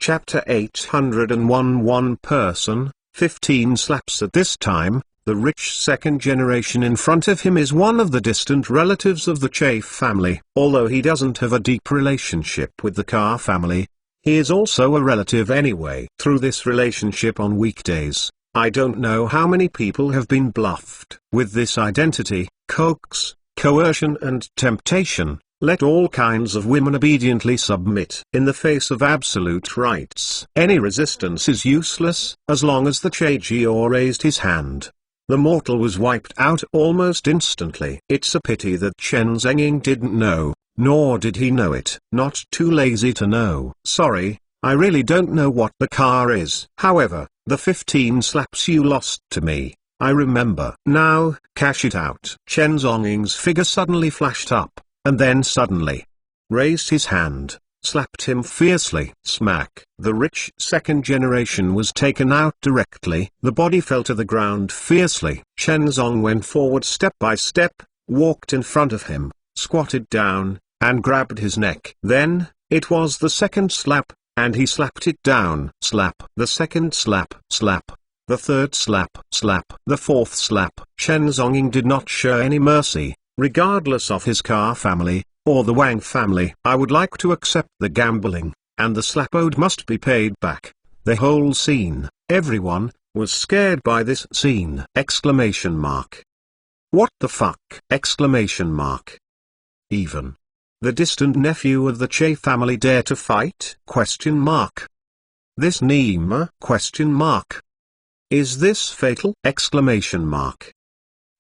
Chapter 801. One person, 15 slaps. At this time, the rich second generation in front of him is one of the distant relatives of the Chafe family. Although he doesn't have a deep relationship with the Carr family, he is also a relative anyway. Through this relationship on weekdays, I don't know how many people have been bluffed. With this identity, coax, coercion and temptation, let all kinds of women obediently submit. In the face of absolute rights, any resistance is useless, as long as the Chaegeo raised his hand. The mortal was wiped out almost instantly. It's a pity that Chen Zhengying didn't know, nor did he know it. Not too lazy to know. Sorry, I really don't know what the Carr is. However, the 15 slaps you lost to me, I remember. Now, cash it out. Chen Zhengying's figure suddenly flashed up, and then suddenly raised his hand, slapped him fiercely. Smack. The rich second generation was taken out directly. The body fell to the ground fiercely. Chen Zong went forward step by step, walked in front of him, squatted down, and grabbed his neck. Then, it was the second slap, and he slapped it down. Slap. The second slap. Slap. The third slap. Slap. The fourth slap. Chen Zhengying did not show any mercy, regardless of his Carr family, or the Wang family. I would like to accept the gambling, and the slap owed must be paid back. The whole scene, everyone, was scared by this scene! Exclamation mark. What the fuck? Exclamation mark. Even the distant nephew of the Che family dare to fight? Question mark. This Nima? Question mark. Is this fatal? Exclamation mark.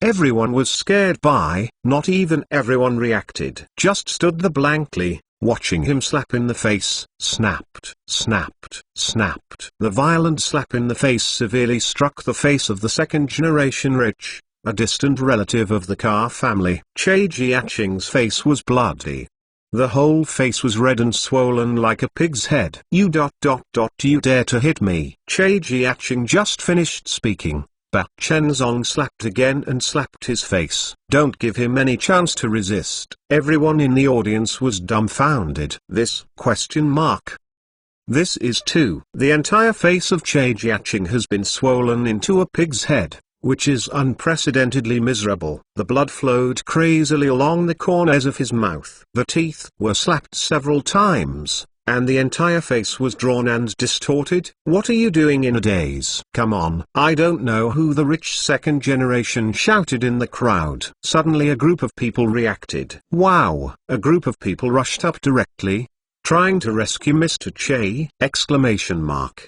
Everyone was scared by, not even everyone reacted. Just stood there blankly, watching him slap in the face. Snapped, snapped, snapped. The violent slap in the face severely struck the face of the second generation rich, a distant relative of the Carr family. Che Jiaqing's face was bloody. The whole face was red and swollen like a pig's head. You dare to hit me? Che Jiaqing just finished speaking, but Chen Zong slapped again and slapped his face. Don't give him any chance to resist. Everyone in the audience was dumbfounded. This? Question mark. This is too. The entire face of Che Jiaqing has been swollen into a pig's head, which is unprecedentedly miserable. The blood flowed crazily along the corners of his mouth. The teeth were slapped several times, and the entire face was drawn and distorted. What are you doing in a daze? Come on. I don't know who. The rich second generation shouted in the crowd. Suddenly a group of people reacted. Wow! A group of people rushed up directly, trying to rescue Mr. Che! Exclamation mark.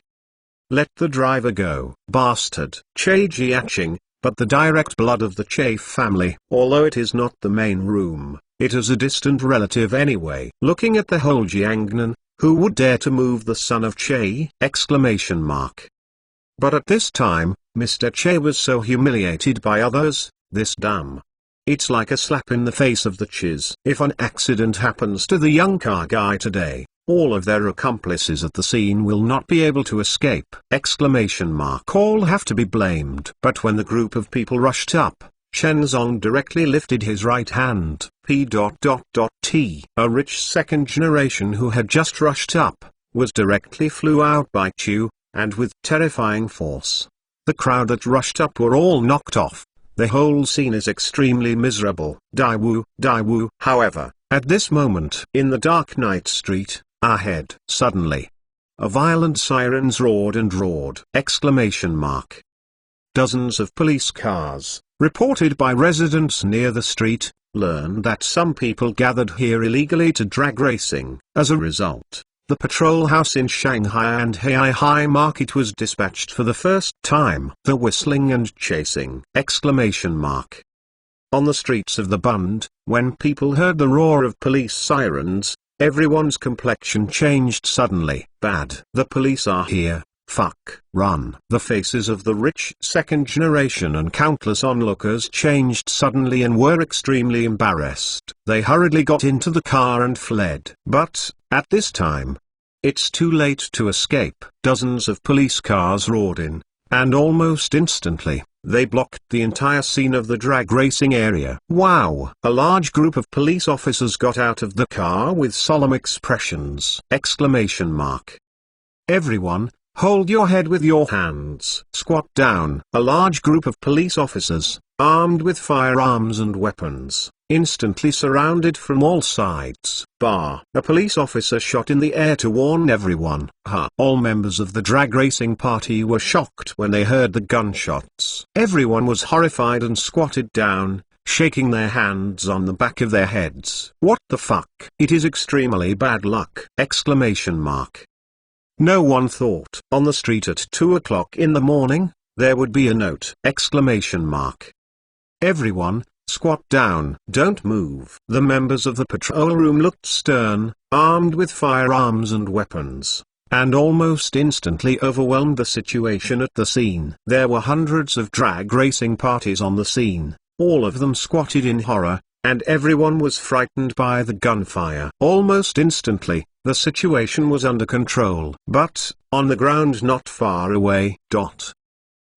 Let the driver go. Bastard. Che Jiaqing, but the direct blood of the Che family. Although it is not the main room, it is a distant relative anyway. Looking at the whole Jiangnan, who would dare to move the son of Che? Exclamation mark. But at this time, Mr. Che was so humiliated by others, this dumb. It's like a slap in the face of the Chiz. If an accident happens to the young Carr guy today, all of their accomplices at the scene will not be able to escape! Exclamation mark. All have to be blamed. But when the group of people rushed up, Chen Zong directly lifted his right hand. T. A rich second generation who had just rushed up, was directly flew out by Chu, and with terrifying force. The crowd that rushed up were all knocked off. The whole scene is extremely miserable. Daiwu. However, at this moment, in the dark night street, ahead, suddenly, a violent sirens roared and roared! Exclamation mark. Dozens of police cars, reported by residents near the street, learned that some people gathered here illegally to drag racing. As a result, the patrol house in Shanghai and Heihai Market was dispatched for the first time. The whistling and chasing! Exclamation mark. On the streets of the Bund, when people heard the roar of police sirens, everyone's complexion changed suddenly. Bad. The police are here. Fuck. Run. The faces of the rich second generation and countless onlookers changed suddenly and were extremely embarrassed. They hurriedly got into the car and fled. But, at this time, it's too late to escape. Dozens of police cars roared in, and almost instantly, they blocked the entire scene of the drag racing area. Wow! A large group of police officers got out of the car with solemn expressions! Exclamation mark. Everyone, hold your head with your hands. Squat down. A large group of police officers, armed with firearms and weapons, instantly surrounded from all sides. A police officer shot in the air to warn everyone. All members of the drag racing party were shocked when they heard the gunshots. Everyone was horrified and squatted down, shaking their hands on the back of their heads. What the fuck? It is extremely bad luck! Exclamation mark. No one thought on the street at 2 o'clock in the morning, there would be a note! Exclamation mark. Everyone, squat down. Don't move. The members of the patrol room looked stern, armed with firearms and weapons, and almost instantly overwhelmed the situation at the scene. There were hundreds of drag racing parties on the scene, all of them squatted in horror, and everyone was frightened by the gunfire. Almost instantly, the situation was under control. But, on the ground not far away,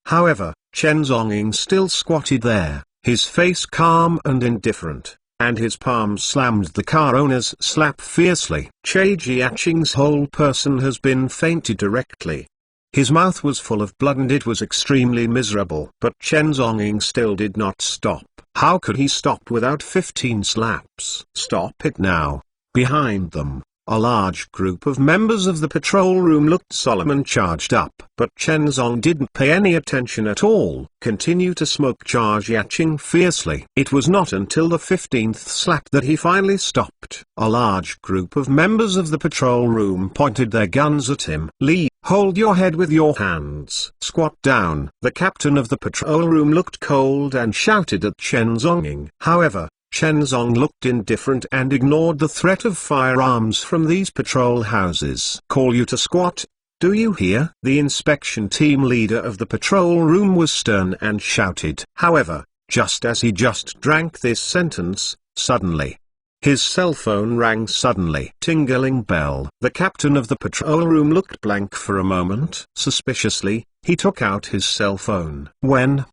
However, Chen Zhongying still squatted there, his face calm and indifferent, and his palms slammed the car owner's slap fiercely. Che Jiaqing's whole person has been fainted directly. His mouth was full of blood and it was extremely miserable. But Chen Zhongying still did not stop. How could he stop without 15 slaps? Stop it now. Behind them, a large group of members of the patrol room looked solemn and charged up. But Chen Zong didn't pay any attention at all. Continue to smoke Che Jiaqing fiercely. It was not until the 15th slap that he finally stopped. A large group of members of the patrol room pointed their guns at him. Li, hold your head with your hands. Squat down. The captain of the patrol room looked cold and shouted at Chen Zhongying. However, Chen Zong looked indifferent and ignored the threat of firearms from these patrol houses. Call you to squat. Do you hear? The inspection team leader of the patrol room was stern and shouted. However, just as he just drank this sentence, suddenly, his cell phone rang suddenly. Tingling bell. The captain of the patrol room looked blank for a moment. Suspiciously, he took out his cell phone. When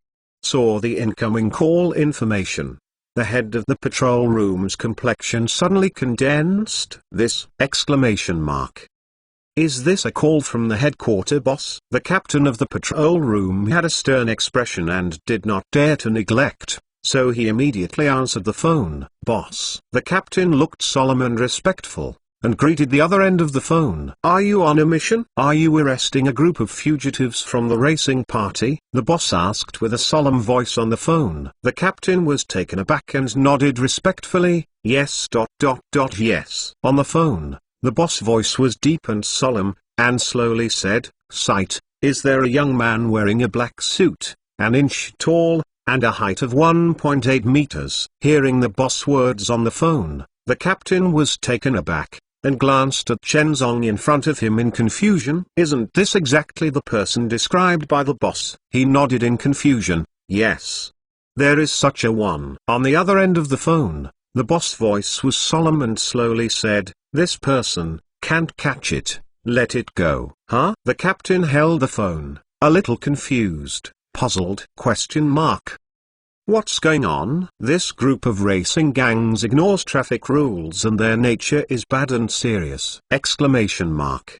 saw the incoming call information, the head of the patrol room's complexion suddenly condensed. This! Exclamation mark. Is this a call from the headquarter boss? The captain of the patrol room had a stern expression and did not dare to neglect, so he immediately answered the phone. Boss. The captain looked solemn and respectful, and greeted the other end of the phone. Are you on a mission? Are you arresting a group of fugitives from the racing party? The boss asked with a solemn voice on the phone. The captain was taken aback and nodded respectfully. Yes. Yes. On the phone, the boss' voice was deep and solemn, and slowly said, Sight, is there a young man wearing a black suit, an inch tall, and a height of 1.8 meters? Hearing the boss words on the phone, the captain was taken aback, and glanced at Chen Zong in front of him in confusion. Isn't this exactly the person described by the boss? He nodded in confusion. Yes. There is such a one. On the other end of the phone, the boss' voice was solemn and slowly said, This person, can't catch it, let it go. Huh? The captain held the phone, a little confused, puzzled. What's going on? This group of racing gangs ignores traffic rules and their nature is bad and serious. Exclamation mark.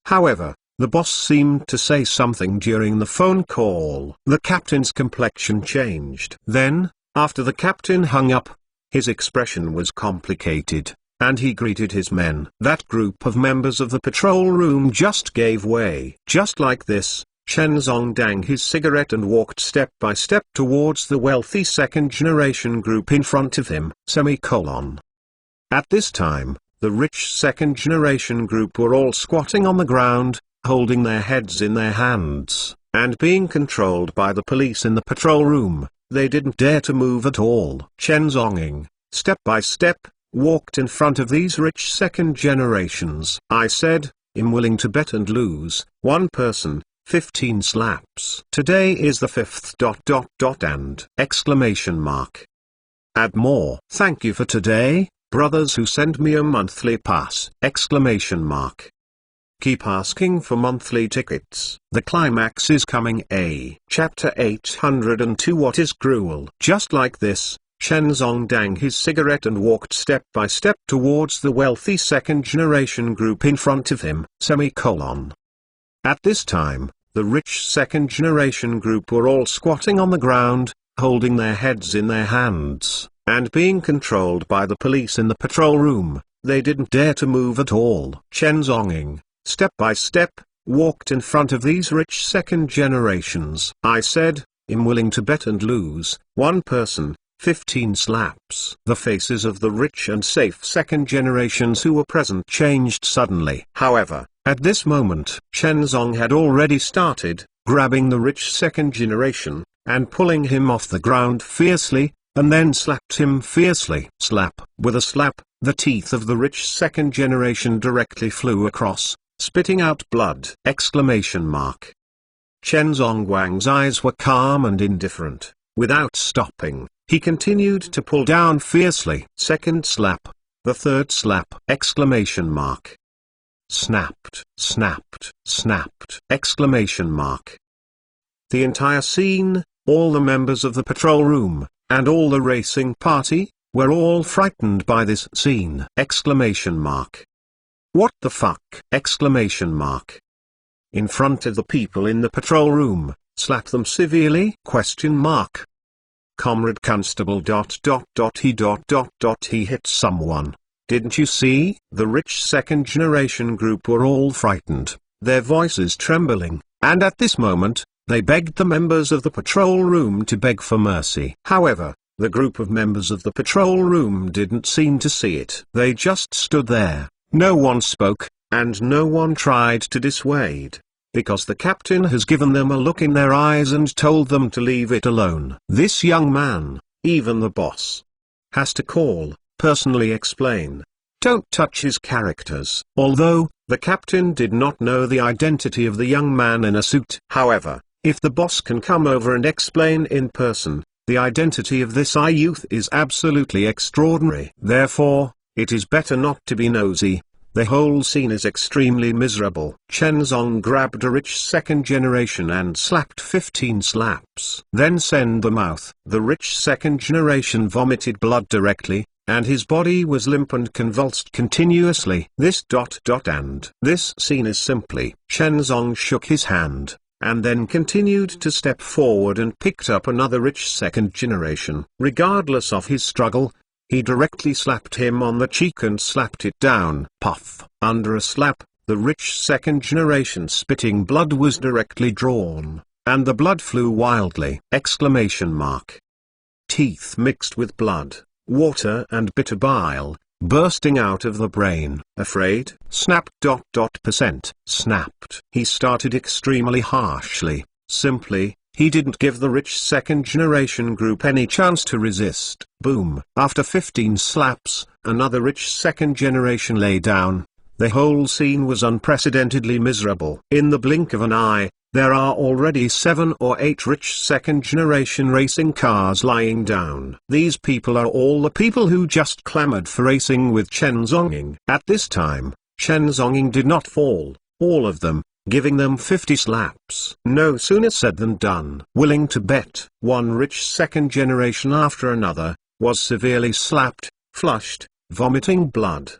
However, the boss seemed to say something during the phone call. The captain's complexion changed. Then, after the captain hung up, his expression was complicated, and he greeted his men. That group of members of the patrol room just gave way. Just like this, Chen Zong dang his cigarette and walked step by step towards the wealthy second-generation group in front of him. At this time, the rich second-generation group were all squatting on the ground, holding their heads in their hands, and being controlled by the police in the patrol room. They didn't dare to move at all. Chen Zhongying, step by step, walked in front of these rich second generations. I said, I'm willing to bet and lose, one person, 15 slaps. Today is the 5th ... and exclamation mark. Add more. Thank you for today, brothers who send me a monthly pass. Exclamation mark. Keep asking for monthly tickets. The climax is coming. Chapter 802. What is cruel? Just like this, Chen Zong dang his cigarette and walked step by step towards the wealthy second-generation group in front of him. At this time, the rich second generation group were all squatting on the ground, holding their heads in their hands, and being controlled by the police in the patrol room. They didn't dare to move at all. Chen Zhongying, step by step, walked in front of these rich second generations. I said, I'm willing to bet and lose. One person, 15 slaps. The faces of the rich and safe second generations who were present changed suddenly. However, at this moment, Chen Zong had already started, grabbing the rich second generation, and pulling him off the ground fiercely, and then slapped him fiercely. Slap. With a slap, the teeth of the rich second generation directly flew across, spitting out blood! Exclamation mark. Chen Zongguang's eyes were calm and indifferent. Without stopping, he continued to pull down fiercely. Second slap. The third slap! Exclamation mark. Snapped, snapped, snapped! Exclamation mark. The entire scene, all the members of the patrol room, and all the racing party, were all frightened by this scene! Exclamation mark. What the fuck! Exclamation mark. In front of the people in the patrol room, slap them severely? Question mark. Comrade Constable ... he hit someone. Didn't you see? The rich second generation group were all frightened, their voices trembling, and at this moment, they begged the members of the patrol room to beg for mercy. However, the group of members of the patrol room didn't seem to see it. They just stood there, no one spoke, and no one tried to dissuade, because the captain has given them a look in their eyes and told them to leave it alone. This young man, even the boss, has to call, personally explain. Don't touch his characters. Although, the captain did not know the identity of the young man in a suit. However, if the boss can come over and explain in person, the identity of this youth is absolutely extraordinary. Therefore, it is better not to be nosy. The whole scene is extremely miserable. Chen Zong grabbed a rich second generation and slapped 15 slaps. Then send the mouth. The rich second generation vomited blood directly, and his body was limp and convulsed continuously. This ... and this scene is simply. Chen Zong shook his hand, and then continued to step forward and picked up another rich second generation. Regardless of his struggle, he directly slapped him on the cheek and slapped it down. Puff. Under a slap, the rich second generation spitting blood was directly drawn, and the blood flew wildly! Exclamation mark. Teeth mixed with blood, water and bitter bile, bursting out of the brain. Afraid? Snapped ... Snapped. He started extremely harshly. Simply, he didn't give the rich second generation group any chance to resist. Boom. After 15 slaps, another rich second generation lay down. The whole scene was unprecedentedly miserable. In the blink of an eye, there are already 7 or 8 rich second generation racing cars lying down. These people are all the people who just clamored for racing with Chen Zongying. At this time, Chen Zongying did not fall, all of them, giving them 50 slaps. No sooner said than done. Willing to bet, one rich second generation after another, was severely slapped, flushed, vomiting blood,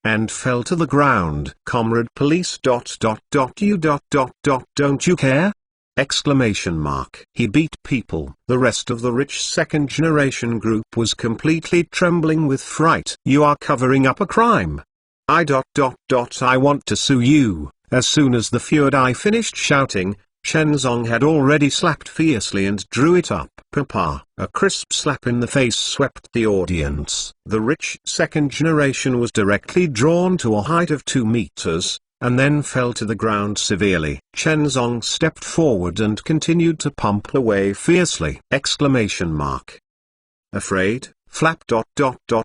and fell to the ground. Comrade Police ... you ... don't you care? Exclamation mark. He beat people. The rest of the rich second generation group was completely trembling with fright. You are covering up a crime. I ... I want to sue you. As soon as the Fuerdai finished shouting, Chen Zong had already slapped fiercely and drew it up. Papa. A crisp slap in the face swept the audience. The rich second generation was directly drawn to a height of 2 meters, and then fell to the ground severely. Chen Zong stepped forward and continued to pump away fiercely. Exclamation mark. Afraid? Flap ...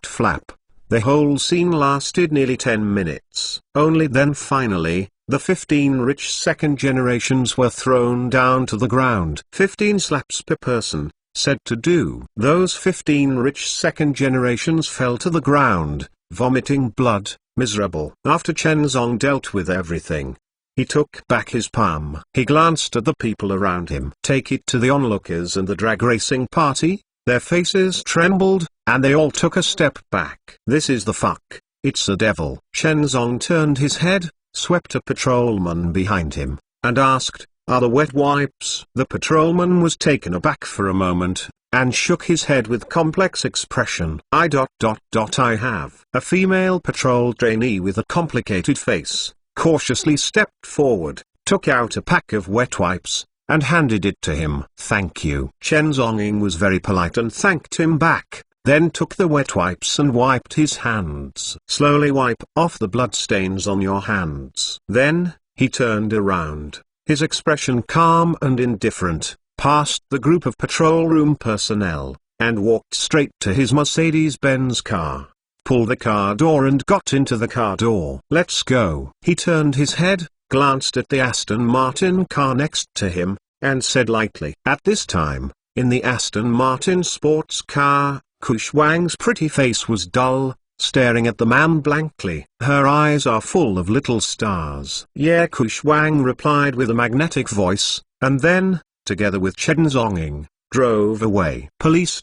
Flap. The whole scene lasted nearly 10 minutes. Only then finally, the 15 rich second generations were thrown down to the ground. 15 slaps per person, said to do. Those 15 rich second generations fell to the ground, vomiting blood, miserable. After Chen Zong dealt with everything, he took back his palm. He glanced at the people around him. Take it to the onlookers and the drag racing party. Their faces trembled, and they all took a step back. This is the fuck. It's a devil. Chen Zong turned his head, swept a patrolman behind him, and asked, "Are the wet wipes?" The patrolman was taken aback for a moment, and shook his head with complex expression. I have. A female patrol trainee with a complicated face, cautiously stepped forward, took out a pack of wet wipes, and handed it to him. "Thank you." Chen Zonging was very polite and thanked him back, then took the wet wipes and wiped his hands. "Slowly wipe off the bloodstains on your hands." Then, he turned around, his expression calm and indifferent, passed the group of patrol room personnel, and walked straight to his Mercedes-Benz car, pulled the car door and got into the car door. "Let's go." He turned his head, glanced at the Aston Martin car next to him, and said lightly. At this time, in the Aston Martin sports car, Ku Shuang's pretty face was dull, staring at the man blankly. "Her eyes are full of little stars." "Yeah," Ku Shuang replied with a magnetic voice, and then, together with Chen Zonging, drove away. Police ...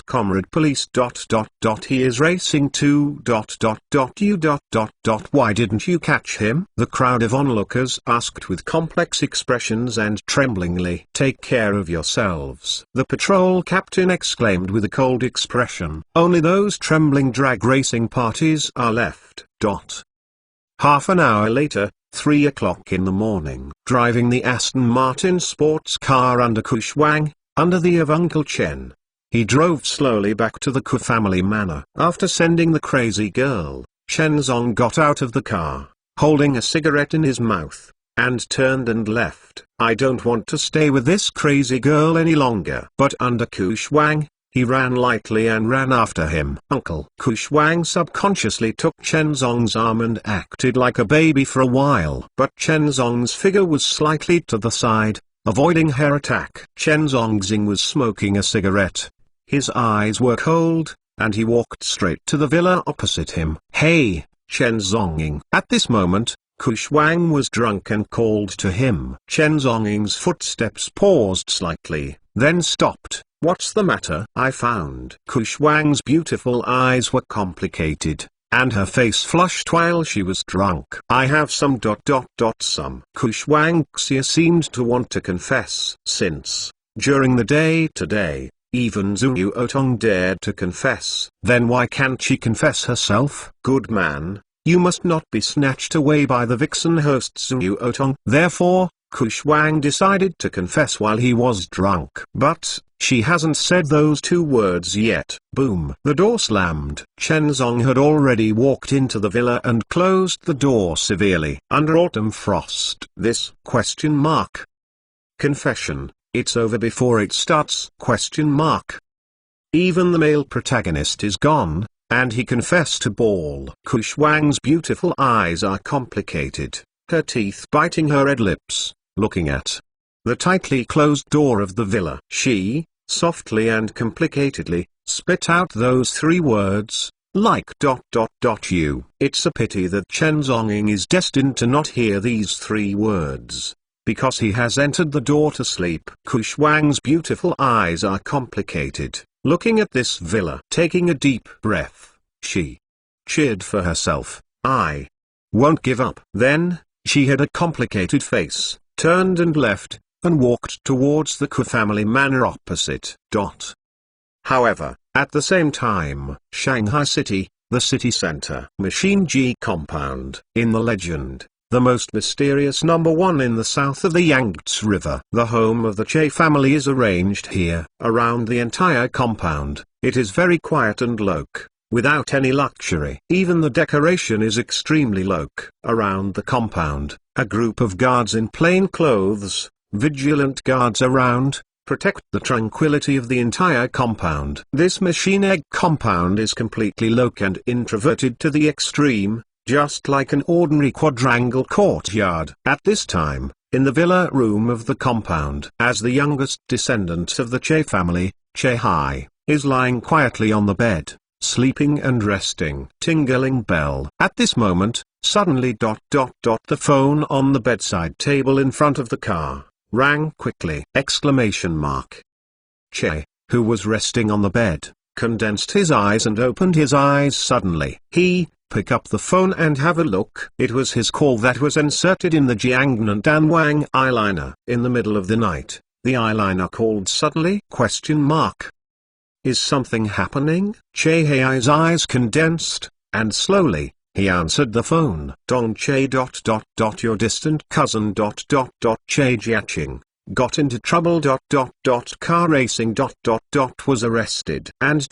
Comrade Police ... He is racing to ... You ... Why didn't you catch him? The crowd of onlookers asked with complex expressions and tremblingly. "Take care of yourselves," the patrol captain exclaimed with a cold expression. "Only those trembling drag racing parties are left." Half an hour later, 3 o'clock in the morning. Driving the Aston Martin sports car under Ku Shuang, under the eye of Uncle Chen, he drove slowly back to the Ku family manor. After sending the crazy girl, Chen Zong got out of the car, holding a cigarette in his mouth, and turned and left. "I don't want to stay with this crazy girl any longer." But under Ku Shuang, he ran lightly and ran after him. "Uncle." Ku Shuang subconsciously took Chen Zong's arm and acted like a baby for a while. But Chen Zong's figure was slightly to the side, avoiding her attack. Chen Zongxing was smoking a cigarette. His eyes were cold, and he walked straight to the villa opposite him. "Hey, Chen Zonging." At this moment, Ku Shuang was drunk and called to him. Chen Zonging's footsteps paused slightly, then stopped. "What's the matter?" "I found." Ku Shuang's beautiful eyes were complicated, and her face flushed while she was drunk. "I have some ... some." Ku Shuangxia seemed to want to confess. Since, during the day today, even Zhu Otong dared to confess. Then why can't she confess herself? "Good man, you must not be snatched away by the vixen host Zhu Otong." Therefore, Ku Shuang decided to confess while he was drunk. But, she hasn't said those 2 words yet. Boom. The door slammed. Chen Zong had already walked into the villa and closed the door severely. Under autumn frost. This ? Confession, it's over before it starts ? Even the male protagonist is gone, and he confessed to ball. Ku Shuang's beautiful eyes are complicated, her teeth biting her red lips, looking at the tightly closed door of the villa. She, softly and complicatedly, spit out those 3 words, like ... You. It's a pity that Chen Zonging is destined to not hear these 3 words, because he has entered the door to sleep. Ku Shuang's beautiful eyes are complicated, looking at this villa. Taking a deep breath, she cheered for herself. "I won't give up." Then, she had a complicated face, turned and left, and walked towards the Ku family manor opposite. However, at the same time, Shanghai City, the city center. Machine G compound. In the legend, the most mysterious number 1 in the south of the Yangtze River. The home of the Che family is arranged here. Around the entire compound, it is very quiet and low-key, without any luxury. Even the decoration is extremely low-key. Around the compound, a group of guards in plain clothes, vigilant guards around, protect the tranquility of the entire compound. This machine egg compound is completely low-key and introverted to the extreme, just like an ordinary quadrangle courtyard. At this time, in the villa room of the compound, as the youngest descendant of the Che family, Che Hai, is lying quietly on the bed, sleeping and resting. Tingling bell. At this moment, suddenly ... The phone on the bedside table in front of the car rang quickly. Che, who was resting on the bed, condensed his eyes and opened his eyes suddenly. He pick up the phone and have a look. It was his call that was inserted in the Jiangnan Danwang eyeliner. In the middle of the night, the eyeliner called suddenly? Is something happening? Che Hei's eyes condensed, and slowly, he answered the phone. Dong Che ... your distant cousin ... Che Jiaqing got into trouble ... car racing ... was arrested and ...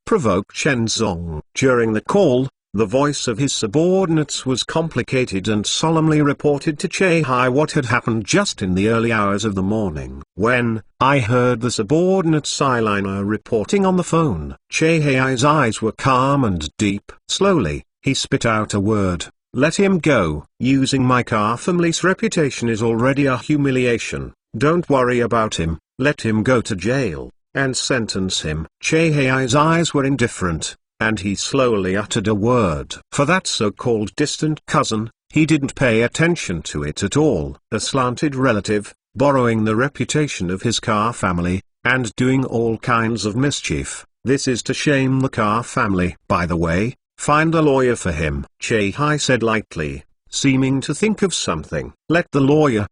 provoked Chen Zong. During the call, the voice of his subordinates was complicated and solemnly reported to Che Hai what had happened just in the early hours of the morning. When I heard the subordinate's eyeliner reporting on the phone, Che Hei's eyes were calm and deep. Slowly, he spit out a word. Let him go. Using my car family's reputation is already a humiliation. Don't worry about him, let him go to jail, and sentence him. Che Hei's eyes were indifferent, and he slowly uttered a word. For that so-called distant cousin, he didn't pay attention to it at all. A slanted relative, borrowing the reputation of his car family, and doing all kinds of mischief. This is to shame the car family. By the way, find a lawyer for him, Che Hai said lightly, seeming to think of something. Let the lawyer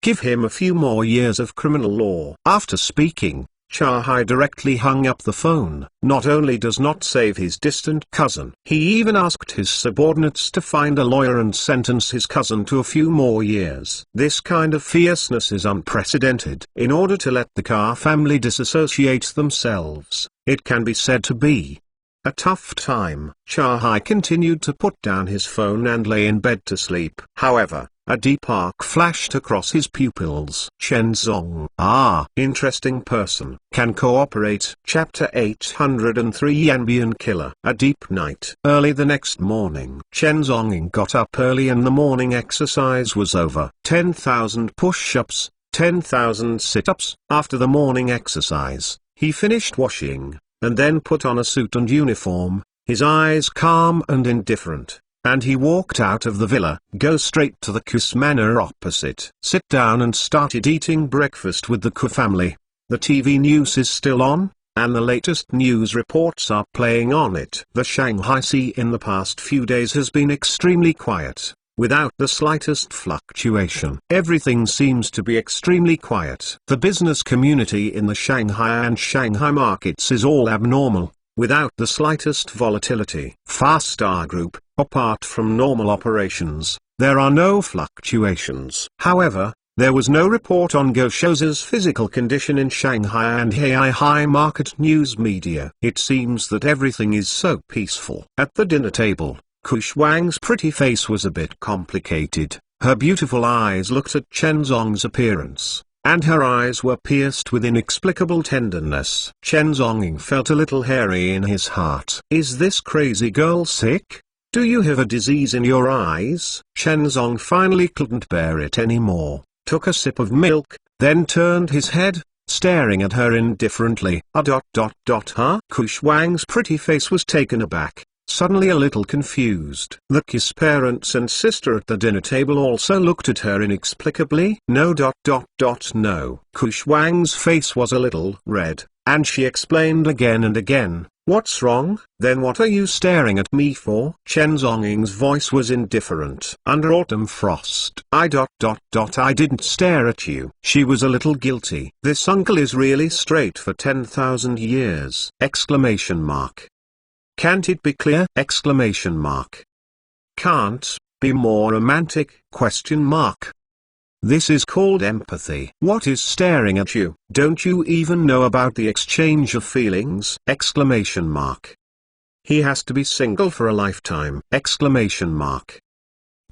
give him a few more years of criminal law. After speaking, Che Hai directly hung up the phone. Not only does not save his distant cousin, he even asked his subordinates to find a lawyer and sentence his cousin to a few more years. This kind of fierceness is unprecedented. In order to let the Car family disassociate themselves, it can be said to be a tough time. Che Hai continued to put down his phone and lay in bed to sleep. However, a deep arc flashed across his pupils. Chen Zong, interesting person, can cooperate. Chapter 803 Yanbian Killer. A deep night. Early the next morning, Chen Zonging got up early and the morning exercise was over. 10,000 push-ups, 10,000 sit-ups. After the morning exercise, he finished washing, and then put on a suit and uniform, his eyes calm and indifferent, and he walked out of the villa, go straight to the Kus manor opposite, sit down and started eating breakfast with the Ku family. The TV news is still on, and the latest news reports are playing on it. The Shanghai Sea in the past few days has been extremely quiet, without the slightest fluctuation. Everything seems to be extremely quiet. The business community in the Shanghai and Shanghai markets is all abnormal, without the slightest volatility. Far Star Group, apart from normal operations, there are no fluctuations. However, there was no report on Go Shou's physical condition in Shanghai and High market news media. It seems that everything is so peaceful. At the dinner table, Ku Shuang's pretty face was a bit complicated. Her beautiful eyes looked at Chen Zong's appearance, and her eyes were pierced with inexplicable tenderness. Chen Zonging felt a little hairy in his heart. Is this crazy girl sick? Do you have a disease in your eyes? Chen Zong finally couldn't bear it anymore, took a sip of milk, then turned his head, staring at her indifferently. Huh? Ku Shuang's pretty face was taken aback, suddenly a little confused. The Kiss parents and sister at the dinner table also looked at her inexplicably. No. Ku Shuang's face was a little red, and she explained again and again, what's wrong? Then what are you staring at me for? Chen Zonging's voice was indifferent. Under autumn frost. I didn't stare at you. She was a little guilty. This uncle is really straight for 10,000 years! Exclamation mark. Can't it be clear? Exclamation mark. Can't be more romantic? Question mark. This is called empathy. What is staring at you? Don't you even know about the exchange of feelings? Exclamation mark. He has to be single for a lifetime! Exclamation mark.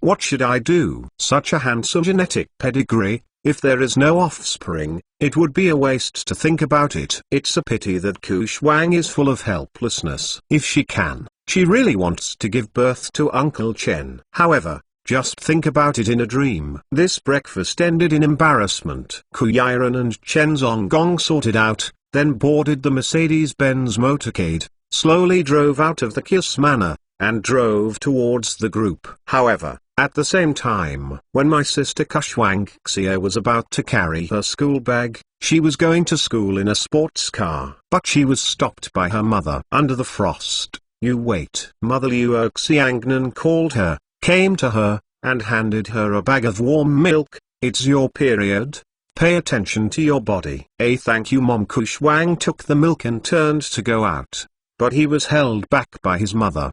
What should I do? Such a handsome genetic pedigree. If there is no offspring, it would be a waste to think about it. It's a pity that Ku Shuang is full of helplessness. If she can, she really wants to give birth to Uncle Chen. However, just think about it in a dream. This breakfast ended in embarrassment. Ku Yiren and Chen Zonggong sorted out, then boarded the Mercedes-Benz motorcade, slowly drove out of the Kiss manor, and drove towards the group. However, at the same time, when my sister Ku Shuangxia was about to carry her school bag, she was going to school in a sports car. But she was stopped by her mother. Under the frost, You wait. Mother Liu Xiangnan called her, came to her, and handed her a bag of warm milk. It's your period. Pay attention to your body. Thank you Mom. Kushwang took the milk and turned to go out. But he was held back by his mother.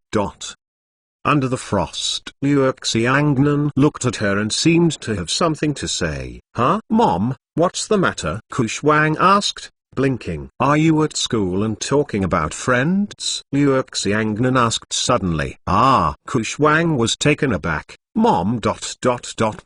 Under the frost, Liu Xiangnan looked at her and seemed to have something to say. Huh? Mom, what's the matter? Kushwang asked, blinking. Are you at school and talking about friends? Liu Xiangnan asked suddenly. Kushwang was taken aback. Mom.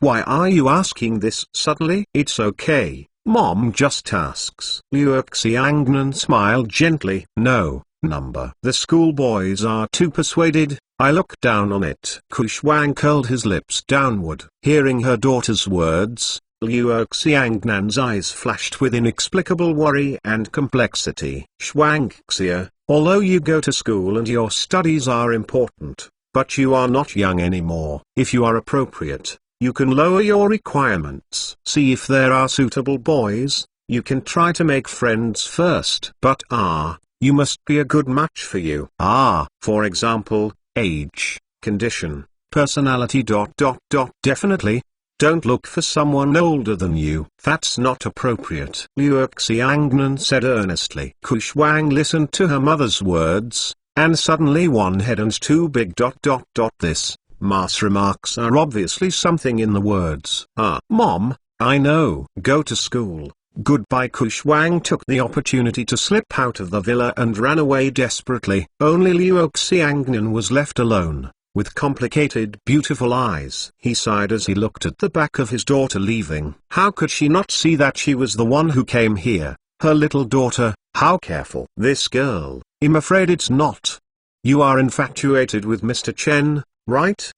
Why are you asking this suddenly? It's okay, Mom just asks. Liu Xiangnan smiled gently. No, number. The schoolboys are too persuaded. I look down on it. Kushwang curled his lips downward. Hearing her daughter's words, Liu Xiangnan's eyes flashed with inexplicable worry and complexity. Xuangxia, although you go to school and your studies are important, but you are not young anymore. If you are appropriate, you can lower your requirements. See if there are suitable boys. You can try to make friends first. But you must be a good match for you. For example, age, condition, personality. Definitely. Don't look for someone older than you. That's not appropriate. Liu Xiangnan said earnestly. Kushwang listened to her mother's words, and suddenly one head and two big. This mass remarks are obviously something in the words. Mom, I know. Go to school. Goodbye. Kushwang took the opportunity to slip out of the villa and ran away desperately. Only Liu Xiangnan was left alone, with complicated beautiful eyes. He sighed as he looked at the back of his daughter leaving. How could she not see that she was the one who came here? Her little daughter. How careful. This girl. I'm afraid it's not. You are infatuated with Mr. Chen, right?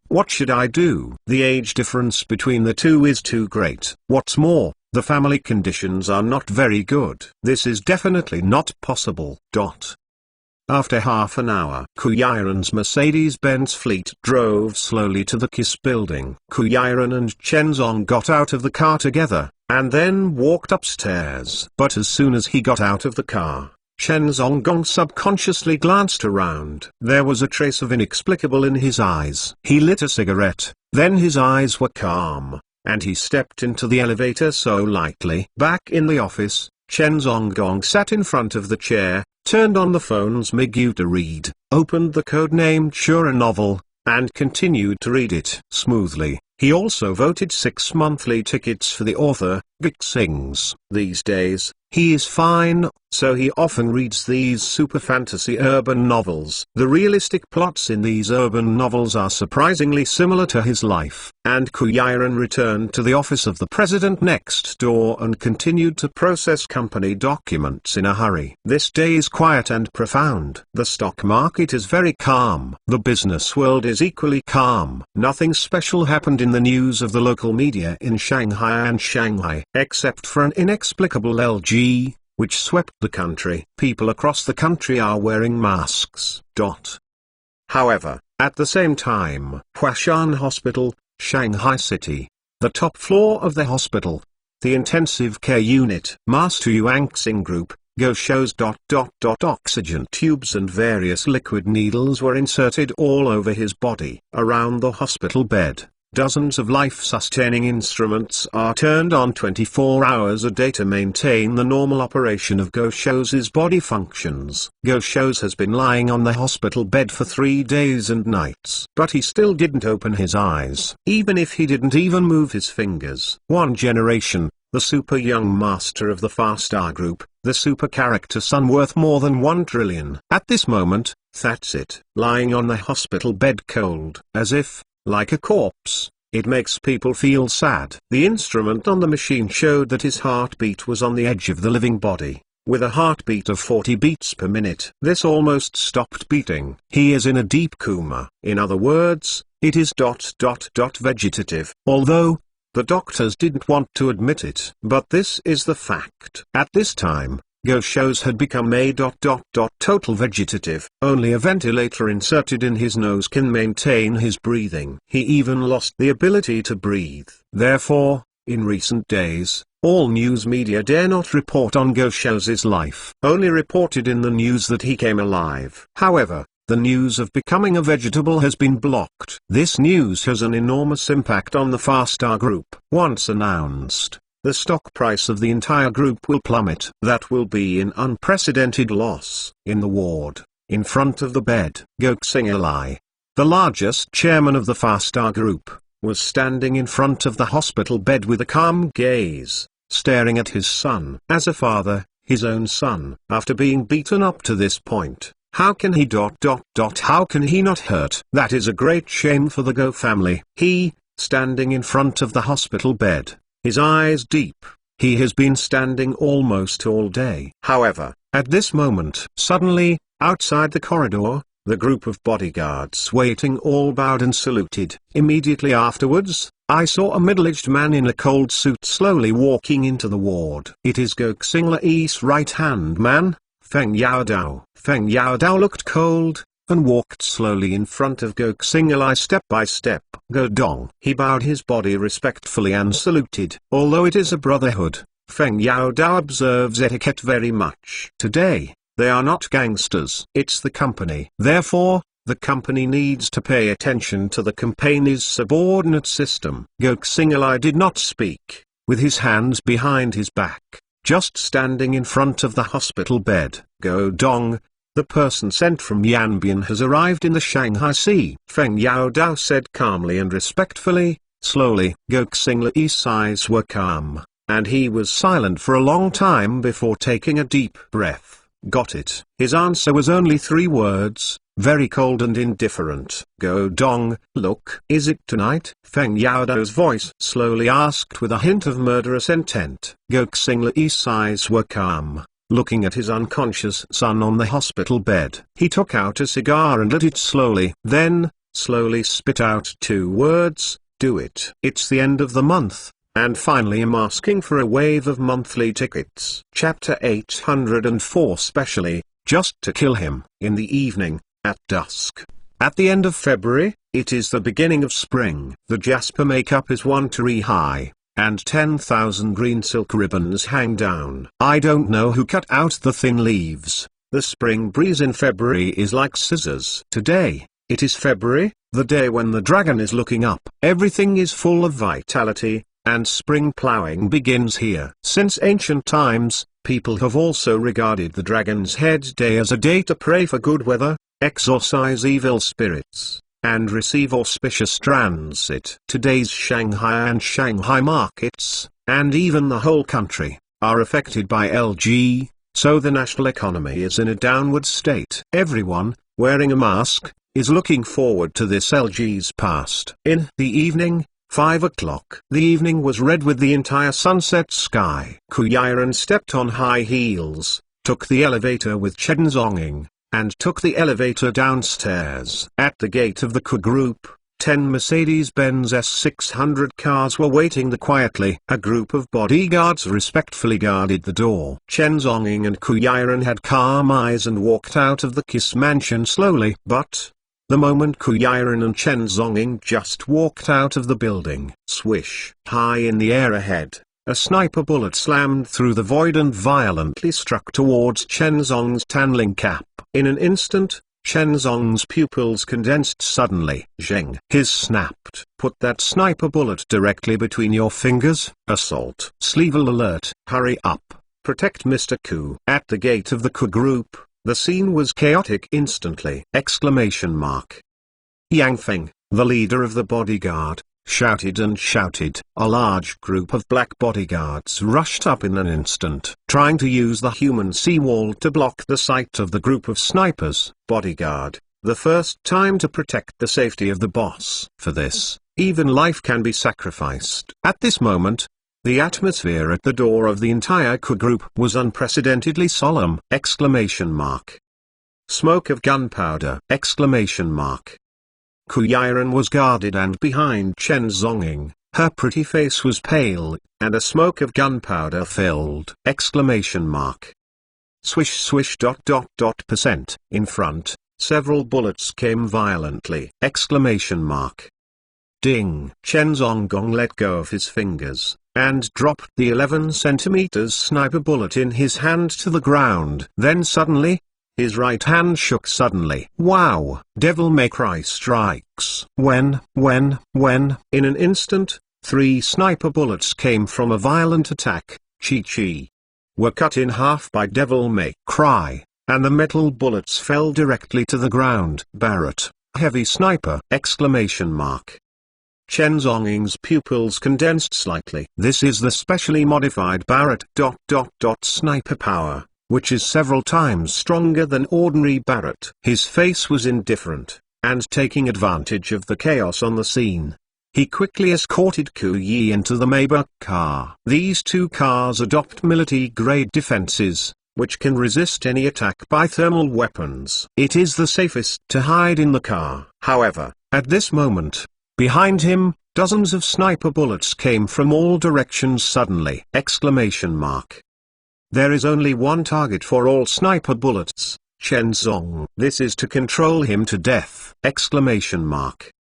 What should I do? The age difference between the two is too great. What's more, the family conditions are not very good. This is definitely not possible. After half an hour, Kuyiran's Mercedes-Benz fleet drove slowly to the KISS building. Kuyiran and Chenzong got out of the car together, and then walked upstairs. But as soon as he got out of the car, Chenzong subconsciously glanced around. There was a trace of inexplicable in his eyes. He lit a cigarette, then his eyes were calm, and he stepped into the elevator so lightly. Back in the office, Chenzong sat in front of the chair, turned on the phone's Migu to read, opened the codenamed Shura novel, and continued to read it smoothly. He also voted 6 monthly tickets for the author, Gik Sings. These days, he is fine, so he often reads these super fantasy urban novels. The realistic plots in these urban novels are surprisingly similar to his life. And Kuyiran returned to the office of the president next door and continued to process company documents in a hurry. This day is quiet and profound. The stock market is very calm. The business world is equally calm. Nothing special happened in the news of the local media in Shanghai, except for an inexplicable LG, which swept the country. People across the country are wearing masks. However, at the same time, Huashan Hospital, Shanghai City, the top floor of the hospital, the intensive care unit, Master Yuanxing Group, Go shows. Oxygen tubes and various liquid needles were inserted all over his body. Around the hospital bed, dozens of life-sustaining instruments are turned on 24 hours a day to maintain the normal operation of Go Shou's body functions. Go Shou's has been lying on the hospital bed for 3 days and nights. But he still didn't open his eyes, even if he didn't even move his fingers. One generation, the super young master of the Far Star Group, the super character son worth more than 1 trillion. At this moment, that's it. Lying on the hospital bed cold, as if, like a corpse, it makes people feel sad. The instrument on the machine showed that his heartbeat was on the edge of the living body, with a heartbeat of 40 beats per minute. This almost stopped beating. He is in a deep coma. In other words, it is vegetative. Although, the doctors didn't want to admit it. But this is the fact. At this time, Go Shou's had become a total vegetative. Only a ventilator inserted in his nose can maintain his breathing. He even lost the ability to breathe. Therefore, in recent days, all news media dare not report on Go Shou's life. Only reported in the news that he came alive. However, The news of becoming a vegetable has been blocked. This news has an enormous impact on the Farstar Group. Once announced, the stock price of the entire group will plummet. That will be an unprecedented loss. In the ward, in front of the bed, Goksingalai, the largest chairman of the Farstar Group, was standing in front of the hospital bed with a calm gaze, staring at his son. As a father, his own son, after being beaten up to this point, how can he how can he not hurt? That is a great shame for the Go family. He, standing in front of the hospital bed, his eyes deep. He has been standing almost all day. However, at this moment, suddenly, outside the corridor, the group of bodyguards waiting all bowed and saluted. Immediately afterwards, I saw a middle-aged man in a cold suit slowly walking into the ward. It is Goksinglai's right-hand man, Feng Yaodao. Feng Yaodao looked cold, and walked slowly in front of Goksinglai step by step. Go Dong. He bowed his body respectfully and saluted. Although it is a brotherhood, Feng Yaodao observes etiquette very much. Today, they are not gangsters. It's the company. Therefore, the company needs to pay attention to the company's subordinate system. Goksinglai did not speak, with his hands behind his back, just standing in front of the hospital bed. Go Dong, the person sent from Yanbian has arrived in the Shanghai Sea. Feng Yaodao said calmly and respectfully. Slowly, Goksinglai's eyes were calm, and he was silent for a long time before taking a deep breath. Got it. His answer was only 3 words, very cold and indifferent. Go Dong, look. Is it tonight? Feng Yaodao's voice slowly asked with a hint of murderous intent. Goksinglai's eyes were calm, looking at his unconscious son on the hospital bed. He took out a cigar and lit it slowly. Then, slowly spit out 2 words, do it. It's the end of the month. And finally I'm asking for a wave of monthly tickets. Chapter 804 specially, just to kill him. In the evening, at dusk. At the end of February, it is the beginning of spring. The jasper makeup is 1 tree high, and 10,000 green silk ribbons hang down. I don't know who cut out the thin leaves. The spring breeze in February is like scissors. Today, it is February, the day when the dragon is looking up. Everything is full of vitality, and spring plowing begins here. Since ancient times, people have also regarded the Dragon's Head Day as a day to pray for good weather, exorcise evil spirits, and receive auspicious transit. Today's Shanghai and Shanghai markets, and even the whole country, are affected by LG, so the national economy is in a downward state. Everyone, wearing a mask, is looking forward to this LG's past. In the evening, 5 o'clock. The evening was red with the entire sunset sky. Kuyiren stepped on high heels, took the elevator with Chen Zonging, and took the elevator downstairs. At the gate of the Ku Group, 10 Mercedes-Benz S600 cars were waiting there quietly. A group of bodyguards respectfully guarded the door. Chen Zonging and Kuyiren had calm eyes and walked out of the Kiss mansion slowly. But the moment Kuyiren and Chen Zonging just walked out of the building, swish, high in the air ahead, a sniper bullet slammed through the void and violently struck towards Chen Zong's tanling cap. In an instant, Chen Zong's pupils condensed suddenly. Zheng. His snapped. Put that sniper bullet directly between your fingers. Assault. Sleevel alert. Hurry up. Protect Mr. Ku. At the gate of the Ku Group, the scene was chaotic instantly! Yang Feng, the leader of the bodyguard, shouted and shouted. A large group of black bodyguards rushed up in an instant, trying to use the human seawall to block the sight of the group of snipers. Bodyguard, the first time to protect the safety of the boss. For this, even life can be sacrificed. At this moment, the atmosphere at the door of the entire Ku Group was unprecedentedly solemn! Smoke of gunpowder! Kuyiren was guarded and behind Chen Zonging. Her pretty face was pale, and a smoke of gunpowder filled! Swish swish ... In front, several bullets came violently! Ding! Chen Zongong let go of his fingers, and dropped the 11 centimeters sniper bullet in his hand to the ground. Then suddenly, His right hand shook suddenly. Wow! Devil May Cry strikes. When, in an instant, 3 sniper bullets came from a violent attack. Chi-Chi were cut in half by Devil May Cry, and the metal bullets fell directly to the ground. Barrett, heavy sniper! Exclamation mark. Chen Zhongying's pupils condensed slightly. This is the specially modified Barrett ... sniper power, which is several times stronger than ordinary Barrett. His face was indifferent, and taking advantage of the chaos on the scene, he quickly escorted Ku Yi into the Maybach car. These 2 cars adopt military-grade defenses, which can resist any attack by thermal weapons. It is the safest to hide in the car. However, at this moment, behind him, dozens of sniper bullets came from all directions suddenly. Exclamation mark. There is only one target for all sniper bullets, Chen Zong. This is to control him to death. Exclamation mark.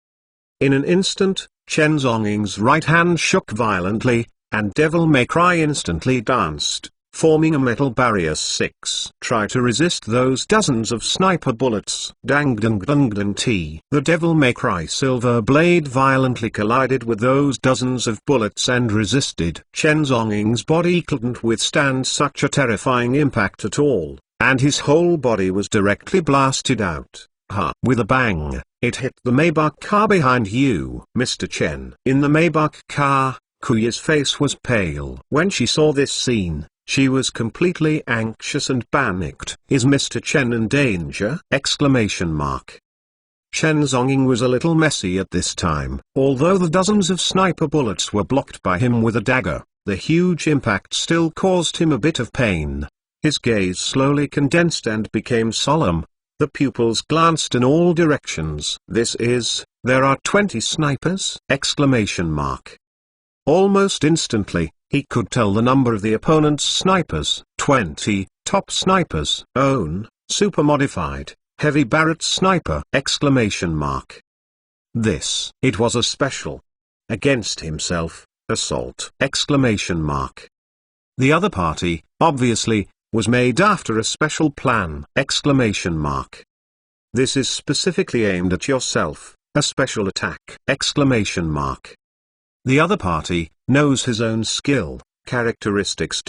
In an instant, Chen Zhongying's right hand shook violently, and Devil May Cry instantly danced, forming a metal barrier. 6. Try to resist those dozens of sniper bullets. Dang dung dung dung t. The Devil May Cry silver blade violently collided with those dozens of bullets and resisted. Chen Zhongying's body couldn't withstand such a terrifying impact at all, and his whole body was directly blasted out. With a bang, it hit the Maybach car behind you. Mr. Chen. In the Maybach car, Ku Yi's face was pale. When she saw this scene, she was completely anxious and panicked. Is Mr. Chen in danger? Exclamation mark. Chen Zhongying was a little messy at this time. Although the dozens of sniper bullets were blocked by him with a dagger, the huge impact still caused him a bit of pain. His gaze slowly condensed and became solemn. The pupils glanced in all directions. There are 20 snipers? Exclamation mark. Almost instantly, he could tell the number of the opponent's snipers. 20, top snipers. Own, super modified, heavy Barrett sniper! Exclamation mark. It was a special. Against himself, assault! Exclamation mark. The other party, obviously, was made after a special plan! Exclamation mark. This is specifically aimed at yourself, a special attack! Exclamation mark. The other party knows his own skill, characteristics ...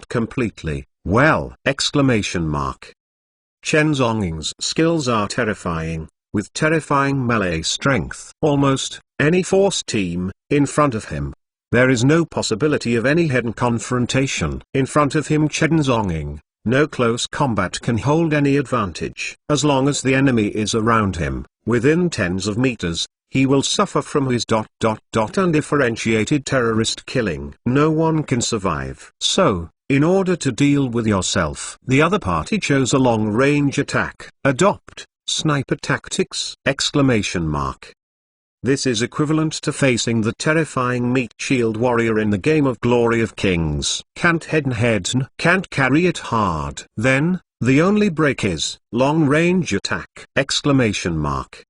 completely well! Exclamation mark. Chen Zhongying's skills are terrifying, with terrifying melee strength. Almost any force team in front of him, there is no possibility of any head-on confrontation. In front of him, Chen Zhongying, no close combat can hold any advantage. As long as the enemy is around him, within tens of meters, he will suffer from his ... undifferentiated terrorist killing. No one can survive. So, in order to deal with yourself, the other party chose a long-range attack. Adopt sniper tactics! Exclamation mark. This is equivalent to facing the terrifying meat shield warrior in the game of Glory of Kings. Can't head, can't carry it hard. Then, the only break is long-range attack! Exclamation mark.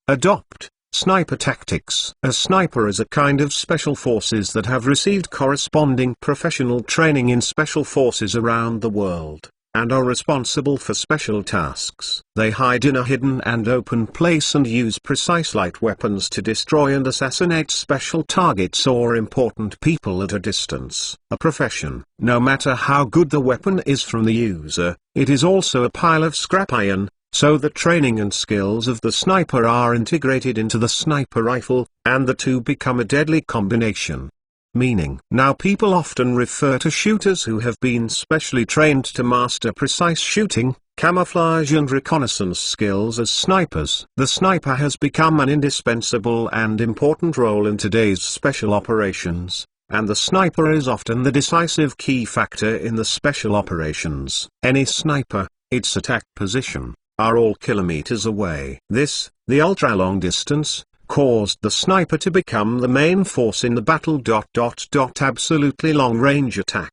Adopt sniper tactics. A sniper is a kind of special forces that have received corresponding professional training in special forces around the world, and are responsible for special tasks. They hide in a hidden and open place and use precise light weapons to destroy and assassinate special targets or important people at a distance. A profession. No matter how good the weapon is from the user, it is also a pile of scrap iron. So the training and skills of the sniper are integrated into the sniper rifle, and the two become a deadly combination. Meaning. Now people often refer to shooters who have been specially trained to master precise shooting, camouflage and reconnaissance skills as snipers. The sniper has become an indispensable and important role in today's special operations, and the sniper is often the decisive key factor in the special operations. Any sniper, its attack position, are all kilometers away. The ultra-long distance, caused the sniper to become the main force in the battle. Absolutely long-range attack.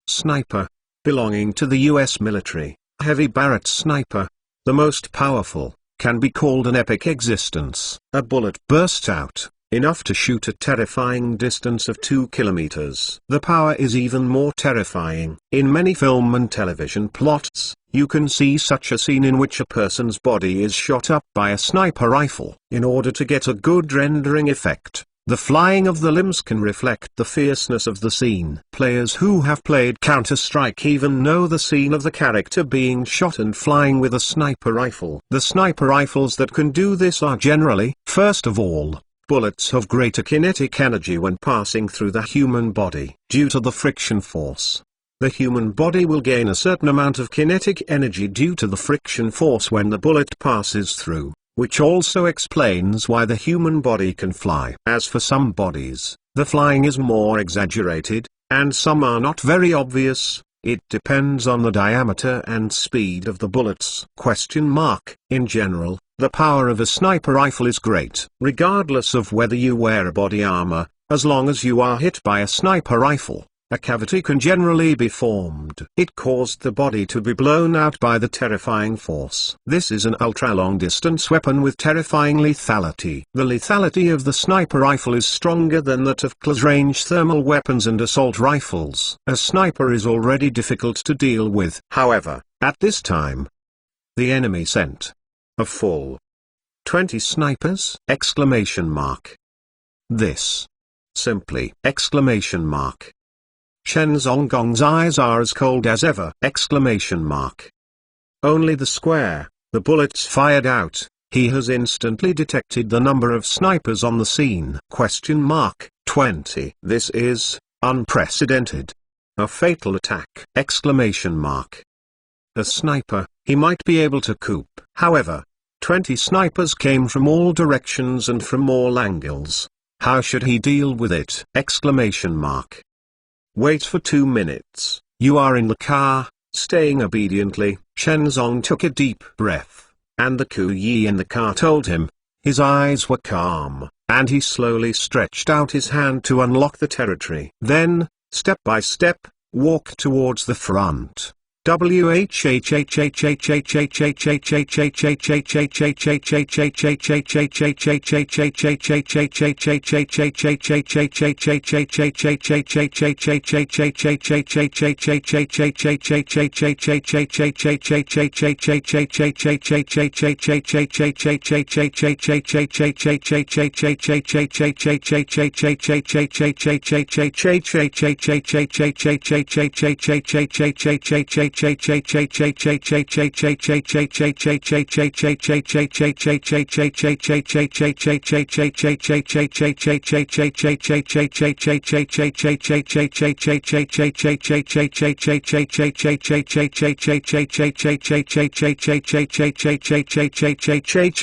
Sniper. Belonging to the US military, heavy Barrett sniper, the most powerful, can be called an epic existence. A bullet burst out, enough to shoot a terrifying distance of 2 kilometers. The power is even more terrifying. In many film and television plots, you can see such a scene in which a person's body is shot up by a sniper rifle. In order to get a good rendering effect, the flying of the limbs can reflect the fierceness of the scene. Players who have played Counter-Strike even know the scene of the character being shot and flying with a sniper rifle. The sniper rifles that can do this are generally, first of all, bullets have greater kinetic energy when passing through the human body. Due to the friction force, the human body will gain a certain amount of kinetic energy due to the friction force when the bullet passes through, which also explains why the human body can fly. As for some bodies, the flying is more exaggerated, and some are not very obvious. It depends on the diameter and speed of the bullets. In general, the power of a sniper rifle is great. Regardless of whether you wear a body armor, as long as you are hit by a sniper rifle, a cavity can generally be formed. It caused the body to be blown out by the terrifying force. This is an ultra-long distance weapon with terrifying lethality. The lethality of the sniper rifle is stronger than that of close-range thermal weapons and assault rifles. A sniper is already difficult to deal with. However, at this time, the enemy sent a full 20 snipers! This simply! Chen Zhonggong's eyes are as cold as ever! Only the square, the bullets fired out, he has instantly detected the number of snipers on the scene! 20. This is unprecedented. A fatal attack! A sniper, he might be able to cope. However, 20 snipers came from all directions and from all angles. How should he deal with it? Wait for 2 minutes. You are in the car, staying obediently. Chen Zong took a deep breath, and the Kuyi in the car told him. His eyes were calm, and he slowly stretched out his hand to unlock the territory. Then, step by step, walk towards the front.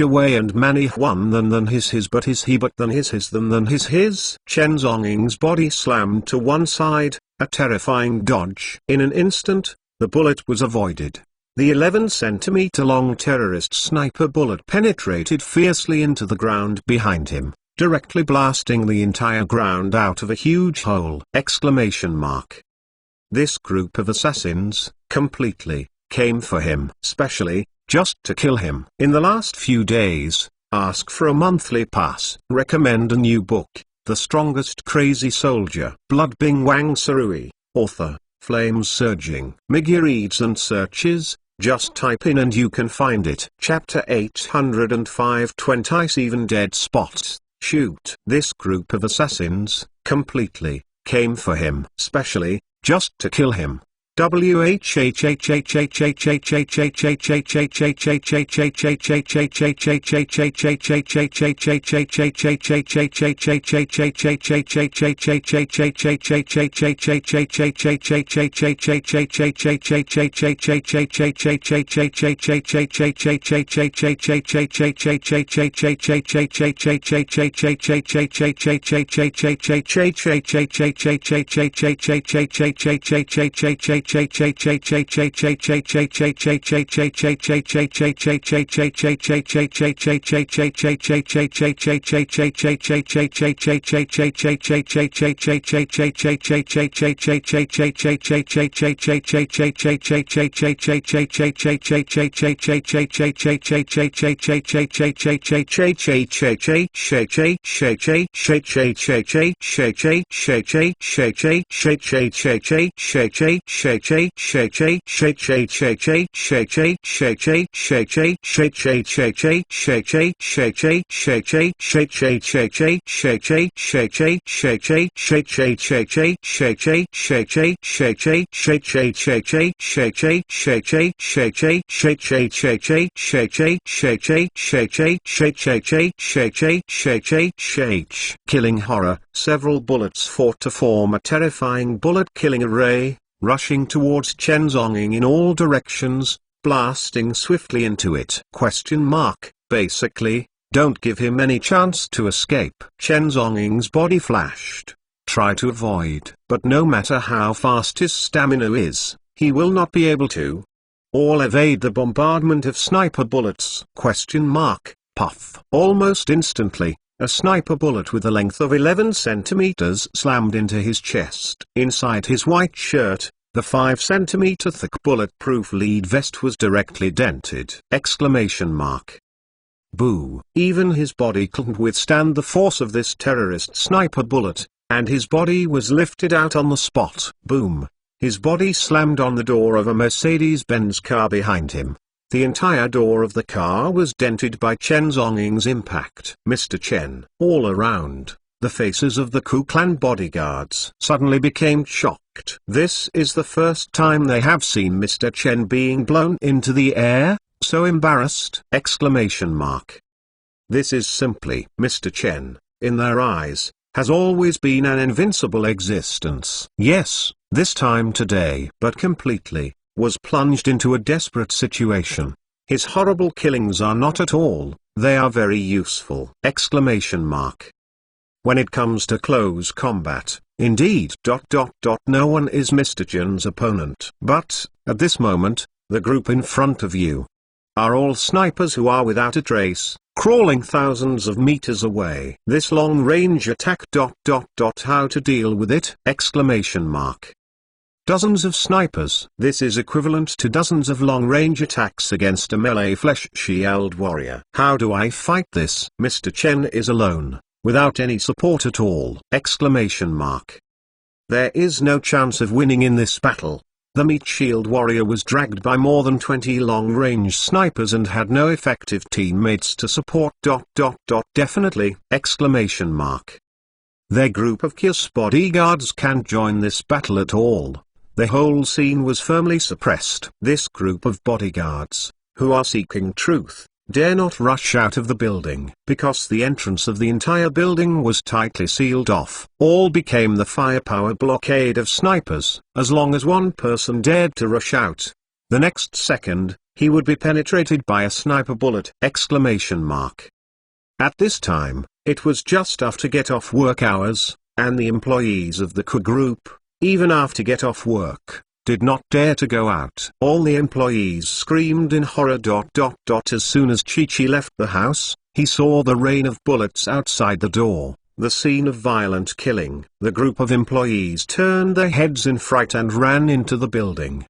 Away and many one than his but his he but than his than his. Chen Zonging's body slammed to one side, a terrifying dodge. In an instant, the bullet was avoided. The 11-centimeter-long terrorist sniper bullet penetrated fiercely into the ground behind him, directly blasting the entire ground out of a huge hole! This group of assassins, completely, came for him. Specially, just to kill him. In the last few days, ask for a monthly pass. Recommend a new book, The Strongest Crazy Soldier. Blood Bing Wang Sarui, author. Flames surging. Miggy reads and searches, just type in and you can find it. Chapter 805 20 Even Dead Spots, Shoot. This group of assassins, completely, came for him. Specially, just to kill him. Killing horror. Several bullets fought to form a terrifying bullet-killing array, rushing towards Chen Zhongying in all directions, blasting swiftly into it. Basically, don't give him any chance to escape. Chen Zhongying's body flashed. Try to avoid. But no matter how fast his stamina is, he will not be able to. All evade the bombardment of sniper bullets. Puff. Almost instantly, a sniper bullet with a length of 11 centimeters slammed into his chest. Inside his white shirt, the 5 centimeter thick bulletproof lead vest was directly dented. Boo! Even his body couldn't withstand the force of this terrorist sniper bullet, and his body was lifted out on the spot. Boom! His body slammed on the door of a Mercedes-Benz car behind him. The entire door of the car was dented by Chen Zhongying's impact. Mr. Chen. All around, the faces of the Ku Clan bodyguards suddenly became shocked. This is the first time they have seen Mr. Chen being blown into the air, so embarrassed! This is simply Mr. Chen, in their eyes, has always been an invincible existence. Yes, this time today, but completely, was plunged into a desperate situation. His horrible killings are not at all, they are very useful! When it comes to close combat, indeed, no one is Mr. Chen's opponent. But, at this moment, the group in front of you are all snipers who are without a trace, crawling thousands of meters away. This long-range attack. How to deal with it? Dozens of snipers. This is equivalent to dozens of long-range attacks against a melee flesh shield warrior. How do I fight this? Mr. Chen is alone, without any support at all! There is no chance of winning in this battle. The meat shield warrior was dragged by more than 20 long-range snipers and had no effective teammates to support. Definitely! Their group of KISS bodyguards can't join this battle at all. The whole scene was firmly suppressed. This group of bodyguards, who are seeking truth, dare not rush out of the building. Because the entrance of the entire building was tightly sealed off. All became the firepower blockade of snipers. As long as one person dared to rush out, the next second, he would be penetrated by a sniper bullet! At this time, it was just after get-off work hours, and the employees of the Ku group, even after get-off work, did not dare to go out. All the employees screamed in horror. As soon as Chi left the house, he saw the rain of bullets outside the door, the scene of violent killing. The group of employees turned their heads in fright and ran into the building!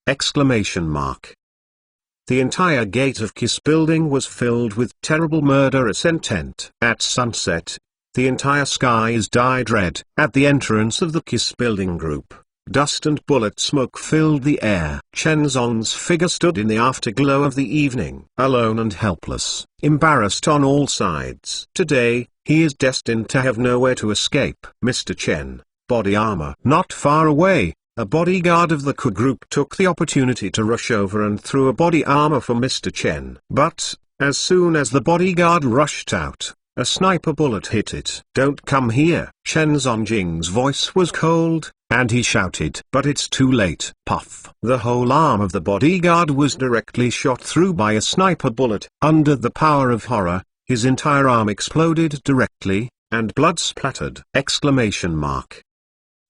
The entire gate of KISS building was filled with terrible murderous intent. At sunset, the entire sky is dyed red. At the entrance of the KISS building group, dust and bullet smoke filled the air. Chen Zhong's figure stood in the afterglow of the evening, alone and helpless, embarrassed on all sides. Today, he is destined to have nowhere to escape. Mr. Chen, body armor. Not far away, a bodyguard of the Ku group took the opportunity to rush over and threw a body armor for Mr. Chen. But, as soon as the bodyguard rushed out, a sniper bullet hit it. Don't come here! Chen Zhongying's voice was cold, and he shouted. But it's too late. Puff! The whole arm of the bodyguard was directly shot through by a sniper bullet. Under the power of horror, his entire arm exploded directly, and blood splattered!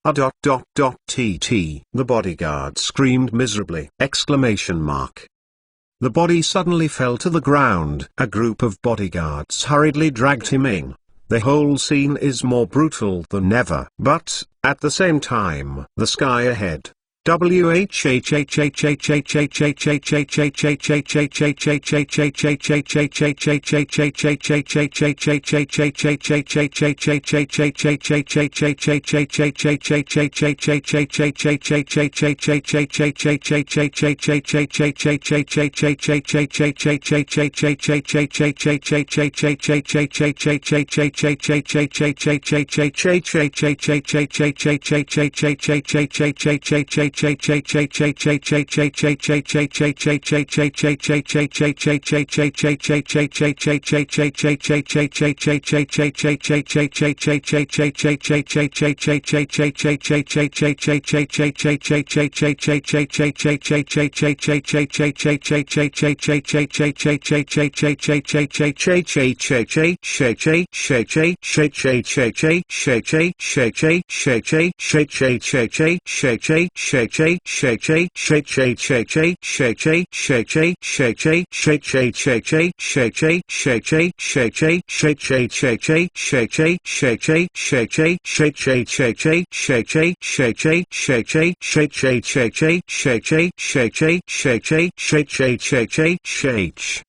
tt. The bodyguard screamed miserably! The body suddenly fell to the ground. A group of bodyguards hurriedly dragged him in. The whole scene is more brutal than ever. But, at the same time, the sky ahead.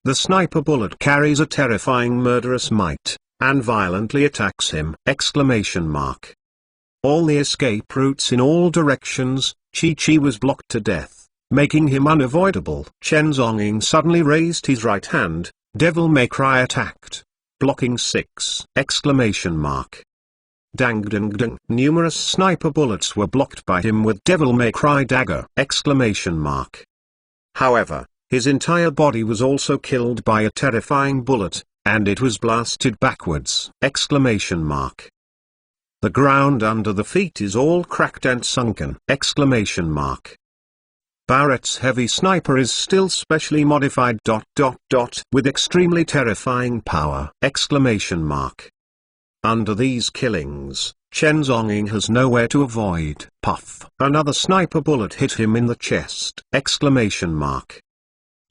The sniper bullet carries a terrifying murderous might, and violently attacks him! All the escape routes in all directions, Chi-Chi was blocked to death, making him unavoidable. Chen Zhongying suddenly raised his right hand. Devil May Cry attacked, blocking 6! Dang dang dang. Numerous sniper bullets were blocked by him with Devil May Cry dagger! However, his entire body was also killed by a terrifying bullet, and it was blasted backwards! The ground under the feet is all cracked and sunken! Barrett's heavy sniper is still specially modified ... with extremely terrifying power! Under these killings, Chen Zhongying has nowhere to avoid. Puff! Another sniper bullet hit him in the chest!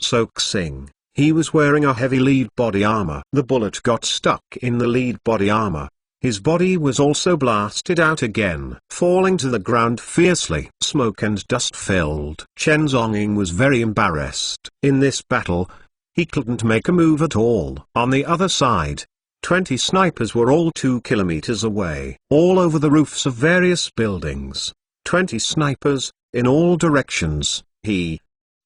Sok Sing, he was wearing a heavy lead body armor. The bullet got stuck in the lead body armor. His body was also blasted out again, falling to the ground fiercely. Smoke and dust filled. Chen Zhongying was very embarrassed. In this battle, he couldn't make a move at all. On the other side, 20 snipers were all 2 kilometers away. All over the roofs of various buildings. 20 snipers, in all directions. He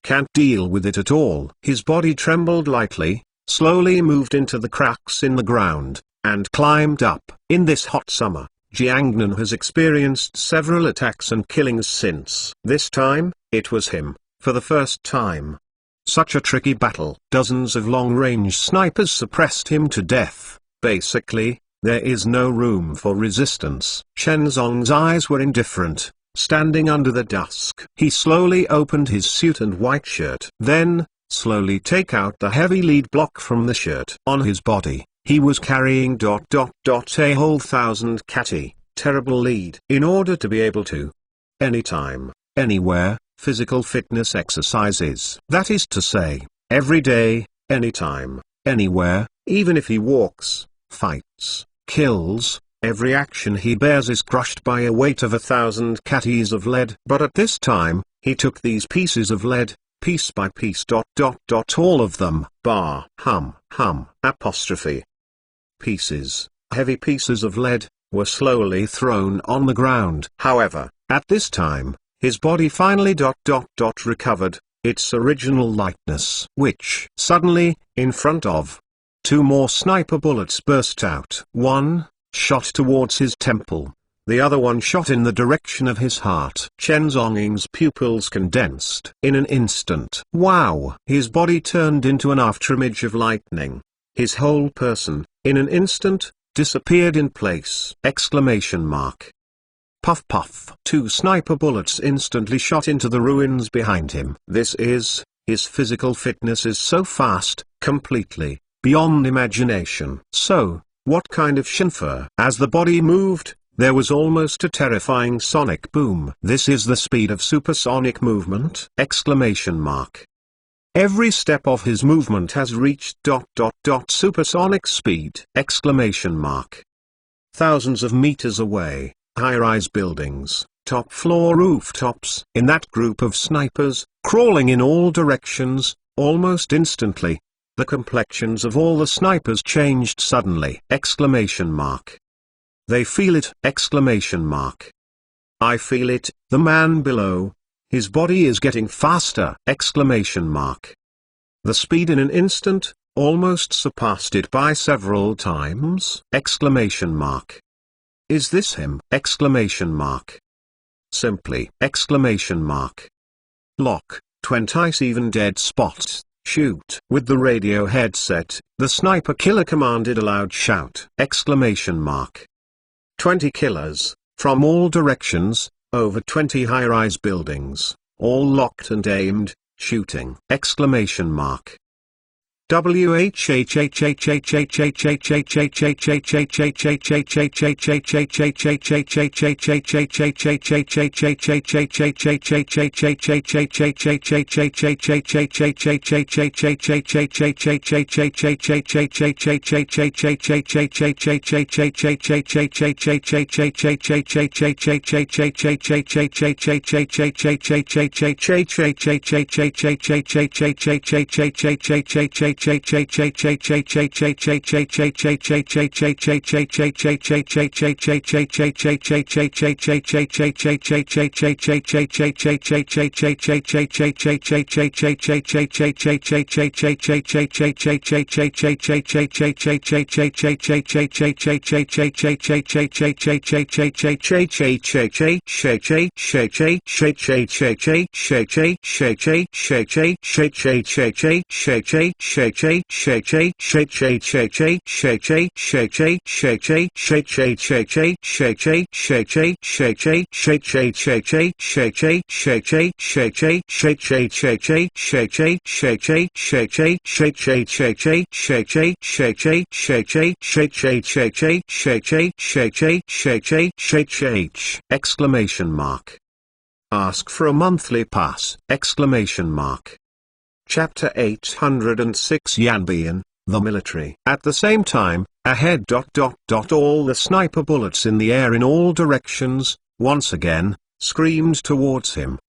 can't deal with it at all. His body trembled lightly, slowly moved into the cracks in the ground, and climbed up. In this hot summer, Jiangnan has experienced several attacks and killings since. This time, it was him, for the first time. Such a tricky battle. Dozens of long-range snipers suppressed him to death. Basically, there is no room for resistance. Chen Zong's eyes were indifferent, standing under the dusk. He slowly opened his suit and white shirt. Then, slowly take out the heavy lead block from the shirt. On his body, he was carrying ... a whole 1,000 kati, terrible lead. In order to be able to, anytime, anywhere, physical fitness exercises. That is to say, every day, anytime, anywhere, even if he walks, fights, kills, every action he bears is crushed by a weight of 1,000 katis of lead. But at this time, he took these pieces of lead, piece by piece ... all of them, bar, apostrophe. Pieces, heavy pieces of lead, were slowly thrown on the ground. However, at this time, his body finally ... recovered its original lightness. Which suddenly, in front of 2 more sniper bullets burst out. One shot towards his temple. The other one shot in the direction of his heart. Chen Zhongying's pupils condensed. In an instant. Wow! His body turned into an afterimage of lightning. His whole person, in an instant, disappeared in place! Puff puff. 2 sniper bullets instantly shot into the ruins behind him. This is, his physical fitness is so fast, completely, beyond imagination. So, what kind of Shenfe? As the body moved, There was almost a terrifying sonic boom. This is the speed of supersonic movement! Every step of his movement has reached ... supersonic speed! Thousands of meters away, high-rise buildings, top-floor rooftops. In that group of snipers, crawling in all directions, almost instantly, the complexions of all the snipers changed suddenly! They feel it! I feel it, the man below. His body is getting faster! The speed in an instant, almost surpassed it by several times! Is this him? Simply! Lock, 20 even dead spots, shoot! With the radio headset, the sniper killer commanded a loud shout! 20 killers, from all directions, over 20 high-rise buildings, all locked and aimed, shooting! Ask for a monthly pass! Chapter 806 Yanbian, the military. At the same time, ahead ... all the sniper bullets in the air in all directions, once again, screamed towards him!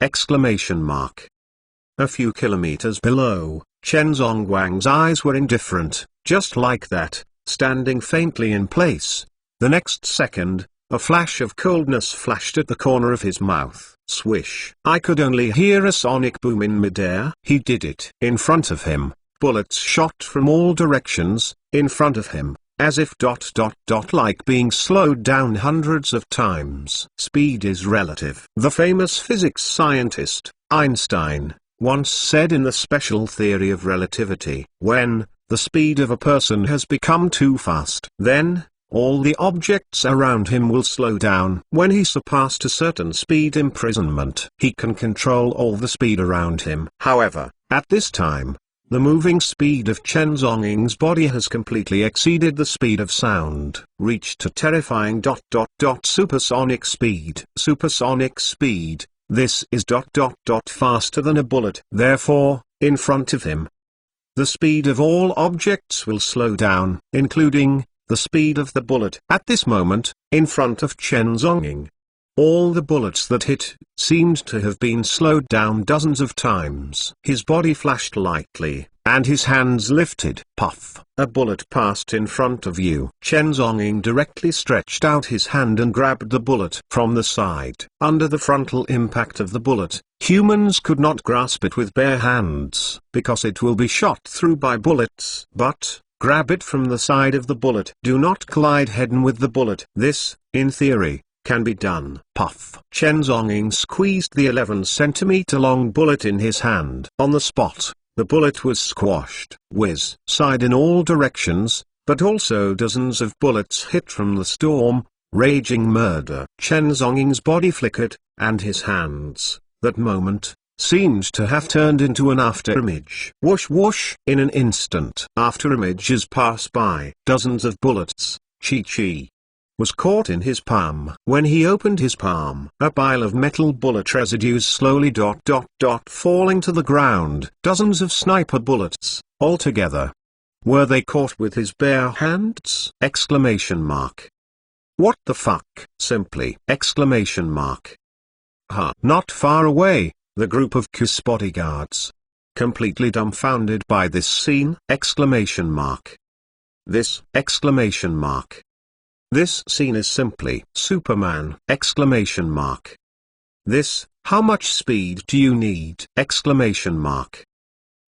A few kilometers below, Chen Zhongguang's eyes were indifferent, just like that, standing faintly in place. The next second, a flash of coldness flashed at the corner of his mouth. Swish! I could only hear a sonic boom in midair. He did it. In front of him, bullets shot from all directions, in front of him, as if ... like being slowed down hundreds of times. Speed is relative. The famous physics scientist, Einstein, once said in the special theory of relativity, when the speed of a person has become too fast, then all the objects around him will slow down. When he surpassed a certain speed imprisonment, he can control all the speed around him. However, at this time, the moving speed of Chen Zhongying's body has completely exceeded the speed of sound, reached a terrifying ... supersonic speed. Supersonic speed, this is ... faster than a bullet. Therefore, in front of him, the speed of all objects will slow down, including the speed of the bullet. At this moment, in front of Chen Zhongying, all the bullets that hit seemed to have been slowed down dozens of times. His body flashed lightly, and his hands lifted. Puff! A bullet passed in front of you. Chen Zhongying directly stretched out his hand and grabbed the bullet from the side. Under the frontal impact of the bullet, humans could not grasp it with bare hands, because it will be shot through by bullets. But grab it from the side of the bullet. Do not collide head-on with the bullet. This, in theory, can be done. Puff! Chen Zhongying squeezed the 11-centimeter long bullet in his hand. On the spot, the bullet was squashed. Whiz! Side in all directions, but also dozens of bullets hit from the storm, raging murder. Chen Zhongying's body flickered, and his hands, that moment, seemed to have turned into an afterimage. Whoosh whoosh! In an instant, afterimages pass by. Dozens of bullets. Chi-chi. was caught in his palm. When he opened his palm, a pile of metal bullet residues slowly falling to the ground. Dozens of sniper bullets, altogether. Were they caught with his bare hands? Exclamation mark. What the fuck? Simply! Exclamation mark. Not far away, the group of Q's bodyguards. Completely dumbfounded by this scene! Exclamation mark. This! Exclamation mark. This scene is simply Superman! Exclamation mark. This, how much speed do you need? Exclamation mark.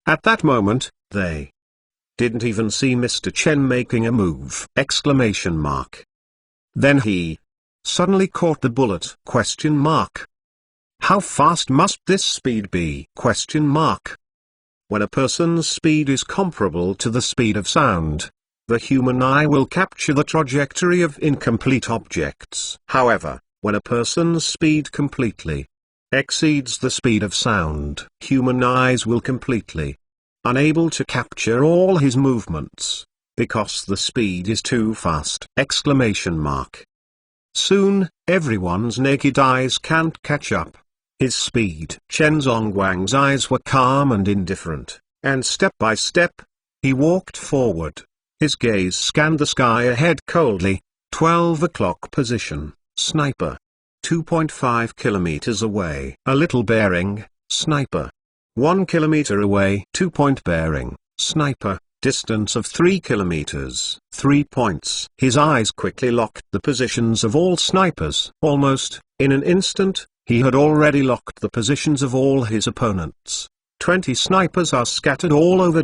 At that moment, they didn't even see Mr. Chen making a move! Exclamation mark. Then he suddenly caught the bullet? Question mark. How fast must this speed be? Question mark. When a person's speed is comparable to the speed of sound, the human eye will capture the trajectory of incomplete objects. However, when a person's speed completely exceeds the speed of sound, human eyes will completely unable to capture all his movements, because the speed is too fast! Exclamation mark. Soon, everyone's naked eyes can't catch up his speed. Chen Zhongguang's eyes were calm and indifferent, and step by step, he walked forward. His gaze scanned the sky ahead coldly. 12 o'clock position, sniper. 2.5 kilometers away. A little bearing, sniper. 1 kilometer away. 2-point bearing, sniper. Distance of 3 kilometers. 3 points. His eyes quickly locked the positions of all snipers. Almost, in an instant, he had already locked the positions of all his opponents. 20 snipers are scattered all over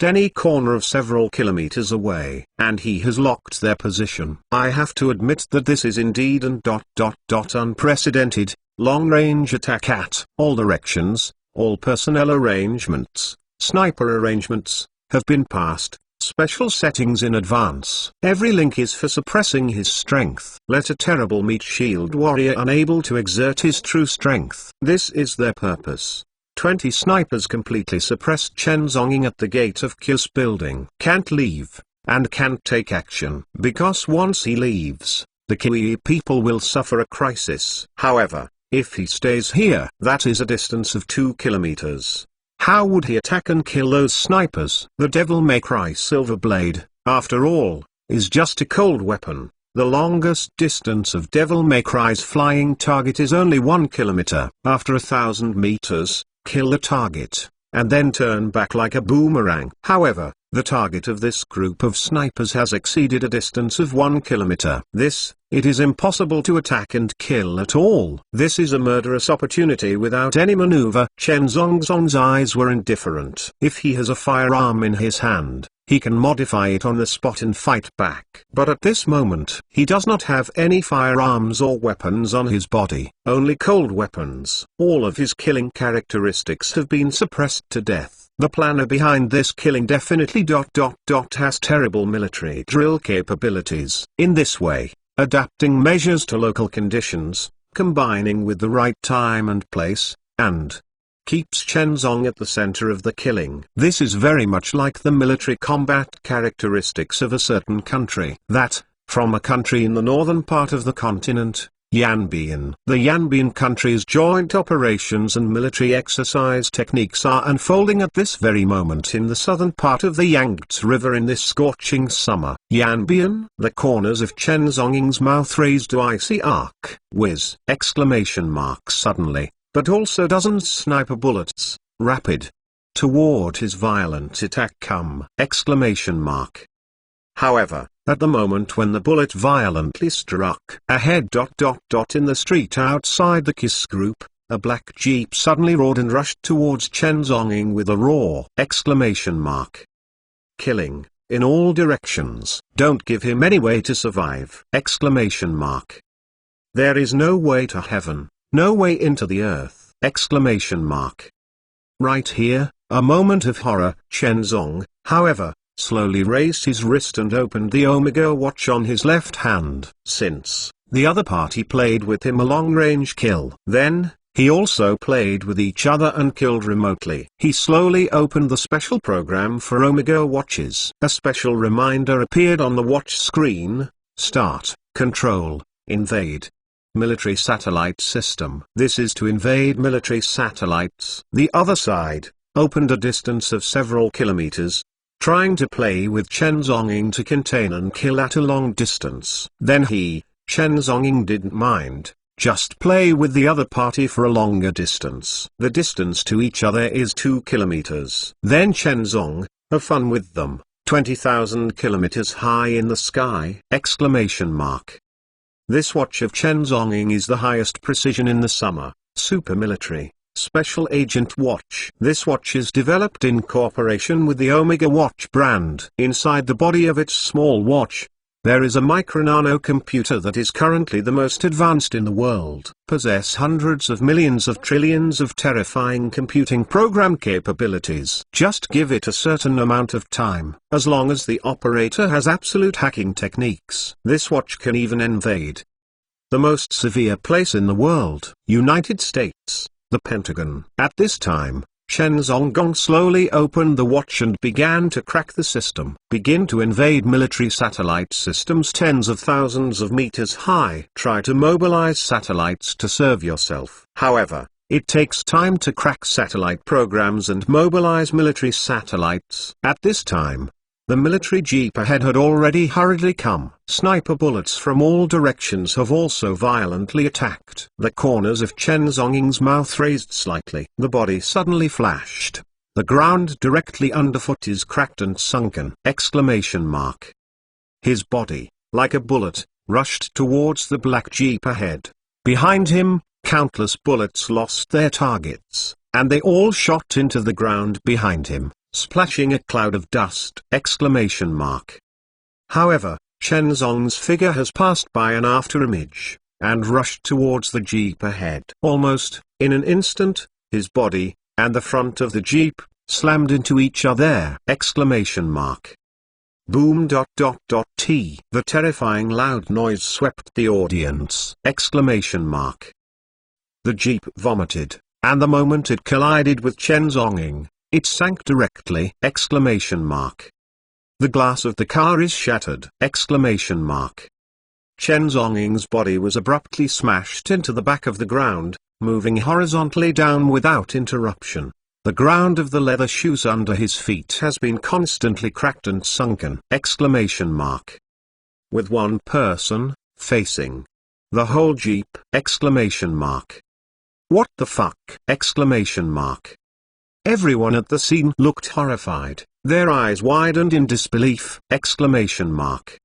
any corner of several kilometers away, and he has locked their position. I have to admit that this is indeed an unprecedented, long-range attack at all directions. All personnel arrangements, sniper arrangements, have been passed, special settings in advance. Every link is for suppressing his strength. Let a terrible meat shield warrior unable to exert his true strength. This is their purpose. 20 snipers completely suppressed Chen Zhongying at the gate of Q's building. Can't leave, and can't take action. Because once he leaves, the Qi people will suffer a crisis. However, if he stays here, that is a distance of 2 kilometers. How would he attack and kill those snipers? The Devil May Cry Silver Blade, after all, is just a cold weapon. The longest distance of Devil May Cry's flying target is only 1 kilometer. After 1,000 meters, kill the target, and then turn back like a boomerang. However, the target of this group of snipers has exceeded a distance of 1 kilometer. It is impossible to attack and kill at all. This is a murderous opportunity without any maneuver. Chen Zhongzong's eyes were indifferent. If he has a firearm in his hand, he can modify it on the spot and fight back. But at this moment, he does not have any firearms or weapons on his body, only cold weapons. All of his killing characteristics have been suppressed to death. The planner behind this killing definitely has terrible military drill capabilities. In this way, adapting measures to local conditions, combining with the right time and place, and keeps Chen Zong at the center of the killing. This is very much like the military combat characteristics of a certain country. That, from a country in the northern part of the continent, Yanbian. The Yanbian country's joint operations and military exercise techniques are unfolding at this very moment in the southern part of the Yangtze River in this scorching summer. Yanbian. The corners of Chen Zhongying's mouth raised to icy arc. Whiz! Exclamation mark suddenly, but also dozens sniper bullets, rapid, toward his violent attack come! Exclamation mark. However, at the moment when the bullet violently struck ahead in the street outside the Kiss group, a black jeep suddenly roared and rushed towards Chen Zhongying with a roar! Exclamation mark. Killing, in all directions. Don't give him any way to survive! Exclamation mark. There is no way to heaven, no way into the earth! Exclamation mark. Right here, a moment of horror. Chen Zhong, however, slowly raised his wrist and opened the Omega watch on his left hand. Since the other party played with him a long-range kill, then he also played with each other and killed remotely. He slowly opened the special program for Omega watches. A special reminder appeared on the watch screen. Start. Control, invade. Military satellite system. This is to invade military satellites. The other side, opened a distance of several kilometers, trying to play with Chen Zhonging to contain and kill at a long distance. Then Chen Zhonging didn't mind, just play with the other party for a longer distance. The distance to each other is 2 kilometers. Then Chen Zong, have fun with them, 20,000 kilometers high in the sky! Exclamation mark. This watch of Chen Zhonging is the highest precision in the summer, super military, special agent watch. This watch is developed in cooperation with the Omega Watch brand. Inside the body of its small watch, there is a micro-nano computer that is currently the most advanced in the world. Possess hundreds of millions of trillions of terrifying computing program capabilities. Just give it a certain amount of time. As long as the operator has absolute hacking techniques, this watch can even invade the most severe place in the world, United States, the Pentagon. At this time, Chen Zhongong slowly opened the watch and began to crack the system. Begin to invade military satellite systems tens of thousands of meters high. Try to mobilize satellites to serve yourself. However, it takes time to crack satellite programs and mobilize military satellites. At this time, the military jeep ahead had already hurriedly come. Sniper bullets from all directions have also violently attacked. The corners of Chen Zhonging's mouth raised slightly. The body suddenly flashed. The ground directly underfoot is cracked and sunken! Exclamation mark. His body, like a bullet, rushed towards the black jeep ahead. Behind him, countless bullets lost their targets, and they all shot into the ground behind him, splashing a cloud of dust! Exclamation mark. However, Chen Zong's figure has passed by an afterimage, and rushed towards the jeep ahead. Almost, in an instant, his body, and the front of the jeep, slammed into each other! Exclamation mark. Boom! The terrifying loud noise swept the audience! Exclamation mark. The jeep vomited, and the moment it collided with Chen Zhonging, it sank directly! Exclamation mark. The glass of the car is shattered! Exclamation mark. Chen Zhonging's body was abruptly smashed into the back of the ground, moving horizontally down without interruption. The ground of the leather shoes under his feet has been constantly cracked and sunken! Exclamation mark. With one person, facing the whole jeep! Exclamation mark. What the fuck! Exclamation mark. Everyone at the scene looked horrified, their eyes widened in disbelief! Exclamation mark.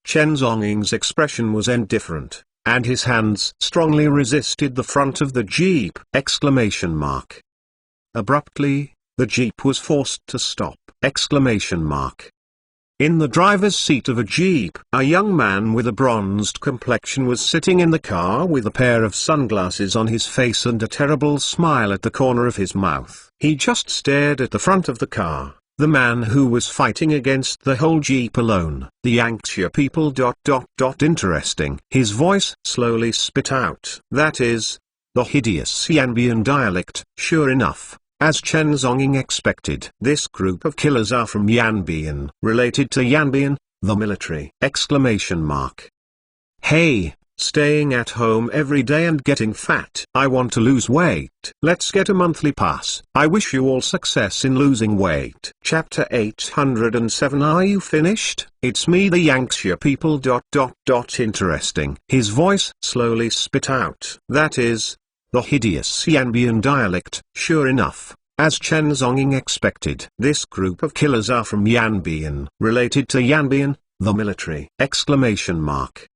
Chen Zhonging's expression was indifferent, and his hands strongly resisted the front of the jeep! Exclamation mark. Abruptly, the jeep was forced to stop! Exclamation mark. In the driver's seat of a jeep, a young man with a bronzed complexion was sitting in the car with a pair of sunglasses on his face and a terrible smile at the corner of his mouth. He just stared at the front of the car, the man who was fighting against the whole jeep alone. The Yanxia people... Interesting. His voice slowly spit out. That is, the hideous Yanbian dialect. Sure enough, as Chen Zhonging expected, this group of killers are from Yanbian, related to Yanbian, the military! Exclamation mark. Hey, staying at home every day and getting fat. I want to lose weight. Let's get a monthly pass. I wish you all success in losing weight. Chapter 807. Are you finished? It's me, the Yanxia people... Interesting. His voice slowly spit out. That is, the hideous Yanbian dialect. Sure enough, as Chen Zhonging expected, this group of killers are from Yanbian, related to Yanbian, the military! Exclamation mark.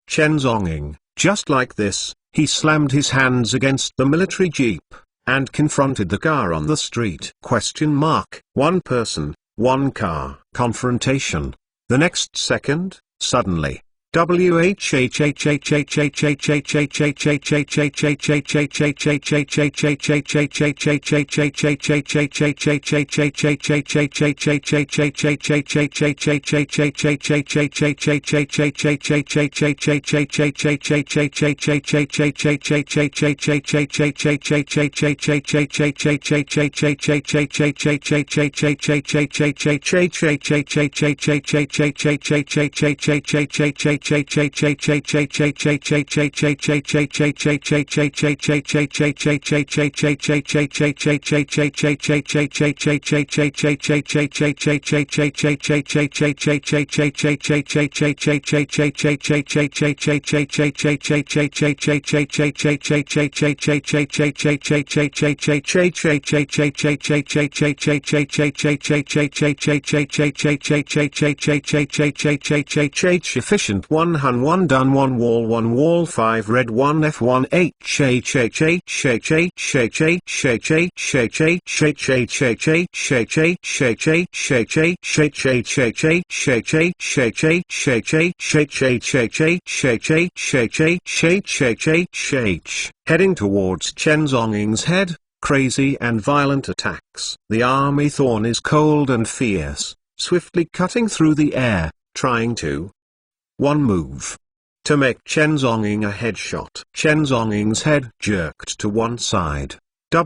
Chen Zhonging, just like this, he slammed his hands against the military jeep, and confronted the car on the street. Question mark. One person, one car. Confrontation. The next second, suddenly, Efficient 1 hun 1 done 1 wall 5 red 1 f1 heading towards Chen Zhonging's head. Crazy and violent attacks. The army thorn is cold and fierce, swiftly cutting through the air, trying to 1 move to make Chen Zhonging a headshot. Chen Zhonging's head jerked to one side. A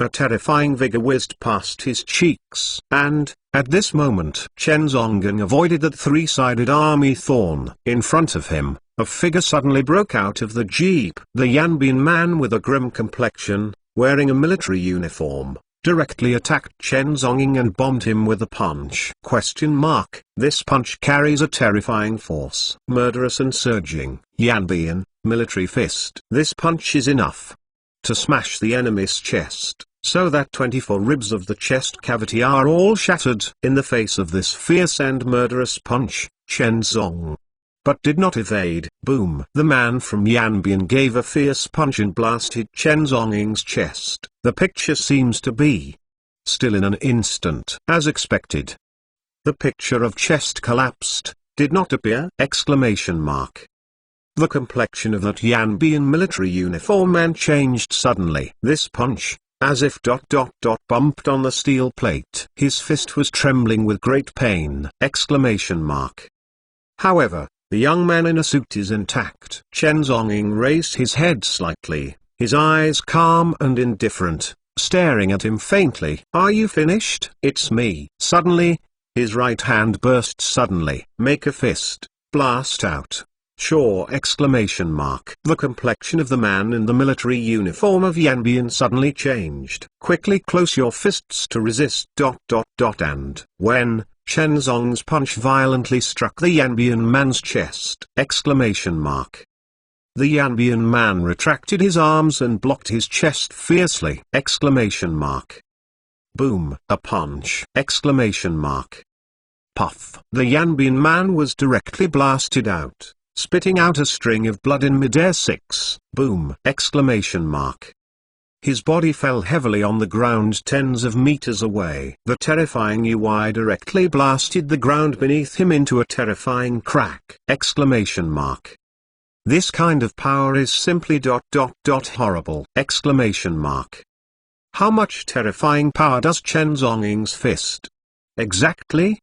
terrifying vigor whizzed past his cheeks, and, at this moment, Chen Zhonging avoided that three-sided army thorn. In front of him, a figure suddenly broke out of the jeep. The Yanbian man with a grim complexion, wearing a military uniform, directly attacked Chen Zhonging and bombed him with a punch. This punch carries a terrifying force. Murderous and surging, Yanbian, military fist. This punch is enough to smash the enemy's chest, so that 24 ribs of the chest cavity are all shattered. In the face of this fierce and murderous punch, Chen Zong but did not evade. Boom! The man from Yanbian gave a fierce punch and blasted Chen Zonging's chest. The picture seems to be still in an instant. As expected, the picture of chest collapsed, did not appear! The complexion of that Yanbian military uniform man changed suddenly. This punch, as if bumped on the steel plate. His fist was trembling with great pain! However, the young man in a suit is intact. Chen Zonging raised his head slightly, his eyes calm and indifferent, staring at him faintly. "Are you finished?" "It's me." Suddenly, his right hand burst suddenly. "Make a fist, blast out." "Sure!" The complexion of the man in the military uniform of Yanbian suddenly changed. "Quickly close your fists to resist." And, when Chen Zong's punch violently struck the Yanbian man's chest! The Yanbian man retracted his arms and blocked his chest fiercely! Boom! A punch! Puff! The Yanbian man was directly blasted out, spitting out a string of blood in midair. 6. Boom! His body fell heavily on the ground tens of meters away. The terrifying UI directly blasted the ground beneath him into a terrifying crack! This kind of power is simply horrible! How much terrifying power does Chen Zonging's fist exactly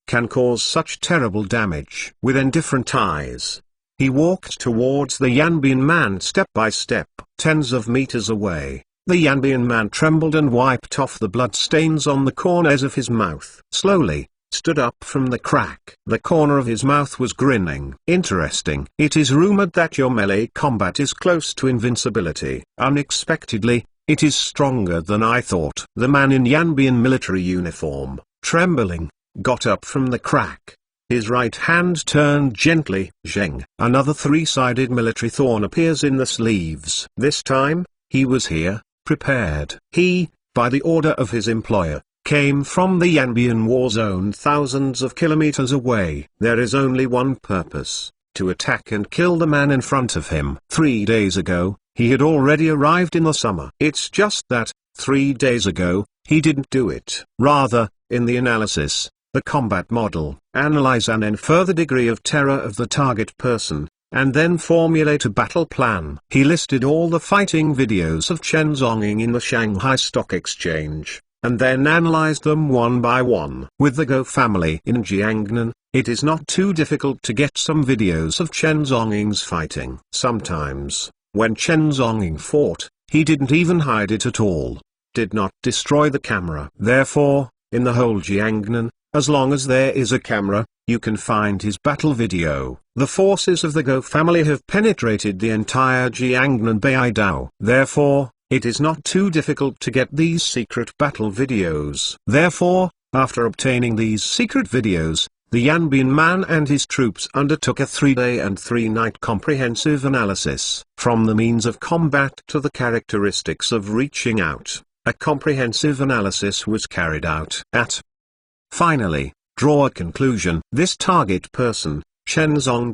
can cause such terrible damage? With indifferent eyes, he walked towards the Yanbian man step by step, tens of meters away. The Yanbian man trembled and wiped off the blood stains on the corners of his mouth. Slowly, stood up from the crack. The corner of his mouth was grinning. "Interesting. It is rumored that your melee combat is close to invincibility." "Unexpectedly, it is stronger than I thought." The man in Yanbian military uniform, trembling, got up from the crack. His right hand turned gently. Zheng. Another three-sided military thorn appears in the sleeves. This time, he was here, prepared. He, by the order of his employer, came from the Yanbian war zone thousands of kilometers away. There is only one purpose: to attack and kill the man in front of him. 3 days ago, he had already arrived in the summer. It's just that, 3 days ago, he didn't do it. Rather, in the analysis, the combat model, analyze and then further degree of terror of the target person, and then formulate a battle plan. He listed all the fighting videos of Chen Zhongying in the Shanghai Stock Exchange, and then analyzed them one by one. With the Go family in Jiangnan, it is not too difficult to get some videos of Chen Zhongying's fighting. Sometimes, when Chen Zhongying fought, he didn't even hide it at all, did not destroy the camera. Therefore, in the whole Jiangnan, as long as there is a camera, you can find his battle video. The forces of the Go family have penetrated the entire Jiangnan Beidao. Therefore, it is not too difficult to get these secret battle videos. Therefore, after obtaining these secret videos, the Yanbian man and his troops undertook a 3-day and 3-night comprehensive analysis. From the means of combat to the characteristics of reaching out, a comprehensive analysis was carried out. Finally, draw a conclusion. This target person, Chen Zong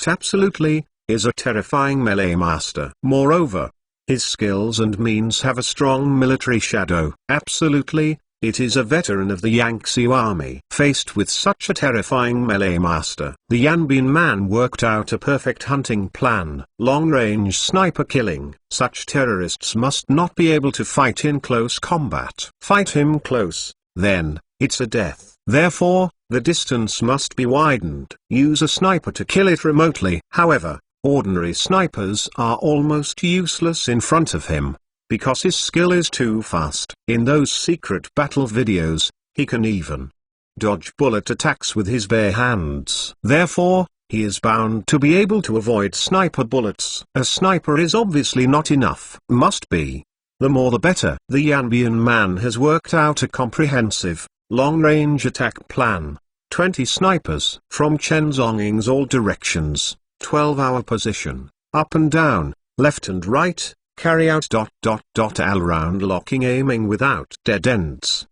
absolutely, is a terrifying melee master. Moreover, his skills and means have a strong military shadow. Absolutely, it is a veteran of the Yangtze army. Faced with such a terrifying melee master, the Yanbian man worked out a perfect hunting plan. Long-range sniper killing. Such terrorists must not be able to fight in close combat. Fight him close, then, it's a death. Therefore, the distance must be widened. Use a sniper to kill it remotely. However, ordinary snipers are almost useless in front of him, because his skill is too fast. In those secret battle videos, he can even dodge bullet attacks with his bare hands. Therefore, he is bound to be able to avoid sniper bullets. A sniper is obviously not enough. Must be. The more the better. The Yanbian man has worked out a comprehensive, long-range attack plan. 20 snipers from Chen Zhongying's all directions, 12-hour position, up and down, left and right, carry out all-round locking aiming without dead ends!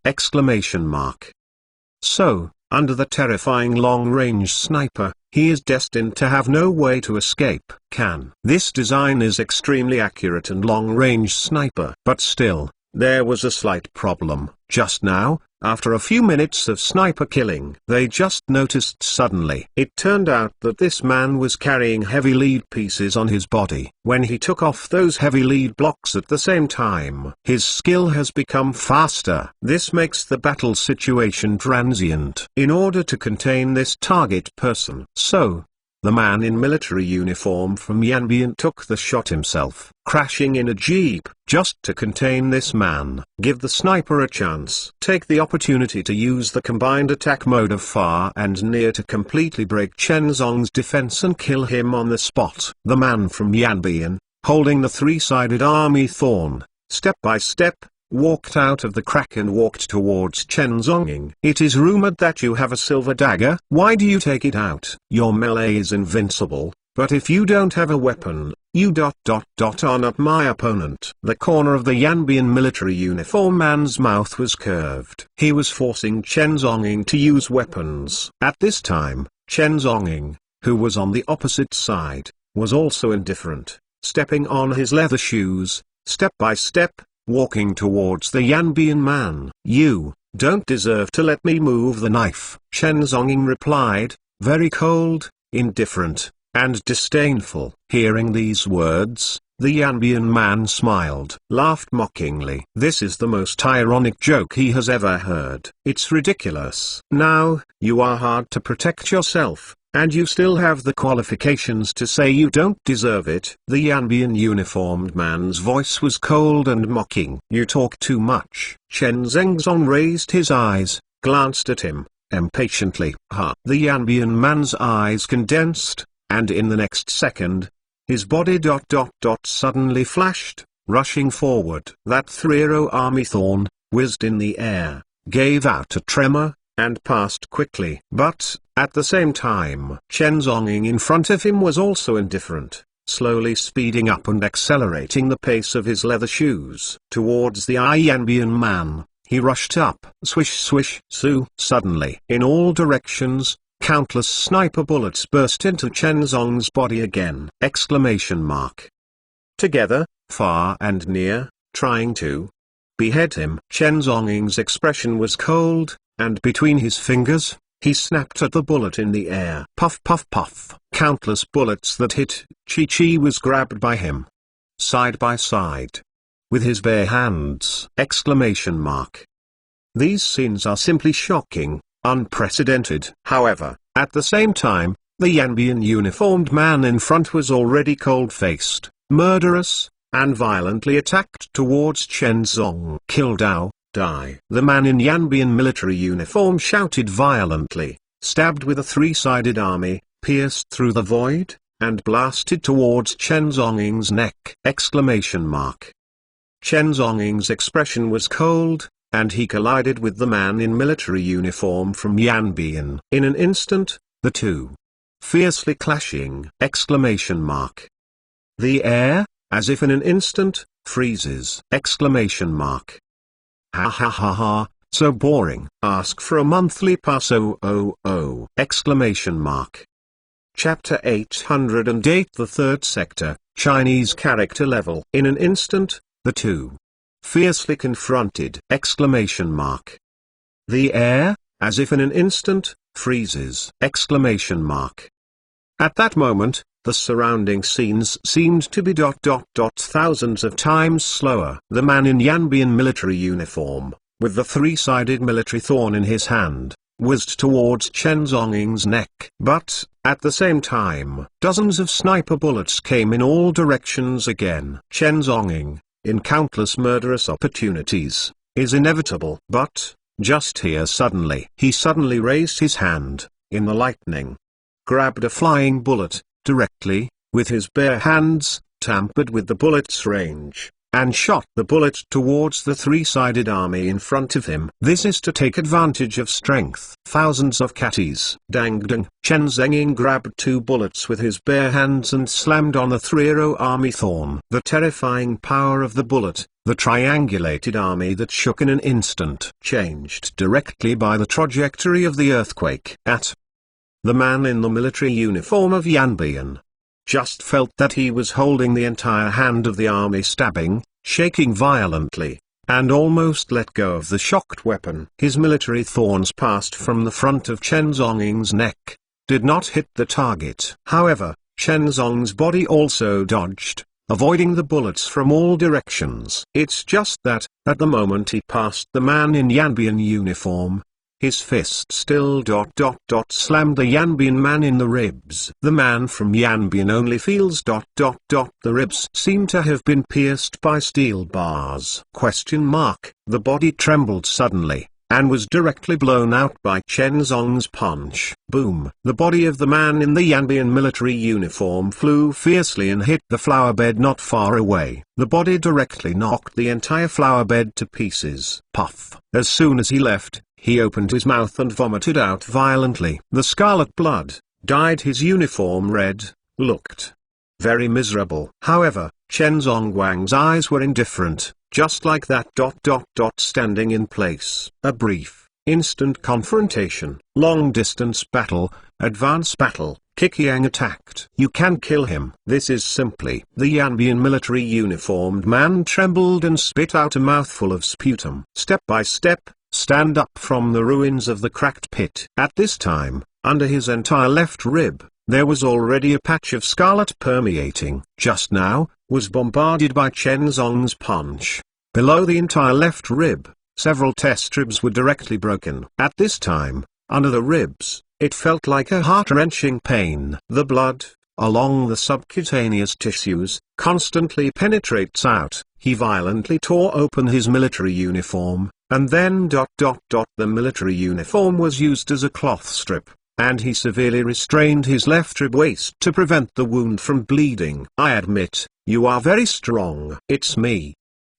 So, under the terrifying long-range sniper, he is destined to have no way to escape. This design is extremely accurate and long-range sniper. But still, there was a slight problem. Just now, after a few minutes of sniper killing, they just noticed suddenly. It turned out that this man was carrying heavy lead pieces on his body. When he took off those heavy lead blocks at the same time, his skill has become faster. This makes the battle situation transient. In order to contain this target person, the man in military uniform from Yanbian took the shot himself, crashing in a jeep. Just to contain this man, give the sniper a chance. Take the opportunity to use the combined attack mode of far and near to completely break Chen Zong's defense and kill him on the spot. The man from Yanbian, holding the 3-sided army thorn, step by step, walked out of the crack and walked towards Chen Zhongying. It is rumored that you have a silver dagger. Why do you take it out? Your melee is invincible, but if you don't have a weapon, you on up my opponent. The corner of the Yanbian military uniform man's mouth was curved. He was forcing Chen Zhongying to use weapons. At this time, Chen Zhongying, who was on the opposite side, was also indifferent, stepping on his leather shoes, step by step, walking towards the Yanbian man. You don't deserve to let me move the knife. Chen Zhongying replied, very cold, indifferent, and disdainful. Hearing these words, the Yanbian man smiled, laughed mockingly. This is the most ironic joke he has ever heard. It's ridiculous. Now, you are hard to protect yourself, and you still have the qualifications to say you don't deserve it. The Yanbian uniformed man's voice was cold and mocking. You talk too much. Chen Zhengzong raised his eyes, glanced at him, impatiently. The Yanbian man's eyes condensed, and in the next second, his body suddenly flashed, rushing forward. That 3-arrow army thorn, whizzed in the air, gave out a tremor, and passed quickly. But, at the same time, Chen Zhongying in front of him was also indifferent, slowly speeding up and accelerating the pace of his leather shoes. Towards the Yanbian man, he rushed up. Swish swish, Suddenly, in all directions, countless sniper bullets burst into Chen Zong's body again! Together, far and near, trying to behead him. Chen Zhongying's expression was cold, and between his fingers, He snapped at the bullet in the air. Puff puff puff. Countless bullets that hit Chi-Chi was grabbed by him. Side by side. With his bare hands! Exclamation mark. These scenes are simply shocking, unprecedented. However, at the same time, the Yanbian uniformed man in front was already cold-faced, murderous, and violently attacked towards Chen Zong. Kill Dao, die. The man in Yanbian military uniform shouted violently, stabbed with a three-sided army, pierced through the void, and blasted towards Chen Zong's neck! Exclamation mark. Chen Zong's expression was cold, and he collided with the man in military uniform from Yanbian. In an instant, the two fiercely clashing! Exclamation mark. The air, as if in an instant, freezes! Exclamation mark. Ha ha ha ha, so boring. Ask for a monthly pass. Oh. Exclamation mark. Chapter 808. The Third Sector, Chinese Character Level. In an instant, the two fiercely confronted! Exclamation mark. The air, as if in an instant, freezes! Exclamation mark. At that moment, the surrounding scenes seemed to be thousands of times slower. The man in Yanbian military uniform, with the three-sided military thorn in his hand, whizzed towards Chen Zong's neck. But, at the same time, dozens of sniper bullets came in all directions again. Chen Zong, in countless murderous opportunities, is inevitable. But, just here he suddenly raised his hand, in the lightning, grabbed a flying bullet, directly, with his bare hands, tampered with the bullet's range, and shot the bullet towards the three-sided army in front of him. This is to take advantage of strength. Thousands of catties. Dang dang. Chen Zong grabbed two bullets with his bare hands and slammed on the three-row army thorn. The terrifying power of the bullet, the triangulated army that shook in an instant, changed directly by the trajectory of the earthquake. The man in the military uniform of Yanbian just felt that he was holding the entire hand of the army, stabbing, shaking violently, and almost let go of the shocked weapon. His military thorns passed from the front of Chen Zong's neck, did not hit the target. However, Chen Zong's body also dodged, avoiding the bullets from all directions. It's just that, at the moment he passed the man in Yanbian uniform, his fist still slammed the Yanbian man in the ribs. The man from Yanbian only feels the ribs seem to have been pierced by steel bars. The body trembled suddenly, and was directly blown out by Chen Zong's punch. Boom! The body of the man in the Yanbian military uniform flew fiercely and hit the flower bed not far away. The body directly knocked the entire flower bed to pieces. Puff! As soon as he left, he opened his mouth and vomited out violently. The scarlet blood dyed his uniform red, looked very miserable. However, Chen Zong's eyes were indifferent, just like that standing in place. A brief, instant confrontation, long-distance battle, advance battle. Qiqiang attacked. You can kill him. This is simply. The Yanbian military uniformed man trembled and spit out a mouthful of sputum. Step by step, stand up from the ruins of the cracked pit. At this time, under his entire left rib, there was already a patch of scarlet permeating. Just now, was bombarded by Chen Zong's punch. Below the entire left rib, several test ribs were directly broken. At this time, under the ribs, it felt like a heart-wrenching pain. The blood, along the subcutaneous tissues, constantly penetrates out. He violently tore open his military uniform, and then the military uniform was used as a cloth strip, and he severely restrained his left rib waist to prevent the wound from bleeding. I admit, you are very strong. It's me.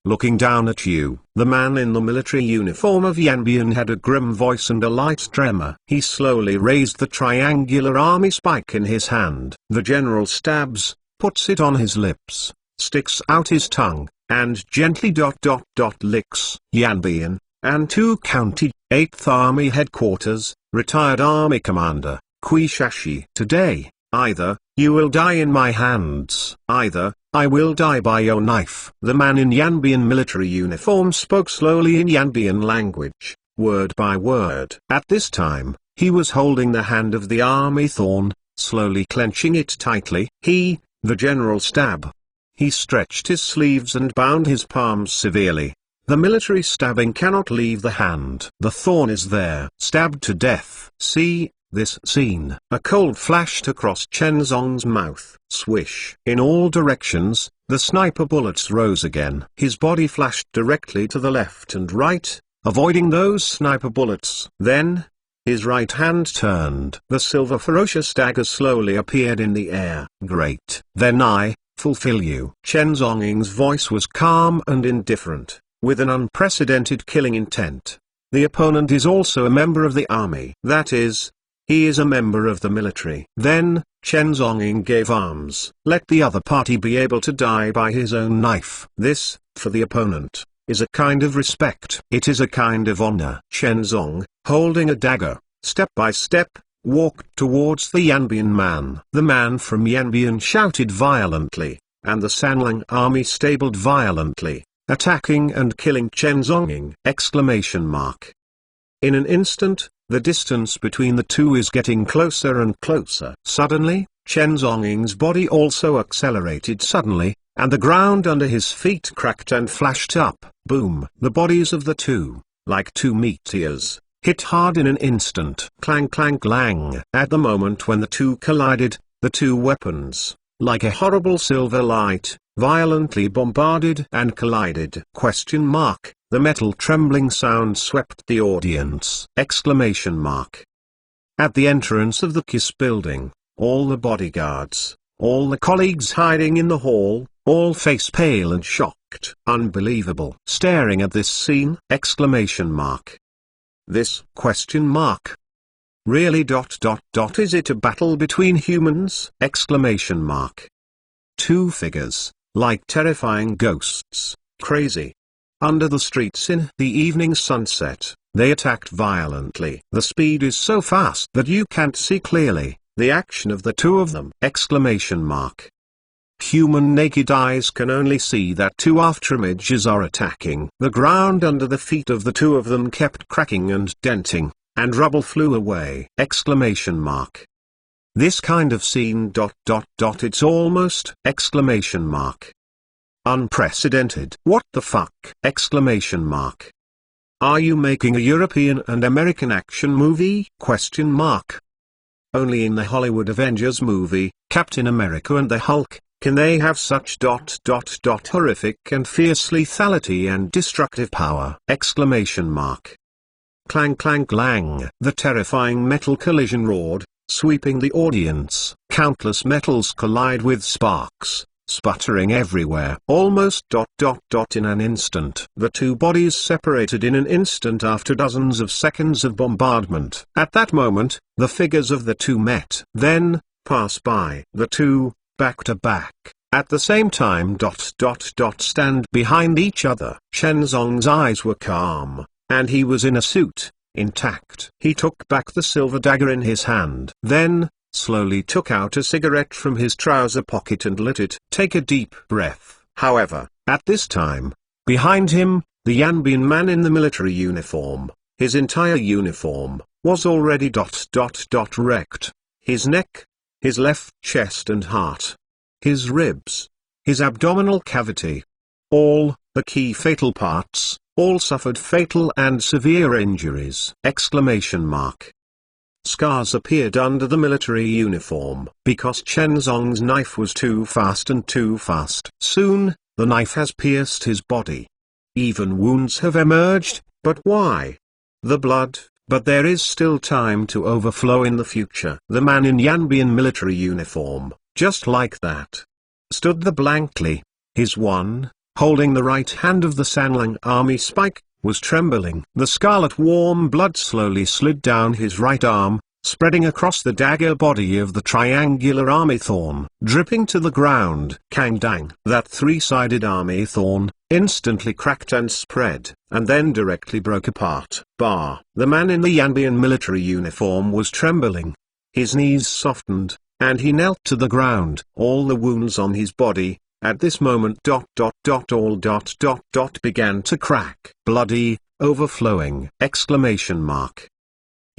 Looking down at you. The man in the military uniform of Yanbian had a grim voice and a light tremor. He slowly raised the triangular army spike in his hand. The general stabs, puts it on his lips, sticks out his tongue, and gently licks. Yanbian, and 2 County, 8th Army Headquarters, retired Army Commander, Kui Shashi. Today, either, you will die in my hands, either, I will die by your knife. The man in Yanbian military uniform spoke slowly in Yanbian language, word by word. At this time, He was holding the hand of the army thorn, slowly clenching it tightly. The general stab. He stretched his sleeves and bound his palms severely. The military stabbing cannot leave the hand. The thorn is there. Stabbed to death. See this scene. A cold flashed across Chen Zong's mouth. Swish. In all directions, the sniper bullets rose again. His body flashed directly to the left and right, avoiding those sniper bullets. Then, his right hand turned. The silver ferocious dagger slowly appeared in the air. Great. Then I fulfill you. Chen Zong's voice was calm and indifferent, with an unprecedented killing intent. The opponent is also a member of the army. That is, he is a member of the military. Then, Chen Zong gave arms. Let the other party be able to die by his own knife. This, for the opponent, is a kind of respect. It is a kind of honor. Chen Zong, holding a dagger, step by step, walked towards the Yanbian man. The man from Yanbian shouted violently, and the Sanlang army stabled violently, attacking and killing Chen Zong! In an instant, the distance between the two is getting closer and closer. Suddenly, Chen Zong's body also accelerated suddenly, and the ground under his feet cracked and flashed up. Boom! The bodies of the two, like two meteors, hit hard in an instant. Clang clang clang. At the moment when the two collided, the two weapons, like a horrible silver light, violently bombarded and collided. The metal trembling sound swept the audience. At the entrance of the KISS building, all the bodyguards, all the colleagues hiding in the hall, all face pale and shocked. Unbelievable. Staring at this scene. This ? Really ? Is it a battle between humans ? Two figures, like terrifying ghosts, crazy. Under the streets in the evening sunset, they attacked violently. The speed is so fast that you can't see clearly the action of the two of them! Human naked eyes can only see that two afterimages are attacking. The ground under the feet of the two of them kept cracking and denting, and rubble flew away! This kind of scene ... it's almost! Unprecedented. What the fuck! Are you making a European and American action movie? Only in the Hollywood Avengers movie, Captain America and the Hulk, can they have such ... horrific and fierce lethality and destructive power! Clang clang clang. The terrifying metal collision roared, sweeping the audience. Countless metals collide with sparks, sputtering everywhere. Almost ... in an instant. The two bodies separated in an instant after dozens of seconds of bombardment. At that moment, the figures of the two met. Then, pass by. The two, back to back, at the same time ... stand behind each other. Chen Zong's eyes were calm, and he was in a suit, intact. He took back the silver dagger in his hand. Then, slowly took out a cigarette from his trouser pocket and lit it. Take a deep breath. However, at this time, behind him, the Yanbian man in the military uniform, his entire uniform, was already ... wrecked. His neck, his left chest and heart, his ribs, his abdominal cavity, all, the key fatal parts, all suffered fatal and severe injuries! Scars appeared under the military uniform, because Chen Zong's knife was too fast and too fast. Soon, the knife has pierced his body. Even wounds have emerged, but why? The blood, but there is still time to overflow in the future. The man in Yanbian military uniform, just like that, stood there blankly. His one, holding the right hand of the Sanlang army spike, was trembling. The scarlet warm blood slowly slid down his right arm, spreading across the dagger body of the triangular army thorn, dripping to the ground. Kang dang! That three-sided army thorn instantly cracked and spread, and then directly broke apart. The man in the Yanbian military uniform was trembling. His knees softened, and he knelt to the ground. All the wounds on his body, at this moment ... began to crack. Bloody, overflowing!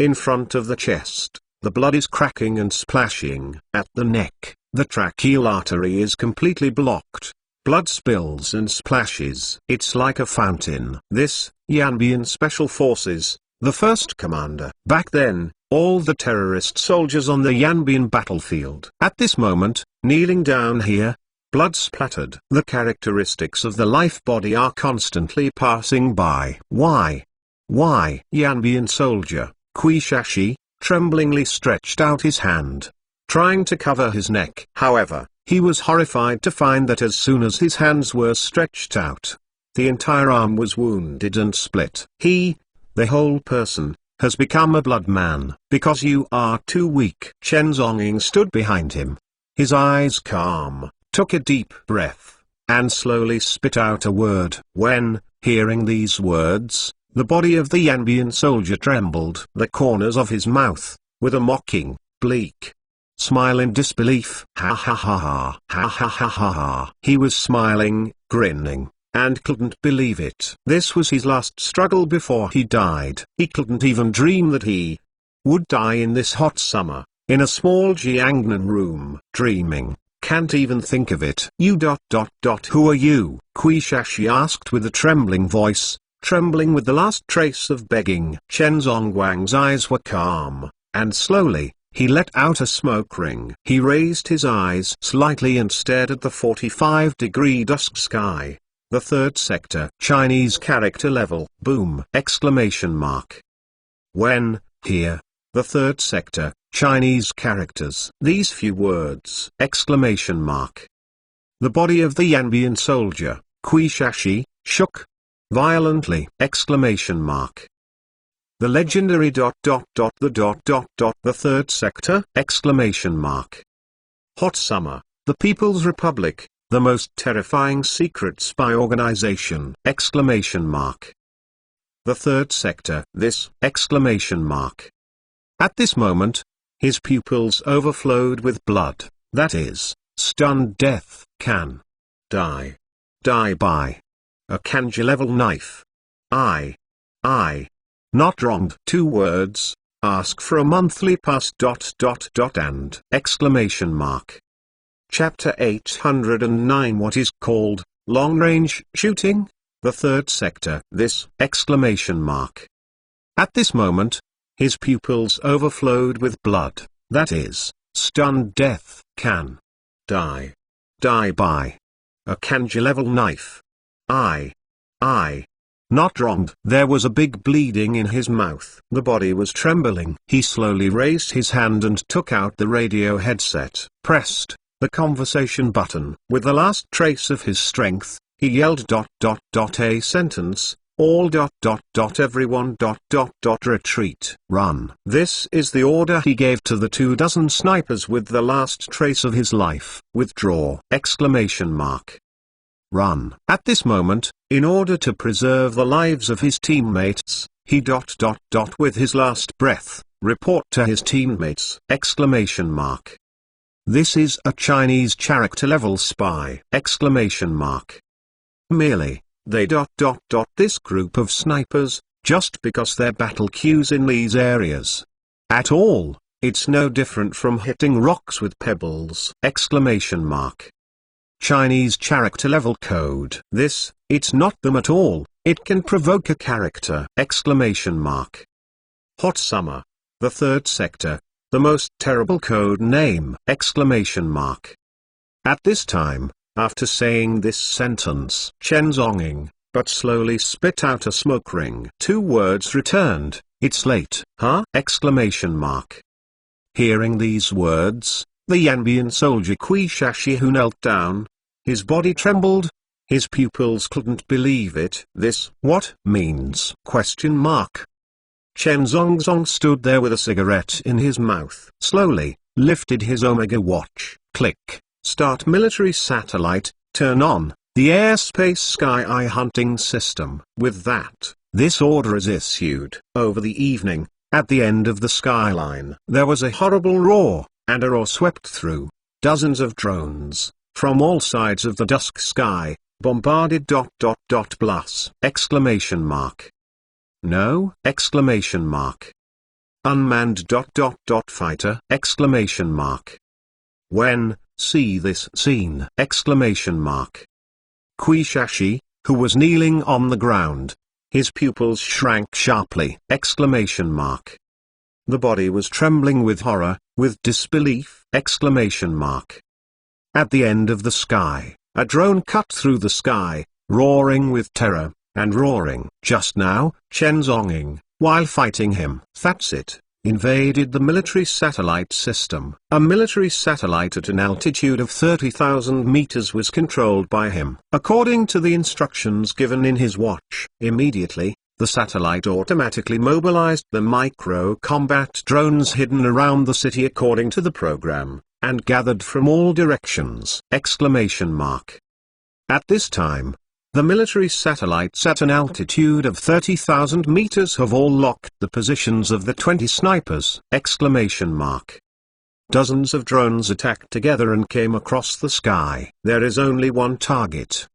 in front of the chest, the blood is cracking and splashing. At the neck, the tracheal artery is completely blocked. Blood spills and splashes. It's like a fountain. This, Yanbian Special Forces, the first commander. Back then, all the terrorist soldiers on the Yanbian battlefield. At this moment, kneeling down here, blood splattered. The characteristics of the life body are constantly passing by. Why? Yanbian soldier, Quishashi, tremblingly stretched out his hand, trying to cover his neck. However, he was horrified to find that as soon as his hands were stretched out, the entire arm was wounded and split. The whole person, has become a blood man. Because you are too weak. Chen Zhongying stood behind him, his eyes calm, took a deep breath, and slowly spit out a word. When, hearing these words, the body of the Yanbian soldier trembled. The corners of his mouth, with a mocking, bleak smile in disbelief. Ha ha ha ha, ha ha ha ha ha. He was smiling, grinning, and couldn't believe it. This was his last struggle before he died. He couldn't even dream that he would die in this hot summer, in a small Jiangnan room. Dreaming, can't even think of it. Who are you? Quishashi asked with a trembling voice, trembling with the last trace of begging. Chen Zongguang's eyes were calm, and slowly, he let out a smoke ring. He raised his eyes slightly and stared at the 45-degree dusk sky. The third sector. Chinese character level. Boom! Exclamation mark. When, here, the third sector, Chinese characters. These few words. Exclamation mark. The body of the Yanbian soldier, Quishashi, shook violently. Exclamation mark. The legendary the third sector. Exclamation mark. Hot summer, the People's Republic, the most terrifying secret spy organization. Exclamation mark. The third sector. This. Exclamation mark. At this moment, his pupils overflowed with blood. That is, stunned death. Can die. Die by a kanji level knife. I. Not wronged. 2 words. Ask for a monthly pass. And exclamation mark. Chapter 809. What is called long-range shooting? The third sector. This. Exclamation mark. At this moment, his pupils overflowed with blood. That is, stunned death. Can die. Die by a kanji level knife. I. Not wronged. There was a big bleeding in his mouth. The body was trembling. He slowly raised his hand and took out the radio headset, pressed the conversation button. With the last trace of his strength, he yelled a sentence, all everyone retreat. Run. This is the order he gave to the 24 snipers with the last trace of his life. Withdraw. Exclamation mark. Run. At this moment, in order to preserve the lives of his teammates, he with his last breath, report to his teammates. Exclamation mark. This is a Chinese character level spy. Exclamation mark. Merely, they this group of snipers, just because they're battle queues in these areas. At all, it's no different from hitting rocks with pebbles. Exclamation mark. Chinese character level code. This, it's not them at all, it can provoke a character. Exclamation mark. Hot summer, the third sector, the most terrible code name. Exclamation mark. At this time, after saying this sentence, Chen Zhongying, but slowly spit out a smoke ring. 2 words returned, it's late. Huh? Exclamation mark. Hearing these words, the Yanbian soldier Quishashi who knelt down, his body trembled, his pupils couldn't believe it. This, what, means? Question mark. Chen Zongzong stood there with a cigarette in his mouth. Slowly, lifted his Omega watch. Click. Start military satellite, turn on, the airspace sky eye hunting system. With that, this order is issued. Over the evening, at the end of the skyline, there was a horrible roar, and a roar swept through. Dozens of drones, from all sides of the dusk sky, bombarded plus. Exclamation mark. No! Exclamation mark. unmanned ... fighter! Exclamation mark. When, see this scene! Exclamation mark. Quishashi, who was kneeling on the ground, his pupils shrank sharply! Exclamation mark. The body was trembling with horror, with disbelief! Exclamation mark. At the end of the sky, a drone cut through the sky, roaring with terror, and roaring. Just now, Chen Zhonging, while fighting him, that's it, invaded the military satellite system. A military satellite at an altitude of 30,000 meters was controlled by him. According to the instructions given in his watch, immediately, the satellite automatically mobilized the micro-combat drones hidden around the city according to the program, and gathered from all directions! Exclamation mark. At this time, the military satellites at an altitude of 30,000 meters have all locked the positions of the 20 snipers! Exclamation mark. Dozens of drones attacked together and came across the sky. There is only one target.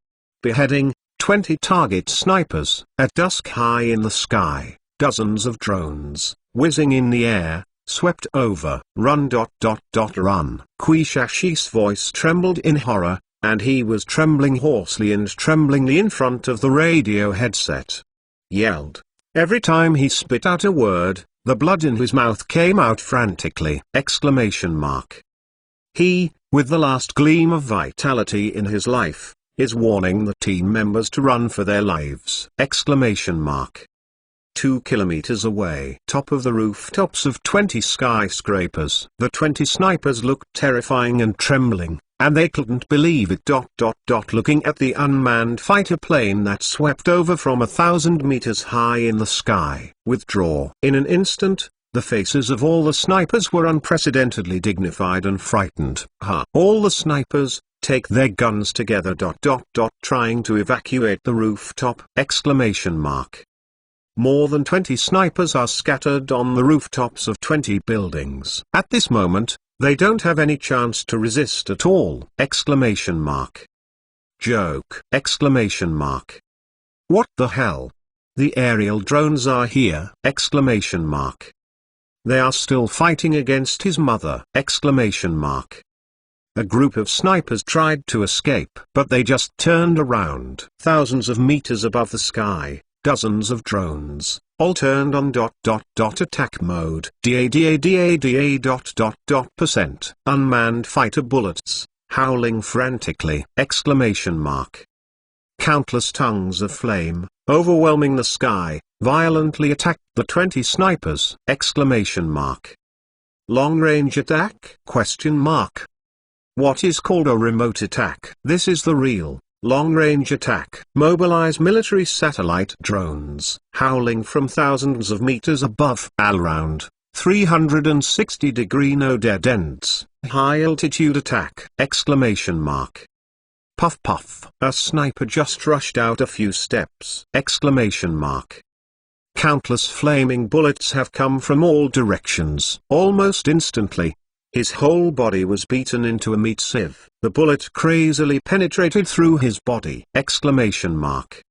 Beheading 20 target snipers. At dusk high in the sky, dozens of drones, whizzing in the air, swept over. Run ... run. Quishashi's voice trembled in horror, and he was trembling hoarsely and tremblingly in front of the radio headset. Yelled. Every time he spit out a word, the blood in his mouth came out frantically! Exclamation mark. He, with the last gleam of vitality in his life, is warning the team members to run for their lives! Exclamation mark. 2 kilometers away, top of the rooftops of 20 skyscrapers, the 20 snipers looked terrifying and trembling, and they couldn't believe it. Looking at the unmanned fighter plane that swept over from 1,000 meters high in the sky. Withdraw. In an instant, the faces of all the snipers were unprecedentedly dignified and frightened. All the snipers, take their guns together. Trying to evacuate the rooftop! Exclamation mark. More than 20 snipers are scattered on the rooftops of 20 buildings. At this moment, they don't have any chance to resist at all! Exclamation mark. Joke! Exclamation mark. What the hell? The aerial drones are here! Exclamation mark. They are still fighting against his mother! Exclamation mark. A group of snipers tried to escape, but they just turned around. Thousands of meters above the sky, dozens of drones, all turned on ... attack mode. %. Unmanned fighter bullets, howling frantically! Exclamation mark. Countless tongues of flame, overwhelming the sky, violently attacked the 20 snipers! Exclamation mark. Long-range attack? Question mark. What is called a remote attack? This is the real, long-range attack. Mobilize military satellite drones, howling from thousands of meters above. Around 360° no dead ends. High-altitude attack! Exclamation mark. Puff puff. A sniper just rushed out a few steps! Exclamation mark. Countless flaming bullets have come from all directions. Almost instantly, his whole body was beaten into a meat sieve. The bullet crazily penetrated through his body! Exclamation mark.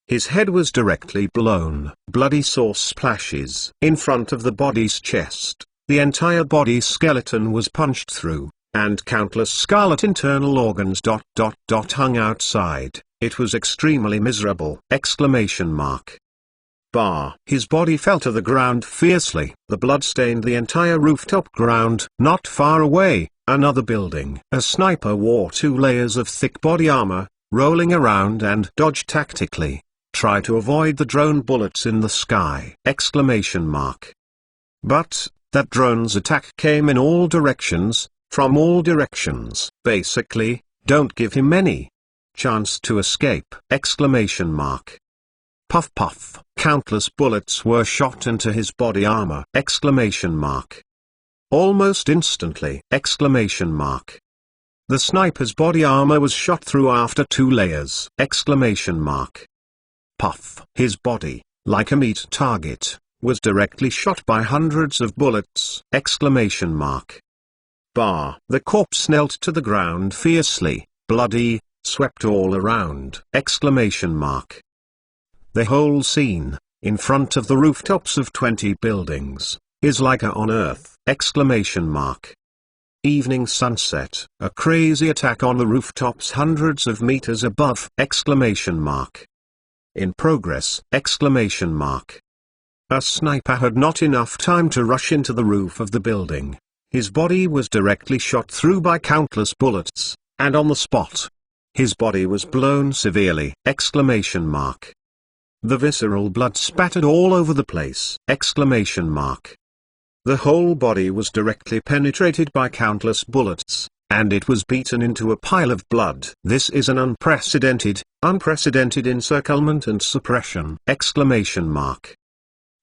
His head was directly blown. Bloody sauce splashes. In front of the body's chest, the entire body skeleton was punched through, and countless scarlet internal organs ... hung outside. It was extremely miserable! Exclamation mark. Bar. His body fell to the ground fiercely. The blood stained the entire rooftop ground. Not far away, another building. A sniper wore 2 layers of thick body armor, rolling around and dodged tactically. Try to avoid the drone bullets in the sky! Exclamation mark. But that drone's attack came in all directions, from all directions. Basically, don't give him any chance to escape! Exclamation mark. Puff puff. Countless bullets were shot into his body armor! Exclamation mark. Almost instantly! Exclamation mark. The sniper's body armor was shot through after 2 layers! Exclamation mark. Puff. His body, like a meat target, was directly shot by hundreds of bullets! Exclamation mark. Bar. The corpse knelt to the ground fiercely, bloody, swept all around! Exclamation mark. The whole scene, in front of the rooftops of 20 buildings, is like a on earth! Exclamation mark. Evening sunset, a crazy attack on the rooftops hundreds of meters above! Exclamation mark. In progress! Exclamation mark. A sniper had not enough time to rush into the roof of the building. His body was directly shot through by countless bullets, and on the spot, his body was blown severely! Exclamation mark. The visceral blood spattered all over the place! Exclamation mark. The whole body was directly penetrated by countless bullets, and it was beaten into a pile of blood. This is an unprecedented encirclement and suppression! Exclamation mark.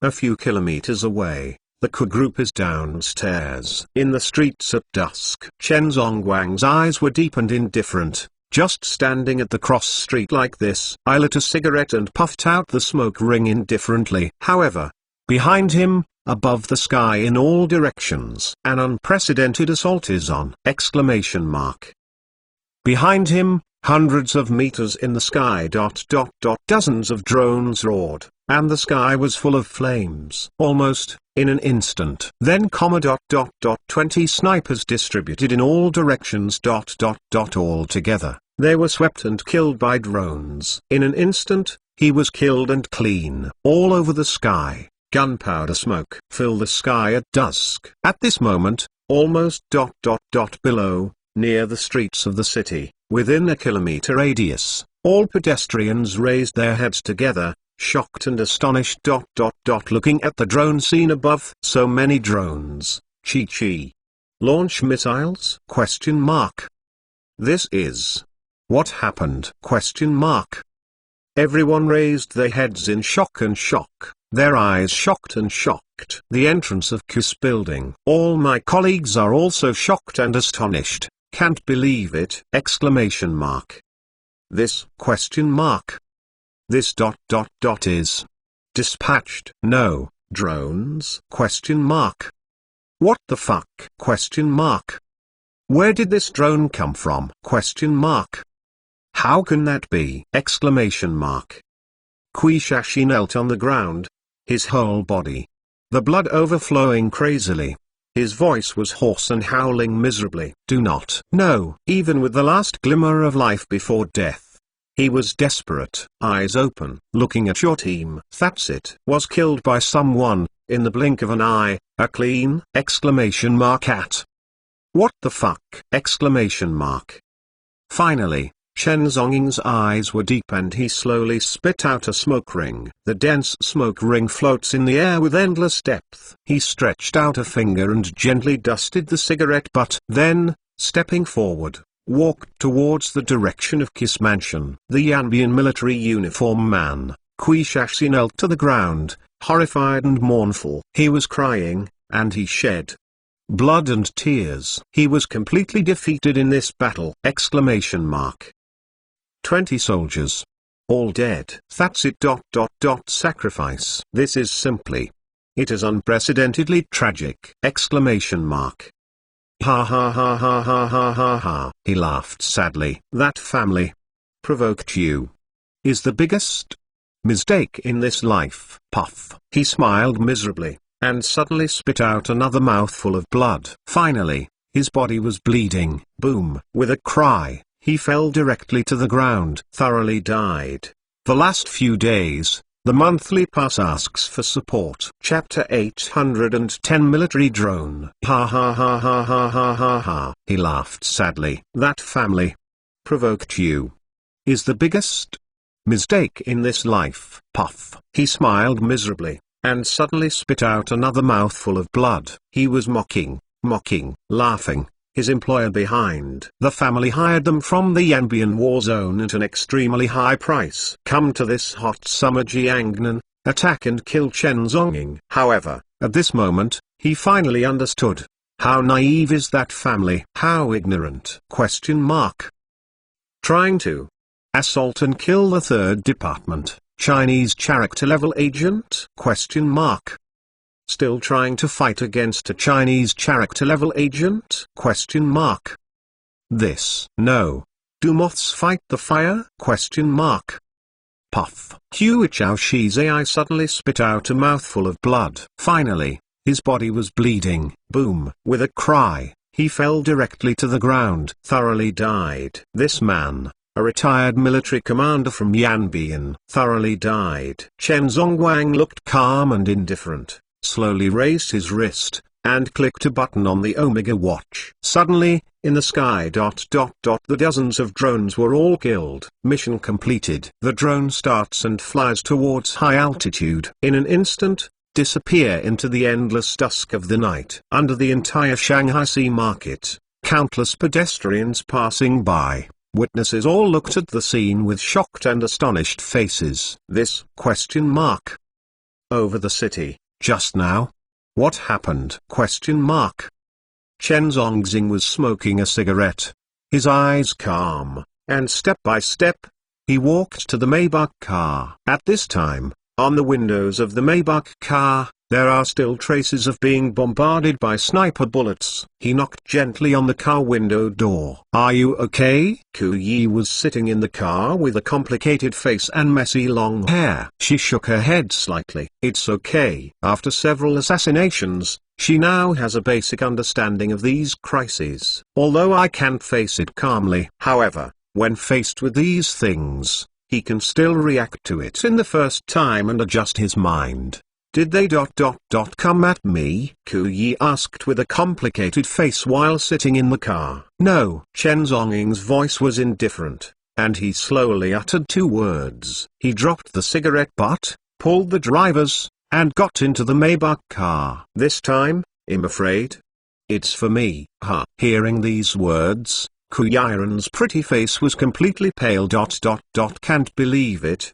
A few kilometers away, the Ke group is downstairs in the streets at dusk. Chen Zongguang's eyes were deep and indifferent, just standing at the cross street like this. I lit a cigarette and puffed out the smoke ring indifferently. However, behind him, above the sky in all directions, an unprecedented assault is on! Exclamation mark. Behind him, hundreds of meters in the sky. Dozens of drones roared, and the sky was full of flames. Almost, in an instant. Then 20 snipers distributed in all directions. All together, they were swept and killed by drones. In an instant, he was killed and clean. All over the sky, gunpowder smoke filled the sky at dusk. At this moment, almost below, near the streets of the city, within a kilometer radius, all pedestrians raised their heads together, shocked and astonished. Looking at the drone scene above. So many drones. Chi. Launch missiles? Question mark. This is. What happened? Question mark. Everyone raised their heads in shock and shock, their eyes shocked and shocked. The entrance of Ke's building. All my colleagues are also shocked and astonished. Can't believe it! Exclamation mark. This? Question mark. This ... is dispatched. No, drones? Question mark. What the fuck? Question mark. Where did this drone come from? Question mark. How can that be? Exclamation mark. Kui Shashi knelt on the ground, his whole body, the blood overflowing crazily. His voice was hoarse and howling miserably. Do not. No. Even with the last glimmer of life before death, he was desperate. Eyes open. Looking at your team. That's it. Was killed by someone, in the blink of an eye, a clean! Exclamation mark at. What the fuck? Exclamation mark. Finally, Chen Zonging's eyes were deep and he slowly spit out a smoke ring. The dense smoke ring floats in the air with endless depth. He stretched out a finger and gently dusted the cigarette butt. Then, stepping forward, walked towards the direction of Ke's mansion. The Yanbian military uniform man, Kui Shashi, knelt to the ground, horrified and mournful. He was crying, and he shed blood and tears. He was completely defeated in this battle! Exclamation mark. 20 soldiers. All dead. That's it. Sacrifice. This is simply. It is unprecedentedly tragic! Exclamation mark. Ha ha ha ha ha ha ha ha. He laughed sadly. That family provoked you is the biggest mistake in this life. Puff. He smiled miserably, and suddenly spit out another mouthful of blood. Finally, his body was bleeding. Boom. With a cry, he fell directly to the ground. Thoroughly died. The last few days, the monthly pass asks for support. Chapter 810 Military Drone. Ha ha ha ha ha ha ha ha. He laughed sadly. That family provoked you is the biggest mistake in this life. Puff. He smiled miserably, and suddenly spit out another mouthful of blood. He was mocking, laughing, his employer behind. The family hired them from the Yanbian war zone at an extremely high price. Come to this hot summer Jiangnan, attack and kill Chen Zonging. However, at this moment, he finally understood. How naive is that family? How ignorant? Question mark. Trying to assault and kill the third department, Chinese character level agent? Question mark. Still trying to fight against a Chinese character level agent? Question mark. This. No. Do moths fight the fire? Question mark. Puff. Hui Chao Shi's AI suddenly spit out a mouthful of blood. Finally, His body was bleeding. Boom! With a cry, he fell directly to the ground. Thoroughly died. This man, a retired military commander from Yanbian, thoroughly died. Chen Zongwang looked calm and indifferent, slowly raised his wrist, and clicked a button on the Omega watch. Suddenly, in the sky the dozens of drones were all killed. Mission completed. The drone starts and flies towards high altitude. In an instant, disappear into the endless dusk of the night. Under the entire Shanghai Sea Market, countless pedestrians passing by. Witnesses all looked at the scene with shocked and astonished faces. This ? Over the city, just now? What happened? ? Chen Zongxing was smoking a cigarette. His eyes calm, and step by step, he walked to the Maybach car. At this time, on the windows of the Maybach car, there are still traces of being bombarded by sniper bullets. He knocked gently on the car window door. "Are you okay?" Ku Yi was sitting in the car with a complicated face and messy long hair. She shook her head slightly. "It's okay." After several assassinations, she now has a basic understanding of these crises. "Although I can't face it calmly." However, when faced with these things, he can still react to it in the first time and adjust his mind. "Did they ... come at me?" Ku Yi asked with a complicated face while sitting in the car. "No." Chen Zonging's voice was indifferent, and he slowly uttered two words. He dropped the cigarette butt, pulled the drivers, and got into the Maybach car. "This time, I'm afraid. It's for me." Hearing these words, Ku Yiren's pretty face was completely pale. "Can't believe it!"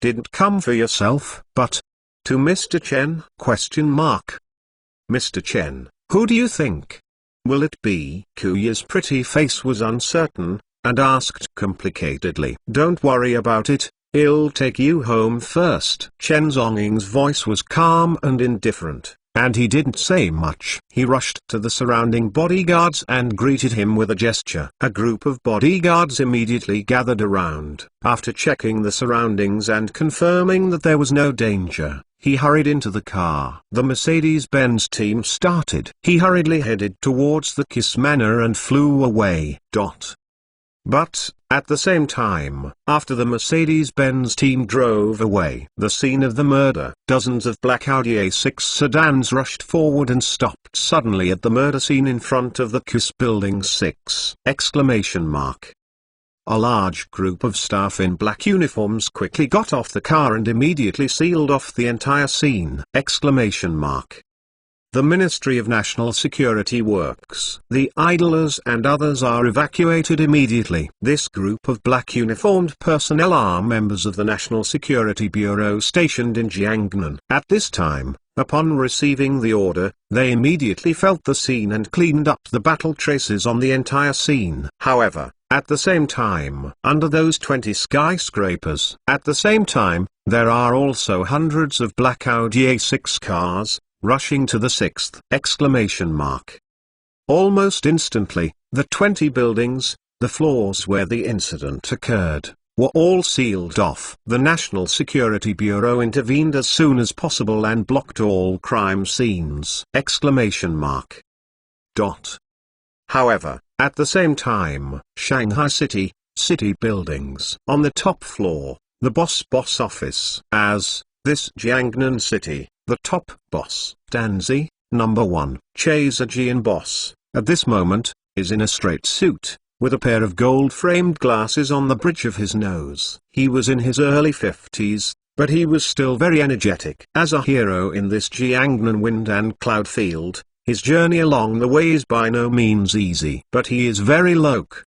"Didn't come for yourself, but to Mr. Chen?" "Mr. Chen, who do you think? Will it be?" Ku Yi's pretty face was uncertain, and asked complicatedly. "Don't worry about it, I'll take you home first." Chen Zonging's voice was calm and indifferent, and he didn't say much. He rushed to the surrounding bodyguards and greeted him with a gesture. A group of bodyguards immediately gathered around. After checking the surroundings and confirming that there was no danger, he hurried into the car. The Mercedes-Benz team started. He hurriedly headed towards the Kiss Manor and flew away. But, at the same time, after the Mercedes-Benz team drove away the scene of the murder, dozens of black Audi A6 sedans rushed forward and stopped suddenly at the murder scene in front of the Kiss Building 6! A large group of staff in black uniforms quickly got off the car and immediately sealed off the entire scene! The Ministry of National Security works. The idlers and others are evacuated immediately. This group of black uniformed personnel are members of the National Security Bureau stationed in Jiangnan. At this time, upon receiving the order, they immediately felt the scene and cleaned up the battle traces on the entire scene. However, at the same time, under those 20 skyscrapers, at the same time, there are also hundreds of black Audi A6 cars, rushing to the 6th! Almost instantly, the 20 buildings, the floors where the incident occurred, were all sealed off. The National Security Bureau intervened as soon as possible and blocked all crime scenes! However, at the same time, Shanghai City buildings. On the top floor, the boss office. As this Jiangnan City, the top boss, Danzi, number 1, Che Zijian boss, at this moment, is in a straight suit, with a pair of gold-framed glasses on the bridge of his nose. He was in his early 50s, but he was still very energetic. As a hero in this Jiangnan wind and cloud field, his journey along the way is by no means easy. But he is very loque.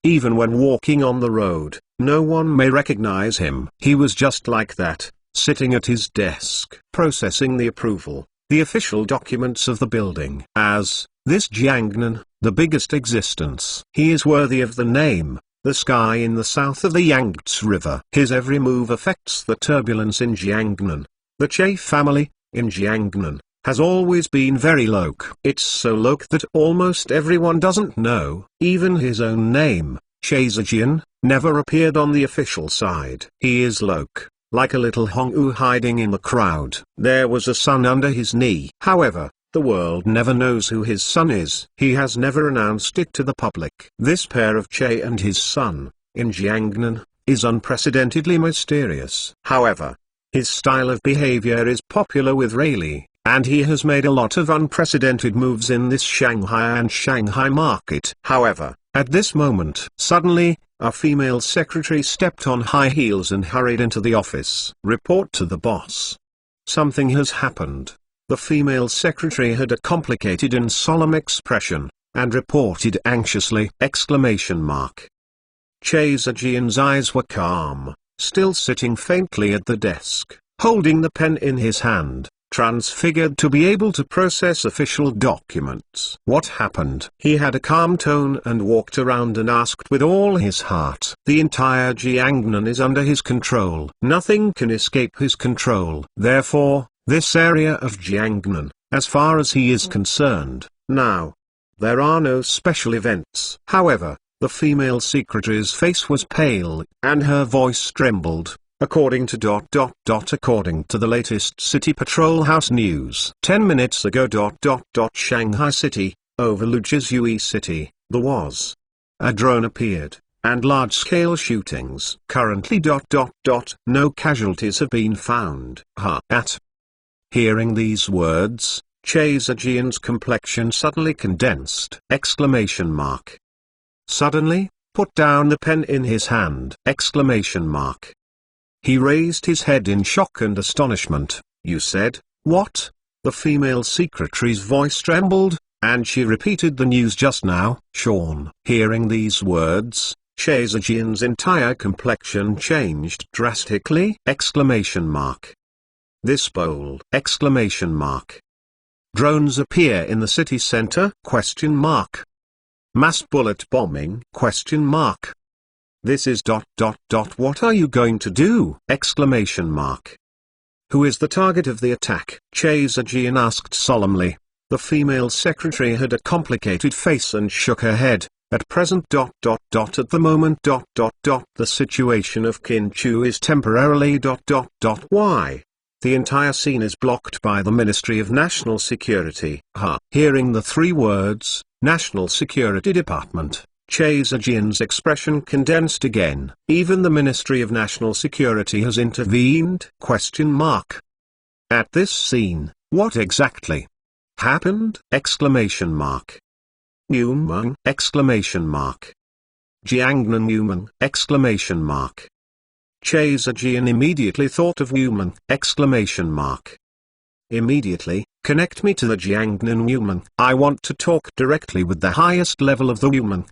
Even when walking on the road, no one may recognize him. He was just like that, sitting at his desk, processing the official documents of the building. As this Jiangnan, the biggest existence, he is worthy of the name, the sky in the south of the Yangtze River. His every move affects the turbulence in Jiangnan. The Che family, in Jiangnan, has always been very loque. It's so loque that almost everyone doesn't know, even his own name, Che Zijian, never appeared on the official side. He is loque, like a little Hong-u hiding in the crowd. There was a son under his knee. However, the world never knows who his son is. He has never announced it to the public. This pair of Che and his son, in Jiangnan, is unprecedentedly mysterious. However, his style of behavior is popular with Rayleigh, and he has made a lot of unprecedented moves in this Shanghai and Shanghai market. However, at this moment, suddenly, a female secretary stepped on high heels and hurried into the office. Report to the boss. Something has happened. The female secretary had a complicated and solemn expression, and reported anxiously! Che Zijian's eyes were calm, still sitting faintly at the desk, holding the pen in his hand, transfigured to be able to process official documents. What happened? He had a calm tone and walked around and asked with all his heart. The entire Jiangnan is under his control. Nothing can escape his control. Therefore, this area of Jiangnan, as far as he is concerned, now, there are no special events. However, the female secretary's face was pale, and her voice trembled. According to according to the latest City Patrol House news 10 minutes ago Shanghai City, over Luzhui City, there was a drone appeared, and large-scale shootings. Currently no casualties have been found. At hearing these words, Che Zijian's complexion suddenly condensed! Suddenly, put down the pen in his hand! He raised his head in shock and astonishment. You said, what? The female secretary's voice trembled, and she repeated the news just now. Sean. Hearing these words, Che Zijian's entire complexion changed drastically! This bold! Drones appear in the city center? Mass bullet bombing? This is ... What are you going to do? Who is the target of the attack? Che Zijian asked solemnly. The female secretary had a complicated face and shook her head. At present ... At the moment ... The situation of Qinchu is temporarily ... Why? The entire scene is blocked by the Ministry of National Security. Hearing the three words, National Security Department, Che Zijian's expression condensed again. Even the Ministry of National Security has intervened? At this scene, what exactly happened? Yumeng! Jiangnan Yumeng! Che Zijian immediately thought of Yumeng! Immediately, connect me to the Jiangnan Yumeng. I want to talk directly with the highest level of the Yumeng.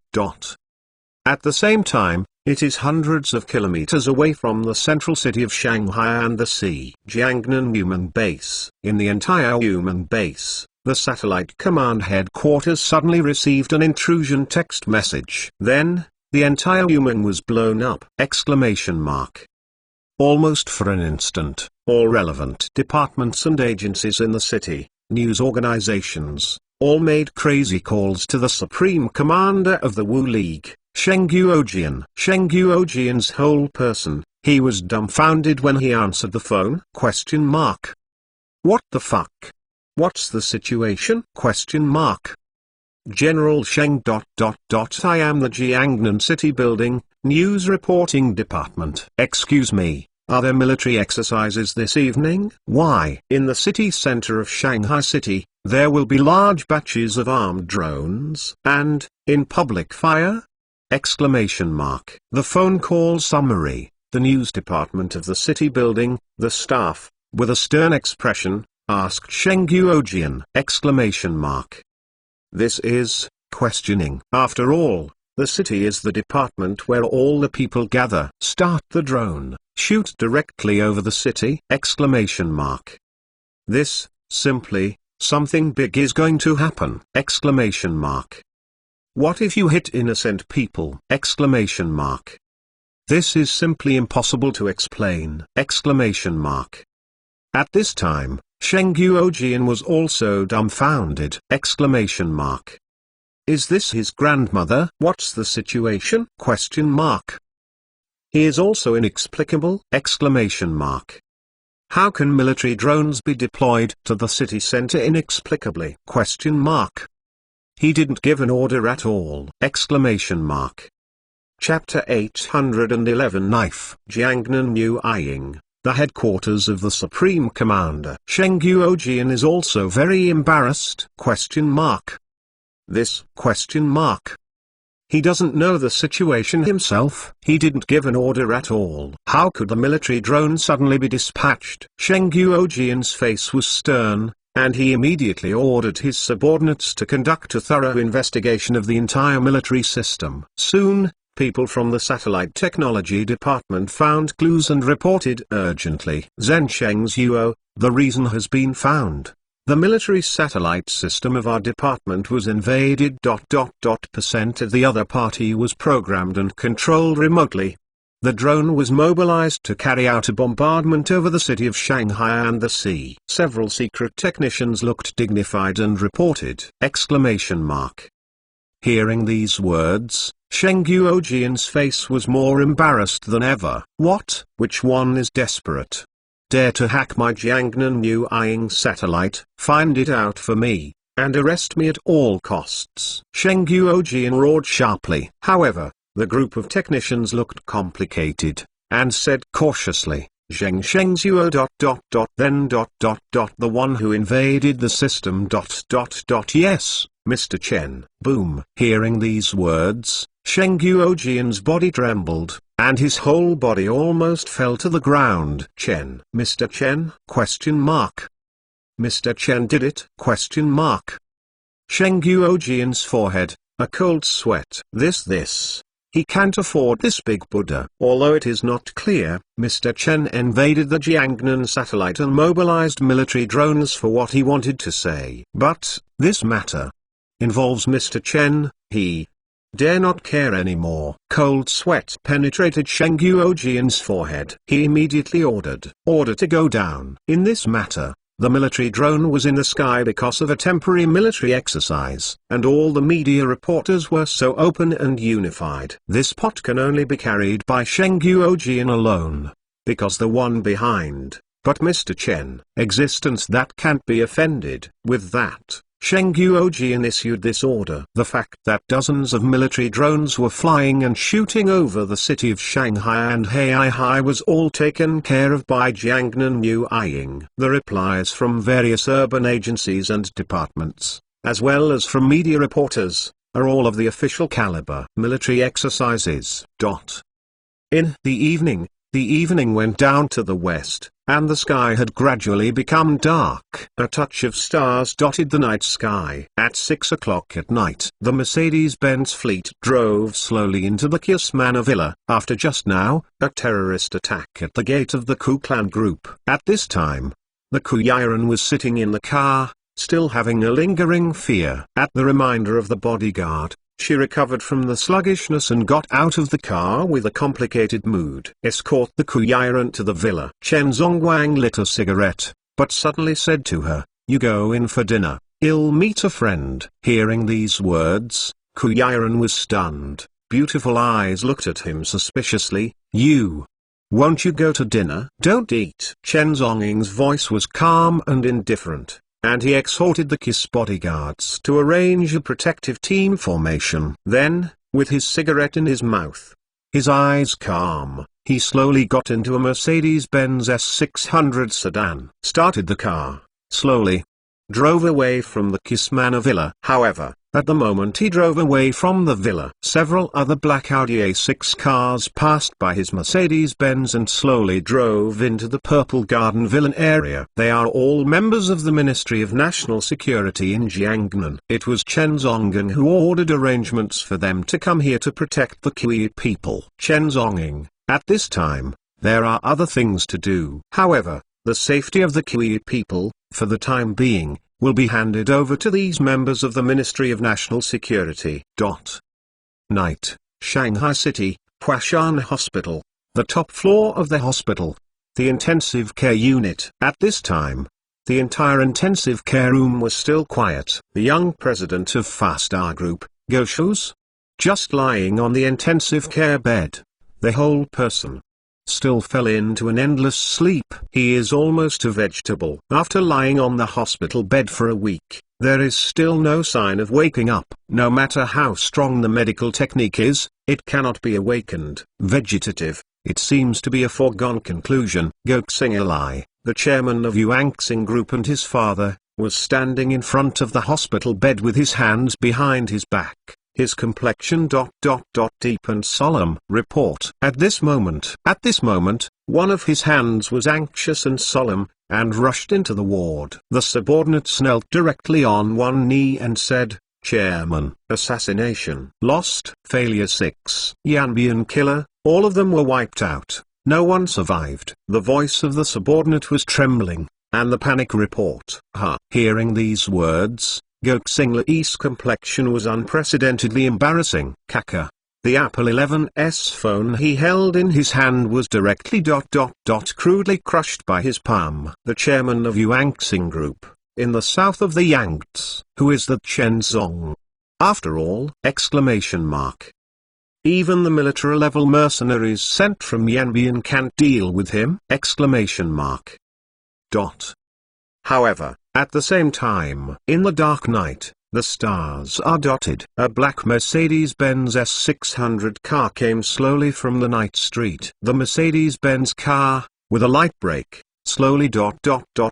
At the same time, it is hundreds of kilometers away from the central city of Shanghai and the sea. Jiangnan Yumeng Base. In the entire Yumeng Base, the satellite command headquarters suddenly received an intrusion text message. Then, the entire Yumeng was blown up! Almost for an instant, all relevant departments and agencies in the city, news organizations, all made crazy calls to the Supreme Commander of the Wu League, Sheng Guojian. Sheng Guojian's whole person, he was dumbfounded when he answered the phone? What the fuck? What's the situation? General Sheng. I am the Jiangnan City Building, News Reporting Department. Excuse me, are there military exercises this evening? Why? In the city center of Shanghai City, there will be large batches of armed drones, and, in public fire? The phone call summary. The news department of the city building, the staff, with a stern expression, asked Sheng Guojian! This is questioning. After all, the city is the department where all the people gather. Start the drone, shoot directly over the city! This, simply, something big is going to happen! What if you hit innocent people? This is simply impossible to explain! At this time, Sheng Guojian was also dumbfounded! Is this his grandmother? What's the situation? He is also inexplicable! How can military drones be deployed to the city center inexplicably? He didn't give an order at all! Chapter 811 Knife Jiangnan Yuying, the headquarters of the Supreme Commander Sheng Yuojian is also very embarrassed? This? He doesn't know the situation himself. He didn't give an order at all. How could the military drone suddenly be dispatched? Sheng Yuojian's face was stern, and he immediately ordered his subordinates to conduct a thorough investigation of the entire military system. Soon, people from the Satellite Technology Department found clues and reported urgently. Zhensheng Zuo, the reason has been found. The military satellite system of our department was invaded. Percent of the other party was programmed and controlled remotely. The drone was mobilized to carry out a bombardment over the city of Shanghai and the sea. Several secret technicians looked dignified and reported! Hearing these words, Sheng Yuojian's face was more embarrassed than ever. What? Which one is desperate? Dare to hack my Jiangnan Yuying satellite? Find it out for me, and arrest me at all costs! Sheng Yuojian roared sharply. However, the group of technicians looked complicated, and said cautiously, Sheng Zuo. Then the one who invaded the system. Yes, Mr. Chen. Boom. Hearing these words, Sheng Yuojian's body trembled, and his whole body almost fell to the ground. Chen. Mr. Chen? Mr. Chen did it? Sheng Yuojian's forehead, a cold sweat. This. He can't afford this big Buddha. Although it is not clear, Mr. Chen invaded the Jiangnan satellite and mobilized military drones for what he wanted to say. But, this matter involves Mr. Chen. He dare not care anymore. Cold sweat penetrated Sheng Yuojian's forehead. He immediately ordered to go down. In this matter, the military drone was in the sky because of a temporary military exercise, and all the media reporters were so open and unified. This pot can only be carried by Sheng Yuojian alone, because the one behind, but Mr. Chen, existence that can't be offended. With that, Sheng Yuojian issued this order. The fact that dozens of military drones were flying and shooting over the city of Shanghai and Heihai was all taken care of by Jiangnan Yuying. The replies from various urban agencies and departments, as well as from media reporters, are all of the official caliber. Military exercises. In the evening went down to the west, and the sky had gradually become dark. A touch of stars dotted the night sky. At 6 o'clock at night, the Mercedes-Benz fleet drove slowly into the Kismana Villa, after just now, a terrorist attack at the gate of the Ku Clan group. At this time, the Kuyiran was sitting in the car, still having a lingering fear. At the reminder of the bodyguard, she recovered from the sluggishness and got out of the car with a complicated mood. Escort the Kuyiran to the villa. Chen Zongwang lit a cigarette, but suddenly said to her, "You go in for dinner, I'll meet a friend." Hearing these words, Kuyiran was stunned. Beautiful eyes looked at him suspiciously. Won't you go to dinner? Don't eat. Chen Zonging's voice was calm and indifferent, and he exhorted the KISS bodyguards to arrange a protective team formation. Then, with his cigarette in his mouth, his eyes calm, he slowly got into a Mercedes-Benz S600 sedan, started the car, slowly drove away from the Kismana Villa. However, at the moment he drove away from the villa, several other black Audi A6 cars passed by his Mercedes-Benz and slowly drove into the Purple Garden Villa area. They are all members of the Ministry of National Security in Jiangnan. It was Chen Zonging who ordered arrangements for them to come here to protect the Kui people. Chen Zonging, at this time, there are other things to do. However, the safety of the Kui people, for the time being, will be handed over to these members of the Ministry of National Security. Night, Shanghai City, Huashan Hospital, the top floor of the hospital, the intensive care unit. At this time, the entire intensive care room was still quiet. The young president of Fastar Group, Goshus, just lying on the intensive care bed. The whole person still fell into an endless sleep. He is almost a vegetable. After lying on the hospital bed for a week, there is still no sign of waking up. No matter how strong the medical technique is, it cannot be awakened. Vegetative, it seems to be a foregone conclusion. Goksing Eli, the chairman of Yuanxing Group, and his father, was standing in front of the hospital bed with his hands behind his back, his complexion deep and solemn. Report. At this moment, one of his hands was anxious and solemn, and rushed into the ward. The subordinates knelt directly on one knee and said, "Chairman, assassination. Lost. Failure 6. Yanbian killer." All of them were wiped out. No one survived. The voice of the subordinate was trembling, and the panic report. Hearing these words, Goksing Lei's complexion was unprecedentedly embarrassing. Kaka. The Apple 11s phone he held in his hand was directly crudely crushed by his palm. The chairman of Yuanxing Group, in the south of the Yangtze. Who is that Chen Zong? After all! Even the military-level mercenaries sent from Yanbian can't deal with him! However, at the same time, in the dark night, the stars are dotted. A black Mercedes-Benz S600 car came slowly from the night street. The Mercedes-Benz car, with a light brake, slowly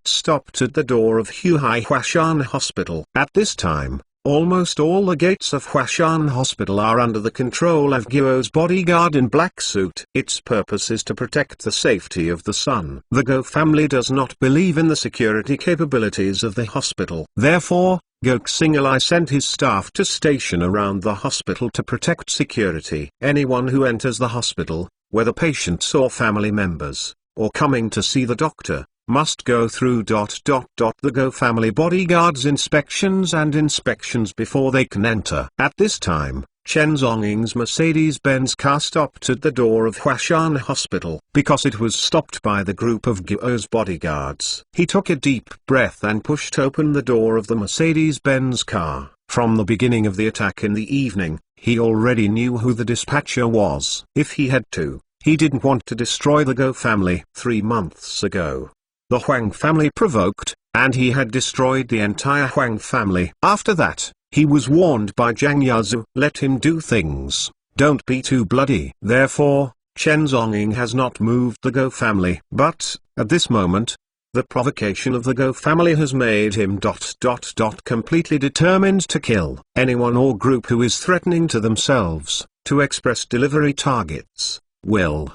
stopped at the door of Huai Huashan Hospital. At this time, almost all the gates of Huashan Hospital are under the control of Guo's bodyguard in black suit. Its purpose is to protect the safety of the son. The Guo family does not believe in the security capabilities of the hospital. Therefore, Goksing Eli sent his staff to station around the hospital to protect security. Anyone who enters the hospital, whether patients or family members, or coming to see the doctor, must go through the Guo family bodyguards inspections before they can enter. At this time, Chen Zonging's Mercedes-Benz car stopped at the door of Huashan Hospital. Because it was stopped by the group of Guo's bodyguards, he took a deep breath and pushed open the door of the Mercedes-Benz car. From the beginning of the attack in the evening, he already knew who the dispatcher was. If he had to, he didn't want to destroy the Guo family. 3 months ago, the Huang family provoked, and he had destroyed the entire Huang family. After that, he was warned by Zhang Yazu, "Let him do things, don't be too bloody." Therefore, Chen Zonging has not moved the Guo family. But, at this moment, the provocation of the Guo family has made him completely determined to kill anyone or group who is threatening to themselves, to express delivery targets, will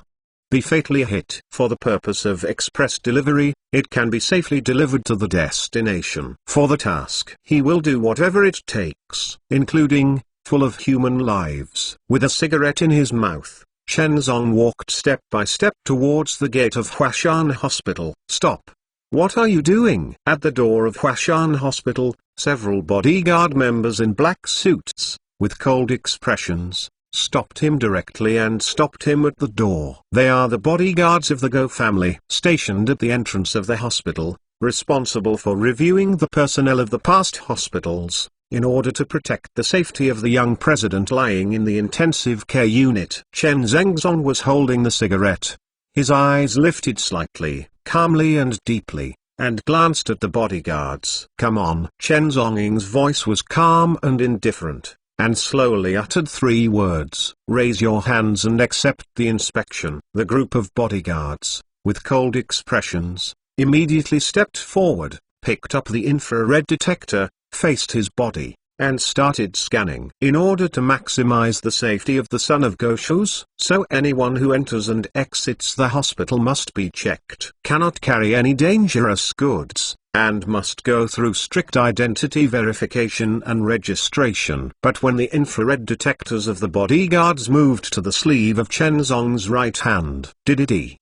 be fatally hit. For the purpose of express delivery, it can be safely delivered to the destination. For the task, he will do whatever it takes, including, full of human lives. With a cigarette in his mouth, Chen Zong walked step by step towards the gate of Huashan Hospital. "Stop! What are you doing?" At the door of Huashan Hospital, several bodyguard members in black suits, with cold expressions, stopped him directly and stopped him at the door. They are the bodyguards of the Guo family, stationed at the entrance of the hospital, responsible for reviewing the personnel of the past hospitals, in order to protect the safety of the young president lying in the intensive care unit. Chen Zengzong was holding the cigarette. His eyes lifted slightly, calmly and deeply, and glanced at the bodyguards. "Come on." Chen Zonging's voice was calm and indifferent, and slowly uttered 3 words. "Raise your hands and accept the inspection." The group of bodyguards, with cold expressions, immediately stepped forward, picked up the infrared detector, faced his body, and started scanning. In order to maximize the safety of the son of Goshus, so anyone who enters and exits the hospital must be checked, cannot carry any dangerous goods, and must go through strict identity verification and registration. But when the infrared detectors of the bodyguards moved to the sleeve of Chen Zong's right hand,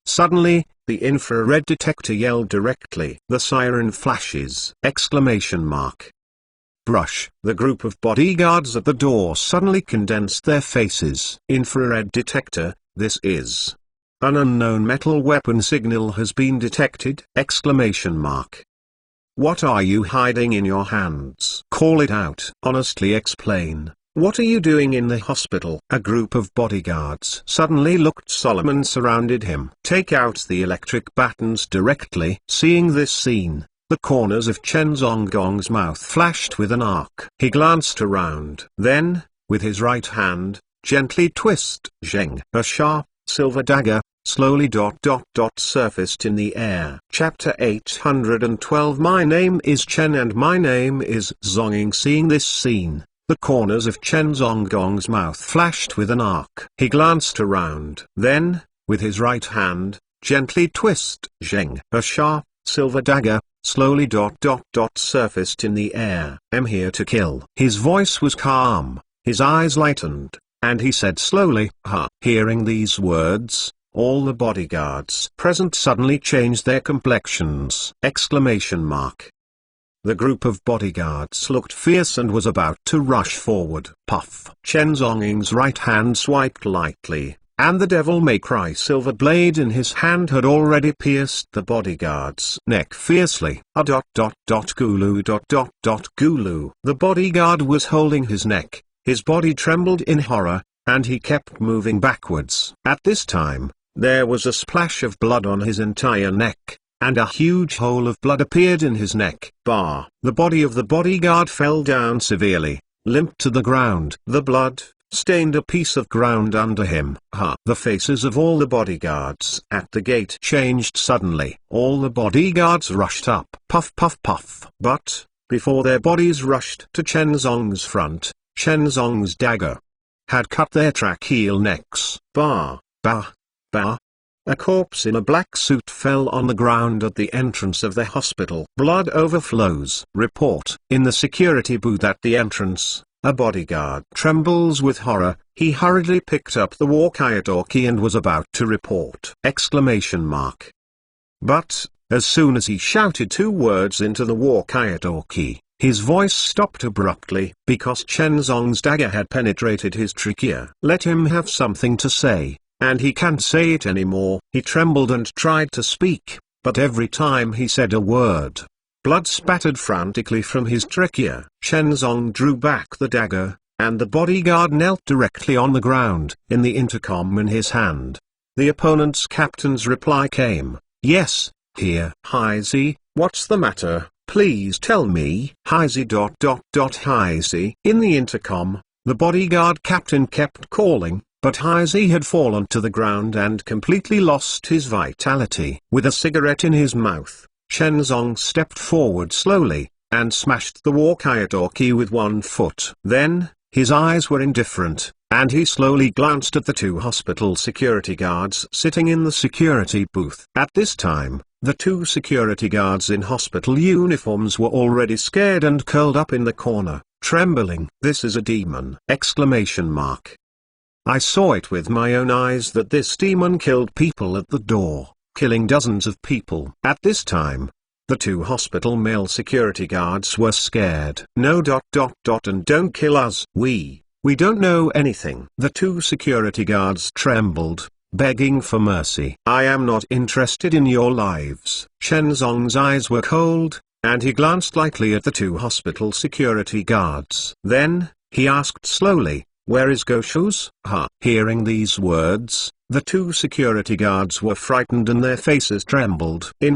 suddenly, the infrared detector yelled directly. The siren flashes! Brush. The group of bodyguards at the door suddenly condensed their faces. Infrared detector, this is an unknown metal weapon signal has been detected! What are you hiding in your hands? Call it out. Honestly explain. What are you doing in the hospital? A group of bodyguards suddenly looked solemn and surrounded him. Take out the electric batons directly. Seeing this scene, the corners of Chen Zonggong's mouth flashed with an arc. He glanced around. Then, with his right hand, gently twist Zheng. A sharp, silver dagger, slowly surfaced in the air. Chapter 812. My name is Chen and my name is Zongying. Seeing this scene, the corners of Chen Zonggong's mouth flashed with an arc. He glanced around. Then, with his right hand, gently twist Zheng. A sharp, silver dagger, slowly surfaced in the air. I'm here to kill. His voice was calm, his eyes lightened, and he said slowly, ha. Hearing these words, all the bodyguards present suddenly changed their complexions! The group of bodyguards looked fierce and was about to rush forward. Puff! Chen Zongying's right hand swiped lightly, and the devil may cry silver blade in his hand had already pierced the bodyguard's neck fiercely. Gulu. Gulu. The bodyguard was holding his neck, his body trembled in horror, and he kept moving backwards. At this time, there was a splash of blood on his entire neck, and a huge hole of blood appeared in his neck. The body of the bodyguard fell down severely, limp to the ground. The blood stained a piece of ground under him. The faces of all the bodyguards at the gate changed suddenly. All the bodyguards rushed up. Puff puff puff. But, before their bodies rushed to Chen Zong's front, Chen Zong's dagger had cut their tracheal necks. A corpse in a black suit fell on the ground at the entrance of the hospital. Blood overflows. Report. In the security booth at the entrance, a bodyguard trembles with horror. He hurriedly picked up the walkie-talkie and was about to report! But, as soon as he shouted 2 words into the walkie-talkie, his voice stopped abruptly, because Chen Zong's dagger had penetrated his trachea. Let him have something to say, and he can't say it anymore. He trembled and tried to speak, but every time he said a word, blood spattered frantically from his trachea. Chen Zong drew back the dagger, and the bodyguard knelt directly on the ground, in the intercom in his hand. The opponent's captain's reply came, yes, here. Heisey, what's the matter? Please tell me. Heisey. Heisey. In the intercom, the bodyguard captain kept calling, but Heisey had fallen to the ground and completely lost his vitality. With a cigarette in his mouth, Chen Zong stepped forward slowly, and smashed the walkie-talkie with 1 foot. Then, his eyes were indifferent, and he slowly glanced at the 2 hospital security guards sitting in the security booth. At this time, the 2 security guards in hospital uniforms were already scared and curled up in the corner, trembling. This is a demon! I saw it with my own eyes that this demon killed people at the door, killing dozens of people. At this time, the 2 hospital male security guards were scared. No. And don't kill us. We don't know anything. The 2 security guards trembled, begging for mercy. I am not interested in your lives. Chen Zong's eyes were cold, and he glanced lightly at the 2 hospital security guards. Then, he asked slowly, where is Goshus? Hearing these words, the 2 security guards were frightened and their faces trembled. The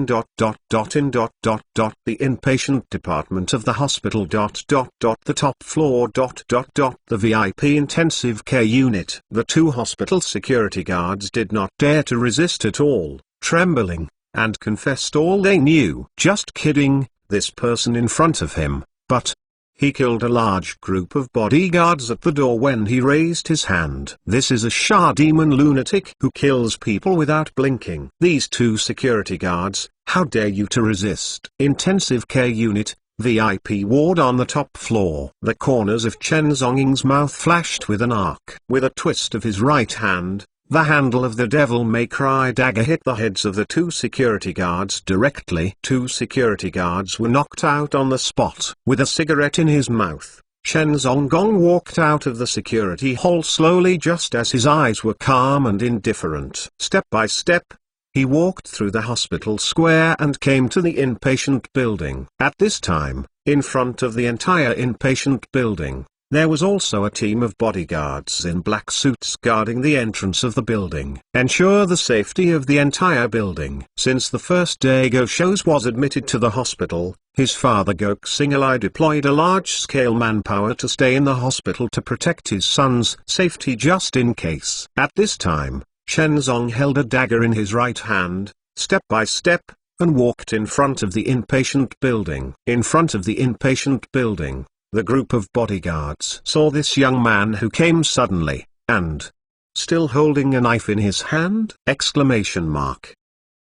inpatient department of the hospital. The top floor. The VIP intensive care unit. The 2 hospital security guards did not dare to resist at all, trembling, and confessed all they knew. Just kidding, this person in front of him, but he killed a large group of bodyguards at the door when he raised his hand. This is a Sha demon lunatic who kills people without blinking. These 2 security guards, how dare you to resist? Intensive care unit, VIP ward on the top floor. The corners of Chen Zongying's mouth flashed with an arc. With a twist of his right hand, the handle of the devil may cry dagger hit the heads of the 2 security guards directly. 2 security guards were knocked out on the spot. With a cigarette in his mouth, Chen Zonggong walked out of the security hall slowly, just as his eyes were calm and indifferent. Step by step, he walked through the hospital square and came to the inpatient building. At this time, in front of the entire inpatient building, There was also a team of bodyguards in black suits guarding the entrance of the building, ensure the safety of the entire building. Since the first day Go Shows was admitted to the hospital, his father Gok Singalai deployed a large-scale manpower to stay in the hospital to protect his son's safety just in case. At this time, Chen Zong held a dagger in his right hand, step by step, and walked in front of the inpatient building. In front of the inpatient building, the group of bodyguards saw this young man who came suddenly, and, still holding a knife in his hand!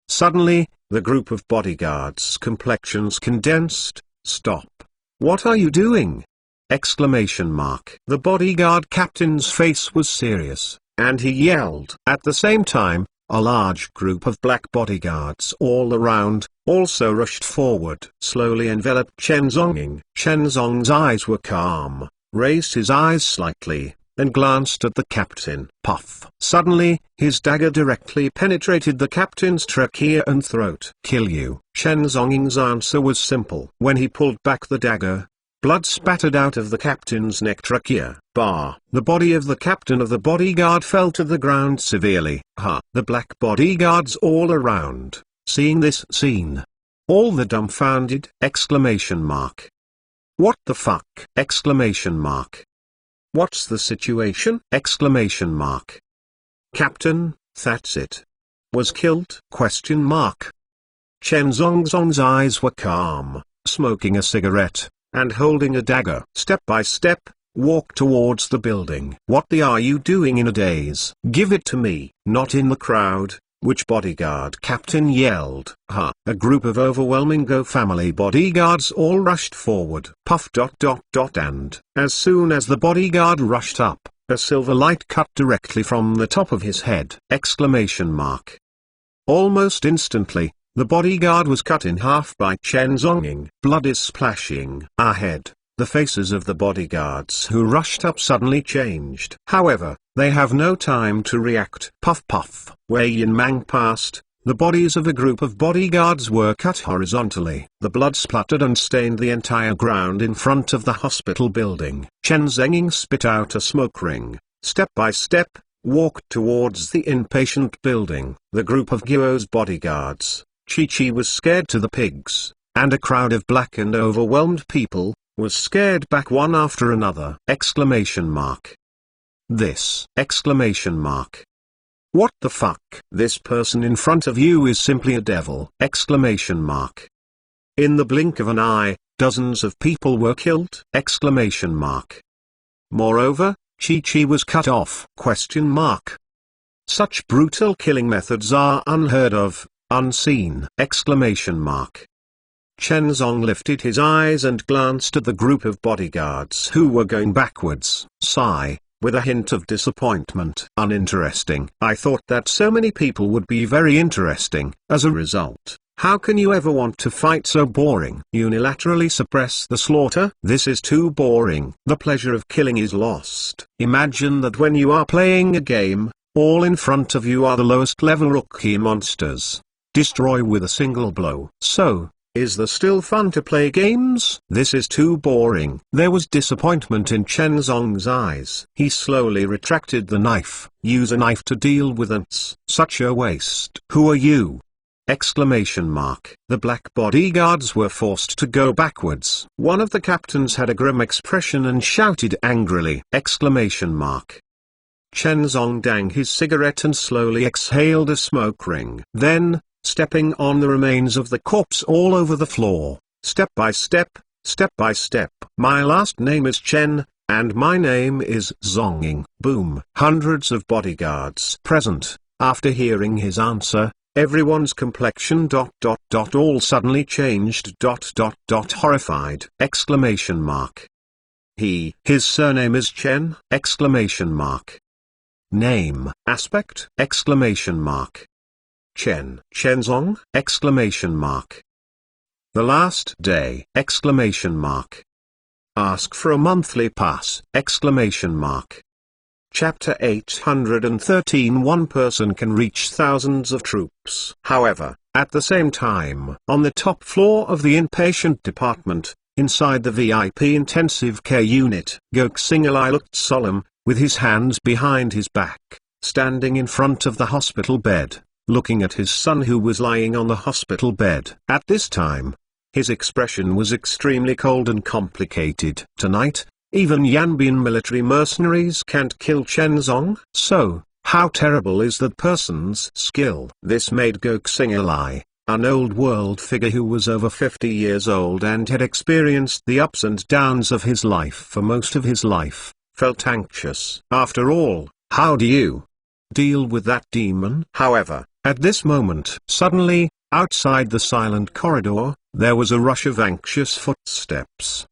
Suddenly, the group of bodyguards' complexions condensed. Stop! What are you doing? The bodyguard captain's face was serious, and he yelled. At the same time, a large group of black bodyguards all around, also rushed forward. Slowly enveloped Chen Zonging. Chen Zong's eyes were calm, raised his eyes slightly, and glanced at the captain. Puff! Suddenly, his dagger directly penetrated the captain's trachea and throat. Kill you. Chen Zonging's answer was simple. When he pulled back the dagger, blood spattered out of the captain's neck trachea. The body of the captain of the bodyguard fell to the ground severely. The black bodyguards all around, seeing this scene, all the dumbfounded! What the fuck! What's the situation! Captain, that's it. Was killed? Chen Zong's eyes were calm, smoking a cigarette, and holding a dagger. Step by step, walk towards the building. What the are you doing in a daze? Give it to me. Not in the crowd. Which bodyguard captain yelled? A group of overwhelming Go family bodyguards all rushed forward. Puff. And, as soon as the bodyguard rushed up, a silver light cut directly from the top of his head! Almost instantly, the bodyguard was cut in half by Chen Zonging. Blood is splashing. Ahead, the faces of the bodyguards who rushed up suddenly changed. However, they have no time to react. Puff. Wei Yinmang passed. The bodies of a group of bodyguards were cut horizontally. The blood spluttered and stained the entire ground in front of the hospital building. Chen Zonging spit out a smoke ring. Step by step, walked towards the inpatient building. The group of Guo's bodyguards, Chi was scared to the pigs, and a crowd of black and overwhelmed people, was scared back one after another! This! What the fuck? This person in front of you is simply a devil! In the blink of an eye, dozens of people were killed! Moreover, Chi was cut off! Such brutal killing methods are unheard of, unseen! Chen Zong lifted his eyes and glanced at the group of bodyguards who were going backwards. Sigh, with a hint of disappointment. Uninteresting. I thought that so many people would be very interesting. As a result, how can you ever want to fight so boring? Unilaterally suppress the slaughter? This is too boring. The pleasure of killing is lost. Imagine that when you are playing a game, all in front of you are the lowest level rookie monsters. Destroy with a single blow. So, is there still fun to play games? This is too boring. There was disappointment in Chen Zong's eyes. He slowly retracted the knife. Use a knife to deal with ants. Such a waste. Who are you? The black bodyguards were forced to go backwards. One of the captains had a grim expression and shouted angrily! Chen Zong dang his cigarette and slowly exhaled a smoke ring. Then, stepping on the remains of the corpse all over the floor, step by step, my last name is Chen, and my name is Zonging. Boom! Hundreds of bodyguards present, after hearing his answer, everyone's complexion all suddenly changed horrified! His surname is Chen! Name, aspect! Chen Zong! The last day! Ask for a monthly pass! Chapter 813. One person can reach thousands of troops. However, at the same time, on the top floor of the inpatient department, Inside the VIP intensive care unit, Goksingalai looked solemn, with his hands behind his back, standing in front of the hospital bed, looking at his son who was lying on the hospital bed. At this time, his expression was extremely cold and complicated. Tonight, even Yanbian military mercenaries can't kill Chen Zong. So, how terrible is that person's skill? This made Goksingalai, an old world figure who was over 50 years old and had experienced the ups and downs of his life for most of his life, felt anxious. After all, how do you deal with that demon? However, at this moment, suddenly, outside the silent corridor, there was a rush of anxious footsteps!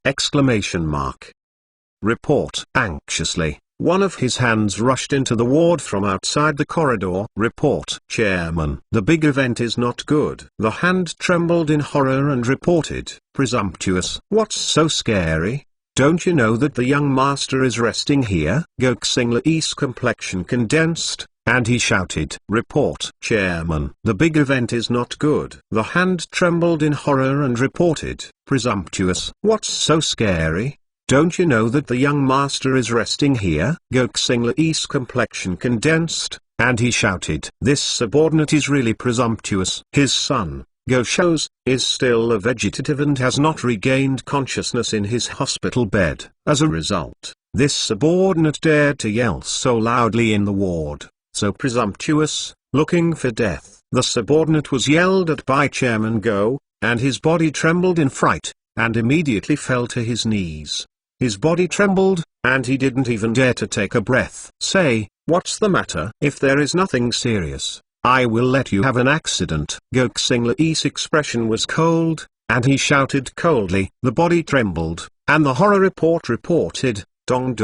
Report. Anxiously, one of his hands rushed into the ward from outside the corridor. Report. Chairman. The big event is not good. The hand trembled in horror and reported. Presumptuous. What's so scary? Don't you know that the young master is resting here? Goksinglai's complexion condensed, and he shouted. Report. Chairman. The big event is not good. The hand trembled in horror and reported. Presumptuous. What's so scary? Don't you know that the young master is resting here? Goksinglai's complexion condensed, and he shouted. This subordinate is really presumptuous. His son, Goshos, is still a vegetative and has not regained consciousness in his hospital bed. As a result, this subordinate dared to yell so loudly in the ward, so presumptuous, looking for death. The subordinate was yelled at by Chairman Go, and his body trembled in fright, and immediately fell to his knees. His body trembled, and he didn't even dare to take a breath. Say, what's the matter? If there is nothing serious, I will let you have an accident. Goksinglai's expression was cold, and he shouted coldly. The body trembled, and the horror report reported, Dong ...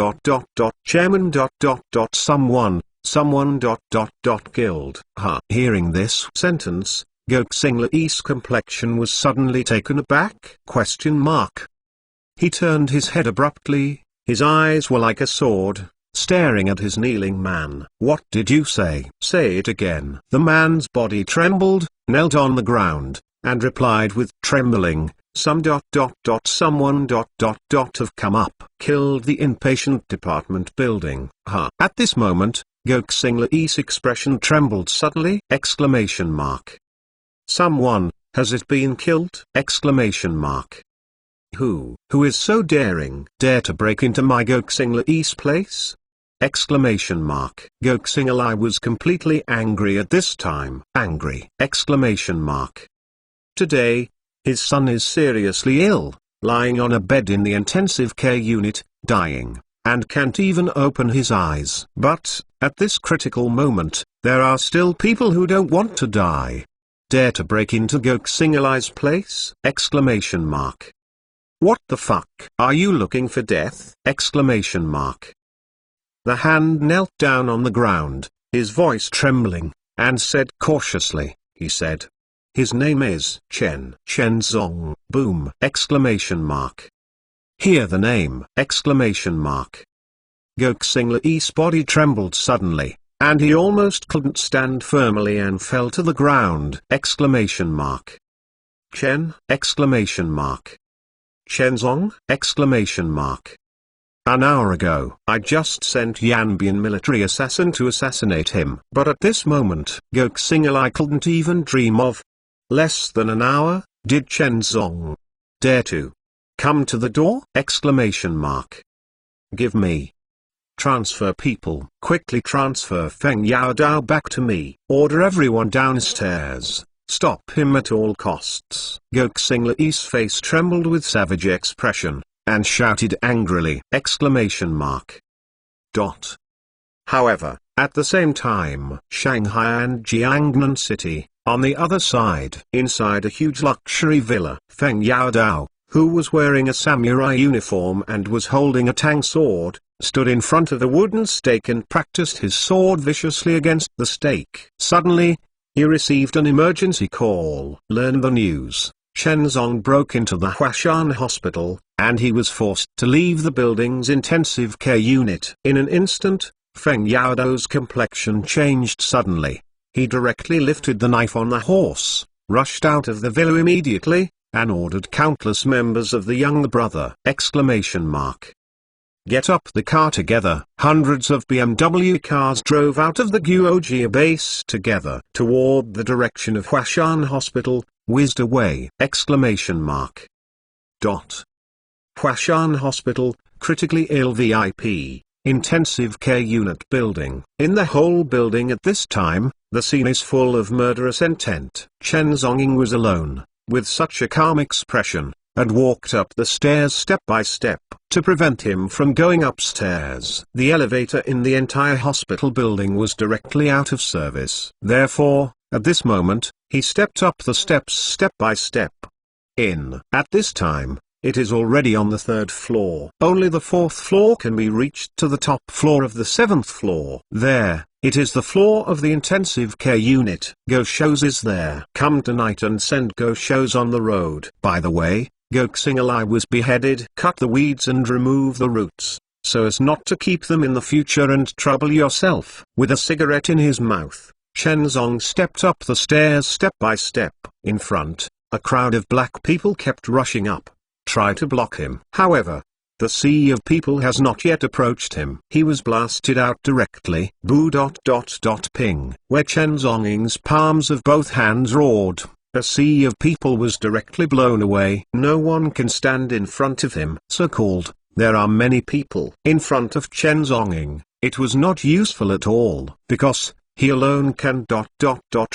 Chairman ... someone ... killed. Hearing this sentence, Goksinglai's complexion was suddenly taken aback? He turned his head abruptly, his eyes were like a sword, staring at his kneeling man. What did you say? Say it again. The man's body trembled, knelt on the ground, and replied with trembling, someone ... have come up. Killed the inpatient department building. At this moment, Goksinglai's expression trembled suddenly! Someone, has it been killed? Who is so daring? Dare to break into my Goksinglai's place? Goksinglai was completely angry at this time. Angry! Today, his son is seriously ill, lying on a bed in the intensive care unit, dying, and can't even open his eyes. But, at this critical moment, there are still people who don't want to die. Dare to break into Goksinglai's place? What the fuck? Are you looking for death? The hand knelt down on the ground, his voice trembling, and said cautiously, he said. His name is Chen Zong. Boom! Hear the name! Goksinglai's body trembled suddenly, and he almost couldn't stand firmly and fell to the ground! Chen! Chenzong! An hour ago, I just sent Yanbian military assassin to assassinate him. But at this moment, Goksinglai couldn't even dream of. Less than an hour, did Chenzong dare to come to the door? Give me. Transfer people. Quickly transfer Feng Yaodao back to me. Order everyone downstairs. Stop him at all costs. Goksinglai's face trembled with savage expression, and shouted angrily! However, at the same time, Shanghai and Jiangnan City, on the other side, inside a huge luxury villa, Feng Yaodao, who was wearing a samurai uniform and was holding a tang sword, stood in front of the wooden stake and practiced his sword viciously against the stake. Suddenly, he received an emergency call. Learn the news. Chenzong broke into the Huashan hospital, and he was forced to leave the building's intensive care unit. In an instant, Feng Yaodao's complexion changed suddenly. He directly lifted the knife on the horse, rushed out of the villa immediately, and ordered countless members of the younger brother! Get up the car together. Hundreds of BMW cars drove out of the Georgia base together toward the direction of Hwashan Hospital, whizzed away! Hwashan Hospital, critically ill VIP, intensive care unit building. In the whole building at this time, the scene is full of murderous intent. Chen Zhongying was alone, with such a calm expression, and walked up the stairs step by step, to prevent him from going upstairs. The elevator in the entire hospital building was directly out of service. Therefore, at this moment, he stepped up the steps step by step. At this time, it is already on the 3rd floor. Only the 4th floor can be reached to the top floor of the 7th floor. There, it is the floor of the intensive care unit. Go Shows is there. Come tonight and send Go Shows on the road. By the way, Go Xing'ai was beheaded. Cut the weeds and remove the roots, so as not to keep them in the future and trouble yourself. With a cigarette in his mouth, Chen Zong stepped up the stairs step by step. In front, a crowd of black people kept rushing up, try to block him. However, the sea of people has not yet approached him. He was blasted out directly. Ping. Where Chen Zhongying's palms of both hands roared, a sea of people was directly blown away. No one can stand in front of him. So-called, there are many people in front of Chen Zhongying. It was not useful at all, because he alone can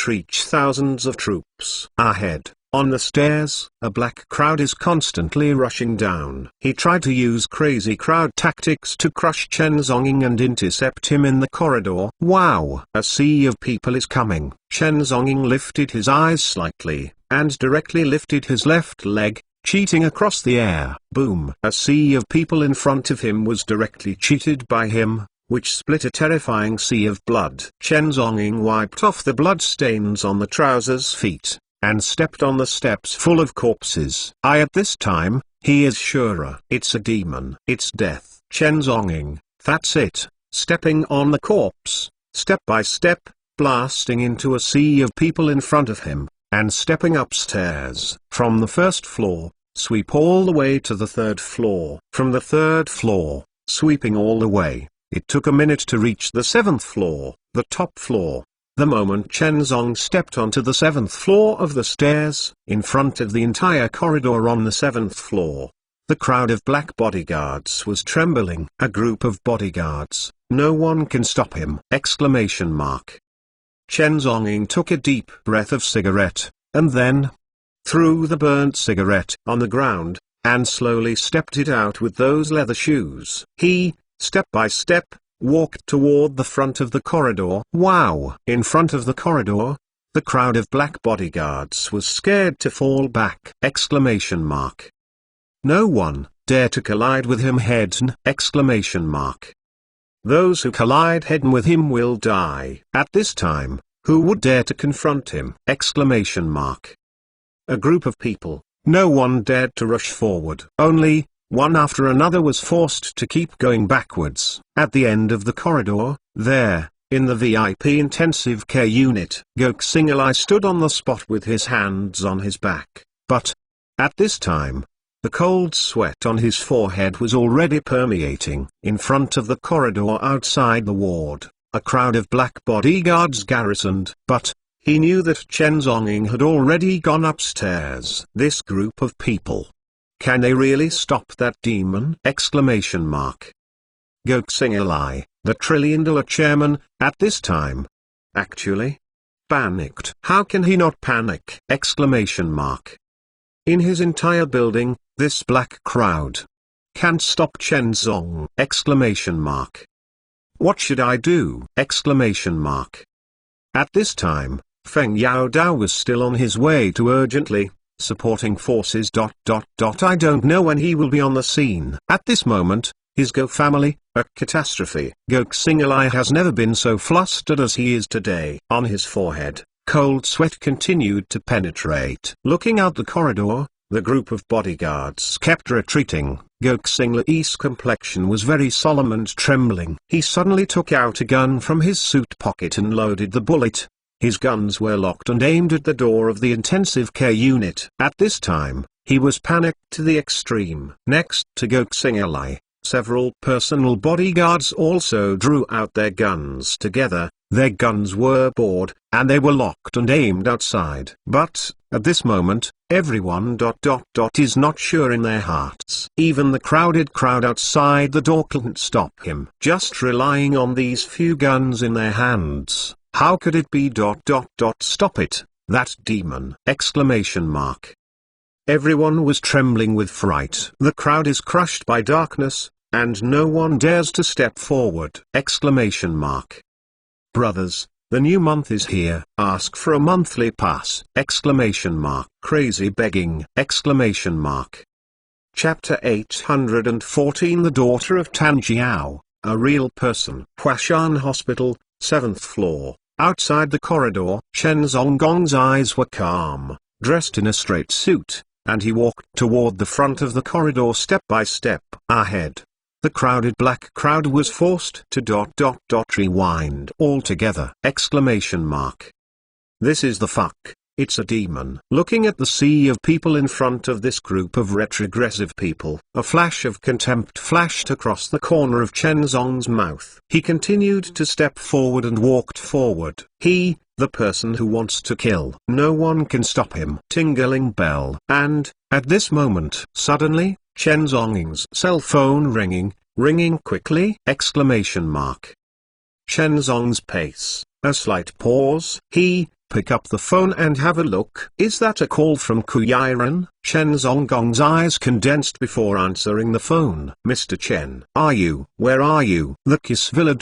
reach thousands of troops. Ahead, on the stairs, a black crowd is constantly rushing down. He tried to use crazy crowd tactics to crush Chen Zhongying and intercept him in the corridor. Wow! A sea of people is coming. Chen Zhongying lifted his eyes slightly, and directly lifted his left leg, cheating across the air. Boom! A sea of people in front of him was directly cheated by him, which split a terrifying sea of blood. Chen Zhongying wiped off the blood stains on the trousers' feet, and stepped on the steps full of corpses. At this time, he is sure it's a demon. It's death. Chen Zhongying, that's it, stepping on the corpse, step by step, blasting into a sea of people in front of him, and stepping upstairs. From the 1st floor, sweep all the way to the 3rd floor. From the 3rd floor, sweeping all the way, it took a minute to reach the 7th floor, the top floor. The moment Chen Zong stepped onto the 7th floor of the stairs, in front of the entire corridor on the 7th floor, the crowd of black bodyguards was trembling. A group of bodyguards, no one can stop him! Chen Zhongying took a deep breath of cigarette, and then threw the burnt cigarette on the ground, and slowly stepped it out with those leather shoes. He, step by step, walked toward the front of the corridor. Wow! In front of the corridor, the crowd of black bodyguards was scared to fall back! No one dare to collide with him head-on! Those who collide head-on with him will die. At this time, who would dare to confront him? A group of people, no one dared to rush forward. Only one after another was forced to keep going backwards. At the end of the corridor, there, in the VIP intensive care unit, Go Xing'ai stood on the spot with his hands on his back. But, at this time, the cold sweat on his forehead was already permeating. In front of the corridor outside the ward, a crowd of black bodyguards garrisoned. But, he knew that Chen Zhongying had already gone upstairs. This group of people, can they really stop that demon? Go Xing'ai, the trillion-dollar chairman, at this time, actually panicked. How can he not panic? In his entire building, this black crowd can't stop Chen Zong! What should I do? At this time, Feng Yaodao was still on his way to urgently supporting forces. I don't know when he will be on the scene. At this moment, his Go family, a catastrophe. Go Xing'ai has never been so flustered as he is today. On his forehead, cold sweat continued to penetrate. Looking out the corridor, the group of bodyguards kept retreating. Go Xing'ai's complexion was very solemn and trembling. He suddenly took out a gun from his suit pocket and loaded the bullet. His guns were locked and aimed at the door of the intensive care unit. At this time, he was panicked to the extreme. Next to Goksin Ali, several personal bodyguards also drew out their guns together. Their guns were bored, and they were locked and aimed outside. But, at this moment, everyone is not sure in their hearts. Even the crowded crowd outside the door couldn't stop him. Just relying on these few guns in their hands, how could it be stop it, that demon! Exclamation mark. Everyone was trembling with fright. The crowd is crushed by darkness, and no one dares to step forward! Exclamation mark. Brothers, the new month is here. Ask for a monthly pass! Exclamation mark. Crazy begging! Exclamation mark. Chapter 814. The daughter of Tan Jiao, a real person. Huashan Hospital, 7th floor. Outside the corridor, Chen Zonggong's eyes were calm, dressed in a straight suit, and he walked toward the front of the corridor step by step. Ahead, the crowded black crowd was forced to rewind altogether! Exclamation mark. This is the fuck. It's a demon. Looking at the sea of people in front of this group of retrogressive people, a flash of contempt flashed across the corner of Chen Zong's mouth. He continued to step forward and walked forward. He, the person who wants to kill. No one can stop him. Tingling bell. And, at this moment, suddenly, Chen Zongying's cell phone ringing quickly! Exclamation mark. Chen Zong's pace, a slight pause. He, pick up the phone and have a look. Is that a call from Kuyiren? Chen Zonggong's eyes condensed before answering the phone. Mr. Chen. Where are you? The Kiss Villa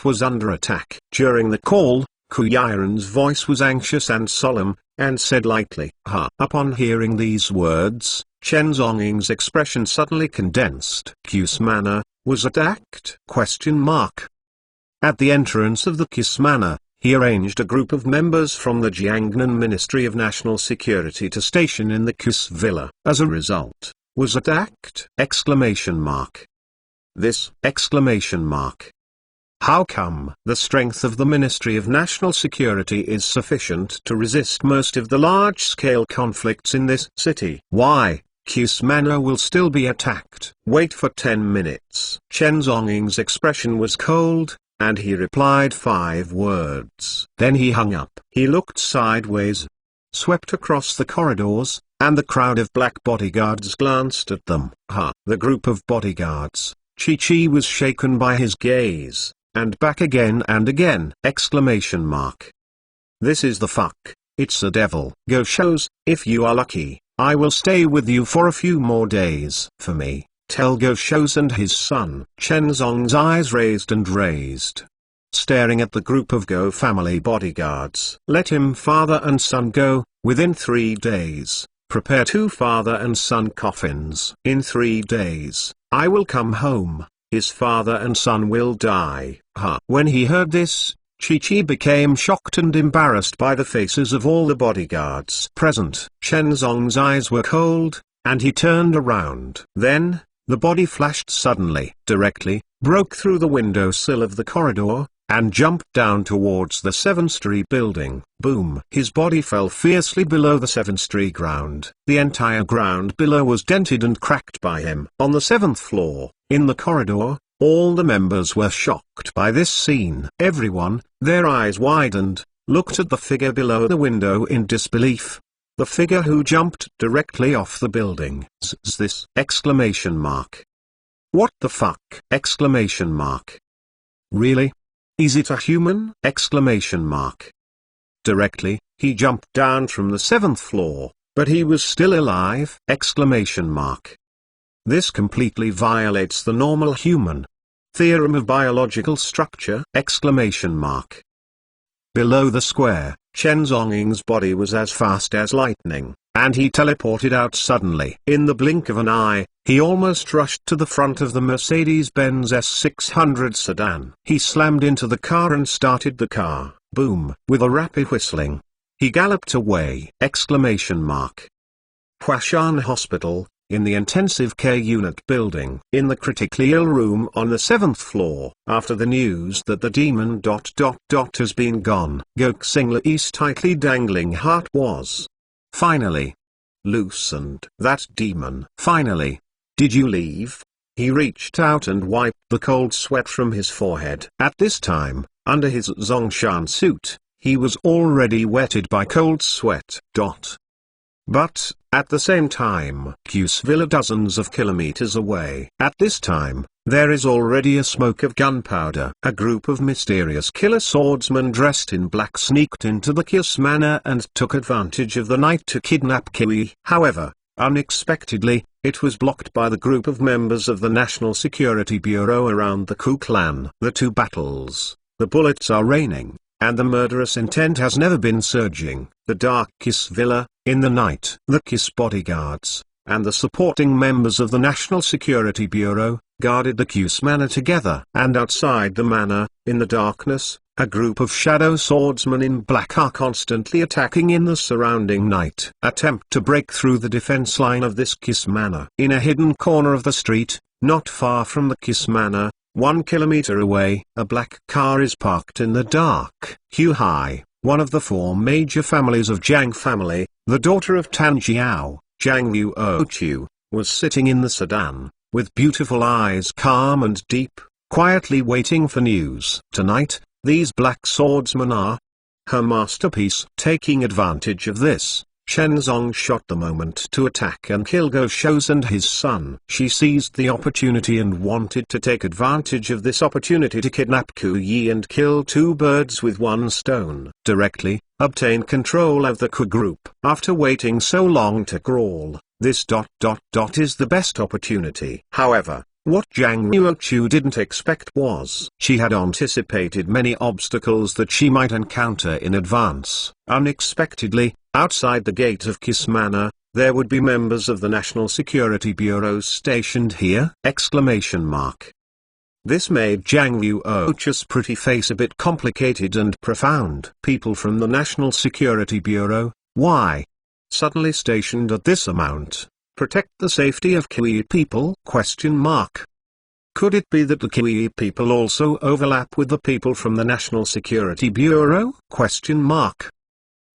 was under attack. During the call, Kuyiren's voice was anxious and solemn, and said lightly, "Ha." Upon hearing these words, Chen Zongying's expression suddenly condensed. Kiss Manor was attacked? At the entrance of the Kiss Manor, he arranged a group of members from the Jiangnan Ministry of National Security to station in the Kiss Villa. As a result, was attacked? Exclamation mark. This! Exclamation mark. How come? The strength of the Ministry of National Security is sufficient to resist most of the large-scale conflicts in this city. Why? Kiss Manor will still be attacked. Wait for 10 minutes. Chen Zongying's expression was cold, and he replied 5 words. Then he hung up. He looked sideways, swept across the corridors, and the crowd of black bodyguards glanced at them. The group of bodyguards. Chi was shaken by his gaze, and back again and again! Exclamation mark. This is the fuck. It's a devil. Go shows, if you are lucky, I will stay with you for a few more days. For me, tell Go shows and his son. Chen Zong's eyes raised and raised, staring at the group of Go family bodyguards. Let him father and son go, within 3 days, prepare 2 father and son coffins. In 3 days, I will come home, his father and son will die. When he heard this, Chi became shocked and embarrassed by the faces of all the bodyguards present. Chen Zong's eyes were cold, and he turned around. Then, the body flashed suddenly, directly, broke through the window sill of the corridor, and jumped down towards the 7th Street building. Boom! His body fell fiercely below the 7th Street ground. The entire ground below was dented and cracked by him. On the 7th floor, in the corridor, all the members were shocked by this scene. Everyone, their eyes widened, looked at the figure below the window in disbelief. The figure who jumped directly off the building. This! Exclamation mark. What the fuck? Exclamation mark. Really? Is it a human? Exclamation mark. Directly, he jumped down from the 7th floor, but he was still alive! Exclamation mark. This completely violates the normal human theorem of biological structure! Exclamation mark. Below the square, Chen Zongying's body was as fast as lightning, and he teleported out suddenly. In the blink of an eye, he almost rushed to the front of the Mercedes-Benz S600 sedan. He slammed into the car and started the car. Boom! With a rapid whistling, he galloped away! Exclamation mark. Huashan Hospital, in the intensive care unit building. In the critically ill room on the 7th floor, after the news that the demon has been gone, Goksinglai's tightly dangling heart was finally loosened. That demon. Finally. Did you leave? He reached out and wiped the cold sweat from his forehead. At this time, under his Zongshan suit, he was already wetted by cold sweat. But, at the same time, Q's villa dozens of kilometers away. At this time, there is already a smoke of gunpowder. A group of mysterious killer swordsmen dressed in black sneaked into the Q's manor and took advantage of the night to kidnap Qi. However, unexpectedly, it was blocked by the group of members of the National Security Bureau around the Ku clan. The two battles, the bullets are raining, and the murderous intent has never been surging. The dark Kiss Villa, in the night. The Kiss bodyguards, and the supporting members of the National Security Bureau, guarded the Kiss manor together. And outside the manor, in the darkness, a group of shadow swordsmen in black are constantly attacking in the surrounding night. Attempt to break through the defense line of this Kiss manor. In a hidden corner of the street, not far from the Kiss manor, 1 kilometer away, a black car is parked in the dark. Hu Hai, one of the 4 major families of Jiang family, the daughter of Tan Jiao, Jiang Yuochu, was sitting in the sedan, with beautiful eyes calm and deep, quietly waiting for news. Tonight, these black swordsmen are her masterpiece. Taking advantage of this, Chen Zong shot the moment to attack and kill Go Shouz and his son. She seized the opportunity and wanted to take advantage of this opportunity to kidnap Ku Yi and kill 2 birds with 1 stone. Directly, obtain control of the Ku group. After waiting so long to crawl, this is the best opportunity. However, what Jiang Yuochu didn't expect was, she had anticipated many obstacles that she might encounter in advance. Unexpectedly, outside the gate of Kiss Manor, there would be members of the National Security Bureau stationed here! This made Jiang Yuochu's pretty face a bit complicated and profound. People from the National Security Bureau, why? Suddenly stationed at this amount. Protect the safety of Qi people? Could it be that the Qi people also overlap with the people from the National Security Bureau?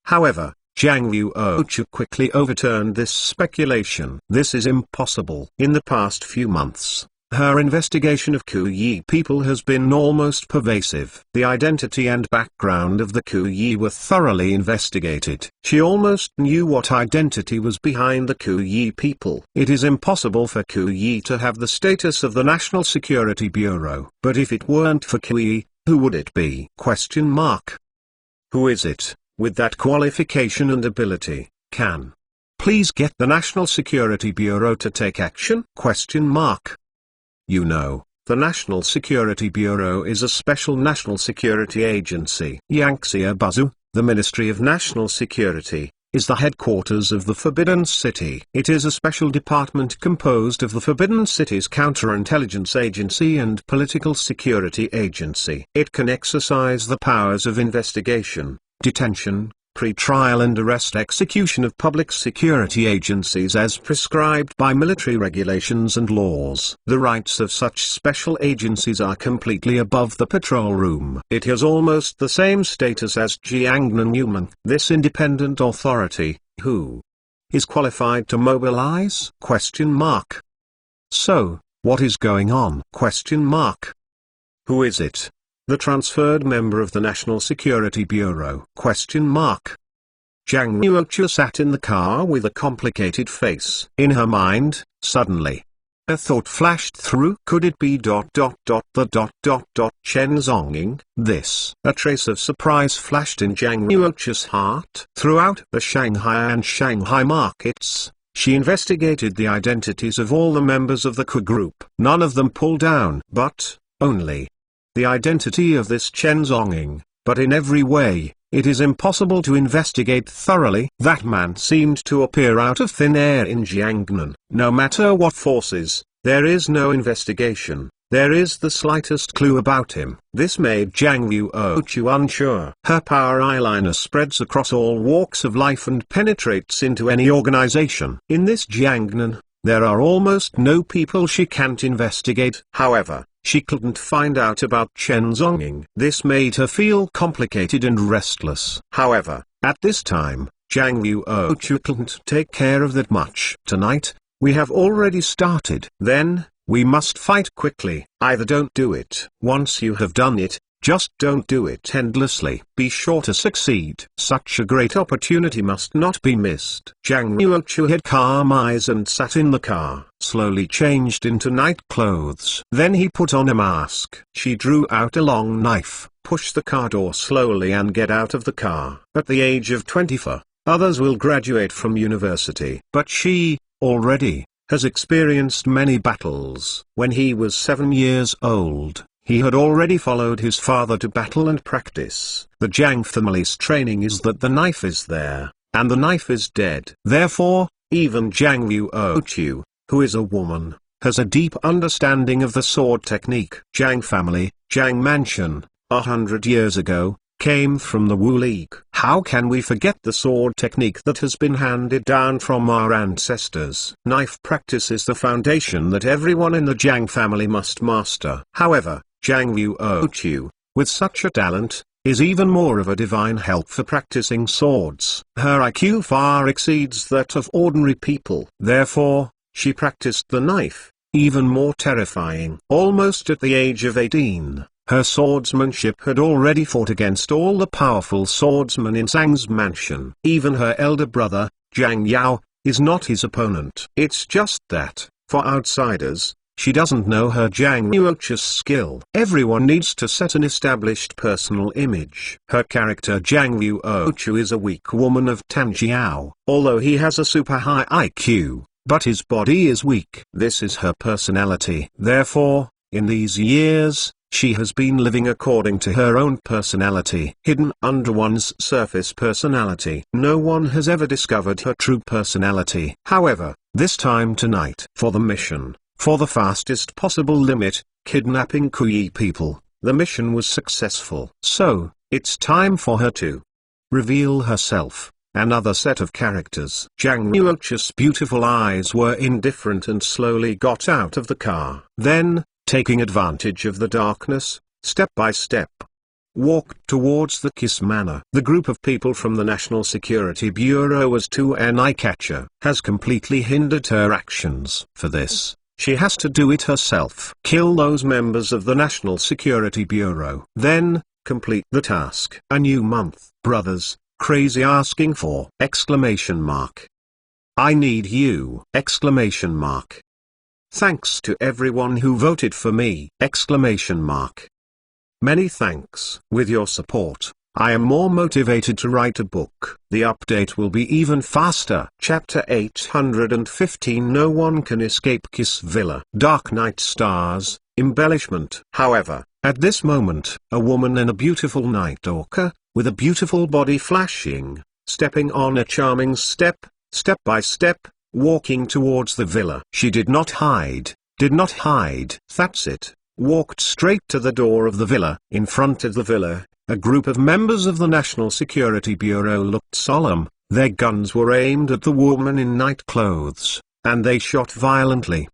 However, Jiang Yuochu quickly overturned this speculation. This is impossible. In the past few months, her investigation of Qi people has been almost pervasive. The identity and background of the Qi were thoroughly investigated. She almost knew what identity was behind the Qi people. It is impossible for Qi to have the status of the National Security Bureau. But if it weren't for Qi, who would it be? Who is it, with that qualification and ability, can please get the National Security Bureau to take action? You know, the National Security Bureau is a special national security agency. Yangxia Bazu, the Ministry of National Security, is the headquarters of the Forbidden City. It is a special department composed of the Forbidden City's counterintelligence agency and political security agency. It can exercise the powers of investigation, detention, pre-trial and arrest execution of public security agencies as prescribed by military regulations and laws. The rights of such special agencies are completely above the patrol room. It has almost the same status as Jiangnan Yuman. This independent authority, who is qualified to mobilize? So, what is going on? Who is it? The transferred member of the National Security Bureau? Jiang Yuochu sat in the car with a complicated face. In her mind, suddenly, a thought flashed through. Could it be Chen Zonging? This. A trace of surprise flashed in Jiang Yuochu's heart. Throughout the Shanghai and Shanghai markets, she investigated the identities of all the members of the Ku group. None of them pulled down. But, only the identity of this Chen Zonging, but in every way, it is impossible to investigate thoroughly. That man seemed to appear out of thin air in Jiangnan. No matter what forces, there is no investigation, there is the slightest clue about him. This made Jiang Yuochu unsure. Her power eyeliner spreads across all walks of life and penetrates into any organization. In this Jiangnan, there are almost no people she can't investigate. However, she couldn't find out about Chen Zhongying. This made her feel complicated and restless. However, at this time, Zhang Yuochu couldn't take care of that much. Tonight, we have already started. Then, we must fight quickly. Either don't do it. Once you have done it, just don't do it endlessly. Be sure to succeed. Such a great opportunity must not be missed. Zhang Yuochu had calm eyes and sat in the car, slowly changed into night clothes. Then he put on a mask. She drew out a long knife, pushed the car door slowly and get out of the car. At the age of 24, others will graduate from university. But she, already, has experienced many battles. When he was 7 years old, he had already followed his father to battle and practice. The Zhang family's training is that the knife is there, and the knife is dead. Therefore, even Zhang Yuochu, who is a woman, has a deep understanding of the sword technique. Zhang family, Zhang mansion, 100 years ago, came from the Wu League. How can we forget the sword technique that has been handed down from our ancestors? Knife practice is the foundation that everyone in the Zhang family must master. However, Zhang Yuochu, with such a talent, is even more of a divine help for practicing swords. Her IQ far exceeds that of ordinary people. Therefore, she practiced the knife, even more terrifying. Almost at the age of 18. Her swordsmanship had already fought against all the powerful swordsmen in Zhang's mansion. Even her elder brother, Zhang Yao, is not his opponent. It's just that, for outsiders, she doesn't know her Zhang Yuochu's skill. Everyone needs to set an established personal image. Her character Zhang Yuochu is a weak woman of Tanjiao. Although he has a super high IQ, but his body is weak. This is her personality. Therefore, in these years, she has been living according to her own personality, hidden under one's surface personality. No one has ever discovered her true personality. However, this time tonight, for the mission, for the fastest possible limit, kidnapping Kui people, the mission was successful. So, it's time for her to reveal herself. Another set of characters. Zhang Yuochu's beautiful eyes were indifferent and slowly got out of the car. Then, taking advantage of the darkness, step by step, walked towards the Kiss Manor. The group of people from the National Security Bureau as to an eye-catcher has completely hindered her actions. For this, she has to do it herself. Kill those members of the National Security Bureau. Then, complete the task. A new month. Brothers, crazy asking for! Exclamation mark. I need you! Exclamation mark. Thanks to everyone who voted for me! Exclamation mark. Many thanks. With your support, I am more motivated to write a book. The update will be even faster. Chapter 815. No one can escape Kiss Villa. Dark Night Stars, embellishment. However, at this moment, a woman in a beautiful night orca, with a beautiful body flashing, stepping on a charming step, step by step, walking towards the villa. She did not hide, that's it, walked straight to the door of the villa. In front of the villa, a group of members of the National Security Bureau looked solemn. Their guns were aimed at the woman in night clothes, and they shot violently.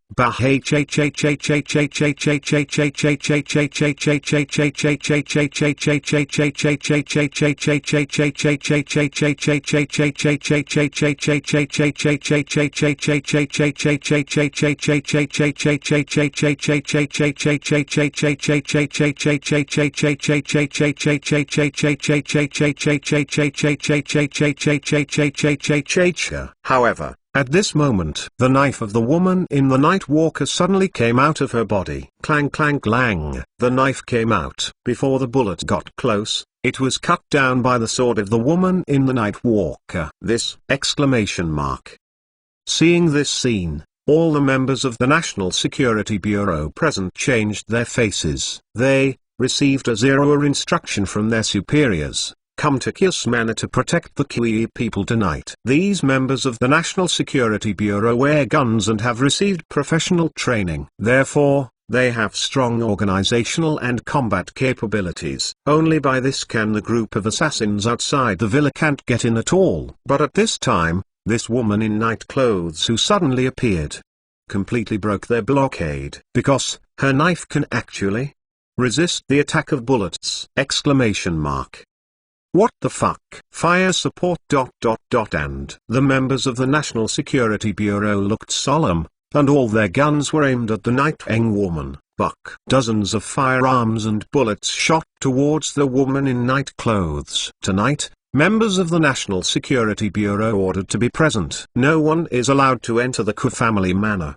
However, at this moment, the knife of the woman in the night walker suddenly came out of her body. Clang clang clang. The knife came out. Before the bullet got close, it was cut down by the sword of the woman in the night walker. This! Exclamation mark. Seeing this scene, all the members of the National Security Bureau present changed their faces. They received a zero instruction from their superiors. Come to Kiss Manor to protect the Kui people tonight. These members of the National Security Bureau wear guns and have received professional training. Therefore, they have strong organizational and combat capabilities. Only by this can the group of assassins outside the villa can't get in at all. But at this time, this woman in night clothes who suddenly appeared, completely broke their blockade. Because her knife can actually resist the attack of bullets! Exclamation mark. What the fuck? Fire support ... And the members of the National Security Bureau looked solemn, and all their guns were aimed at the Nightwing woman. Buck. Dozens of firearms and bullets shot towards the woman in night clothes. Tonight, members of the National Security Bureau ordered to be present. No one is allowed to enter the Ku family manor.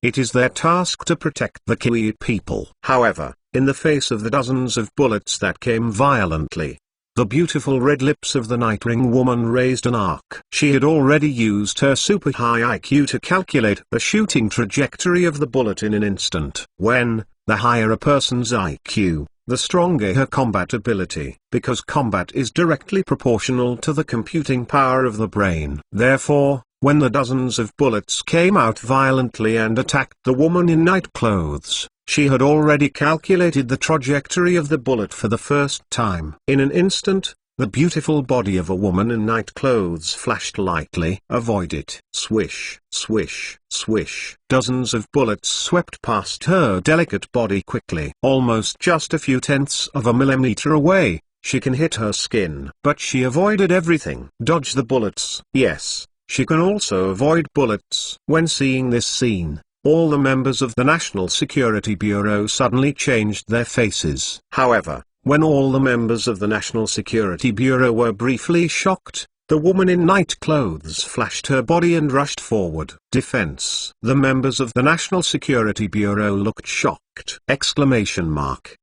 It is their task to protect the Kiwi people. However, in the face of the dozens of bullets that came violently, the beautiful red lips of the Nightwing woman raised an arc. She had already used her super high IQ to calculate the shooting trajectory of the bullet in an instant. When, the higher a person's IQ, the stronger her combat ability, because combat is directly proportional to the computing power of the brain. Therefore, when the dozens of bullets came out violently and attacked the woman in night clothes, she had already calculated the trajectory of the bullet for the first time. In an instant, the beautiful body of a woman in night clothes flashed lightly. Avoid it. Swish, swish, swish. Dozens of bullets swept past her delicate body quickly. Almost just a few tenths of a millimeter away, she can hit her skin. But she avoided everything. Dodge the bullets. Yes, she can also avoid bullets. When seeing this scene, all the members of the National Security Bureau suddenly changed their faces. However, when all the members of the National Security Bureau were briefly shocked, the woman in night clothes flashed her body and rushed forward. Defense. The members of the National Security Bureau looked shocked! Exclamation mark.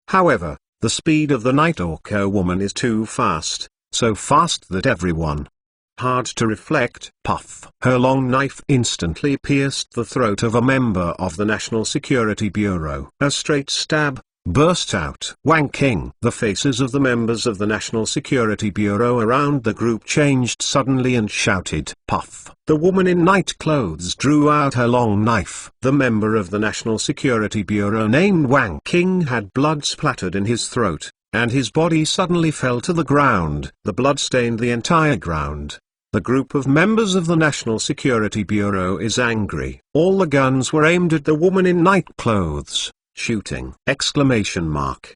However, the speed of the Night Orca woman is too fast, so fast that everyone hard to reflect. Puff. Her long knife instantly pierced the throat of a member of the National Security Bureau. A straight stab burst out. Wang King. The faces of the members of the National Security Bureau around the group changed suddenly and shouted. Puff. The woman in night clothes drew out her long knife. The member of the National Security Bureau named Wang King had blood splattered in his throat, and his body suddenly fell to the ground. The blood stained the entire ground. The group of members of the National Security Bureau is angry. All the guns were aimed at the woman in night clothes. Shooting! Exclamation mark.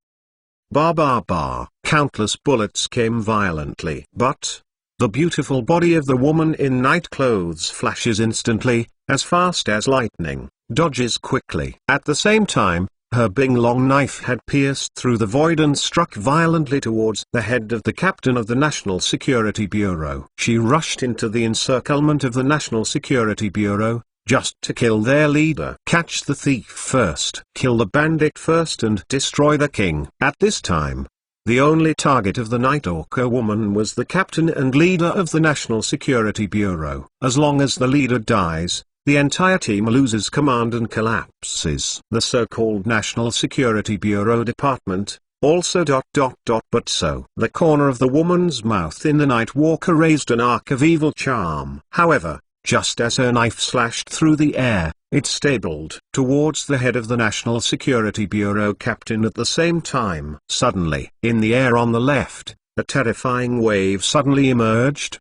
Bar bar bar. Countless bullets came violently. But the beautiful body of the woman in night clothes flashes instantly, as fast as lightning, dodges quickly. At the same time, her big long knife had pierced through the void and struck violently towards the head of the captain of the National Security Bureau. She rushed into the encirclement of the National Security Bureau, just to kill their leader. Catch the thief first. Kill the bandit first and destroy the king. At this time, the only target of the Night Orca woman was the captain and leader of the National Security Bureau. As long as the leader dies, the entire team loses command and collapses. The so-called National Security Bureau department, also ... But so. The corner of the woman's mouth in the Night Walker raised an arc of evil charm. However, just as her knife slashed through the air, it stabled towards the head of the National Security Bureau captain at the same time. Suddenly, in the air on the left, a terrifying wave suddenly emerged.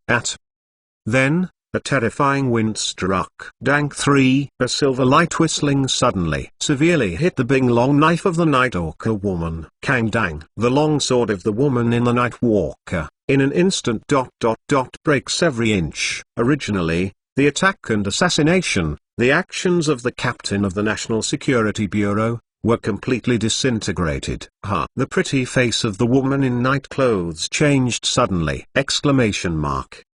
Then, a terrifying wind struck. Dank 3. A silver light whistling suddenly severely hit the big long knife of the Night Orca woman. Kang dang. The long sword of the woman in the Night Walker, in an instant ... breaks every inch. Originally, the attack and assassination, the actions of the captain of the National Security Bureau, were completely disintegrated. The pretty face of the woman in night clothes changed suddenly! Exclamation mark.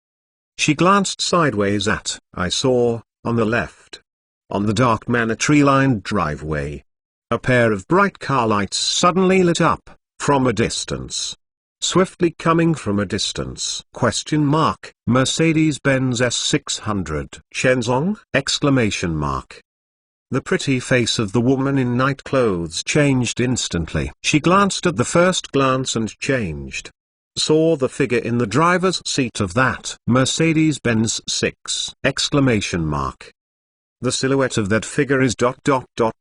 She glanced sideways at, I saw, on the left, on the dark manor tree-lined driveway, a pair of bright car lights suddenly lit up, from a distance. Swiftly coming from a distance. Question mark. Mercedes-Benz S600. Shenzong? Exclamation mark. The pretty face of the woman in night clothes changed instantly. She glanced at the first glance and changed. Saw the figure in the driver's seat of that Mercedes-Benz 6! Exclamation mark. The silhouette of that figure is ...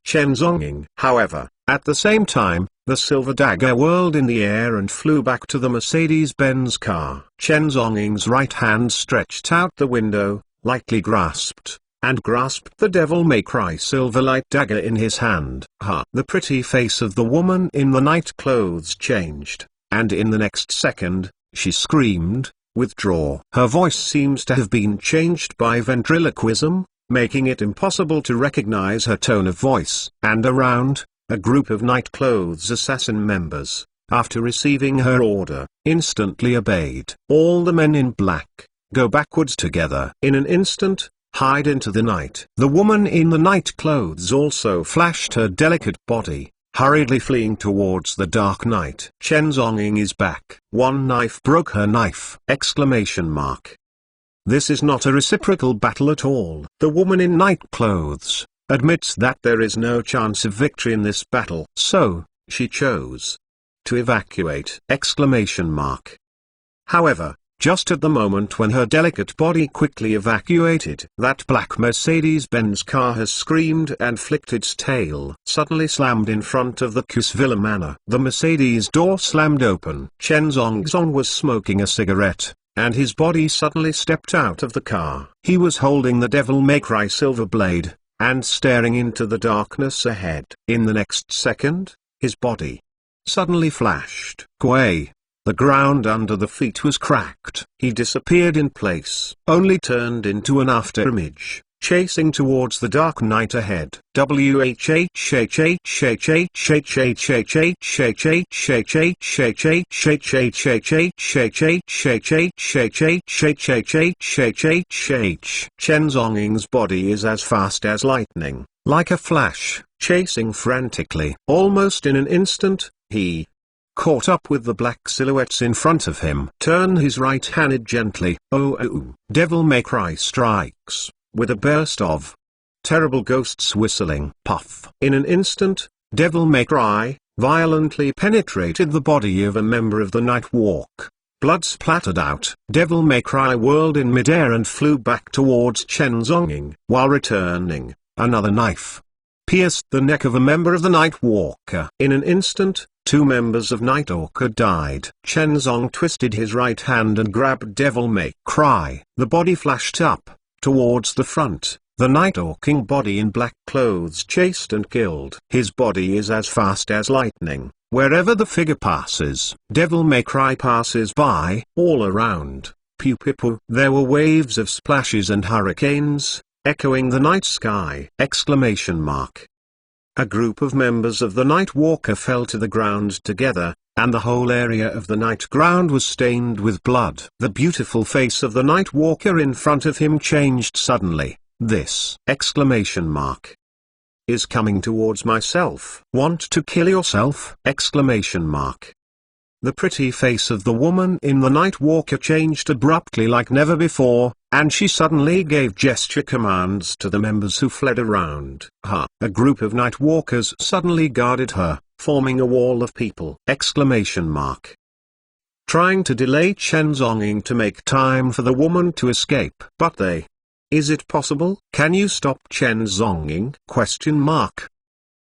Shenzonging. However, at the same time, the silver dagger whirled in the air and flew back to the Mercedes-Benz car. Shenzonging's right hand stretched out the window, lightly grasped and grasped the Devil May Cry Silverlight dagger in his hand. The pretty face of the woman in the night clothes changed, and in the next second, she screamed, "Withdraw!" Her voice seems to have been changed by ventriloquism, making it impossible to recognize her tone of voice. And around, a group of Nightclothes assassin members, after receiving her order, instantly obeyed. All the men in black, go backwards together. In an instant, hide into the night. The woman in the night clothes also flashed her delicate body, hurriedly fleeing towards the dark night. Chen Zhongying is back. One knife broke her knife! Exclamation mark. This is not a reciprocal battle at all. The woman in night clothes admits that there is no chance of victory in this battle. So, she chose to evacuate! Exclamation mark. However, just at the moment when her delicate body quickly evacuated, that black Mercedes-Benz car has screamed and flicked its tail. Suddenly slammed in front of the Kusvilla Manor. The Mercedes door slammed open. Chen Zhongzong was smoking a cigarette, and his body suddenly stepped out of the car. He was holding the Devil May Cry silver blade, and staring into the darkness ahead. In the next second, his body suddenly flashed. Gwei. The ground under the feet was cracked. He disappeared in place, only turned into an afterimage, chasing towards the dark night ahead. Chen Zhongying's body is as fast as lightning, like a flash, chasing frantically. Almost in an instant, he caught up with the black silhouettes in front of him. Turn his right hand gently. Oh. Devil May Cry strikes, with a burst of terrible ghosts whistling. Puff. In an instant, Devil May Cry violently penetrated the body of a member of the Night Walk. Blood splattered out. Devil May Cry whirled in midair and flew back towards Chen Zhongying. While returning, another knife pierced the neck of a member of the Night Walker. In an instant, 2 members of Night Walker died. Chen Zong twisted his right hand and grabbed Devil May Cry. The body flashed up, towards the front. The Night Walking body in black clothes chased and killed. His body is as fast as lightning. Wherever the figure passes, Devil May Cry passes by. All around, pew pew pew. There were waves of splashes and hurricanes, echoing the night sky! Exclamation mark. A group of members of the Night Walker fell to the ground together, and the whole area of the night ground was stained with blood. The beautiful face of the Night Walker in front of him changed suddenly. This! Exclamation mark. Is coming towards myself. Want to kill yourself? Exclamation mark. The pretty face of the woman in the Night Walker changed abruptly like never before, and she suddenly gave gesture commands to the members who fled around. A group of Night Walkers suddenly guarded her, forming a wall of people! Exclamation mark. Trying to delay Chen Zhongying to make time for the woman to escape. But they. Is it possible? Can you stop Chen Zhongying? Question mark.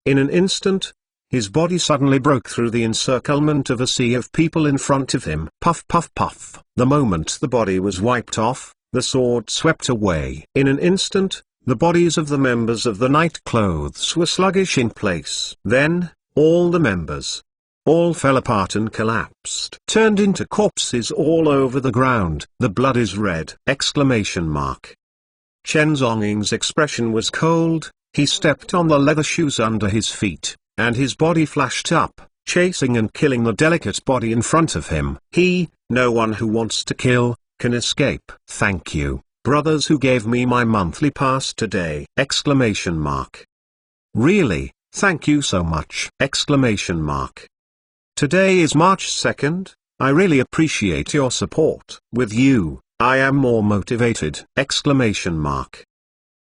In an instant, his body suddenly broke through the encirclement of a sea of people in front of him. Puff puff puff. The moment the body was wiped off, the sword swept away. In an instant, the bodies of the members of the Night Clothes were sluggish in place. Then, all the members, all fell apart and collapsed. Turned into corpses all over the ground. The blood is red! Exclamation mark. Chen Zhongying's expression was cold. He stepped on the leather shoes under his feet, and his body flashed up, chasing and killing the delicate body in front of him. No one who wants to kill, can escape. Thank you, brothers who gave me my monthly pass today! Exclamation mark. Really, thank you so much! Exclamation mark. Today is March 2nd, I really appreciate your support. With you, I am more motivated! Exclamation mark.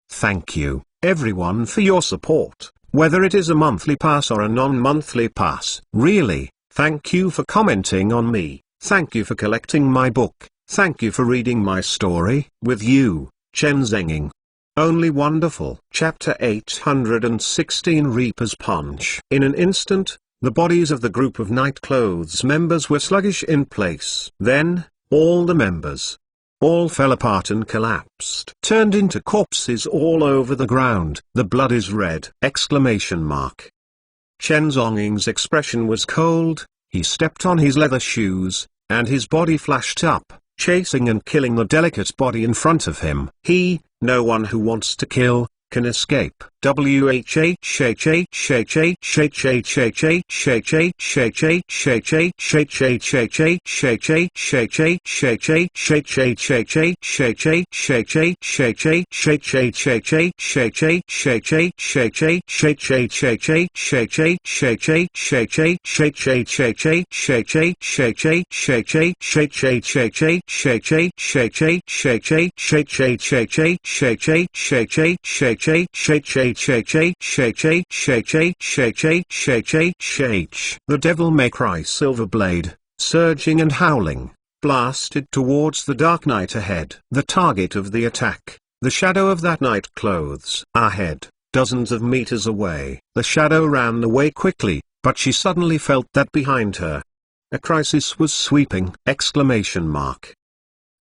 Thank you, everyone, for your support. Whether it is a monthly pass or a non-monthly pass. Really, thank you for commenting on me, thank you for collecting my book, thank you for reading my story. With you, Chen Zhongying. Only wonderful. Chapter 816 Reaper's Punch. In an instant, the bodies of the group of Night Clothes members were sluggish in place. Then, all the members, all fell apart and collapsed, turned into corpses all over the ground. The blood is red! Exclamation mark. Chen Zhongying's expression was cold. He stepped on his leather shoes, and his body flashed up, chasing and killing the delicate body in front of him. No one who wants to kill, can escape. The Devil May Cry Silver Blade, surging and howling, blasted towards the dark night ahead. The target of the attack, the shadow of that night clothes ahead, dozens of meters away. The shadow ran away quickly, but she suddenly felt that behind her a crisis was sweeping! Exclamation mark.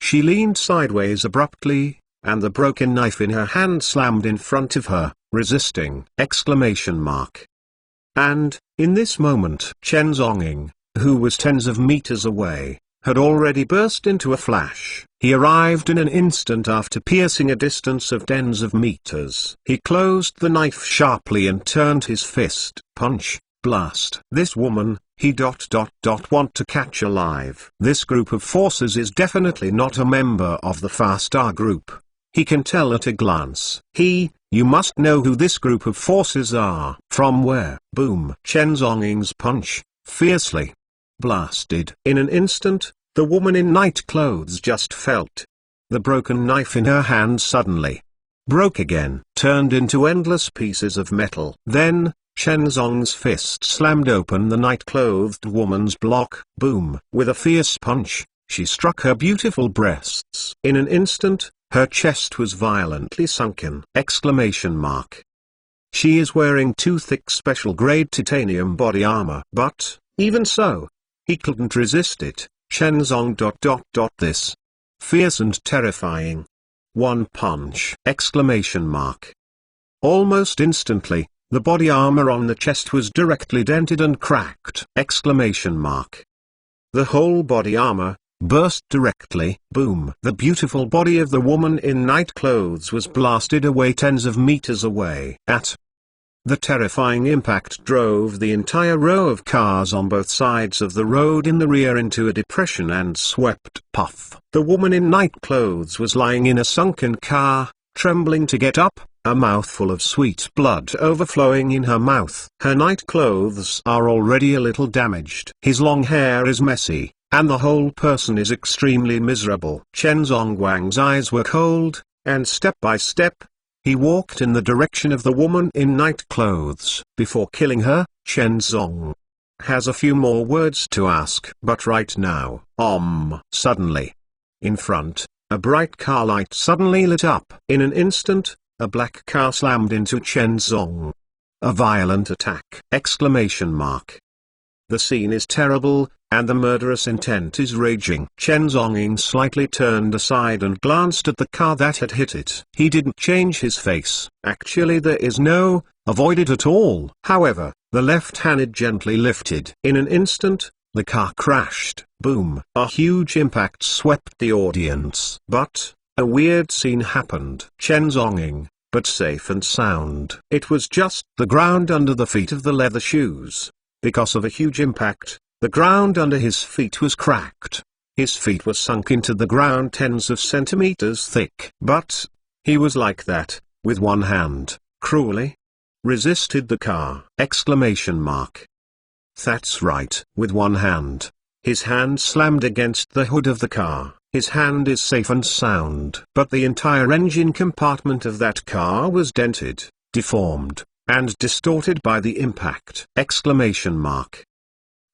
She leaned sideways abruptly, and the broken knife in her hand slammed in front of her, resisting! Exclamation mark. And, in this moment, Chen Zhongying, who was tens of meters away, had already burst into a flash. He arrived in an instant after piercing a distance of tens of meters. He closed the knife sharply and turned his fist, punch, blast. This woman, he want to catch alive. This group of forces is definitely not a member of the Farstar group. He can tell at a glance. You must know who this group of forces are. From where? Boom! Chen Zhongying's punch, fiercely blasted. In an instant, the woman in night clothes just felt the broken knife in her hand suddenly broke again, turned into endless pieces of metal. Then, Chen Zhong's fist slammed open the night-clothed woman's block. Boom! With a fierce punch, she struck her beautiful breasts. In an instant, her chest was violently sunken! Exclamation mark. She is wearing too thick special-grade titanium body armor. But, even so, he couldn't resist it. Chen Zhong ... This fierce and terrifying one punch! Exclamation mark. Almost instantly, the body armor on the chest was directly dented and cracked! Exclamation mark. The whole body armor burst directly. Boom! The beautiful body of the woman in night clothes was blasted away tens of meters away. The terrifying impact drove the entire row of cars on both sides of the road in the rear into a depression and swept. Puff! The woman in night clothes was lying in a sunken car, trembling to get up, a mouthful of sweet blood overflowing in her mouth. Her night clothes are already a little damaged. His long hair is messy, and the whole person is extremely miserable. Chen Zhongguang's eyes were cold, and step by step, he walked in the direction of the woman in night clothes. Before killing her, Chen Zhong has a few more words to ask. But right now, suddenly, in front, a bright car light suddenly lit up. In an instant, a black car slammed into Chen Zhong. A violent attack! Exclamation mark. The scene is terrible, and the murderous intent is raging. Chen Zhongying slightly turned aside and glanced at the car that had hit it. He didn't change his face. Actually, there is no avoid it at all. However, the left hand gently lifted. In an instant, the car crashed. Boom! A huge impact swept the audience. But a weird scene happened. Chen Zhongying, but safe and sound. It was just the ground under the feet of the leather shoes. Because of a huge impact, the ground under his feet was cracked. His feet were sunk into the ground tens of centimeters thick. But he was like that, with one hand, cruelly resisted the car! Exclamation mark. That's right. With one hand, his hand slammed against the hood of the car. His hand is safe and sound. But the entire engine compartment of that car was dented, deformed, and distorted by the impact! Exclamation mark.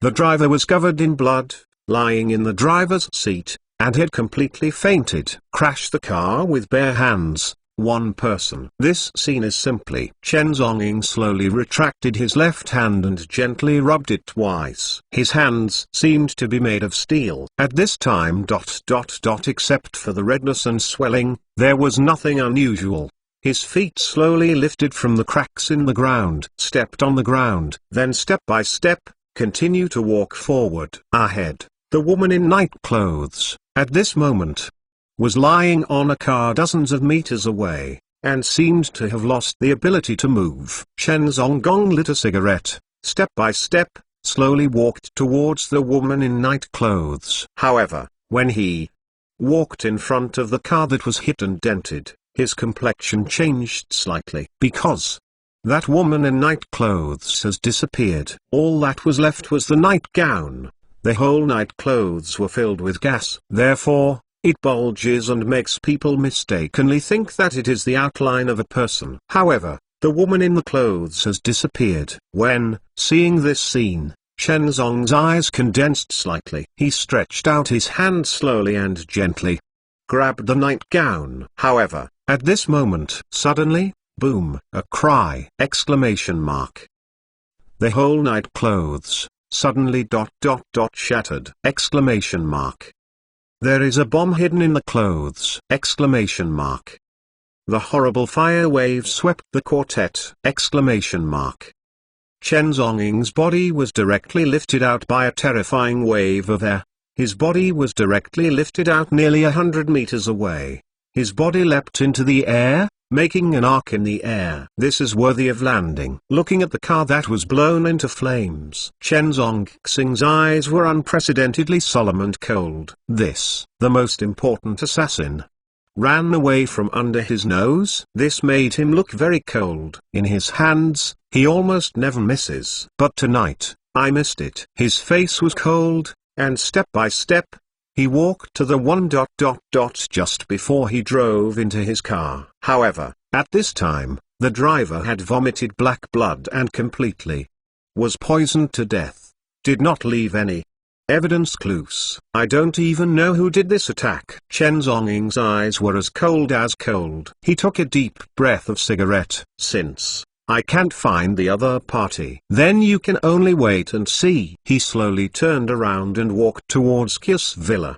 The driver was covered in blood, lying in the driver's seat, and had completely fainted. Crashed the car with bare hands, one person. This scene is simply. Chen Zhongying slowly retracted his left hand and gently rubbed it twice. His hands seemed to be made of steel. At this time except for the redness and swelling, there was nothing unusual. His feet slowly lifted from the cracks in the ground, stepped on the ground, then step by step, continue to walk forward. Ahead, the woman in night clothes, at this moment, was lying on a car dozens of meters away, and seemed to have lost the ability to move. Chen Zhonggong lit a cigarette, step by step, slowly walked towards the woman in night clothes. However, when he walked in front of the car that was hit and dented, his complexion changed slightly. Because that woman in night clothes has disappeared. All that was left was the nightgown. The whole night clothes were filled with gas. Therefore, it bulges and makes people mistakenly think that it is the outline of a person. However, the woman in the clothes has disappeared. When, seeing this scene, Chen Zong's eyes condensed slightly. He stretched out his hand slowly and gently grabbed the nightgown. However, at this moment, suddenly, boom, a cry, exclamation mark. The whole night clothes, suddenly shattered, exclamation mark. There is a bomb hidden in the clothes, exclamation mark. The horrible fire wave swept the quartet, exclamation mark. Chen Zhongying's body was directly lifted out by a terrifying wave of air. His body was directly lifted out nearly 100 meters away. His body leapt into the air, making an arc in the air. This is worthy of landing. Looking at the car that was blown into flames, Chen Zhongxing's eyes were unprecedentedly solemn and cold. This, the most important assassin, ran away from under his nose. This made him look very cold. In his hands, he almost never misses. But tonight, I missed it. His face was cold, and step by step, he walked to the just before he drove into his car. However, at this time, the driver had vomited black blood and completely was poisoned to death. Did not leave any evidence clues. I don't even know who did this attack. Chen Zhongying's eyes were as cold as cold. He took a deep breath of cigarette. Since I can't find the other party, then you can only wait and see. He slowly turned around and walked towards Kiss Villa.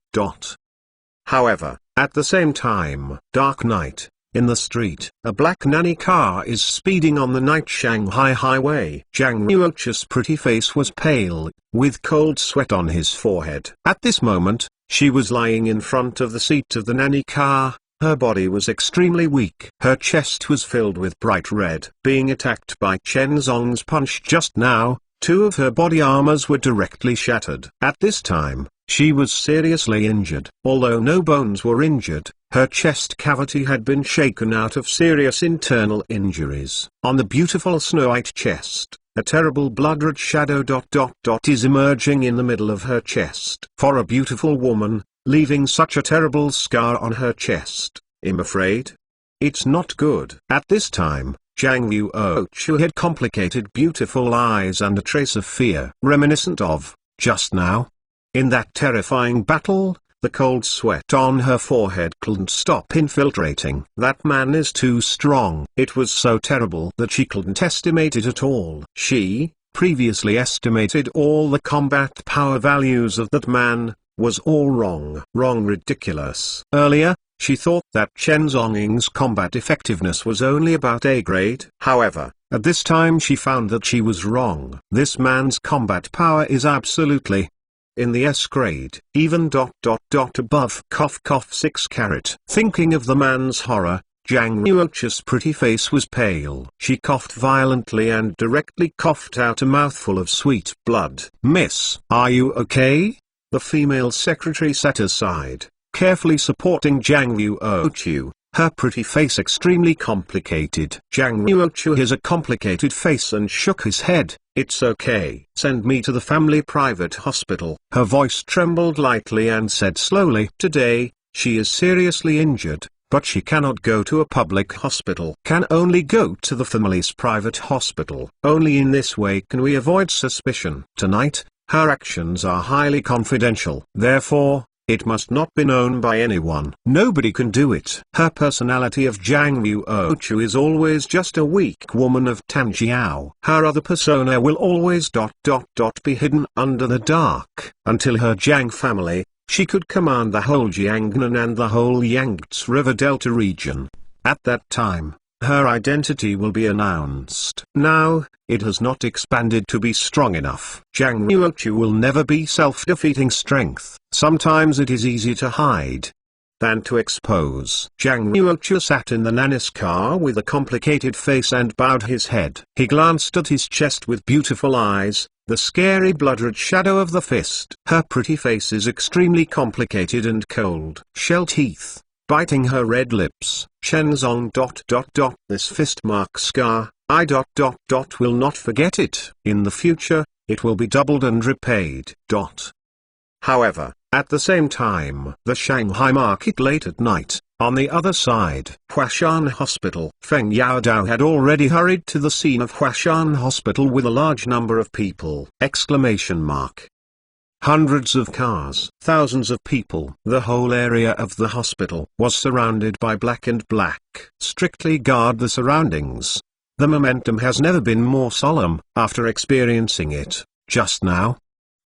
However, at the same time, dark night, in the street, a black nanny car is speeding on the night Shanghai highway. Zhang Ruoqi's pretty face was pale, with cold sweat on his forehead. At this moment, she was lying in front of the seat of the nanny car. Her body was extremely weak. Her chest was filled with bright red. Being attacked by Chen Zong's punch just now, two of her body armors were directly shattered. At this time, she was seriously injured. Although no bones were injured, her chest cavity had been shaken out of serious internal injuries. On the beautiful snow-white chest, a terrible blood-red shadow is emerging in the middle of her chest. For a beautiful woman, leaving such a terrible scar on her chest, I'm afraid it's not good. At this time, Zhang Ruoqi had complicated beautiful eyes and a trace of fear reminiscent of just now. In that terrifying battle, the cold sweat on her forehead couldn't stop infiltrating. That man is too strong. It was so terrible that she couldn't estimate it at all. She previously estimated all the combat power values of that man. Was all wrong. Ridiculous. Earlier, she thought that Chen Zhongying's combat effectiveness was only about A grade. However, at this time she found that she was wrong. This man's combat power is absolutely in the S grade. Even above 6 carat. Thinking of the man's horror, Zhang Ruoqi's pretty face was pale. She coughed violently and directly coughed out a mouthful of sweet blood. Miss, are you okay? The female secretary sat aside, carefully supporting Zhang Ruoqi, her pretty face extremely complicated. Zhang Ruoqi has a complicated face and shook his head. It's okay. Send me to the family private hospital. Her voice trembled lightly and said slowly, today, she is seriously injured, but she cannot go to a public hospital. Can only go to the family's private hospital. Only in this way can we avoid suspicion. Tonight, her actions are highly confidential. Therefore, it must not be known by anyone. Nobody can do it. Her personality of Zhang Yuochu is always just a weak woman of Tanjiao. Her other persona will always be hidden under the dark. Until her Zhang family, she could command the whole Jiangnan and the whole Yangtze River Delta region. At that time, her identity will be announced. Now, it has not expanded to be strong enough. Zhang Yuochu will never be self-defeating strength. Sometimes it is easier to hide than to expose. Zhang Yuochu sat in the Nanis car with a complicated face and bowed his head. He glanced at his chest with beautiful eyes, the scary blood-red shadow of the fist. Her pretty face is extremely complicated and cold. Shell teeth, biting her red lips. Shenzong ... This fist mark scar, I ... will not forget it. In the future, it will be doubled and repaid. However, at the same time, the Shanghai market late at night, on the other side, Huashan Hospital. Feng Yaodao had already hurried to the scene of Huashan Hospital with a large number of people. Hundreds of cars, thousands of people. The whole area of the hospital was surrounded by black and black. Strictly guard the surroundings. The momentum has never been more solemn. After experiencing it, just now,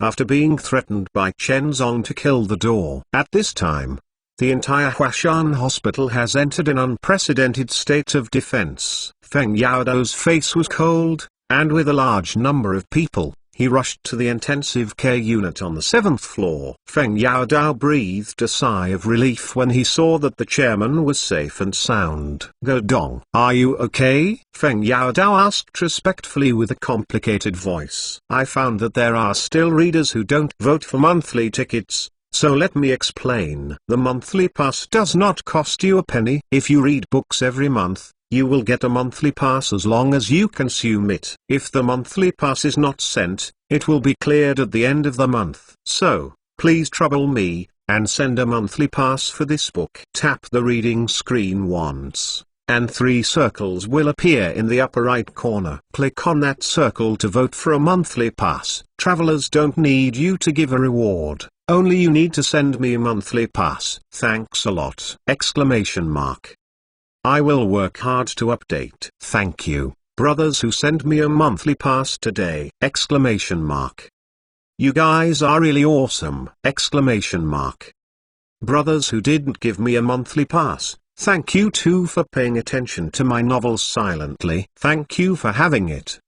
after being threatened by Chen Zong to kill the door. At this time, the entire Huashan hospital has entered an unprecedented state of defense. Feng Yaodao's face was cold, and with a large number of people, he rushed to the intensive care unit on the 7th floor. Feng Yaodao breathed a sigh of relief when he saw that the chairman was safe and sound. Godong, are you okay? Feng Yaodao asked respectfully with a complicated voice. I found that there are still readers who don't vote for monthly tickets, so let me explain. The monthly pass does not cost you a penny. If you read books every month, you will get a monthly pass as long as you consume it. If the monthly pass is not sent, it will be cleared at the end of the month. So, please trouble me, and send a monthly pass for this book. Tap the reading screen once, and 3 circles will appear in the upper right corner. Click on that circle to vote for a monthly pass. Travelers don't need you to give a reward, only you need to send me a monthly pass. Thanks a lot! I will work hard to update. Thank you, brothers who send me a monthly pass today! You guys are really awesome! Brothers who didn't give me a monthly pass, thank you too for paying attention to my novels silently. Thank you for having it!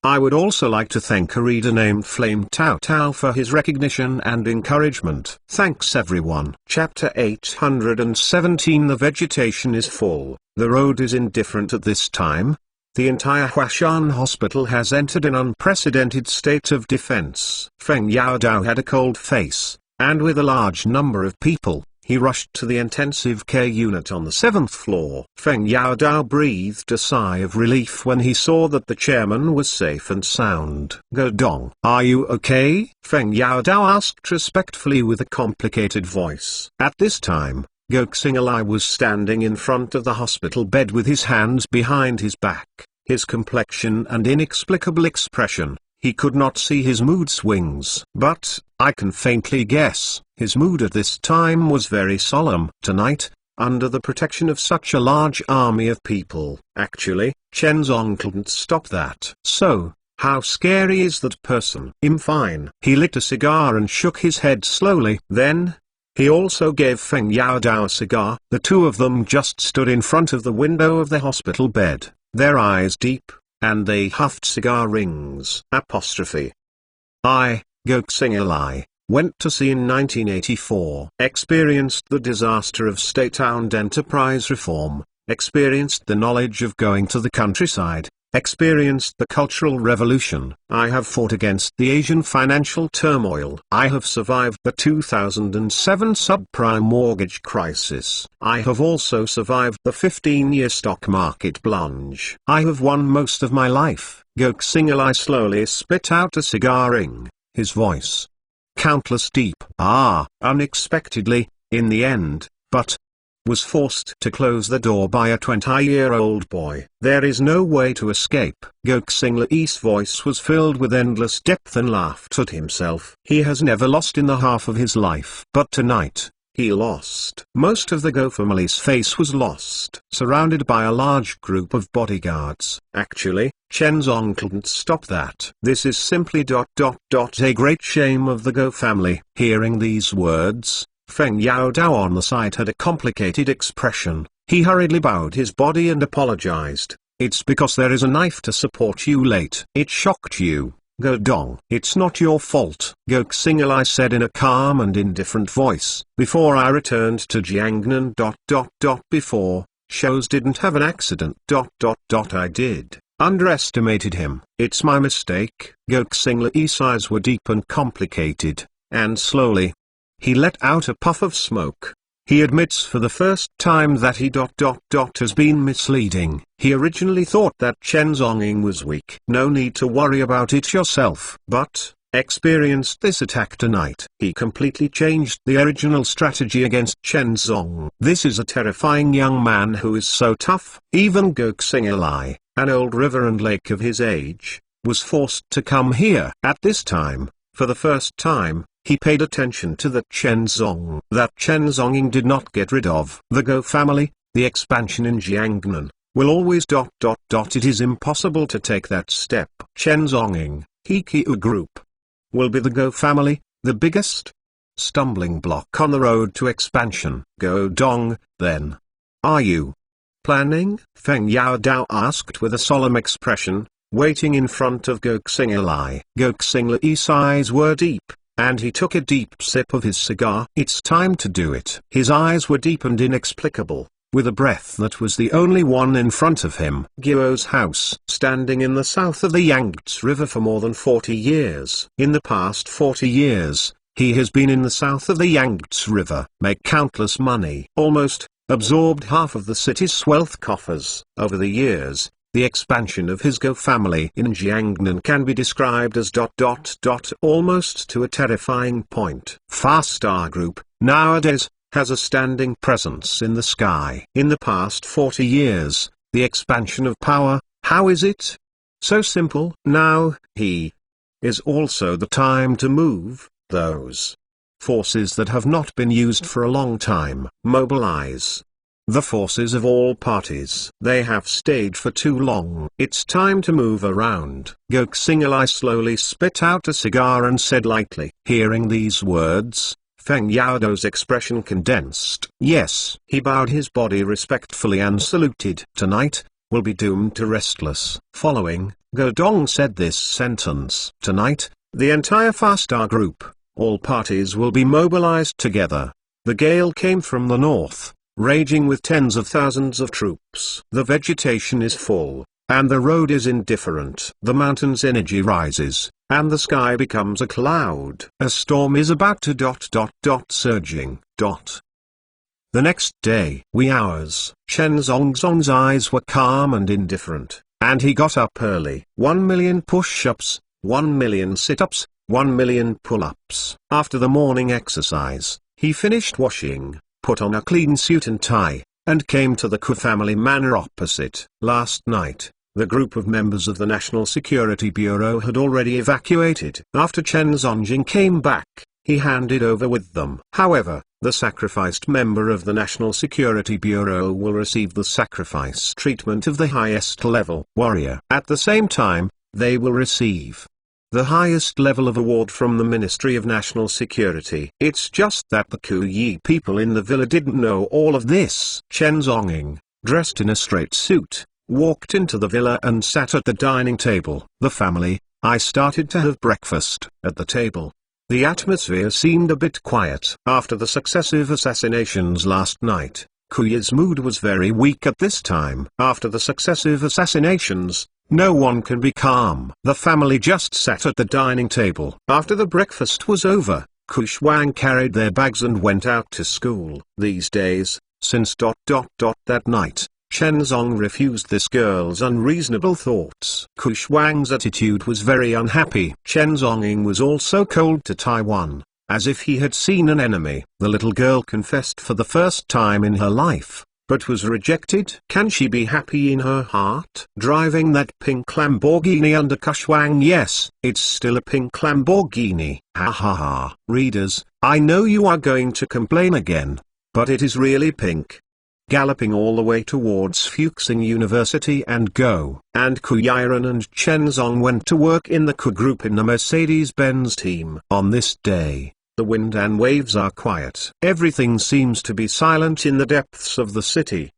I would also like to thank a reader named Flame Tao Tao for his recognition and encouragement. Thanks everyone. Chapter 817. The vegetation is full, the road is indifferent at this time. The entire Huashan hospital has entered an unprecedented state of defense. Feng Yaodao had a cold face, and with a large number of people, he rushed to the intensive care unit on the 7th floor. Feng Yaodao breathed a sigh of relief when he saw that the chairman was safe and sound. Godong, are you okay? Feng Yaodao asked respectfully with a complicated voice. At this time, Goxingalai was standing in front of the hospital bed with his hands behind his back. His complexion and inexplicable expression, he could not see his mood swings. But, I can faintly guess, his mood at this time was very solemn. Tonight, under the protection of such a large army of people. Actually, Chen Zong couldn't stop that. So, how scary is that person? Fine. He lit a cigar and shook his head slowly. Then, he also gave Feng Yaodao a cigar. The two of them just stood in front of the window of the hospital bed, their eyes deep, and they huffed cigar rings. I, Goxingalai, went to sea in 1984. Experienced the disaster of state-owned enterprise reform, experienced the knowledge of going to the countryside, experienced the Cultural Revolution. I have fought against the Asian financial turmoil. I have survived the 2007 subprime mortgage crisis. I have also survived the 15-year stock market plunge. I have won most of my life. Goxingalai slowly spit out a cigar ring, his voice countless deep. Unexpectedly, in the end, but was forced to close the door by a 20-year-old boy. There is no way to escape. Gokxing Lei's voice was filled with endless depth and laughed at himself. He has never lost in the half of his life. But tonight, he lost. Most of the Go family's face was lost, surrounded by a large group of bodyguards. Actually, Chen Zong couldn't stop that. This is simply a great shame of the Go family. Hearing these words, Feng Yaodao on the side had a complicated expression. He hurriedly bowed his body and apologized. It's because there is a knife to support you late. It shocked you, Go Dong. It's not your fault, Gokxing Lei said in a calm and indifferent voice. Before I returned to Jiangnan. Before, shows didn't have an accident. I did. Underestimated him. It's my mistake. Gokxing Lei's eyes were deep and complicated, and slowly, he let out a puff of smoke. He admits for the first time that he has been misleading. He originally thought that Chen Zonging was weak. No need to worry about it yourself. But, experienced this attack tonight. He completely changed the original strategy against Chen Zong. This is a terrifying young man who is so tough. Even Gokxing Lei, an old river and lake of his age, was forced to come here. At this time, for the first time, he paid attention to that Chen Zong. That Chen Zonging did not get rid of. The Go family, the expansion in Jiangnan, will always. It is impossible to take that step. Chen Zonging, Heqiu Group, will be the Go family, the biggest stumbling block on the road to expansion. Go Dong, then. Are you planning? Feng Yaodao asked with a solemn expression, waiting in front of Gokxing Lei. Gokxing Lei's eyes were deep, and he took a deep sip of his cigar. It's time to do it. His eyes were deep and inexplicable, with a breath that was the only one in front of him. Guo's house, standing in the south of the Yangtze River for more than 40 years. In the past 40 years, he has been in the south of the Yangtze River, made countless money, almost absorbed half of the city's wealth coffers. Over the years, the expansion of his Go family in Jiangnan can be described as almost to a terrifying point. Far Star Group, nowadays, has a standing presence in the sky. In the past 40 years, the expansion of power, how is it? So simple. Now, he is also the time to move those forces that have not been used for a long time. Mobilize the forces of all parties. They have stayed for too long. It's time to move around. Gokxing Lei slowly spit out a cigar and said lightly. Hearing these words, Feng Yaodao's expression condensed. Yes. He bowed his body respectfully and saluted. Tonight, will be doomed to restless. Following, Go Dong said this sentence. Tonight, the entire Far Star Group, all parties will be mobilized together. The gale came from the north, raging with tens of thousands of troops. The vegetation is full, and the road is indifferent. The mountain's energy rises, and the sky becomes a cloud. A storm is about to surging. The next day, wee hours, Chen Zong's eyes were calm and indifferent, and he got up early. 1 million push-ups, 1 million sit-ups, 1 million pull-ups. After the morning exercise, he finished washing, put on a clean suit and tie, and came to the Ku family manor opposite. Last night, the group of members of the National Security Bureau had already evacuated. After Chen Zongjing came back, he handed over with them. However, the sacrificed member of the National Security Bureau will receive the sacrifice treatment of the highest level warrior. At the same time, they will receive the highest level of award from the Ministry of National Security. It's just that the Kuyi people in the villa didn't know all of this. Chen Zonging, dressed in a straight suit, walked into the villa and sat at the dining table. The family, I started to have breakfast. At the table, the atmosphere seemed a bit quiet. After the successive assassinations last night, Kuyi's mood was very weak at this time. After the successive assassinations, no one can be calm. The family just sat at the dining table. After the breakfast was over, Ku Shuang carried their bags and went out to school. These days, since that night, Chen Zong refused this girl's unreasonable thoughts. Ku Shuang's attitude was very unhappy. Chen Zonging was also cold to Taiwan, as if he had seen an enemy. The little girl confessed for the first time in her life, but was rejected. Can she be happy in her heart? Driving that pink Lamborghini under Kushwang? Yes, it's still a pink Lamborghini. Ha ha ha. Readers, I know you are going to complain again, but it is really pink. Galloping all the way towards Fuxing University and Go. And Kuyiran and Chenzong went to work in the Ku group in the Mercedes-Benz team. On this day, the wind and waves are quiet. Everything seems to be silent in the depths of the city.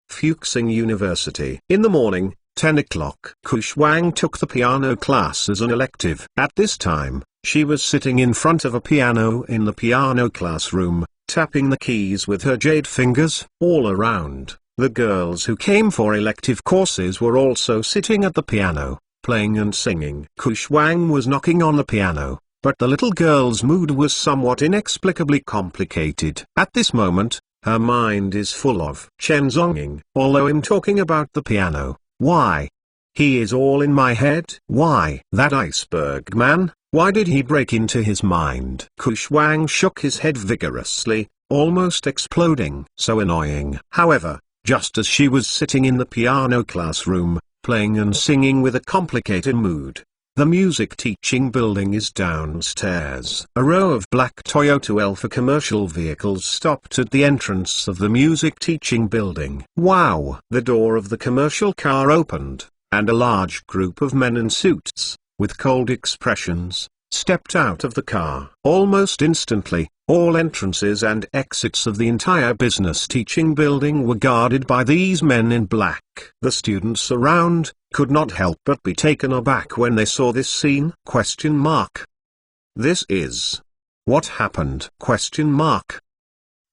Fuxing University. In the morning, 10 o'clock. Kushwang took the piano class as an elective. At this time, she was sitting in front of a piano in the piano classroom, tapping the keys with her jade fingers. All around, the girls who came for elective courses were also sitting at the piano, playing and singing. Kushwang was knocking on the piano, but the little girl's mood was somewhat inexplicably complicated. At this moment, her mind is full of Chenzonging. Although I'm talking about the piano, why? He is all in my head. Why? That iceberg man, why did he break into his mind? Kushwang shook his head vigorously, almost exploding. So annoying. However, just as she was sitting in the piano classroom, playing and singing with a complicated mood, the music teaching building is downstairs. A row of black Toyota Alpha commercial vehicles stopped at the entrance of the music teaching building. Wow! The door of the commercial car opened, and a large group of men in suits, with cold expressions, stepped out of the car. Almost instantly, all entrances and exits of the entire business teaching building were guarded by these men in black. The students around could not help but be taken aback when they saw this scene. This is what happened?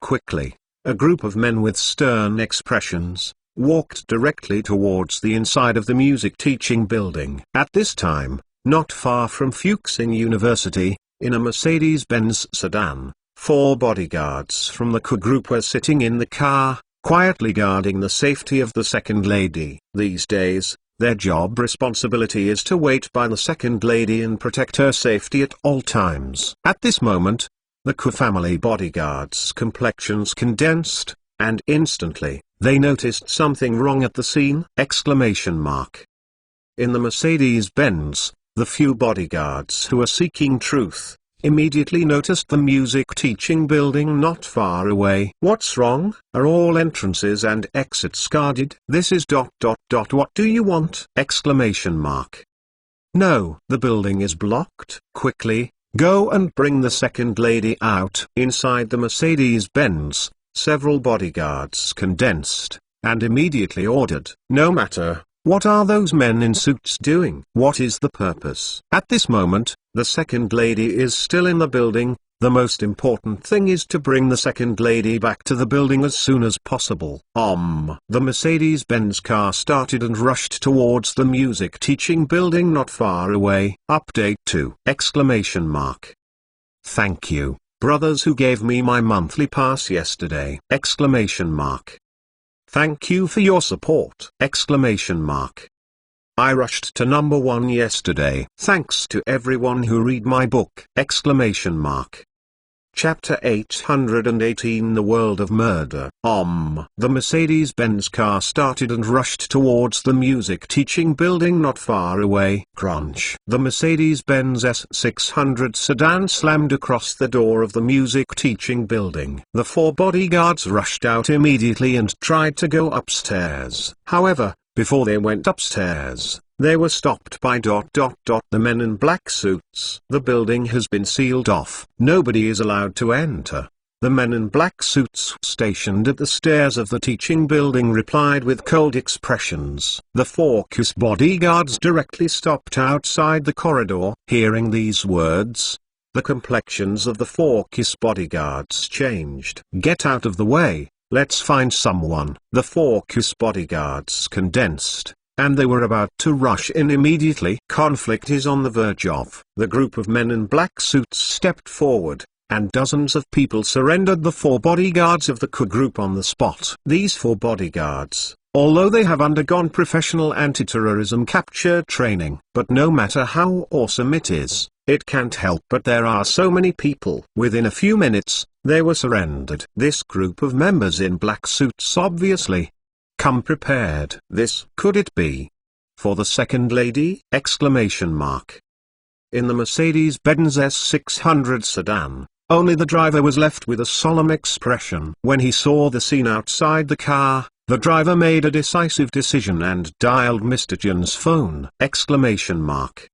Quickly, a group of men with stern expressions walked directly towards the inside of the music teaching building. At this time, not far from Fuxing University, in a Mercedes-Benz sedan, 4 bodyguards from the Ku group were sitting in the car, quietly guarding the safety of the second lady. These days, their job responsibility is to wait by the second lady and protect her safety at all times. At this moment, the Ku family bodyguards' complexions condensed, and instantly, they noticed something wrong at the scene! In the Mercedes-Benz, the few bodyguards who are seeking truth immediately noticed the music teaching building not far away. What's wrong? Are all entrances and exits guarded? This is ... What do you want? No, the building is blocked. Quickly, go and bring the second lady out. Inside the Mercedes-Benz, several bodyguards condensed, and immediately ordered, no matter. What are those men in suits doing? What is the purpose? At this moment, the second lady is still in the building. The most important thing is to bring the second lady back to the building as soon as possible. The Mercedes-Benz car started and rushed towards the music teaching building not far away. Update 2! Thank you, brothers who gave me my monthly pass yesterday! Thank you for your support! I rushed to number 1 yesterday. Thanks to everyone who read my book! Chapter 818 The World of Murder. The Mercedes-Benz car started and rushed towards the music teaching building not far away. Crunch. The Mercedes-Benz S600 sedan slammed across the door of the music teaching building. The 4 bodyguards rushed out immediately and tried to go upstairs. However, before they went upstairs, they were stopped by ... The men in black suits. The building has been sealed off. Nobody is allowed to enter. The men in black suits stationed at the stairs of the teaching building replied with cold expressions. The 4 KUS bodyguards directly stopped outside the corridor. Hearing these words, the complexions of the 4 KUS bodyguards changed. Get out of the way, let's find someone. The 4 KUS bodyguards condensed, and they were about to rush in immediately. Conflict is on the verge of. The group of men in black suits stepped forward, and dozens of people surrendered the 4 bodyguards of the Ku group on the spot. These 4 bodyguards, although they have undergone professional anti-terrorism capture training. But no matter how awesome it is, it can't help but there are so many people. Within a few minutes, they were surrendered. This group of members in black suits obviously come prepared. This could it be for the second lady? Exclamation mark. In the Mercedes-Benz S600 sedan, only the driver was left with a solemn expression. When he saw the scene outside the car, the driver made a decisive decision and dialed Mr. Chen's phone. Exclamation mark.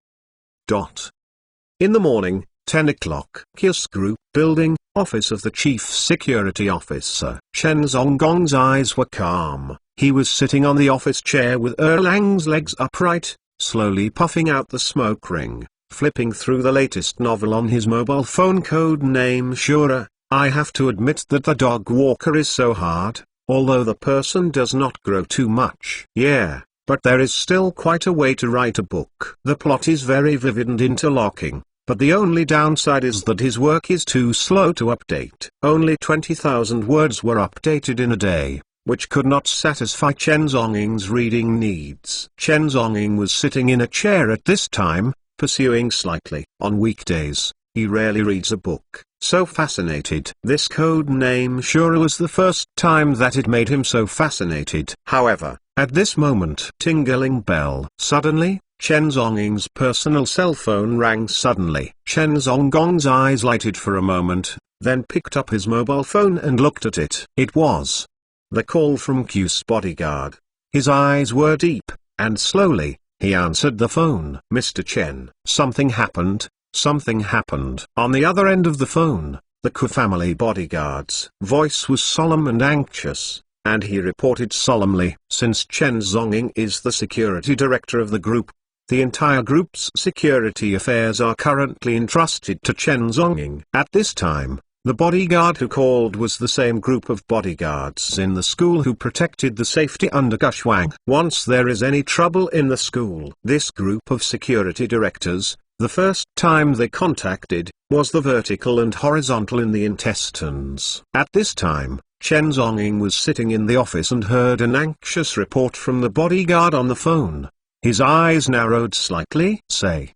In the morning, 10 o'clock. Kios Group Building, office of the Chief Security Officer. Chen Zhonggong's eyes were calm. He was sitting on the office chair with Erlang's legs upright, slowly puffing out the smoke ring, flipping through the latest novel on his mobile phone. Code name Shura. I have to admit that the dog walker is so hard, although the person does not grow too much. Yeah, but there is still quite a way to write a book. The plot is very vivid and interlocking, but the only downside is that his work is too slow to update. Only 20,000 words were updated in a day, which could not satisfy Chen Zhongying's reading needs. Chen Zhongying was sitting in a chair at this time, pursuing slightly. On weekdays, he rarely reads a book, so fascinated. This code name Shura was the first time that it made him so fascinated. However, at this moment, tingling bell. Suddenly, Chen Zhongying's personal cell phone rang suddenly. Chen Zhonggong's eyes lighted for a moment, then picked up his mobile phone and looked at it. It was the call from Q's bodyguard. His eyes were deep, and slowly, he answered the phone. Mr. Chen. Something happened. Something happened. On the other end of the phone, the Q family bodyguard's voice was solemn and anxious, and he reported solemnly. Since Chen Zhongying is the security director of the group, the entire group's security affairs are currently entrusted to Chen Zhongying. At this time, the bodyguard who called was the same group of bodyguards in the school who protected the safety under Gushwang. Once there is any trouble in the school, this group of security directors, the first time they contacted, was the vertical and horizontal in the intestines. At this time, Chen Zhongying was sitting in the office and heard an anxious report from the bodyguard on the phone. His eyes narrowed slightly.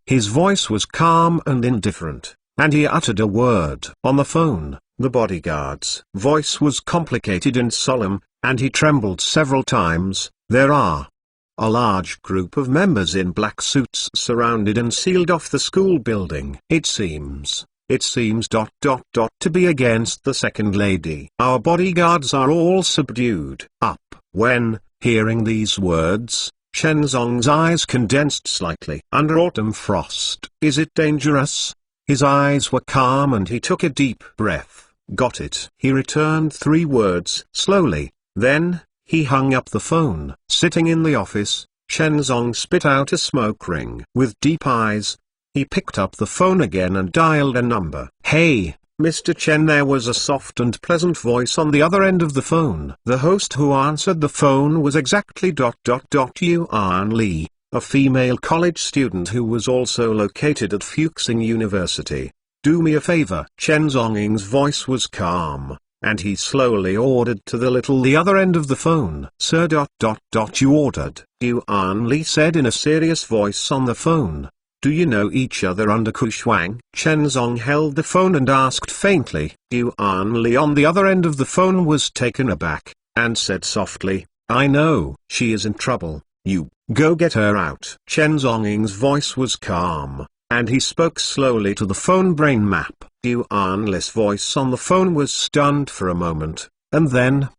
His voice was calm and indifferent, and he uttered a word. On the phone, the bodyguard's voice was complicated and solemn, and he trembled several times. There are a large group of members in black suits surrounded and sealed off the school building. It seems to be against the second lady. Our bodyguards are all subdued. When, hearing these words, Chen Zhong's eyes condensed slightly. Under autumn frost. Is it dangerous? His eyes were calm and he took a deep breath. Got it. He returned 3 words slowly, then he hung up the phone. Sitting in the office, Chen Zhong spit out a smoke ring. With deep eyes, he picked up the phone again and dialed a number. Hey, Mr. Chen. There was a soft and pleasant voice on the other end of the phone. The host who answered the phone was exactly Yuan Li, a female college student who was also located at Fuxing University. Do me a favor. Chen Zhongying's voice was calm, and he slowly ordered to the other end of the phone. Sir. You ordered. Yuan Li said in a serious voice on the phone. Do you know each other under Gushwang? Chen Zhong held the phone and asked faintly. Yuan Li on the other end of the phone was taken aback, and said softly, I know. She is in trouble. You go get her out. Chen Zhongying's voice was calm, and he spoke slowly to the phone brain map. Yuan Li's voice on the phone was stunned for a moment, and then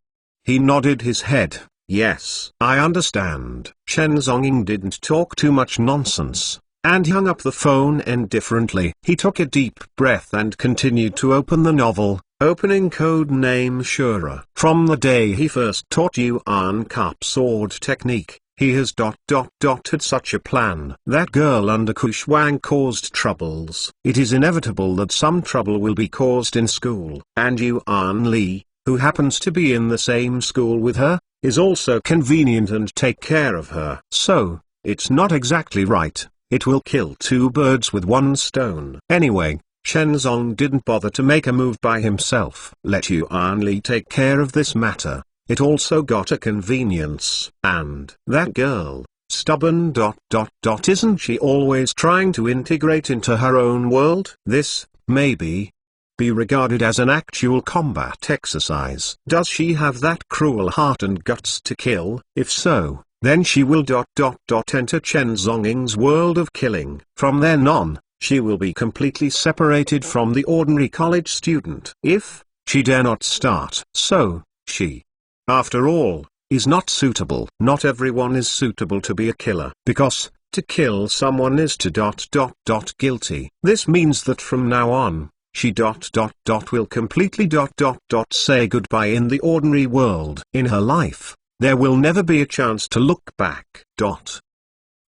he nodded his head. Yes, I understand. Chen Zhongying didn't talk too much nonsense, and hung up the phone indifferently. He took a deep breath and continued to open the novel, opening code name Shura. From the day he first taught Yuan Carp sword technique, he has had such a plan. That girl under Gushwang caused troubles. It is inevitable that some trouble will be caused in school. And Yuan Li, who happens to be in the same school with her, is also convenient and take care of her. So, it's not exactly right. It will kill 2 birds with 1 stone. Anyway, Chen Zhong didn't bother to make a move by himself. Let Yuan Li take care of this matter. it also got a convenience. And that girl, stubborn ... Isn't she always trying to integrate into her own world? This, maybe, be regarded as an actual combat exercise. Does she have that cruel heart and guts to kill? If so, then she will ... enter Chen Zhonging's world of killing. From then on, she will be completely separated from the ordinary college student. If she dare not start. So, she, after all, is not suitable. Not everyone is suitable to be a killer. Because, to kill someone is to ... guilty. This means that from now on, she ... will completely ... say goodbye in the ordinary world. In her life, there will never be a chance to look back.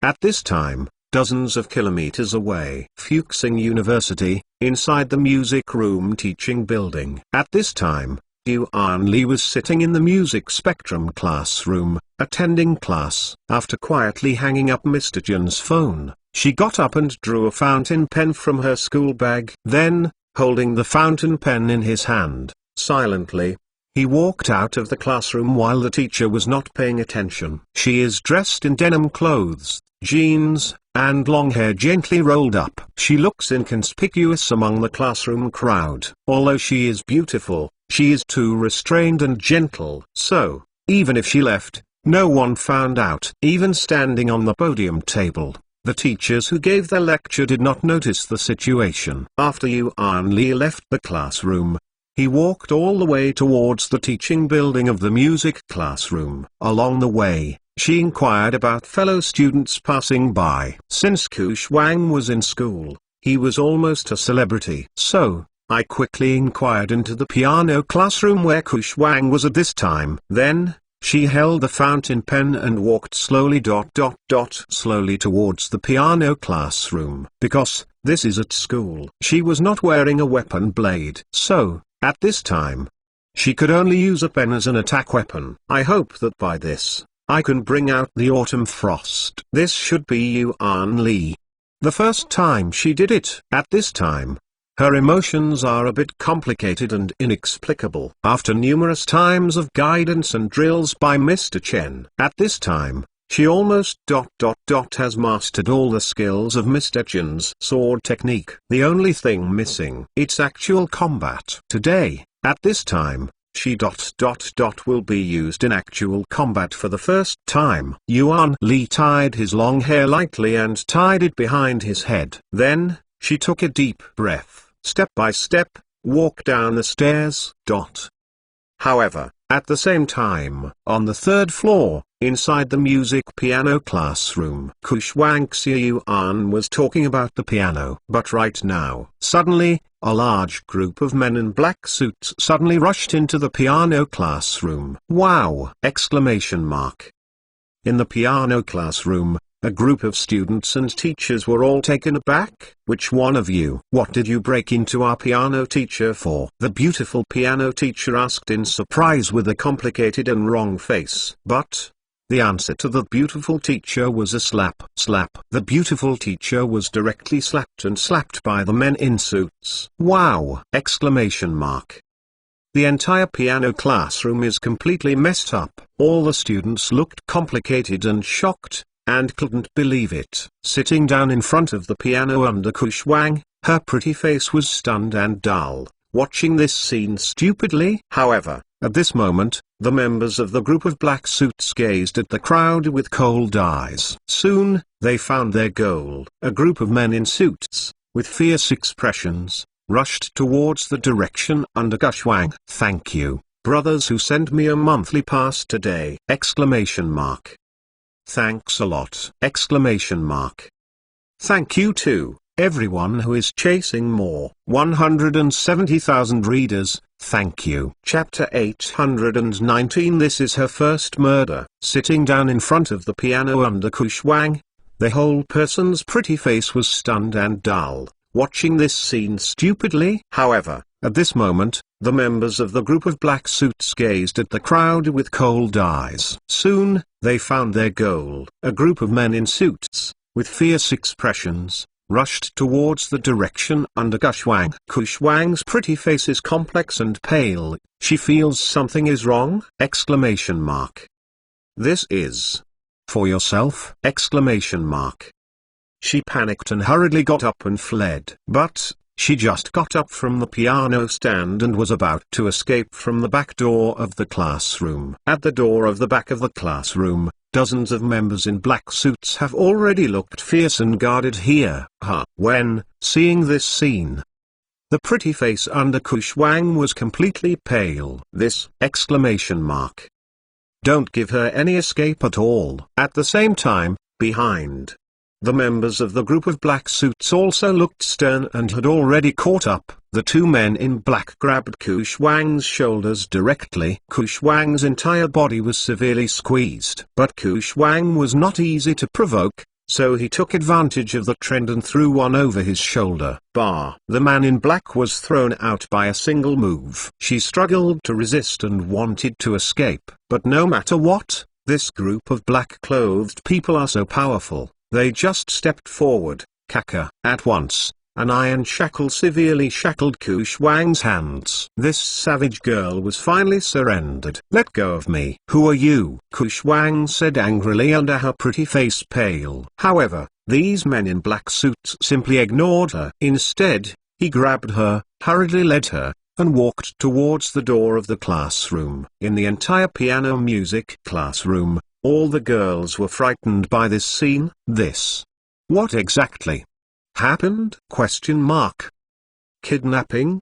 At this time, dozens of kilometers away, Fuxing University, inside the music room teaching building. At this time, Yuan Li was sitting in the music spectrum classroom, attending class. After quietly hanging up Mr. Jun's phone, she got up and drew a fountain pen from her school bag. Then, holding the fountain pen in his hand, silently, he walked out of the classroom while the teacher was not paying attention. She is dressed in denim clothes, jeans, and long hair gently rolled up. She looks inconspicuous among the classroom crowd. Although she is beautiful, she is too restrained and gentle. So, even if she left, no one found out. Even standing on the podium table, the teachers who gave the lecture did not notice the situation. After Yuan Li left the classroom, he walked all the way towards the teaching building of the music classroom. Along the way, she inquired about fellow students passing by. Since Ku Shuang was in school, he was almost a celebrity. So, I quickly inquired into the piano classroom where Ku Shuang was at this time. Then, she held the fountain pen and walked slowly ... slowly towards the piano classroom. Because, this is at school. She was not wearing a weapon blade. So, at this time, she could only use a pen as an attack weapon. I hope that by this, I can bring out the autumn frost. This should be Yuan Li. The first time she did it. At this time, her emotions are a bit complicated and inexplicable. After numerous times of guidance and drills by Mr. Chen, at this time, she almost ... has mastered all the skills of Mr. Chen's sword technique. The only thing missing, it's actual combat. Today, at this time, she ... will be used in actual combat for the first time. Yuan Li tied his long hair lightly and tied it behind his head. Then, she took a deep breath, step by step, walked down the stairs. However, at the same time, on the third floor, inside the music piano classroom, Ku Shuangxia Yuan was talking about the piano. But right now, suddenly, a large group of men in black suits suddenly rushed into the piano classroom. Wow! Exclamation mark. In the piano classroom, a group of students and teachers were all taken aback. Which one of you? What did you break into our piano teacher for? The beautiful piano teacher asked in surprise with a complicated and wrong face. But the answer to the beautiful teacher was a slap. Slap. The beautiful teacher was directly slapped and slapped by the men in suits. Wow! Exclamation mark. The entire piano classroom is completely messed up. All the students looked complicated and shocked, and couldn't believe it. Sitting down in front of the piano under Ku Shuang, her pretty face was stunned and dull, watching this scene stupidly. However, at this moment, the members of the group of black suits gazed at the crowd with cold eyes. Soon, they found their goal. A group of men in suits, with fierce expressions, rushed towards the direction under Ku Shuang. Thank you, brothers who sent me a monthly pass today! Exclamation mark. Thanks a lot! Exclamation mark. Thank you too, everyone who is chasing more. 170,000 readers, thank you. Chapter 819. This is her first murder. Sitting down in front of the piano under Ku Shuang, the whole person's pretty face was stunned and dull, watching this scene stupidly. However, at this moment, the members of the group of black suits gazed at the crowd with cold eyes. Soon, they found their goal. A group of men in suits, with fierce expressions, rushed towards the direction under Kushwang. Kushwang's pretty face is complex and pale. She feels something is wrong! Exclamation mark. This is for yourself! Exclamation mark. She panicked and hurriedly got up and fled. But she just got up from the piano stand and was about to escape from the back door of the classroom. At the door of the back of the classroom, dozens of members in black suits have already looked fierce and guarded here. When seeing this scene, the pretty face under Kushwang was completely pale. This! Exclamation mark. Don't give her any escape at all. At the same time, behind, the members of the group of black suits also looked stern and had already caught up. The two men in black grabbed Kushwang's shoulders directly. Kushwang's entire body was severely squeezed. But Kushwang was not easy to provoke, so he took advantage of the trend and threw one over his shoulder. The man in black was thrown out by a single move. She struggled to resist and wanted to escape. But no matter what, this group of black-clothed people are so powerful. They just stepped forward. Kaka. At once, an iron shackle severely shackled Kushwang's hands. This savage girl was finally surrendered. Let go of me. Who are you? Kushwang said angrily under her pretty face pale. However, these men in black suits simply ignored her. Instead, he grabbed her, hurriedly led her, and walked towards the door of the classroom. In the entire piano music classroom, all the girls were frightened by this scene. What exactly happened? Kidnapping?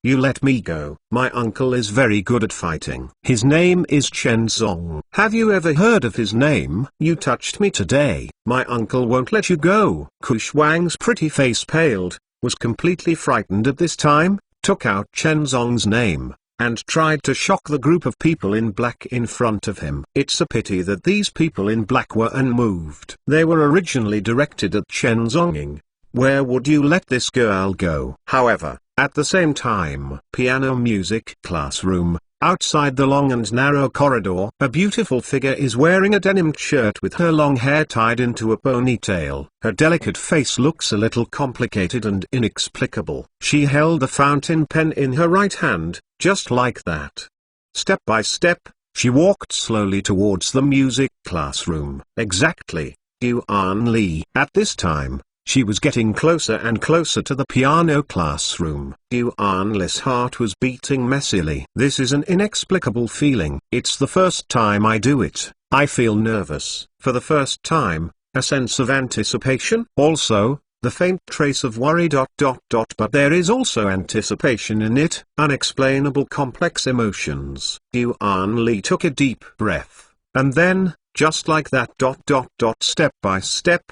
You let me go. My uncle is very good at fighting. His name is Chen Zong. Have you ever heard of his name? You touched me today. My uncle won't let you go. Kushwang's pretty face paled, was completely frightened at this time, took out Chen Zong's name, and tried to shock the group of people in black in front of him. It's a pity that these people in black were unmoved. They were originally directed at Chen Zonging. Where would you let this girl go? However, at the same time, piano music classroom, outside the long and narrow corridor, a beautiful figure is wearing a denim shirt with her long hair tied into a ponytail. Her delicate face looks a little complicated and inexplicable. She held a fountain pen in her right hand, just like that. Step by step, she walked slowly towards the music classroom. Exactly, Yuan Li. At this time, she was getting closer and closer to the piano classroom. Yuan Li's heart was beating messily. This is an inexplicable feeling. It's the first time I do it. I feel nervous. For the first time, a sense of anticipation. Also, the faint trace of worry. But there is also anticipation in it. Unexplainable complex emotions. Yuan Li took a deep breath. And then, just like that. Step by step,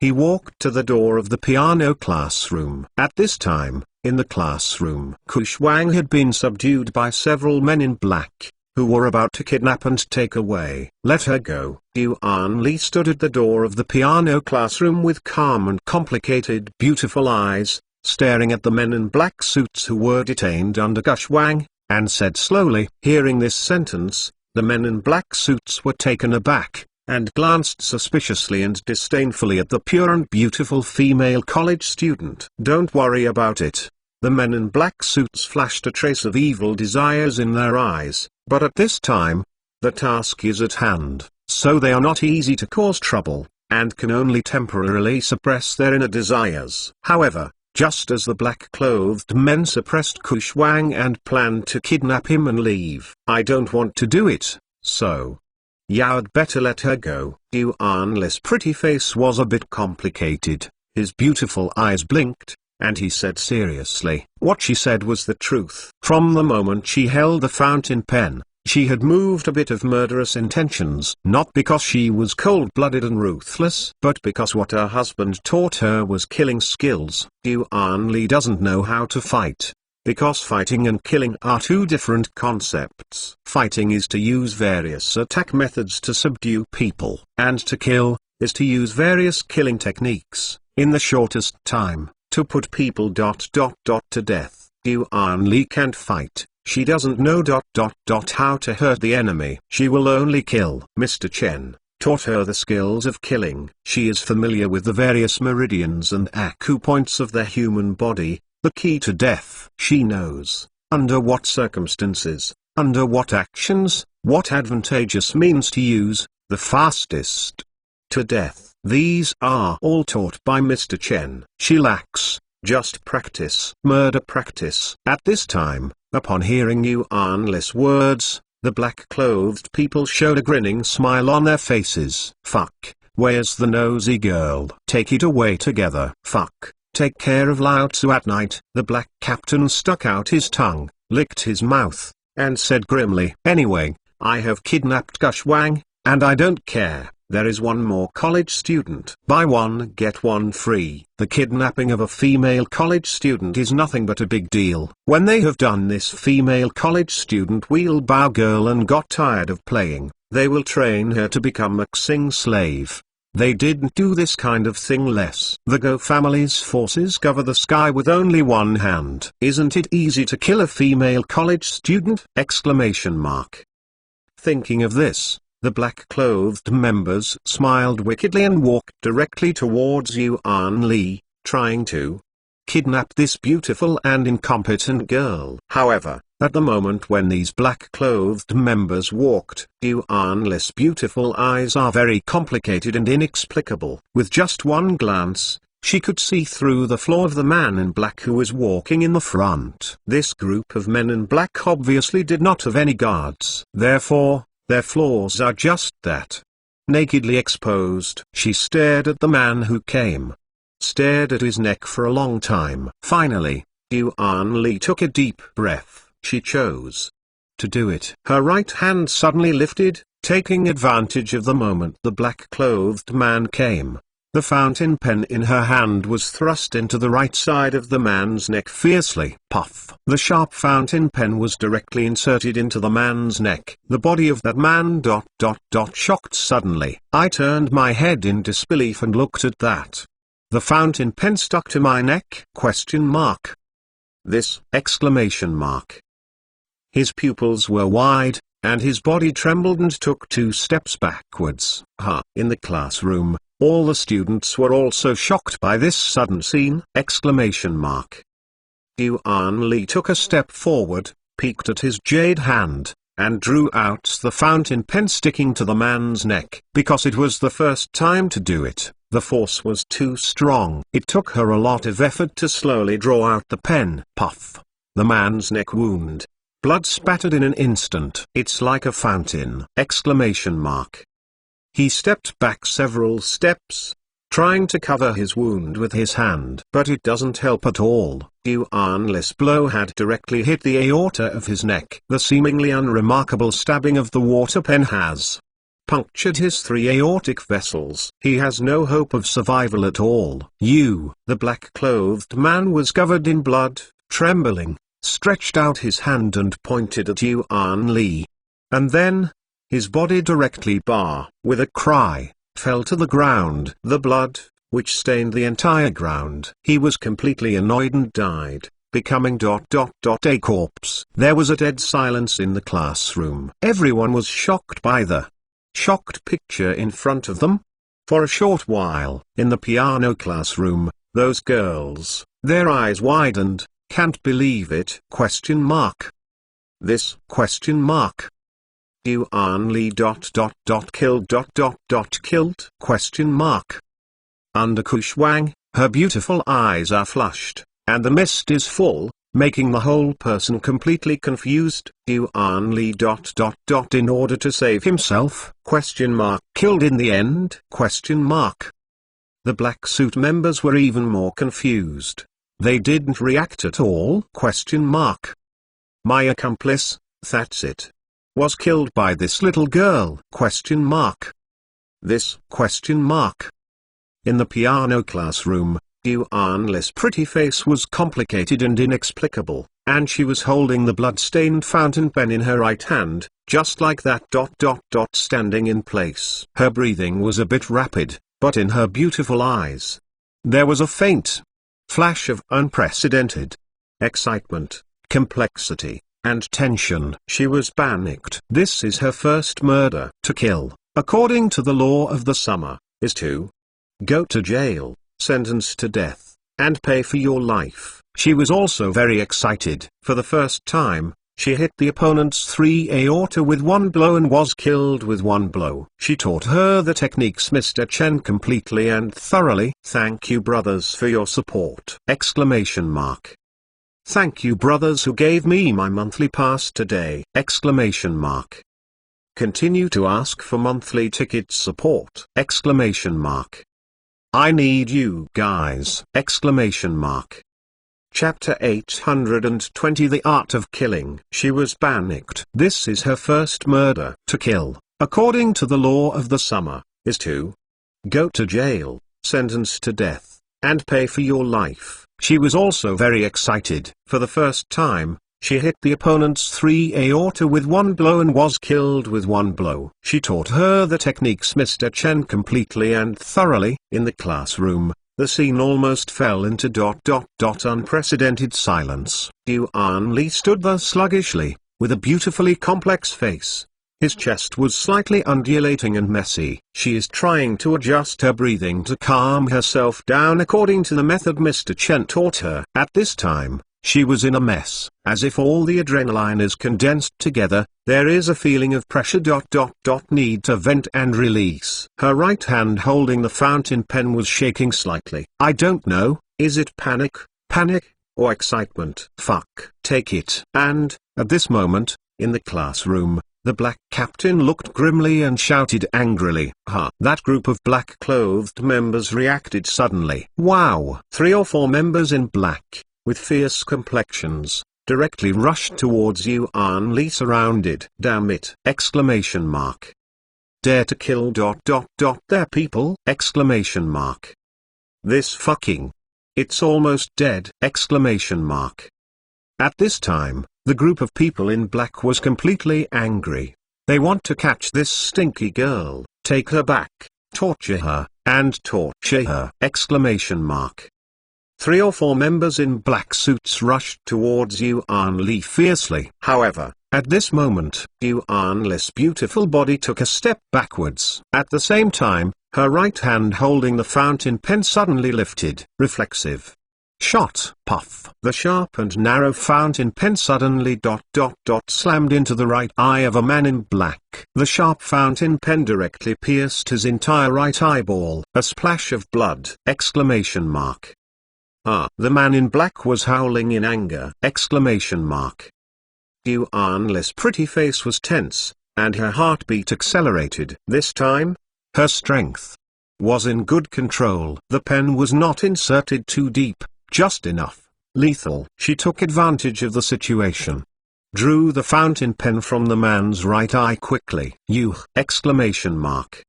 he walked to the door of the piano classroom. At this time, in the classroom, Kushwang had been subdued by several men in black, who were about to kidnap and take away. Let her go. Yuan Li stood at the door of the piano classroom with calm and complicated beautiful eyes, staring at the men in black suits who were detained under Kushwang, and said slowly. Hearing this sentence, the men in black suits were taken aback, and glanced suspiciously and disdainfully at the pure and beautiful female college student. Don't worry about it. The men in black suits flashed a trace of evil desires in their eyes, but at this time, the task is at hand, so they are not easy to cause trouble, and can only temporarily suppress their inner desires. However, just as the black-clothed men suppressed Kushwang and planned to kidnap him and leave, I don't want to do it, so you'd better let her go. Yuan Li's pretty face was a bit complicated, his beautiful eyes blinked, and he said seriously. What she said was the truth. From the moment she held the fountain pen, she had moved a bit of murderous intentions. Not because she was cold-blooded and ruthless, but because what her husband taught her was killing skills. Yuan Li doesn't know how to fight, because fighting and killing are two different concepts. Fighting is to use various attack methods to subdue people, and to kill is to use various killing techniques, in the shortest time, to put people to death. Yuan Li can't fight. She doesn't know how to hurt the enemy. She will only kill. Mr. Chen, taught her the skills of killing. She is familiar with the various meridians and acupoints of the human body, the key to death. She knows, under what circumstances, under what actions, what advantageous means to use, the fastest to death. These are all taught by Mr. Chen. She lacks just practice. Murder practice. At this time, upon hearing Yuan Li's words, the black-clothed people showed a grinning smile on their faces. Fuck, where's the nosy girl? Take it away together. Fuck, take care of Lao Tzu at night. The black captain stuck out his tongue, licked his mouth, and said grimly, anyway, I have kidnapped Gush Wang, and I don't care. There is one more college student. Buy one get one free. The kidnapping of a female college student is nothing but a big deal. When they have done this, female college student wheelbarrow girl and got tired of playing, they will train her to become a Xing slave. They didn't do this kind of thing less. The Go family's forces cover the sky with only one hand. Isn't it easy to kill a female college student? Exclamation mark. Thinking of this, the black-clothed members smiled wickedly and walked directly towards Yuan Li, trying to kidnap this beautiful and incompetent girl. However, at the moment when these black-clothed members walked, Yuan Li's beautiful eyes are very complicated and inexplicable. With just one glance, she could see through the flaw of the man in black who was walking in the front. This group of men in black obviously did not have any guards. Therefore, their flaws are just that. Nakedly exposed. She stared at the man who came. Stared at his neck for a long time. Finally, Yuan Li took a deep breath. She chose to do it. Her right hand suddenly lifted, taking advantage of the moment the black-clothed man came. The fountain pen in her hand was thrust into the right side of the man's neck fiercely. Puff. The sharp fountain pen was directly inserted into the man's neck. The body of that man shocked suddenly. I turned my head in disbelief and looked at that. The fountain pen stuck to my neck? Question mark. This! Exclamation mark. His pupils were wide, and his body trembled and took 2 steps backwards. In the classroom, all the students were also shocked by this sudden scene! Exclamation mark. Yuan Li took a step forward, peeked at his jade hand, and drew out the fountain pen sticking to the man's neck. Because it was the first time to do it, the force was too strong. It took her a lot of effort to slowly draw out the pen. Puff. The man's neck wound. Blood spattered in an instant. It's like a fountain! Exclamation mark. He stepped back several steps, trying to cover his wound with his hand. But it doesn't help at all. Yuan Li's blow had directly hit the aorta of his neck. The seemingly unremarkable stabbing of the water pen has punctured his 3 aortic vessels. He has no hope of survival at all. The black-clothed man was covered in blood, trembling, stretched out his hand and pointed at Yuan Li. And then, his body directly with a cry, fell to the ground. The blood, which stained the entire ground. He was completely annoyed and died, becoming a corpse. There was a dead silence in the classroom. Everyone was shocked by the shocked picture in front of them. For a short while, in the piano classroom, those girls, their eyes widened, can't believe it? Question mark. This? Question mark. Yuan Li killed? Question mark. Under Gush Wang, her beautiful eyes are flushed, and the mist is full, making the whole person completely confused. Yuan Li in order to save himself? Question mark. Killed in the end? Question mark. The black suit members were even more confused. They didn't react at all? Question mark. My accomplice, that's it, was killed by this little girl? Question mark. This? Question mark. In the piano classroom, Yuan Li's pretty face was complicated and inexplicable, and she was holding the blood-stained fountain pen in her right hand, just like that standing in place. Her breathing was a bit rapid, but in her beautiful eyes, there was a faint flash of unprecedented excitement, complexity, and tension. She was panicked. This is her first murder. To kill according to the law of the summer, is to go to jail, sentenced to death, and pay for your life. She was also very excited. For the first time, she hit the opponent's 3 aorta with one blow and was killed with one blow. She taught her the techniques Mr. Chen completely and thoroughly. Thank you brothers for your support! Exclamation mark. Thank you brothers who gave me my monthly pass today! Exclamation mark. Continue to ask for monthly ticket support! Exclamation mark. I need you guys! Exclamation mark. Chapter 820 The Art of Killing. She was panicked. This is her first murder. To kill, according to the law of the summer, is to go to jail, sentenced to death, and pay for your life. She was also very excited. For the first time, she hit the opponent's 3 aorta with one blow and was killed with one blow. She taught her the techniques Mr. Chen completely and thoroughly. In the classroom, the scene almost fell into unprecedented silence. Yuan Li stood there sluggishly, with a beautifully complex face. His chest was slightly undulating and messy. She is trying to adjust her breathing to calm herself down according to the method Mr. Chen taught her. At this time, she was in a mess. As if all the adrenaline is condensed together, there is a feeling of pressure. Need to vent and release. Her right hand holding the fountain pen was shaking slightly. I don't know, is it panic, or excitement? Fuck. Take it. And, at this moment, in the classroom, the black captain looked grimly and shouted angrily. That group of black-clothed members reacted suddenly. Wow! 3 or 4 members in black, with fierce complexions, directly rushed towards Yuan Li surrounded. Damn it! Exclamation mark. Dare to kill their people? Exclamation mark. This fucking. It's almost dead! Exclamation mark. At this time, the group of people in black was completely angry. They want to catch this stinky girl, take her back, torture her, and torture her! Exclamation mark. 3 or 4 members in black suits rushed towards Yuan Li fiercely. However, at this moment, Yuan Li's beautiful body took a step backwards. At the same time, her right hand holding the fountain pen suddenly lifted. Reflexive. Shot. Puff. The sharp and narrow fountain pen suddenly slammed into the right eye of a man in black. The sharp fountain pen directly pierced his entire right eyeball. A splash of blood! Exclamation mark. The man in black was howling in anger! Exclamation mark. Yuan Li's pretty face was tense, and her heartbeat accelerated. This time, her strength was in good control. The pen was not inserted too deep, just enough. Lethal. She took advantage of the situation. Drew the fountain pen from the man's right eye quickly. Exclamation mark.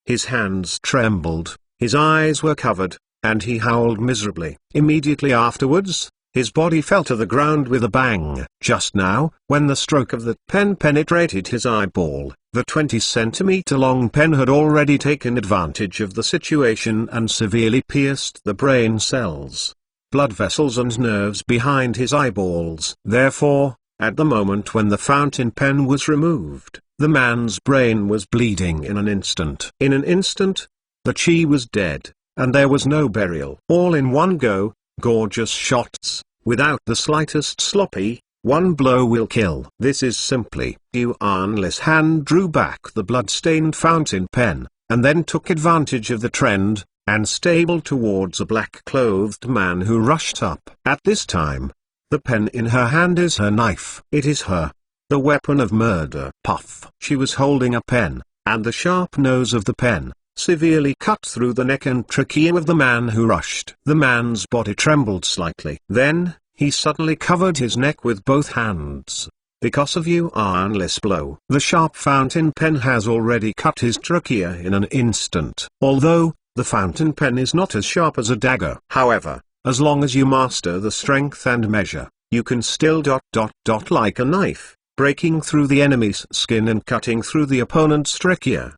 His hands trembled, his eyes were covered, and he howled miserably. Immediately afterwards, his body fell to the ground with a bang. Just now, when the stroke of the pen penetrated his eyeball, the 20-centimeter-long pen had already taken advantage of the situation and severely pierced the brain cells, blood vessels and nerves behind his eyeballs. Therefore, at the moment when the fountain pen was removed, the man's brain was bleeding in an instant. In an instant, the Chi was dead. And there was no burial. All in one go, gorgeous shots, without the slightest sloppy, one blow will kill. This is simply. Yuan Li's hand drew back the blood-stained fountain pen, and then took advantage of the trend, and stabled towards a black-clothed man who rushed up. At this time, the pen in her hand is her knife. It is the weapon of murder. Puff. She was holding a pen, and the sharp nose of the pen severely cut through the neck and trachea of the man who rushed. The man's body trembled slightly. Then, he suddenly covered his neck with both hands. Because of Yuan Li's blow, the sharp fountain pen has already cut his trachea in an instant. Although, the fountain pen is not as sharp as a dagger. However, as long as you master the strength and measure, you can still like a knife, breaking through the enemy's skin and cutting through the opponent's trachea.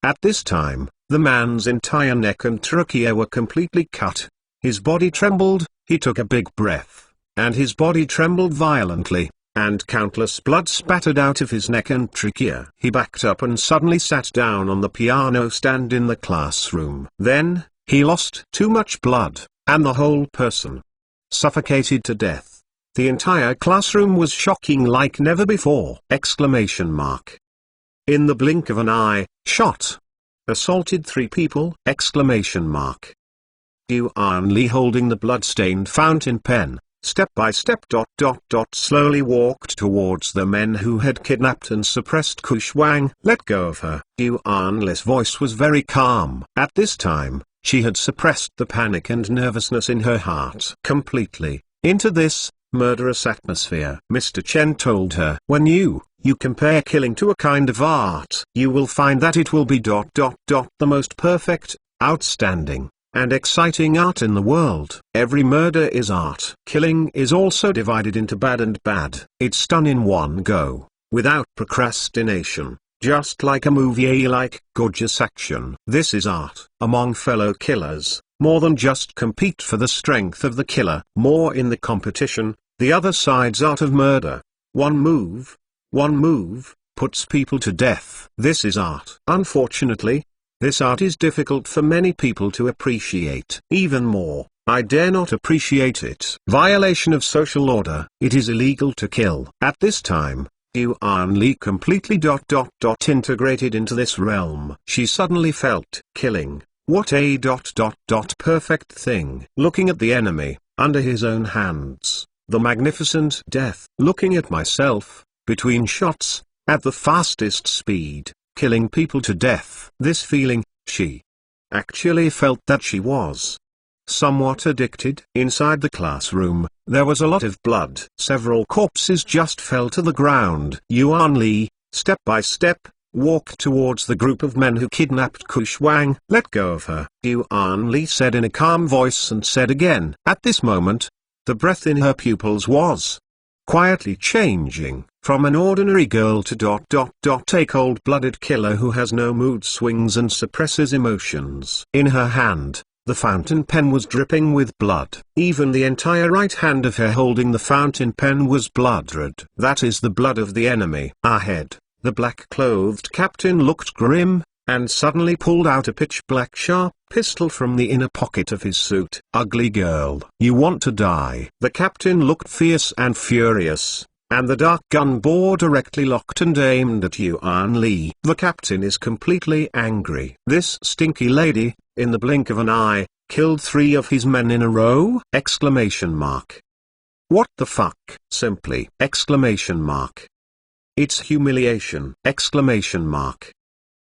At this time, the man's entire neck and trachea were completely cut. His body trembled, he took a big breath, and his body trembled violently, and countless blood spattered out of his neck and trachea. He backed up and suddenly sat down on the piano stand in the classroom. Then, he lost too much blood, and the whole person suffocated to death. The entire classroom was shocking like never before! Exclamation mark. In the blink of an eye, shot. Assaulted 3 people! Exclamation mark. Yuan Li, holding the blood-stained fountain pen, step by step slowly walked towards the men who had kidnapped and suppressed Kushwang. Let go of her. Yuan Li's voice was very calm. At this time, she had suppressed the panic and nervousness in her heart completely. Into this murderous atmosphere, Mr. Chen told her, when you compare killing to a kind of art, you will find that it will be the most perfect, outstanding, and exciting art in the world. Every murder is art. Killing is also divided into bad and bad. It's done in one go, without procrastination, just like a movie, like gorgeous action. This is art. Among fellow killers, more than just compete for the strength of the killer, more in the competition, the other side's art of murder. One move, puts people to death. This is art. Unfortunately, this art is difficult for many people to appreciate. Even more, I dare not appreciate it. Violation of social order. It is illegal to kill. At this time, Yuan Li completely integrated into this realm. She suddenly felt killing. What a perfect thing. Looking at the enemy, under his own hands, the magnificent death. Looking at myself, between shots, at the fastest speed, killing people to death. This feeling, she actually felt that she was somewhat addicted. Inside the classroom, there was a lot of blood. Several corpses just fell to the ground. Yuan Li, step by step, walked towards the group of men who kidnapped Kushwang. Let go of her, Yuan Li said in a calm voice, and said again. At this moment, the breath in her pupils was quietly changing, from an ordinary girl to a cold-blooded killer who has no mood swings and suppresses emotions. In her hand, the fountain pen was dripping with blood. Even the entire right hand of her holding the fountain pen was blood-red. That is the blood of the enemy. Ahead, the black-clothed captain looked grim, and suddenly pulled out a pitch-black sharp pistol from the inner pocket of his suit. Ugly girl, you want to die. The captain looked fierce and furious, and the dark gun bore directly locked and aimed at Yuan Li. The captain is completely angry. This stinky lady, in the blink of an eye, killed 3 of his men in a row? Exclamation mark. What the fuck? Simply! Exclamation mark. It's humiliation! Exclamation mark.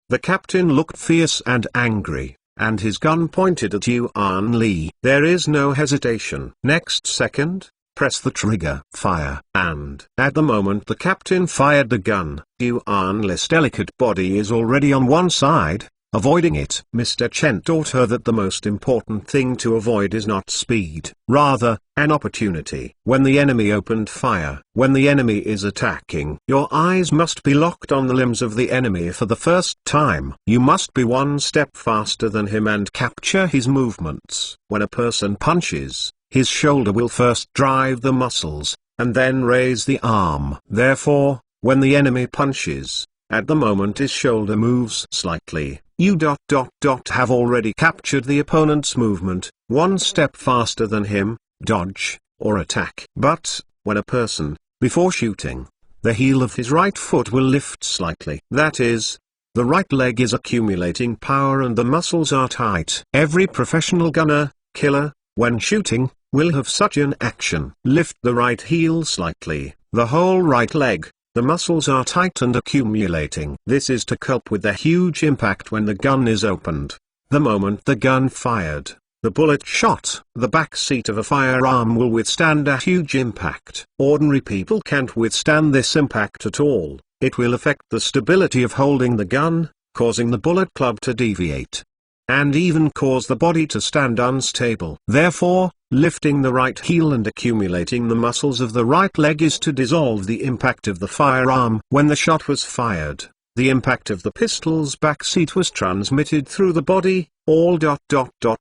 The captain looked fierce and angry, and his gun pointed at Yuan Li. There is no hesitation. Next second, press the trigger. Fire. And at the moment the captain fired the gun, Yuan Li's delicate body is already on one side, avoiding it. Mr. Chen taught her that the most important thing to avoid is not speed, rather, an opportunity. When the enemy opened fire, when the enemy is attacking, your eyes must be locked on the limbs of the enemy for the first time. You must be one step faster than him and capture his movements. When a person punches, his shoulder will first drive the muscles, and then raise the arm. Therefore, when the enemy punches, at the moment his shoulder moves slightly, you have already captured the opponent's movement, one step faster than him, dodge, or attack. But, when a person, before shooting, the heel of his right foot will lift slightly. That is, the right leg is accumulating power and the muscles are tight. Every professional gunner, killer, when shooting, will have such an action. Lift the right heel slightly, the whole right leg. The muscles are tight and accumulating. This is to cope with the huge impact when the gun is opened. The moment the gun fired, the bullet shot, the back seat of a firearm will withstand a huge impact. Ordinary people can't withstand this impact at all. It will affect the stability of holding the gun, causing the bullet club to deviate, and even cause the body to stand unstable. Therefore, lifting the right heel and accumulating the muscles of the right leg is to dissolve the impact of the firearm. When the shot was fired, the impact of the pistol's backseat was transmitted through the body, all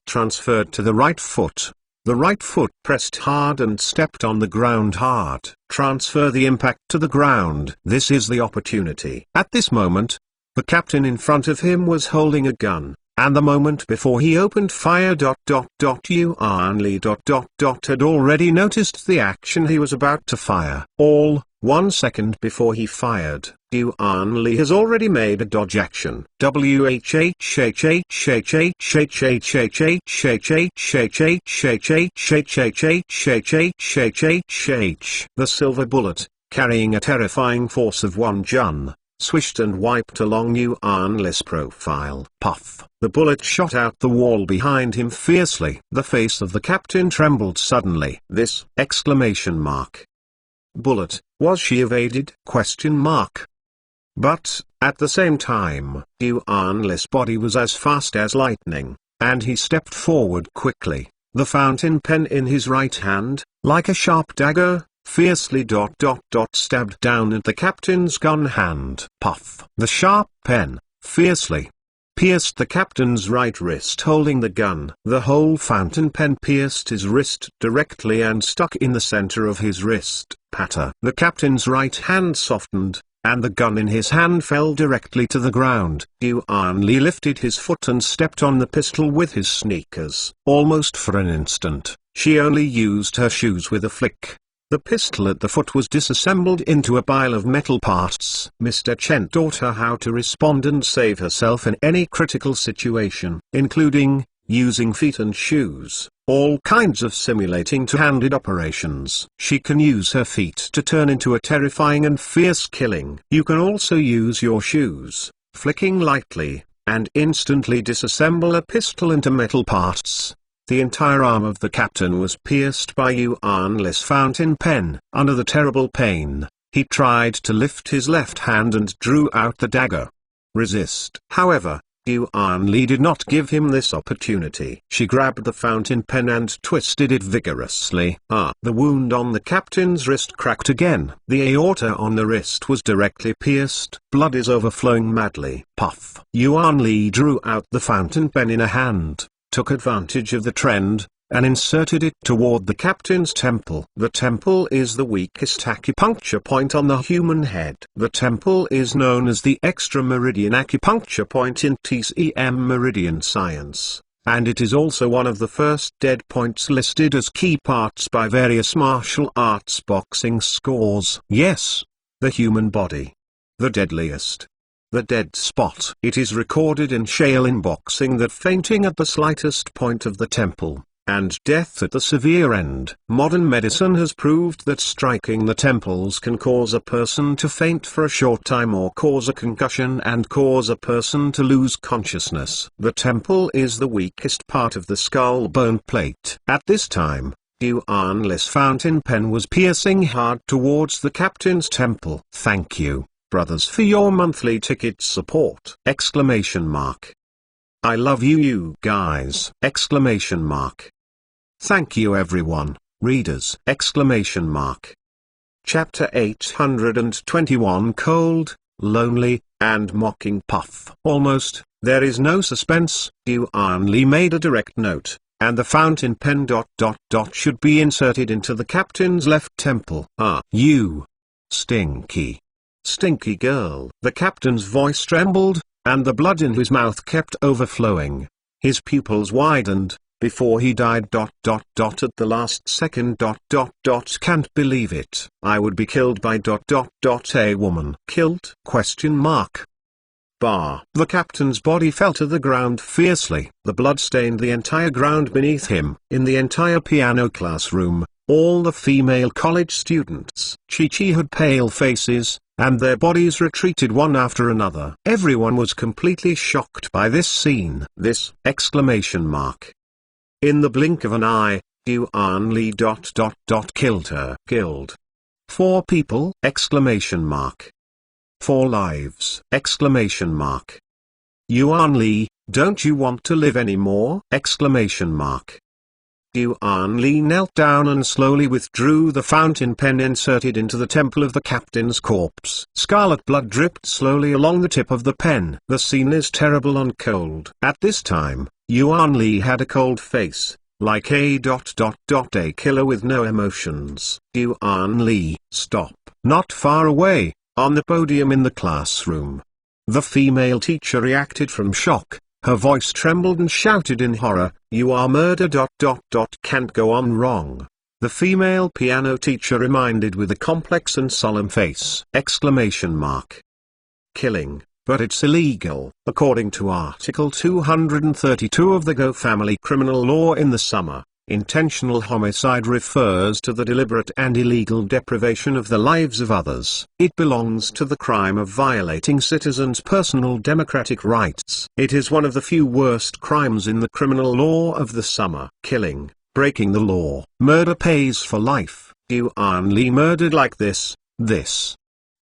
transferred to the right foot. The right foot pressed hard and stepped on the ground hard, transfer the impact to the ground. This is the opportunity. At this moment, the captain in front of him was holding a gun, and the moment before he opened fire. Yuan Li had already noticed the action he was about to fire. All 1 second before he fired, Yuan Li has already made a dodge action. The silver bullet, carrying a terrifying force of 1 jun, swished and wiped along Yuan Li's profile. Puff! The bullet shot out the wall behind him fiercely. The face of the captain trembled suddenly. This! Exclamation mark. Bullet, was she evaded? Question mark. But, at the same time, Yuan Li's body was as fast as lightning, and he stepped forward quickly, the fountain pen in his right hand, like a sharp dagger, fiercely stabbed down at the captain's gun hand. Puff! The sharp pen, fiercely, pierced the captain's right wrist holding the gun. The whole fountain pen pierced his wrist directly and stuck in the center of his wrist. Patter! The captain's right hand softened, and the gun in his hand fell directly to the ground. Yuan Li lifted his foot and stepped on the pistol with his sneakers. Almost for an instant, she only used her shoes with a flick. The pistol at the foot was disassembled into a pile of metal parts. Mr. Chen taught her how to respond and save herself in any critical situation, including using feet and shoes, all kinds of simulating two-handed operations. She can use her feet to turn into a terrifying and fierce killing. You can also use your shoes, flicking lightly, and instantly disassemble a pistol into metal parts. The entire arm of the captain was pierced by Yuan Li's fountain pen. Under the terrible pain, he tried to lift his left hand and drew out the dagger. Resist. However, Yuan Li did not give him this opportunity. She grabbed the fountain pen and twisted it vigorously. The wound on the captain's wrist cracked again. The aorta on the wrist was directly pierced. Blood is overflowing madly. Puff! Yuan Li drew out the fountain pen in a hand, took advantage of the trend, and inserted it toward the captain's temple. The temple is the weakest acupuncture point on the human head. The temple is known as the extra-meridian acupuncture point in TCM meridian science, and it is also one of the first dead points listed as key parts by various martial arts boxing scores. Yes, the human body. The deadliest. The dead spot. It is recorded in Shaolin boxing that fainting at the slightest point of the temple, and death at the severe end. Modern medicine has proved that striking the temples can cause a person to faint for a short time or cause a concussion and cause a person to lose consciousness. The temple is the weakest part of the skull bone plate. At this time, Yuan Li's fountain pen was piercing hard towards the captain's temple. Thank you, brothers, for your monthly ticket support! Exclamation mark. I love you guys! Exclamation mark. Thank you everyone, readers! Exclamation mark. Chapter 821 Cold, Lonely, and Mocking. Puff! Almost, there is no suspense. Yuan Li made a direct note, and the fountain pen ... should be inserted into the captain's left temple. You stinky girl. The captain's voice trembled, and the blood in his mouth kept overflowing. His pupils widened, before he died ... at the last second ... Can't believe it. I would be killed by ... a woman. Killed? Question mark. The captain's body fell to the ground fiercely. The blood stained the entire ground beneath him. In the entire piano classroom, all the female college students, Chi had pale faces, and their bodies retreated one after another. Everyone was completely shocked by this scene. This! Exclamation mark. In the blink of an eye, Yuan Li ... killed her. Killed 4 people! Exclamation mark. 4 lives! Exclamation mark. Yuan Li, don't you want to live anymore? Exclamation mark. Yuan Li knelt down and slowly withdrew the fountain pen inserted into the temple of the captain's corpse. Scarlet blood dripped slowly along the tip of the pen. The scene is terrible and cold. At this time, Yuan Li had a cold face, like a killer with no emotions. Yuan Li, stop. Not far away, on the podium in the classroom. The female teacher reacted from shock. Her voice trembled and shouted in horror, "You are murder. Can't go on wrong." The female piano teacher reminded with a complex and solemn face! Killing, but it's illegal. According to Article 232 of the Go family criminal law in the summer, intentional homicide refers to the deliberate and illegal deprivation of the lives of others. It belongs to the crime of violating citizens' personal democratic rights. It is one of the few worst crimes in the criminal law of the summer. Killing, breaking the law. Murder pays for life. Yuan Li murdered like this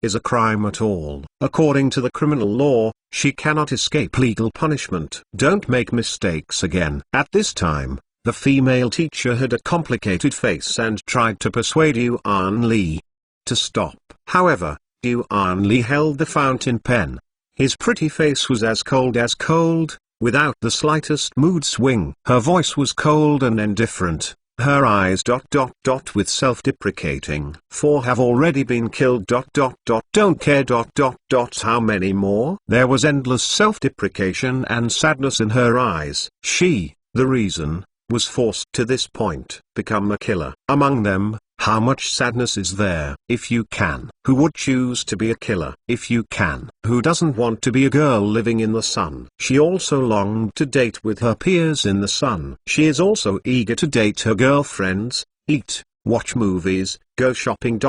is a crime at all. According to the criminal law, she cannot escape legal punishment. Don't make mistakes again. At this time, the female teacher had a complicated face and tried to persuade Yuan Li to stop. However, Yuan Li held the fountain pen. His pretty face was as cold, without the slightest mood swing. Her voice was cold and indifferent. Her eyes with self-deprecating. 4 have already been killed. Don't care. How many more? There was endless self-deprecation and sadness in her eyes. She, the reason, was forced to this point, become a killer. Among them, how much sadness is there? If you can, who would choose to be a killer? If you can, who doesn't want to be a girl living in the sun? She also longed to date with her peers in the sun. She is also eager to date her girlfriends, eat, watch movies, go shopping.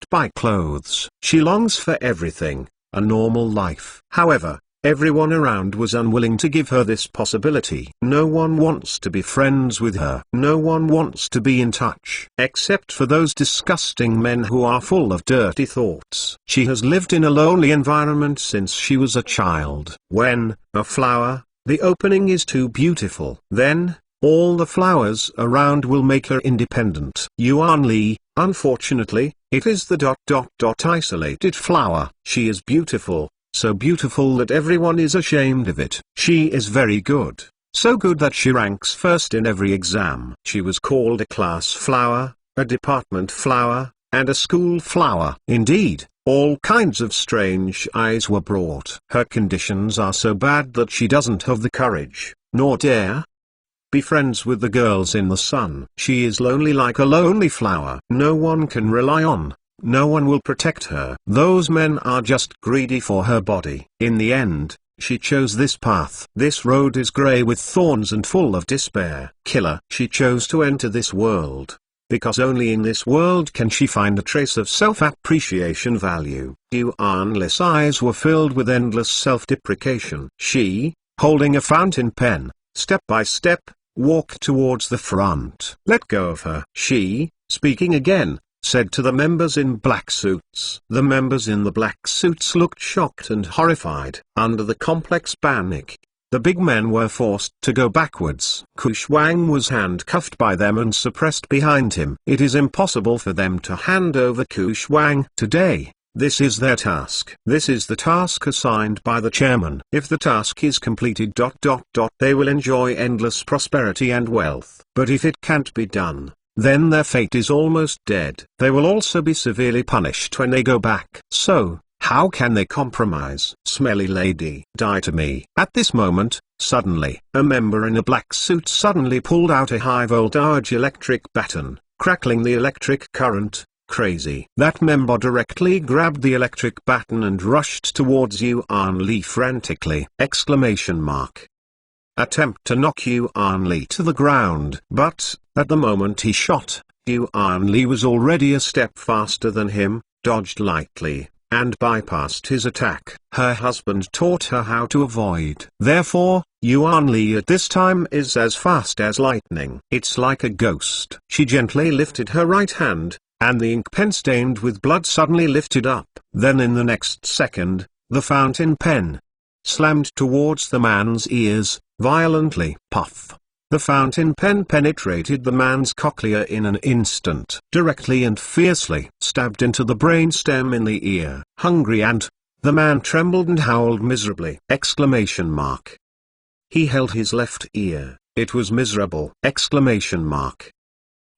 Buy clothes. She longs for everything, a normal life. However, everyone around was unwilling to give her this possibility. No one wants to be friends with her. No one wants to be in touch. Except for those disgusting men who are full of dirty thoughts. She has lived in a lonely environment since she was a child. When a flower, the opening is too beautiful. Then, all the flowers around will make her independent. Yuan Li, unfortunately, it is the isolated flower. She is beautiful. So beautiful that everyone is ashamed of it. She is very good. So good that she ranks first in every exam. She was called a class flower, a department flower, and a school flower. Indeed, all kinds of strange eyes were brought. Her conditions are so bad that she doesn't have the courage, nor dare, be friends with the girls in the sun. She is lonely like a lonely flower. No one can rely on. No one will protect her. Those men are just greedy for her body. In the end, she chose this path. This road is grey with thorns and full of despair. Killer. She chose to enter this world, because only in this world can she find a trace of self-appreciation value. Yuan Li's eyes were filled with endless self-deprecation. She, holding a fountain pen, step by step, walked towards the front. Let go of her. She, speaking again, said to the members in black suits. The members in the black suits looked shocked and horrified. Under the complex panic, the big men were forced to go backwards. Kushwang was handcuffed by them and suppressed behind him. It is impossible for them to hand over Kushwang today. This is their task. This is the task assigned by the chairman. If the task is completed, they will enjoy endless prosperity and wealth. But if it can't be done, then their fate is almost dead. They will also be severely punished when they go back. So, how can they compromise? Smelly lady, die to me. At this moment, suddenly, a member in a black suit suddenly pulled out a high-voltage electric baton, crackling the electric current. Crazy. That member directly grabbed the electric baton and rushed towards Yuan Li frantically! Attempt to knock Yuan Li to the ground. But, at the moment he shot, Yuan Li was already a step faster than him, dodged lightly, and bypassed his attack. Her husband taught her how to avoid. Therefore, Yuan Li at this time is as fast as lightning. It's like a ghost. She gently lifted her right hand, and the ink pen stained with blood suddenly lifted up. Then in the next second, the fountain pen slammed towards the man's ears, violently. Puff! The fountain pen penetrated the man's cochlea in an instant. Directly and fiercely stabbed into the brainstem in the ear. Hungry and, the man trembled and howled miserably! He held his left ear, it was miserable! Exclamation mark.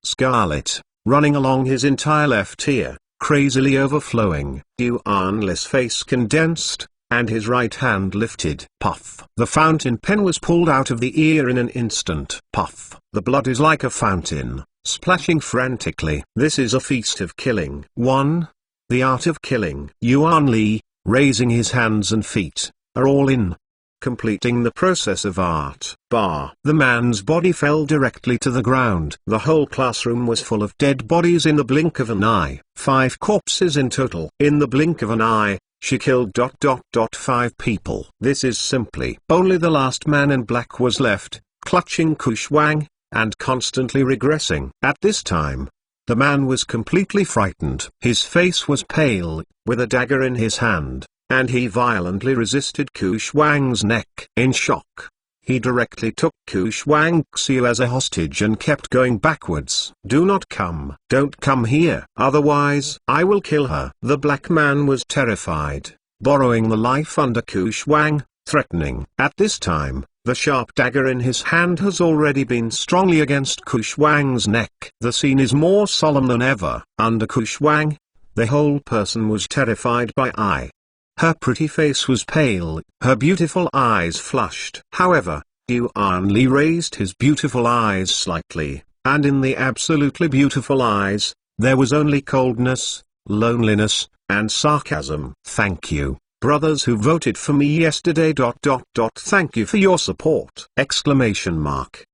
Scarlet, running along his entire left ear, crazily overflowing. Yuan Li's face condensed, and his right hand lifted. Puff. The fountain pen was pulled out of the ear in an instant. Puff. The blood is like a fountain, splashing frantically. This is a feast of killing. 1. The art of killing. Yuan Li, raising his hands and feet, are all in. Completing the process of art. Bar. The man's body fell directly to the ground. The whole classroom was full of dead bodies in the blink of an eye. 5 corpses in total. In the blink of an eye, she killed 5 people. This is simply. Only the last man in black was left, clutching Kushwang, and constantly regressing. At this time, the man was completely frightened. His face was pale, with a dagger in his hand, and he violently resisted Kushwang's neck. In shock, he directly took Kushwang Xiu as a hostage and kept going backwards. Do not come. Don't come here. Otherwise, I will kill her. The black man was terrified, borrowing the life under Kushwang, threatening. At this time, the sharp dagger in his hand has already been strongly against Kushwang's neck. The scene is more solemn than ever. Under Kushwang, the whole person was terrified by I. Her pretty face was pale, her beautiful eyes flushed. However, Yuan Li raised his beautiful eyes slightly, and in the absolutely beautiful eyes, there was only coldness, loneliness, and sarcasm. Thank you, brothers who voted for me yesterday. Thank you for your support! Exclamation mark.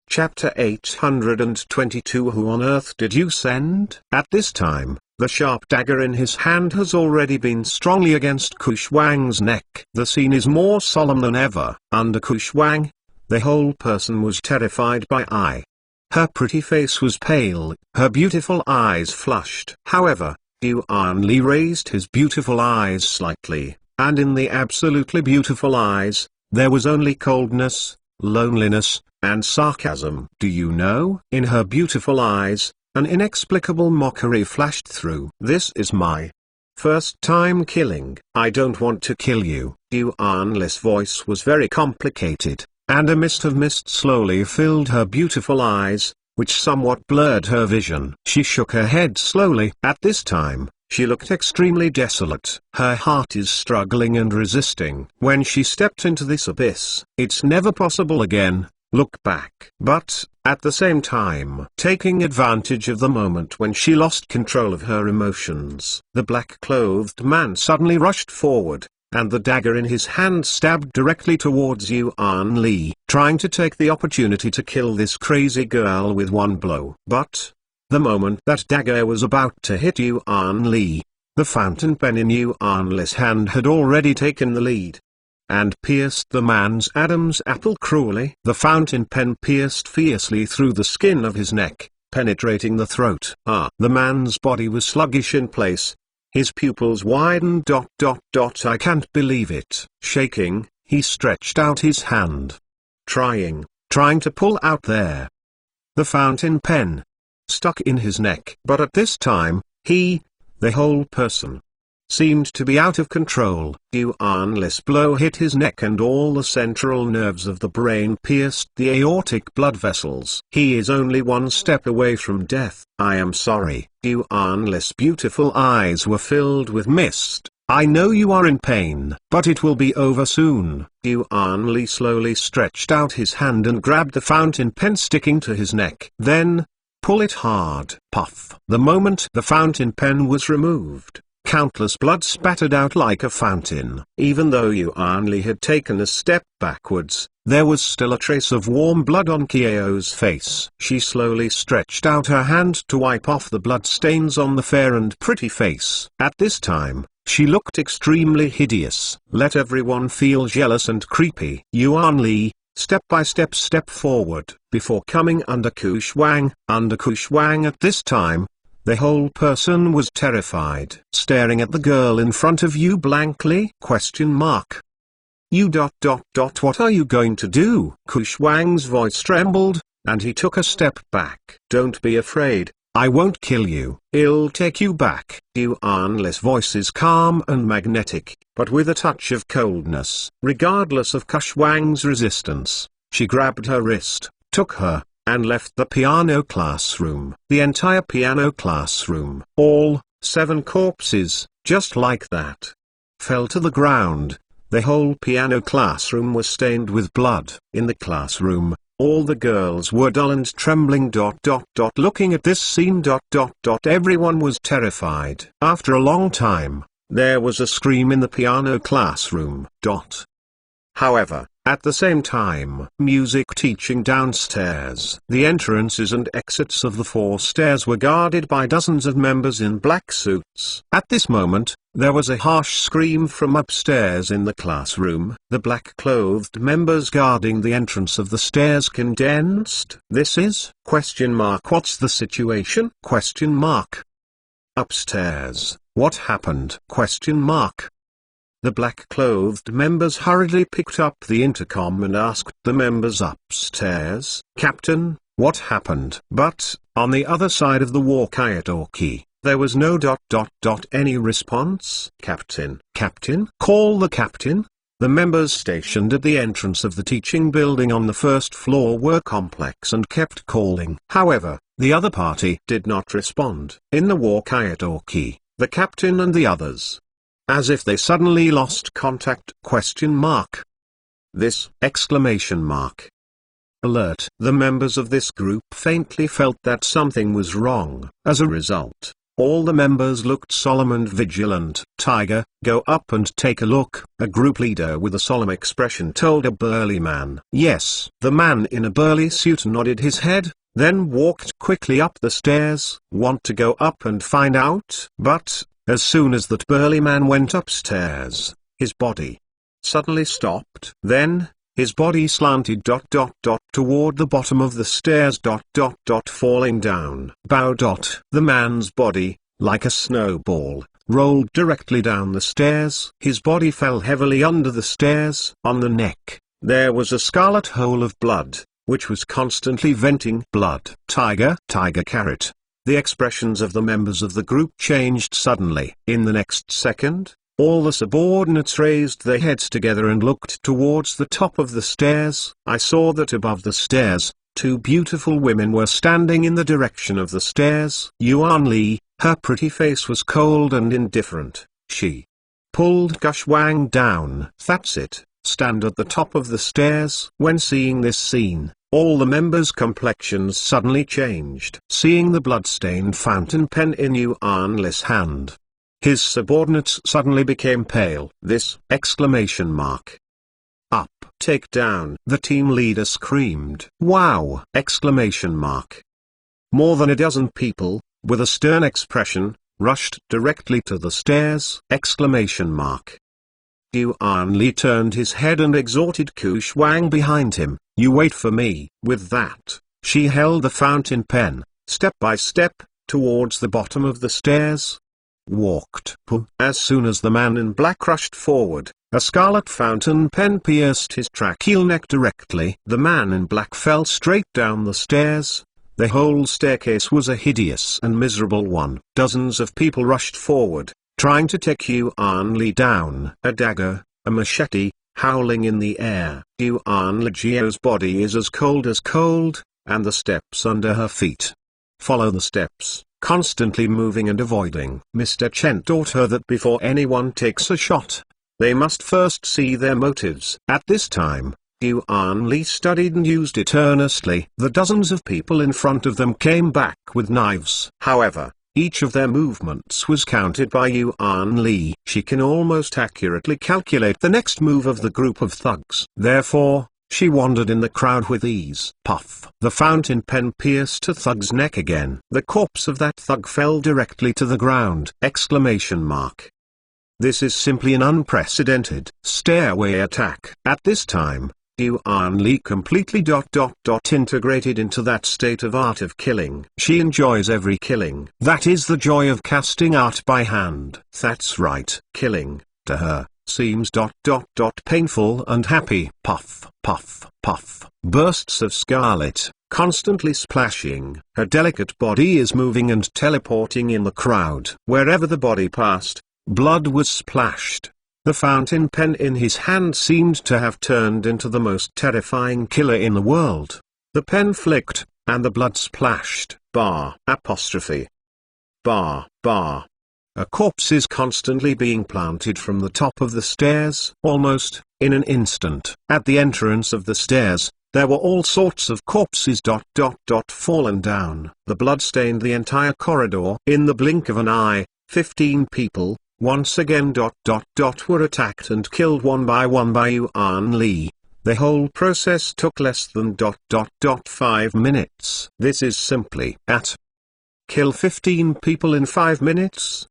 Chapter 822. Who on earth did you send? At this time, the sharp dagger in his hand has already been strongly against Kushwang's neck. The scene is more solemn than ever. Under Kushwang, the whole person was terrified by I. Her pretty face was pale, her beautiful eyes flushed. However, Yuan Li raised his beautiful eyes slightly, and in the absolutely beautiful eyes, there was only coldness, loneliness, and sarcasm. Do you know? In her beautiful eyes, an inexplicable mockery flashed through. This is my first time killing. I don't want to kill you. Yuan Li's voice was very complicated, and a mist of mist slowly filled her beautiful eyes, which somewhat blurred her vision. She shook her head slowly. At this time, she looked extremely desolate. Her heart is struggling and resisting. When she stepped into this abyss, it's never possible again. Look back. But, at the same time, taking advantage of the moment when she lost control of her emotions, the black-clothed man suddenly rushed forward, and the dagger in his hand stabbed directly towards Yuan Li, trying to take the opportunity to kill this crazy girl with one blow. But, the moment that dagger was about to hit Yuan Li, the fountain pen in Yuan Li's hand had already taken the lead, and pierced the man's Adam's apple cruelly. The fountain pen pierced fiercely through the skin of his neck, penetrating the throat. The man's body was sluggish in place. His pupils widened. I can't believe it. Shaking, he stretched out his hand, trying to pull out the fountain pen stuck in his neck. But at this time, the whole person, seemed to be out of control. Yuan Li's blow hit his neck and all the central nerves of the brain pierced the aortic blood vessels. He is only one step away from death. I am sorry. Yuan Li's beautiful eyes were filled with mist. I know you are in pain, but it will be over soon. Yuan Li slowly stretched out his hand and grabbed the fountain pen sticking to his neck. Then, pull it hard. Puff. The moment the fountain pen was removed, countless blood spattered out like a fountain. Even though Yuan Li had taken a step backwards, there was still a trace of warm blood on Qiao's face. She slowly stretched out her hand to wipe off the blood stains on the fair and pretty face. At this time, she looked extremely hideous. Let everyone feel jealous and creepy. Yuan Li, step by step, step forward. Before coming under Kushwang at this time, the whole person was terrified, staring at the girl in front of you blankly. Question mark. You ... What are you going to do? Kushwang's voice trembled, and he took a step back. Don't be afraid, I won't kill you. I'll take you back. Yuan Li's voice is calm and magnetic, but with a touch of coldness. Regardless of Kushwang's resistance, She grabbed her wrist, took her, and left the piano classroom. The entire piano classroom, all 7 corpses, just like that, fell to the ground. The whole piano classroom was stained with blood. In the classroom, all the girls were dull and trembling. Looking at this scene. Everyone was terrified. After a long time, there was a scream in the piano classroom. However, at the same time, music teaching downstairs. The entrances and exits of the 4 stairs were guarded by dozens of members in black suits. At this moment, there was a harsh scream from upstairs in the classroom. The black-clothed members guarding the entrance of the stairs condensed. This is ? What's the situation? Upstairs, what happened? The black-clothed members hurriedly picked up the intercom and asked the members upstairs, "Captain, what happened?" But, on the other side of the walkie-talkie, there was no ... any response. Captain, call the captain." The members stationed at the entrance of the teaching building on the first floor were complex and kept calling. However, the other party did not respond. In the walkie-talkie, the captain and the others, as if they suddenly lost contact. This! Alert! The members of this group faintly felt that something was wrong. As a result, all the members looked solemn and vigilant. "Tiger, go up and take a look," a group leader with a solemn expression told a burly man. Yes, the man in a burly suit nodded his head, then walked quickly up the stairs. "Want to go up and find out?" But, as soon as that burly man went upstairs, his body suddenly stopped. Then, his body slanted ... toward the bottom of the stairs ... falling down. Bow. The man's body, like a snowball, rolled directly down the stairs. His body fell heavily under the stairs. On the neck, there was a scarlet hole of blood, which was constantly venting blood. Tiger, carrot. The expressions of the members of the group changed suddenly. In the next second, all the subordinates raised their heads together and looked towards the top of the stairs. I saw that above the stairs, 2 beautiful women were standing in the direction of the stairs. Yuan Li, her pretty face was cold and indifferent. She pulled Gushwang down. "That's it, stand at the top of the stairs." When seeing this scene, all the members' complexions suddenly changed. Seeing the blood-stained fountain pen in Yuan Li's hand, his subordinates suddenly became pale. This! Up, take down, the team leader screamed. Wow! More than a dozen people, with a stern expression, rushed directly to the stairs! Yuan Li turned his head and exhorted Gushwang behind him, "You wait for me." With that, she held the fountain pen, step by step, towards the bottom of the stairs. Walked. As soon as the man in black rushed forward, a scarlet fountain pen pierced his tracheal neck directly. The man in black fell straight down the stairs. The whole staircase was a hideous and miserable one. Dozens of people rushed forward, trying to take Yuan Li down. A dagger, a machete, howling in the air. Yuan Li's body is as cold, and the steps under her feet. Follow the steps, constantly moving and avoiding. Mr. Chen taught her that before anyone takes a shot, they must first see their motives. At this time, Yuan Li studied and used it earnestly. The dozens of people in front of them came back with knives. However, each of their movements was counted by Yuan Li. She can almost accurately calculate the next move of the group of thugs. Therefore, she wandered in the crowd with ease. Puff! The fountain pen pierced a thug's neck again. The corpse of that thug fell directly to the ground! This is simply an unprecedented stairway attack. At this time, Yuan Li completely ... integrated into that state of art of killing. She enjoys every killing. That is the joy of casting art by hand. That's right. Killing, to her, seems ... painful and happy. Puff, puff, puff. Bursts of scarlet, constantly splashing. Her delicate body is moving and teleporting in the crowd. Wherever the body passed, blood was splashed. The fountain pen in his hand seemed to have turned into the most terrifying killer in the world. The pen flicked, and the blood splashed. A corpse is constantly being planted from the top of the stairs. Almost, in an instant. At the entrance of the stairs, there were all sorts of corpses. Fallen down. The blood stained the entire corridor. In the blink of an eye, 15 people, once again were attacked and killed one by Yuan Li. The whole process took less than 5 minutes. This is simply kill 15 people in 5 minutes!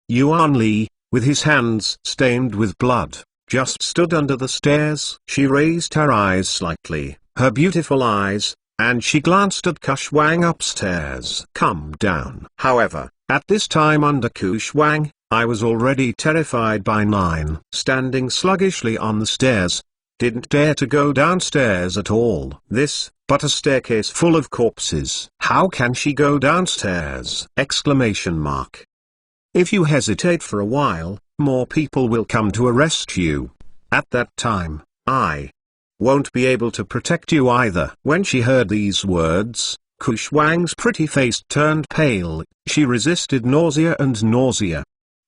Yuan Li, with his hands stained with blood, just stood under the stairs. She raised her eyes slightly, her beautiful eyes, and she glanced at Kushwang upstairs. Come down. However, at this time under Kushwang, I was already terrified by 9. Standing sluggishly on the stairs, didn't dare to go downstairs at all. This, but a staircase full of corpses. How can she go downstairs? If you hesitate for a while, more people will come to arrest you. At that time, I won't be able to protect you either. When she heard these words, Kushwang's pretty face turned pale. She resisted nausea.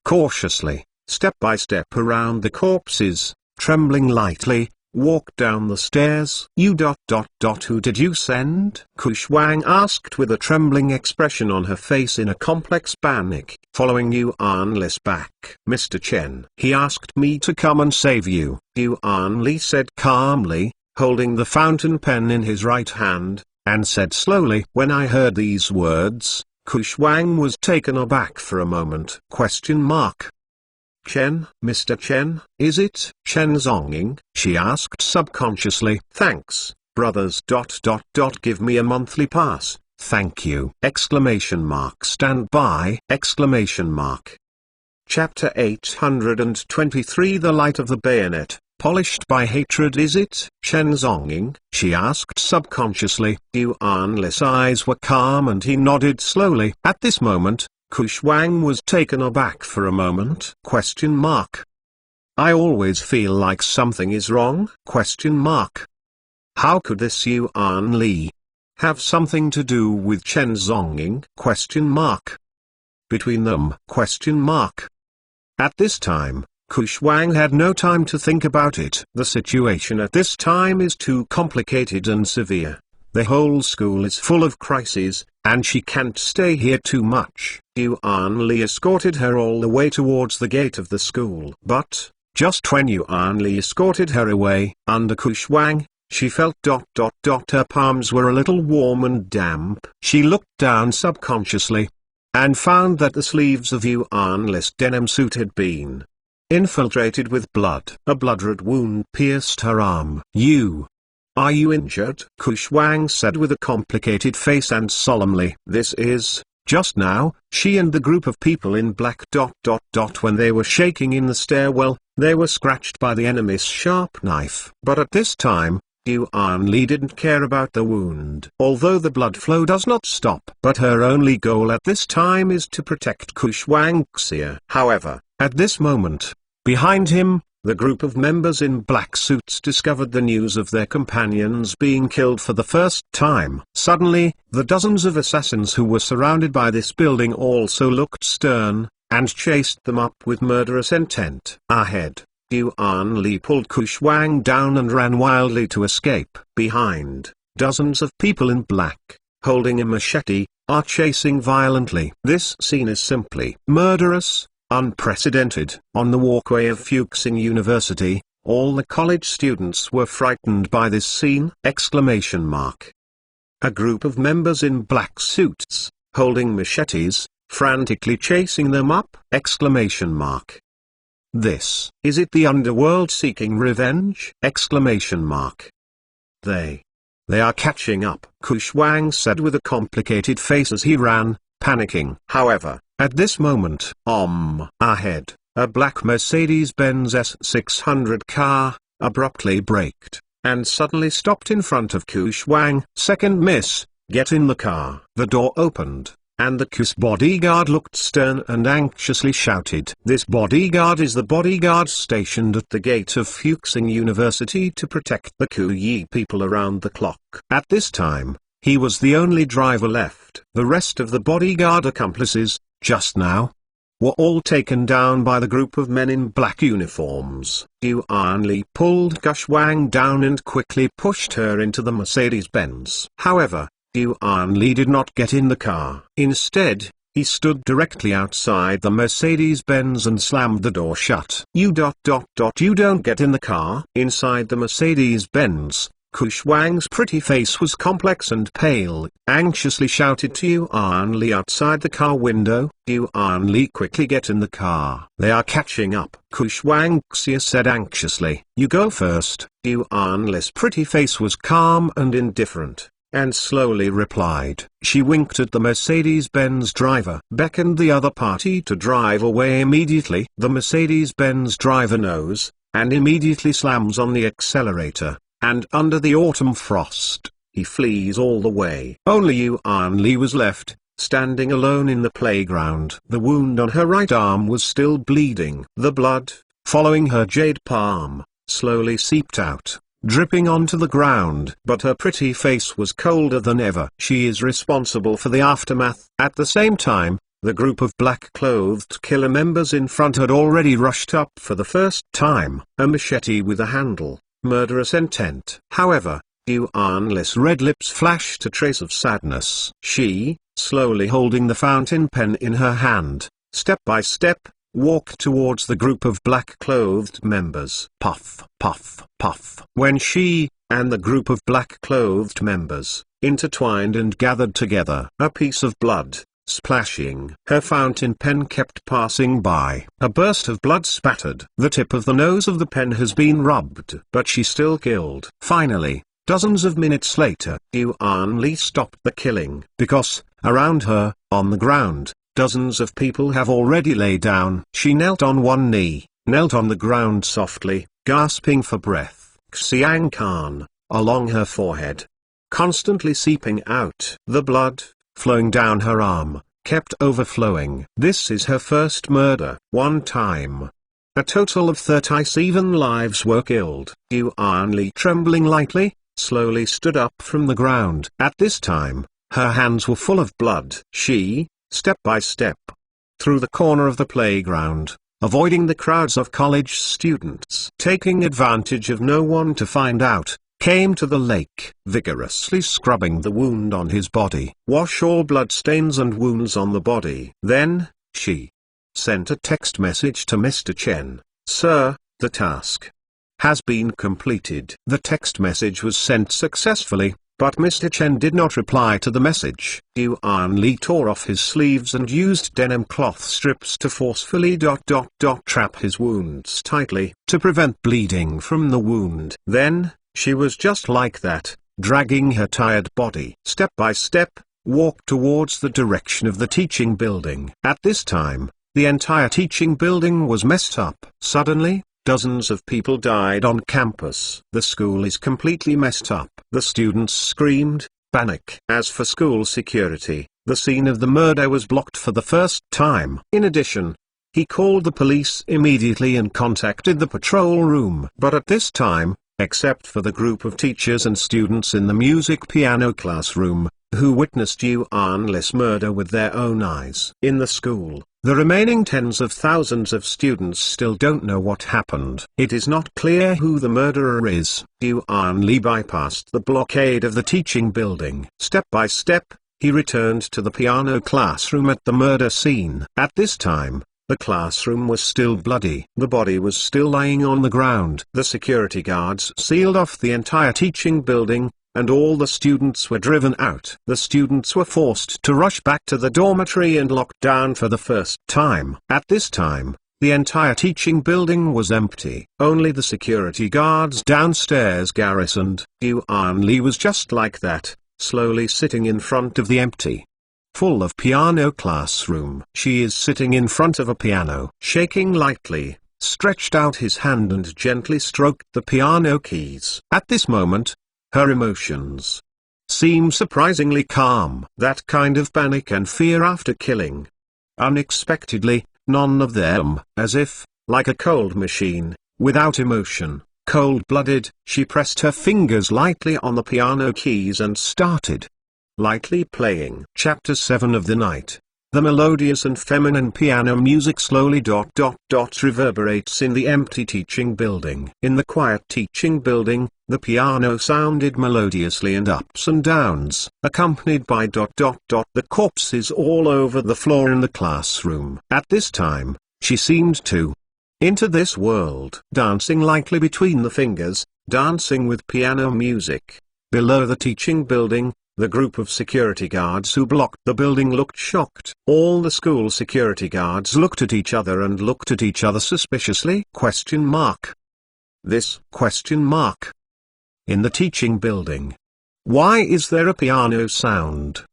Cautiously, step by step around the corpses, trembling lightly, walked down the stairs. Who did you send? Kushwang asked with a trembling expression on her face in a complex panic. Following Yuan Li's back. Mr. Chen. He asked me to come and save you, Yuan Li said calmly, holding the fountain pen in his right hand, and said slowly. When I heard these words, Kushwang was taken aback for a moment. Chen, Mr. Chen, is it? Chen Zongying, she asked subconsciously. Thanks, brothers. Give me a monthly pass, thank you! Stand by! Chapter 823 The Light of the Bayonet, polished by hatred. Is it? Chen Zongying, she asked subconsciously. Yuan Li's eyes were calm and he nodded slowly. At this moment, Kushwang was taken aback for a moment. I always feel like something is wrong? How could this Yuan Li have something to do with Chen Zongying? Between them? At this time, Kushwang had no time to think about it. The situation at this time is too complicated and severe. The whole school is full of crises, and she can't stay here too much. Yuan Li escorted her all the way towards the gate of the school. But, just when Yuan Li escorted her away, under Kushwang, she felt her palms were a little warm and damp. She looked down subconsciously, and found that the sleeves of Yuan Li's denim suit had been infiltrated with blood. A blood-red wound pierced her arm. Are you injured? Kushwang said with a complicated face and solemnly. This is, just now, she and the group of people in black. When they were shaking in the stairwell, they were scratched by the enemy's sharp knife. But at this time, Yuan Li didn't care about the wound. Although the blood flow does not stop. But her only goal at this time is to protect Kushwang Xia. However, at this moment, behind him, the group of members in black suits discovered the news of their companions being killed for the first time. Suddenly, the dozens of assassins who were surrounded by this building also looked stern, and chased them up with murderous intent. Ahead, Yuan Li pulled Kushwang down and ran wildly to escape. Behind, dozens of people in black, holding a machete, are chasing violently. This scene is simply murderous. Unprecedented. On the walkway of Fuxing University, all the college students were frightened by this scene! A group of members in black suits, holding machetes, frantically chasing them up! This, is it the underworld seeking revenge? They are catching up, Kushwang said with a complicated face as he ran, panicking. However, at this moment, ahead, a black Mercedes-Benz S600 car, abruptly braked, and suddenly stopped in front of Kushwang. Second miss, get in the car. The door opened, and the Ku's bodyguard looked stern and anxiously shouted. This bodyguard is the bodyguard stationed at the gate of Fuxing University to protect the Kuyi people around the clock. At this time, he was the only driver left. The rest of the bodyguard accomplices, just now, were all taken down by the group of men in black uniforms. Yuan Li pulled Gush Wang down and quickly pushed her into the Mercedes-Benz. However, Yuan Li did not get in the car. Instead, he stood directly outside the Mercedes-Benz and slammed the door shut. You don't get in the car? Inside the Mercedes-Benz, Gush Wang's pretty face was complex and pale, anxiously shouted to Yuan Li outside the car window. Yuan Li, quickly get in the car. They are catching up. Gush Wang Xia said anxiously. You go first. Yuan Li's pretty face was calm and indifferent, and slowly replied. She winked at the Mercedes-Benz driver, beckoned the other party to drive away immediately. The Mercedes-Benz driver knows, and immediately slams on the accelerator. And under the autumn frost, he flees all the way. Only Yuan Li was left, standing alone in the playground. The wound on her right arm was still bleeding. The blood, following her jade palm, slowly seeped out, dripping onto the ground. But her pretty face was colder than ever. She is responsible for the aftermath. At the same time, the group of black-clothed killer members in front had already rushed up for the first time. A machete with a handle. Murderous intent. However, Yuan Li's red lips flashed a trace of sadness. She, slowly holding the fountain pen in her hand, step by step, walked towards the group of black-clothed members. Puff, puff, puff. When she, and the group of black-clothed members, intertwined and gathered together, a piece of blood, splashing. Her fountain pen kept passing by. A burst of blood spattered. The tip of the nose of the pen has been rubbed. But she still killed. Finally, dozens of minutes later, Yuan Li stopped the killing. Because, around her, on the ground, dozens of people have already laid down. She knelt on one knee, knelt on the ground softly, gasping for breath. Xiang Khan, along her forehead, constantly seeping out. The blood, flowing down her arm, kept overflowing. This is her first murder. One time, a total of 37 lives were killed. Yuan Li, trembling lightly, slowly stood up from the ground. At this time, her hands were full of blood. She, step by step, through the corner of the playground, avoiding the crowds of college students, taking advantage of no one to find out, came to the lake, vigorously scrubbing the wound on his body. Wash all blood stains and wounds on the body. Then, she sent a text message to Mr. Chen. Sir, the task has been completed. The text message was sent successfully, but Mr. Chen did not reply to the message. Yuan Li tore off his sleeves and used denim cloth strips to forcefully trap his wounds tightly, to prevent bleeding from the wound. Then, she was just like that, dragging her tired body. Step by step, walked towards the direction of the teaching building. At this time, the entire teaching building was messed up. Suddenly, dozens of people died on campus. The school is completely messed up. The students screamed, panic. As for school security, the scene of the murder was blocked for the first time. In addition, he called the police immediately and contacted the patrol room. But at this time, except for the group of teachers and students in the music piano classroom, who witnessed Yuan Li's murder with their own eyes. In the school, the remaining tens of thousands of students still don't know what happened. It is not clear who the murderer is. Yuan Li bypassed the blockade of the teaching building. Step by step, he returned to the piano classroom at the murder scene. At this time, the classroom was still bloody. The body was still lying on the ground. The security guards sealed off the entire teaching building, and all the students were driven out. The students were forced to rush back to the dormitory and locked down for the first time. At this time, the entire teaching building was empty. Only the security guards downstairs garrisoned. Yuan Li was just like that, slowly sitting in front of the empty, full of piano classroom. She is sitting in front of a piano, shaking lightly, stretched out his hand and gently stroked the piano keys. At this moment, her emotions seem surprisingly calm. That kind of panic and fear after killing. Unexpectedly, none of them, as if, like a cold machine, without emotion, cold-blooded. She pressed her fingers lightly on the piano keys and started lightly playing. Chapter 7 of the night. The melodious and feminine piano music slowly reverberates in the empty teaching building. In the quiet teaching building, the piano sounded melodiously and ups and downs, accompanied by the corpses all over the floor in the classroom. At this time, she seemed to into this world, dancing lightly between the fingers, dancing with piano music. Below the teaching building, the group of security guards who blocked the building looked shocked. All the school security guards looked at each other and looked at each other suspiciously. This ? In the teaching building. Why is there a piano sound ?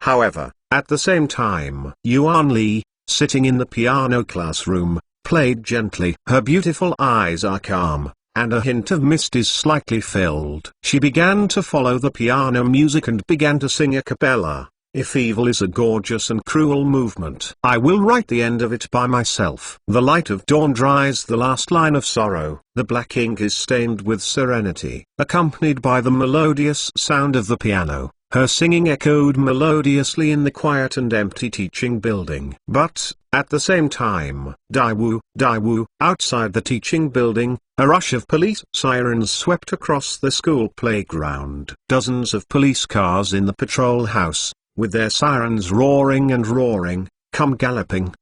However, at the same time, Yuan Li, sitting in the piano classroom, played gently. Her beautiful eyes are calm, and a hint of mist is slightly filled. She began to follow the piano music and began to sing a cappella. If evil is a gorgeous and cruel movement, I will write the end of it by myself. The light of dawn dries the last line of sorrow. The black ink is stained with serenity. Accompanied by the melodious sound of the piano, her singing echoed melodiously in the quiet and empty teaching building. But, at the same time, Daiwu, outside the teaching building, a rush of police sirens swept across the school playground. Dozens of police cars in the patrol house, with their sirens roaring and roaring, come galloping!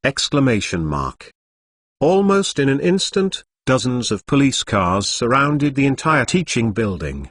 Almost in an instant, dozens of police cars surrounded the entire teaching building!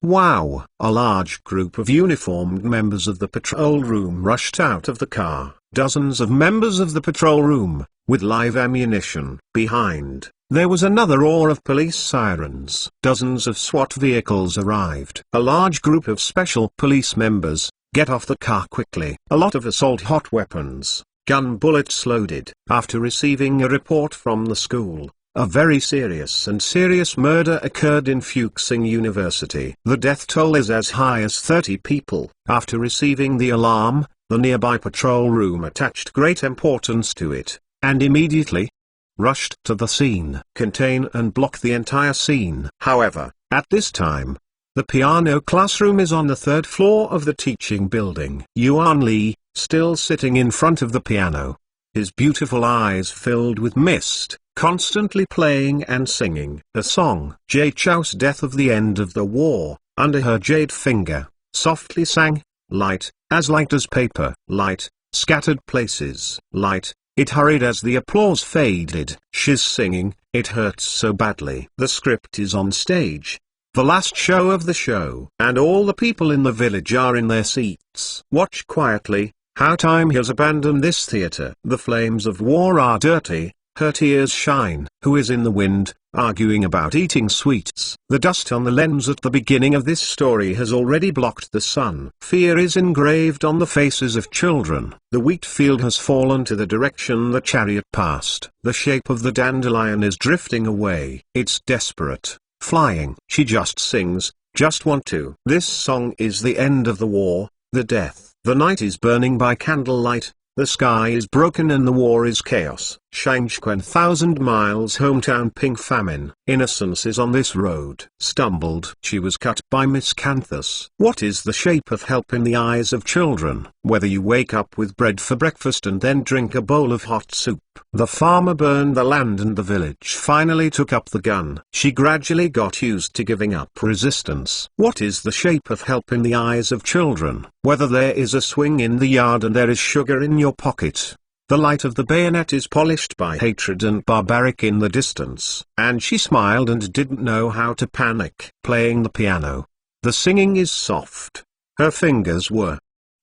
Wow! A large group of uniformed members of the patrol room rushed out of the car. Dozens of members of the patrol room, with live ammunition. Behind, there was another roar of police sirens. Dozens of SWAT vehicles arrived. A large group of special police members, get off the car quickly. A lot of assault hot weapons, gun bullets loaded. After receiving a report from the school, a very serious murder occurred in Fuxing University. The death toll is as high as 30 people. After receiving the alarm, the nearby patrol room attached great importance to it, and immediately rushed to the scene. Contain and block the entire scene. However, at this time, the piano classroom is on the third floor of the teaching building. Yuan Li, still sitting in front of the piano, his beautiful eyes filled with mist, constantly playing and singing a song. Jie Chao's Death of the End of the War, under her jade finger, softly sang, light as paper, light, scattered places, light. It hurried as the applause faded. She's singing, it hurts so badly. The script is on stage. The last show of the show. And all the people in the village are in their seats. Watch quietly, how time has abandoned this theater. The flames of war are dirty, her tears shine. Who is in the wind, arguing about eating sweets? The dust on the lens at the beginning of this story has already blocked the sun. Fear is engraved on the faces of children. The wheat field has fallen to the direction the chariot passed. The shape of the dandelion is drifting away. It's desperate, flying. She just sings, just want to. This song is the end of the war, the death. The night is burning by candlelight. The sky is broken and the war is chaos. Shangquan 1,000 miles hometown pink famine. Innocence is on this road. Stumbled. She was cut by miscanthus. What is the shape of help in the eyes of children? Whether you wake up with bread for breakfast and then drink a bowl of hot soup. The farmer burned the land and the village finally took up the gun. She gradually got used to giving up resistance. What is the shape of help in the eyes of children? Whether there is a swing in the yard and there is sugar in your pocket. The light of the bayonet is polished by hatred and barbaric in the distance. And she smiled and didn't know how to panic. Playing the piano. The singing is soft. Her fingers were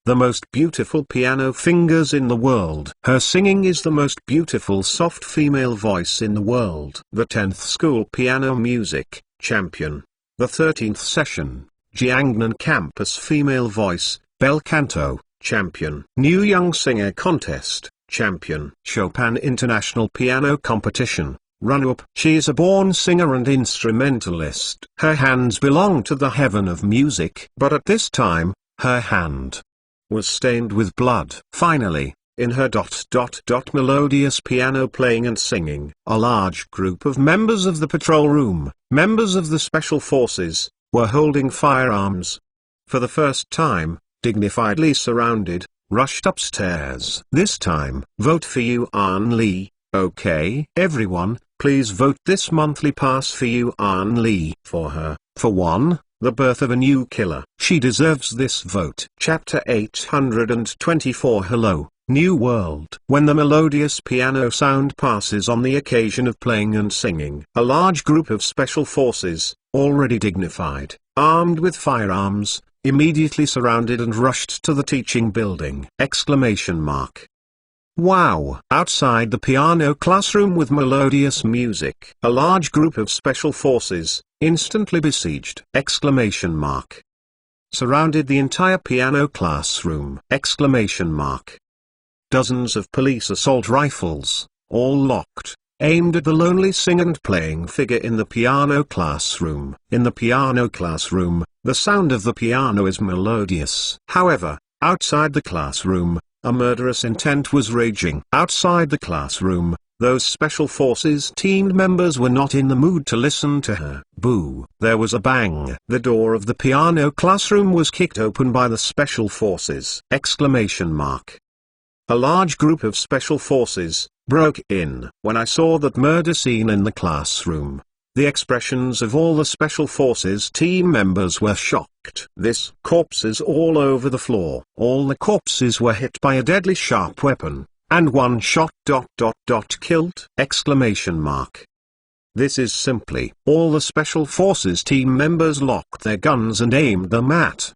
the most beautiful piano fingers in the world. Her singing is the most beautiful soft female voice in the world. The 10th School Piano Music Champion. The 13th Session, Jiangnan Campus Female Voice, Bel Canto, Champion. New Young Singer Contest, Champion. Chopin International Piano Competition, Run-up. She is a born singer and instrumentalist. Her hands belong to the heaven of music. But at this time, her hand was stained with blood. Finally, in her melodious piano playing and singing, a large group of members of the patrol room, members of the special forces, were holding firearms. For the first time, dignifiedly surrounded, rushed upstairs. This time, vote for Yuan Lee, okay? Everyone, please vote this monthly pass for Yuan Lee. For her, for one, the birth of a new killer. She deserves this vote. Chapter 824. Hello, New World. When the melodious piano sound passes on the occasion of playing and singing, a large group of special forces, already dignified, armed with firearms, immediately surrounded and rushed to the teaching building! Wow! Outside the piano classroom with melodious music, a large group of special forces, instantly besieged! Surrounded the entire piano classroom! Dozens of police assault rifles, all locked, aimed at the lonely singing and playing figure in the piano classroom. In the piano classroom, the sound of the piano is melodious. However, outside the classroom, a murderous intent was raging. Outside the classroom, those special forces team members were not in the mood to listen to her. Boo! There was a bang. The door of the piano classroom was kicked open by the special forces! A large group of special forces broke in. When I saw that murder scene in the classroom, the expressions of all the special forces team members were shocked. This corpses all over the floor. All the corpses were hit by a deadly sharp weapon, and one shot ... killed! This is simply. All the special forces team members locked their guns and aimed them at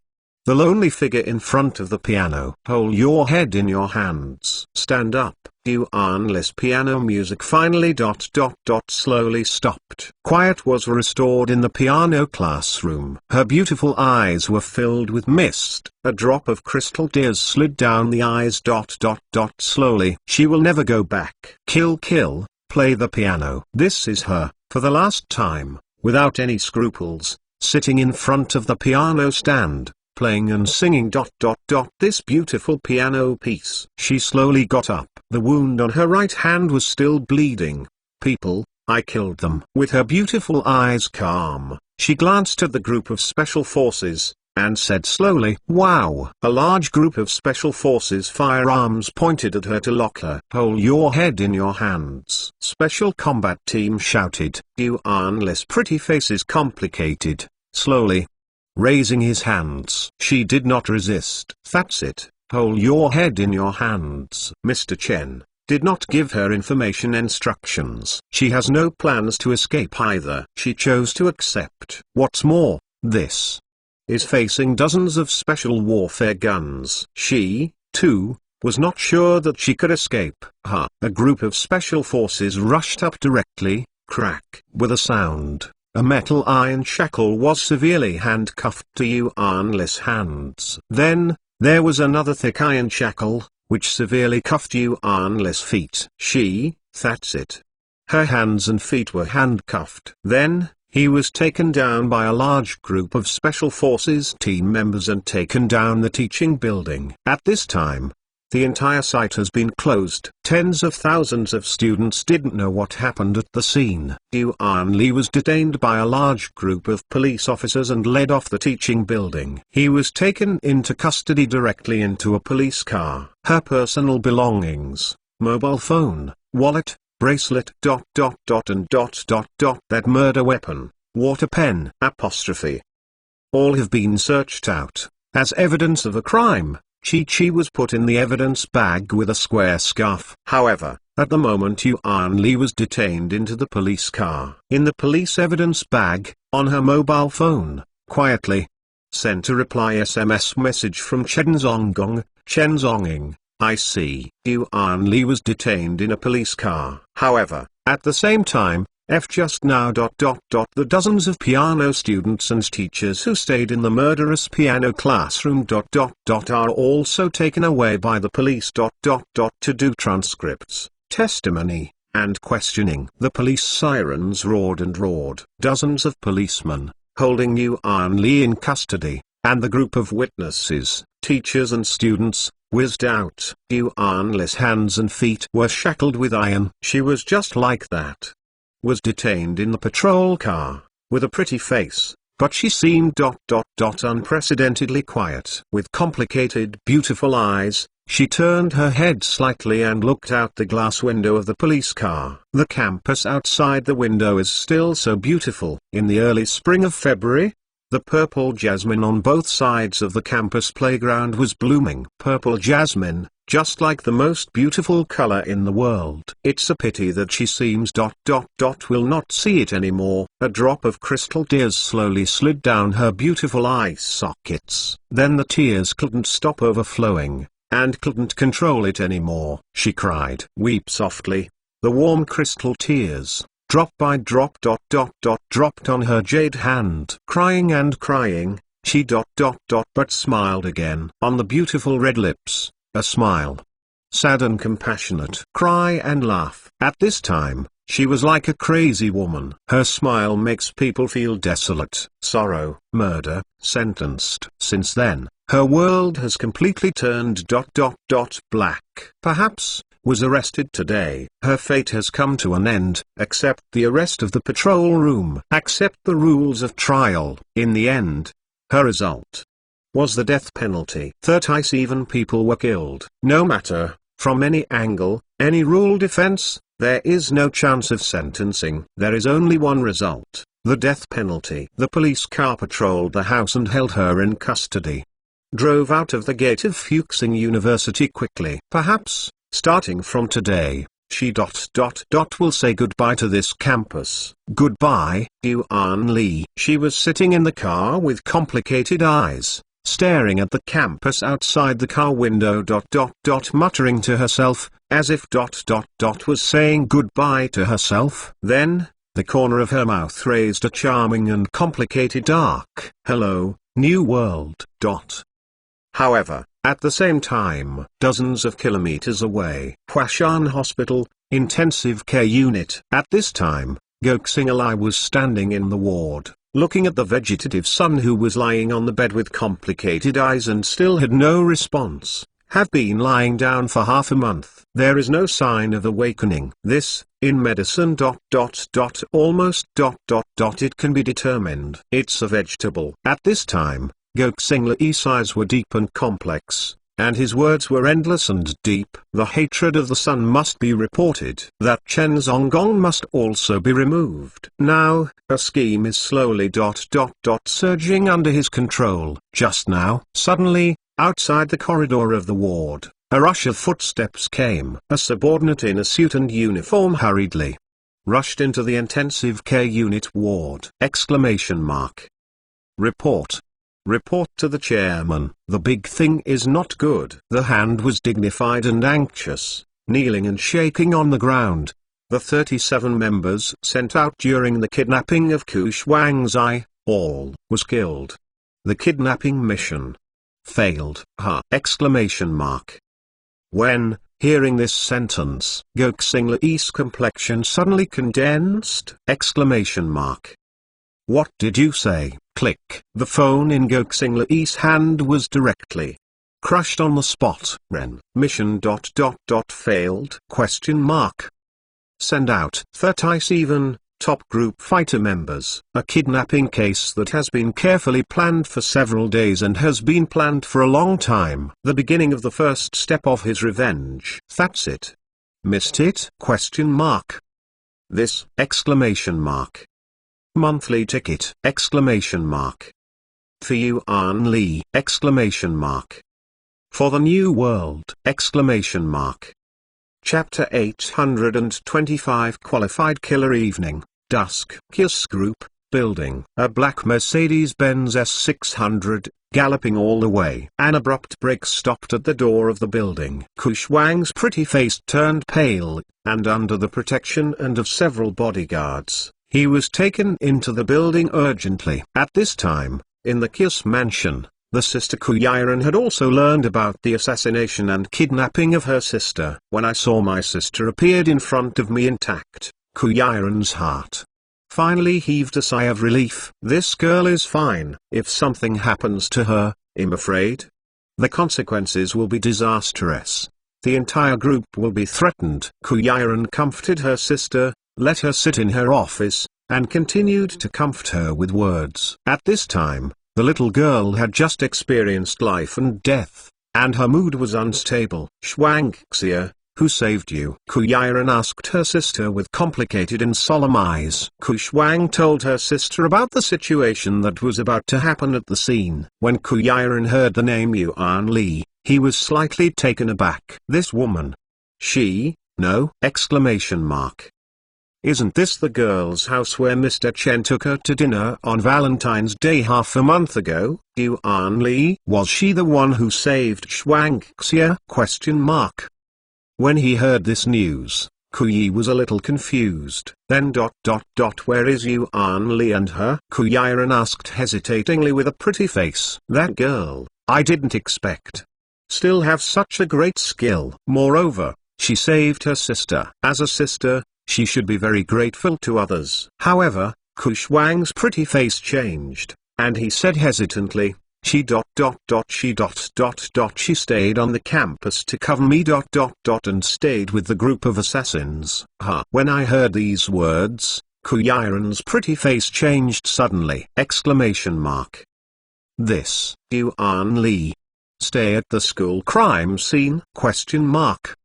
the lonely figure in front of the piano. Hold your head in your hands. Stand up. Yuan Lee's piano music finally ... slowly stopped. Quiet was restored in the piano classroom. Her beautiful eyes were filled with mist. A drop of crystal tears slid down the eyes ... slowly. She will never go back. Kill, play the piano. This is her, for the last time, without any scruples, sitting in front of the piano stand, playing and singing ... this beautiful piano piece. She slowly got up. The wound on her right hand was still bleeding. People, I killed them. With her beautiful eyes calm, she glanced at the group of special forces, and said slowly, wow! A large group of special forces firearms pointed at her to lock her. Hold your head in your hands. Special combat team shouted. Yuan Lee's pretty face is complicated. Slowly raising his hands. She did not resist. That's it. Hold your head in your hands. Mr. Chen did not give her information instructions. She has no plans to escape either. She chose to accept. What's more, this is facing dozens of special warfare guns. She, too, was not sure that she could escape. A group of special forces rushed up directly. Crack. With a sound, a metal iron shackle was severely handcuffed to Yuan Lee's hands. Then, there was another thick iron shackle, which severely cuffed Yuan Lee's feet. That's it. Her hands and feet were handcuffed. Then, he was taken down by a large group of special forces team members and taken down the teaching building. At this time, the entire site has been closed. Tens of thousands of students didn't know what happened at the scene. Yuan Lee was detained by a large group of police officers and led off the teaching building. He was taken into custody directly into a police car. Her personal belongings, mobile phone, wallet, bracelet ... and ... that murder weapon, water pen '. All have been searched out. As evidence of a crime, Chi was put in the evidence bag with a square scarf. However, at the moment Yuan Lee was detained into the police car. In the police evidence bag, on her mobile phone, quietly, sent a reply SMS message from Chen Zonging, I see. Yuan Lee was detained in a police car. However, at the same time, the dozens of piano students and teachers who stayed in the murderous piano classroom ... are also taken away by the police ... to do transcripts, testimony, and questioning. The police sirens roared and roared. Dozens of policemen, holding Yuan Li in custody, and the group of witnesses, teachers and students, whizzed out. Yuan Li's hands and feet were shackled with iron. She was just like that. Was detained in the patrol car, with a pretty face, but she seemed unprecedentedly quiet. With complicated beautiful eyes, she turned her head slightly and looked out the glass window of the police car. The campus outside the window is still so beautiful. In the early spring of February, the purple jasmine on both sides of the campus playground was blooming. Purple jasmine, just like the most beautiful color in the world. It's a pity that she seems will not see it anymore. A drop of crystal tears slowly slid down her beautiful eye sockets. Then the tears couldn't stop overflowing, and couldn't control it anymore. She cried. Weep softly. The warm crystal tears, drop by drop dropped on her jade hand. Crying and crying, she but smiled again. On the beautiful red lips, a smile. Sad and compassionate. Cry and laugh. At this time, she was like a crazy woman. Her smile makes people feel desolate. Sorrow, murder, sentenced. Since then, her world has completely turned black. Perhaps, was arrested today. Her fate has come to an end. Accept the arrest of the patrol room. Accept the rules of trial. In the end, her result was the death penalty. 37 people were killed. No matter, from any angle, any rule defense, there is no chance of sentencing. There is only one result, the death penalty. The police car patrolled the house and held her in custody. Drove out of the gate of Fuxing University quickly. Perhaps, starting from today, she will say goodbye to this campus. Goodbye, Yuan Li. She was sitting in the car with complicated eyes, staring at the campus outside the car window. Muttering to herself, as if was saying goodbye to herself. Then, the corner of her mouth raised a charming and complicated arc. Hello, new world. However, at the same time, dozens of kilometers away, Huashan Hospital, intensive care unit. At this time, Goxing was standing in the ward, looking at the vegetative son who was lying on the bed with complicated eyes and still had no response. Have been lying down for half a month. There is no sign of awakening. This, in medicine. Almost. It can be determined. It's a vegetable. At this time, Goxing Li's eyes were deep and complex, and his words were endless and deep. The hatred of the sun must be reported. That Chen Zonggong must also be removed. Now, a scheme is slowly surging under his control. Just now, suddenly, outside the corridor of the ward, a rush of footsteps came. A subordinate in a suit and uniform hurriedly rushed into the intensive care unit ward. Report. Report to the chairman. The big thing is not good. The hand was dignified and anxious, kneeling and shaking on the ground. The 37 members sent out during the kidnapping of Ku Shuangzai, all was killed. The kidnapping mission failed. When, hearing this sentence, Goxing Li's complexion suddenly condensed. What did you say? Click. The phone in Goxing Li's hand was directly crushed on the spot. Mission. Failed? Send out 37 top group fighter members. A kidnapping case that has been carefully planned for several days and has been planned for a long time. The beginning of the first step of his revenge. That's it. Missed it? This! Monthly ticket! For Yuan Li! For the new world! Chapter 825 Qualified Killer Evening, Dusk. Kiss Group, building. A black Mercedes-Benz S600, galloping all the way. An abrupt brake stopped at the door of the building. Ku Shuang's pretty face turned pale, and under the protection and of several bodyguards, he was taken into the building urgently. At this time, in the Kiss mansion, The sister Kuyiran had also learned about the assassination and kidnapping of her sister. When I saw my sister appeared in front of me intact, Kuyiran's heart finally heaved a sigh of relief. This girl is fine. If something happens to her, I'm afraid the consequences will be disastrous. The entire group will be threatened. Kuyiran comforted her sister, let her sit in her office, and continued to comfort her with words. At this time, the little girl had just experienced life and death, and her mood was unstable. Shuangxia, who saved you? Kuyiran asked her sister with complicated and solemn eyes. Shuang told her sister about the situation that was about to happen at the scene. When Kuyiran heard the name Yuan Li, he was slightly taken aback. This woman? She? No! Exclamation mark. Isn't this the girl's house where Mr. Chen took her to dinner on Valentine's Day half a month ago? Yuan Li? Was she the one who saved Shuangxia? Question mark. When he heard this news, Kuyi was a little confused. Then where is Yuan Li and her? Kuyiran asked hesitatingly with a pretty face. That girl, I didn't expect. Still have such a great skill. Moreover, she saved her sister. As a sister, she should be very grateful to others. However, Shuang's pretty face changed, and he said hesitantly, she stayed on the campus to cover me and stayed with the group of assassins. When I heard these words, Kuyiran's pretty face changed suddenly. Exclamation mark. This Yuan Li stay at the school crime scene? Question mark.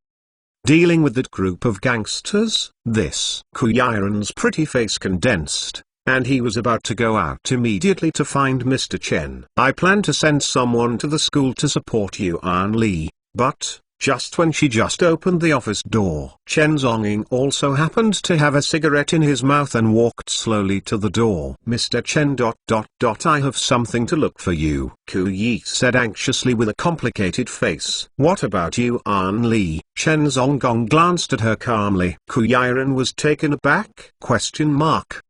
Dealing with that group of gangsters? This Kuyiran's pretty face condensed, and he was about to go out immediately to find Mr. Chen. I plan to send someone to the school to support Yuan Li, but just when she just opened the office door, Chen Zongying also happened to have a cigarette in his mouth and walked slowly to the door. Mr. Chen I have something to look for you, Kuyi said anxiously with a complicated face. What about Yuan Li? Chen Zonggong glanced at her calmly. Kuyiran was taken aback? Question mark.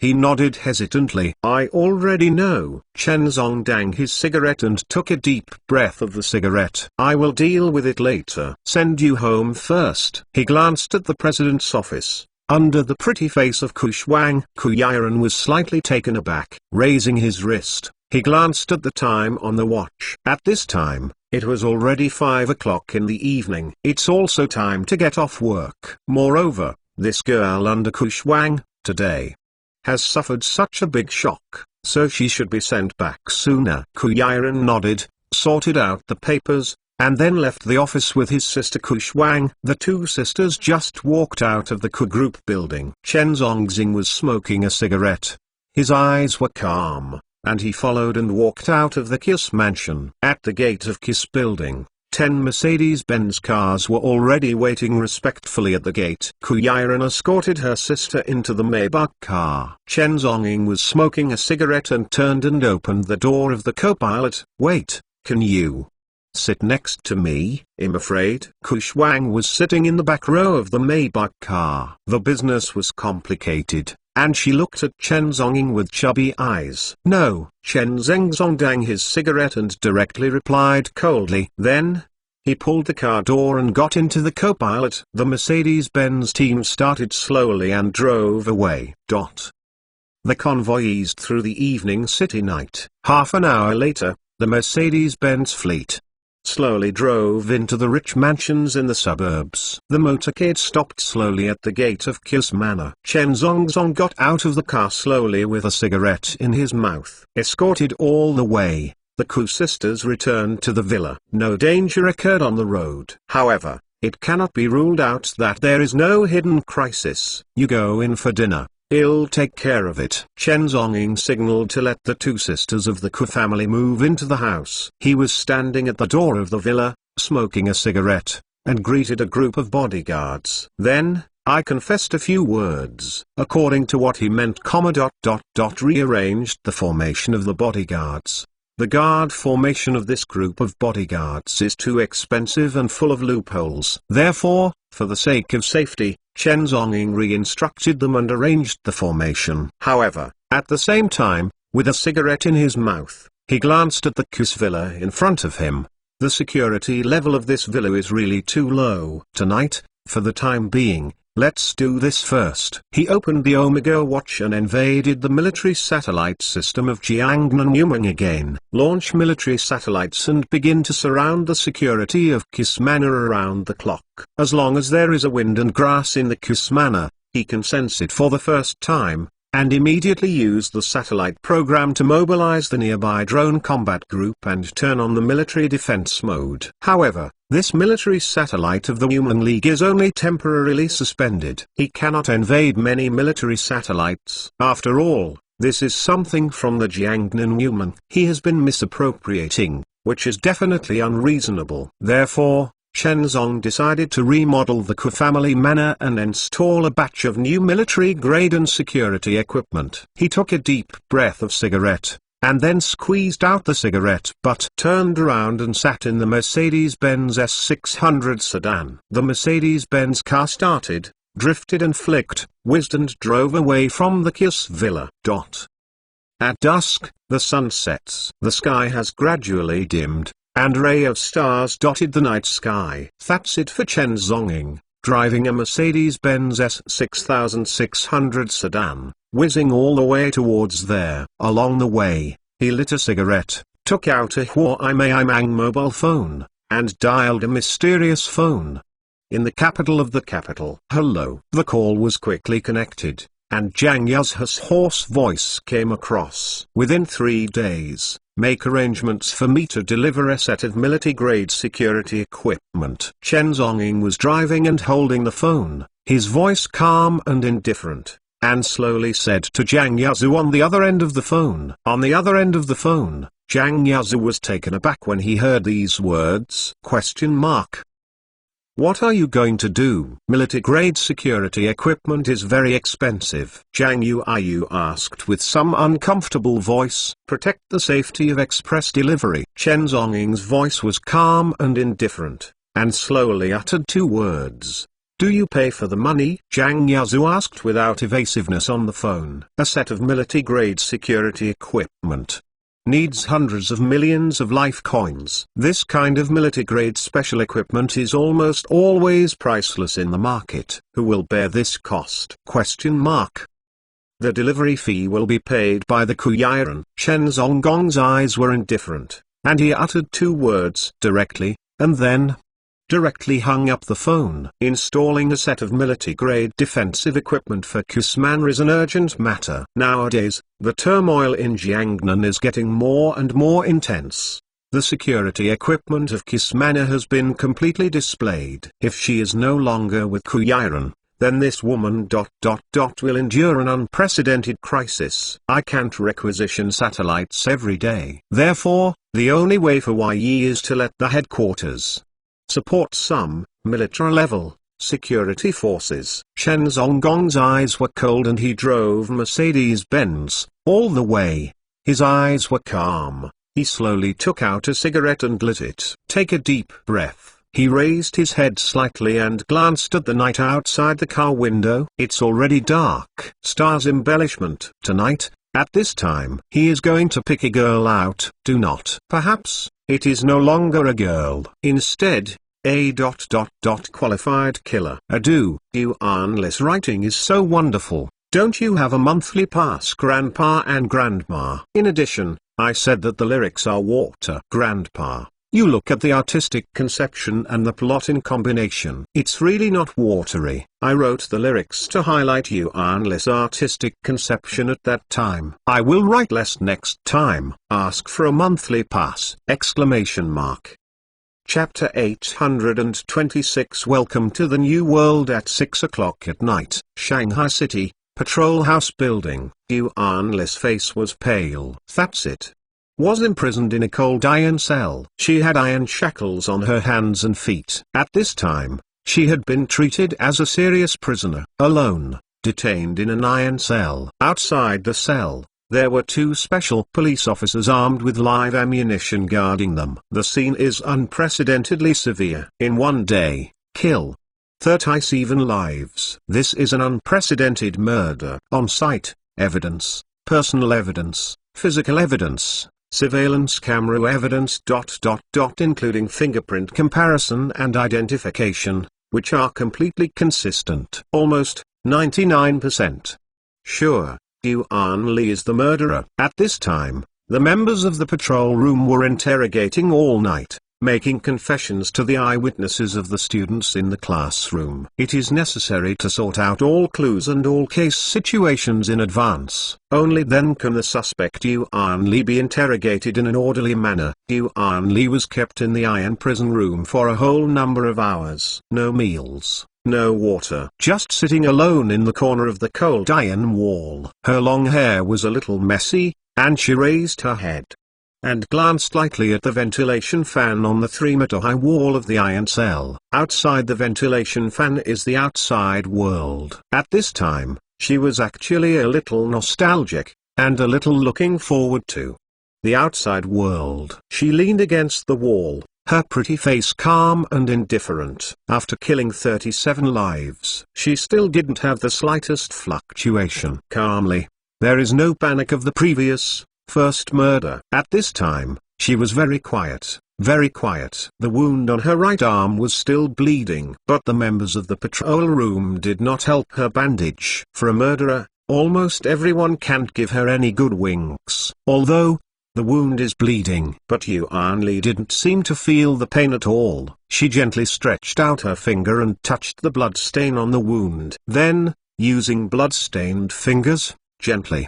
He nodded hesitantly. I already know. Chen Zongdang his cigarette and took a deep breath of the cigarette. I will deal with it later. Send you home first. He glanced at the president's office. Under the pretty face of Shuang, Kuyiran was slightly taken aback. Raising his wrist, he glanced at the time on the watch. At this time, it was already 5 o'clock in the evening. It's also time to get off work. Moreover, this girl under Shuang, today, has suffered such a big shock, so she should be sent back sooner. Kuyiran nodded, sorted out the papers, and then left the office with his sister Shuang. The two sisters just walked out of the Ku Group building. Chen Zongxing was smoking a cigarette. His eyes were calm, and he followed and walked out of the Kiss mansion. At the gate of Kiss building, 10 Mercedes-Benz cars were already waiting respectfully at the gate. Kuyiran escorted her sister into the Maybach car. Chen Zongying was smoking a cigarette and turned and opened the door of the co-pilot. Wait, can you sit next to me? I'm afraid. Shuang was sitting in the back row of the Maybach car. The business was complicated, and she looked at Chen Zongying with chubby eyes. No. Chen Zongdang his cigarette and directly replied coldly. Then, he pulled the car door and got into the co-pilot. The Mercedes-Benz team started slowly and drove away. The convoy eased through the evening city night. Half an hour later, the Mercedes-Benz fleet slowly drove into the rich mansions in the suburbs. The motorcade stopped slowly at the gate of Kiss Manor. Chen Zongzong got out of the car slowly with a cigarette in his mouth. Escorted all the way, the Ku sisters returned to the villa. No danger occurred on the road. However, it cannot be ruled out that there is no hidden crisis. You go in for dinner. I'll take care of it. Chen Zongying signaled to let the two sisters of the Ku family move into the house. He was standing at the door of the villa, smoking a cigarette, and greeted a group of bodyguards. Then, I confessed a few words. According to what he meant, rearranged the formation of the bodyguards. The guard formation of this group of bodyguards is too expensive and full of loopholes. Therefore, for the sake of safety, Chen Zongying re-instructed them and arranged the formation. However, at the same time, with a cigarette in his mouth, He glanced at the Kus villa in front of him. The security level of this villa is really too low. Tonight, for the time being, let's do this first. He opened the Omega watch and invaded the military satellite system of Jiangnan again. Launch military satellites and begin to surround the security of Kus Manor around the clock. As long as there is a wind and grass in the Kus Manor, he can sense it for the first time, and immediately use the satellite program to mobilize the nearby drone combat group and turn on the military defense mode. However, this military satellite of the Human League is only temporarily suspended. He cannot invade many military satellites. After all, this is something from the Jiangnan Human. He has been misappropriating, which is definitely unreasonable. Therefore, Chen Zong decided to remodel the Ku family manor and install a batch of new military-grade and security equipment. He took a deep breath of cigarette, and then squeezed out the cigarette butt, turned around and sat in the Mercedes-Benz S600 sedan. The Mercedes-Benz car started, drifted and flicked, whizzed and drove away from the Kus villa. At dusk, the sun sets. The sky has gradually dimmed, and a ray of stars dotted the night sky. That's it for Chen Zonging, driving a Mercedes-Benz S6600 sedan, whizzing all the way towards there. Along the way, he lit a cigarette, took out a Huawei Maimang mobile phone, and dialed a mysterious phone. In the capital of the capital. Hello. The call was quickly connected, and Zhang Yazhe's hoarse voice came across. Within 3 days, make arrangements for me to deliver a set of military-grade security equipment. Chen Zonging was driving and holding the phone, his voice calm and indifferent, and slowly said to Zhang Yazhe on the other end of the phone. On the other end of the phone, Zhang Yazhe was taken aback when he heard these words. What are you going to do? Military-grade security equipment is very expensive. Zhang Yu asked with some uncomfortable voice. Protect the safety of express delivery. Chen Zonging's voice was calm and indifferent, and slowly uttered 2 words. Do you pay for the money? Zhang Yazhe asked without evasiveness on the phone. A set of military-grade security equipment needs hundreds of millions of life coins. This kind of military-grade special equipment is almost always priceless in the market. Who will bear this cost? The delivery fee will be paid by the Kuyiran. Chen Zongong's eyes were indifferent, and he uttered 2 words directly, and then directly hung up the phone. Installing a set of military-grade defensive equipment for Kus Manor is an urgent matter. Nowadays, the turmoil in Jiangnan is getting more and more intense. The security equipment of Kus Manor has been completely displayed. If she is no longer with Kuyiran, then this woman will endure an unprecedented crisis. I can't requisition satellites every day. Therefore, the only way for Yi is to let the headquarters support some military-level security forces. Chen Zongong's eyes were cold and he drove Mercedes-Benz all the way. His eyes were calm. He slowly took out a cigarette and lit it. Take a deep breath. He raised his head slightly and glanced at the night outside the car window. It's already dark. Stars embellishment. Tonight, at this time, he is going to pick a girl out. Do not. Perhaps it is no longer a girl. Instead, a qualified killer. Yuan's writing is so wonderful. Don't you have a monthly pass, Grandpa and Grandma? In addition, I said that the lyrics are water. Grandpa, you look at the artistic conception and the plot in combination. It's really not watery. I wrote the lyrics to highlight Yuan's artistic conception at that time. I will write less next time. Ask for a monthly pass! Chapter 826 Welcome to the New World at 6 o'clock at night. Shanghai City, Patrol House Building. Yuan's face was pale. That's it. Was imprisoned in a cold iron cell. She had iron shackles on her hands and feet. At this time, she had been treated as a serious prisoner. Alone, detained in an iron cell. Outside the cell, there were 2 special police officers armed with live ammunition guarding them. The scene is unprecedentedly severe. In one day, kill 37 lives. This is an unprecedented murder. On site, evidence, personal evidence, physical evidence, surveillance camera evidence. Including fingerprint comparison and identification, which are completely consistent. Almost 99%. Sure, Yuan Li is the murderer. At this time, the members of the patrol room were interrogating all night, making confessions to the eyewitnesses of the students in the classroom. It is necessary to sort out all clues and all case situations in advance. Only then can the suspect Yuan Li be interrogated in an orderly manner. Yuan Li was kept in the iron prison room for a whole number of hours. No meals, no water. Just sitting alone in the corner of the cold iron wall. Her long hair was a little messy, and she raised her head and glanced lightly at the ventilation fan on the 3-meter high wall of the iron cell. Outside the ventilation fan is the outside world. At this time, she was actually a little nostalgic, and a little looking forward to the outside world. She leaned against the wall, her pretty face calm and indifferent. After killing 37 lives, she still didn't have the slightest fluctuation. Calmly. There is no panic of the previous, first murder. At this time, she was very quiet, very quiet. The wound on her right arm was still bleeding. But the members of the patrol room did not help her bandage. For a murderer, almost everyone can't give her any good winks. Although, the wound is bleeding. But Yuan Li didn't seem to feel the pain at all. She gently stretched out her finger and touched the blood stain on the wound. Then, using blood-stained fingers, gently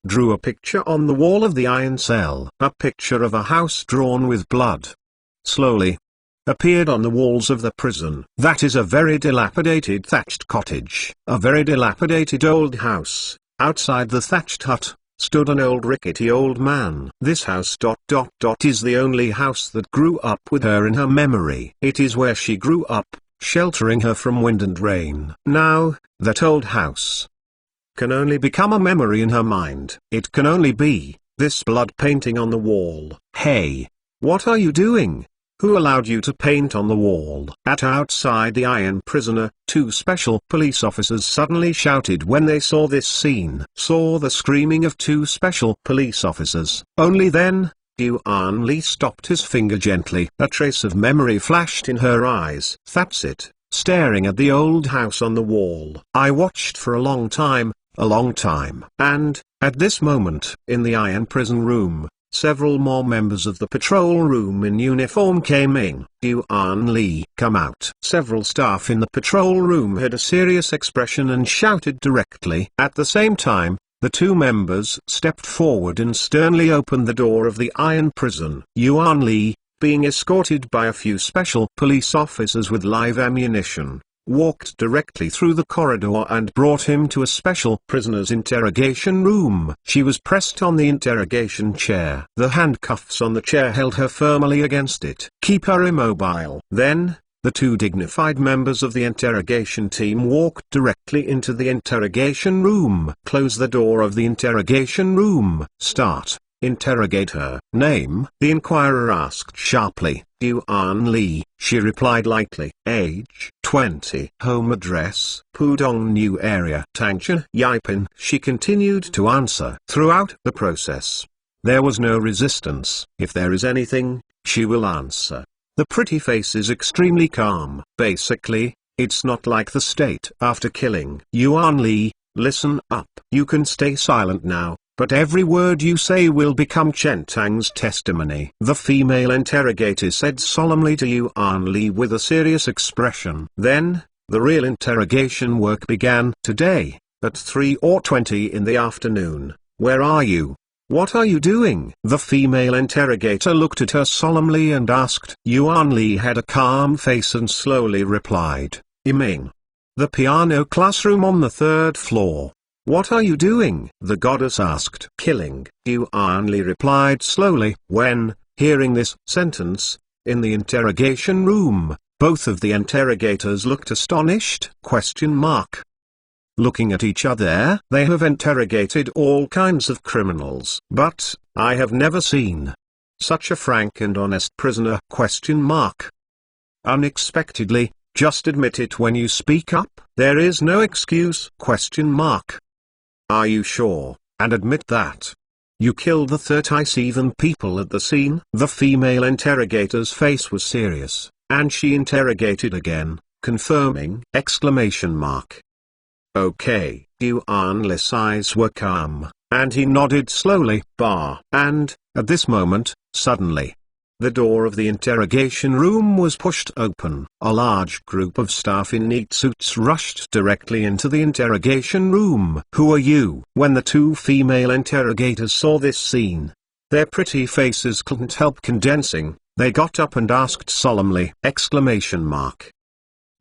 drew a picture on the wall of the iron cell. A picture of a house drawn with blood. Slowly appeared on the walls of the prison. That is a very dilapidated thatched cottage. A very dilapidated old house. Outside the thatched hut stood an old rickety old man. This house is the only house that grew up with her in her memory. It is where she grew up, sheltering her from wind and rain. Now, that old house can only become a memory in her mind. It can only be this blood painting on the wall. Hey, what are you doing? Who allowed you to paint on the wall? At outside the iron prisoner, 2 special police officers suddenly shouted when they saw this scene. Saw the screaming of 2 special police officers. Only then, Yuan Li stopped his finger gently. A trace of memory flashed in her eyes. That's it, staring at the old house on the wall. I watched for a long time, and, at this moment, in the iron prison room, several more members of the patrol room in uniform came in. Yuan Li, come out. Several staff in the patrol room had a serious expression and shouted directly. At the same time, the 2 members stepped forward and sternly opened the door of the iron prison. Yuan Li, being escorted by a few special police officers with live ammunition, walked directly through the corridor and brought him to a special prisoner's interrogation room. She was pressed on the interrogation chair. The handcuffs on the chair held her firmly against it, keep her immobile. Then, the 2 dignified members of the interrogation team walked directly into the interrogation room. Close the door of the interrogation room. Start. Interrogate her. Name? The inquirer asked sharply. Yuan Li, she replied lightly. Age? 20. Home address? Pudong New Area. Tangshan, Yaipin. She continued to answer. Throughout the process, there was no resistance. If there is anything, she will answer. The pretty face is extremely calm. Basically, it's not like the state. After killing Yuan Li, listen up. You can stay silent now, but every word you say will become Chen Tang's testimony. The female interrogator said solemnly to Yuan Li with a serious expression. Then, the real interrogation work began. Today, at 3:20 in the afternoon, where are you? What are you doing? The female interrogator looked at her solemnly and asked. Yuan Li had a calm face and slowly replied, Yiming. The piano classroom on the 3rd floor. What are you doing? The goddess asked. Killing. Yuan Li replied slowly. When, hearing this sentence, in the interrogation room, both of the interrogators looked astonished. Looking at each other, they have interrogated all kinds of criminals. But, I have never seen such a frank and honest prisoner. Unexpectedly, just admit it when you speak up. There is no excuse. Are you sure, and admit that? You killed the 37 people at the scene? The female interrogator's face was serious, and she interrogated again, confirming! Okay, Yuan Li's eyes were calm, and he nodded slowly. And, at this moment, suddenly, the door of the interrogation room was pushed open. A large group of staff in neat suits rushed directly into the interrogation room. Who are you? When the two female interrogators saw this scene, their pretty faces couldn't help condensing. They got up and asked solemnly!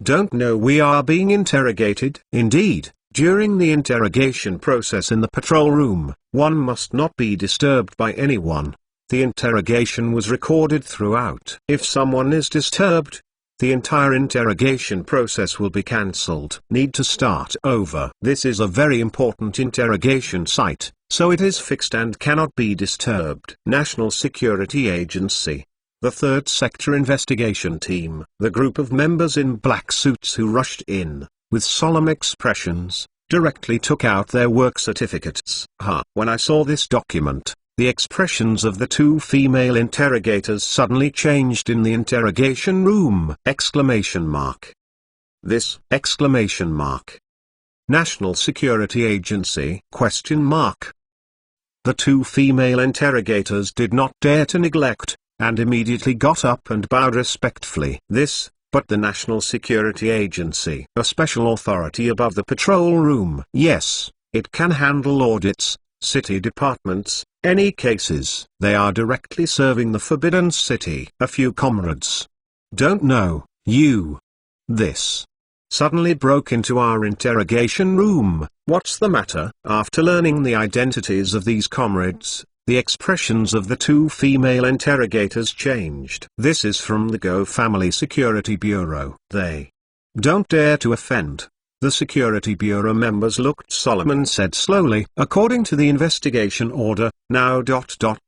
Don't know we are being interrogated? Indeed, during the interrogation process in the patrol room, one must not be disturbed by anyone. The interrogation was recorded throughout. If someone is disturbed, the entire interrogation process will be cancelled. Need to start over. This is a very important interrogation site, so it is fixed and cannot be disturbed. National Security Agency. The 3rd Sector Investigation Team. The group of members in black suits who rushed in, with solemn expressions, directly took out their work certificates. When I saw this document, the expressions of the two female interrogators suddenly changed in the interrogation room! This! National Security Agency? The two female interrogators did not dare to neglect, and immediately got up and bowed respectfully. This, but the National Security Agency, a special authority above the patrol room. Yes, it can handle audits, city departments, any cases. They are directly serving the Forbidden City. A few comrades. Don't know, you. This. Suddenly broke into our interrogation room. What's the matter? After learning the identities of these comrades, the expressions of the two female interrogators changed. This is from the Go Family Security Bureau. They don't dare to offend. The Security Bureau members looked solemn and said slowly, according to the investigation order, now ...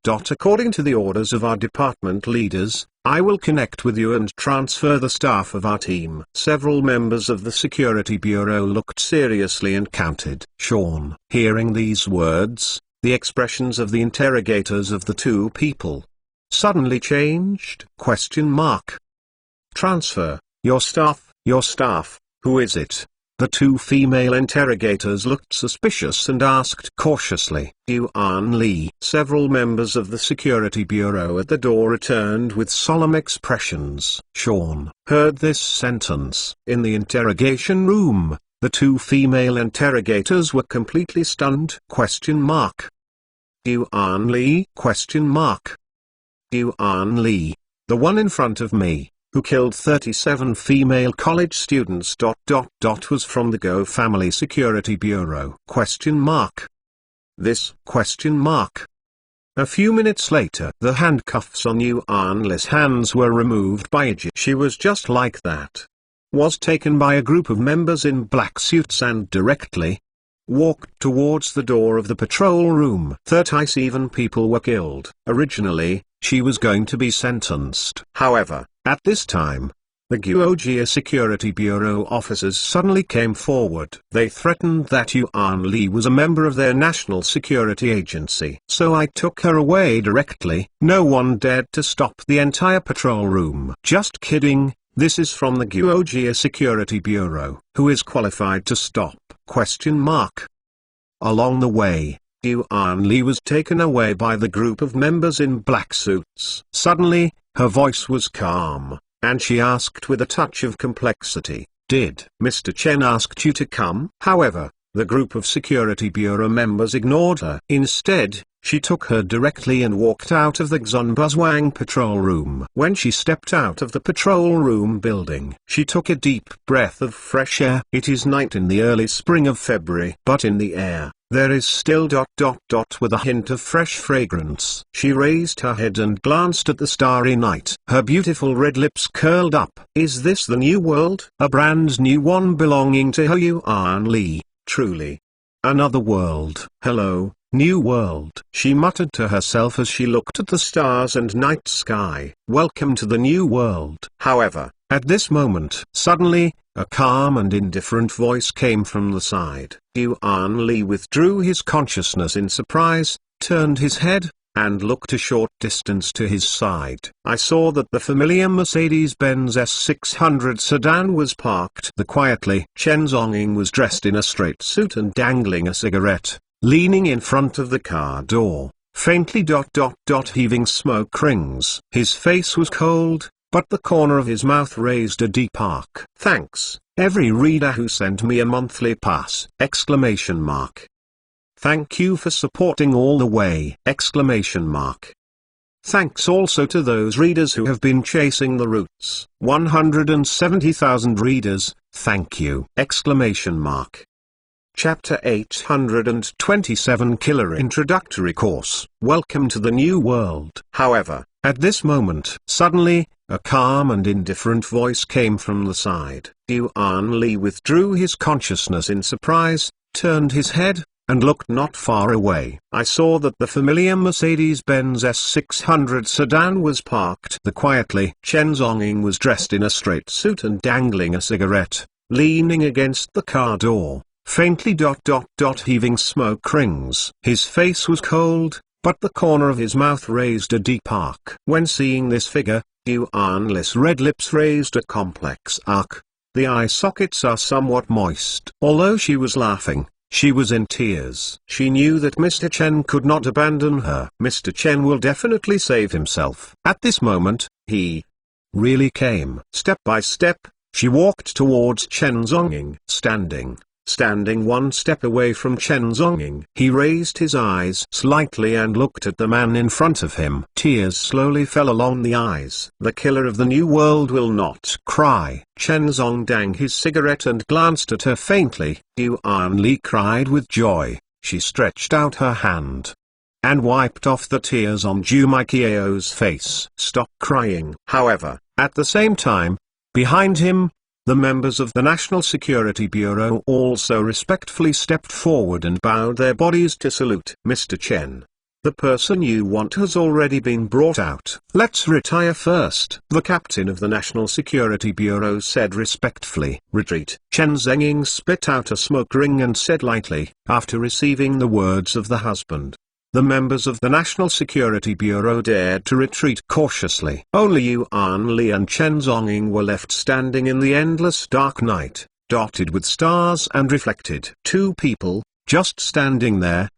According to the orders of our department leaders, I will connect with you and transfer the staff of our team. Several members of the Security Bureau looked seriously and counted. Sean. Hearing these words, the expressions of the interrogators of the two people suddenly changed. Transfer, your staff, who is it? The two female interrogators looked suspicious and asked cautiously, Yuan Li. Several members of the Security Bureau at the door returned with solemn expressions. Sean heard this sentence. In the interrogation room, the two female interrogators were completely stunned. Yuan Li? Yuan Li, the one in front of me, who killed 37 female college students. Was from the Go Family Security Bureau. This? A few minutes later, the handcuffs on Yuan Li's hands were removed by Iji. She was just like that. Was taken by a group of members in black suits and directly walked towards the door of the patrol room. 37 people were killed. Originally, she was going to be sentenced. However, at this time, the Georgia Security Bureau officers suddenly came forward. They threatened that Yuan Li was a member of their national security agency. So I took her away directly. No one dared to stop the entire patrol room. Just kidding, this is from the Georgia Security Bureau. Who is qualified to stop? Along the way, Yuan Li was taken away by the group of members in black suits. Suddenly, her voice was calm, and she asked with a touch of complexity, Did Mr. Chen ask you to come? However, the group of Security Bureau members ignored her. Instead, she took her directly and walked out of the Xunbuzwang patrol room. When she stepped out of the patrol room building, she took a deep breath of fresh air. It is night in the early spring of February, but in the air, there is still ... with a hint of fresh fragrance. She raised her head and glanced at the starry night. Her beautiful red lips curled up. Is this the new world? A brand new one belonging to her? Yuan Li, truly. Another world. Hello, new world. She muttered to herself as she looked at the stars and night sky. Welcome to the new world. However, at this moment, suddenly, a calm and indifferent voice came from the side. Yuan Li withdrew his consciousness in surprise, turned his head, and looked a short distance to his side. I saw that the familiar Mercedes-Benz S600 sedan was parked quietly. Chen Zhongying was dressed in a straight suit and dangling a cigarette, leaning in front of the car door, faintly heaving smoke rings. His face was cold, but the corner of his mouth raised a deep arc. Thanks, every reader who sent me a monthly pass! Exclamation mark. Thank you for supporting all the way! Exclamation mark. Thanks also to those readers who have been chasing the roots. 170,000 readers, thank you! Exclamation mark. Chapter 827 Killer Introductory Course. Welcome to the new world. However, at this moment, suddenly, a calm and indifferent voice came from the side. Yuan Li withdrew his consciousness in surprise, turned his head, and looked not far away. I saw that the familiar Mercedes-Benz S600 sedan was parked quietly. Chen Zhongying was dressed in a straight suit and dangling a cigarette, leaning against the car door, faintly heaving smoke rings. His face was cold, but the corner of his mouth raised a deep arc. When seeing this figure, Yuan Li's red lips raised a complex arc. The eye sockets are somewhat moist. Although she was laughing, she was in tears. She knew that Mr. Chen could not abandon her. Mr. Chen will definitely save himself. At this moment, he really came. Step by step, she walked towards Chen Zhongying. Standing one step away from Chen Zhongying, he raised his eyes slightly and looked at the man in front of him. Tears slowly fell along the eyes. The killer of the new world will not cry. Chen Zhong dang his cigarette and glanced at her faintly. Yuan Li cried with joy. She stretched out her hand and wiped off the tears on Zhu Maiqiao's face. Stop crying. However, at the same time, behind him, the members of the National Security Bureau also respectfully stepped forward and bowed their bodies to salute. Mr. Chen, the person you want has already been brought out. Let's retire first, the captain of the National Security Bureau said respectfully. Retreat. Chen Zhongying spit out a smoke ring and said lightly, after receiving the words of the husband. The members of the National Security Bureau dared to retreat cautiously. Only Yuan Li and Chen Zhongying were left standing in the endless dark night, dotted with stars and reflected. Two people, just standing there,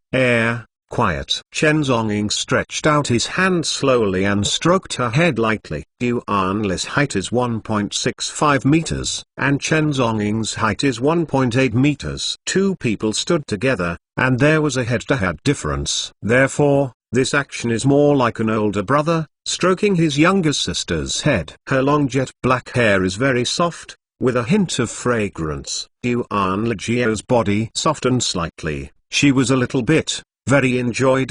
quiet. Chen Zhongying stretched out his hand slowly and stroked her head lightly. Yuan Li's height is 1.65 meters, and Chen Zhongying's height is 1.8 meters. Two people stood together, and there was a head-to-head difference. Therefore, this action is more like an older brother, stroking his younger sister's head. Her long jet black hair is very soft, with a hint of fragrance. Yuan Li's body softened slightly. She was a little bit very enjoy.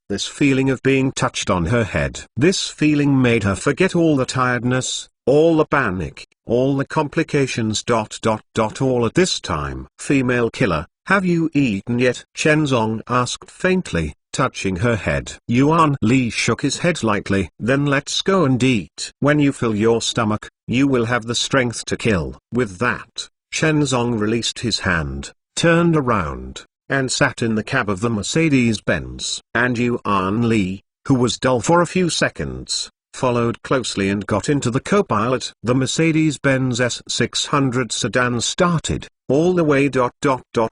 This feeling of being touched on her head. This feeling made her forget all the tiredness, all the panic, all the complications. All at this time. Female killer, have you eaten yet? Chen Zhong asked faintly, touching her head. Yuan Li shook his head lightly. Then let's go and eat. When you fill your stomach, you will have the strength to kill. With that, Chen Zhong released his hand, turned around, and sat in the cab of the Mercedes-Benz. And Yuan Li, who was dull for a few seconds, followed closely and got into the co-pilot. The Mercedes-Benz S600 sedan started, all the way.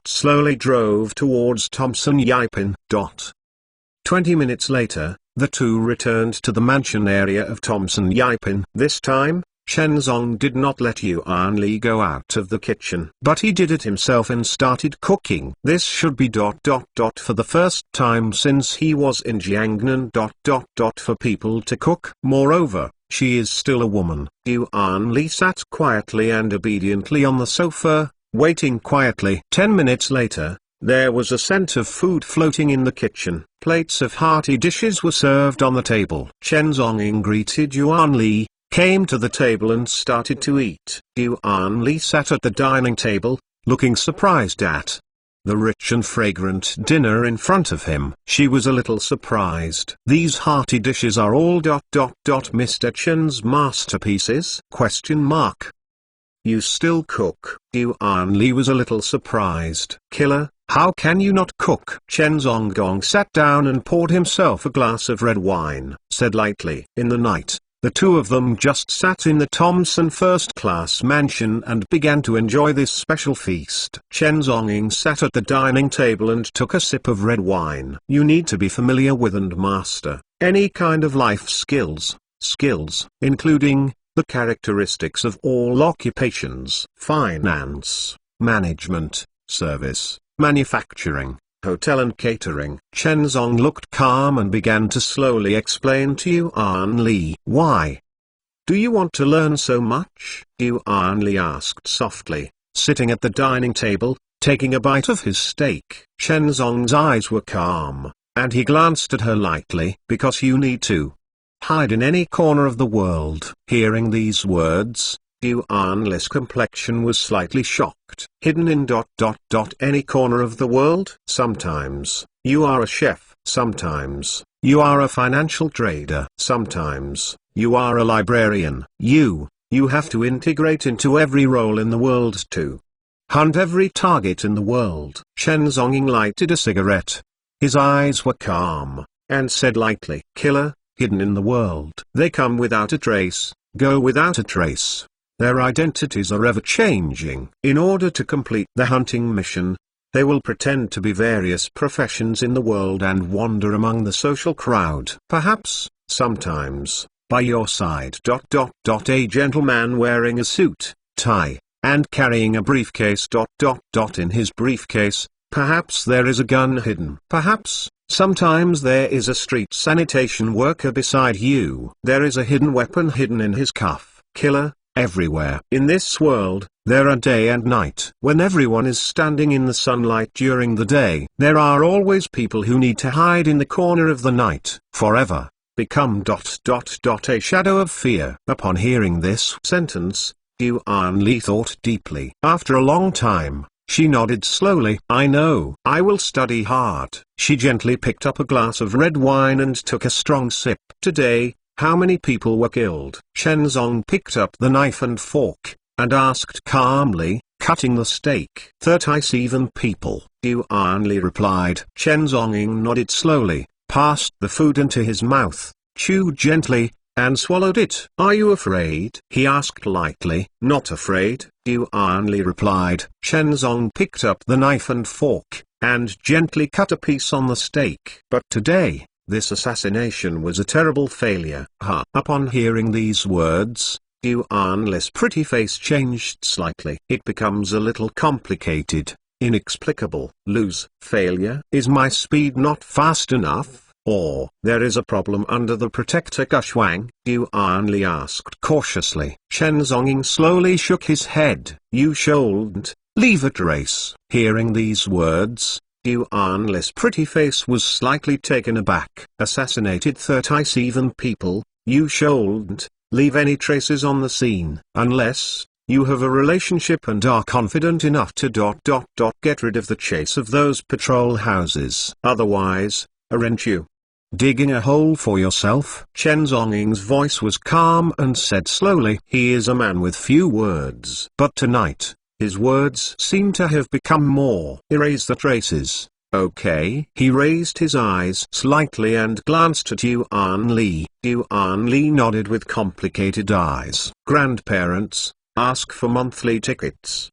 Slowly drove towards Thompson Yaipin. 20 minutes later, the two returned to the mansion area of Thompson Yaipin. This time, Chen Zhong did not let Yuan Li go out of the kitchen, but he did it himself and started cooking. This should be for the first time since he was in Jiangnan. For people to cook. Moreover, she is still a woman. Yuan Li sat quietly and obediently on the sofa, waiting quietly. 10 minutes later, there was a scent of food floating in the kitchen. Plates of hearty dishes were served on the table. Chen Zhongying greeted Yuan Li, came to the table and started to eat. Yuan Li sat at the dining table, looking surprised at the rich and fragrant dinner in front of him. She was a little surprised. These hearty dishes are all Mr. Chen's masterpieces? You still cook? Yuan Li was a little surprised. Killer, How can you not cook? Chen Zonggong sat down and poured himself a glass of red wine, said lightly. In the night, the two of them just sat in the Thompson first-class mansion and began to enjoy this special feast. Chen Zongying sat at the dining table and took a sip of red wine. You need to be familiar with and master any kind of life skills, including the characteristics of all occupations: finance, management, service, manufacturing, hotel and catering. Chen Zong looked calm and began to slowly explain to Yuan Li. Why do you want to learn so much? Yuan Li asked softly, sitting at the dining table, taking a bite of his steak. Chen Zong's eyes were calm, and he glanced at her lightly. Because you need to hide in any corner of the world. Hearing these words, Yuan Li's complexion was slightly shocked. Hidden in ... any corner of the world? Sometimes, you are a chef. Sometimes, you are a financial trader. Sometimes, you are a librarian. You have to integrate into every role in the world to hunt every target in the world. Chen Zongying lighted a cigarette. His eyes were calm, and said lightly, Killer, hidden in the world. They come without a trace, go without a trace. Their identities are ever-changing. In order to complete the hunting mission, they will pretend to be various professions in the world and wander among the social crowd. Perhaps, sometimes, by your side. A gentleman wearing a suit, tie, and carrying a briefcase. In his briefcase, perhaps there is a gun hidden. Perhaps, sometimes there is a street sanitation worker beside you. There is a hidden weapon hidden in his cuff. Killer. Everywhere. In this world, there are day and night. When everyone is standing in the sunlight during the day, there are always people who need to hide in the corner of the night, forever. Become ... a shadow of fear. Upon hearing this sentence, Yuan Li thought deeply. After a long time, she nodded slowly. I know. I will study hard. She gently picked up a glass of red wine and took a strong sip. Today, how many people were killed? Chen Zong picked up the knife and fork, and asked calmly, cutting the steak. 37 people. Yuan Li replied. Chen Zongying nodded slowly, passed the food into his mouth, chewed gently, and swallowed it. Are you afraid? He asked lightly. Not afraid, Yuan Li replied. Chen Zong picked up the knife and fork, and gently cut a piece on the steak. But today, this assassination was a terrible failure. Upon hearing these words, Yuan Li's pretty face changed slightly. It becomes a little complicated, inexplicable. Failure? Is my speed not fast enough? Or, there is a problem under the protector Gushwang? Yuan Li asked cautiously. Chen Zongying slowly shook his head. You shouldn't leave a trace. Hearing these words, Yuan Li's pretty face was slightly taken aback. Assassinated 37 people, you shouldn't leave any traces on the scene. Unless you have a relationship and are confident enough to ... get rid of the chase of those patrol houses. Otherwise, aren't you digging a hole for yourself? Chen Zongying's voice was calm and said slowly. He is a man with few words. But tonight, his words seem to have become more. Erase the traces. Okay. He raised his eyes slightly and glanced at Yuan Li. Yuan Li nodded with complicated eyes. Grandparents, ask for monthly tickets!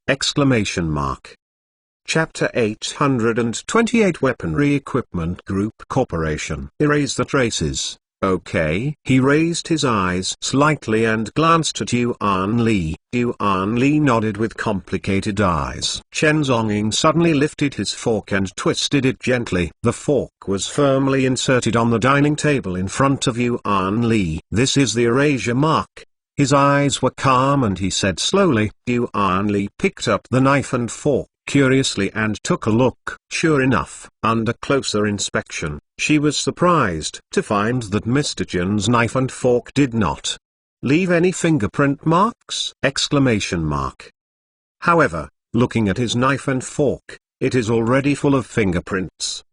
Chapter 828 Weaponry Equipment Group Corporation. Erase the traces. Okay. He raised his eyes slightly and glanced at Yuan Li. Yuan Li nodded with complicated eyes. Chen Zongying suddenly lifted his fork and twisted it gently. The fork was firmly inserted on the dining table in front of Yuan Li. This is the erasure mark. His eyes were calm and he said slowly. Yuan Li picked up the knife and fork curiously and took a look. Sure enough, under closer inspection, she was surprised to find that Mr. Jin's knife and fork did not leave any fingerprint marks! However, looking at his knife and fork, it is already full of fingerprints.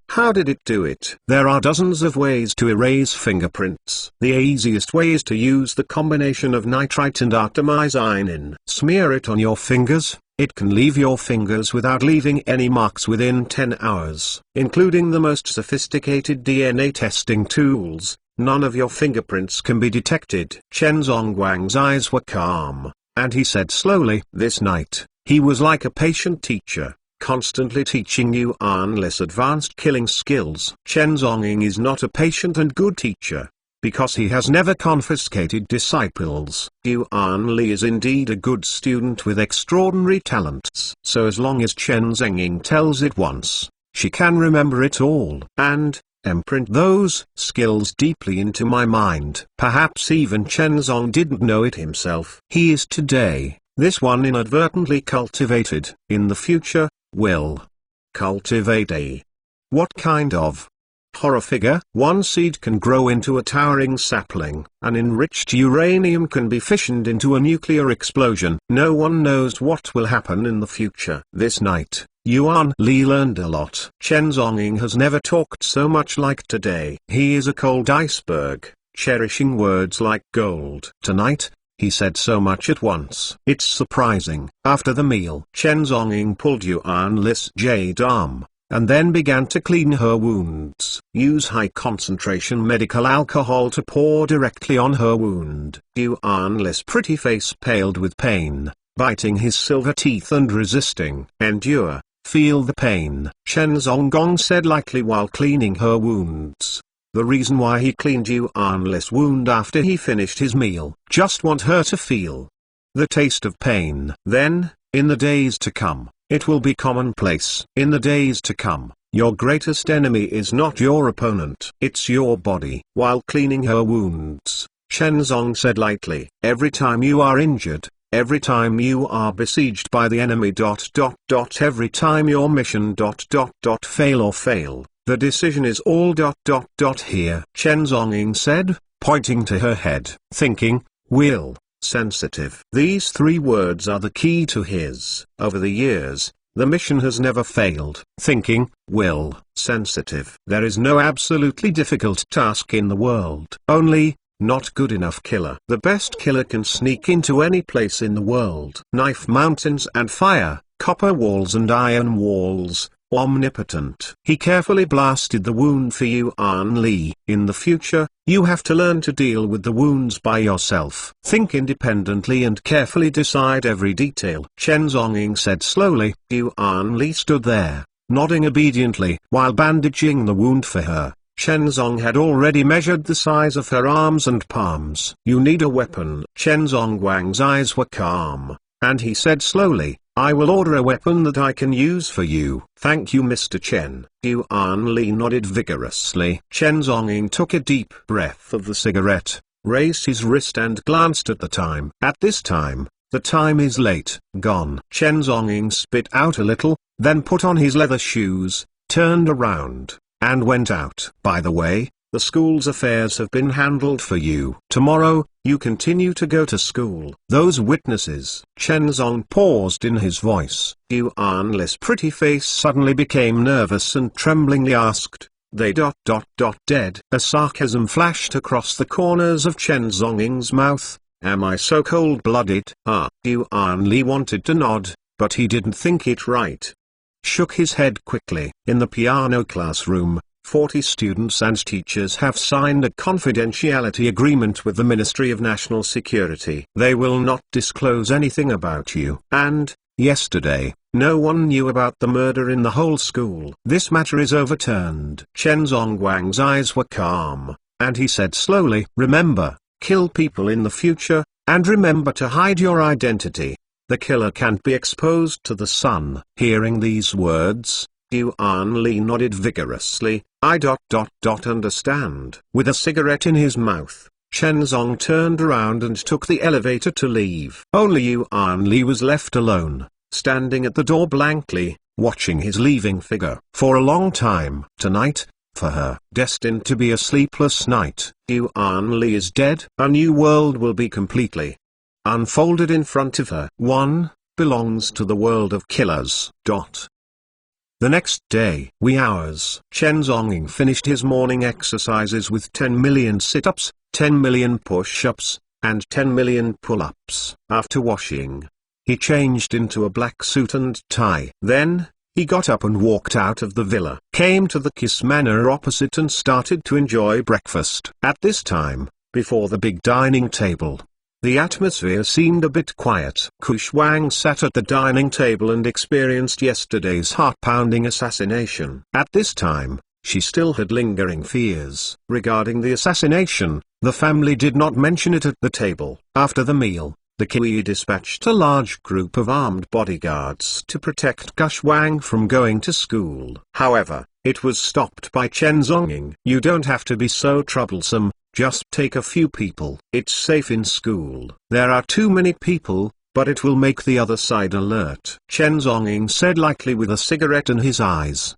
How did it do it? There are dozens of ways to erase fingerprints. The easiest way is to use the combination of nitrite and artemisinin. Smear it on your fingers, It can leave your fingers without leaving any marks within 10 hours. Including the most sophisticated DNA testing tools, none of your fingerprints can be detected. Chen Zongguang's eyes were calm, and he said slowly, "This night, he was like a patient teacher, constantly teaching Yuan Li's advanced killing skills." Chen Zonging is not a patient and good teacher, because he has never confiscated disciples. Yuan Li is indeed a good student with extraordinary talents. So as long as Chen Zonging tells it once, she can remember it all, and imprint those skills deeply into my mind. Perhaps even Chen Zong didn't know it himself. He is today, this one inadvertently cultivated, in the future, will cultivate a what kind of horror figure? One seed can grow into a towering sapling. An enriched uranium can be fissioned into a nuclear explosion. No one knows what will happen in the future. This night, Yuan Li learned a lot. Chen Zonging has never talked so much like today. He is a cold iceberg, cherishing words like gold. Tonight, he said so much at once. It's surprising. After the meal, Chen Zonging pulled Yuan Li's jade arm, and then began to clean her wounds. Use high-concentration medical alcohol to pour directly on her wound. Yuan Li's pretty face paled with pain, biting his silver teeth and resisting. Endure, feel the pain, Chen Zonggong said lightly while cleaning her wounds. The reason why he cleaned Yuan Li's wound after he finished his meal. Just want her to feel the taste of pain. Then, in the days to come, it will be commonplace. In the days to come, your greatest enemy is not your opponent. It's your body. While cleaning her wounds, Chen Zong said lightly, every time you are injured, every time you are besieged by the enemy ... every time your mission ... fail, the decision is all ... here. Chen Zonging said, pointing to her head. Thinking, will, sensitive. These three words are the key to his. Over the years, the mission has never failed. Thinking, will, sensitive. There is no absolutely difficult task in the world. Only, not good enough killer. The best killer can sneak into any place in the world. Knife mountains and fire, copper walls and iron walls, omnipotent. He carefully blasted the wound for Yuan Li. In the future, you have to learn to deal with the wounds by yourself. Think independently and carefully decide every detail. Chen Zonging said slowly. Yuan Li stood there, nodding obediently. While bandaging the wound for her, Chen Zong had already measured the size of her arms and palms. You need a weapon. Chen Zongguang's eyes were calm, and he said slowly, I will order a weapon that I can use for you. Thank you, Mr. Chen. Yuan Li nodded vigorously. Chen Zonging took a deep breath of the cigarette, raised his wrist and glanced at the time. At this time, the time is late. Gone. Chen Zonging spit out a little, then put on his leather shoes, turned around, and went out. By the way, the school's affairs have been handled for you. Tomorrow, you continue to go to school. Those witnesses. Chen Zong paused in his voice. Yuan Li's pretty face suddenly became nervous and tremblingly asked, they ... dead. A sarcasm flashed across the corners of Chen Zonging's mouth. Am I so cold-blooded? Yuan Li wanted to nod, but he didn't think it right. Shook his head quickly. In the piano classroom, 40 students and teachers have signed a confidentiality agreement with the Ministry of National Security. They will not disclose anything about you. And, yesterday, no one knew about the murder in the whole school. This matter is overturned. Chen Zongguang's eyes were calm, and he said slowly, remember, kill people in the future, and remember to hide your identity. The killer can't be exposed to the sun. Hearing these words, Yuan Li nodded vigorously. I ... understand. With a cigarette in his mouth, Chen Zong turned around and took the elevator to leave. Only Yuan Li was left alone, standing at the door blankly, watching his leaving figure. For a long time. Tonight, for her, destined to be a sleepless night. Yuan Li is dead. A new world will be completely unfolded in front of her. One belongs to the world of killers. The next day, wee hours, Chen Zonging finished his morning exercises with 10 million sit-ups, 10 million push-ups, and 10 million pull-ups. After washing, he changed into a black suit and tie. Then, he got up and walked out of the villa, came to the Kiss Manor opposite and started to enjoy breakfast. At this time, before the big dining table, the atmosphere seemed a bit quiet. Ku Shuang sat at the dining table and experienced yesterday's heart-pounding assassination. At this time, she still had lingering fears regarding the assassination. The family did not mention it at the table. After the meal, the Kiwi dispatched a large group of armed bodyguards to protect Ku Shuang from going to school. However, it was stopped by Chen Zhongying. "You don't have to be so troublesome, just take a few people. It's safe in school. There are too many people, but it will make the other side alert," Chen Zhongying said lightly with a cigarette in his eyes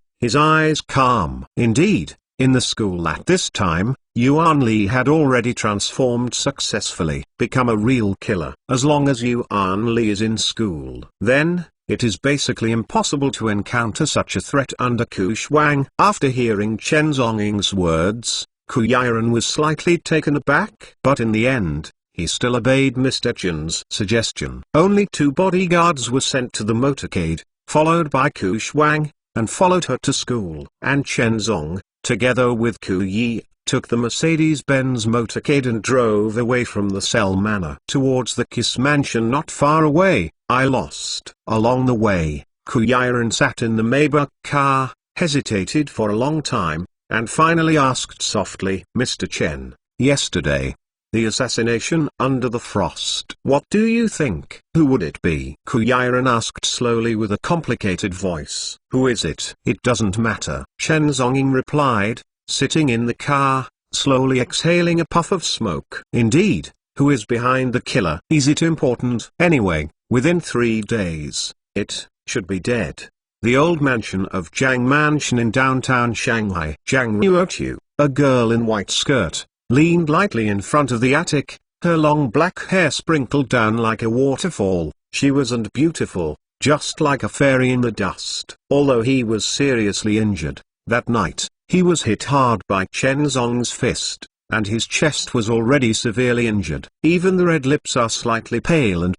calm. Indeed, in the school at this time, Yuan Li had already transformed successfully, become a real killer. As long as Yuan Li is in school, then, it is basically impossible to encounter such a threat under Ku Shuang. After hearing Chen Zhongying's words, Ku Yiren was slightly taken aback. But in the end, he still obeyed Mr. Chen's suggestion. Only 2 bodyguards were sent to the motorcade, followed by Ku Shuang, and followed her to school. And Chen Zong, together with Ku Yi, took the Mercedes-Benz motorcade and drove away from the Cell Manor towards the Kiss Mansion not far away. I lost. Along the way, Ku Yiren sat in the Maybach car, hesitated for a long time, and finally asked softly, "Mr. Chen, yesterday, the assassination under the frost. What do you think? Who would it be?" Ku Yiren asked slowly with a complicated voice. "Who is it?" "It doesn't matter," Chen Zhongying replied, sitting in the car, slowly exhaling a puff of smoke. "Indeed, who is behind the killer? Is it important? Anyway, within 3 days, it should be dead." The old mansion of Jiang Mansion in downtown Shanghai. Jiang Ruotu, a girl in white skirt, leaned lightly in front of the attic, her long black hair sprinkled down like a waterfall. She was beautiful, just like a fairy in the dust. Although he was seriously injured, that night, he was hit hard by Chen Zong's fist, and his chest was already severely injured. Even the red lips are slightly pale.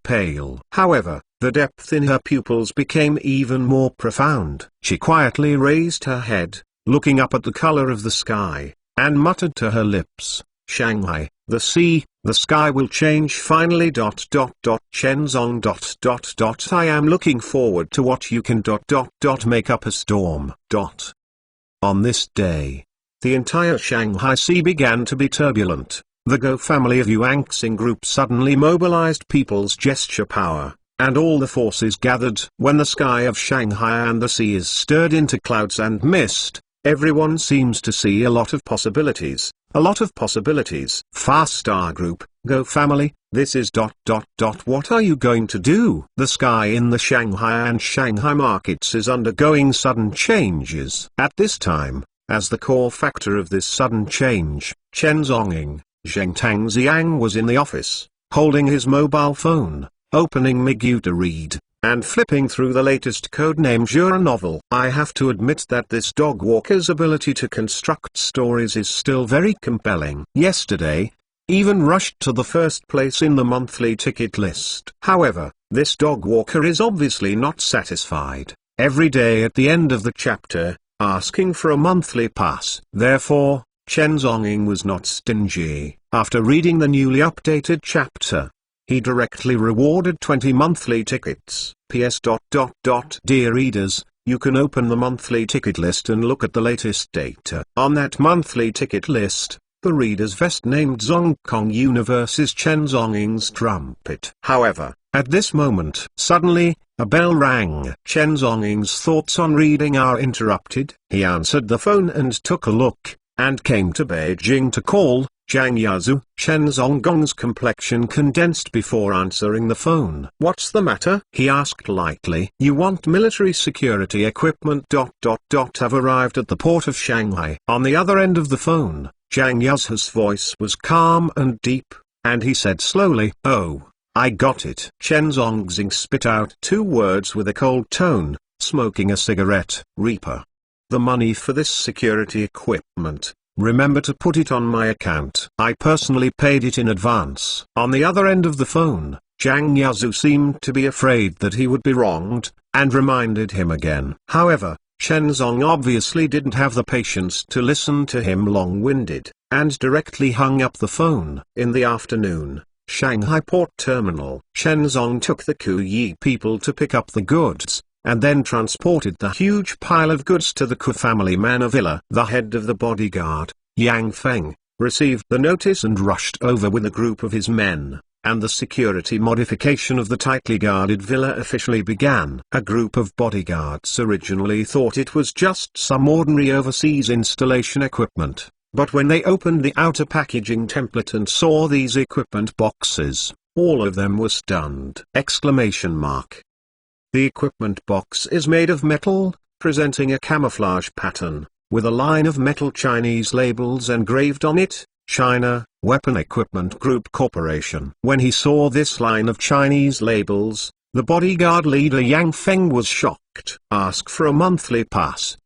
However, the depth in her pupils became even more profound. She quietly raised her head, looking up at the color of the sky, and muttered to her lips, "Shanghai, the sea, the sky will change finally. Chen Zong. I am looking forward to what you can make up a storm. On this day, the entire Shanghai Sea began to be turbulent. The Go family of Yuanxing Group suddenly mobilized people's gesture power, and all the forces gathered. When the sky of Shanghai and the sea is stirred into clouds and mist, everyone seems to see a lot of possibilities. Far Star Group, Go family, this is ... What are you going to do? The sky in the Shanghai and Shanghai markets is undergoing sudden changes. At this time, as the core factor of this sudden change, Chen Zhongying, Zheng Tangxiang was in the office, holding his mobile phone, opening Migu to read, and flipping through the latest codename Jura novel. I have to admit that this dog walker's ability to construct stories is still very compelling. Yesterday, even rushed to the first place in the monthly ticket list. However, this dog walker is obviously not satisfied. Every day at the end of the chapter, asking for a monthly pass. Therefore, Chen Zhongying was not stingy. After reading the newly updated chapter, he directly rewarded 20 monthly tickets. PS. Dear readers, you can open the monthly ticket list and look at the latest data. On that monthly ticket list, the reader's vest named Zongkong Universe is Chen Zhongying's trumpet. However, at this moment, suddenly, a bell rang. Chen Zhongying's thoughts on reading are interrupted. He answered the phone and took a look, and came to Beijing to call Zhang Yazu. Chen Zhonggong's complexion condensed before answering the phone. What's the matter? He asked lightly. You want military security equipment. Have arrived at the port of Shanghai. On the other end of the phone, Zhang Yazu's voice was calm and deep, and he said slowly, "Oh, I got it." Chen Zhongying spit out 2 words with a cold tone, smoking a cigarette. Reaper. The money for this security equipment, remember to put it on my account. I personally paid it in advance. On the other end of the phone, Zhang Yazu seemed to be afraid that he would be wronged, and reminded him again. However, Chen Zong obviously didn't have the patience to listen to him long-winded, and directly hung up the phone. In the afternoon, Shanghai Port Terminal, Chen Zong took the Kuyi people to pick up the goods, and then transported the huge pile of goods to the Ku family manor villa. The head of the bodyguard, Yang Feng, received the notice and rushed over with a group of his men, and the security modification of the tightly guarded villa officially began. A group of bodyguards originally thought it was just some ordinary overseas installation equipment, but when they opened the outer packaging template and saw these equipment boxes, all of them were stunned! The equipment box is made of metal, presenting a camouflage pattern, with a line of metal Chinese labels engraved on it, China, Weapon Equipment Group Corporation. When he saw this line of Chinese labels, the bodyguard leader Yang Feng was shocked. Ask for a monthly pass!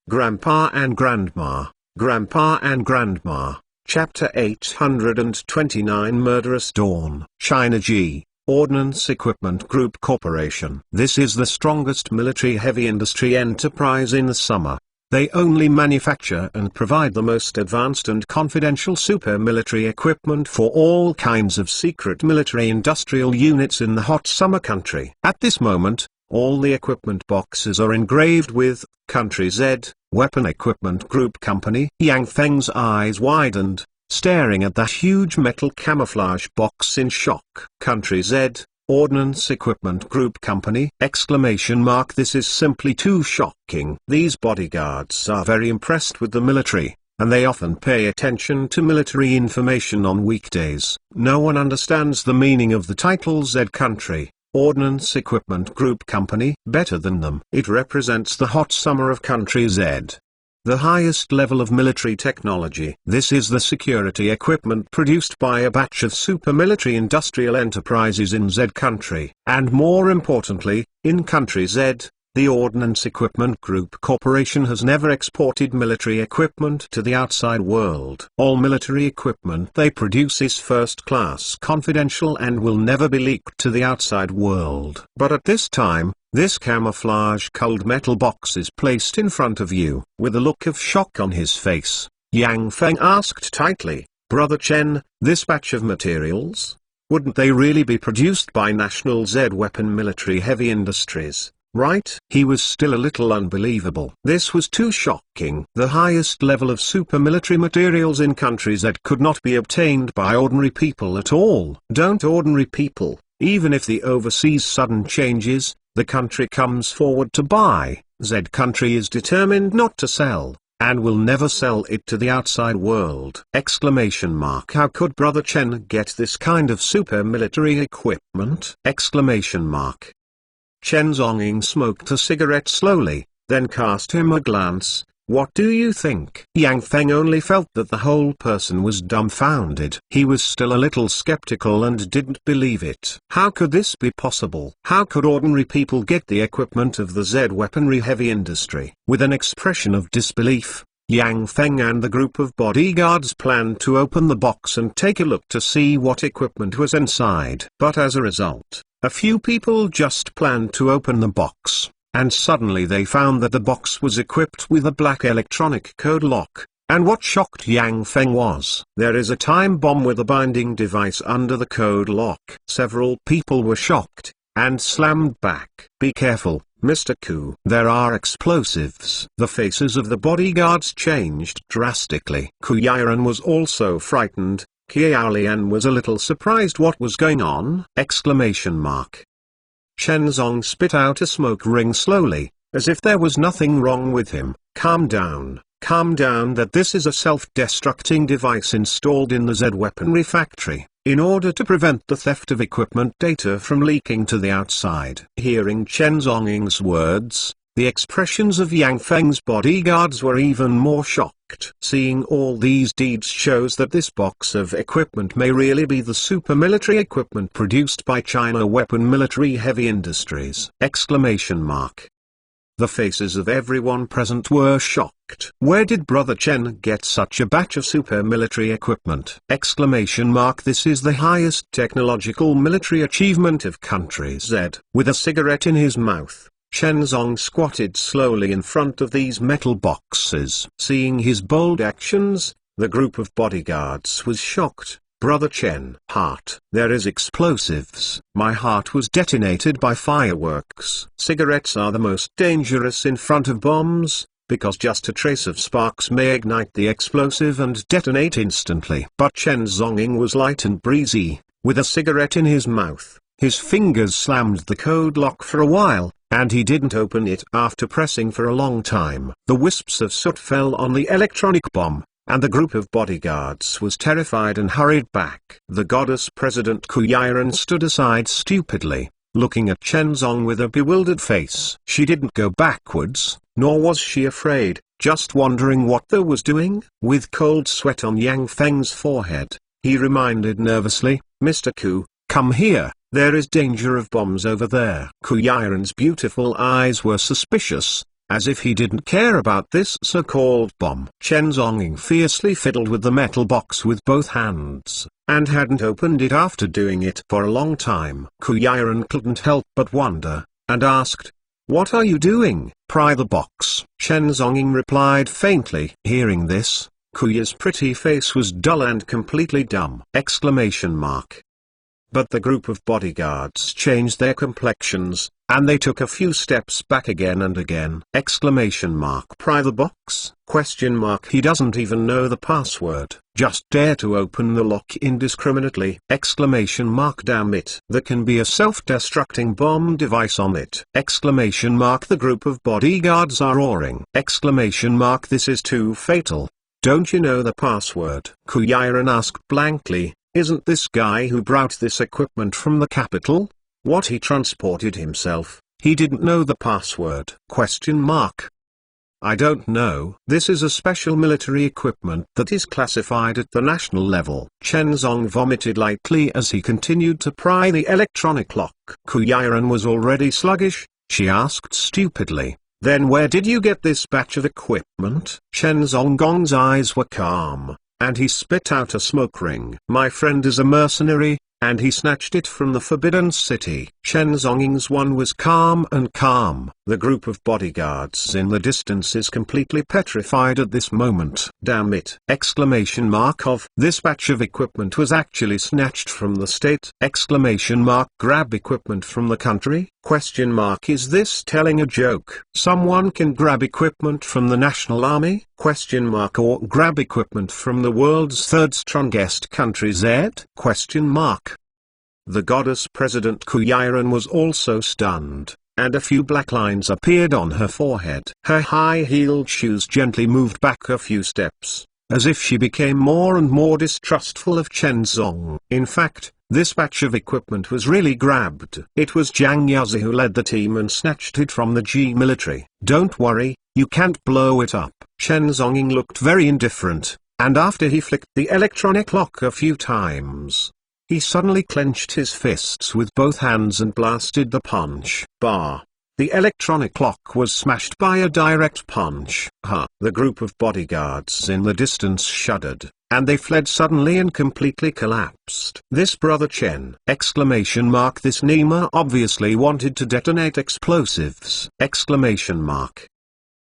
Grandpa and Grandma, Grandpa and Grandma, Chapter 829 Murderous Dawn. China G. Ordnance Equipment Group Corporation. This is the strongest military heavy industry enterprise in the summer. They only manufacture and provide the most advanced and confidential super military equipment for all kinds of secret military industrial units in the hot summer country. At this moment, all the equipment boxes are engraved with Country Z, Weapon Equipment Group Company. Yang Feng's eyes widened, staring at that huge metal camouflage box in shock. Country Z, Ordnance Equipment Group Company! This is simply too shocking. These bodyguards are very impressed with the military, and they often pay attention to military information on weekdays. No one understands the meaning of the title Z Country, Ordnance Equipment Group Company better than them. It represents the hot summer of Country Z. The highest level of military technology. This is the security equipment produced by a batch of super military industrial enterprises in Z country. And more importantly, in Country Z, the Ordnance Equipment Group Corporation has never exported military equipment to the outside world. All military equipment they produce is first-class confidential and will never be leaked to the outside world. But at this time, this camouflage cold metal box is placed in front of you. With a look of shock on his face, Yang Feng asked tightly, Brother Chen, this batch of materials? Wouldn't they really be produced by National Z Weapon Military Heavy Industries, right? He was still a little unbelievable. This was too shocking. The highest level of super military materials in Country Z could not be obtained by ordinary people at all. Don't ordinary people, even if the overseas sudden changes, the country comes forward to buy, Z country is determined not to sell, and will never sell it to the outside world! How could Brother Chen get this kind of super military equipment? Chen Zonging smoked a cigarette slowly, then cast him a glance. What do you think? Yang Feng only felt that the whole person was dumbfounded. He was still a little skeptical and didn't believe it. How could this be possible? How could ordinary people get the equipment of the Z weaponry heavy industry? With an expression of disbelief, Yang Feng and the group of bodyguards planned to open the box and take a look to see what equipment was inside. But as a result, a few people just planned to open the box, and suddenly they found that the box was equipped with a black electronic code lock. And what shocked Yang Feng was, there is a time bomb with a binding device under the code lock. Several people were shocked, and slammed back. Be careful, Mr. Ku. There are explosives. The faces of the bodyguards changed drastically. Ku Yiran was also frightened. Qiaolian was a little surprised what was going on! Chen Zong spit out a smoke ring slowly, as if there was nothing wrong with him. Calm down, that this is a self-destructing device installed in the Z weaponry factory, in order to prevent the theft of equipment data from leaking to the outside. Hearing Chen Zonging's words, the expressions of Yang Feng's bodyguards were even more shocked. Seeing all these deeds shows that this box of equipment may really be the super military equipment produced by China Weapon Military Heavy Industries! The faces of everyone present were shocked. Where did Brother Chen get such a batch of super military equipment? This is the highest technological military achievement of country Z. With a cigarette in his mouth, Chen Zong squatted slowly in front of these metal boxes. Seeing his bold actions, the group of bodyguards was shocked. Brother Chen, heart. There is explosives. My heart was detonated by fireworks. Cigarettes are the most dangerous in front of bombs, because just a trace of sparks may ignite the explosive and detonate instantly. But Chen Zonging was light and breezy, with a cigarette in his mouth. His fingers slammed the code lock for a while, and he didn't open it after pressing for a long time. The wisps of soot fell on the electronic bomb, and the group of bodyguards was terrified and hurried back. The goddess President Kuyiren stood aside stupidly, looking at Chen Zong with a bewildered face. She didn't go backwards, nor was she afraid, just wondering what they was doing. With cold sweat on Yang Feng's forehead, he reminded nervously, "Mr. Ku, come here, there is danger of bombs over there." Kuyiren's beautiful eyes were suspicious, as if he didn't care about this so-called bomb. Chen Zonging fiercely fiddled with the metal box with both hands, and hadn't opened it after doing it for a long time. Kuyiren couldn't help but wonder, and asked, "What are you doing?" "Pry the box," Chen Zonging replied faintly. Hearing this, Kuya's pretty face was dull and completely dumb. But the group of bodyguards changed their complexions, and they took a few steps back again and again. "Pry the box?" He doesn't even know the password. Just dare to open the lock indiscriminately. Damn it. There can be a self-destructing bomb device on it. The group of bodyguards are roaring. This is too fatal. Don't you know the password? Kuyiren asked blankly. Isn't this guy who brought this equipment from the capital? What, he transported himself? He didn't know the password? I don't know. This is a special military equipment that is classified at the national level. Chen Zong vomited lightly as he continued to pry the electronic lock. Kuyiren was already sluggish. She asked stupidly, "Then where did you get this batch of equipment?" Chen Zonggong's eyes were calm, and he spit out a smoke ring. "My friend is a mercenary, and he snatched it from the Forbidden City." Chen Zonging's one was calm and calm. The group of bodyguards in the distance is completely petrified at this moment. Damn it! This batch of equipment was actually snatched from the state! Grab equipment from the country? Is this telling a joke? Someone can grab equipment from the national army? Or grab equipment from the world's third strongest country Z? The goddess President Kuyiren was also stunned, and a few black lines appeared on her forehead. Her high-heeled shoes gently moved back a few steps, as if she became more and more distrustful of Chen Zong. In fact, this batch of equipment was really grabbed. It was Zhang Yazi who led the team and snatched it from the G military. "Don't worry, you can't blow it up." Chen Zonging looked very indifferent, and after he flicked the electronic lock a few times, he suddenly clenched his fists with both hands and blasted the punch bar. The electronic lock was smashed by a direct punch. The group of bodyguards in the distance shuddered, and they fled suddenly and completely collapsed. This Brother Chen! This Nima obviously wanted to detonate explosives!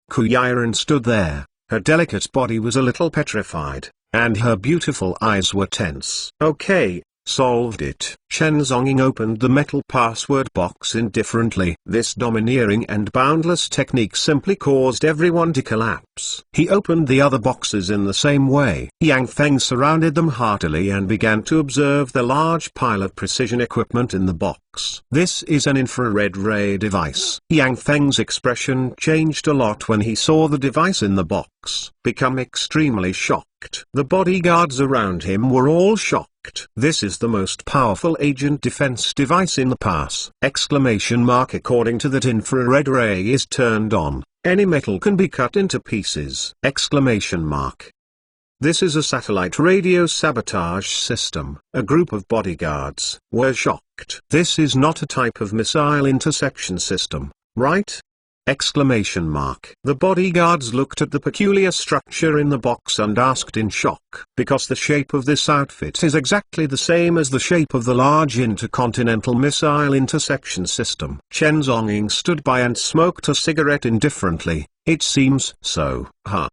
Kuyiren stood there. Her delicate body was a little petrified, and her beautiful eyes were tense. "Okay. Solved it." Chen Zonging opened the metal password box indifferently. This domineering and boundless technique simply caused everyone to collapse. He opened the other boxes in the same way. Yang Feng surrounded them heartily and began to observe the large pile of precision equipment in the box. This is an infrared ray device. Yang Feng's expression changed a lot when he saw the device in the box, become extremely shocked. The bodyguards around him were all shocked. This is the most powerful agent defense device in the pass! According to that infrared ray is turned on, any metal can be cut into pieces! This is a satellite radio sabotage system. A group of bodyguards were shocked. This is not a type of missile interception system, right? Exclamation mark. The bodyguards looked at the peculiar structure in the box and asked in shock. Because the shape of this outfit is exactly the same as the shape of the large intercontinental missile interception system. Chen Zhongying stood by and smoked a cigarette indifferently. It seems so.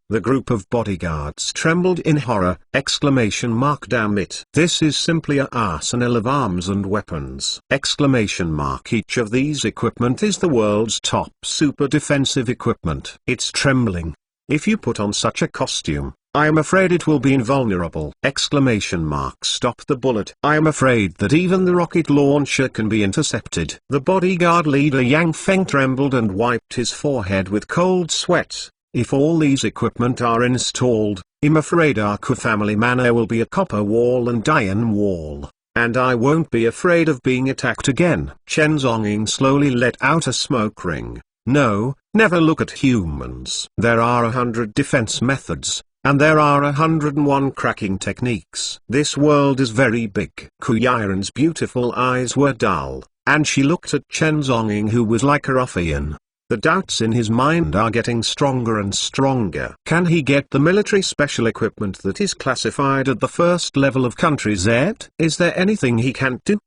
The group of bodyguards trembled in horror. Exclamation mark. Damn it. This is simply a arsenal of arms and weapons. Exclamation mark. Each of these equipment is the world's top super defensive equipment. It's trembling. If you put on such a costume, I am afraid it will be invulnerable. Exclamation mark. Stop the bullet. I am afraid that even the rocket launcher can be intercepted. The bodyguard leader Yang Feng trembled and wiped his forehead with cold sweat. If all these equipment are installed, I'm afraid our Ku family manor will be a copper wall and iron wall. And I won't be afraid of being attacked again. Chen Zhongying slowly let out a smoke ring. No, never look at humans. There are 100 defense methods. And there are 101 cracking techniques. This world is very big. Ku Yiren's beautiful eyes were dull, and she looked at Chen Zhongying, who was like a ruffian. The doubts in his mind are getting stronger and stronger. Can he get the military special equipment that is classified at the first level of country Z? Is there anything he can't do?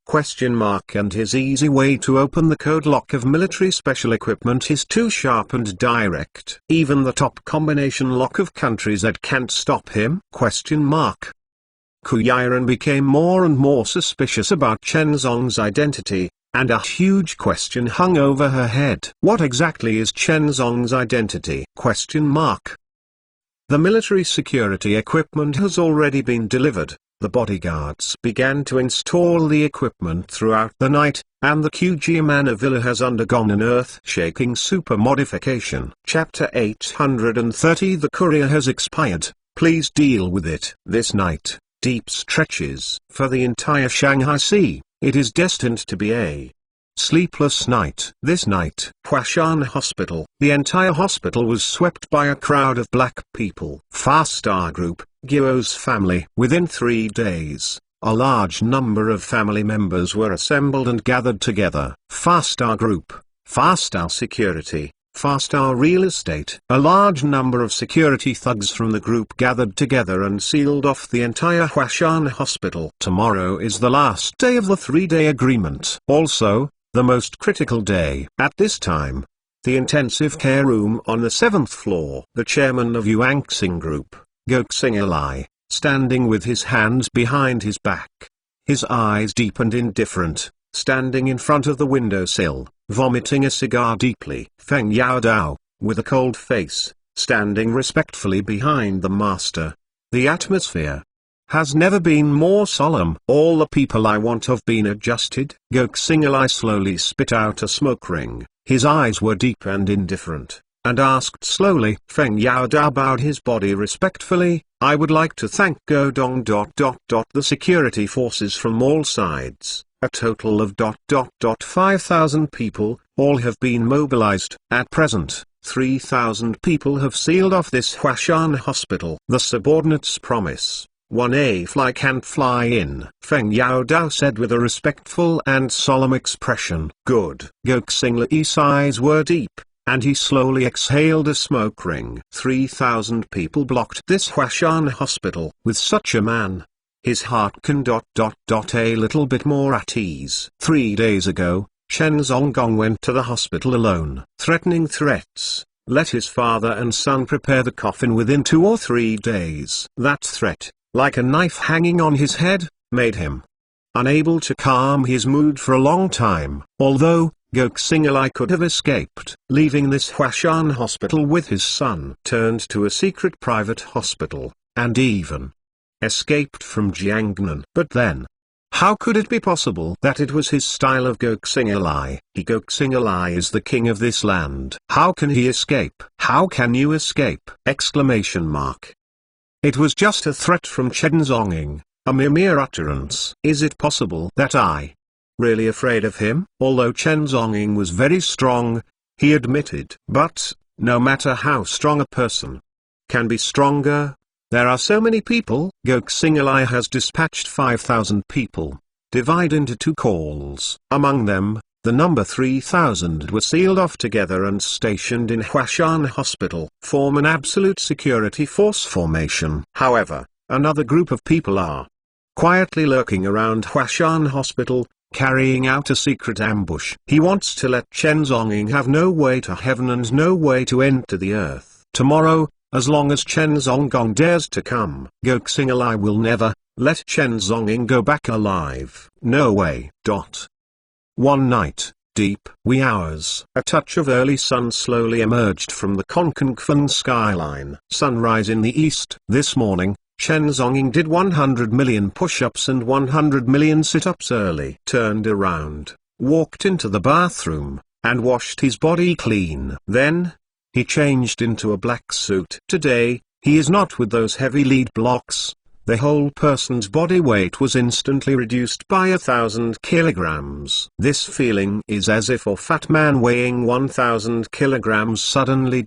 And his easy way to open the code lock of military special equipment is too sharp and direct. Even the top combination lock of country Z can't stop him? Ku Yiren became more and more suspicious about Chen Zhong's identity, and a huge question hung over her head. What exactly is Chen Zhong's identity? The military security equipment has already been delivered. The bodyguards began to install the equipment throughout the night, and the QG Manor Villa has undergone an earth-shaking super modification. Chapter 830. The courier has expired. Please deal with it. This night, deep stretches for the entire Shanghai Sea. It is destined to be a sleepless night. This night, Huashan Hospital. The entire hospital was swept by a crowd of black people. Far-Star Group, Guo's family. Within 3 days, a large number of family members were assembled and gathered together. Far-Star Group, Far-Star Security, Far-Star Real Estate. A large number of security thugs from the group gathered together and sealed off the entire Huashan Hospital. Tomorrow is the last day of the 3-day agreement. Also, the most critical day. At this time, the intensive care room on the 7th floor. The chairman of Yuanxing Group, Goxing Eli, standing with his hands behind his back, his eyes deep and indifferent, standing in front of the windowsill, vomiting a cigar deeply. Feng Yaodao, with a cold face, standing respectfully behind the master. The atmosphere has never been more solemn. All the people I want have been adjusted. Goxing Eli slowly spit out a smoke ring. His eyes were deep and indifferent, and asked slowly. Feng Yaodao bowed his body respectfully. I would like to thank Godong ... the security forces from all sides. A total of ... 5,000 people, all have been mobilized. At present, 3,000 people have sealed off this Huashan Hospital. The subordinates promise. 1A fly can't fly in, Feng Yaodao said with a respectful and solemn expression. Good. Goxing Lei's eyes were deep, and he slowly exhaled a smoke ring. 3,000 people blocked this Huashan Hospital. With such a man, his heart can ... a little bit more at ease. 3 days ago, Chen Zhonggong went to the hospital alone, threatening threats. Let his father and son prepare the coffin within 2 or 3 days. That threat, like a knife hanging on his head, made him unable to calm his mood for a long time. Although, Goxing Eli could have escaped, leaving this Huashan Hospital with his son, turned to a secret private hospital, and even escaped from Jiangnan. But then, how could it be possible that it was his style of Goxing Eli? Goxing Eli is the king of this land. How can he escape? How can you escape? Exclamation mark. It was just a threat from Chen Zhongying, a mere utterance. Is it possible that I really afraid of him? Although Chen Zhongying was very strong, he admitted. But, no matter how strong a person can be stronger, there are so many people. Goxing Eli has dispatched 5,000 people, divide into 2 calls. Among them, The number 3000 were sealed off together and stationed in Huashan Hospital. Form an absolute security force formation. However, another group of people are quietly lurking around Huashan Hospital, carrying out a secret ambush. He wants to let Chen Zhongying have no way to heaven and no way to enter the earth. Tomorrow, as long as Chen Zhonggong dares to come, Goxing will never let Chen Zhongying go back alive. No way. One night, deep wee hours, a touch of early sun slowly emerged from the Konkangfen skyline. Sunrise in the east. This morning, Chen Zhongying did 100 million push-ups and 100 million sit-ups early. Turned around, walked into the bathroom, and washed his body clean. Then, he changed into a black suit. Today, he is not with those heavy lead blocks. The whole person's body weight was instantly reduced by 1,000 kilograms. This feeling is as if a fat man weighing 1,000 kilograms suddenly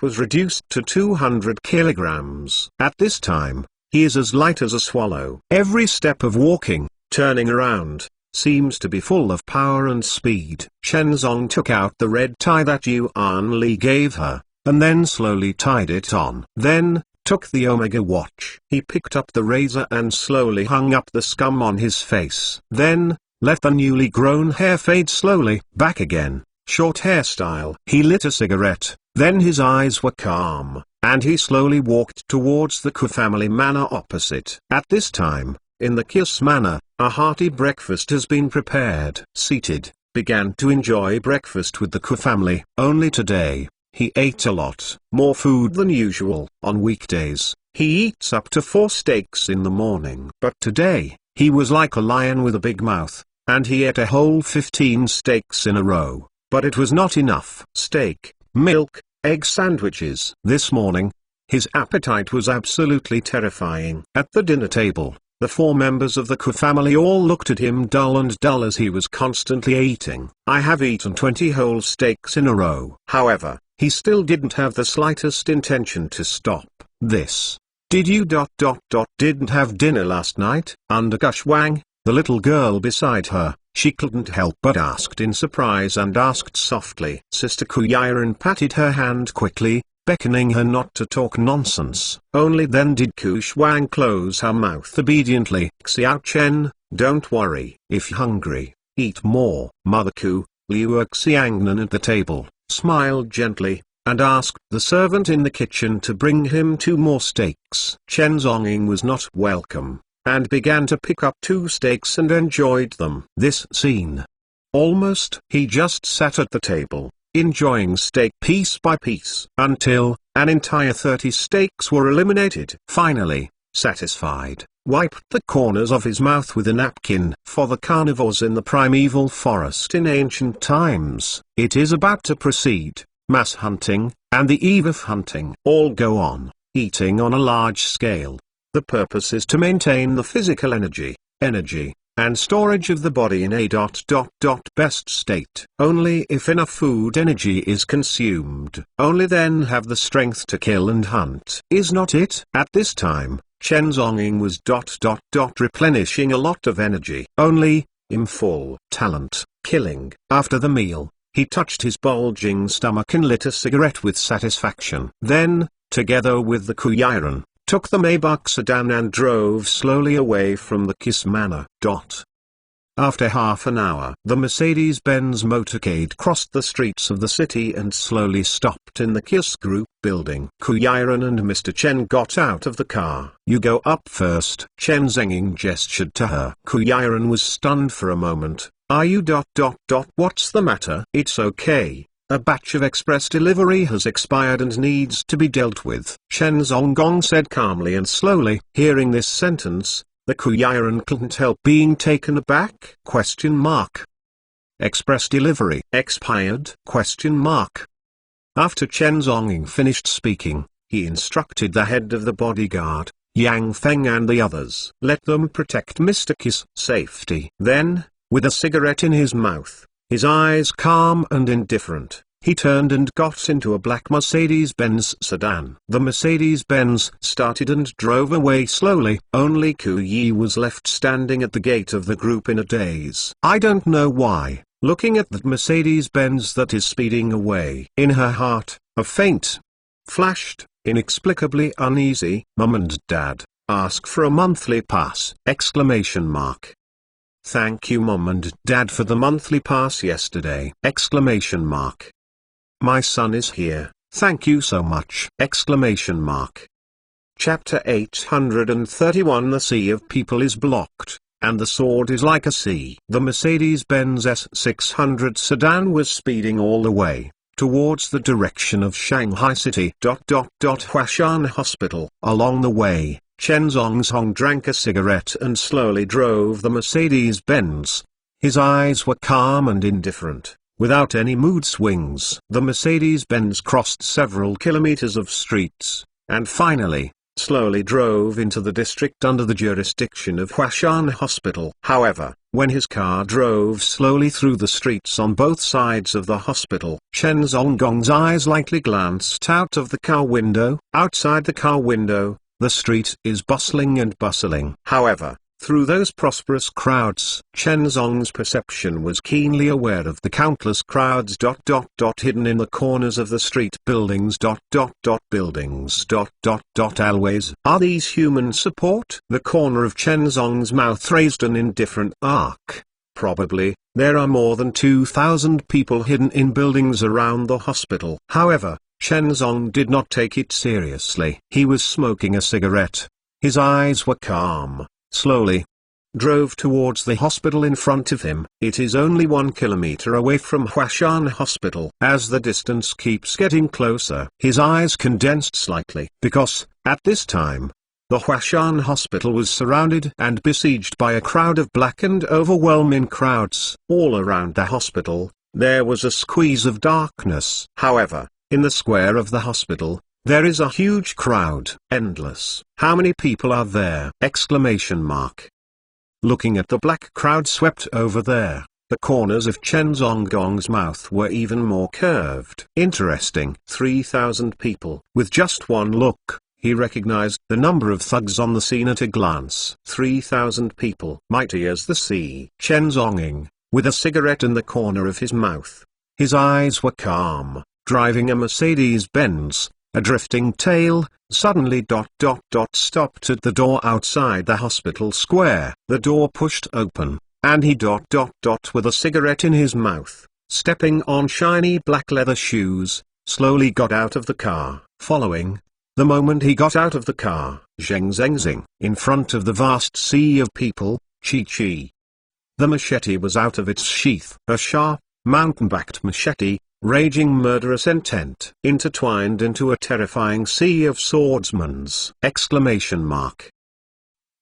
was reduced to 200 kilograms. At this time, he is as light as a swallow. Every step of walking, turning around, seems to be full of power and speed. Chen Zong took out the red tie that Yuan Li gave her, and then slowly tied it on. Then, took the Omega watch. He picked up the razor and slowly hung up the scum on his face. Then, let the newly grown hair fade slowly back again. Short hairstyle. He lit a cigarette, then his eyes were calm, and he slowly walked towards the Ku family manor opposite. At this time, in the Kiss manor, a hearty breakfast has been prepared. Seated, began to enjoy breakfast with the Ku family. Only today, he ate a lot more food than usual. On weekdays, he eats up to 4 steaks in the morning. But today, he was like a lion with a big mouth, and he ate a whole 15 steaks in a row. But it was not enough. Steak, milk, egg sandwiches. This morning, his appetite was absolutely terrifying. At the dinner table, the 4 members of the Ku family all looked at him dull as he was constantly eating. I have eaten 20 whole steaks in a row. However, he still didn't have the slightest intention to stop this. Did you didn't have dinner last night? Under Gushwang, the little girl beside her, she couldn't help but asked in surprise and asked softly. Sister Kuyiran patted her hand quickly, beckoning her not to talk nonsense. Only then did Kushwang close her mouth obediently. Xiao Chen, don't worry. If hungry, eat more. Mother Ku, Liu Xiangnan at the table, smiled gently, and asked the servant in the kitchen to bring him 2 more steaks. Chen Zhongying was not welcome, and began to pick up 2 steaks and enjoyed them. This scene. Almost, he just sat at the table, enjoying steak piece by piece, until an entire 30 steaks were eliminated. Finally, satisfied, wiped the corners of his mouth with a napkin. For the carnivores in the primeval forest in ancient times, it is about to proceed, mass hunting, and the eve of hunting. All go on, eating on a large scale. The purpose is to maintain the physical energy, and storage of the body in a best state. Only if enough food energy is consumed, only then have the strength to kill and hunt. Is not it? At this time, Chen Zhongying was replenishing a lot of energy. Only, in full talent, killing. After the meal, he touched his bulging stomach and lit a cigarette with satisfaction. Then, together with the Kuyiran, took the Maybach sedan and drove slowly away from the Kiss manor. After half an hour, the Mercedes-Benz motorcade crossed the streets of the city and slowly stopped in the Kiss Group building. Kuyiran and Mr. Chen got out of the car. You go up first. Chen Zhongying gestured to her. Kuyiran was stunned for a moment. Are you What's the matter? It's okay. A batch of express delivery has expired and needs to be dealt with. Chen Zhonggong said calmly and slowly. Hearing this sentence, the Kuyiran couldn't help being taken aback. Express delivery expired? After Chen Zhongying finished speaking, he instructed the head of the bodyguard, Yang Feng, and the others. Let them protect Mr. Kiss' safety. Then, with a cigarette in his mouth, his eyes calm and indifferent, he turned and got into a black Mercedes-Benz sedan. The Mercedes-Benz started and drove away slowly. Only Ku Yi was left standing at the gate of the group in a daze. I don't know why, looking at that Mercedes-Benz that is speeding away. In her heart, a faint flashed, inexplicably uneasy. Mum and Dad, ask for a monthly pass! Exclamation mark. Thank you Mum and Dad for the monthly pass yesterday! Exclamation mark. My son is here, thank you so much! Exclamation mark. Chapter 831. The sea of people is blocked, and the sword is like a sea. The Mercedes-Benz S600 sedan was speeding all the way towards the direction of Shanghai City. Huashan Hospital. Along the way, Chen Zhongzhong drank a cigarette and slowly drove the Mercedes-Benz. His eyes were calm and indifferent, without any mood swings. The Mercedes-Benz crossed several kilometers of streets, and finally, slowly drove into the district under the jurisdiction of Huashan Hospital. However, when his car drove slowly through the streets on both sides of the hospital, Chen Zhongzhong's eyes lightly glanced out of the car window. Outside the car window, the street is bustling and bustling. However, through those prosperous crowds, Chen Zong's perception was keenly aware of the countless crowds hidden in the corners of the street. Buildings buildings always. Are these human support? The corner of Chen Zong's mouth raised an indifferent arc. Probably, there are more than 2,000 people hidden in buildings around the hospital. However, Chen Zong did not take it seriously. He was smoking a cigarette. His eyes were calm. Slowly drove towards the hospital in front of him. It is only 1 kilometer away from Huashan Hospital. As the distance keeps getting closer, his eyes condensed slightly, because, at this time, the Huashan Hospital was surrounded and besieged by a crowd of black and overwhelming crowds. All around the hospital, there was a squeeze of darkness. However, in the square of the hospital, there is a huge crowd. Endless. How many people are there? Exclamation mark. Looking at the black crowd swept over there, the corners of Chen Zongzhong's mouth were even more curved. Interesting. 3,000 people. With just one look, he recognized the number of thugs on the scene at a glance. 3,000 people. Mighty as the sea. Chen Zonging, with a cigarette in the corner of his mouth. His eyes were calm, driving a Mercedes-Benz. A drifting tail, suddenly stopped at the door outside the hospital square. The door pushed open, and he with a cigarette in his mouth, stepping on shiny black leather shoes, slowly got out of the car. Following, the moment he got out of the car, Zheng Zhengxing, in front of the vast sea of people, Chi. The machete was out of its sheath. A sharp, mountain-backed machete, raging murderous intent, intertwined into a terrifying sea of swordsmen's. Exclamation mark.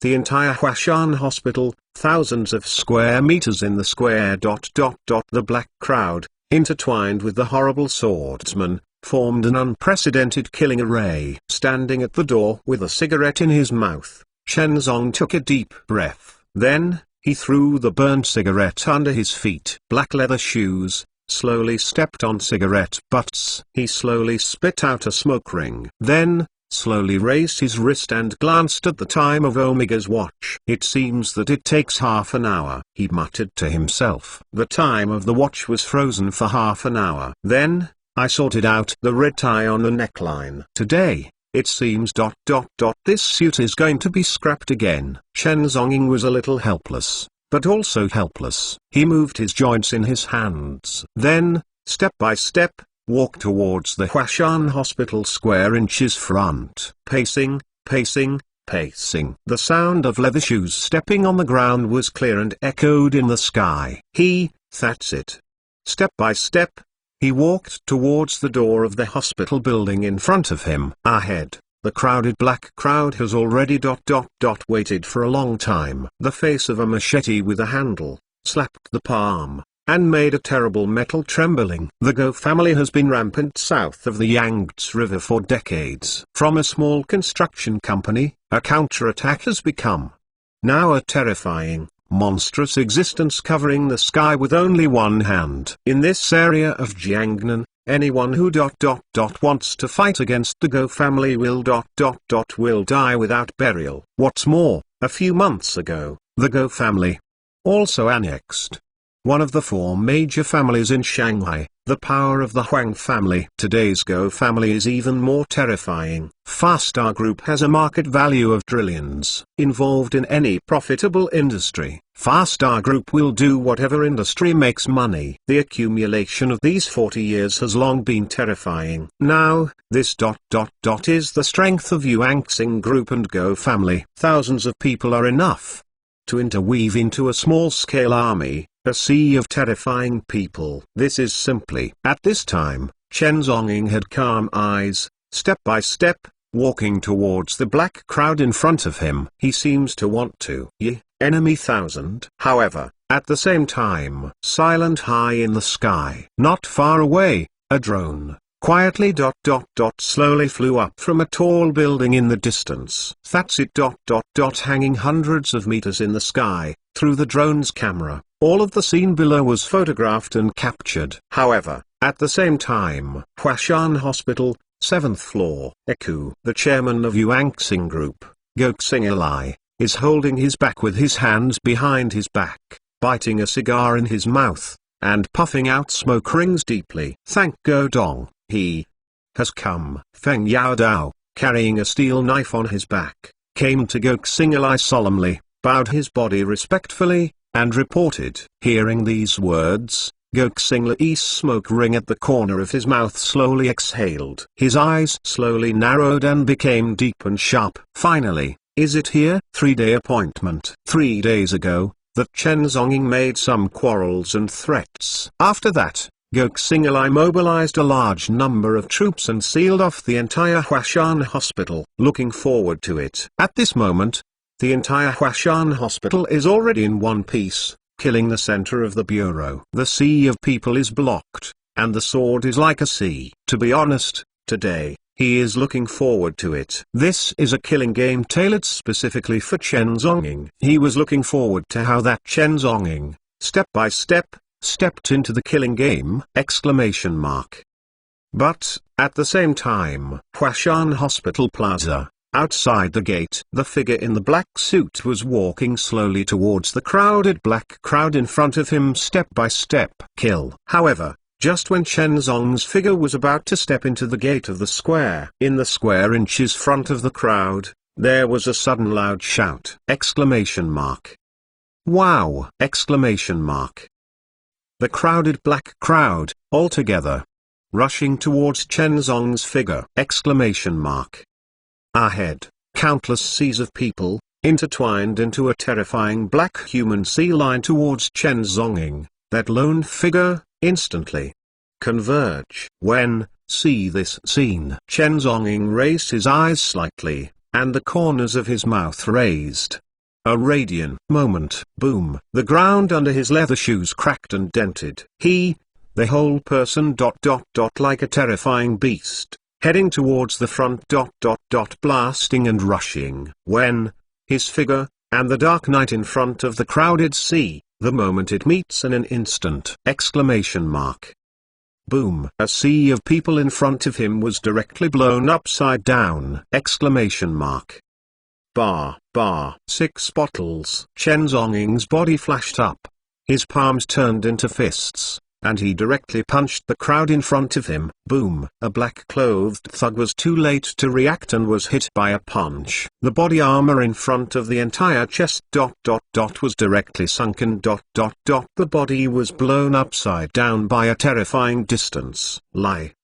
The entire Huashan Hospital, thousands of square meters in the square. The black crowd, intertwined with the horrible swordsman, formed an unprecedented killing array. Standing at the door with a cigarette in his mouth, Chen Zong took a deep breath. Then, he threw the burned cigarette under his feet. Black leather shoes, slowly stepped on cigarette butts. He slowly spit out a smoke ring. Then, slowly raised his wrist and glanced at the time of Omega's watch. It seems that it takes half an hour. He muttered to himself. The time of the watch was frozen for half an hour. Then, I sorted out the red tie on the neckline. Today, it seems this suit is going to be scrapped again. Chen Zonging was a little helpless, but also helpless. He moved his joints in his hands. Then, step by step, walked towards the Huashan Hospital square inches front. Pacing. The sound of leather shoes stepping on the ground was clear and echoed in the sky. That's it. Step by step, he walked towards the door of the hospital building in front of him. Ahead, the crowded black crowd has already waited for a long time. The face of a machete with a handle, slapped the palm, and made a terrible metal trembling. The Go family has been rampant south of the Yangtze River for decades. From a small construction company, a counterattack has become now a terrifying, monstrous existence covering the sky with only one hand. In this area of Jiangnan, anyone who wants to fight against the Go family will die without burial. What's more, a few months ago, the Go family also annexed one of the four major families in Shanghai, the power of the Huang family. Today's Go family is even more terrifying. Fastar Group has a market value of trillions. Involved in any profitable industry, Fastar Group will do whatever industry makes money. The accumulation of these 40 years has long been terrifying. Now, this is the strength of Yuanxing Group and Go family. Thousands of people are enough to interweave into a small-scale army, a sea of terrifying people. This is simply. At this time, Chen Zhongying had calm eyes, step by step, walking towards the black crowd in front of him. He seems to want to. Enemy thousand. However, at the same time, silent high in the sky. Not far away, a drone quietly slowly flew up from a tall building in the distance. That's it hanging hundreds of meters in the sky. Through the drone's camera, all of the scene below was photographed and captured. However, at the same time, Huashan Hospital, 7th floor. Eku, the chairman of Yuanxing Group, Goxing is holding his back with his hands behind his back, biting a cigar in his mouth, and puffing out smoke rings deeply. Thank Godong, he has come. Feng Yaodao, carrying a steel knife on his back, came to Goxing solemnly, bowed his body respectfully, and reported. Hearing these words, Goxing smoke ring at the corner of his mouth slowly exhaled. His eyes slowly narrowed and became deep and sharp. Finally, is it here? 3-day appointment. 3 days ago, that Chen Zhongying made some quarrels and threats. After that, Goxing mobilized a large number of troops and sealed off the entire Huashan Hospital. Looking forward to it. At this moment, the entire Huashan Hospital is already in one piece, killing the center of the bureau. The sea of people is blocked, and the sword is like a sea. To be honest, today, he is looking forward to it. This is a killing game tailored specifically for Chen Zhongying. He was looking forward to how that Chen Zhongying, step by step, stepped into the killing game! But, at the same time, Huashan Hospital Plaza, outside the gate, the figure in the black suit was walking slowly towards the crowded black crowd in front of him step by step. Kill. However, just when Chen Zhong's figure was about to step into the gate of the square, in the square inches front of the crowd, there was a sudden loud shout! Wow! The crowded black crowd, all together, rushing towards Chen Zhong's figure! Ahead, countless seas of people, intertwined into a terrifying black human sea line towards Chen Zhongying, that lone figure, instantly converge. When, see this scene. Chen Zhongying raised his eyes slightly, and the corners of his mouth raised. A radiant moment. Boom. The ground under his leather shoes cracked and dented. The whole person like a terrifying beast, heading towards the front blasting and rushing. When, his figure, and the dark night in front of the crowded sea, the moment it meets in an instant! Boom! A sea of people in front of him was directly blown upside down! 6 bottles. Chen Zhongying's body flashed up. His palms turned into fists, and he directly punched the crowd in front of him. Boom! A black-clothed thug was too late to react and was hit by a punch. The body armor in front of the entire chest was directly sunken. The body was blown upside down by a terrifying distance.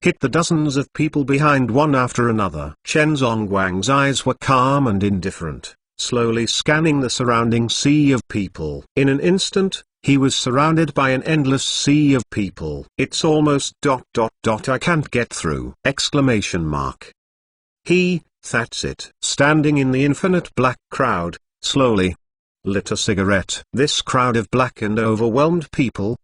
Hit the dozens of people behind one after another. Chen Zhongguang's eyes were calm and indifferent, slowly scanning the surrounding sea of people. In an instant, he was surrounded by an endless sea of people. It's almost I can't get through! That's it. Standing in the infinite black crowd, slowly lit a cigarette. This crowd of black and overwhelmed people,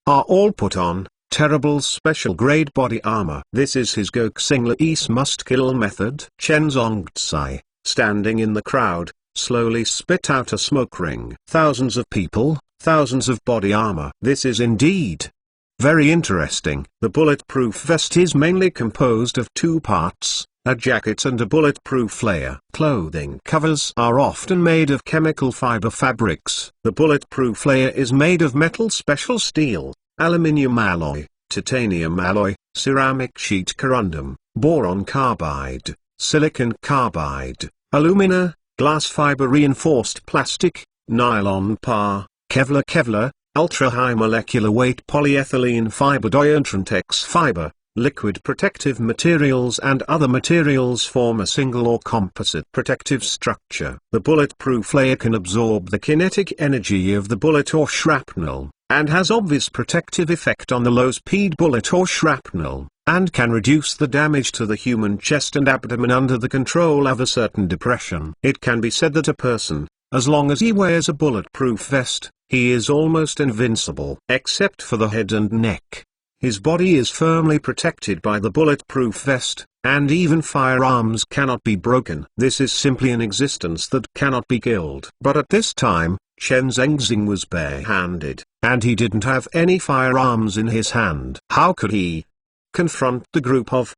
are all put on terrible special grade body armor. This is his Goxing must-kill method. Chen Zhongzai, standing in the crowd, slowly spit out a smoke ring. Thousands of people, thousands of body armor. This is indeed very interesting. The bulletproof vest is mainly composed of 2 parts, a jacket and a bulletproof layer. Clothing covers are often made of chemical fiber fabrics. The bulletproof layer is made of metal special steel, aluminium alloy, titanium alloy, ceramic sheet corundum, boron carbide, silicon carbide, alumina, glass fiber reinforced plastic, nylon PAR, Kevlar, ultra-high molecular weight polyethylene fiber Diontrantex fiber, liquid protective materials and other materials form a single or composite protective structure. The bulletproof layer can absorb the kinetic energy of the bullet or shrapnel, and has obvious protective effect on the low-speed bullet or shrapnel, and can reduce the damage to the human chest and abdomen under the control of a certain depression. It can be said that a person, as long as he wears a bulletproof vest, he is almost invincible. Except for the head and neck. His body is firmly protected by the bulletproof vest, and even firearms cannot be broken. This is simply an existence that cannot be killed. But at this time, Chen Zhengxing was bare-handed, and he didn't have any firearms in his hand. How could he confront the group of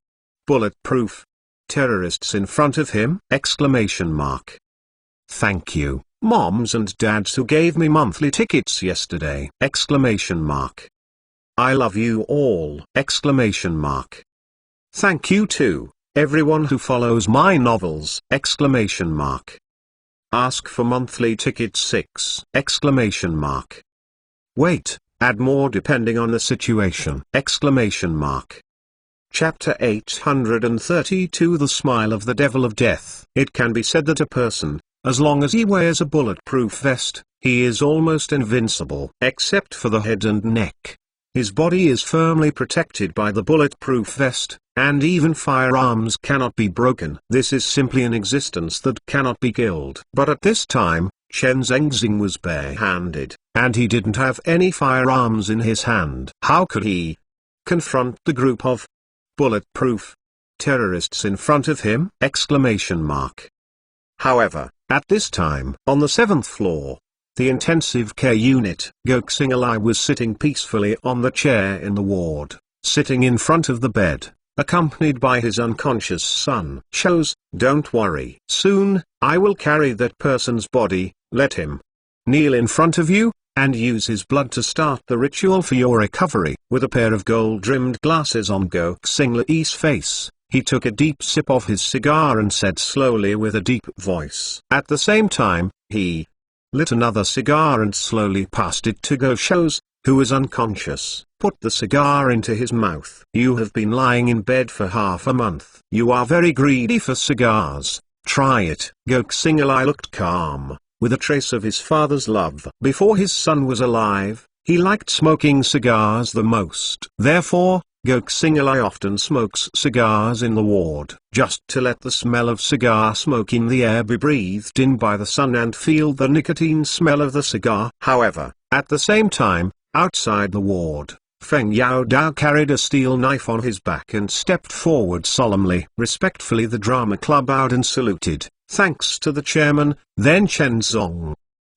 bulletproof terrorists in front of him? Thank you, moms and dads who gave me monthly tickets yesterday! I love you all! Thank you to everyone who follows my novels! Ask for monthly ticket 6! Wait, add more depending on the situation! Chapter 832 The Smile of the Devil of Death. It can be said that a person, as long as he wears a bulletproof vest, he is almost invincible. Except for the head and neck. His body is firmly protected by the bulletproof vest, and even firearms cannot be broken. This is simply an existence that cannot be killed. But at this time, Chen Zhengxing was bare-handed, and he didn't have any firearms in his hand. How could he confront the group of bulletproof terrorists in front of him? However, at this time, on the 7th floor, the intensive care unit, Goxingalai was sitting peacefully on the chair in the ward, sitting in front of the bed, accompanied by his unconscious son. Shows, don't worry. Soon, I will carry that person's body, let him kneel in front of you, and use his blood to start the ritual for your recovery. With a pair of gold-rimmed glasses on Goxinglai's face, he took a deep sip of his cigar and said slowly with a deep voice. At the same time, he lit another cigar and slowly passed it to Go Shows, who was unconscious. Put the cigar into his mouth. You have been lying in bed for half a month. You are very greedy for cigars. Try it. Goxingalai looked calm, with a trace of his father's love. Before his son was alive, he liked smoking cigars the most. Therefore, Goxingalai often smokes cigars in the ward, just to let the smell of cigar smoke in the air be breathed in by the son and feel the nicotine smell of the cigar. However, at the same time, outside the ward, Feng Yao Dao carried a steel knife on his back and stepped forward solemnly. Respectfully the drama club bowed and saluted. Thanks to the chairman. Then Chen Zong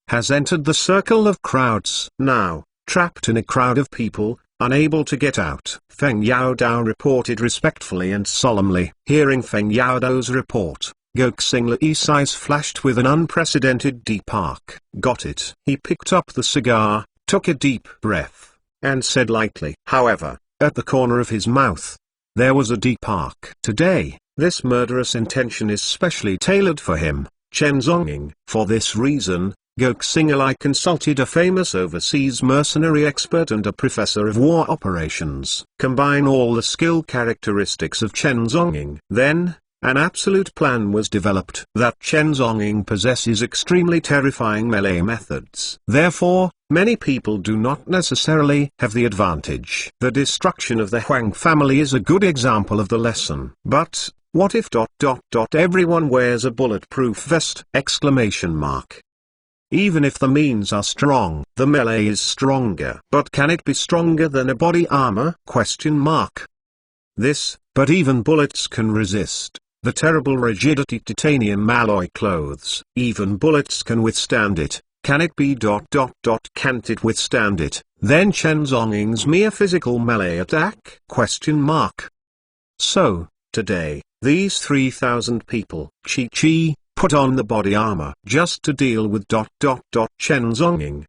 has entered the circle of crowds. Now, trapped in a crowd of people, unable to get out. Feng Yao Dao reported respectfully and solemnly. Hearing Feng Yao Dao's report, Goxinglai's eyes flashed with an unprecedented deep arc. Got it. He picked up the cigar, took a deep breath, and said lightly. However, at the corner of his mouth, there was a deep arc. Today, this murderous intention is specially tailored for him, Chen Zonging. For this reason, Goxingalai consulted a famous overseas mercenary expert and a professor of war operations. Combine all the skill characteristics of Chen Zonging. Then, an absolute plan was developed. That Chen Zonging possesses extremely terrifying melee methods. Therefore, many people do not necessarily have the advantage. The destruction of the Huang family is a good example of the lesson. But, what if ... everyone wears a bulletproof vest? Even if the means are strong, the melee is stronger. But can it be stronger than a body armor? This, but even bullets can resist the terrible rigidity titanium alloy clothes. Even bullets can withstand it. Can it be ... can't it withstand it? Then Chen Zonging's mere physical melee attack? So, Today, these 3,000 people, Chi-Chi, put on the body armor just to deal with Chen Zhonging!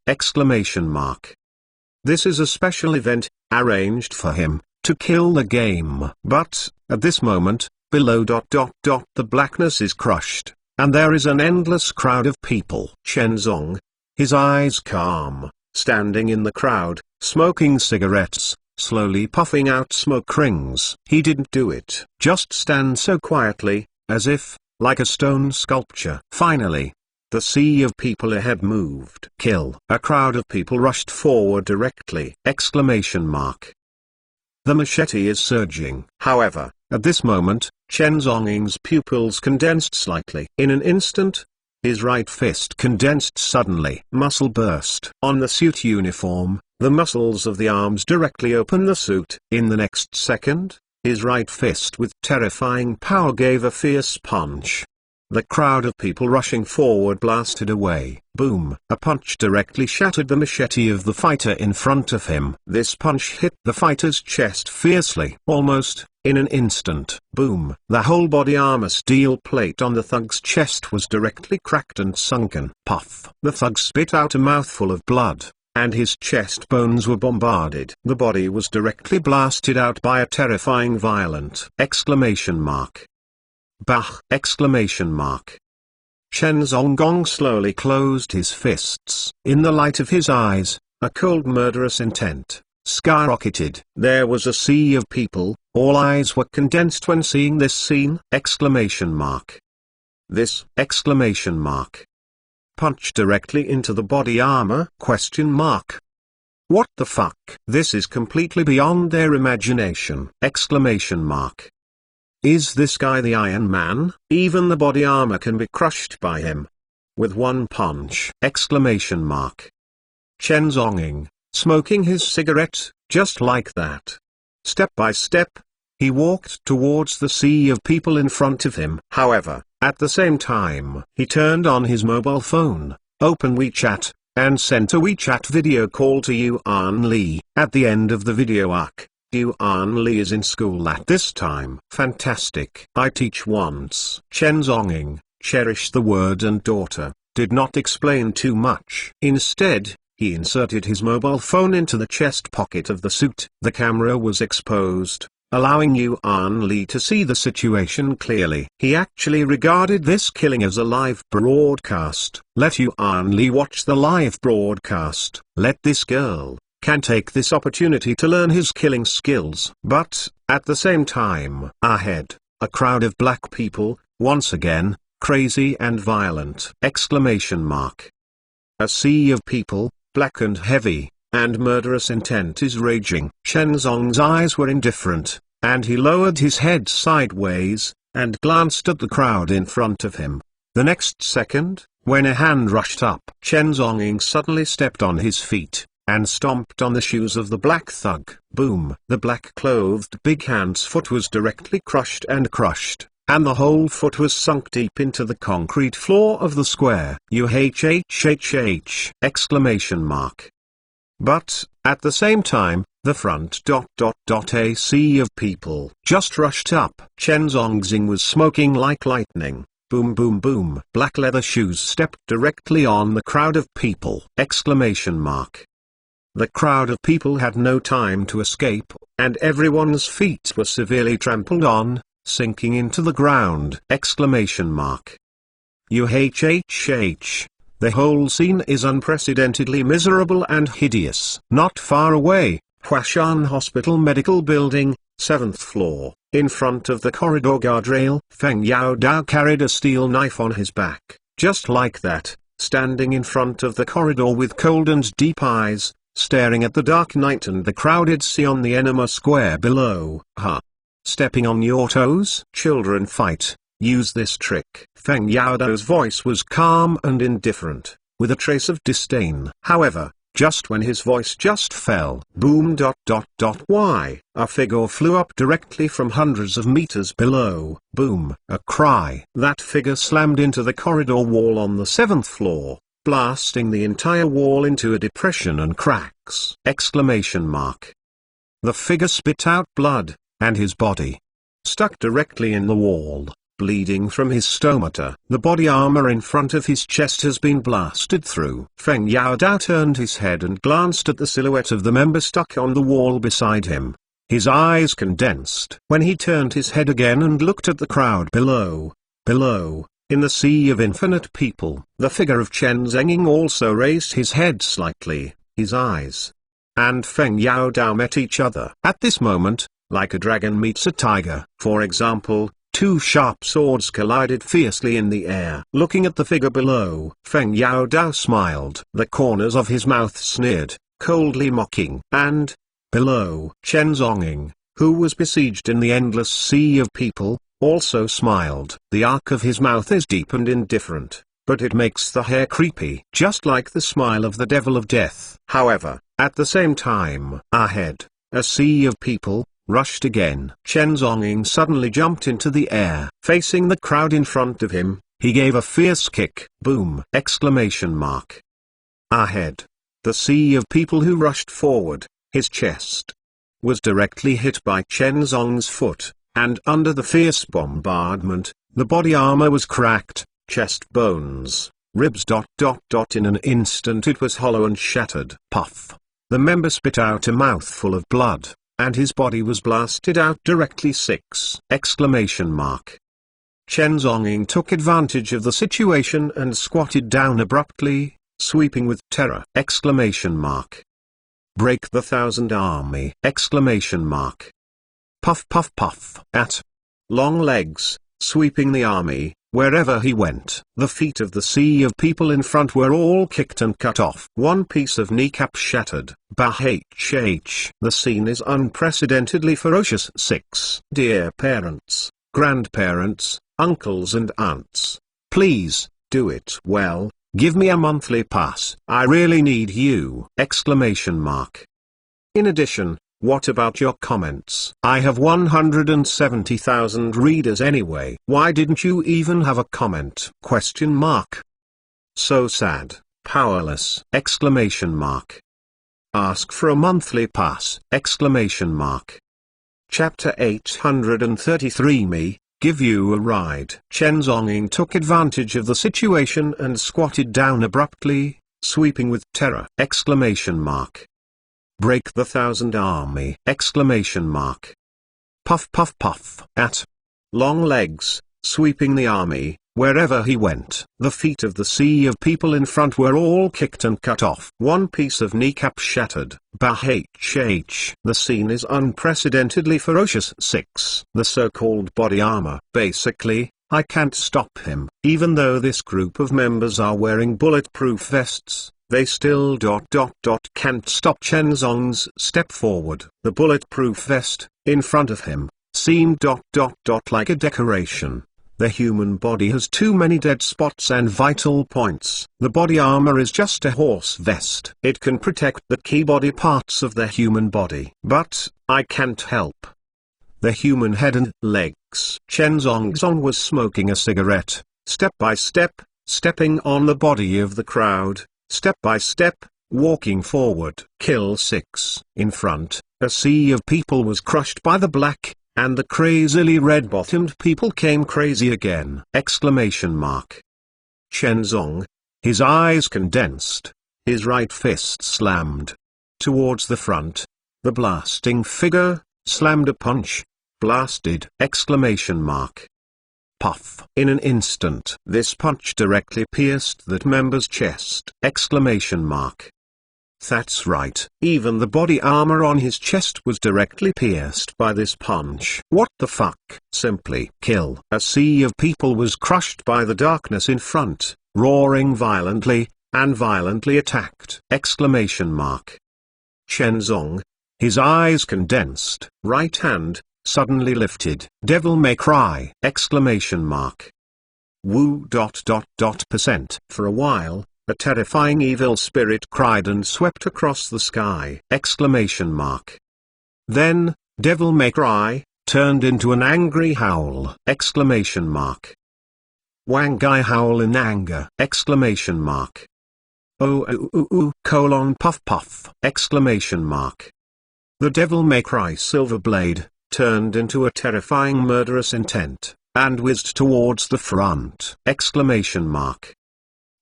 This is a special event, arranged for him, to kill the game. But, at this moment, below the blackness is crushed, and there is an endless crowd of people. Chen Zong, his eyes calm, standing in the crowd, smoking cigarettes, slowly puffing out smoke rings. He didn't do it. Just stand so quietly, as if, like a stone sculpture. Finally, the sea of people ahead moved. Kill. A crowd of people rushed forward directly! The machete is surging. However, at this moment, Chen Zonging's pupils condensed slightly. In an instant, his right fist condensed suddenly. Muscle burst. On the suit uniform, the muscles of the arms directly open the suit. In the next second, his right fist with terrifying power gave a fierce punch. The crowd of people rushing forward blasted away. Boom! A punch directly shattered the machete of the fighter in front of him. This punch hit the fighter's chest fiercely. Almost, in an instant. Boom! The whole body armor steel plate on the thug's chest was directly cracked and sunken. Puff! The thug spit out a mouthful of blood, and his chest bones were bombarded. The body was directly blasted out by a terrifying violent exclamation mark. Bah! Exclamation mark. Chen Zongong slowly closed his fists. In the light of his eyes, a cold murderous intent skyrocketed. There was a sea of people, all eyes were condensed when seeing this scene. Exclamation mark. This! Exclamation mark. Punch directly into the body armor? Question mark. What the fuck? This is completely beyond their imagination. Exclamation mark. Is this guy the Iron Man? Even the body armor can be crushed by him with one punch! Exclamation mark. Chen Zonging, smoking his cigarette, just like that. Step by step, he walked towards the sea of people in front of him. However, at the same time, he turned on his mobile phone, opened WeChat, and sent a WeChat video call to Yuan Li. At the end of the video arc, Yuan Li is in school at this time. Fantastic. I teach once. Chen Zonging, cherish the word and daughter, did not explain too much. Instead, he inserted his mobile phone into the chest pocket of the suit. The camera was exposed, allowing Yuan Li to see the situation clearly. He actually regarded this killing as a live broadcast. Let Yuan Li watch the live broadcast. Let this girl can take this opportunity to learn his killing skills. But, at the same time, ahead, a crowd of black people, once again, crazy and violent! Exclamation mark. A sea of people, black and heavy, and murderous intent is raging. Chen Zong's eyes were indifferent, and he lowered his head sideways, and glanced at the crowd in front of him. The next second, when a hand rushed up, Chen Zonging suddenly stepped on his feet, and stomped on the shoes of the black thug. Boom! The black-clothed big hand's foot was directly crushed, and the whole foot was sunk deep into the concrete floor of the square. UHHHH! Exclamation mark. But, at the same time, the front a sea of people just rushed up. Chen Zongxing was smoking like lightning. Boom boom boom! Black leather shoes stepped directly on the crowd of people! Exclamation mark. The crowd of people had no time to escape, and everyone's feet were severely trampled on, sinking into the ground! Exclamation mark. UHHH! The whole scene is unprecedentedly miserable and hideous. Not far away, Huashan Hospital Medical Building, 7th floor, in front of the corridor guardrail, Feng Yaodao carried a steel knife on his back, just like that, standing in front of the corridor with cold and deep eyes, staring at the dark night and the crowded sea on the Enema Square below. Ha! Stepping on your toes? Children fight. Use this trick. Feng Yaodao's voice was calm and indifferent, with a trace of disdain. However, just when his voice just fell, boom ... Why? A figure flew up directly from hundreds of meters below. Boom! A cry. That figure slammed into the corridor wall on the 7th floor, blasting the entire wall into a depression and cracks! Exclamation mark. The figure spit out blood, and his body stuck directly in the wall, bleeding from his stomata. The body armor in front of his chest has been blasted through. Feng Yaodao turned his head and glanced at the silhouette of the member stuck on the wall beside him. His eyes condensed. When he turned his head again and looked at the crowd below, in the sea of infinite people, the figure of Chen Zhenging also raised his head slightly, his eyes and Feng Yaodao met each other. At this moment, like a dragon meets a tiger, for example, two sharp swords collided fiercely in the air. Looking at the figure below, Feng Yaodao smiled. The corners of his mouth sneered, coldly mocking. And, below, Chen Zhonging, who was besieged in the endless sea of people, also smiled. The arc of his mouth is deep and indifferent, but it makes the hair creepy, just like the smile of the devil of death. However, at the same time, ahead, a sea of people rushed again. Chen Zhonging suddenly jumped into the air. Facing the crowd in front of him, he gave a fierce kick. Boom! Exclamation mark. Ahead, the sea of people who rushed forward, his chest was directly hit by Chen Zhong's foot, and under the fierce bombardment, the body armor was cracked, chest bones, ribs. In an instant it was hollow and shattered. Puff! The member spit out a mouthful of blood, and his body was blasted out directly. 6! Exclamation mark. Chen Zhonging took advantage of the situation and squatted down abruptly, sweeping with terror. Exclamation mark. Break the 1,000 army! Exclamation mark. Puff puff puff. At long legs, sweeping the army, wherever he went. The feet of the sea of people in front were all kicked and cut off. One piece of kneecap shattered. Bah. The scene is unprecedentedly ferocious. 6. Dear parents, grandparents, uncles and aunts, please, do it well, give me a monthly pass. I really need you! Exclamation mark. In addition, what about your comments? I have 170,000 readers anyway. Why didn't you even have a comment? Question mark. So sad, powerless! Exclamation mark. Ask for a monthly pass! Exclamation mark. Chapter 833 Me, give you a ride. Chen Zhonging took advantage of the situation and squatted down abruptly, sweeping with terror. Exclamation mark. Break the 1,000 army! Exclamation mark. Puff puff puff. At long legs, sweeping the army, wherever he went. The feet of the sea of people in front were all kicked and cut off. One piece of kneecap shattered. Bah. The scene is unprecedentedly ferocious. 6. The so-called body armor. Basically, I can't stop him. Even though this group of members are wearing bulletproof vests, they still can't stop Chen Zhong's step forward. The bulletproof vest, in front of him, seemed like a decoration. The human body has too many dead spots and vital points. The body armor is just a horse vest. It can protect the key body parts of the human body. But, I can't help the human head and legs. Chen Zhong was smoking a cigarette, step by step, stepping on the body of the crowd. Step by step, walking forward. Kill 6. In front, a sea of people was crushed by the black, and the crazily red-bottomed people came crazy again. Exclamation mark. Chen Zhong, his eyes condensed, his right fist slammed towards the front. The blasting figure slammed a punch, blasted. Exclamation mark. Puff! In an instant, this punch directly pierced that member's chest. Exclamation mark. That's right. Even the body armor on his chest was directly pierced by this punch. What the fuck? Simply kill. A sea of people was crushed by the darkness in front, roaring violently, and violently attacked. Exclamation mark. Chen Zhong, his eyes condensed, right hand suddenly lifted. Devil May Cry! Exclamation mark. Woo. For a while, a terrifying evil spirit cried and swept across the sky. Exclamation mark. Then, Devil May Cry turned into an angry howl. Exclamation mark. Wang Gai howl in anger. Exclamation mark. Puff puff! Exclamation mark. The Devil May Cry Silver Blade turned into a terrifying murderous intent, and whizzed towards the front!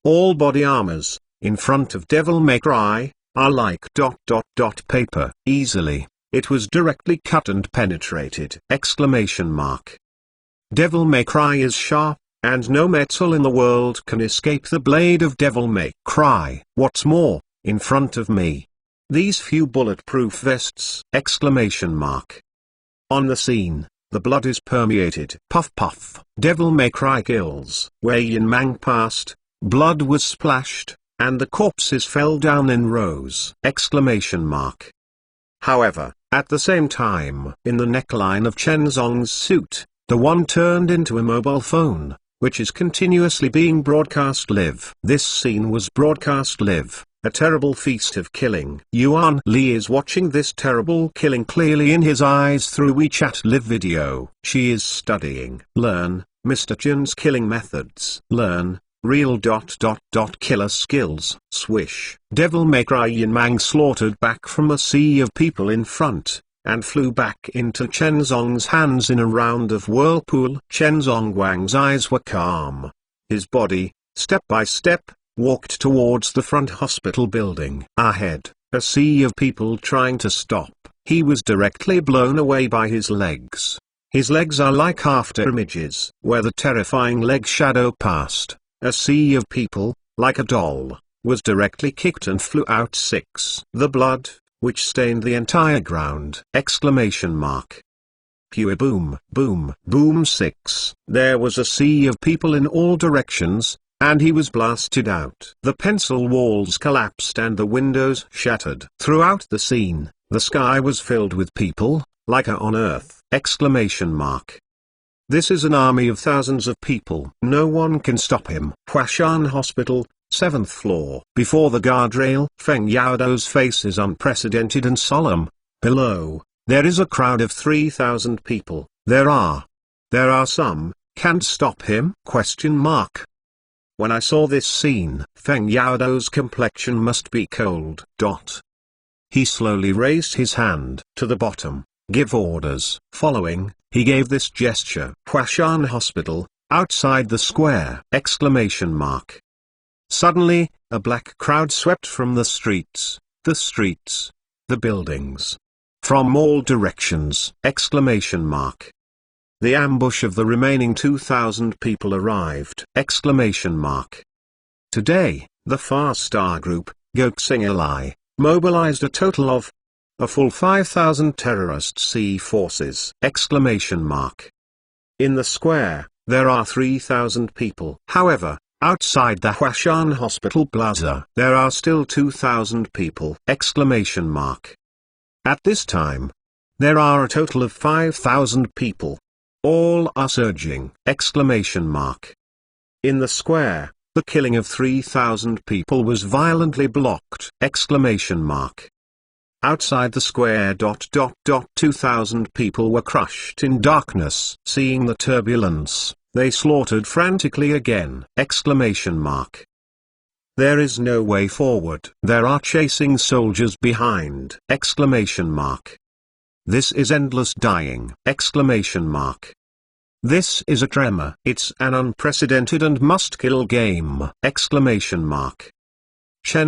All body armors, in front of Devil May Cry, are like ... paper. Easily, it was directly cut and penetrated! Devil May Cry is sharp, and no metal in the world can escape the blade of Devil May Cry. What's more, in front of me, these few bulletproof vests! On the scene, the blood is permeated. Puff puff. Devil May Cry kills. Where Yin Mang passed, blood was splashed, and the corpses fell down in rows! However, at the same time, in the neckline of Chen Zong's suit, the one turned into a mobile phone, which is continuously being broadcast live. This scene was broadcast live, a terrible feast of killing. Yuan Li is watching this terrible killing clearly in his eyes through WeChat live video. She is studying. Learn, Mr. Jin's killing methods. Learn, real ... killer skills. Swish. Devil May Cry Yin Mang slaughtered back from a sea of people in front, and flew back into Chen Zong's hands in a round of whirlpool. Chen Zongwang's eyes were calm. His body, step by step, walked towards the front hospital building. Ahead, a sea of people trying to stop. He was directly blown away by his legs. His legs are like after images. Where the terrifying leg shadow passed, a sea of people, like a doll, was directly kicked and flew out. 6. The blood, which stained the entire ground! Pure boom, boom, boom. 6. There was a sea of people in all directions, and he was blasted out. The pencil walls collapsed and the windows shattered. Throughout the scene, the sky was filled with people, like on earth! This is an army of thousands of people. No one can stop him. Huashan Hospital, 7th floor. Before the guardrail, Feng Yaodo's face is unprecedented and solemn. Below, there is a crowd of 3,000 people. There are some, can't stop him? When I saw this scene, Feng Yaodo's complexion must be cold. He slowly raised his hand to the bottom. Give orders. Following, he gave this gesture. Huashan Hospital, outside the square! Suddenly, a black crowd swept from the streets, the buildings. From all directions! The ambush of the remaining 2,000 people arrived! Today, the Far Star Group, Goxing mobilized a total of a full 5,000 terrorist sea forces! In the square, there are 3,000 people. However, outside the Huashan Hospital Plaza, there are still 2,000 people! At this time, there are a total of 5,000 people. All are surging! In the square, the killing of 3,000 people was violently blocked! Outside the square ... 2,000 people were crushed in darkness. Seeing the turbulence, they slaughtered frantically again! There is no way forward. There are chasing soldiers behind! This is endless dying! This is a tremor. It's an unprecedented and must-kill game! Chen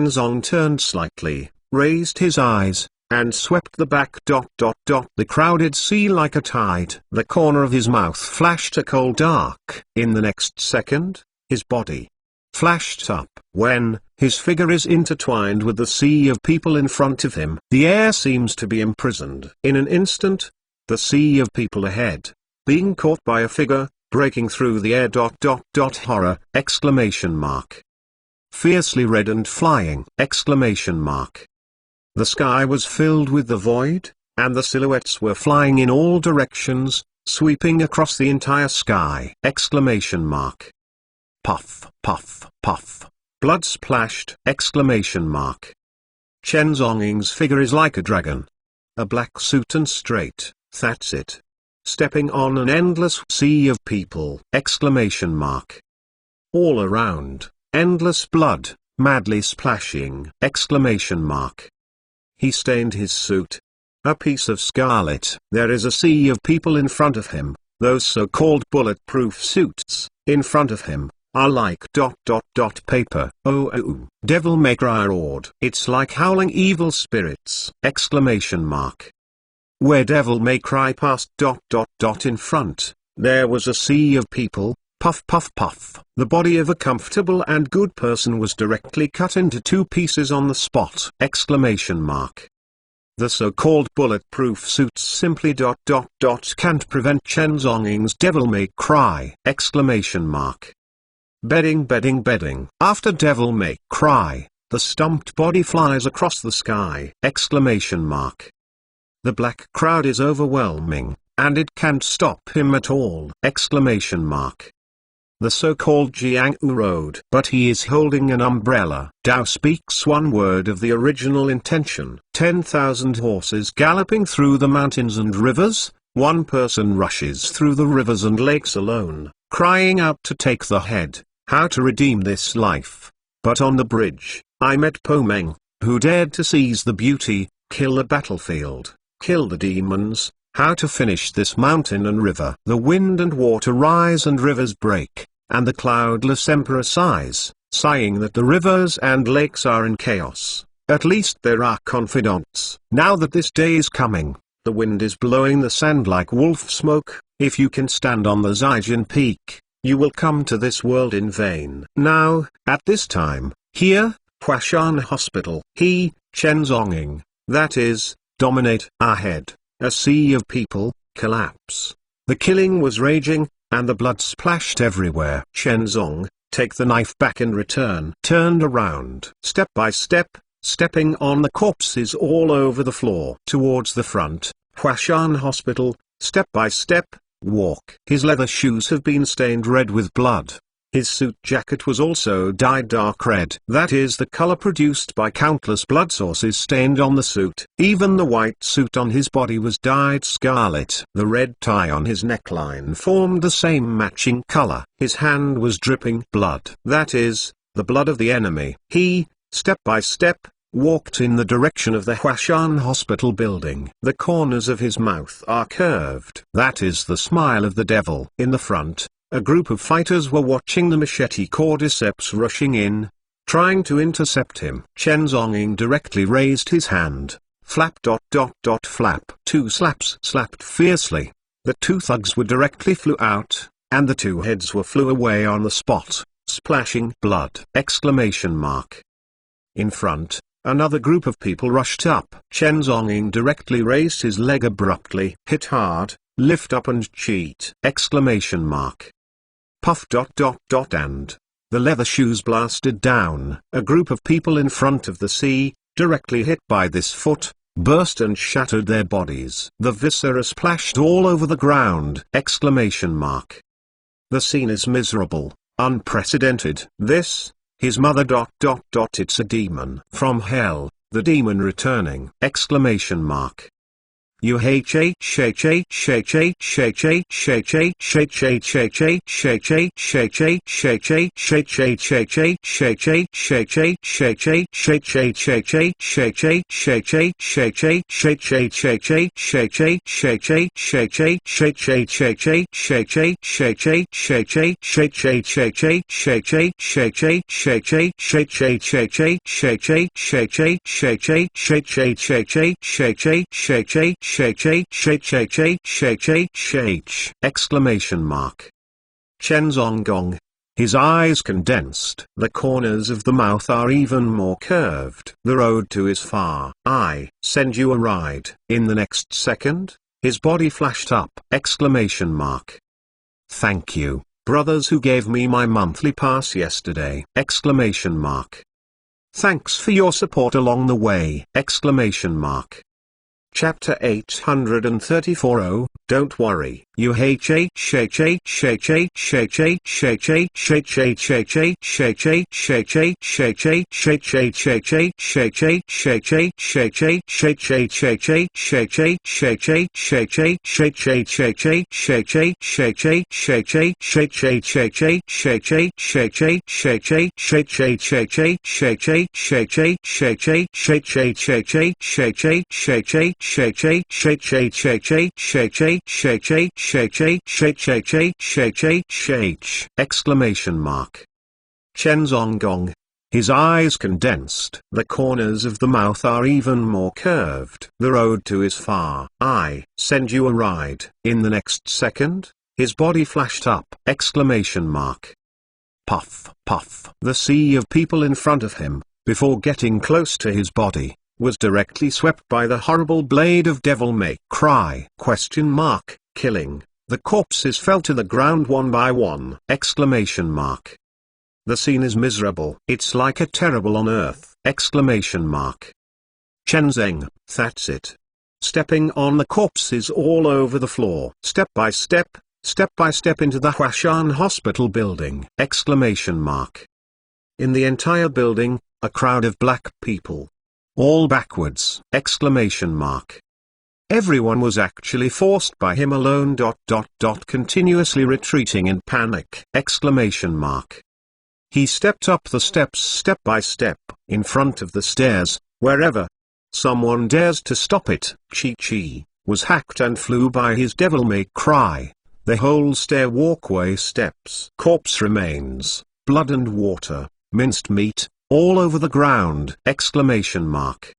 Zong turned slightly, raised his eyes, and swept the back ... the crowded sea like a tide. The corner of his mouth flashed a cold arc. In the next second, his body flashed up. When his figure is intertwined with the sea of people in front of him, the air seems to be imprisoned. In an instant, the sea of people ahead, being caught by a figure, breaking through the air ... horror! Fiercely red and flying! The sky was filled with the void, and the silhouettes were flying in all directions, sweeping across the entire sky! Puff, puff, puff. Blood splashed! Chen Zonging's figure is like a dragon. A black suit and straight, that's it. Stepping on an endless sea of people! All around, endless blood, madly splashing! He stained his suit. a piece of scarlet. There is a sea of people in front of him. Those so-called bulletproof suits, in front of him, are like ... paper. Oh, Devil May Cry roared. It's like howling evil spirits! Exclamation mark. Where Devil May Cry passed ... in front, there was a sea of people. Puff puff puff. The body of a comfortable and good person was directly cut into two pieces on the spot! Exclamation mark. The so-called bulletproof suits simply ... can't prevent Chen Zhonging's Devil May Cry! Exclamation mark. Bedding. After Devil May Cry, the stumped body flies across the sky! Exclamation mark. The black crowd is overwhelming, and it can't stop him at all! Exclamation mark. The so-called Jiang Wu rode, but he is holding an umbrella. Dao speaks one word of the original intention. 10,000 horses galloping through the mountains and rivers, one person rushes through the rivers and lakes alone, crying out to take the head, how to redeem this life. But on the bridge, I met Po Meng, who dared to seize the beauty, kill the battlefield, kill the demons. How to finish this mountain and river. The wind and water rise and rivers break, and the cloudless emperor sighs, sighing that the rivers and lakes are in chaos. At least there are confidants. Now that this day is coming, the wind is blowing the sand like wolf smoke. If you can stand on the Zaijian peak, you will come to this world in vain. Now, at this time, here, Huashan Hospital, he, Chen Zhonging, that is, dominate ahead. A sea of people, collapse. The killing was raging, and the blood splashed everywhere. Chen Zong, take the knife back and return. Turned around. Step by step, stepping on the corpses all over the floor. Towards the front, Huashan Hospital, step by step, walk. His leather shoes have been stained red with blood. His suit jacket was also dyed dark red. That is the color produced by countless blood sources stained on the suit. Even the white suit on his body was dyed scarlet. The red tie on his neckline formed the same matching color. His hand was dripping blood. That is, the blood of the enemy. He, step by step, walked in the direction of the Huashan Hospital building. The corners of his mouth are curved. That is the smile of the devil. In the front, a group of fighters were watching the machete cordyceps rushing in, trying to intercept him. Chen Zhonging directly raised his hand. Flap ... flap. Two slaps slapped fiercely. The two thugs were directly flew out, and the two heads were flew away on the spot, splashing blood! Exclamation mark. In front, another group of people rushed up. Chen Zhonging directly raised his leg abruptly. Hit hard, lift up and cheat! Exclamation mark. Puff ... and the leather shoes blasted down. A group of people in front of the sea, directly hit by this foot, burst and shattered their bodies. The viscera splashed all over the ground! Exclamation mark. The scene is miserable, unprecedented. This, his mother ... it's a demon from hell, the demon returning! Exclamation mark. You hate Exclamation mark. Chen Zhongong. His eyes condensed. The corners of the mouth are even more curved. The road to is far. I send you a ride. In the next second, his body flashed up! Exclamation mark. Thank you, brothers who gave me my monthly pass yesterday! Exclamation mark. Thanks for your support along the way! Exclamation mark. Chapter 834. Oh, don't worry, Exclamation mark. Chen Zhonggong. His eyes condensed. The corners of the mouth are even more curved. The road to is far. I send you a ride. In the next second, his body flashed up. Exclamation mark. Puff, puff. The sea of people in front of him, before getting close to his body, was directly swept by the horrible blade of Devil May Cry. Question mark. Killing. The corpses fell to the ground one by one. Exclamation mark. The scene is miserable. It's like a terrible on earth. Exclamation mark. Chen Zeng, that's it. Stepping on the corpses all over the floor. Step by step into the Huashan Hospital building. Exclamation mark. In the entire building, a crowd of black people. All backwards. Exclamation mark. Everyone was actually forced by him alone. Continuously retreating in panic. Exclamation mark. He stepped up the steps step by step, in front of the stairs, wherever someone dares to stop it. Chi-Chi was hacked and flew by his Devil May Cry. The whole stair walkway steps. Corpse remains, blood and water, minced meat, all over the ground. Exclamation mark.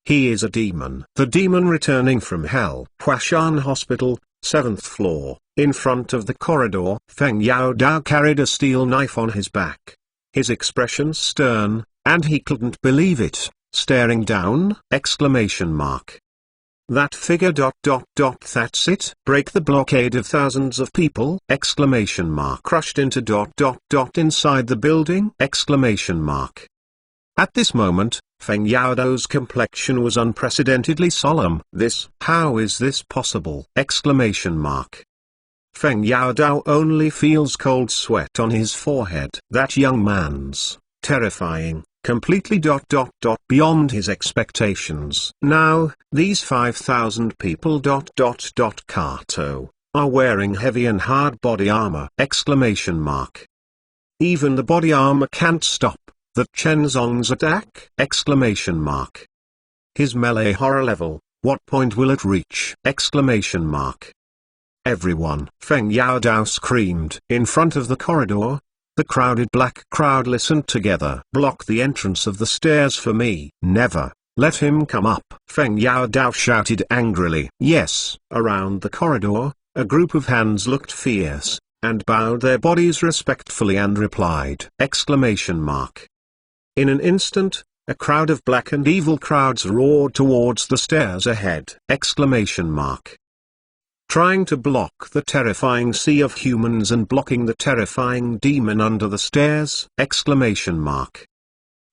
He is a demon. The demon returning from hell. Huashan Hospital, 7th floor. In front of the corridor, Feng Yaodao carried a steel knife on his back. His expression stern, and he couldn't believe it, staring down. Exclamation mark. That figure. That's it. Break the blockade of thousands of people. Exclamation mark. Crushed into inside the building. Exclamation mark. At this moment, Feng Yaodao's complexion was unprecedentedly solemn. How is this possible? Exclamation mark. Feng Yaodao only feels cold sweat on his forehead. That young man's terrifying, completely beyond his expectations. Now, these 5,000 people Kato are wearing heavy and hard body armor. Exclamation mark. Even the body armor can't stop that Chen Zong's attack. Exclamation mark. His melee horror level, what point will it reach? Exclamation mark. Everyone, Feng Yaodao screamed. In front of the corridor, the crowded black crowd listened together. Block the entrance of the stairs for me. Never let him come up. Feng Yaodao shouted angrily. Yes. Around the corridor, a group of hands looked fierce, and bowed their bodies respectfully and replied. Exclamation mark. In an instant, a crowd of black and evil crowds roared towards the stairs ahead. Exclamation mark. Trying to block the terrifying sea of humans and blocking the terrifying demon under the stairs. Exclamation mark.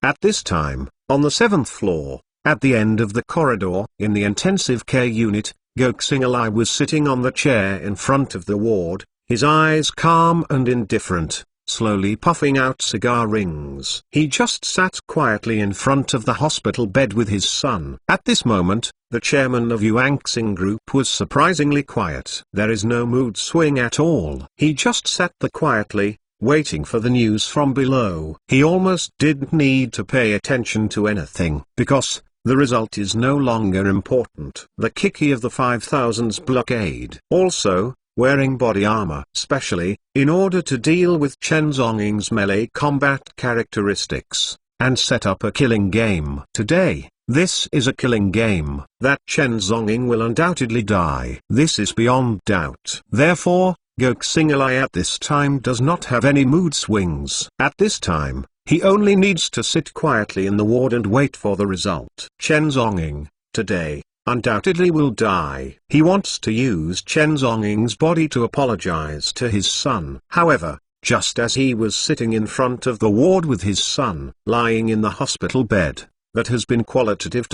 At this time, on the 7th floor, at the end of the corridor, in the intensive care unit, Goksingalai was sitting on the chair in front of the ward, his eyes calm and indifferent, slowly puffing out cigar rings. He just sat quietly in front of the hospital bed with his son. At this moment, the chairman of Yuanxing Group was surprisingly quiet. There is no mood swing at all. He just sat there quietly, waiting for the news from below. He almost didn't need to pay attention to anything, because the result is no longer important. The Kiki of the 5000's blockade. Also, wearing body armor, specially, in order to deal with Chen Zonging's melee combat characteristics, and set up a killing game. Today, this is a killing game, that Chen Zonging will undoubtedly die. This is beyond doubt. Therefore, Goksingalai at this time does not have any mood swings. At this time, he only needs to sit quietly in the ward and wait for the result. Chen Zonging, today, undoubtedly will die. He wants to use Chen Zonging's body to apologize to his son. However, just as he was sitting in front of the ward with his son, lying in the hospital bed, that has been qualitative ...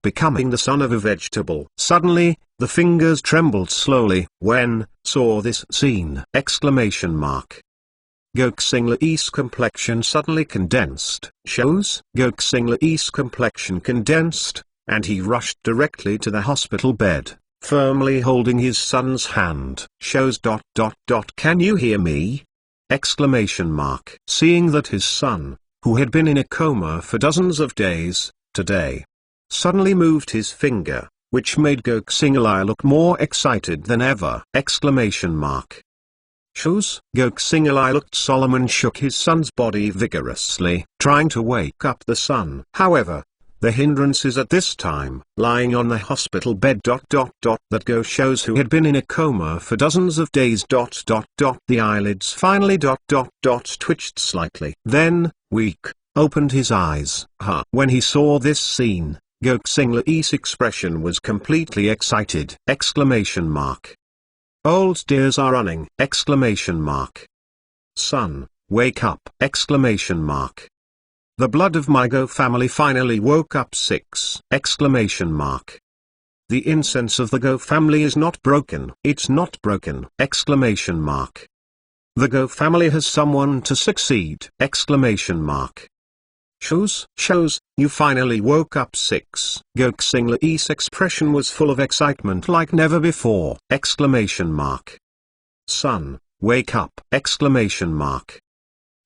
becoming the son of a vegetable. Suddenly, the fingers trembled slowly, when, saw this scene! ! Goksingli's complexion suddenly condensed. Shows Goksingli's complexion condensed, and he rushed directly to the hospital bed, firmly holding his son's hand. Shows ... Can you hear me? ! Seeing that his son, who had been in a coma for dozens of days, today, suddenly moved his finger, which made Goksingli look more excited than ever! Shows Goksingli looked solemn and shook his son's body vigorously, trying to wake up the son. However, the hindrances at this time, lying on the hospital bed ... that Go shows who had been in a coma for dozens of days ... The eyelids finally ... twitched slightly. Then, weak, opened his eyes. When he saw this scene, Goksingli's expression was completely excited! Old tears are running! Son, wake up! The blood of my Go family finally woke up! 6! The incense of the Go family is not broken. It's not broken! The Go family has someone to succeed! Shows, you finally woke up! 6. Goksingli's expression was full of excitement like never before! Son, wake up!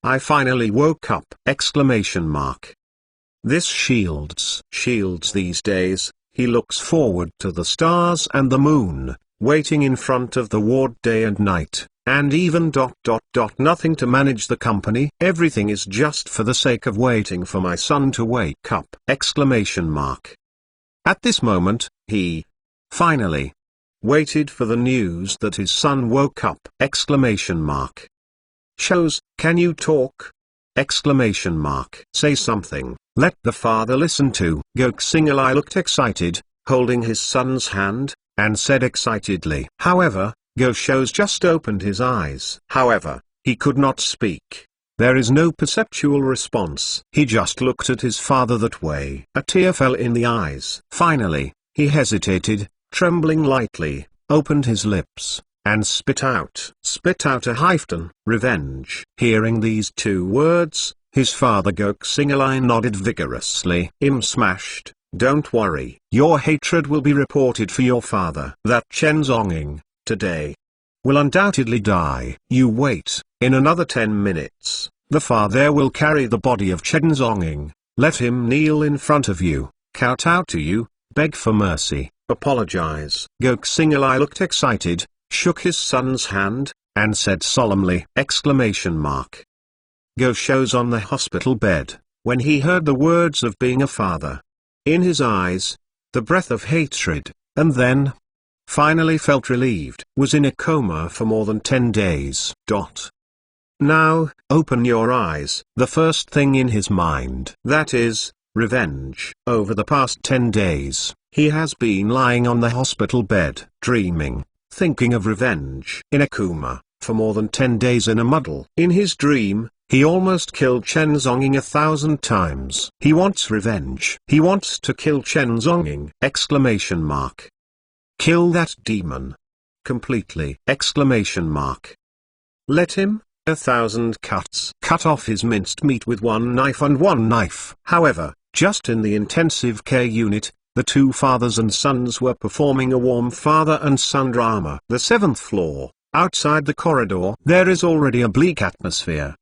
I finally woke up! This shields these days, he looks forward to the stars and the moon, waiting in front of the ward day and night, and even ... nothing to manage the company. Everything is just for the sake of waiting for my son to wake up! At this moment, he finally waited for the news that his son woke up! Shows, can you talk? Say something, let the father listen to. Goksingli looked excited, holding his son's hand, and said excitedly. However, Go shows just opened his eyes. However, he could not speak. There is no perceptual response. He just looked at his father that way. A tear fell in the eyes. Finally, he hesitated, trembling lightly, opened his lips, and spit out a hyphen, revenge. Hearing these two words, his father Goksingali nodded vigorously. Smashed, don't worry. Your hatred will be reported for your father. That Chen Zonging, today, will undoubtedly die. You wait, in another 10 minutes, the father will carry the body of Chen Zonging, let him kneel in front of you, kowtow to you, beg for mercy, apologize. Goksingali looked excited, shook his son's hand, and said solemnly! Go shows on the hospital bed, when he heard the words of being a father. In his eyes, the breath of hatred, and then, finally felt relieved. Was in a coma for more than 10 days. Now, open your eyes. The first thing in his mind, that is, revenge. Over the past 10 days, he has been lying on the hospital bed, dreaming, thinking of revenge. In a coma, for more than 10 days in a muddle. In his dream, he almost killed Chen Zonging 1,000 times. He wants revenge. He wants to kill Chen Zonging! Kill that demon. Completely! Let him, 1,000 cuts. Cut off his minced meat with one knife and one knife. However, just in the intensive care unit, the two fathers and sons were performing a warm father and son drama. The 7th floor, outside the corridor, there is already a bleak atmosphere!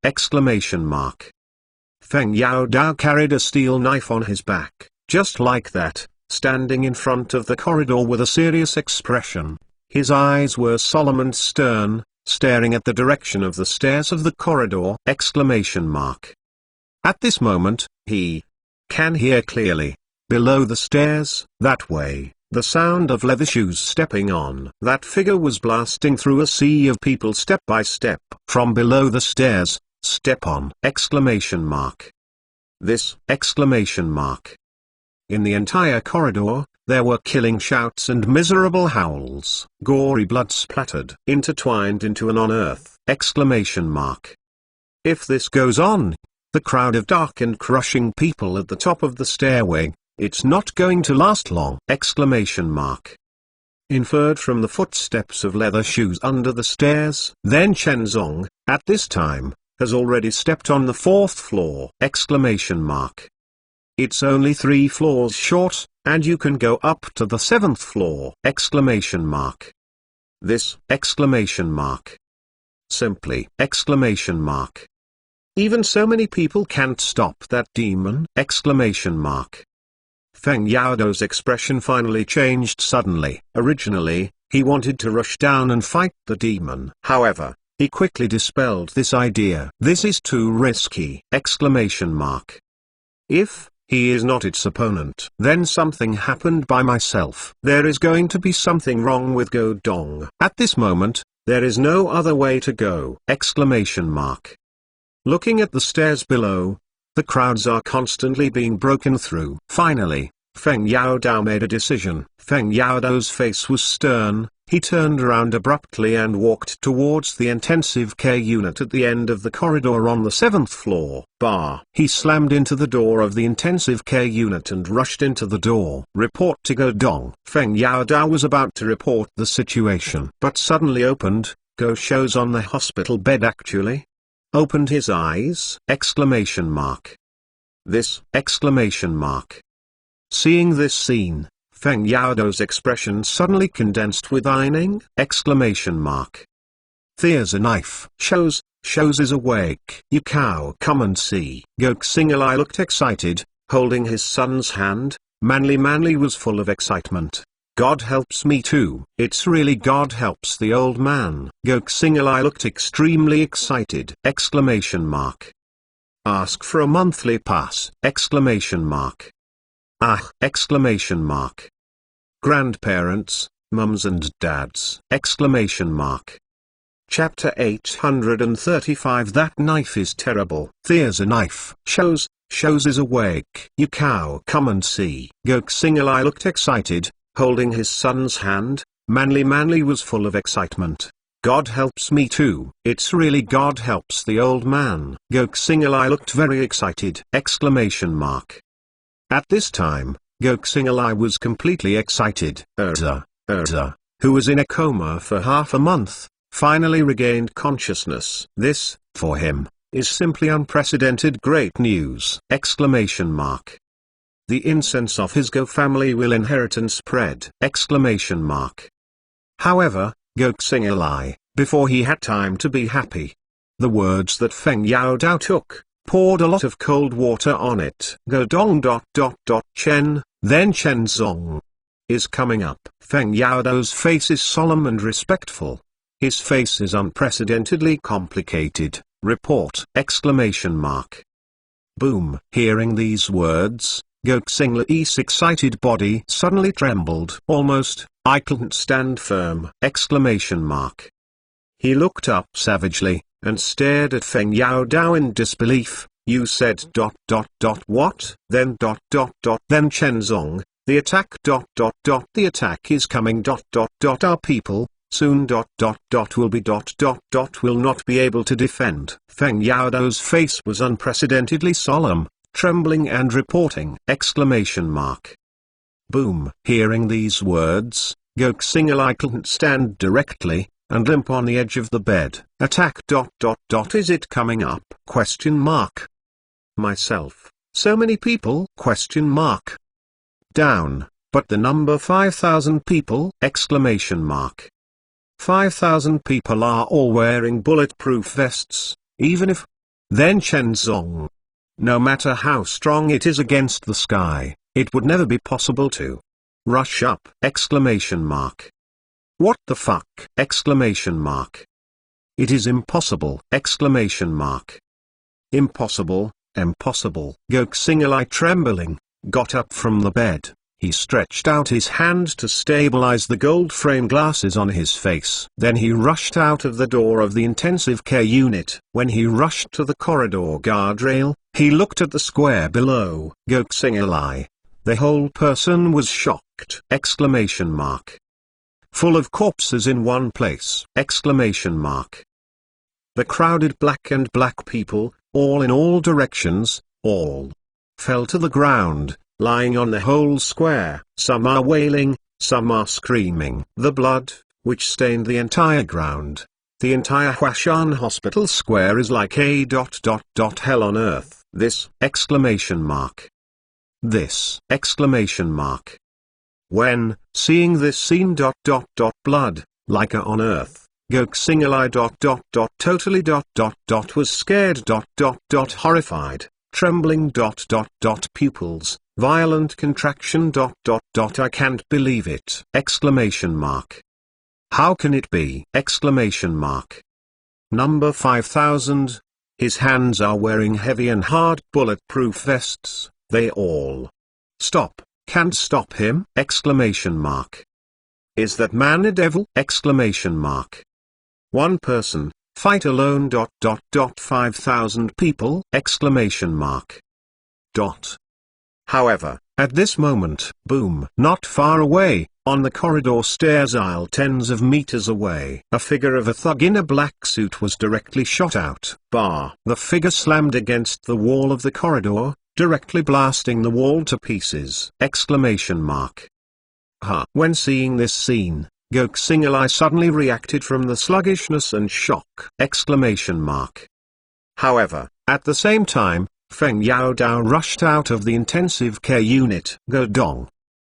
Feng Yao Dao carried a steel knife on his back, just like that, standing in front of the corridor with a serious expression. His eyes were solemn and stern, staring at the direction of the stairs of the corridor! At this moment, he can hear clearly, below the stairs, that way, the sound of leather shoes stepping on. That figure was blasting through a sea of people step by step. From below the stairs, step on! This! In the entire corridor, there were killing shouts and miserable howls. Gory blood splattered, intertwined into an on earth! If this goes on, The crowd of dark and crushing people at the top of the stairway, it's not going to last long! Exclamation mark. Inferred from the footsteps of leather shoes under the stairs. Then Chen Zong, at this time, has already stepped on the 4th floor! Exclamation mark. It's only 3 floors short, and you can go up to the 7th floor! Exclamation mark. This! Exclamation mark. Simply! Exclamation mark. Even so many people can't stop that demon! Exclamation mark. Feng Yaodao's expression finally changed suddenly. Originally, he wanted to rush down and fight the demon. However, he quickly dispelled this idea. This is too risky! Exclamation mark. If he is not its opponent, then something happened by myself. There is going to be something wrong with Go Dong. At this moment, there is no other way to go! Exclamation mark. Looking at the stairs below, the crowds are constantly being broken through. Finally, Feng Yaodao made a decision. Feng Yaodao's face was stern. He turned around abruptly and walked towards the intensive care unit at the end of the corridor on the 7th floor. He slammed into the door of the intensive care unit and rushed into the door. Report to Go Dong. Feng Yaodao was about to report the situation, but suddenly opened. Go Shou's on the hospital bed actually. Opened his eyes! Exclamation mark. This! Exclamation mark. Seeing this scene, Feng Yaodao's expression suddenly condensed with ironing! Exclamation mark. There's a knife! Shows is awake! You cow, come and see! Go Xing'ai looked excited, holding his son's hand. Manly was full of excitement. God helps me too. It's really God helps the old man. Go Xing'ai looked extremely excited! Exclamation mark. Ask for a monthly pass! Exclamation mark. Ah! Exclamation mark. Grandparents, mums and dads! Exclamation mark. Chapter 835. That knife is terrible. There's a knife! Shows is awake! You cow, come and see! Go Xing'ai looked excited, holding his son's hand. Manly was full of excitement. God helps me too. It's really God helps the old man. Go Xing'ai looked very excited! Exclamation mark. At this time, Go Xing'ai was completely excited. Erza, who was in a coma for half a month, finally regained consciousness. This, for him, is simply unprecedented great news! Exclamation mark. The incense of his Go family will inherit and spread! Exclamation mark. However, Go Xing'ai, before he had time to be happy, the words that Feng Yaodao took, poured a lot of cold water on it. Go Dong ... Chen, then Chen Zong is coming up. Feng Yaodao's face is solemn and respectful. His face is unprecedentedly complicated. Report! Exclamation mark. Boom! Hearing these words, Go Xing'ai's excited body suddenly trembled. Almost, I couldn't stand firm! Exclamation mark. He looked up savagely, and stared at Feng Yaodao in disbelief. You said ... what? Then ... then Chen Zong, the attack ... the attack is coming ... our people, soon ... will be ... will not be able to defend. Feng Yaodao's face was unprecedentedly solemn, trembling and reporting! Exclamation mark. Boom! Hearing these words, Go Xing'ai couldn't stand directly, and limp on the edge of the bed. Attack ... is it coming up? Question mark. Myself, so many people? Question mark. Down, but the number 5,000 people? Exclamation mark. 5,000 people are all wearing bulletproof vests, even if... Then Chen Zong. No matter how strong it is against the sky, it would never be possible to rush up! Exclamation mark. What the fuck? Exclamation mark. It is impossible! Exclamation mark. Impossible, impossible! Go Xing'ai, trembling, got up from the bed. He stretched out his hand to stabilize the gold frame glasses on his face. Then he rushed out of the door of the intensive care unit. When he rushed to the corridor guardrail, he looked at the square below. Go Xing'ai. The whole person was shocked! Exclamation mark. Full of corpses in one place! Exclamation mark. The crowded black people, all in all directions, all fell to the ground, lying on the whole square. Some are wailing, some are screaming. The blood, which stained the entire ground, the entire Huashan Hospital Square, is like a hell on earth. This! This! When, seeing this scene, blood, like a on earth, Goksingalai totally was scared horrified, trembling pupils, violent contraction I can't believe it! How can it be! Number 5000. His hands are wearing heavy and hard bulletproof vests. They all stop. Can't stop him! Is that man a devil! One person, fight alone. 5000 people! However, at this moment, boom! Not far away, on the corridor stairs aisle tens of meters away, a figure of a thug in a black suit was directly shot out. The figure slammed against the wall of the corridor, directly blasting the wall to pieces! When seeing this scene, Goksingalai suddenly reacted from the sluggishness and shock! However, at the same time, Feng Yaodao rushed out of the intensive care unit. Go Dong!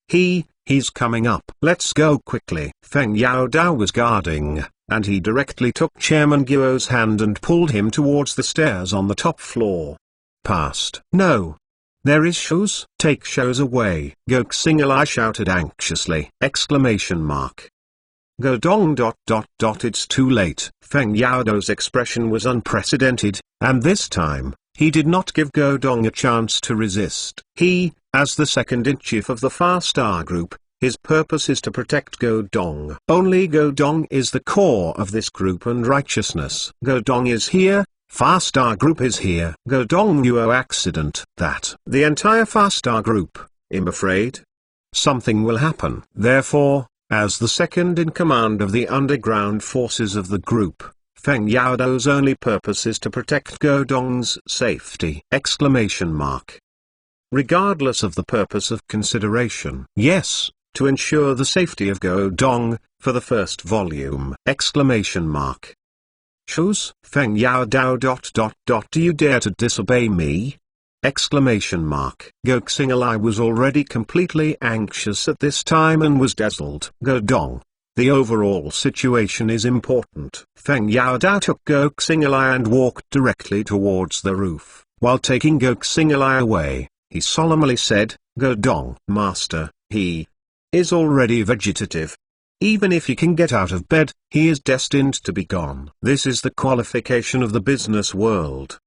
He's coming up. Let's go quickly. Feng Yaodao was guarding, and he directly took Chairman Guo's hand and pulled him towards the stairs on the top floor. Past. No. There is shoes. Take shoes away. Goksingalai shouted anxiously! Go Dong! It's too late. Feng Yaodao's expression was unprecedented, and this time, he did not give Go Dong a chance to resist. He, as the second-in-chief of the Far Star Group, his purpose is to protect Go Dong. Only Go Dong is the core of this group and righteousness. Go Dong is here, Far Star Group is here. Go Dong knew accident that the entire Far Star Group, I'm afraid, something will happen. Therefore, as the second-in-command of the underground forces of the group, Feng Yaodao's only purpose is to protect Go Dong's safety! Regardless of the purpose of consideration. Yes, to ensure the safety of Go Dong, for the first volume! Shoes? Feng Yaodao. Do you dare to disobey me? Goksingalai was already completely anxious at this time and was dazzled. Go Dong! The overall situation is important. Feng Yaodao took Goksingalai and walked directly towards the roof. While taking Goksingalai away, he solemnly said, Go Dong! Master, he is already vegetative. Even if he can get out of bed, he is destined to be gone. This is the qualification of the business world.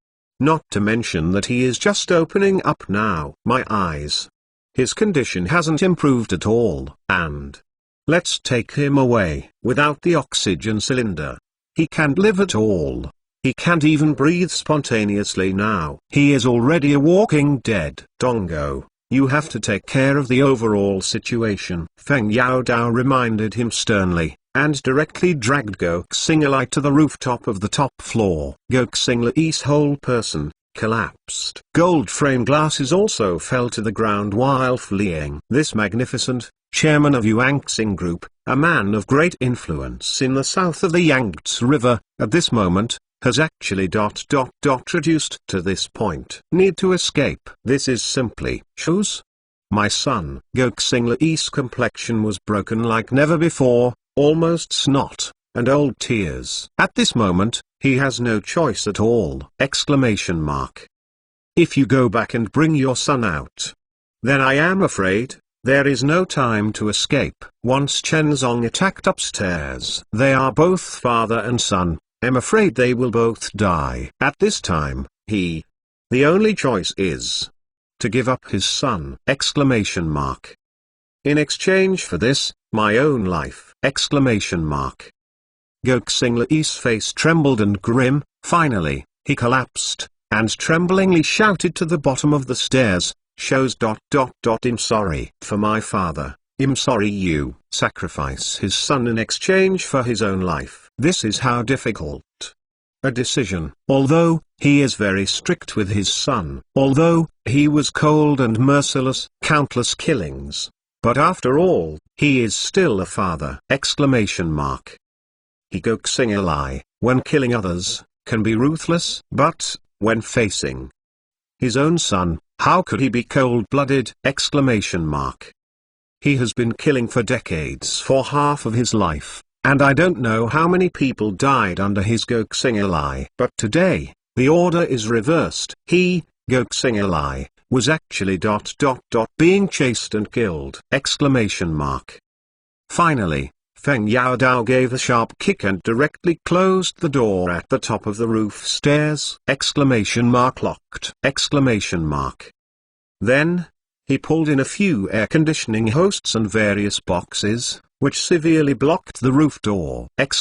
Not to mention that he is just opening up now. My eyes. His condition hasn't improved at all, and let's take him away. Without the oxygen cylinder, he can't live at all. He can't even breathe spontaneously now. He is already a walking dead. Dongo, you have to take care of the overall situation. Feng Yaodao reminded him sternly, and directly dragged Goksingalai to the rooftop of the top floor. Goksingalai's whole person collapsed. Gold frame glasses also fell to the ground while fleeing. This magnificent chairman of Yuanxing Group, a man of great influence in the south of the Yangtze River, at this moment, has actually reduced to this point. Need to escape. This is simply shoes. My son. Goksingalai's complexion was broken like never before, almost snot, and old tears. At this moment, he has no choice at all! If you go back and bring your son out, then I am afraid, there is no time to escape. Once Chenzong attacked upstairs. They are both father and son. I'm afraid they will both die. At this time, the only choice is to give up his son! In exchange for this, my own life! Goksingalai's face trembled and grim. Finally, he collapsed, and tremblingly shouted to the bottom of the stairs, shows. I'm sorry for my father. I'm sorry you sacrifice his son in exchange for his own life. This is how difficult a decision. Although, he is very strict with his son. Although he was cold and merciless, countless killings. But after all, he is still a father! He Goksingalai, when killing others, can be ruthless. But, when facing his own son, how could he be cold-blooded! He has been killing for decades, for half of his life, and I don't know how many people died under his Goksingalai. But today, the order is reversed. He, Goksingalai, was actually being chased and killed! Finally, Feng Yaodao gave a sharp kick and directly closed the door at the top of the roof stairs! Locked! Then, he pulled in a few air conditioning hoses and various boxes, which severely blocked the roof door! At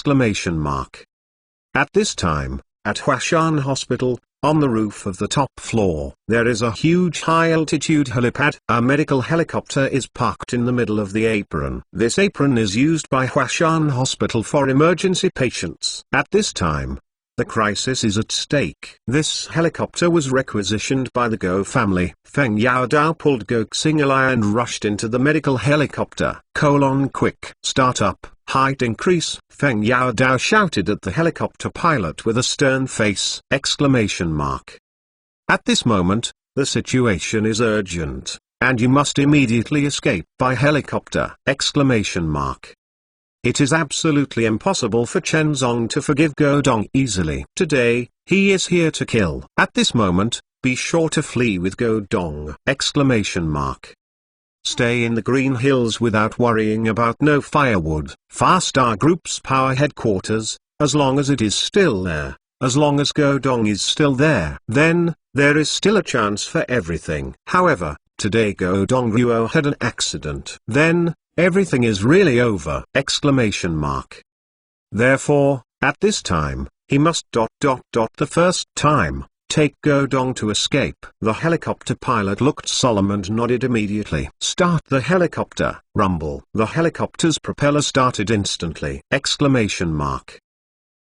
this time, at Huashan Hospital, on the roof of the top floor, there is a huge high-altitude helipad. A medical helicopter is parked in the middle of the apron. This apron is used by Huashan Hospital for emergency patients. At this time, the crisis is at stake. This helicopter was requisitioned by the Go family. Feng Yaodao pulled Goksingalai and rushed into the medical helicopter. Quick. Start up, height increase, Feng Yaodao shouted at the helicopter pilot with a stern face! At this moment, the situation is urgent, and you must immediately escape by helicopter! It is absolutely impossible for Chen Zong to forgive Godong easily. Today, he is here to kill. At this moment, be sure to flee with Godong! Stay in the Green Hills without worrying about no firewood. Far-Star Group's power headquarters, as long as it is still there, as long as Godong is still there, then, there is still a chance for everything. However, today Godong Ruo had an accident. Then, everything is really over! Therefore, at this time, he must the first time, take Godong to escape. The helicopter pilot looked solemn and nodded immediately. Start the helicopter, rumble. The helicopter's propeller started instantly!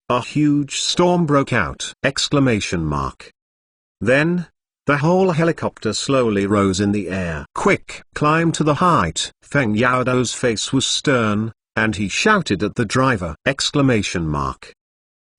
A huge storm broke out! Then, the whole helicopter slowly rose in the air. Quick! Climb to the height! Feng Yaodao's face was stern, and he shouted at the driver!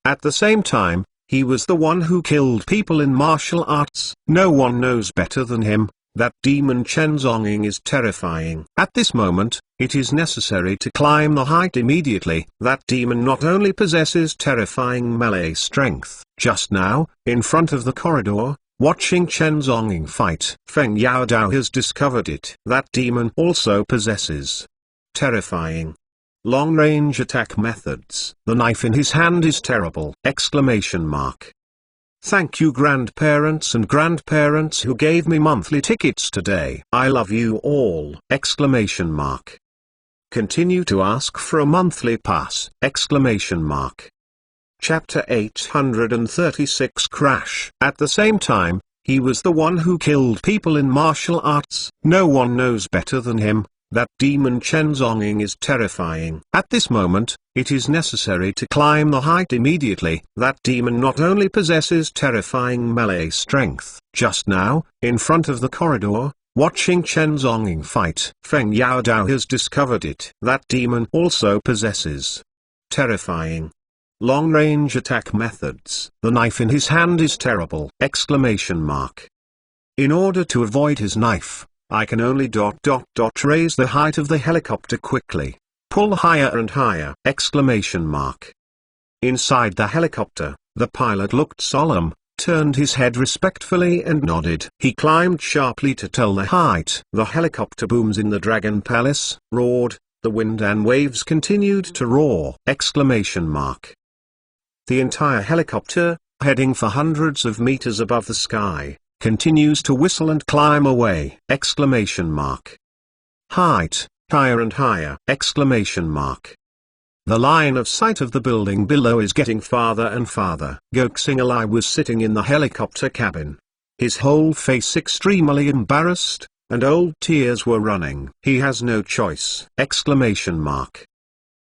At the same time, he was the one who killed people in martial arts. No one knows better than him. That demon Chen Zonging is terrifying. At this moment, it is necessary to climb the height immediately. That demon not only possesses terrifying melee strength. Just now, in front of the corridor, watching Chen Zonging fight, Feng Yaodao has discovered it. That demon also possesses terrifying long-range attack methods. The knife in his hand is terrible! Thank you grandparents and grandparents who gave me monthly tickets today. I love you all! Continue to ask for a monthly pass! Chapter 836 Crash. At the same time, he was the one who killed people in martial arts. No one knows better than him. That demon Chen Zonging is terrifying. At this moment, it is necessary to climb the height immediately. That demon not only possesses terrifying melee strength. Just now, in front of the corridor, watching Chen Zonging fight, Feng Yaodao has discovered it. That demon also possesses terrifying long-range attack methods. The knife in his hand is terrible! In order to avoid his knife, I can only raise the height of the helicopter quickly. Pull higher and higher! Inside the helicopter, the pilot looked solemn, turned his head respectfully and nodded. He climbed sharply to tell the height. The helicopter booms in the Dragon Palace, roared, the wind and waves continued to roar! The entire helicopter, heading for hundreds of meters above the sky, continues to whistle and climb away! Height, higher and higher! The line of sight of the building below is getting farther and farther. Goksingalai was sitting in the helicopter cabin. His whole face extremely embarrassed, and old tears were running. He has no choice!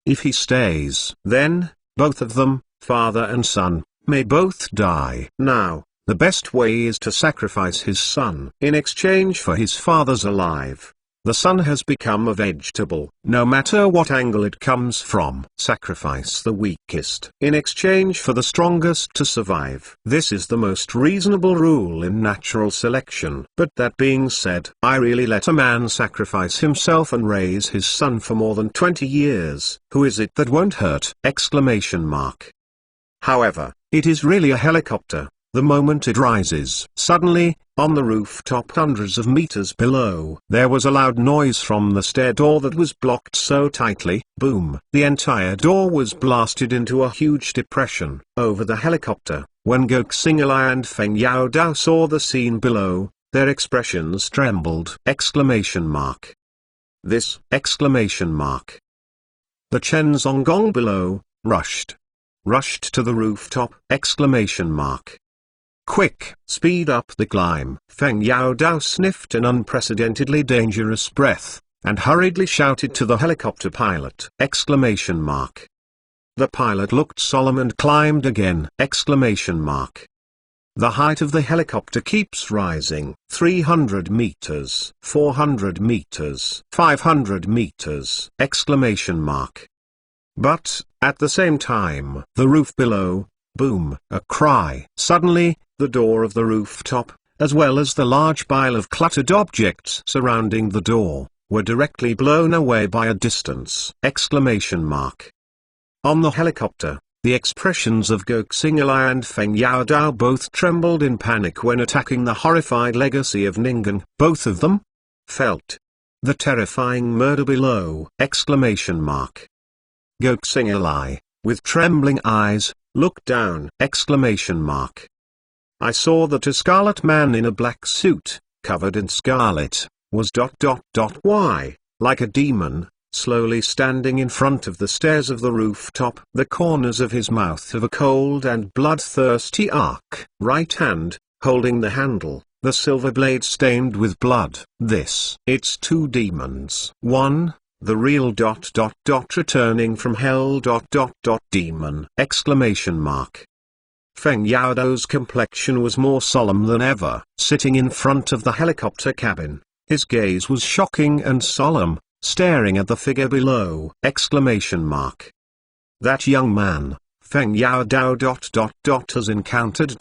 If he stays, then, both of them, father and son, may both die. Now, the best way is to sacrifice his son in exchange for his father's alive. The son has become a vegetable. No matter what angle it comes from, sacrifice the weakest in exchange for the strongest to survive. This is the most reasonable rule in natural selection. But that being said, I really let a man sacrifice himself and raise his son for more than 20 years. Who is it that won't hurt? Exclamation mark. However, it is really a helicopter. The moment it rises, suddenly, on the rooftop hundreds of meters below, there was a loud noise from the stair door that was blocked so tightly, boom, the entire door was blasted into a huge depression over the helicopter. When Goksingalai and Feng Yaodao saw the scene below, their expressions trembled! Exclamation mark. This! Exclamation mark. The Chenzongong below rushed to the rooftop! Exclamation mark. Quick, speed up the climb. Feng Yaodao sniffed an unprecedentedly dangerous breath, and hurriedly shouted to the helicopter pilot! Exclamation mark. The pilot looked solemn and climbed again! Exclamation mark. The height of the helicopter keeps rising. 300 meters, 400 meters, 500 meters! Exclamation mark. But, at the same time, the roof below, boom, a cry. Suddenly, the door of the rooftop, as well as the large pile of cluttered objects surrounding the door, were directly blown away by a distance! Exclamation mark. On the helicopter, the expressions of Goksingalai and Feng Yaodao both trembled in panic when attacking the horrified legacy of Ningen. Both of them felt the terrifying murder below! Exclamation mark. Goksingalai, with trembling eyes, looked down! Exclamation mark. I saw that a scarlet man in a black suit, covered in scarlet, was why, like a demon, slowly standing in front of the stairs of the rooftop. The corners of his mouth have a cold and bloodthirsty arc. Right hand, holding the handle, the silver blade stained with blood. It's two demons. One, the real returning from hell demon! Exclamation mark. Feng Yaodao's complexion was more solemn than ever. Sitting in front of the helicopter cabin, his gaze was shocking and solemn, staring at the figure below! Exclamation mark. That young man, Feng Yaodao has encountered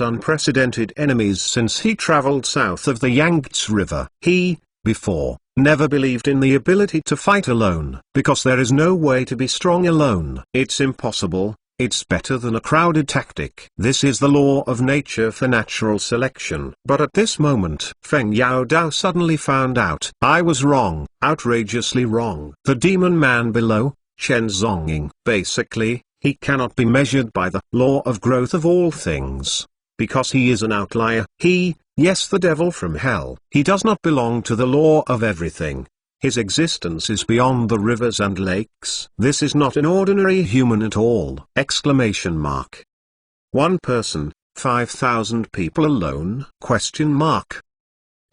unprecedented enemies since he traveled south of the Yangtze River. He, before, never believed in the ability to fight alone, because there is no way to be strong alone. It's impossible. It's better than a crowded tactic. This is the law of nature for natural selection. But at this moment, Feng Yaodao suddenly found out. I was wrong, outrageously wrong. The demon man below, Chen Zonging. Basically, he cannot be measured by the law of growth of all things, because he is an outlier. Yes, the devil from hell. He does not belong to the law of everything. His existence is beyond the rivers and lakes. This is not an ordinary human at all! Exclamation mark. One person, 5,000 people alone? Question mark.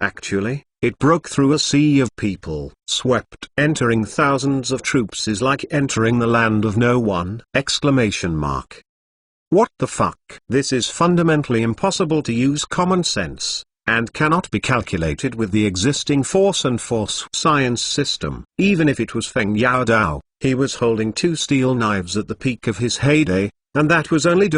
Actually, it broke through a sea of people. Swept. Entering thousands of troops is like entering the land of no one! Exclamation mark. What the fuck? This is fundamentally impossible to use common sense, and cannot be calculated with the existing force and force science system. Even if it was Feng Yaodao, he was holding two steel knives at the peak of his heyday, and that was only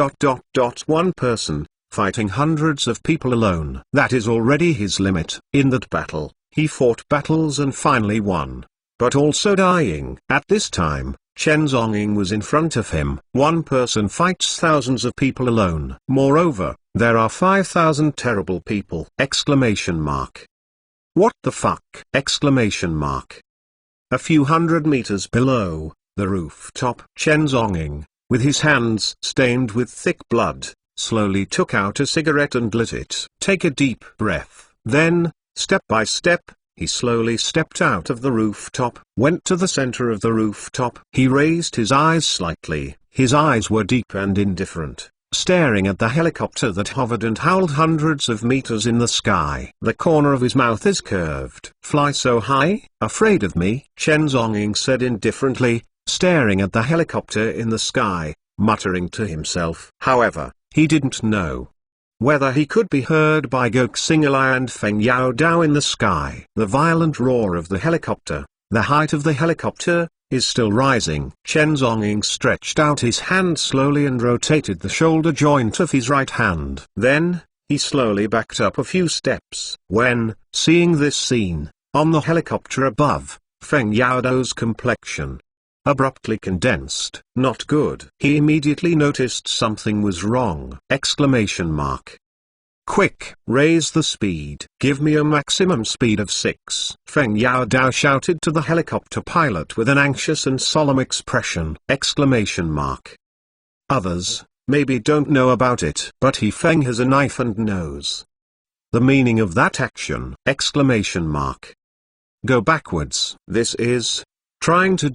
one person, fighting hundreds of people alone. That is already his limit. In that battle, he fought battles and finally won, but also dying. At this time, Chen Zonging was in front of him. One person fights thousands of people alone. Moreover, there are 5,000 terrible people! Exclamation mark. What the fuck? Exclamation mark. A few hundred meters below the rooftop, Chen Zonging, with his hands stained with thick blood, slowly took out a cigarette and lit it. Take a deep breath. Then, step by step, he slowly stepped out of the rooftop, went to the center of the rooftop. He raised his eyes slightly. His eyes were deep and indifferent, staring at the helicopter that hovered and howled hundreds of meters in the sky. The corner of his mouth is curved. Fly so high? Afraid of me? Chen Zonging said indifferently, staring at the helicopter in the sky, muttering to himself. However, he didn't know whether he could be heard by Gok Singalai and Feng Yao Dao in the sky. The violent roar of the helicopter, the height of the helicopter, is still rising. Chen Zhongying stretched out his hand slowly and rotated the shoulder joint of his right hand. Then, he slowly backed up a few steps. When, seeing this scene, on the helicopter above, Feng Yao Dao's complexion abruptly condensed. Not good. He immediately noticed something was wrong. Exclamation mark. Quick, raise the speed. Give me a maximum speed of 6. Feng Yao Dao shouted to the helicopter pilot with an anxious and solemn expression. Exclamation mark. Others, maybe don't know about it, but he Feng has a knife and knows the meaning of that action. Exclamation mark. Go backwards. This is trying to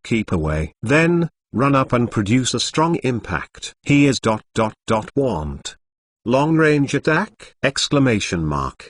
keep away. Then, run up and produce a strong impact. He is want. Long-range attack? Exclamation mark.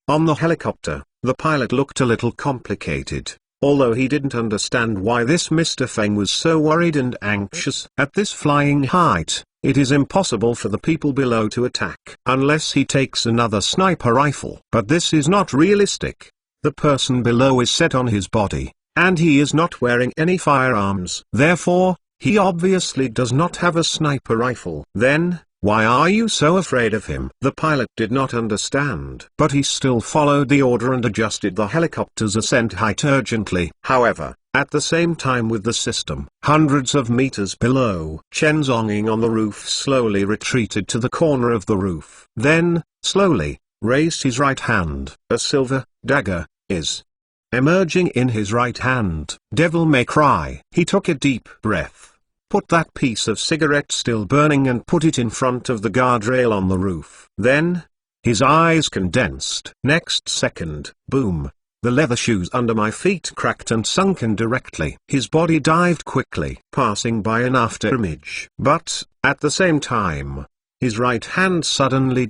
On the helicopter, the pilot looked a little complicated, although he didn't understand why this Mr. Feng was so worried and anxious. At this flying height, it is impossible for the people below to attack unless he takes another sniper rifle. But this is not realistic. The person below is set on his body, and he is not wearing any firearms. Therefore, he obviously does not have a sniper rifle. Then, why are you so afraid of him? The pilot did not understand, but he still followed the order and adjusted the helicopter's ascent height urgently. However, at the same time with the system, hundreds of meters below, Chen Zhongying on the roof slowly retreated to the corner of the roof. Then, slowly, raised his right hand. A silver dagger is emerging in his right hand. Devil May Cry. He took a deep breath, put that piece of cigarette still burning and put it in front of the guardrail on the roof. Then, his eyes condensed. Next second, boom, the leather shoes under my feet cracked and sunken directly. His body dived quickly, passing by an afterimage. But, at the same time, his right hand suddenly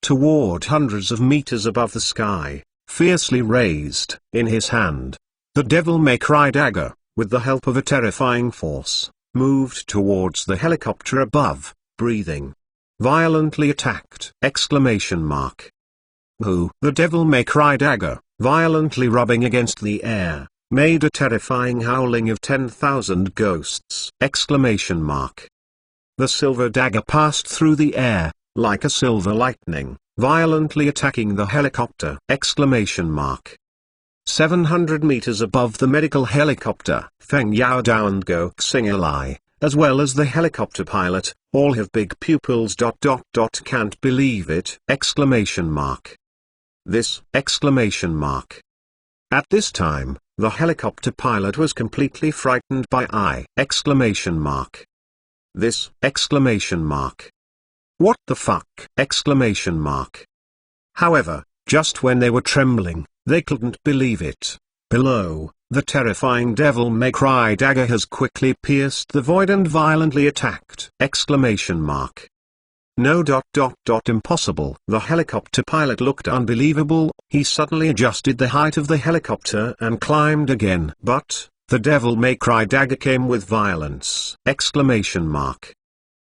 toward hundreds of meters above the sky, fiercely raised. In his hand, the Devil May Cry dagger, with the help of a terrifying force, moved towards the helicopter above, breathing. Violently attacked. Exclamation mark. Who? The Devil May Cry dagger, violently rubbing against the air, made a terrifying howling of 10,000 ghosts. Exclamation mark. The silver dagger passed through the air, like a silver lightning, violently attacking the helicopter. Exclamation mark. 700 meters above the medical helicopter, Feng Yao Dao and Gok Singalai, as well as the helicopter pilot, all have big pupils. Can't believe it. Exclamation mark. This! Exclamation mark. At this time, the helicopter pilot was completely frightened by Exclamation mark. This! Exclamation mark. What the fuck? Exclamation mark. However, just when they were trembling, they couldn't believe it. Below, the terrifying Devil May Cry dagger has quickly pierced the void and violently attacked. Exclamation mark. No. Impossible. The helicopter pilot looked unbelievable. He suddenly adjusted the height of the helicopter and climbed again. But the Devil May Cry dagger came with violence. Exclamation mark.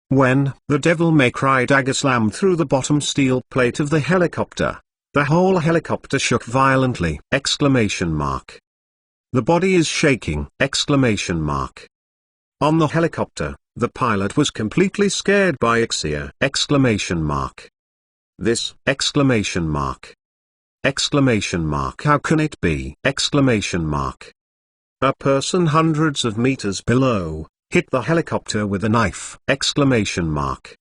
When the Devil May Cry dagger slammed through the bottom steel plate of the helicopter, the whole helicopter shook violently. Exclamation mark. The body is shaking. Exclamation mark. On the helicopter, the pilot was completely scared by Ixia. Exclamation mark. This! Exclamation mark. Exclamation mark. How can it be? Exclamation mark. A person hundreds of meters below hit the helicopter with a knife. Exclamation mark.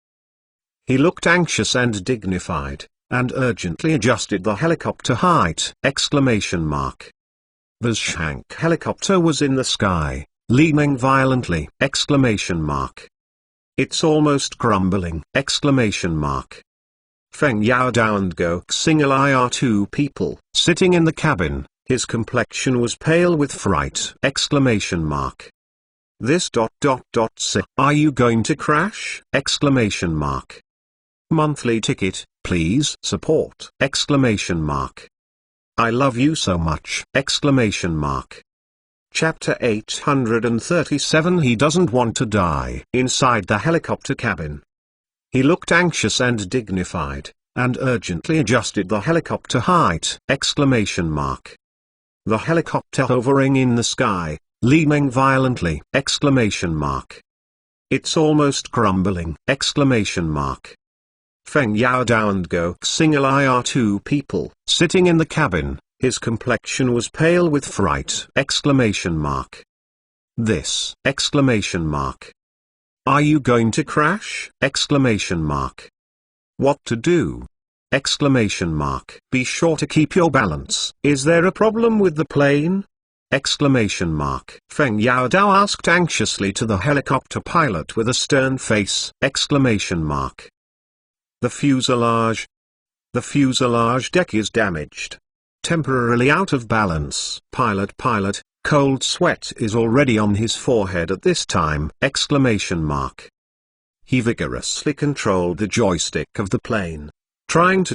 He looked anxious and dignified, and urgently adjusted the helicopter height. Exclamation mark. The Shank helicopter was in the sky, leaning violently. Exclamation mark. It's almost crumbling. Exclamation mark. Feng Yao Dao and Gok Singalai are two people sitting in the cabin. His complexion was pale with fright. Exclamation mark. This. Are you going to crash? Exclamation mark. Monthly ticket, please. Support! Exclamation mark. I love you so much! Exclamation mark. Chapter 837. He doesn't want to die. Inside the helicopter cabin, He looked anxious and dignified, and urgently adjusted the helicopter height! The helicopter hovering in the sky, leaning violently! It's almost crumbling! Feng Yaodao and Go Xing'ai are two people sitting in the cabin. His complexion was pale with fright! This! Are you going to crash? What to do? Be sure to keep your balance. Is there a problem with the plane? Feng Yaodao asked anxiously to the helicopter pilot with a stern face! The fuselage. The fuselage deck is damaged. Temporarily out of balance. Pilot, cold sweat is already on his forehead at this time! He vigorously controlled the joystick of the plane, trying to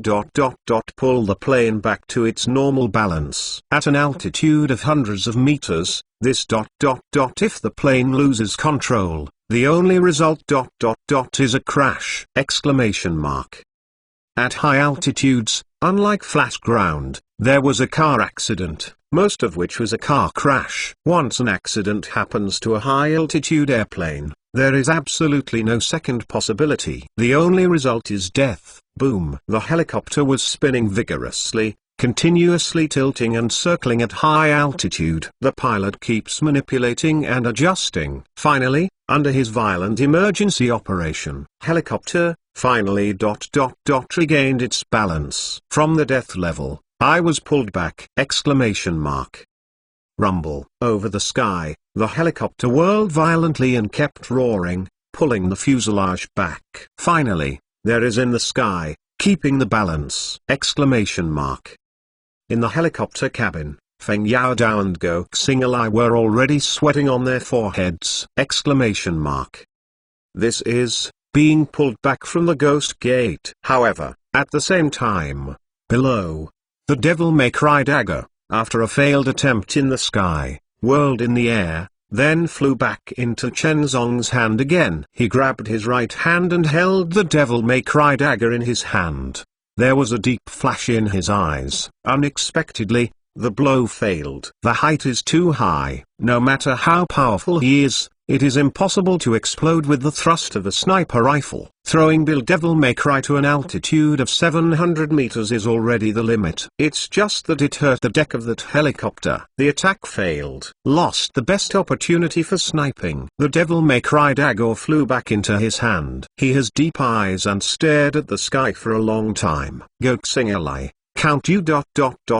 pull the plane back to its normal balance. At an altitude of hundreds of meters, this if the plane loses control, the only result is a crash! At high altitudes, unlike flat ground, there was a car accident, most of which was a car crash. Once an accident happens to a high-altitude airplane, there is absolutely no second possibility. The only result is death. Boom! The helicopter was spinning vigorously, continuously tilting and circling at high altitude. The pilot keeps manipulating and adjusting. Finally, under his violent emergency operation, helicopter finally regained its balance. From the death level, I was pulled back! Rumble. Over the sky, the helicopter whirled violently and kept roaring, pulling the fuselage back. Finally, there is in the sky, keeping the balance! In the helicopter cabin, Feng Yaodao and Go Xing'ai were already sweating on their foreheads! This is being pulled back from the Ghost Gate. However, at the same time, below, the Devil May Cry dagger, after a failed attempt in the sky, whirled in the air, then flew back into Chen Zong's hand again. He grabbed his right hand and held the Devil May Cry dagger in his hand. There was a deep flash in his eyes. Unexpectedly, the blow failed. The height is too high. No matter how powerful he is, it is impossible to explode with the thrust of a sniper rifle. Throwing Devil May Cry to an altitude of 700 meters is already the limit. It's just that it hurt the deck of that helicopter. The attack failed. Lost the best opportunity for sniping. The Devil May Cry dagger flew back into his hand. He has deep eyes and stared at the sky for a long time. Go Xing'ai, count you ...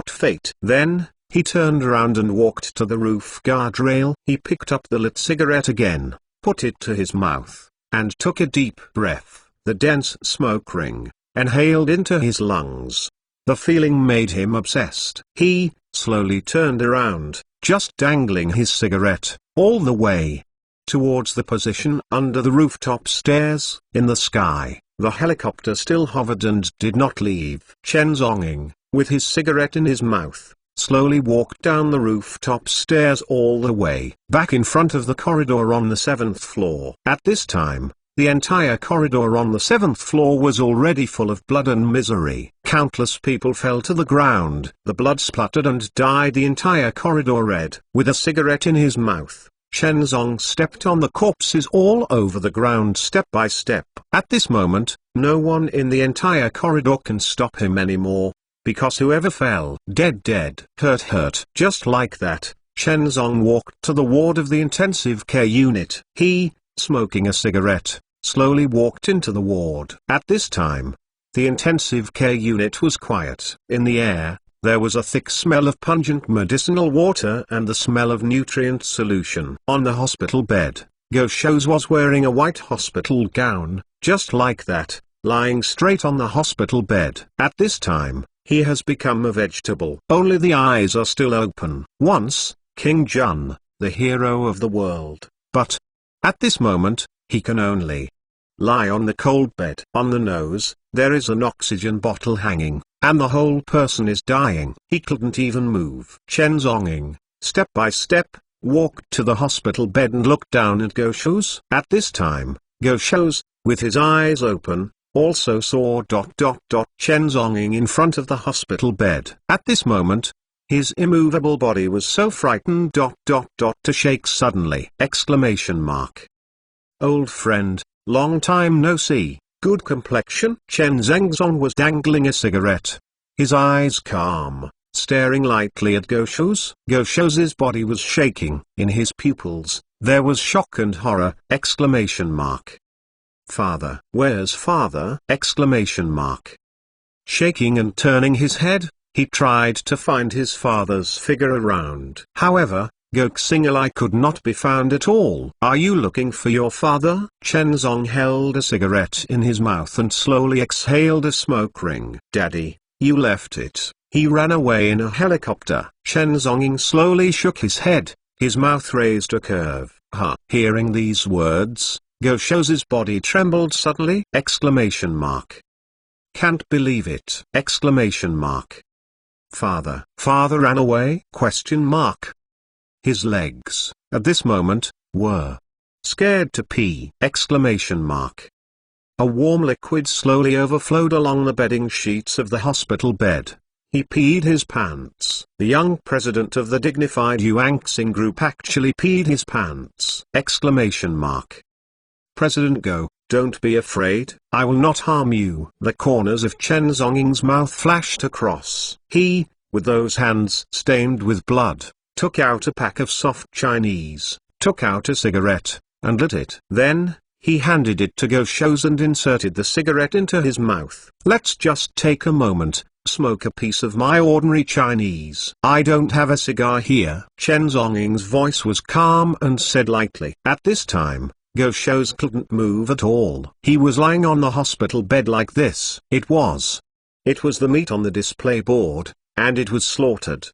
fate. Then, he turned around and walked to the roof guardrail. He picked up the lit cigarette again, put it to his mouth, and took a deep breath. The dense smoke ring inhaled into his lungs. The feeling made him obsessed. He slowly turned around, just dangling his cigarette, all the way towards the position under the rooftop stairs. In the sky, the helicopter still hovered and did not leave. Chen Zonging, with his cigarette in his mouth, slowly walked down the rooftop stairs all the way back in front of the corridor on the 7th floor. At this time, the entire corridor on the 7th floor was already full of blood and misery. Countless people fell to the ground. The blood spluttered and dyed the entire corridor red. With a cigarette in his mouth, Chen Zong stepped on the corpses all over the ground step by step. At this moment, no one in the entire corridor can stop him anymore, because whoever fell dead, hurt. Just like that, Chen Zong walked to the ward of the intensive care unit. He, smoking a cigarette, slowly walked into the ward. At this time, the intensive care unit was quiet. In the air, there was a thick smell of pungent medicinal water and the smell of nutrient solution. On the hospital bed, Go Shows was wearing a white hospital gown, just like that, lying straight on the hospital bed. At this time, he has become a vegetable. Only the eyes are still open. Once, King Jun, the hero of the world. But, at this moment, he can only lie on the cold bed. On the nose, there is an oxygen bottle hanging, and the whole person is dying. He couldn't even move. Chen Zonging, step by step, walked to the hospital bed and looked down at Go Shows. At this time, Go Shows, with his eyes open, also saw Chen Zonging in front of the hospital bed. At this moment, his immovable body was so frightened to shake suddenly! Old friend, long time no see, good complexion. Chen Zengzong was dangling a cigarette. His eyes calm, staring lightly at Goshos. Goshos's body was shaking. In his pupils, there was shock and horror! Father, where's father? Shaking and turning his head, he tried to find his father's figure around. However, Goxingalai could not be found at all. Are you looking for your father? Chen Zong held a cigarette in his mouth and slowly exhaled a smoke ring. Daddy, you left it. He ran away in a helicopter. Chen Zonging slowly shook his head, his mouth raised a curve. Hearing these words, Goshos's body trembled suddenly! Can't believe it! Father ran away? His legs, at this moment, were scared to pee! A warm liquid slowly overflowed along the bedding sheets of the hospital bed. He peed his pants. The young president of the dignified Yuanxing group actually peed his pants! President Go, don't be afraid, I will not harm you. The corners of Chen Zonging's mouth flashed across. He, with those hands stained with blood, took out a pack of soft Chinese, took out a cigarette, and lit it. Then, he handed it to Goshos and inserted the cigarette into his mouth. Let's just take a moment, smoke a piece of my ordinary Chinese. I don't have a cigar here. Chen Zonging's voice was calm and said lightly. At this time, Goshos couldn't move at all. He was lying on the hospital bed like this. It was the meat on the display board, and it was slaughtered!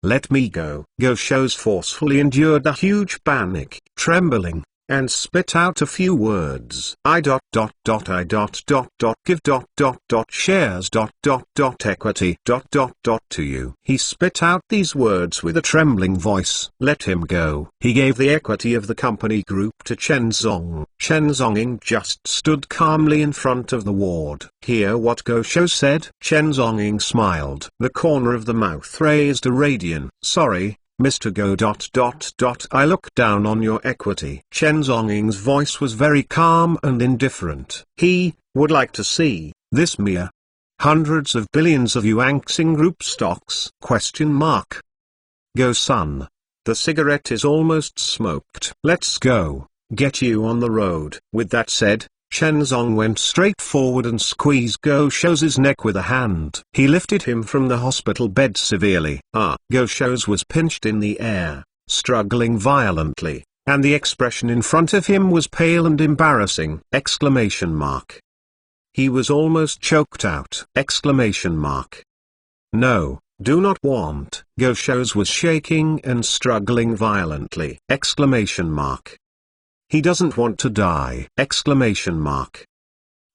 Let me go. Goshos forcefully endured a huge panic, trembling, and spit out a few words. Give shares equity to you. He spit out these words with a trembling voice. Let him go. He gave the equity of the company group to Chen Zong. Chen Zonging just stood calmly in front of the ward. Hear what Goshos said? Chen Zonging smiled. The corner of the mouth raised a radiant. Sorry, Mr. Go. I look down on your equity. Chen Zonging's voice was very calm and indifferent. He would like to see this mere hundreds of billions of Yuanxing Group stocks? Go son. The cigarette is almost smoked. Let's go, get you on the road. With that said, Chen Zong went straight forward and squeezed Goshos's neck with a hand. He lifted him from the hospital bed severely. Goshos was pinched in the air, struggling violently, and the expression in front of him was pale and embarrassing! He was almost choked out! No, do not want. Goshos was shaking and struggling violently! He doesn't want to die!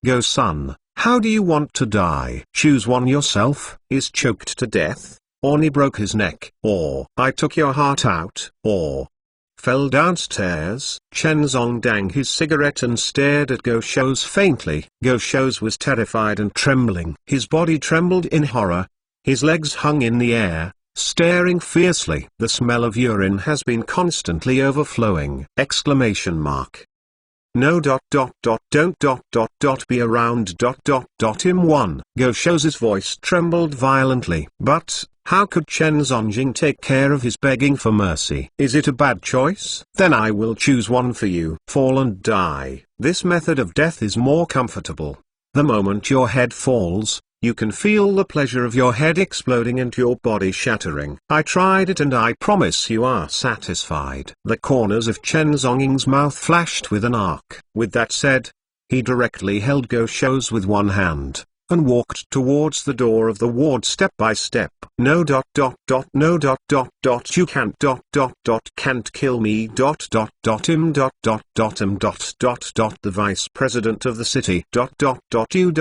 Go son, how do you want to die? Choose one yourself. Is choked to death, or knee broke his neck, or I took your heart out, or fell downstairs. Chen Zong dang his cigarette and stared at Goshos faintly. Goshos was terrified and trembling. His body trembled in horror. His legs hung in the air, staring fiercely. The smell of urine has been constantly overflowing! No don't be around him. Goshos's voice trembled violently. But, how could Chen Zongjing take care of his begging for mercy? Is it a bad choice? Then I will choose one for you. Fall and die. This method of death is more comfortable. The moment your head falls, you can feel the pleasure of your head exploding and your body shattering. I tried it and I promise you are satisfied. The corners of Chen Zonging's mouth flashed with an arc. With that said, he directly held Goshos with one hand, and walked towards the door of the ward step by step. No you can't kill me him the vice president of the city you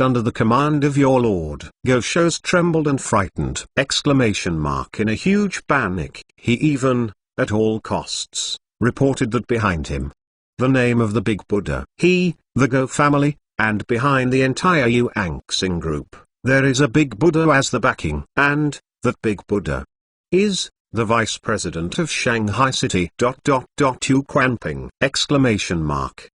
under the command of your lord. Goshos trembled and frightened! In a huge panic, he even, at all costs, reported that behind him, the name of the Big Buddha, he, the Go family, and behind the entire Yu Anxing group, there is a Big Buddha as the backing, and that Big Buddha is the vice president of Shanghai City. Yu Quanping! Exclamation mark.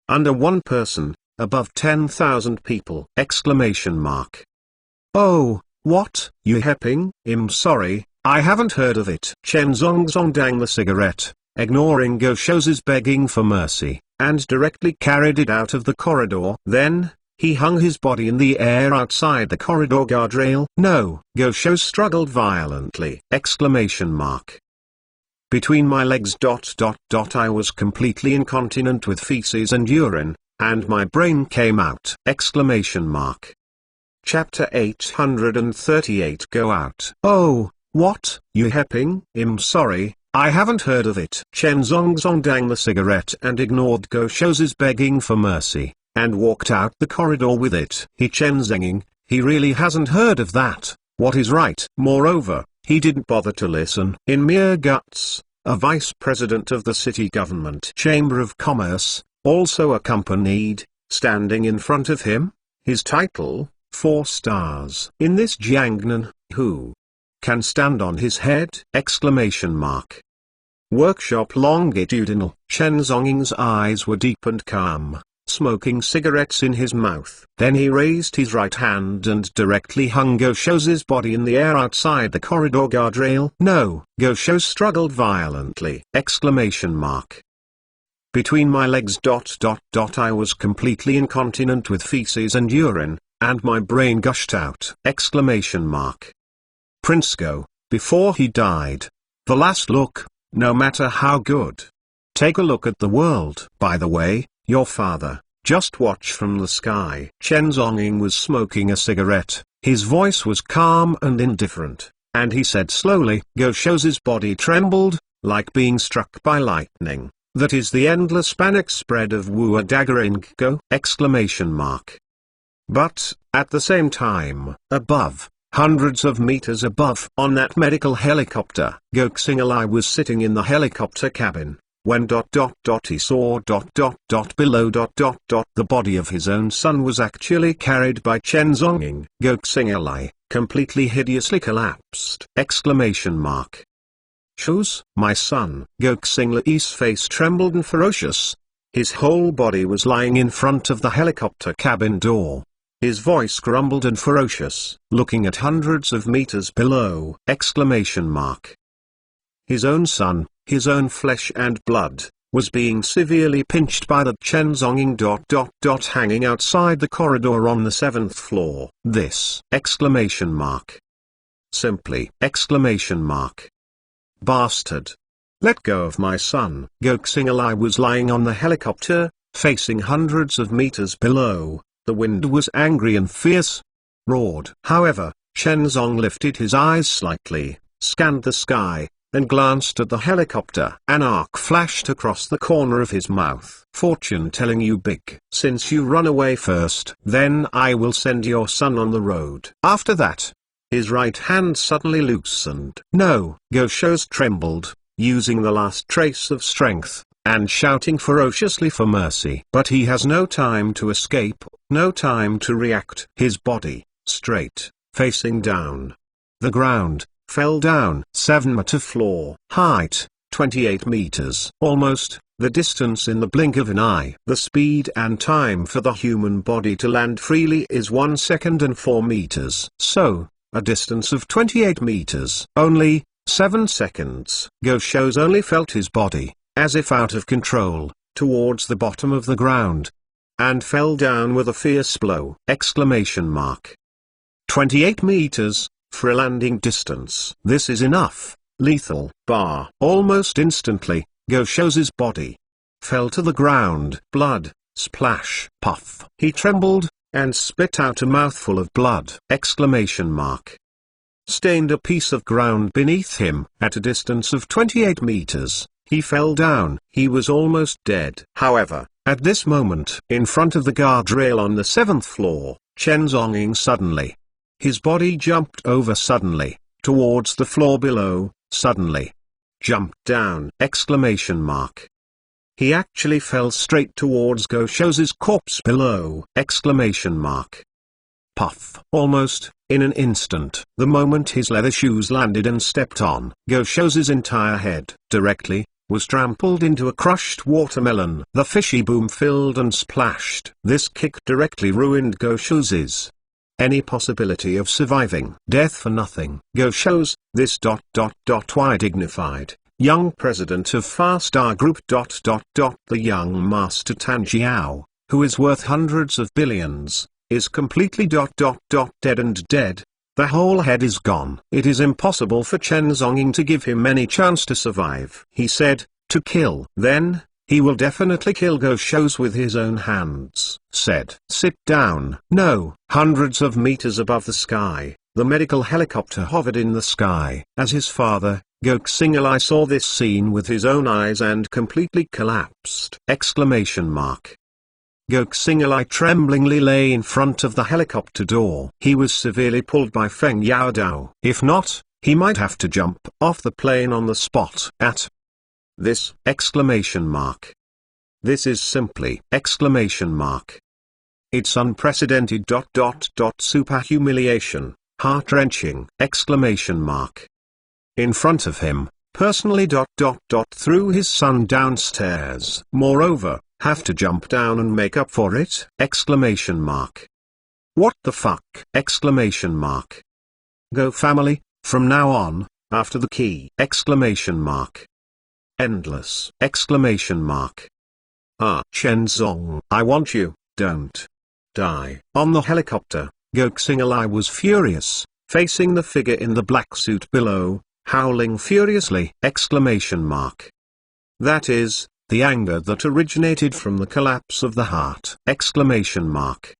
Under one person, above 10,000 people! Exclamation mark. Oh, what? Yu Heping? I'm sorry, I haven't heard of it. Chen Zongzong dang the cigarette, ignoring Go Shou's begging for mercy, and directly carried it out of the corridor. Then, he hung his body in the air outside the corridor guardrail. No, Go Shou struggled violently! Exclamation mark. Between my legs. I was completely incontinent with feces and urine, and my brain came out! Exclamation mark. Chapter 838 Go Out. Oh, what? Yu Heping? I'm sorry, I haven't heard of it. Chen Zongzong dang the cigarette and ignored Go Shou's begging for mercy, and walked out the corridor with it. Chen Zenging, he really hasn't heard of that. What is right? Moreover, he didn't bother to listen. In mere guts, a vice president of the city government chamber of commerce, also accompanied, standing in front of him, his title, 4 stars. In this Jiangnan, who can stand on his head? Exclamation mark. Workshop longitudinal. Chen Zonging's eyes were deep and calm, smoking cigarettes in his mouth. Then he raised his right hand and directly hung Go Shou's body in the air outside the corridor guardrail. No, Go Shou struggled violently! Exclamation mark. Between my legs. I was completely incontinent with feces and urine, and my brain gushed out! Exclamation mark. Prince Go, before he died, the last look, no matter how good. Take a look at the world. By the way, your father, just watch from the sky. Chen Zonging was smoking a cigarette, his voice was calm and indifferent, and he said slowly, Go Shou's body trembled, like being struck by lightning. That is the endless panic spread of Wu dagger in Go! Exclamation mark. But, at the same time, above, hundreds of meters above, on that medical helicopter, Go Xinglai was sitting in the helicopter cabin, when he saw below the body of his own son was actually carried by Chen Zonging. Go Xinglai, completely hideously collapsed! Exclamation mark. Shoes, my son. Go Xinglai's face trembled and ferocious. His whole body was lying in front of the helicopter cabin door. His voice grumbled and ferocious, looking at hundreds of meters below! Exclamation mark. His own son, his own flesh and blood, was being severely pinched by the Chen Zonging. Hanging outside the corridor on the 7th floor. This! Exclamation mark. Simply! Exclamation mark. Bastard! Let go of my son! Go Xinglai was lying on the helicopter, facing hundreds of meters below. The wind was angry and fierce. Roared. However, Chen Zong lifted his eyes slightly, scanned the sky, and glanced at the helicopter. An arc flashed across the corner of his mouth. Fortune telling you big. Since you run away first, then I will send your son on the road. After that, his right hand suddenly loosened. No, Go Shou trembled, using the last trace of strength, and shouting ferociously for mercy. But he has no time to escape, no time to react. His body, straight, facing down the ground, fell down 7 meter floor. Height, 28 meters. Almost, the distance in the blink of an eye. The speed and time for the human body to land freely is 1 second and 4 meters. So, a distance of 28 meters. Only 7 seconds. Go Shou only felt his body, as if out of control, towards the bottom of the ground, and fell down with a fierce blow! Exclamation mark. 28 meters, for a landing distance. This is enough, lethal. Bar. Almost instantly, Go Shou's body fell to the ground. Blood, splash, puff. He trembled, and spit out a mouthful of blood! Exclamation mark. Stained a piece of ground beneath him. At a distance of 28 meters, he fell down. He was almost dead. However, at this moment, in front of the guardrail on the 7th floor, Chen Zonging suddenly, his body jumped over suddenly, towards the floor below. Suddenly, jumped down! Exclamation mark. He actually fell straight towards Go Shou's corpse below! Exclamation mark. Puff! Almost, in an instant, the moment his leather shoes landed and stepped on Go Shou's entire head, directly, was trampled into a crushed watermelon. The fishy boom filled and splashed. This kick directly ruined Go Shou's any possibility of surviving. Death for nothing. Go Shou's, this ... why dignified, young president of Far Star Group ... the young master Tan Jiao, who is worth hundreds of billions, is completely ... dead and dead. The whole head is gone. It is impossible for Chen Zhongying to give him any chance to survive. He said, to kill. Then, he will definitely kill Go Shou's with his own hands. Said, sit down. No. Hundreds of meters above the sky, the medical helicopter hovered in the sky. As his father, Go Xing'ai saw this scene with his own eyes and completely collapsed. Exclamation mark. Go Xing'ai tremblingly lay in front of the helicopter door. He was severely pulled by Feng Yaodao. If not, he might have to jump off the plane on the spot. At this! Exclamation mark. This is simply! Exclamation mark. It's unprecedented ... super humiliation, heart-wrenching! Exclamation mark. In front of him, personally ... threw his son downstairs. Moreover, have to jump down and make up for it! Exclamation mark. What the fuck! Exclamation mark. Go family, from now on, after the key! Exclamation mark. Endless! Exclamation mark. Chen Zong, I want you, don't die. On the helicopter, Go Xing'ai was furious, facing the figure in the black suit below, howling furiously! Exclamation mark. That is, the anger that originated from the collapse of the heart! Exclamation mark.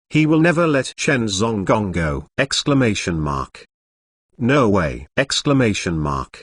He will never let Chen Zhonggong go! Exclamation mark. No way! Exclamation mark.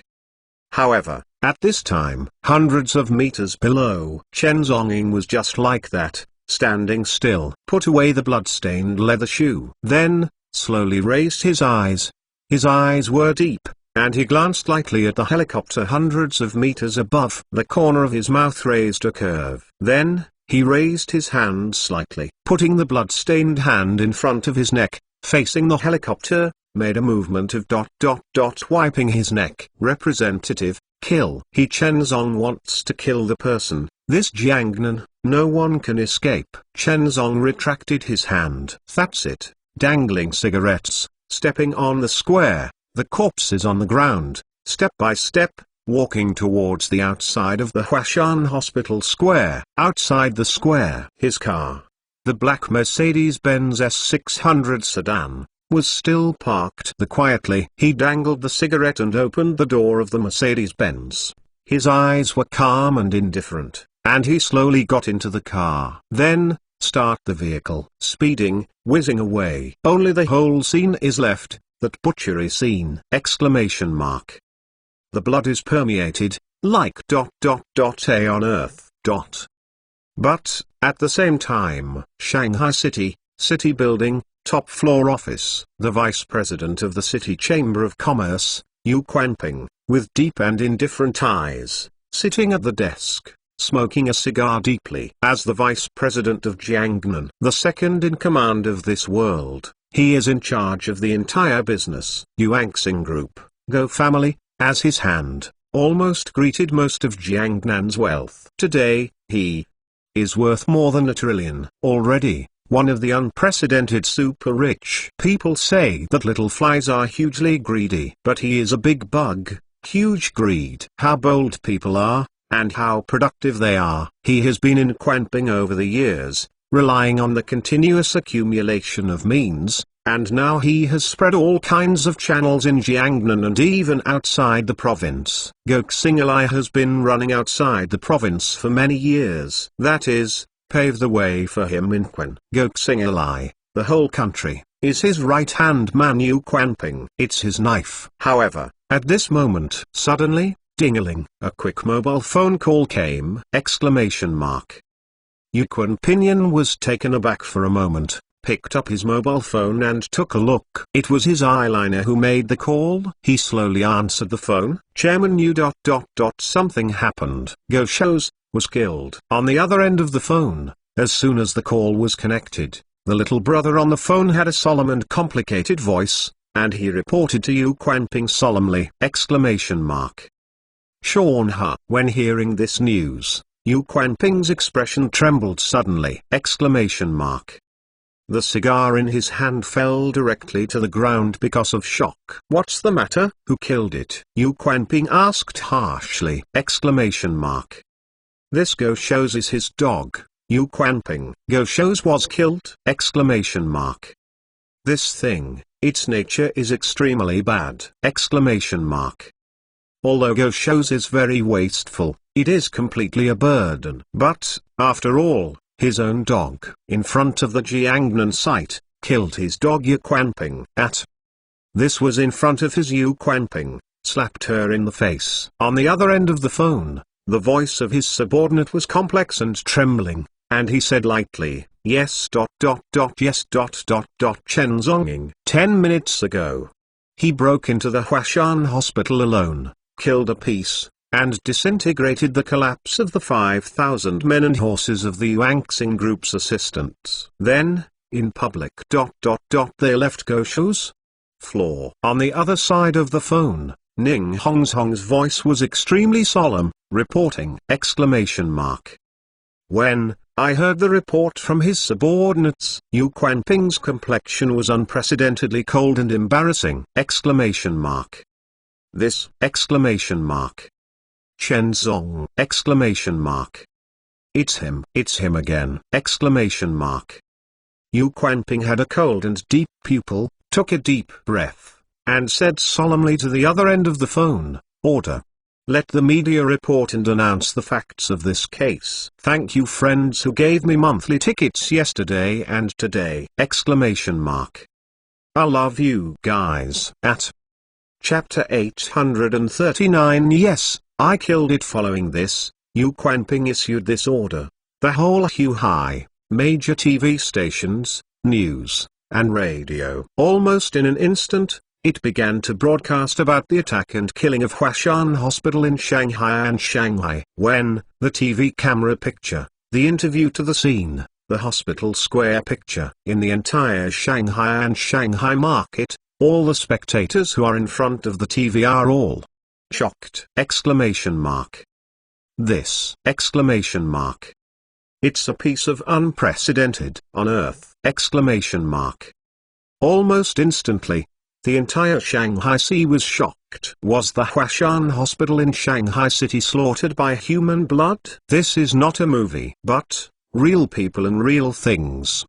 However, at this time, hundreds of meters below, Chen Zhongying was just like that, standing still. Put away the blood-stained leather shoe. Then, slowly raised his eyes. His eyes were deep, and he glanced lightly at the helicopter hundreds of meters above. The corner of his mouth raised a curve. Then, he raised his hand slightly, putting the blood-stained hand in front of his neck, facing the helicopter, made a movement of ... wiping his neck. Representative, kill. He Chen Zong wants to kill the person, this Jiangnan, no one can escape. Chen Zong retracted his hand. That's it, dangling cigarettes, stepping on the square, the corpses on the ground, step by step, walking towards the outside of the Huashan Hospital Square. Outside the square, his car, the black Mercedes-Benz S600 sedan, was still parked. Quietly, he dangled the cigarette and opened the door of the Mercedes-Benz. His eyes were calm and indifferent, and he slowly got into the car. Then, start the vehicle. Speeding, whizzing away. Only the whole scene is left, that butchery scene! Exclamation mark. The blood is permeated, like ... A on earth. But, at the same time, Shanghai City building, top floor office. The vice president of the City Chamber of Commerce, Yu Quanping, with deep and indifferent eyes, sitting at the desk, smoking a cigar deeply. As the vice president of Jiangnan, the second in command of this world, he is in charge of the entire business. Yuanxing Group, Go family, as his hand, almost greeted most of Jiangnan's wealth. Today, he is worth more than $1 trillion. Already, one of the unprecedented super-rich. People say that little flies are hugely greedy. But he is a big bug, huge greed. How bold people are, and how productive they are. He has been in Quanping over the years, relying on the continuous accumulation of means, and now he has spread all kinds of channels in Jiangnan and even outside the province. Go Xing'ai has been running outside the province for many years. That is, pave the way for him in Quan. Go Xing'ai, the whole country, is his right-hand man Yu Quanping. It's his knife. However, at this moment, suddenly, ding-a-ling, a quick mobile phone call came! Exclamation mark. Yu Quanping was taken aback for a moment, picked up his mobile phone and took a look. It was his eyeliner who made the call. He slowly answered the phone. Chairman knew ... Something happened. Go shows, was killed. On the other end of the phone, as soon as the call was connected, the little brother on the phone had a solemn and complicated voice, and he reported to Yu Quanping solemnly! Sean Ha. When hearing this news, Yu Quanping's expression trembled suddenly! The cigar in his hand fell directly to the ground because of shock. What's the matter? Who killed it? Yu Quanping asked harshly! This Go shows is his dog, Yu Quanping. Go shows was killed! This thing, its nature is extremely bad! Although Go shows is very wasteful, it is completely a burden. But, after all, his own dog, in front of the Jiangnan site, killed his dog Yu Quanping. This was in front of his Yu Quanping, slapped her in the face. On the other end of the phone, the voice of his subordinate was complex and trembling, and he said lightly, yes. Yes. Chen Zhonging. 10 minutes ago, he broke into the Huashan hospital alone, killed a piece, and disintegrated the collapse of the 5,000 men and horses of the Yuanxing group's assistants. Then, in public. They left Go Shou's floor. On the other side of the phone, Ning Hongzhong's voice was extremely solemn, reporting! When I heard the report from his subordinates, Yu Quanping's complexion was unprecedentedly cold and embarrassing! This! Chen Zong! It's him again! Yu Quanping had a cold and deep pupil, took a deep breath, and said solemnly to the other end of the phone, order. Let the media report and announce the facts of this case. Thank you friends who gave me monthly tickets yesterday and today! I love you guys! Chapter 839. Yes, I killed it. Following this, Yu Quanping issued this order. The whole Huhai, major TV stations, news, and radio. Almost in an instant, it began to broadcast about the attack and killing of Huashan Hospital in Shanghai and Shanghai. When, the TV camera picture, the interview to the scene, the hospital square picture, in the entire Shanghai and Shanghai market, all the spectators who are in front of the TV are all shocked! This! It's a piece of unprecedented on earth! Almost instantly, the entire Shanghai Sea was shocked. Was the Huashan Hospital in Shanghai City slaughtered by human blood? This is not a movie, but real people and real things!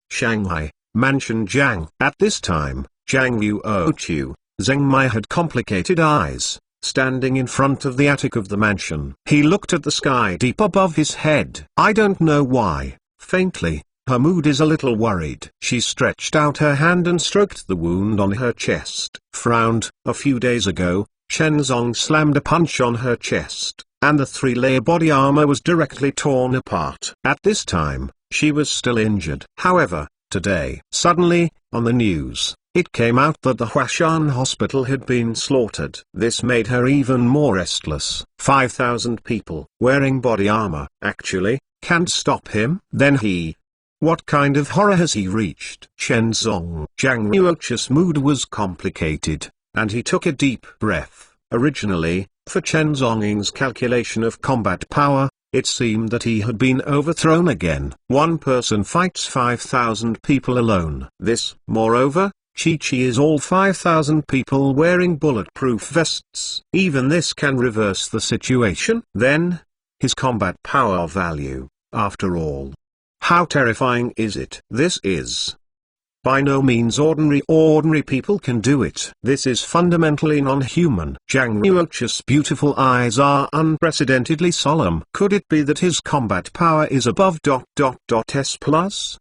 Shanghai, Mansion Jiang. At this time, Jiang Yuochu, Zheng Mai had complicated eyes, standing in front of the attic of the mansion. He looked at the sky deep above his head. I don't know why, faintly, her mood is a little worried. She stretched out her hand and stroked the wound on her chest. Frowned. A few days ago, Chen Zong slammed a punch on her chest, and the 3-layer body armor was directly torn apart. At this time, she was still injured. However, today, suddenly, on the news, it came out that the Huashan hospital had been slaughtered. This made her even more restless. 5,000 people, wearing body armor, actually, can't stop him. Then what kind of horror has he reached? Chen Zong. Jiang Yuochu's mood was complicated, and he took a deep breath. Originally, for Chen Zonging's calculation of combat power, it seemed that he had been overthrown again. One person fights 5,000 people alone. This, moreover, Chi-Chi is all 5,000 people wearing bulletproof vests. Even this can reverse the situation. Then, his combat power value, after all. How terrifying is it? This is by no means ordinary. Ordinary people can do it. This is fundamentally non-human. Jiang Yuochu's beautiful eyes are unprecedentedly solemn. Could it be that his combat power is above ... S plus?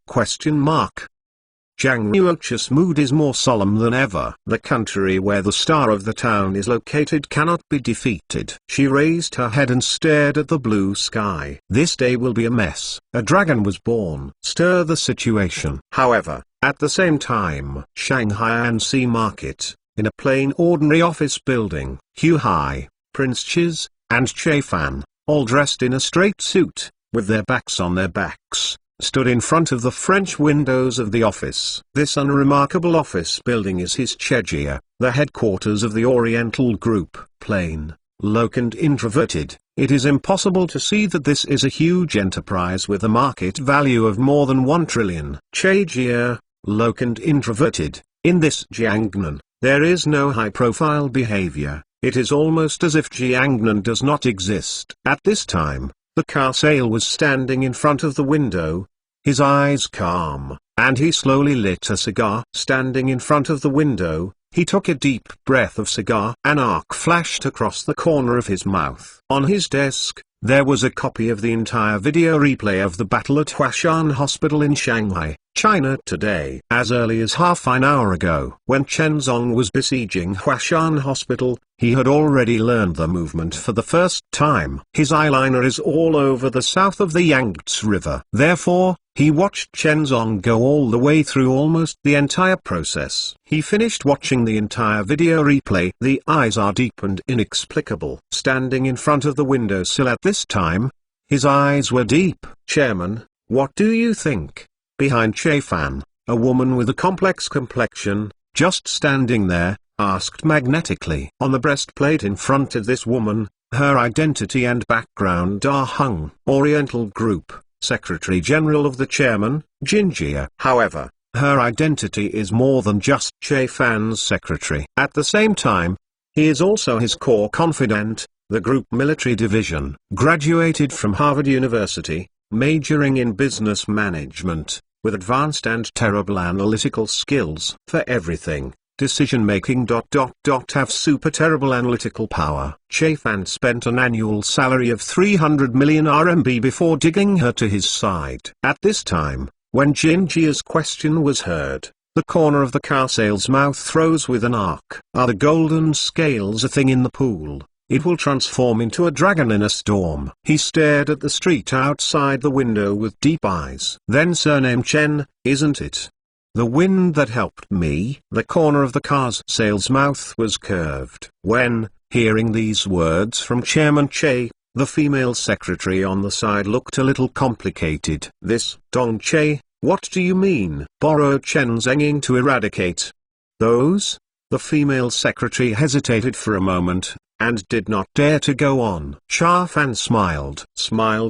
Zhang Yuoqi's mood is more solemn than ever. The country where the star of the town is located cannot be defeated. She raised her head and stared at the blue sky. This day will be a mess. A dragon was born. Stir the situation. However, at the same time, Shanghai Ansi Market, in a plain ordinary office building, Hu Hai, Prince Chiz, and Che Fan, all dressed in a straight suit, with their backs on their backs, stood in front of the French windows of the office. This unremarkable office building is his Chejia, the headquarters of the Oriental Group. Plain, low and introverted, it is impossible to see that this is a huge enterprise with a market value of more than 1 trillion. Chejia, low and introverted, in this Jiangnan, there is no high-profile behavior. It is almost as if Jiangnan does not exist. At this time, the car sale was standing in front of the window, his eyes calm, and he slowly lit a cigar. Standing in front of the window, he took a deep breath of cigar. An arc flashed across the corner of his mouth. On his desk, there was a copy of the entire video replay of the battle at Huashan Hospital in Shanghai, China today. As early as half an hour ago, when Chen Zong was besieging Huashan Hospital, he had already learned the movement for the first time. His eyeliner is all over the south of the Yangtze River. Therefore, he watched Chen Zong go all the way through almost the entire process. He finished watching the entire video replay. The eyes are deep and inexplicable. Standing in front of the windowsill at this time, his eyes were deep. Chairman, what do you think? Behind Che Fan, a woman with a complex complexion, just standing there, asked magnetically. On the breastplate in front of this woman, her identity and background are hung. Oriental Group, Secretary General of the Chairman, Jinjia. However, her identity is more than just Che Fan's secretary. At the same time, he is also his core confidant. The Group Military Division graduated from Harvard University, majoring in business management, with advanced and terrible analytical skills for everything. Decision-making. Have super terrible analytical power. Che Fan spent an annual salary of 300 million RMB before digging her to his side. At this time, when Jinjia's question was heard, the corner of the car sales mouth froze with an arc. Are the golden scales a thing in the pool? It will transform into a dragon in a storm. He stared at the street outside the window with deep eyes. Then surname Chen, isn't it? The wind that helped me. The corner of the car's sales mouth was curved. When, hearing these words from Chairman Che, the female secretary on the side looked a little complicated. This, Dong Che, what do you mean? Borrow Chen Zenging to eradicate those? The female secretary hesitated for a moment, and did not dare to go on. Sha Fan smiled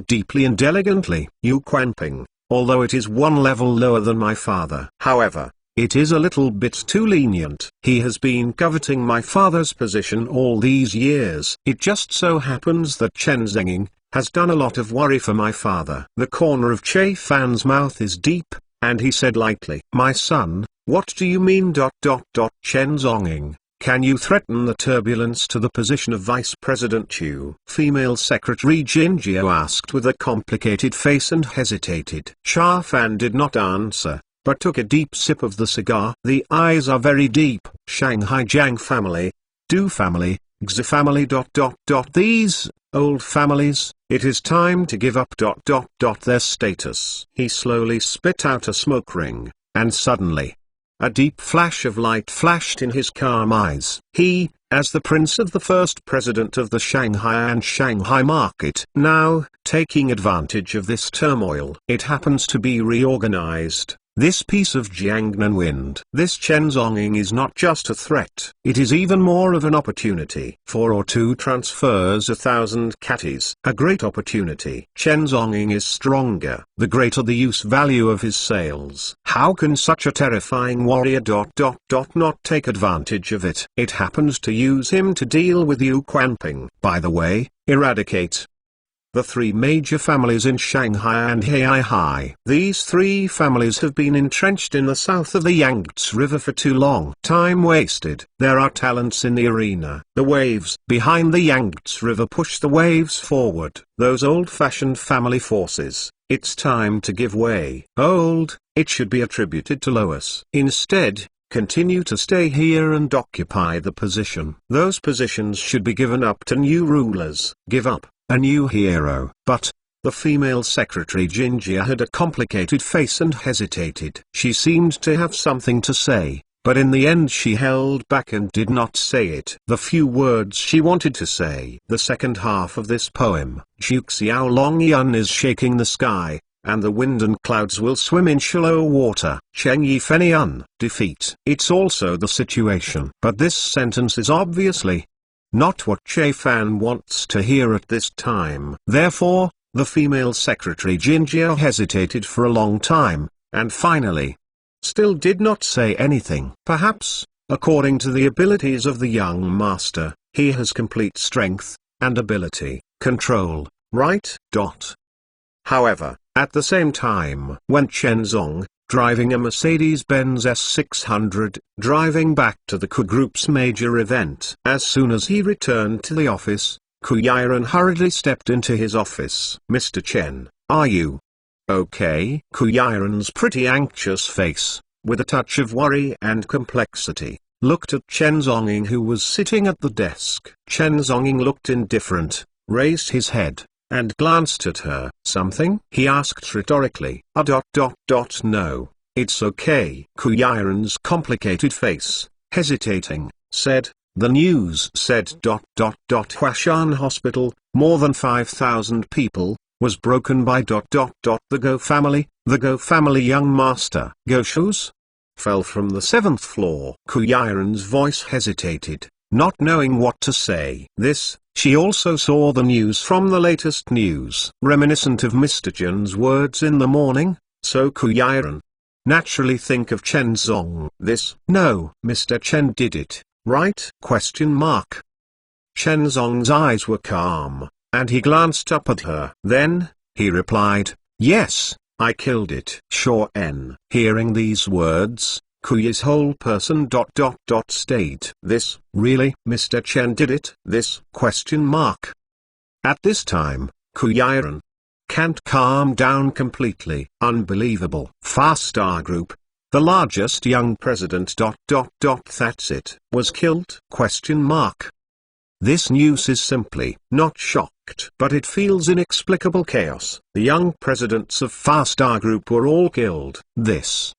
deeply and elegantly. Yu Quanping, although it is one level lower than my father. However, it is a little bit too lenient. He has been coveting my father's position all these years. It just so happens that Chen Zenging has done a lot of worry for my father. The corner of Che Fan's mouth is deep, and he said lightly, my son, what do you mean? Chen Zonging, can you threaten the turbulence to the position of Vice President Chu? Female Secretary Jinjiao asked with a complicated face and hesitated. Sha Fan did not answer, but took a deep sip of the cigar. The eyes are very deep. Shanghai Jiang family, Du family, Xi family. These old families, it is time to give up their status. He slowly spit out a smoke ring, and suddenly, a deep flash of light flashed in his calm eyes. He, as the prince of the first president of the Shanghai and Shanghai market, now, taking advantage of this turmoil, it happens to be reorganized. This piece of Jiangnan wind. This Chen Zonging is not just a threat, it is even more of an opportunity. 4 or 2 transfers 1,000 catties. A great opportunity. Chen Zonging is stronger, the greater the use value of his sales. How can such a terrifying warrior not take advantage of it? It happens to use him to deal with Yu Quanping. By the way, eradicate the 3 major families in Shanghai and Heihai. These 3 families have been entrenched in the south of the Yangtze River for too long. Time wasted. There are talents in the arena. The waves behind the Yangtze River push the waves forward. Those old-fashioned family forces, It's time to give way. Old, it should be attributed to Lois. Instead, continue to stay here and occupy the position. Those positions should be given up to new rulers. Give up, a new hero. But, the female secretary Jinjia had a complicated face and hesitated. She seemed to have something to say, but in the end she held back and did not say it. The few words she wanted to say. The second half of this poem. Juxiao Longyun is shaking the sky, and the wind and clouds will swim in shallow water. Cheng Yifenian, defeat. It's also the situation. But this sentence is obviously not what Che Fan wants to hear at this time. Therefore, the female secretary Jinjia hesitated for a long time, and finally, still did not say anything. Perhaps, according to the abilities of the young master, he has complete strength, and ability, control, right? However, at the same time, when Chen Zong, driving a Mercedes-Benz S600, driving back to the Ku Group's major event, as soon as he returned to the office, Ku Yiren hurriedly stepped into his office. Mr. Chen, are you okay? Ku Yiren's pretty anxious face, with a touch of worry and complexity, looked at Chen Zonging, who was sitting at the desk. Chen Zonging looked indifferent, raised his head, and glanced at her. Something? He asked rhetorically. No, it's okay. Ku Yiren's complicated face, hesitating, said, the news said. Huashan Hospital, more than 5,000 people, was broken by. The Go family young master. Go shoes? Fell from the 7th floor. Ku Yiren's voice hesitated, not knowing what to say. She also saw the news from the latest news. Reminiscent of Mr. Chen's words in the morning, so Ku Yiren naturally think of Chen Zong. No, Mr. Chen did it, right? Chen Zong's eyes were calm, and he glanced up at her. Then, he replied, yes, I killed it. Sure. Hearing these words, Kuyi's whole person. Stayed. Really, Mr. Chen did it? At this time, Ku Yiren can't calm down completely. Unbelievable. Far-Star Group, the largest young president. That's it. Was killed? This news is simply not shocked, but it feels inexplicable chaos. The young presidents of Far-Star Group were all killed.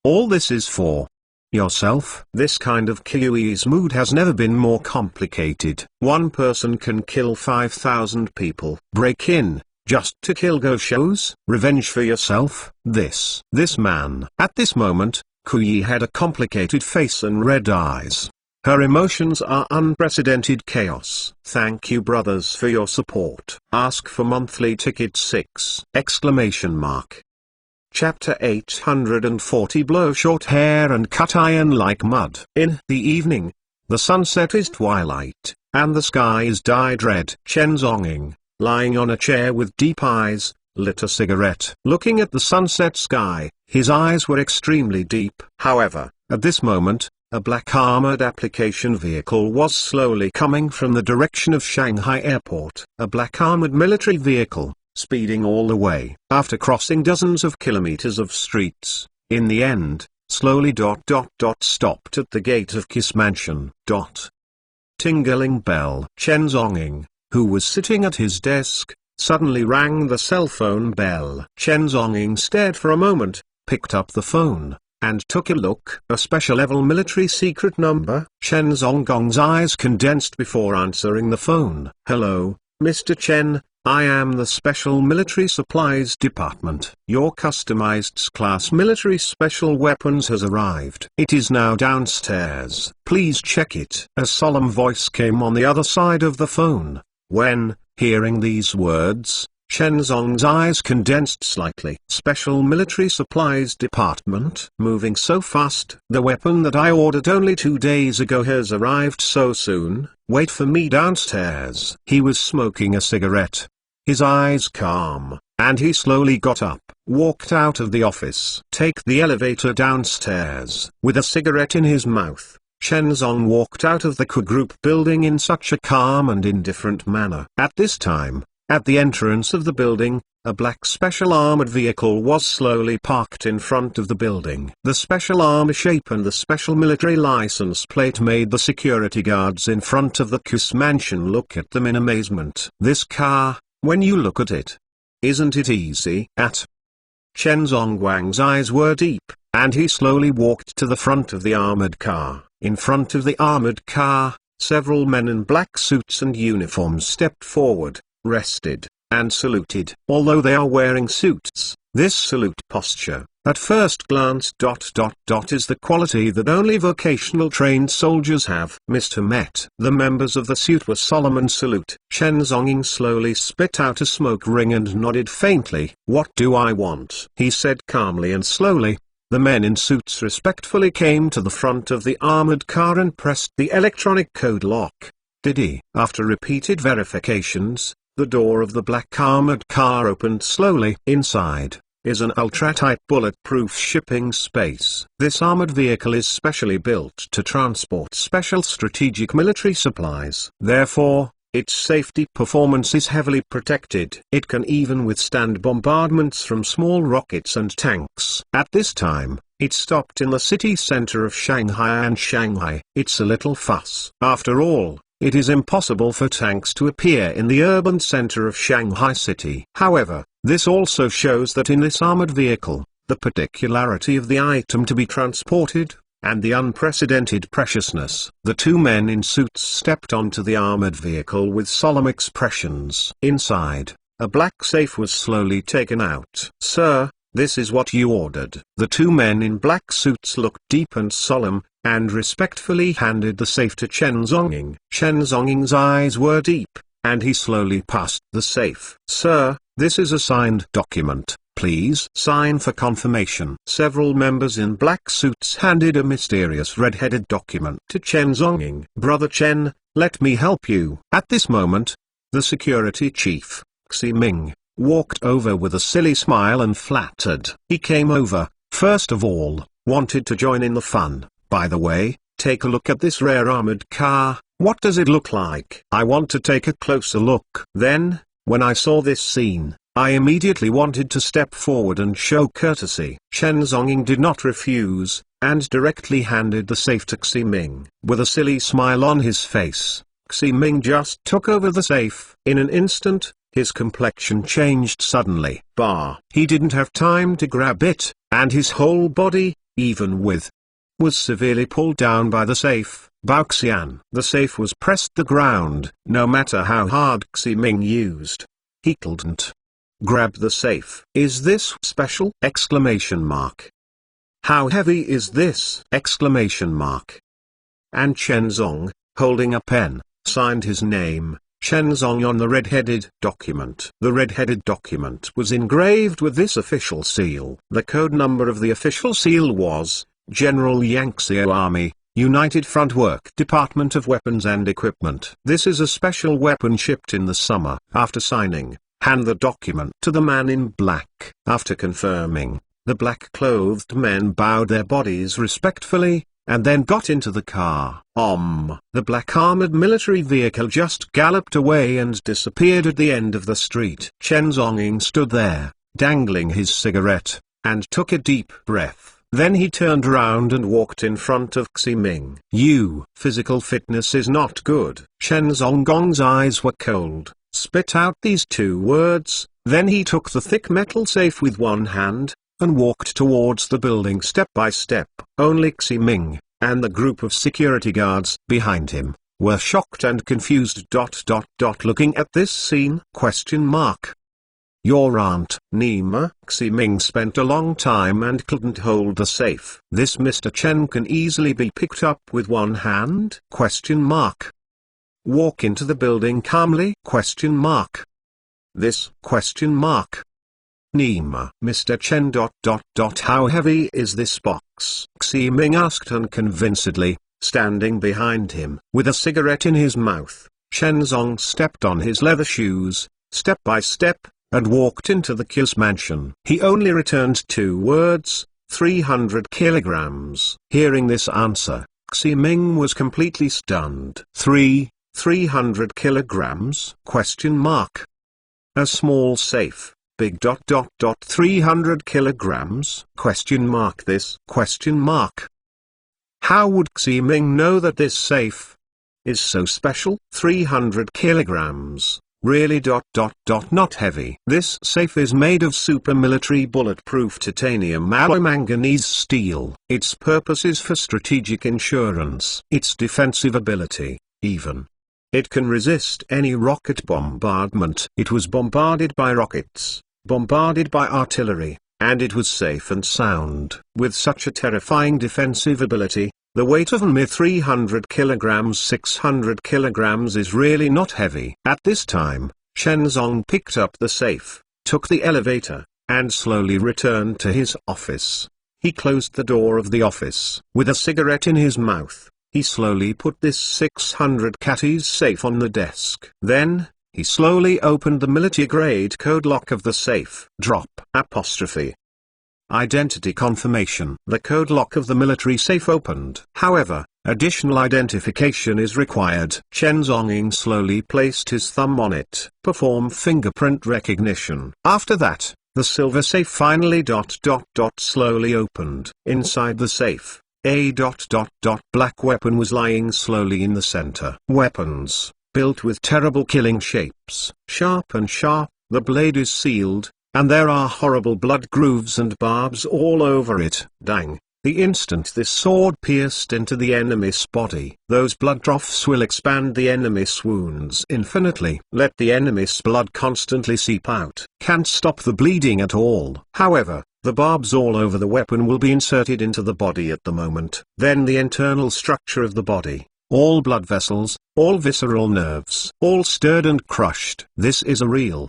All this is for yourself? This kind of Kuyi's mood has never been more complicated. One person can kill 5,000 people. Break in, just to kill Go shows? Revenge for yourself? This man. At this moment, Kuyi had a complicated face and red eyes. Her emotions are unprecedented chaos. Thank you brothers for your support. Ask for monthly ticket 6! Chapter 840. Blow short hair and cut iron like mud. In the evening, the sunset is twilight, and the sky is dyed red. Chen Zonging, lying on a chair with deep eyes, lit a cigarette. Looking at the sunset sky, his eyes were extremely deep. However, at this moment, a black armored application vehicle was slowly coming from the direction of Shanghai Airport. A black armored military vehicle, speeding all the way. After crossing dozens of kilometers of streets, in the end, slowly stopped at the gate of Kiss Mansion. Tingling bell. Chen Zonging, who was sitting at his desk, suddenly rang the cell phone bell. Chen Zonging stared for a moment, picked up the phone, and took a look. A special level military secret number. Chen Zongong's eyes condensed before answering the phone. Hello, Mr. Chen, I am the Special Military Supplies Department. Your customized class military special weapons has arrived. It is now downstairs. Please check it. A solemn voice came on the other side of the phone. When, hearing these words, Chen Zong's eyes condensed slightly. Special Military Supplies Department? Moving so fast. The weapon that I ordered only 2 days ago has arrived so soon. Wait for me downstairs. He was smoking a cigarette. His eyes calm, and he slowly got up, walked out of the office. Take the elevator downstairs. With a cigarette in his mouth, Chen Zong walked out of the Ku Group building in such a calm and indifferent manner. At this time, at the entrance of the building, a black special armored vehicle was slowly parked in front of the building. The special armor shape and the special military license plate made the security guards in front of the Q's mansion look at them in amazement. This car, when you look at it, isn't it easy? At Chen Zongguang's eyes were deep, and he slowly walked to the front of the armored car. In front of the armored car, several men in black suits and uniforms stepped forward, rested, and saluted. Although they are wearing suits, this salute posture, at first glance is the quality that only vocational trained soldiers have. Mr. Met. The members of the suit were solemn and salute. Chen Zonging slowly spit out a smoke ring and nodded faintly. What do I want? He said calmly and slowly. The men in suits respectfully came to the front of the armored car and pressed the electronic code lock. Did he? After repeated verifications, the door of the black armored car opened slowly. Inside is an ultra-tight bulletproof shipping space. This armored vehicle is specially built to transport special strategic military supplies. Therefore, its safety performance is heavily protected. It can even withstand bombardments from small rockets and tanks. At this time, it stopped in the city center of Shanghai, and Shanghai, it's a little fuss. After all, it is impossible for tanks to appear in the urban center of Shanghai city. However, this also shows that in this armored vehicle, the particularity of the item to be transported, and the unprecedented preciousness. The two men in suits stepped onto the armored vehicle with solemn expressions. Inside, a black safe was slowly taken out. Sir, this is what you ordered. The two men in black suits looked deep and solemn, and respectfully handed the safe to Chen Zonging. Chen Zonging's eyes were deep, and he slowly passed the safe. Sir, this is a signed document. Please sign for confirmation. Several members in black suits handed a mysterious red-headed document to Chen Zonging. Brother Chen, let me help you. At this moment, the security chief, Xi Ming, walked over with a silly smile and flattered. He came over, first of all, wanted to join in the fun. By the way, take a look at this rare armored car. What does it look like? I want to take a closer look. Then, when I saw this scene, I immediately wanted to step forward and show courtesy. Chen Zonging did not refuse, and directly handed the safe to Xi Ming. With a silly smile on his face, Xi Ming just took over the safe. In an instant, his complexion changed suddenly. He didn't have time to grab it, and his whole body, even was severely pulled down by the safe. Xian. The safe was pressed the ground. No matter how hard Xi Ming used, he couldn't grab the safe. Is this special? Exclamation mark. How heavy is this? Exclamation mark. And Chen Zong, holding a pen, signed his name, Chen Zong, on the red-headed document. The red-headed document was engraved with this official seal. The code number of the official seal was General Yangtze Army, United Front Work Department of Weapons and Equipment. This is a special weapon shipped in the summer. After signing, hand the document to the man in black. After confirming, the black-clothed men bowed their bodies respectfully, and then got into the car. The black armored military vehicle just galloped away and disappeared at the end of the street. Chen Zonging stood there, dangling his cigarette, and took a deep breath. Then he turned around and walked in front of Xi Ming. Physical fitness is not good. Chen Zongong's eyes were cold, spit out these two words, then he took the thick metal safe with one hand, and walked towards the building step by step. Only Xi Ming, and the group of security guards behind him, were shocked and confused. Looking at this scene? Your aunt, Nima. Xi Ming spent a long time and couldn't hold the safe. This Mr. Chen can easily be picked up with one hand? Walk into the building calmly? This? Nima. Mr. Chen. How heavy is this box? Xi Ming asked unconvincedly, standing behind him. With a cigarette in his mouth, Chen Zong stepped on his leather shoes, step by step, and walked into the Q's mansion. He only returned two words, 300 kilograms. Hearing this answer, Xi Ming was completely stunned. 300 kilograms? A small safe, big 300 kilograms? How would Xi Ming know that this safe is so special? 300 kilograms. Really? Not heavy. This safe is made of super military bulletproof titanium alloy manganese steel. Its purpose is for strategic insurance. Its defensive ability, even. It can resist any rocket bombardment. It was bombarded by rockets, bombarded by artillery, and it was safe and sound. With such a terrifying defensive ability, the weight of a mere 300 kilograms 600 kilograms is really not heavy. At this time, Chen Zong picked up the safe, took the elevator, and slowly returned to his office. He closed the door of the office. With a cigarette in his mouth, he slowly put this 600 catties safe on the desk. Then, he slowly opened the military-grade code lock of the safe. Identity confirmation. The code lock of the military safe opened. However, additional identification is required. Chen Zonging slowly placed his thumb on it. Perform fingerprint recognition. After that, the silver safe finally slowly opened. Inside the safe, a black weapon was lying slowly in the center. Weapons, built with terrible killing shapes. Sharp, the blade is sealed, and there are horrible blood grooves and barbs all over it. Dang. The instant this sword pierced into the enemy's body, those blood troughs will expand the enemy's wounds infinitely. Let the enemy's blood constantly seep out. Can't stop the bleeding at all. However, the barbs all over the weapon will be inserted into the body at the moment. Then the internal structure of the body, all blood vessels, all visceral nerves, all stirred and crushed. This is a real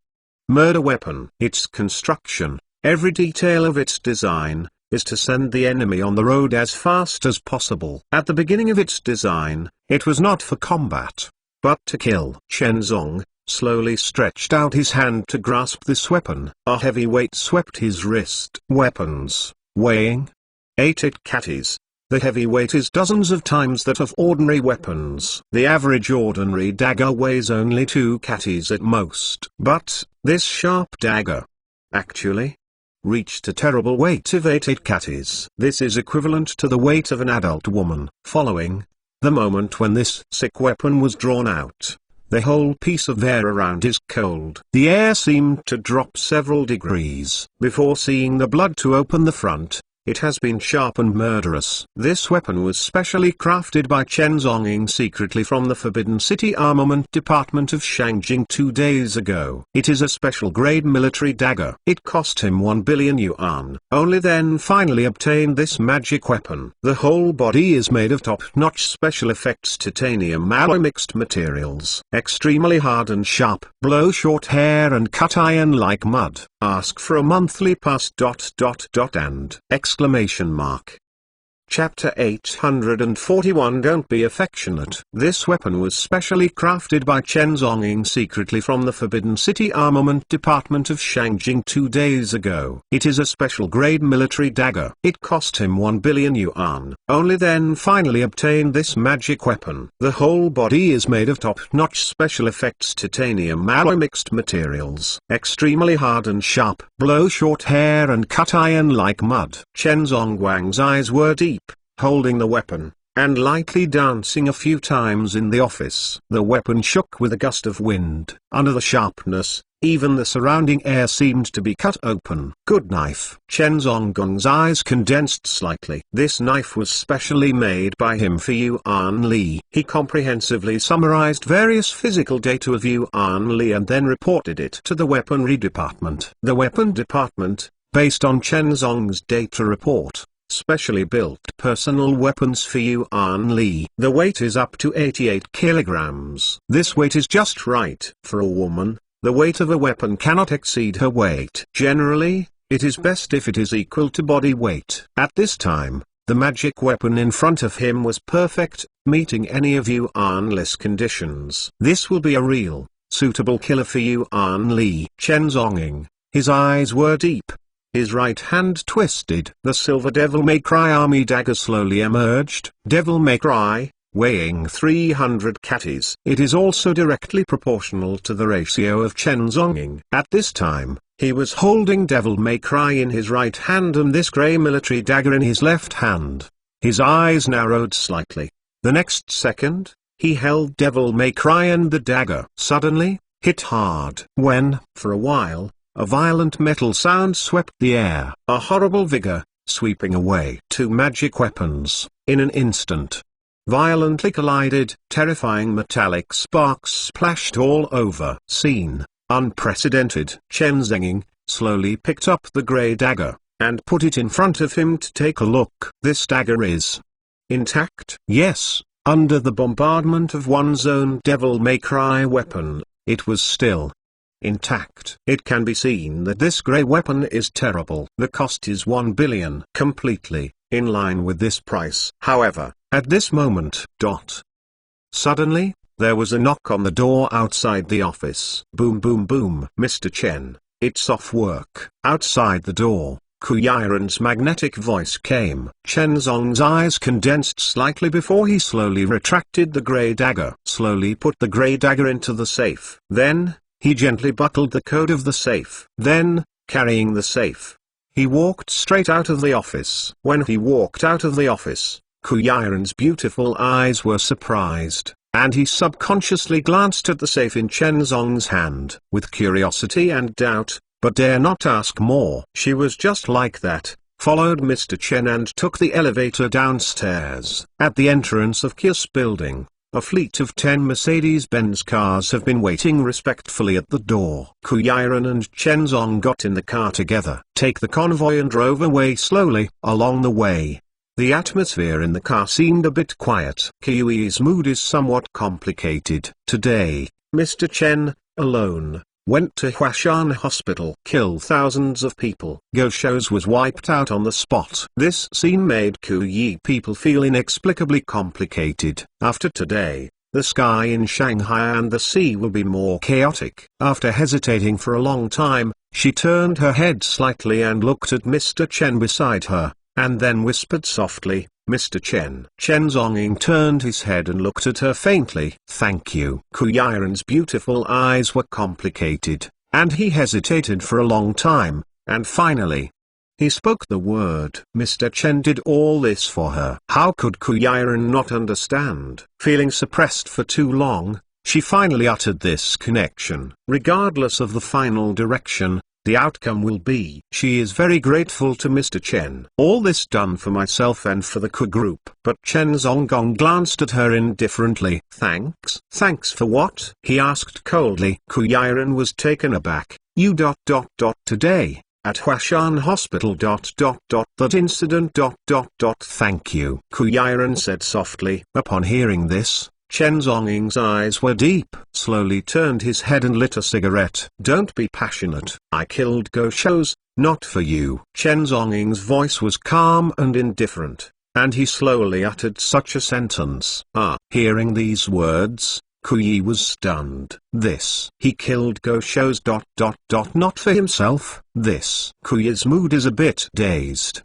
murder weapon. Its construction, every detail of its design, is to send the enemy on the road as fast as possible. At the beginning of its design, it was not for combat, but to kill. Chen Zong slowly stretched out his hand to grasp this weapon. A heavy weight swept his wrist. Weapons, weighing 8 catties. The heavy weight is dozens of times that of ordinary weapons. The average ordinary dagger weighs only 2 catties at most. But, this sharp dagger, actually, reached a terrible weight of 8 catties. This is equivalent to the weight of an adult woman. Following the moment when this sick weapon was drawn out, the whole piece of air around is cold. The air seemed to drop several degrees. Before seeing the blood to open the front, it has been sharp and murderous. This weapon was specially crafted by Chen Zonging secretly from the Forbidden City Armament Department of Shangjing 2 days ago. It is a special grade military dagger. It cost him 1 billion yuan. Only then finally obtained this magic weapon. The whole body is made of top-notch special effects titanium alloy mixed materials. Extremely hard and sharp. Blow short hair and cut iron like mud. Ask for a monthly pass ... and exclamation mark. Chapter 841. Don't be affectionate. This weapon was specially crafted by Chen Zonging secretly from the Forbidden City Armament Department of Shangjing 2 days ago. It is a special grade military dagger. It cost him 1 billion yuan. Only then finally obtained this magic weapon. The whole body is made of top-notch special effects titanium alloy mixed materials. Extremely hard and sharp. Blow short hair and cut iron like mud. Chen Zongwang's eyes were deep, holding the weapon, and lightly dancing a few times in the office. The weapon shook with a gust of wind. Under the sharpness, even the surrounding air seemed to be cut open. Good knife. Chen Zonggong's eyes condensed slightly. This knife was specially made by him for Yuan Li. He comprehensively summarized various physical data of Yuan Li and then reported it to the weaponry department. The weapon department, based on Chen Zong's data report, specially built personal weapons for Yuan Li. The weight is up to 88 kilograms. This weight is just right. For a woman, the weight of a weapon cannot exceed her weight. Generally, it is best if it is equal to body weight. At this time, the magic weapon in front of him was perfect, meeting any of Yuan Li's conditions. This will be a real, suitable killer for Yuan Li. Chen Zonging, his eyes were deep. His right hand twisted. The silver Devil May Cry army dagger slowly emerged. Devil May Cry, weighing 300 catties. It is also directly proportional to the ratio of Chen Zhongying. At this time, he was holding Devil May Cry in his right hand and this grey military dagger in his left hand. His eyes narrowed slightly. The next second, he held Devil May Cry and the dagger suddenly hit hard. When, for a while, a violent metal sound swept the air. A horrible vigor, sweeping away two magic weapons, in an instant. Violently collided, terrifying metallic sparks splashed all over. Scene, unprecedented. Chen Zhongying slowly picked up the grey dagger, and put it in front of him to take a look. This dagger is intact? Yes, under the bombardment of one's own Devil May Cry weapon, it was still intact. It can be seen that this grey weapon is terrible. The cost is 1 billion. Completely in line with this price. However, at this moment, suddenly, there was a knock on the door outside the office. Boom boom boom. Mr. Chen, it's off work. Outside the door, Ku Yiren's magnetic voice came. Chen Zong's eyes condensed slightly before he slowly retracted the grey dagger. Slowly put the grey dagger into the safe. Then, he gently buckled the code of the safe. Then, carrying the safe, he walked straight out of the office. When he walked out of the office, Ku Yiren's beautiful eyes were surprised, and he subconsciously glanced at the safe in Chen Zong's hand, with curiosity and doubt, but dare not ask more. She was just like that, followed Mr. Chen and took the elevator downstairs. At the entrance of Kiss Building, a fleet of 10 Mercedes-Benz cars have been waiting respectfully at the door. Ku Yiren and Chen Zong got in the car together. Take the convoy and drove away slowly. Along the way, the atmosphere in the car seemed a bit quiet. Kiwi's mood is somewhat complicated. Today, Mr. Chen, alone, went to Huashan Hospital. Kill thousands of people. Go Shows was wiped out on the spot. This scene made Kuyi people feel inexplicably complicated. After today, the sky in Shanghai and the sea will be more chaotic. After hesitating for a long time, she turned her head slightly and looked at Mr. Chen beside her, and then whispered softly, Mr. Chen. Chen Zhongying turned his head and looked at her faintly. Thank you. Ku Yiren's beautiful eyes were complicated, and he hesitated for a long time, and finally, he spoke the word. Mr. Chen did all this for her. How could Ku Yiren not understand? Feeling suppressed for too long, she finally uttered this connection. Regardless of the final direction, the outcome will be. She is very grateful to Mr. Chen. All this done for myself and for the Ku group. But Chen Zhonggong glanced at her indifferently. Thanks? Thanks for what? He asked coldly. Ku Yiren was taken aback. You today, at Huashan Hospital that incident Thank you. Ku Yiren said softly. Upon hearing this, Chen Zhongying's eyes were deep. Slowly turned his head and lit a cigarette. Don't be passionate. I killed Go Shows, not for you. Chen Zhongying's voice was calm and indifferent, and he slowly uttered such a sentence. Hearing these words, Kuyi was stunned. This. He killed Go Shows not for himself. This. Kuyi's mood is a bit dazed.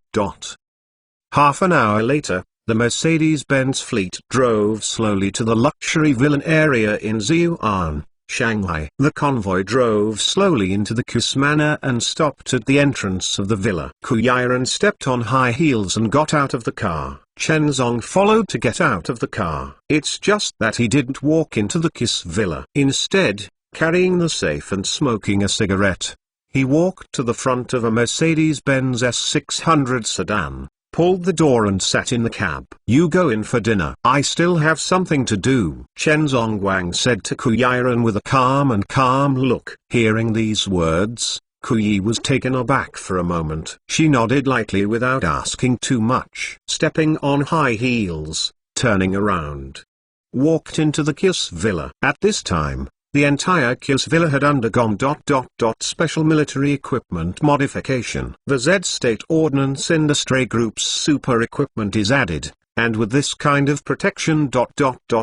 Half an hour later, the Mercedes-Benz fleet drove slowly to the luxury villa area in Ziyuan, Shanghai. The convoy drove slowly into the Kiss Manor and stopped at the entrance of the villa. Ku Yiren stepped on high heels and got out of the car. Chen Zong followed to get out of the car. It's just that he didn't walk into the Kiss villa. Instead, carrying the safe and smoking a cigarette, he walked to the front of a Mercedes-Benz S600 sedan, pulled the door and sat in the cab. You go in for dinner. I still have something to do. Chen Zongguang said to Ku Yiren with a calm look. Hearing these words, Ku Yi was taken aback for a moment. She nodded lightly without asking too much. Stepping on high heels, turning around, walked into the Kiss villa. At this time, the entire Kiss villa had undergone special military equipment modification. The Z State Ordnance Industry Group's super equipment is added, and with this kind of protection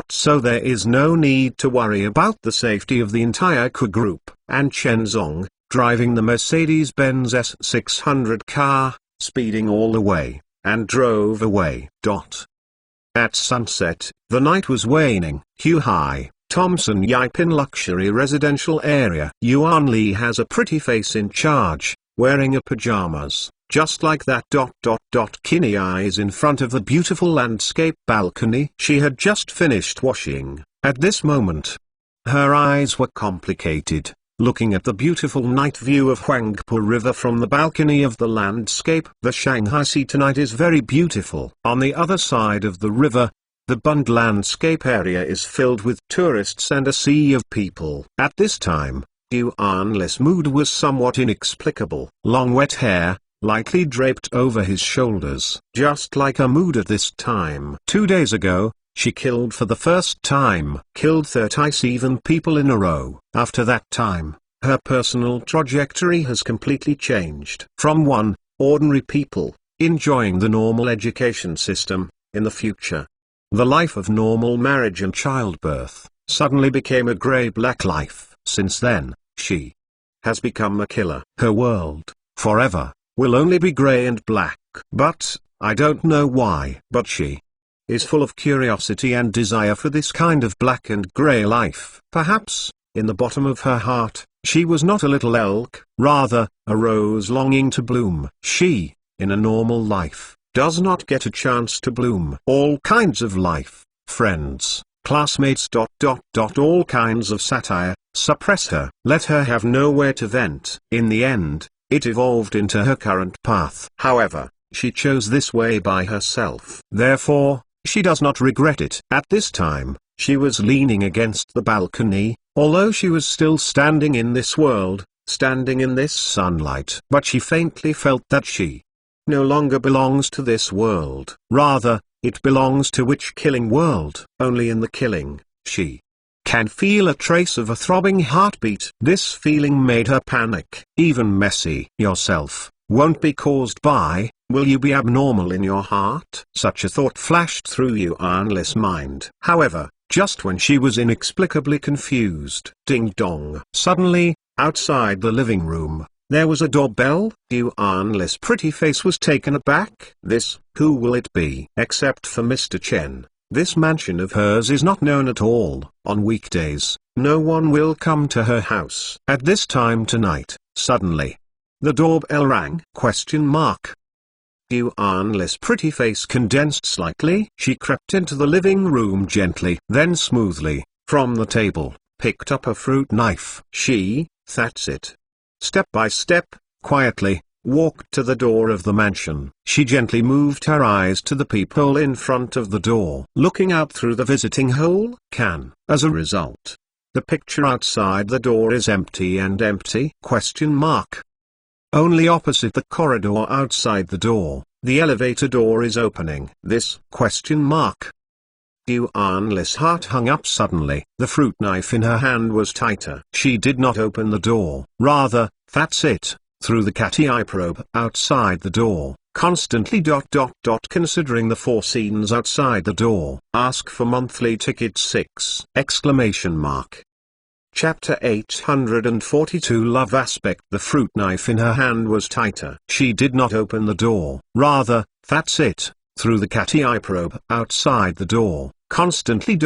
so there is no need to worry about the safety of the entire Ku group. And Chen Zong, driving the Mercedes-Benz S600 car, speeding all the way, and drove away. At sunset, the night was waning. Huai, Thompson Yipin luxury residential area. Yuan Li has a pretty face in charge, wearing a pajamas, just like that. Kinney eyes in front of the beautiful landscape balcony. She had just finished washing. At this moment, her eyes were complicated, looking at the beautiful night view of Huangpu River from the balcony of the landscape. The Shanghai Sea tonight is very beautiful. On the other side of the river, the Bund landscape area is filled with tourists and a sea of people. At this time, Yuan Li's mood was somewhat inexplicable. Long wet hair, lightly draped over his shoulders. Just like her mood at this time. 2 days ago, she killed for the first time. Killed 37 people in a row. After that time, her personal trajectory has completely changed. From one, ordinary people, enjoying the normal education system, in the future, the life of normal marriage and childbirth, suddenly became a grey-black life. Since then, she has become a killer. Her world, forever, will only be grey and black. But, I don't know why. But she is full of curiosity and desire for this kind of black and grey life. Perhaps, in the bottom of her heart, she was not a little elk, rather, a rose longing to bloom. She, in a normal life, does not get a chance to bloom. All kinds of life, friends, classmates. All kinds of satire, suppress her. Let her have nowhere to vent. In the end, it evolved into her current path. However, she chose this way by herself. Therefore, she does not regret it. At this time, she was leaning against the balcony, although she was still standing in this world, standing in this sunlight. But she faintly felt that she no longer belongs to this world. Rather, it belongs to which killing world? Only in the killing, she can feel a trace of a throbbing heartbeat. This feeling made her panic. Even messy yourself won't be caused by, will you be abnormal in your heart? Such a thought flashed through Yuan Li's mind. However, just when she was inexplicably confused, ding dong. Suddenly, outside the living room, there was a doorbell. Yuan Li's pretty face was taken aback. Who will it be? Except for Mr. Chen, this mansion of hers is not known at all. On weekdays, no one will come to her house. At this time tonight, suddenly, the doorbell rang. Yuan Li's pretty face condensed slightly. She crept into the living room gently, then smoothly, from the table, picked up a fruit knife. That's it. Step by step, quietly, walked to the door of the mansion. She gently moved her eyes to the peephole in front of the door, looking out through the visiting hole. As a result, the picture outside the door is empty and empty? Only opposite the corridor outside the door, the elevator door is opening. Yuan Li's heart hung up suddenly. The fruit knife in her hand was tighter. She did not open the door. Rather, that's it, through the catty eye probe outside the door, constantly. Considering the four scenes outside the door. Ask for monthly ticket 6! Chapter 842 Love Aspect. The fruit knife in her hand was tighter. She did not open the door. Rather, that's it, through the catty eye probe outside the door, constantly.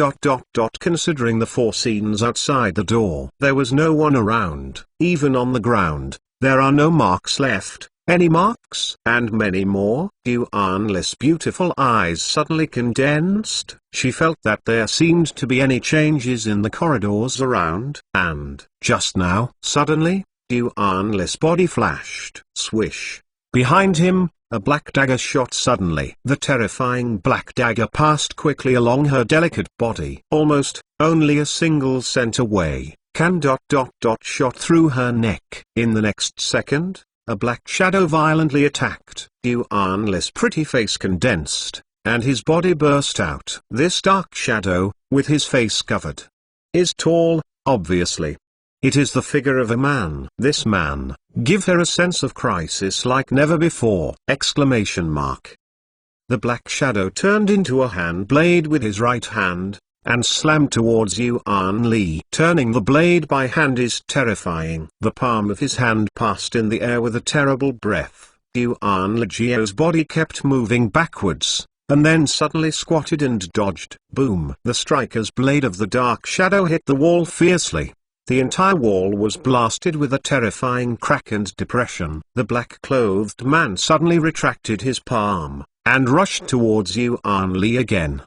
Considering the four scenes outside the door. There was no one around. Even on the ground, there are no marks left. Any marks? And many more. Yuan Li's beautiful eyes suddenly condensed. She felt that there seemed to be any changes in the corridors around. And, just now, suddenly, Yuan Li's body flashed. Swish. Behind him, a black dagger shot suddenly. The terrifying black dagger passed quickly along her delicate body. Almost, only a single cent away, shot through her neck. In the next second, a black shadow violently attacked. Yuan Li's pretty face condensed, and his body burst out. This dark shadow, with his face covered, is tall, obviously. It is the figure of a man. This man, give her a sense of crisis like never before! The black shadow turned into a hand blade with his right hand, and slammed towards Yuan Li. Turning the blade by hand is terrifying. The palm of his hand passed in the air with a terrible breath. Yuan Li's body kept moving backwards, and then suddenly squatted and dodged. Boom! The striker's blade of the dark shadow hit the wall fiercely. The entire wall was blasted with a terrifying crack and depression. The black-clothed man suddenly retracted his palm, and rushed towards Yuan Li again!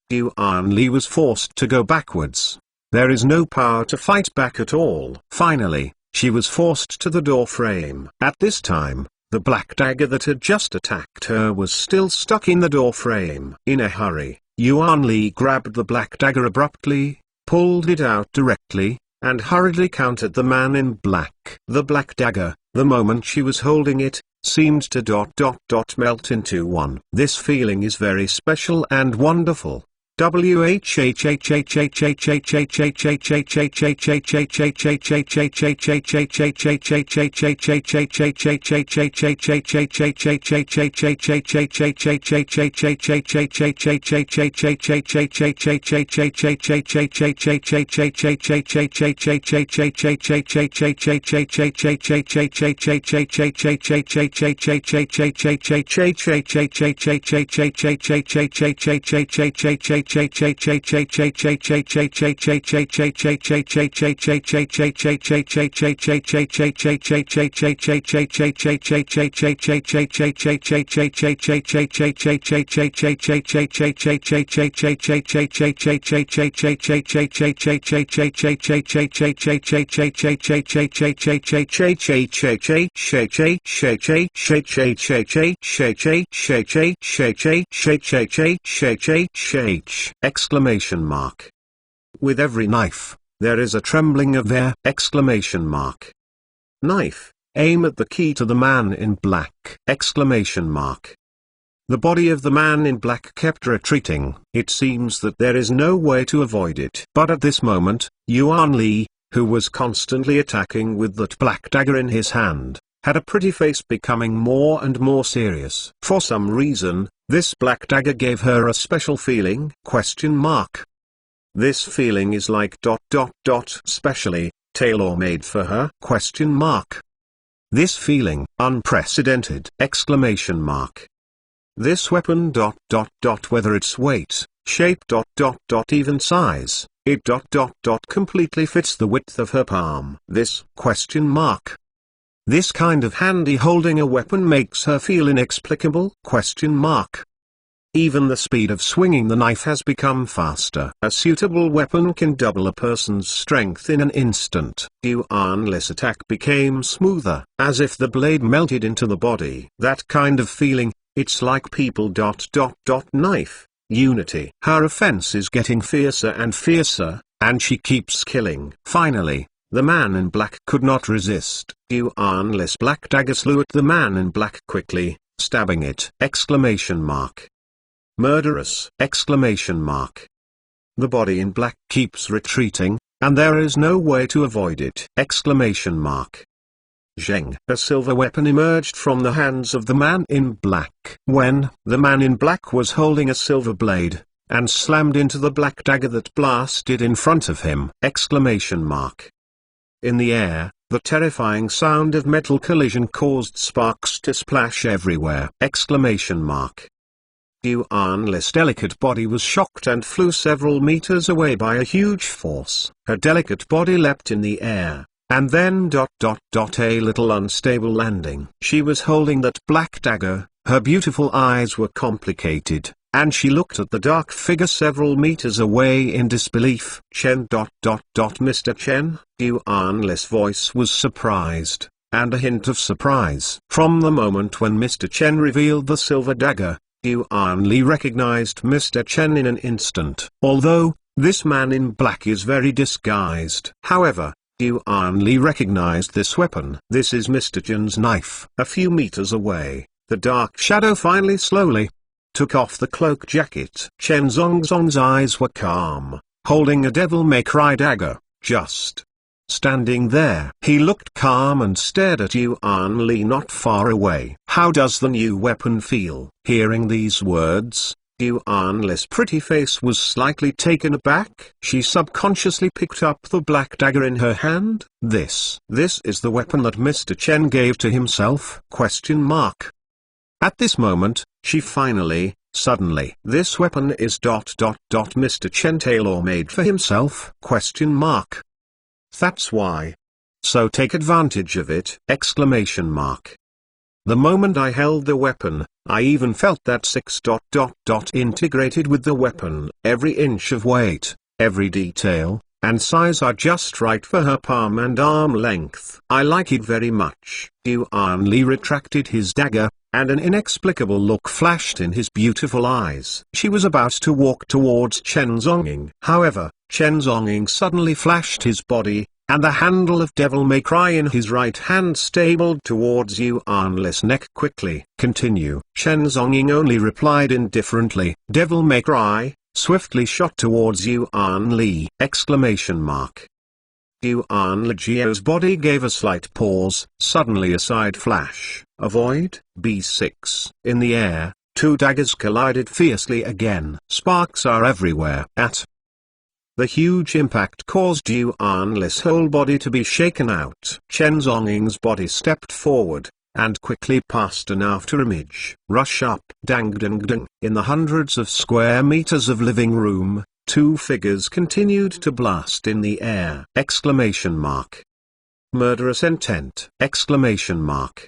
Yuan Li was forced to go backwards. There is no power to fight back at all. Finally, she was forced to the door frame. At this time, the black dagger that had just attacked her was still stuck in the door frame. In a hurry, Yuan Li grabbed the black dagger abruptly, pulled it out directly, and hurriedly countered the man in black. The black dagger, the moment she was holding it, seemed to melt into one. This feeling is very special and wonderful. Exclamation mark. With every knife, there is a trembling of air! Exclamation mark. Knife, aim at the key to the man in black! Exclamation mark. The body of the man in black kept retreating. It seems that there is no way to avoid it. But at this moment, Yuan Li, who was constantly attacking with that black dagger in his hand, had a pretty face becoming more and more serious. For some reason, this black dagger gave her a special feeling? This feeling is like ... specially, tailor-made for her? This feeling, unprecedented! Exclamation mark. This weapon ... whether its weight, shape ... even size, it ... completely fits the width of her palm. This ? This kind of handy holding a weapon makes her feel inexplicable? Even the speed of swinging the knife has become faster. A suitable weapon can double a person's strength in an instant. Yuan Li's attack became smoother, as if the blade melted into the body. That kind of feeling, it's like people ... knife, unity. Her offense is getting fiercer and fiercer, and she keeps killing. Finally, the man in black could not resist. Yuan Li's black dagger slew at the man in black quickly, stabbing it! Exclamation mark. Murderous! Exclamation mark. The body in black keeps retreating, and there is no way to avoid it! Exclamation mark. Zheng! A silver weapon emerged from the hands of the man in black. When the man in black was holding a silver blade, and slammed into the black dagger that blasted in front of him! Exclamation mark. In the air, the terrifying sound of metal collision caused sparks to splash everywhere! Exclamation mark. Yuan Li's delicate body was shocked and flew several meters away by a huge force. Her delicate body leapt in the air, and then ... a little unstable landing. She was holding that black dagger, her beautiful eyes were complicated, and she looked at the dark figure several meters away in disbelief. Chen ... Mr. Chen? Yuan Li's voice was surprised, and a hint of surprise. From the moment when Mr. Chen revealed the silver dagger, Yuan Li recognized Mr. Chen in an instant. Although, this man in black is very disguised. However, Yuan Li recognized this weapon. This is Mr. Chen's knife. A few meters away, the dark shadow finally slowly took off the cloak jacket. Chen Zongzong's eyes were calm, holding a devil-may-cry dagger, just standing there. He looked calm and stared at Yuan Li not far away. How does the new weapon feel? Hearing these words, Yuan Li's pretty face was slightly taken aback. She subconsciously picked up the black dagger in her hand. This is the weapon that Mr. Chen gave to himself? At this moment, she finally, suddenly, "This weapon is Mr. Chen tailor-made for himself? Question mark. That's why. So take advantage of it! Exclamation mark. The moment I held the weapon, I even felt that integrated with the weapon. Every inch of weight, every detail, and size are just right for her palm and arm length. I like it very much." Yuan Li retracted his dagger, and an inexplicable look flashed in his beautiful eyes. She was about to walk towards Chen Zhongying. However, Chen Zhongying suddenly flashed his body, and the handle of Devil May Cry in his right hand stabled towards Yuan Li's neck quickly. "Continue." Chen Zhongying only replied indifferently. Devil May Cry swiftly shot towards Yuan Li! Exclamation mark. Yuan Li's body gave a slight pause. Suddenly a side flash, avoid, B6. In the air, two daggers collided fiercely again. Sparks are everywhere. The huge impact caused Yuan Li's whole body to be shaken out. Chen Zhongying's body stepped forward, and quickly passed an afterimage. Rush up. Dang dang dang. In the hundreds of square meters of living room, two figures continued to blast in the air. Exclamation mark. Murderous intent! Exclamation mark.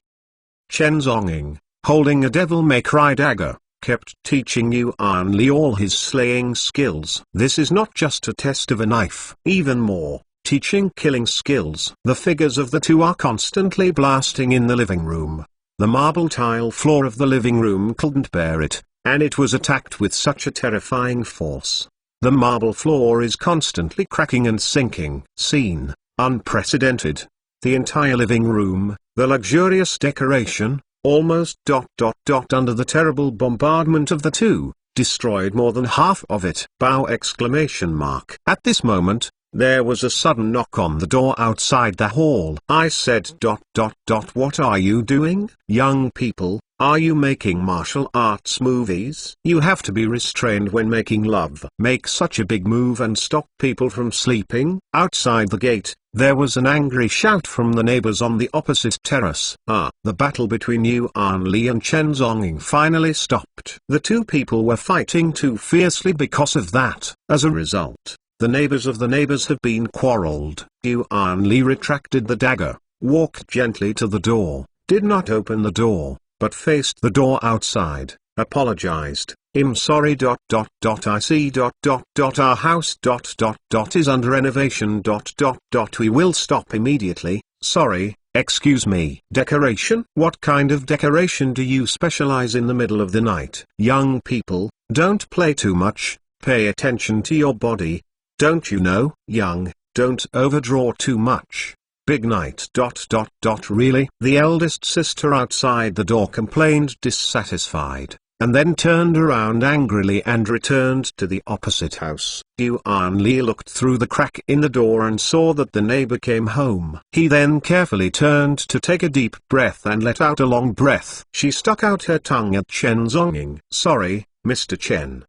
Chen Zhongying, holding a Devil May Cry dagger, kept teaching Yuan Li all his slaying skills. This is not just a test of a knife. Even more, teaching killing skills. The figures of the two are constantly blasting in the living room. The marble tile floor of the living room couldn't bear it, and it was attacked with such a terrifying force. The marble floor is constantly cracking and sinking. Scene, unprecedented. The entire living room, the luxurious decoration, almost under the terrible bombardment of the two, destroyed more than half of it. Bow! Exclamation mark. At this moment, there was a sudden knock on the door outside the hall. I said ... What are you doing? Young people, are you making martial arts movies? You have to be restrained when making love. Make such a big move and stop people from sleeping. Outside the gate, there was an angry shout from the neighbors on the opposite terrace. The battle between Yuan Li and Chen Zhongying finally stopped. The two people were fighting too fiercely because of that. As a result, the neighbors of the neighbors have been quarreled. Yuan Li retracted the dagger, walked gently to the door, did not open the door, but faced the door outside, apologized. "I'm sorry. I see. Our house. Is under renovation. We will stop immediately. Sorry, excuse me." Decoration? What kind of decoration do you specialize in the middle of the night? Young people, don't play too much, pay attention to your body. Don't you know? Young, don't overdraw too much. Big night. Really? The eldest sister outside the door complained dissatisfied, and then turned around angrily and returned to the opposite house. Yuan Li looked through the crack in the door and saw that the neighbor came home. He then carefully turned to take a deep breath and let out a long breath. She stuck out her tongue at Chen Zhongying. "Sorry, Mr. Chen.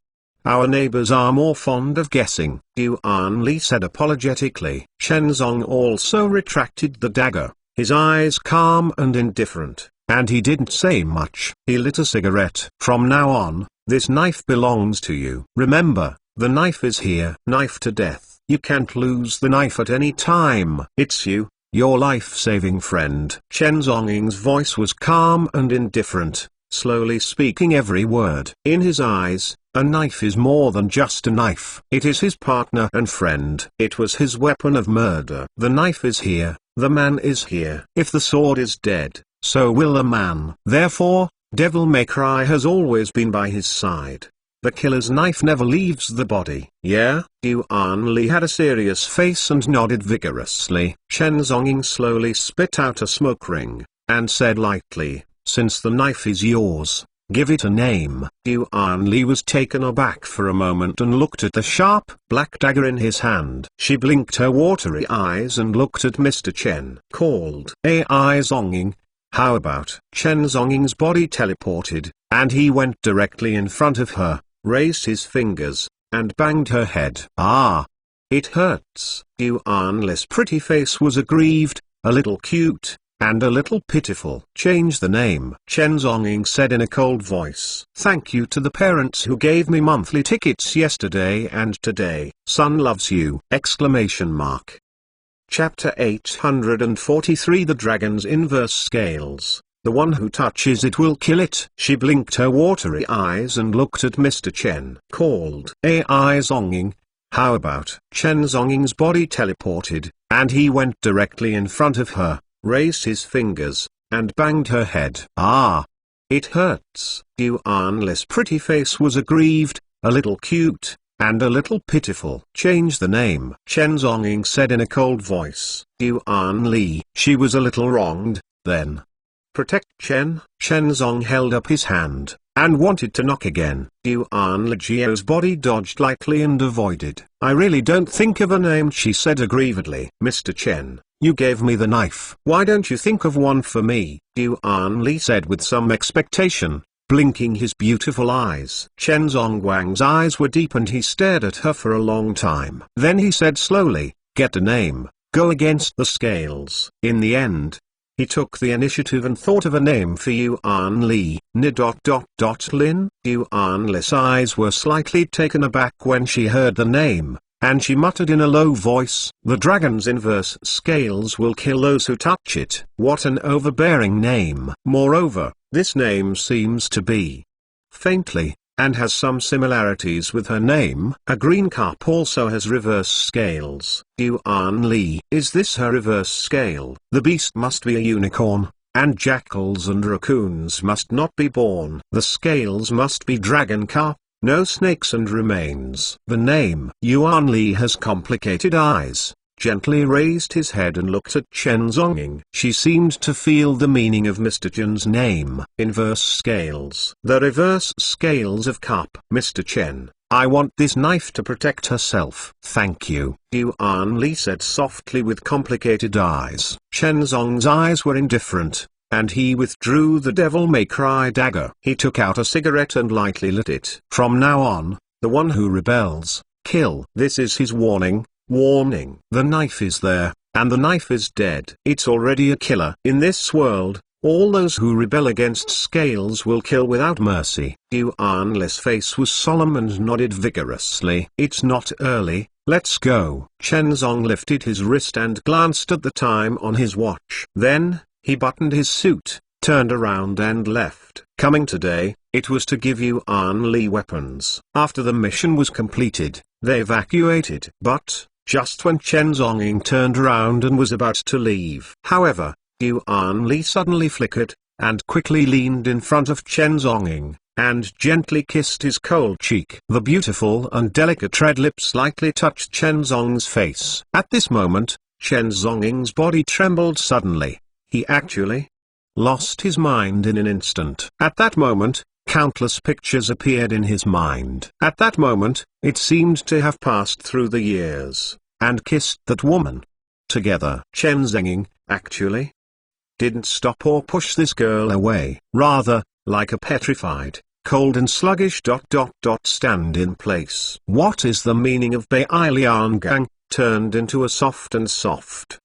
Our neighbors are more fond of guessing," Yuan Li said apologetically. Chen Zhongying also retracted the dagger, his eyes calm and indifferent, and he didn't say much. He lit a cigarette. "From now on, this knife belongs to you. Remember, the knife is here. Knife to death. You can't lose the knife at any time. It's you, your life-saving friend." Chen Zhongying's voice was calm and indifferent, slowly speaking every word. In his eyes, a knife is more than just a knife. It is his partner and friend. It was his weapon of murder. The knife is here, the man is here. If the sword is dead, so will the man. Therefore, Devil May Cry has always been by his side. The killer's knife never leaves the body. Yeah? Yuan Li had a serious face and nodded vigorously. Chen Zhongying slowly spit out a smoke ring, and said lightly, "Since the knife is yours, give it a name." Yuan Li was taken aback for a moment and looked at the sharp, black dagger in his hand. She blinked her watery eyes and looked at Mr. Chen. Called AI Zhongying. How about? Chen Zhongying's body teleported, and he went directly in front of her, raised his fingers, and banged her head. It hurts. Yuan Li's pretty face was aggrieved, a little cute, and a little pitiful. Change the name. Chen Zhongying said in a cold voice. Thank you to the parents who gave me monthly tickets yesterday and today. Son loves you! Exclamation mark. Chapter 843 The Dragon's Inverse Scales. The one who touches it will kill it. She blinked her watery eyes and looked at Mr. Chen. Called AI Zhongying. How about? Chen Zhongying's body teleported, and he went directly in front of her, raised his fingers, and banged her head. Ah! It hurts. Yuan Li's pretty face was aggrieved, a little cute, and a little pitiful. Change the name. Chen Zhongying said in a cold voice. Yuan Li. She was a little wronged, then. Protect Chen. Chen Zhong held up his hand, and wanted to knock again. Yuan Lijiao's body dodged lightly and avoided. I really don't think of a name, she said aggrievedly. Mr. Chen, you gave me the knife. Why don't you think of one for me? Yuan Li said with some expectation, blinking his beautiful eyes. Chen Zhongguang's eyes were deep and he stared at her for a long time. Then he said slowly, get a name, go against the scales. In the end, he took the initiative and thought of a name for Yuan Li. Lin. Yuan Li's eyes were slightly taken aback when she heard the name, and she muttered in a low voice, the dragon's inverse scales will kill those who touch it. What an overbearing name. Moreover, this name seems to be faintly, and has some similarities with her name. A green cup also has reverse scales. Yuan Li. Is this her reverse scale? The beast must be a unicorn, and jackals and raccoons must not be born. The scales must be dragon cup, no snakes and remains. The name. Yuan Li has complicated eyes, gently raised his head and looked at Chen Zhongying. She seemed to feel the meaning of Mr. Chen's name. Inverse scales. The reverse scales of cup. Mr. Chen, I want this knife to protect herself. Thank you. Yuan Li said softly with complicated eyes. Chen Zhong's eyes were indifferent, and he withdrew the devil-may-cry dagger. He took out a cigarette and lightly lit it. From now on, the one who rebels, kill. This is his warning. Warning. The knife is there, and the knife is dead. It's already a killer. In this world, all those who rebel against scales will kill without mercy. Yuan Li's face was solemn and nodded vigorously. It's not early, let's go. Chen Zhong lifted his wrist and glanced at the time on his watch. Then, he buttoned his suit, turned around and left. Coming today, it was to give Yuan Li weapons. After the mission was completed, they evacuated. But, just when Chen Zhongying turned around and was about to leave. However, Yuan Li suddenly flickered, and quickly leaned in front of Chen Zhongying, and gently kissed his cold cheek. The beautiful and delicate red lips slightly touched Chen Zhong's face. At this moment, Chen Zhongying's body trembled suddenly. He actually lost his mind in an instant. At that moment, countless pictures appeared in his mind. At that moment, it seemed to have passed through the years, and kissed that woman. Together. Chen Zhongying, actually, didn't stop or push this girl away. Rather, like a petrified, cold and sluggish stand in place. What is the meaning of Bei Lian Gang, turned into a soft and soft?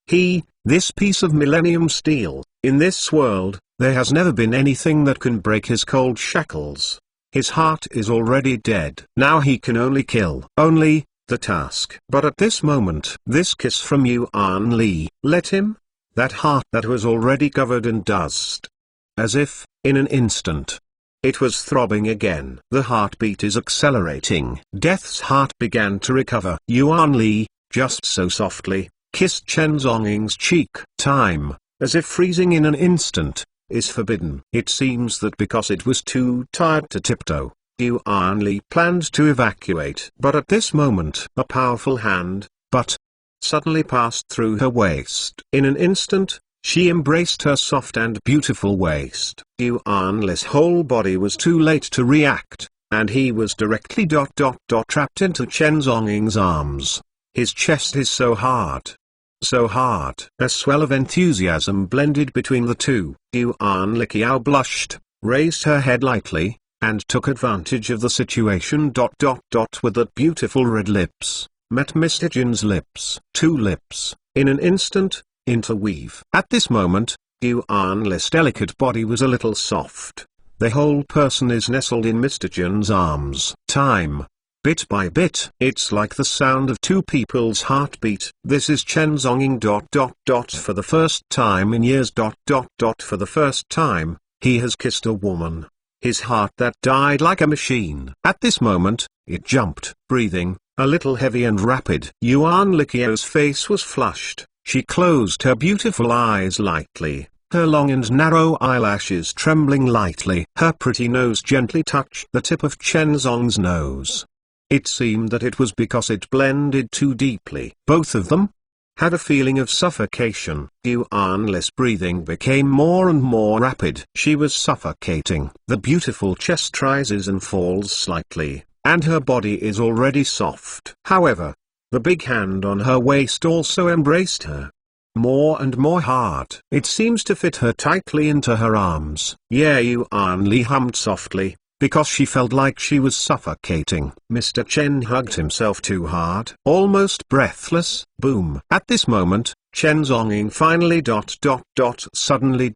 This piece of millennium steel. In this world, there has never been anything that can break his cold shackles. His heart is already dead. Now he can only kill. Only, the task. But at this moment, this kiss from Yuan Li, let him? That heart that was already covered in dust. As if, in an instant, it was throbbing again. The heartbeat is accelerating. Death's heart began to recover. Yuan Li, just so softly, kissed Chen Zhongying's cheek. Time, as if freezing in an instant, is forbidden. It seems that because it was too tired to tiptoe, Yuan Li planned to evacuate. But at this moment, a powerful hand, suddenly passed through her waist. In an instant, she embraced her soft and beautiful waist. Yuan Li's whole body was too late to react, and he was directly trapped into Chen Zhongying's arms. His chest is so hard. So hard. A swell of enthusiasm blended between the two. Yuan Liqiao blushed, raised her head lightly, and took advantage of the situation. With that beautiful red lips, met Mr. Jin's lips. Two lips, in an instant, interweave. At this moment, Yuan Li's delicate body was a little soft. The whole person is nestled in Mr. Chen's arms. Time. Bit by bit. It's like the sound of two people's heartbeat. This is Chen Zonging ... For the first time in years ... For the first time, he has kissed a woman. His heart that died like a machine. At this moment, it jumped, breathing, a little heavy and rapid. Yuan Li's face was flushed. She closed her beautiful eyes lightly, her long and narrow eyelashes trembling lightly. Her pretty nose gently touched the tip of Chen Zong's nose. It seemed that it was because it blended too deeply. Both of them had a feeling of suffocation. Yuan Li's breathing became more and more rapid. She was suffocating. The beautiful chest rises and falls slightly, and her body is already soft. However, the big hand on her waist also embraced her. More and more hard. It seems to fit her tightly into her arms. Yeah, Yuan Li hummed softly, because she felt like she was suffocating. Mr. Chen hugged himself too hard. Almost breathless. Boom. At this moment, Chen Zonging finally ... suddenly ...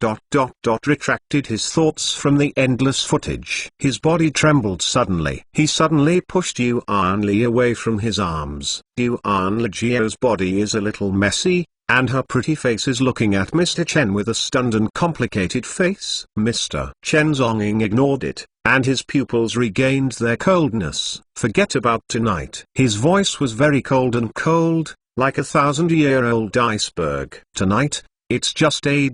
retracted his thoughts from the endless footage. His body trembled suddenly. He suddenly pushed Yuan Li away from his arms. Yuan Li's body is a little messy, and her pretty face is looking at Mr. Chen with a stunned and complicated face. Mr. Chen Zonging ignored it, and his pupils regained their coldness. Forget about tonight. His voice was very cold and cold, like a 1,000-year-old iceberg. Tonight, it's just a ...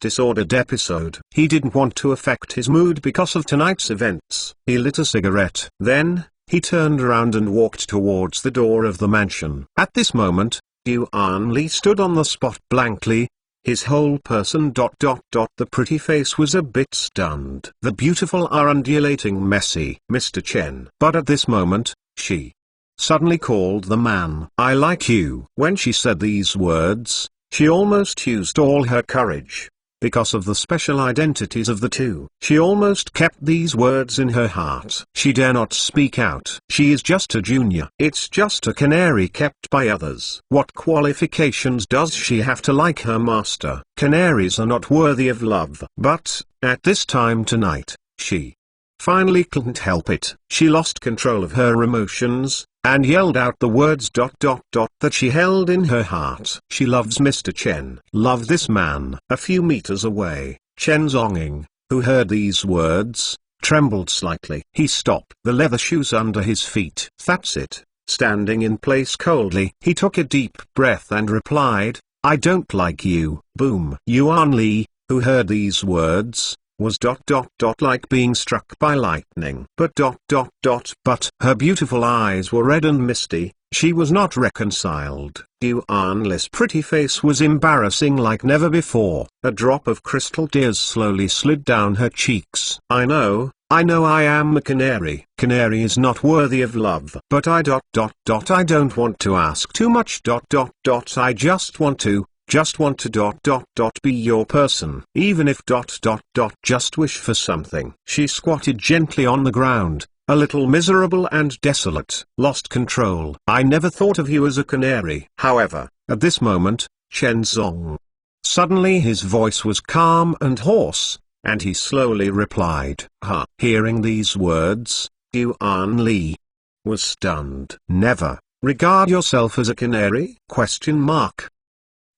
disordered episode. He didn't want to affect his mood because of tonight's events. He lit a cigarette. Then, he turned around and walked towards the door of the mansion. At this moment, Yuan Li stood on the spot blankly, his whole person ... The pretty face was a bit stunned. The beautiful undulating messy Mr. Chen. But at this moment, she suddenly called the man. I like you. When she said these words, she almost used all her courage. Because of the special identities of the two, she almost kept these words in her heart. She dare not speak out. She is just a junior. It's just a canary kept by others. What qualifications does she have to like her master? Canaries are not worthy of love. But, at this time tonight, she finally couldn't help it. She lost control of her emotions, and yelled out the words ... that she held in her heart. She loves Mr. Chen. Love this man. A few meters away, Chen Zonging, who heard these words, trembled slightly. He stopped the leather shoes under his feet. That's it. Standing in place coldly, he took a deep breath and replied, I don't like you. Boom. Yuan Li, who heard these words, was ... like being struck by lightning. But ... but her beautiful eyes were red and misty. She was not reconciled. Yuan Li's pretty face was embarrassing like never before. A drop of crystal tears slowly slid down her cheeks. I know I am a canary. Canary is not worthy of love. But I ... I don't want to ask too much ... I just want to be your person. Even if ... just wish for something. She squatted gently on the ground, a little miserable and desolate. Lost control. I never thought of you as a canary. However, at this moment, Chen Zong. Suddenly his voice was calm and hoarse, and he slowly replied, huh. Hearing these words, Yuan Li was stunned. Never regard yourself as a canary? ?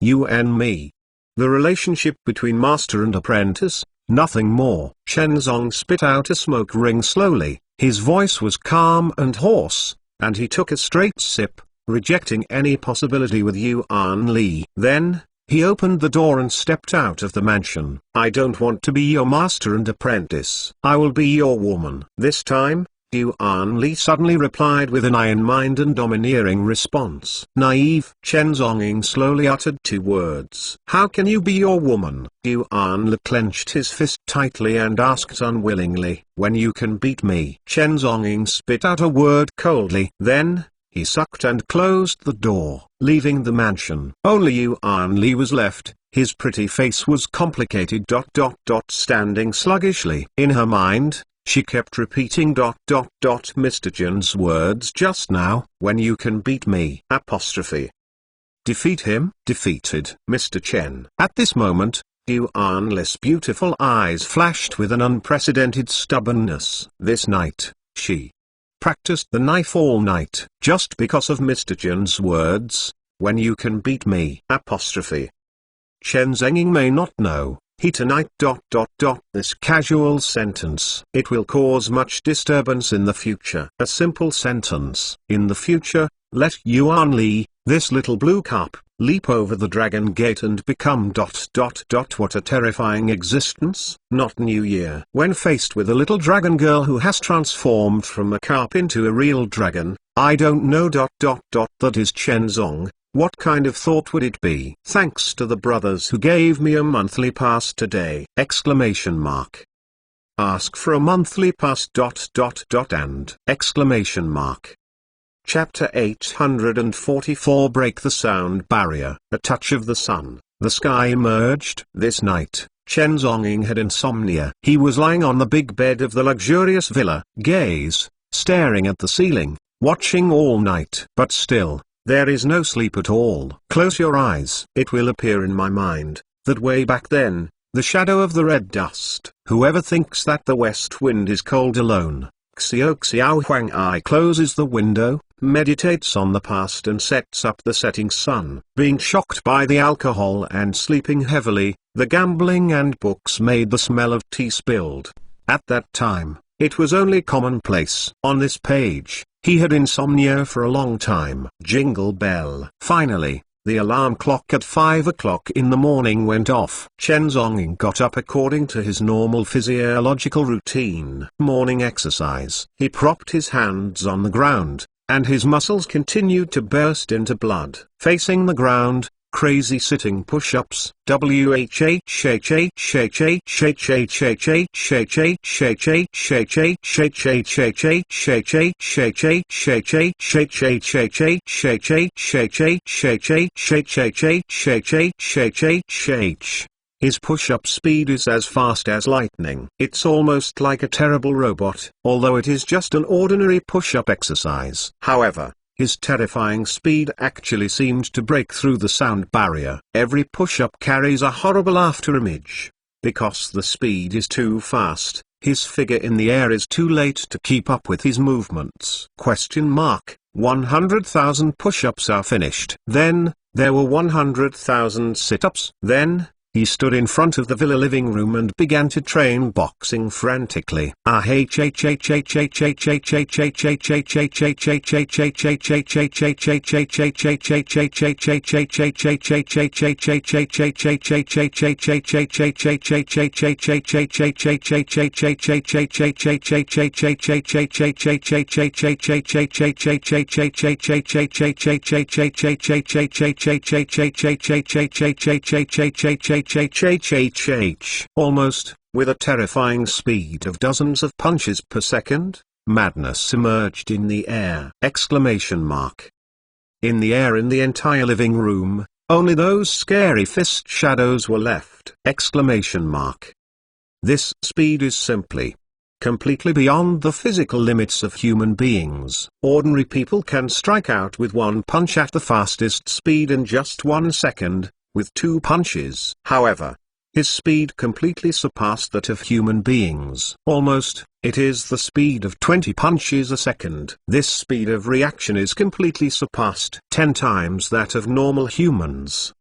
You and me. The relationship between master and apprentice, nothing more. Chen Zong spit out a smoke ring slowly, his voice was calm and hoarse, and he took a straight sip, rejecting any possibility with Yuan Li. Then, he opened the door and stepped out of the mansion. I don't want to be your master and apprentice. I will be your woman. This time, Yuan Li suddenly replied with an iron mind and domineering response. Naive. Chen Zonging slowly uttered two words. How can you be your woman? Yuan Li clenched his fist tightly and asked unwillingly. When you can beat me? Chen Zonging spit out a word coldly. Then, he sucked and closed the door, leaving the mansion. Only Yuan Li was left. His pretty face was complicated. Standing sluggishly. In her mind, she kept repeating ... Mr. Chen's words just now. When you can beat me? Defeat him? Defeated Mr. Chen. At this moment, Yuan Li's beautiful eyes flashed with an unprecedented stubbornness. This night, she practiced the knife all night. Just because of Mr. Jun's words, when you can beat me. Chen Zhenging may not know, he tonight. This casual sentence. It will cause much disturbance in the future. A simple sentence. In the future, let Yuan Li, this little blue cup, leap over the dragon gate and become ... What a terrifying existence. Not New Year. When faced with a little dragon girl who has transformed from a carp into a real dragon, I don't know ... That is Chen Zong. What kind of thought would it be? Thanks to the brothers who gave me a monthly pass today! Ask for a monthly pass ... and! Chapter 844. Break the sound barrier. A touch of the sun, the sky emerged. This night, Chen Zhonging had insomnia. He was lying on the big bed of the luxurious villa, staring at the ceiling, watching all night. But still, there is no sleep at all. Close your eyes. It will appear in my mind, that way back then, the shadow of the red dust. Whoever thinks that the west wind is cold alone, Xiao Huang I closes the window, meditates on the past and sets up the setting sun. Being shocked by the alcohol and sleeping heavily, the gambling and books made the smell of tea spilled. At that time, it was only commonplace. On this page, he had insomnia for a long time. Jingle bell. Finally, the alarm clock at 5 o'clock in the morning went off. Chen Zhonging got up according to his normal physiological routine. Morning exercise. He propped his hands on the ground, and his muscles continued to burst into blood. Facing the ground, crazy sitting push-ups. His push-up speed is as fast as lightning. It's almost like a terrible robot, although it is just an ordinary push-up exercise. However, his terrifying speed actually seemed to break through the sound barrier. Every push-up carries a horrible afterimage. Because the speed is too fast, his figure in the air is too late to keep up with his movements. 100,000 push-ups are finished. Then, there were 100,000 sit-ups. Then, he stood in front of the villa living room and began to train boxing frantically. Almost, with a terrifying speed of dozens of punches per second, madness emerged in the air! In the air in the entire living room, only those scary fist shadows were left! This speed is simply completely beyond the physical limits of human beings. Ordinary people can strike out with one punch at the fastest speed in just 1 second, with 2 punches. However, his speed completely surpassed that of human beings. Almost, it is the speed of 20 punches a second. This speed of reaction is completely surpassed 10 times that of normal humans!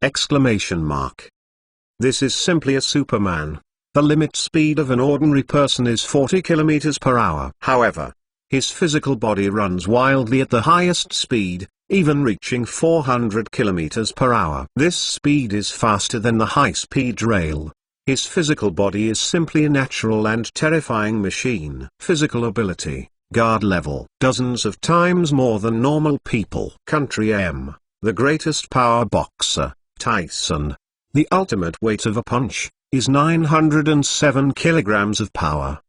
This is simply a Superman. The limit speed of an ordinary person is 40 km per hour. However, his physical body runs wildly at the highest speed, even reaching 400 km per hour. This speed is faster than the high-speed rail. His physical body is simply a natural and terrifying machine. Physical ability, guard level, dozens of times more than normal people. Country M, the greatest power boxer, Tyson. The ultimate weight of a punch is 907 kilograms of power.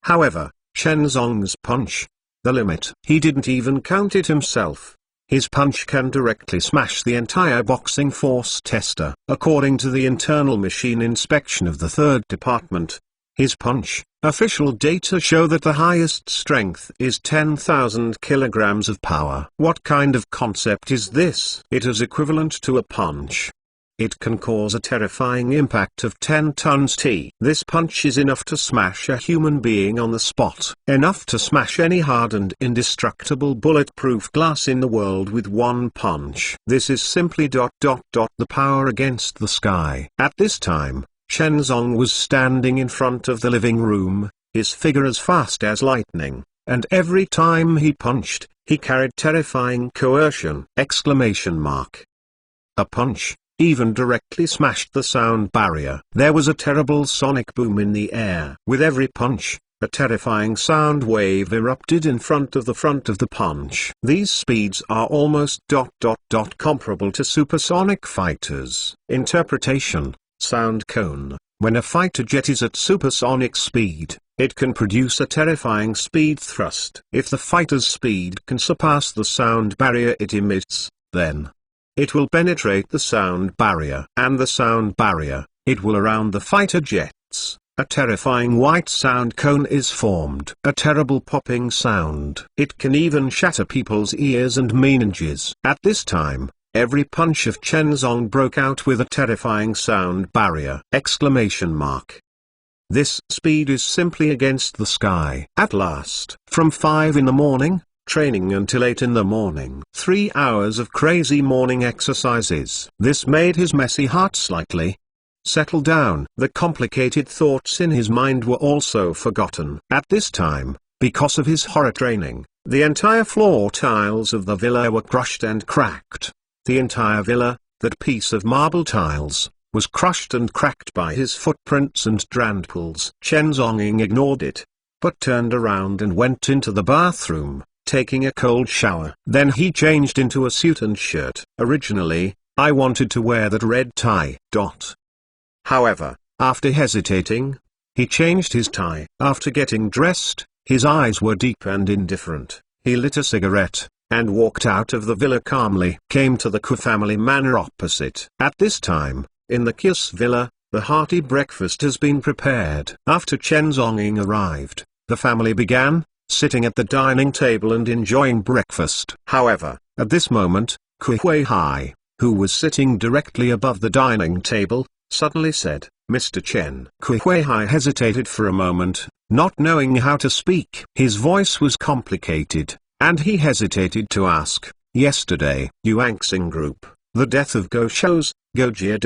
However, Chen Zong's punch, the limit. He didn't even count it himself. His punch can directly smash the entire boxing force tester. According to the internal machine inspection of the 3rd department, his punch, official data show that the highest strength is 10,000 kilograms of power. What kind of concept is this? It is equivalent to a punch it can cause a terrifying impact of 10 tons T. This punch is enough to smash a human being on the spot. Enough to smash any hardened indestructible bulletproof glass in the world with one punch. This is simply the power against the sky. At this time, Chen Zong was standing in front of the living room, his figure as fast as lightning, and every time he punched, he carried terrifying coercion! A punch, even directly smashed the sound barrier. There was a terrible sonic boom in the air. With every punch, a terrifying sound wave erupted in front of the punch. These speeds are almost comparable to supersonic fighters. Interpretation: sound cone. When a fighter jet is at supersonic speed, it can produce a terrifying speed thrust. If the fighter's speed can surpass the sound barrier it emits, then it will penetrate the sound barrier. And the sound barrier, it will around the fighter jets. A terrifying white sound cone is formed. A terrible popping sound. It can even shatter people's ears and meninges. At this time, every punch of Chen Zong broke out with a terrifying sound barrier! This speed is simply against the sky. At last, from 5 in the morning, training until 8 in the morning. 3 hours of crazy morning exercises. This made his messy heart slightly settle down. The complicated thoughts in his mind were also forgotten. At this time, because of his horror training, the entire floor tiles of the villa were crushed and cracked. The entire villa, that piece of marble tiles, was crushed and cracked by his footprints and drandpulls. Chen Zonging ignored it, but turned around and went into the bathroom, taking a cold shower. Then he changed into a suit and shirt. Originally, I wanted to wear that red tie. However, after hesitating, he changed his tie. After getting dressed, his eyes were deep and indifferent. He lit a cigarette, and walked out of the villa calmly. Came to the Ku family manor opposite. At this time, in the Kiss villa, the hearty breakfast has been prepared. After Chen Zonging arrived, the family began sitting at the dining table and enjoying breakfast. However, at this moment, Ku Huihai, who was sitting directly above the dining table, suddenly said, "Mr. Chen." Ku Huihai hesitated for a moment, not knowing how to speak. His voice was complicated, and he hesitated to ask, "Yesterday, Yuanxing Group, the death of Go Shou's, Gojia...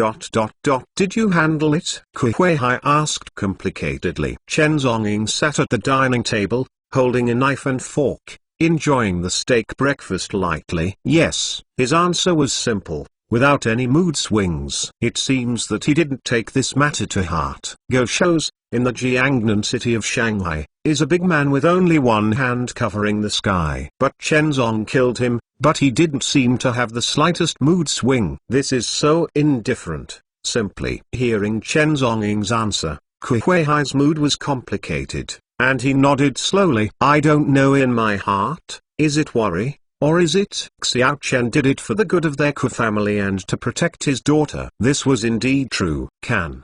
Did you handle it?" Ku Huihai asked complicatedly. Chen Zonging sat at the dining table, holding a knife and fork, enjoying the steak breakfast lightly. Yes, his answer was simple, without any mood swings. It seems that he didn't take this matter to heart. Go Shou's, in the Jiangnan city of Shanghai, is a big man with only one hand covering the sky. But Chen Zong killed him, but he didn't seem to have the slightest mood swing. This is so indifferent. Simply hearing Chen Zonging's answer, Ku Huihai's mood was complicated, and he nodded slowly. "I don't know in my heart, is it worry, or is it Xiao Chen did it for the good of their Ku family and to protect his daughter?" This was indeed true. Ku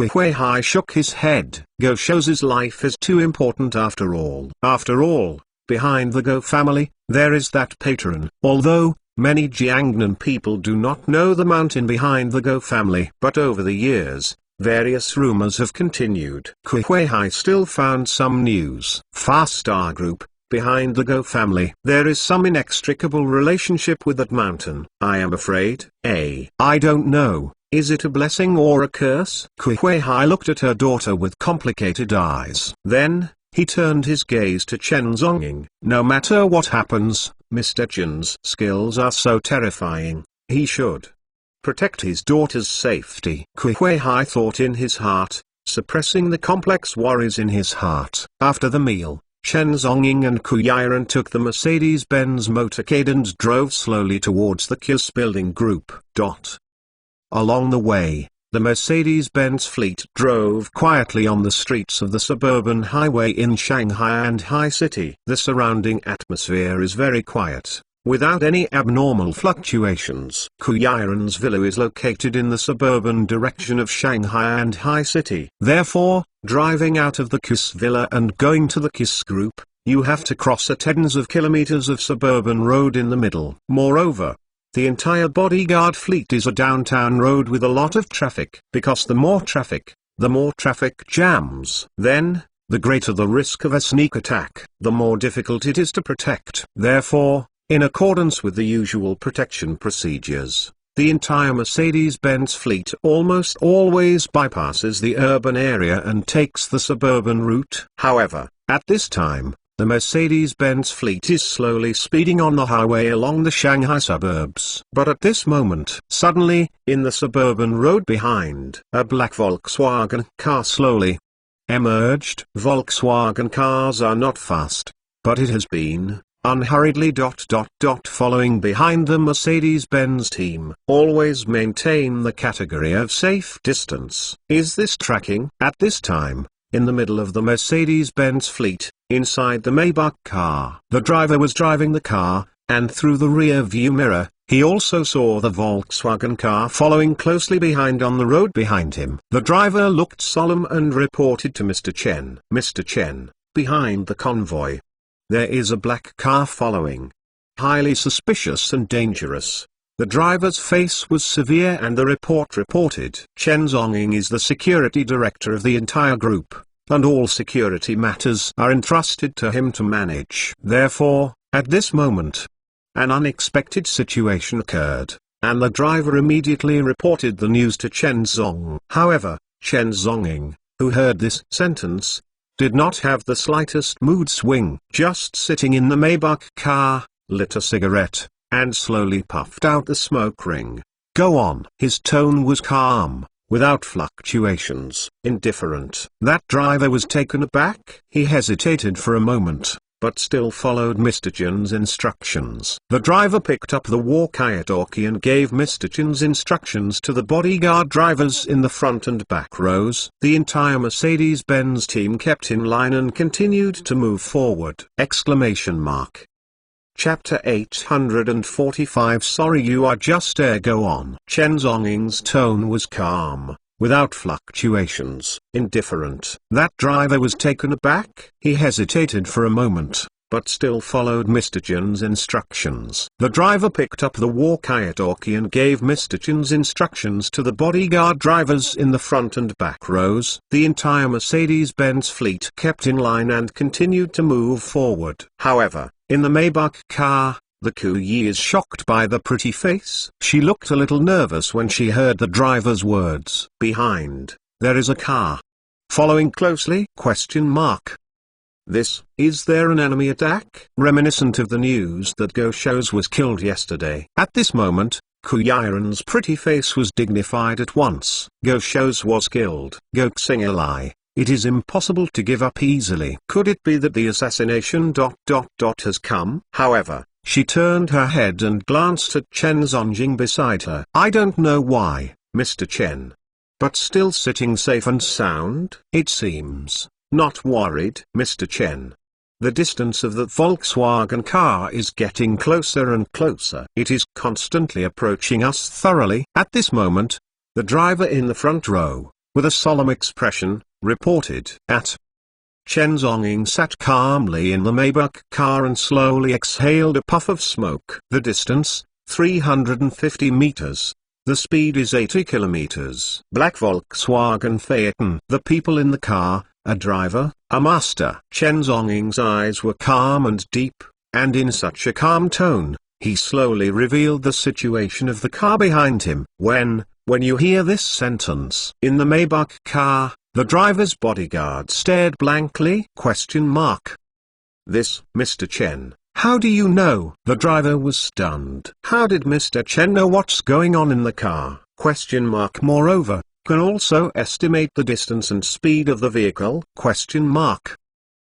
Huihai shook his head. Go Shou's life is too important after all. After all, behind the Go family, there is that patron. Although many Jiangnan people do not know the mountain behind the Go family. But over the years, various rumors have continued. Ku Huihai still found some news. Far Star Group, behind the Go family. There is some inextricable relationship with that mountain. I am afraid. I don't know, is it a blessing or a curse? Ku Huihai looked at her daughter with complicated eyes. Then, he turned his gaze to Chen Zonging. No matter what happens, Mr. Chen's skills are so terrifying, he should protect his daughter's safety. Ku Huihai thought in his heart, suppressing the complex worries in his heart. After the meal, Chen Zonging and Ku Yiren took the Mercedes-Benz motorcade and drove slowly towards the Kiss Building Group. Along the way, the Mercedes-Benz fleet drove quietly on the streets of the suburban highway in Shanghai and High City. The surrounding atmosphere is very quiet, without any abnormal fluctuations. Ku Yiren's villa is located in the suburban direction of Shanghai and High City. Therefore, driving out of the Kiss villa and going to the Kiss Group, you have to cross a tens of kilometers of suburban road in the middle. Moreover, the entire bodyguard fleet is a downtown road with a lot of traffic. Because the more traffic jams. Then, the greater the risk of a sneak attack, the more difficult it is to protect. Therefore, in accordance with the usual protection procedures, the entire Mercedes-Benz fleet almost always bypasses the urban area and takes the suburban route. However, at this time, the Mercedes-Benz fleet is slowly speeding on the highway along the Shanghai suburbs. But at this moment, suddenly, in the suburban road behind, a black Volkswagen car slowly emerged. Volkswagen cars are not fast, but it has been unhurriedly following behind the Mercedes-Benz team. Always maintain the category of safe distance. Is this tracking? At this time, in the middle of the Mercedes-Benz fleet, inside the Maybach car, the driver was driving the car, and through the rear view mirror, he also saw the Volkswagen car following closely behind on the road behind him. The driver looked solemn and reported to Mr. Chen. Mr. Chen, behind the convoy, there is a black car following. Highly suspicious and dangerous. The driver's face was severe and the report reported. Chen Zhongying is the security director of the entire group, and all security matters are entrusted to him to manage. Therefore, at this moment, an unexpected situation occurred, and the driver immediately reported the news to Chen Zhong. However, Chen Zhongying, who heard this sentence, did not have the slightest mood swing. Just sitting in the Maybach car, lit a cigarette, and slowly puffed out the smoke ring. Go on. His tone was calm, without fluctuations, indifferent. That driver was taken aback. He hesitated for a moment, but still followed Mr. Chen's instructions. The driver picked up the walkie-talkie and gave Mr. Chen's instructions to the bodyguard drivers in the front and back rows. The entire Mercedes-Benz team kept in line and continued to move forward! Chapter 845. Sorry, you are just go on. Chen Zhongying's tone was calm, without fluctuations, indifferent. That driver was taken aback. He hesitated for a moment, but still followed Mr. Chen's instructions. The driver picked up the walkie-talkie and gave Mr. Chen's instructions to the bodyguard drivers in the front and back rows. The entire Mercedes-Benz fleet kept in line and continued to move forward. However, in the Maybach car, the Kuyi is shocked by the pretty face. She looked a little nervous when she heard the driver's words. Behind, there is a car following closely? Is there an enemy attack? Reminiscent of the news that Go Shows was killed yesterday. At this moment, Kuyiren's pretty face was dignified at once. Go Shows was killed. Go Xing'Lai. It is impossible to give up easily. Could it be that the assassination has come? However, she turned her head and glanced at Chen Zhongying beside her. I don't know why, Mr. Chen. But still sitting safe and sound, it seems. Not worried, Mr. Chen. The distance of that Volkswagen car is getting closer and closer. It is constantly approaching us thoroughly. At this moment, the driver in the front row, with a solemn expression, reported. Chen Zhongying sat calmly in the Maybach car and slowly exhaled a puff of smoke. The distance, 350 meters. The speed is 80 kilometers. Black Volkswagen Phaeton. The people in the car, a driver, a master. Chen Zhongying's eyes were calm and deep, and in such a calm tone, he slowly revealed the situation of the car behind him. When you hear this sentence, in the Maybach car, the driver's bodyguard stared blankly? This, Mr. Chen. How do you know? The driver was stunned. How did Mr. Chen know what's going on in the car? Moreover, can also estimate the distance and speed of the vehicle?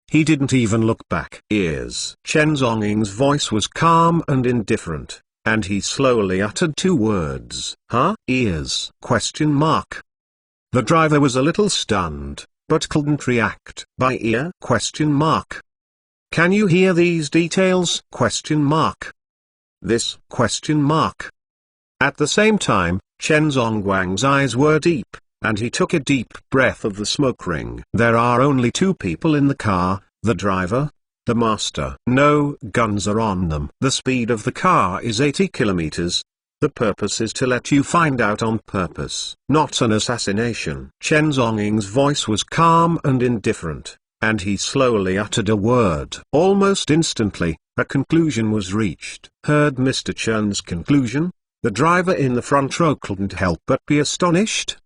He didn't even look back. Ears. Chen Zhongying's voice was calm and indifferent, and he slowly uttered two words. Ears? The driver was a little stunned, but couldn't react. By ear? Can you hear these details? This? At the same time, Chen Zhongying's eyes were deep, and he took a deep breath of the smoke ring. There are only two people in the car, the driver, the master. No guns are on them. The speed of the car is 80 kilometers, The purpose is to let you find out on purpose, not an assassination. Chen Zhongying's voice was calm and indifferent, and he slowly uttered a word. Almost instantly, a conclusion was reached. Heard Mr. Chen's conclusion? The driver in the front row couldn't help but be astonished.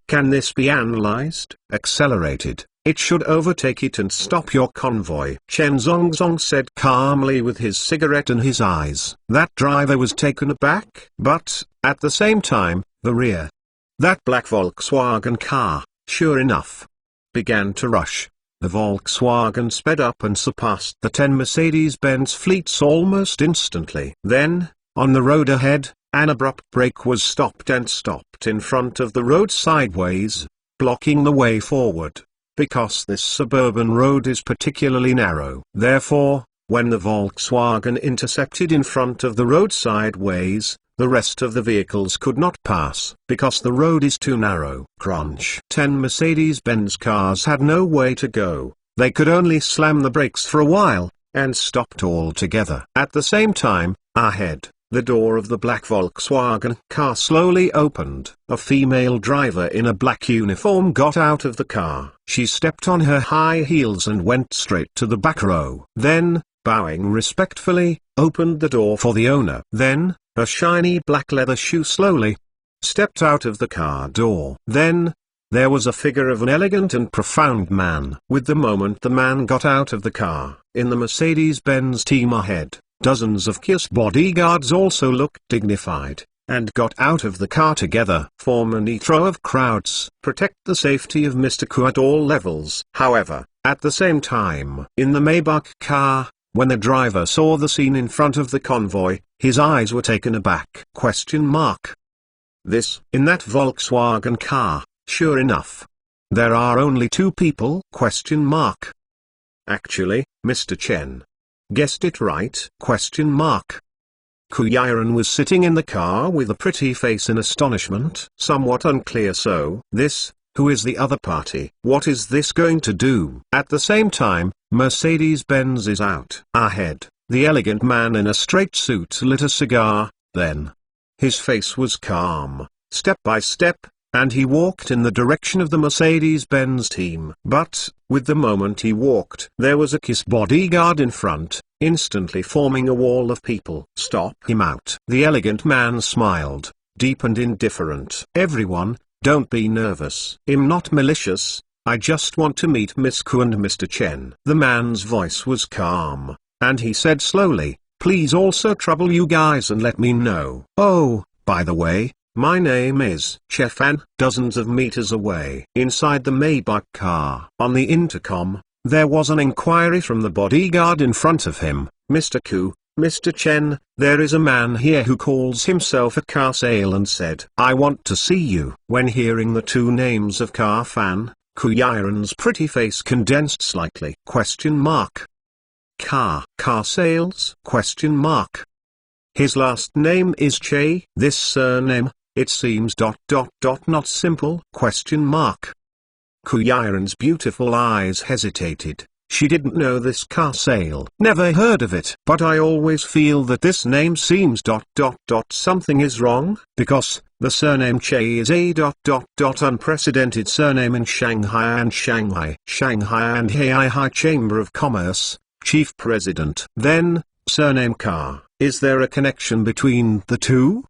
Can this be analyzed? Accelerated. It should overtake it and stop your convoy. Chen Zhongzong said calmly with his cigarette in his eyes. That driver was taken aback. But, at the same time, the rear. That black Volkswagen car, sure enough, began to rush. The Volkswagen sped up and surpassed the 10 Mercedes-Benz fleets almost instantly. Then, on the road ahead, an abrupt brake was stopped in front of the road sideways, blocking the way forward. Because this suburban road is particularly narrow. Therefore, when the Volkswagen intercepted in front of the road sideways, the rest of the vehicles could not pass. Because the road is too narrow. Crunch. 10 Mercedes-Benz cars had no way to go. They could only slam the brakes for a while, and stopped altogether. At the same time, ahead, the door of the black Volkswagen car slowly opened. A female driver in a black uniform got out of the car. She stepped on her high heels and went straight to the back row. Then, bowing respectfully, opened the door for the owner. Then, a shiny black leather shoe slowly stepped out of the car door. Then, there was a figure of an elegant and profound man. With the moment the man got out of the car, in the Mercedes-Benz team ahead, dozens of KISS bodyguards also looked dignified, and got out of the car together. Form a neat row of crowds, protect the safety of Mr. Ku at all levels. However, at the same time, in the Maybach car, when the driver saw the scene in front of the convoy, his eyes were taken aback. This, in that Volkswagen car, sure enough. There are only two people? Actually, Mr. Chen guessed it right? Ku Yiren was sitting in the car with a pretty face in astonishment. Somewhat unclear. So, who is the other party? What is this going to do? At the same time, Mercedes-Benz is out. Ahead, the elegant man in a straight suit lit a cigar, then. His face was calm, step by step, and he walked in the direction of the Mercedes-Benz team. But, with the moment he walked, there was a KISS bodyguard in front, instantly forming a wall of people. Stop him out. The elegant man smiled, deep and indifferent. Everyone, don't be nervous. I'm not malicious, I just want to meet Miss Ku and Mr. Chen. The man's voice was calm, and he said slowly, please also trouble you guys and let me know. Oh, by the way, my name is Chefan. Dozens of meters away, inside the Maybach car. On the intercom, there was an inquiry from the bodyguard in front of him. Mr. Ku, Mr. Chen, there is a man here who calls himself a car sale and said, I want to see you. When hearing the two names of Car Fan, Ku Yiren's pretty face condensed slightly. Car sales? His last name is Che. This surname, it seems not simple? Ku Yiren's beautiful eyes hesitated. She didn't know this car sale. Never heard of it. But I always feel that this name seems something is wrong, because the surname Che is a unprecedented surname in Shanghai and Hai Chamber of Commerce, Chief President. Then, surname Car. Is there a connection between the two?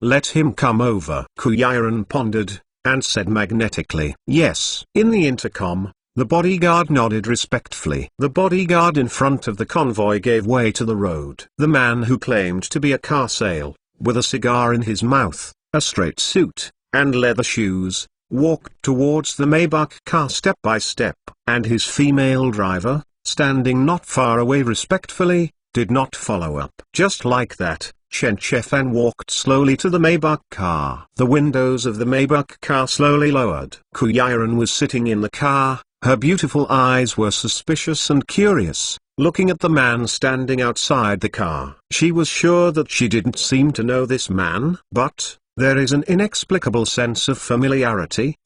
Let him come over. Ku Yiren pondered, and said magnetically, yes. In the intercom, the bodyguard nodded respectfully. The bodyguard in front of the convoy gave way to the road. The man who claimed to be a car sale, with a cigar in his mouth, a straight suit, and leather shoes, walked towards the Maybach car step by step, and his female driver, standing not far away respectfully, did not follow up. Just like that, Chen Chefan walked slowly to the Maybach car. The windows of the Maybach car slowly lowered. Ku Yiren was sitting in the car, her beautiful eyes were suspicious and curious, looking at the man standing outside the car. She was sure that she didn't seem to know this man, but there is an inexplicable sense of familiarity?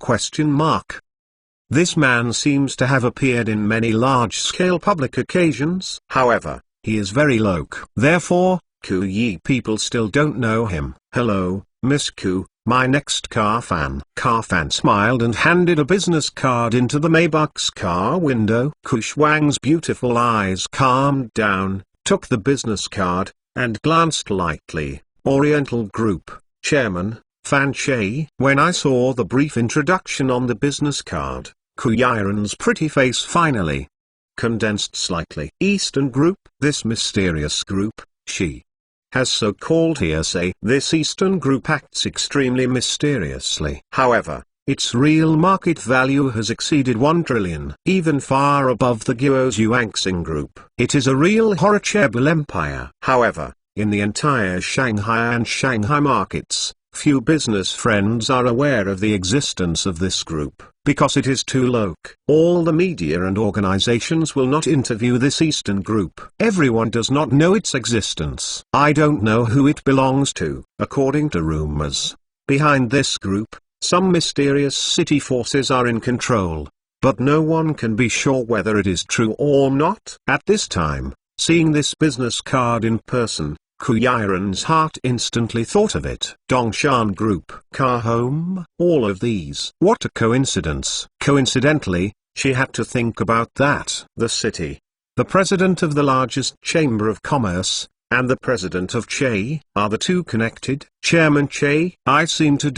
This man seems to have appeared in many large-scale public occasions. However, he is very low. Therefore, Ku. Ye people still don't know him. Hello, Miss Ku, my next car fan. Car fan smiled and handed a business card into the Maybach's car window. Ku Shuang's beautiful eyes calmed down, took the business card, and glanced lightly. Oriental Group, Chairman, Fan Che. When I saw the brief introduction on the business card, Ku Yiren's pretty face finally condensed slightly. Eastern Group. This mysterious group, she has so-called hearsay. This Eastern Group acts extremely mysteriously. However, its real market value has exceeded 1 trillion, even far above the Guozhou Yangxing Group. It is a real horrible empire. However, in the entire Shanghai and Shanghai markets, few business friends are aware of the existence of this group, because it is too low. All the media and organizations will not interview this Eastern Group. Everyone does not know its existence. I don't know who it belongs to. According to rumors, behind this group, some mysterious city forces are in control, but no one can be sure whether it is true or not. At this time, seeing this business card in person, Ku Yiren's heart instantly thought of it. Dongshan Group. Car home. All of these. What a coincidence. Coincidentally, she had to think about that. The city, the president of the largest chamber of commerce, and the president of Che, are the two connected? Chairman Che, I seem to ...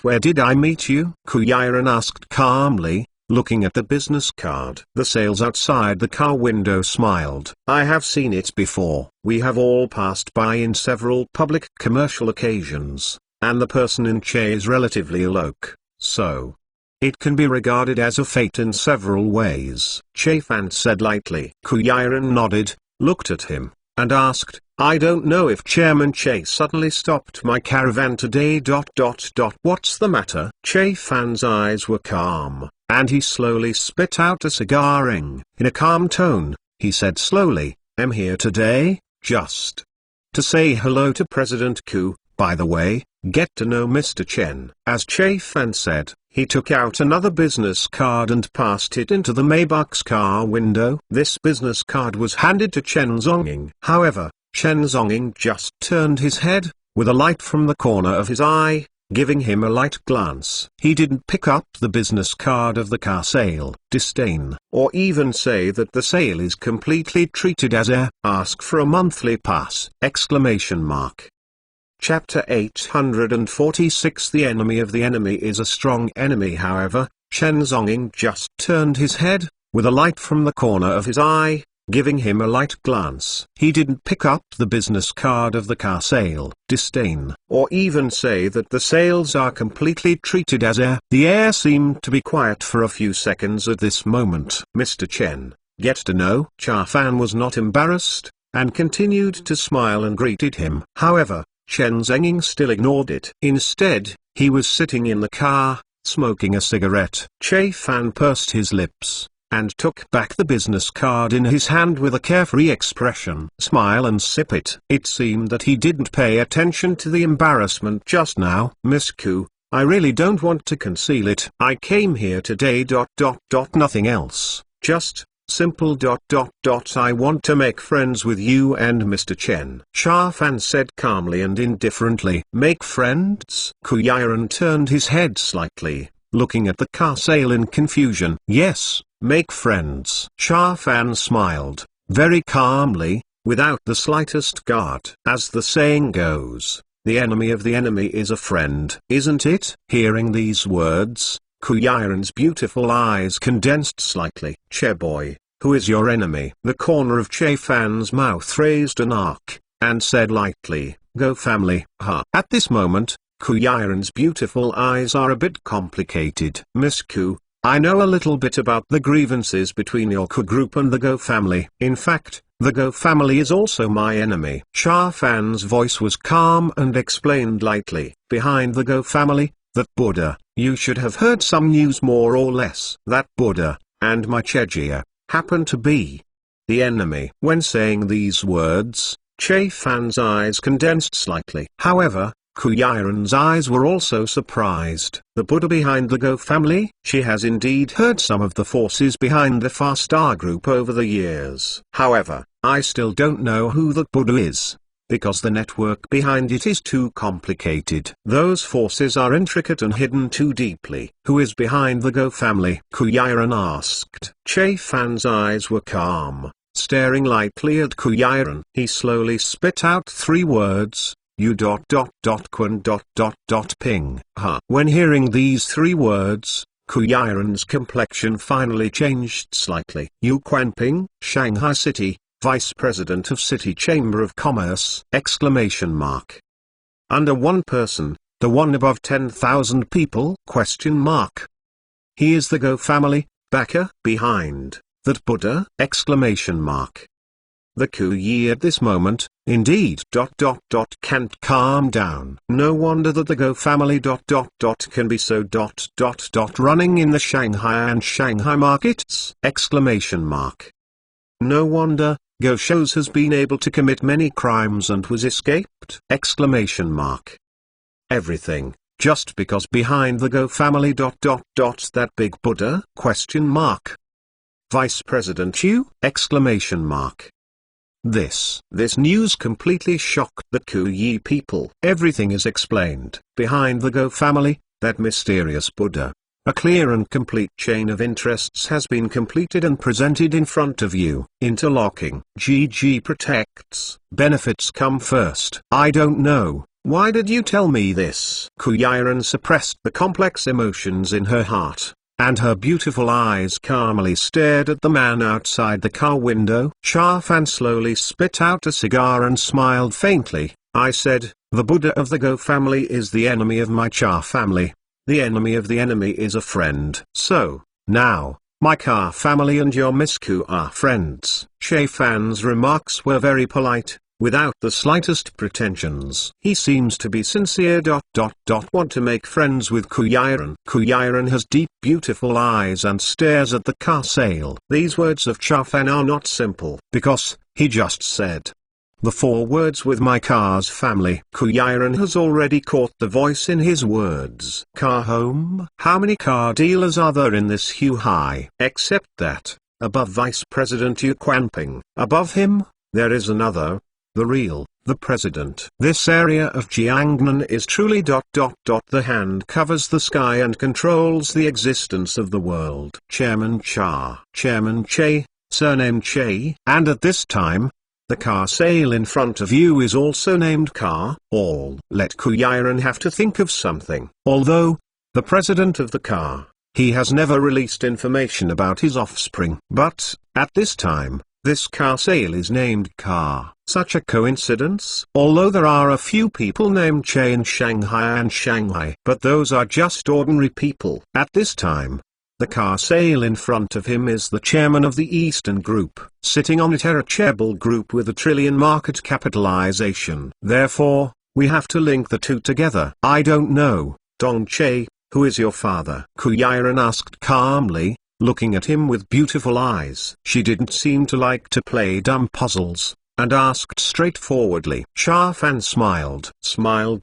Where did I meet you? Ku Yiren asked calmly, looking at the business card. The sales outside the car window smiled. I have seen it before. We have all passed by in several public commercial occasions, and the person in Che is relatively low, so it can be regarded as a fate in several ways. Che Fan said lightly. Ku Yiren nodded, looked at him, and asked, I don't know if Chairman Che suddenly stopped my caravan today ... What's the matter? Che Fan's eyes were calm, and he slowly spit out a cigar ring. In a calm tone, he said slowly, I'm here today, just to say hello to President Ku. By the way, get to know Mr. Chen. As Che Fan said, he took out another business card and passed it into the Maybach's car window. This business card was handed to Chen Zhongying. However, Chen Zhongying just turned his head, with a light from the corner of his eye, giving him a light glance. He didn't pick up the business card of the car sale, disdain, or even say that the sale is completely treated as a ask for a monthly pass! Chapter 846. The enemy of the enemy is a strong enemy. However, Chen Zhongying just turned his head, with a light from the corner of his eye, giving him a light glance. He didn't pick up the business card of the car sale, disdain, or even say that the sales are completely treated as a. The air seemed to be quiet for a few seconds at this moment. Mr. Chen, get to know. Cha Fan was not embarrassed, and continued to smile and greeted him. However, Chen Zhongying still ignored it. Instead, he was sitting in the car, smoking a cigarette. Che Fan pursed his lips, and took back the business card in his hand with a carefree expression. Smile and sip it. It seemed that he didn't pay attention to the embarrassment just now. Miss Ku, I really don't want to conceal it. I came here today ... Nothing else. Just simple ... I want to make friends with you and Mr. Chen. Cha Fan said calmly and indifferently. Make friends? Ku Yiren turned his head slightly, looking at the car sale in confusion. Yes, make friends. Cha Fan smiled, very calmly, without the slightest guard. As the saying goes, the enemy of the enemy is a friend, isn't it? Hearing these words, Ku Yiren's beautiful eyes condensed slightly. Che boy, who is your enemy? The corner of Che Fan's mouth raised an arc, and said lightly, Go family. At this moment, Ku Yiren's beautiful eyes are a bit complicated. Miss Ku, I know a little bit about the grievances between your Ku group and the Go family. In fact, the Go family is also my enemy. Cha Fan's voice was calm and explained lightly. Behind the Go family, that Buddha, you should have heard some news more or less. That Buddha, and my Chejia, happen to be the enemy. When saying these words, Che Fan's eyes condensed slightly. However, Ku Yiren's eyes were also surprised. The Buddha behind the Go family? She has indeed heard some of the forces behind the Far Star Group over the years. However, I still don't know who that Buddha is. because the network behind it is too complicated. Those forces are intricate and hidden too deeply. Who is behind the Go family? Kuyiran asked. Che Fan's eyes were calm, staring lightly at Kuyiran. He slowly spit out 3 words. Ping. When hearing these 3 words, Kuyiran's complexion finally changed slightly. Yu Quanping, Shanghai City, Vice President of City Chamber of Commerce! Under one person, the one above 10,000 people? He is the Go family, backer behind that Buddha! The Kuyi at this moment, indeed. Can't calm down. No wonder that the Go family can be so running in the Shanghai and Shanghai markets! No wonder, Go shows has been able to commit many crimes and was escaped! Everything, just because behind the Go family that big Buddha? Vice President Yu! This news completely shocked the Kuyi people. Everything is explained. Behind the Go family, that mysterious Buddha. A clear and complete chain of interests has been completed and presented in front of you. Interlocking. GG protects. Benefits come first. I don't know. Why did you tell me this? Kuyiran suppressed the complex emotions in her heart, and her beautiful eyes calmly stared at the man outside the car window. Cha Fan slowly spit out a cigar and smiled faintly. I said, the Buddha of the Go family is the enemy of my Cha family. The enemy of the enemy is a friend. So, now, my Ka family and your Miss Ku are friends. Che Fan's remarks were very polite, without the slightest pretensions. He seems to be sincere. Want to make friends with Kuyiran. Kuyiran has deep beautiful eyes and stares at the car sale. These words of Cha Fan are not simple, because, he just said the 4 words with my car's family. Kuyiran has already caught the voice in his words. Car home? How many car dealers are there in this Huai? Except that, above Vice President Yu Quanping, above him, there is another, the president. This area of Jiangnan is truly ... The hand covers the sky and controls the existence of the world. Chairman Cha. Chairman Che, surname Che. And at this time, the car sale in front of you is also named Car. All. Let Kuyiran have to think of something. Although, the president of the car, he has never released information about his offspring. But, at this time, this car sale is named Car. Such a coincidence? Although there are a few people named Che in Shanghai, but those are just ordinary people. At this time, the car sale in front of him is the chairman of the Eastern Group, sitting on a irreachable group with a $1 trillion market capitalization. Therefore, we have to link the two together. I don't know, Dong Che, who is your father? Kuyiran asked calmly, looking at him with beautiful eyes. She didn't seem to like to play dumb puzzles, and asked straightforwardly. Cha Fan smiled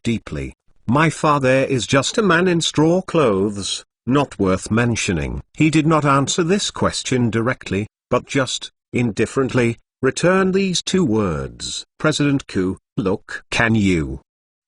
deeply. My father is just a man in straw clothes. Not worth mentioning. He did not answer this question directly, but just, indifferently, returned these 2 words. President Ku, look. Can you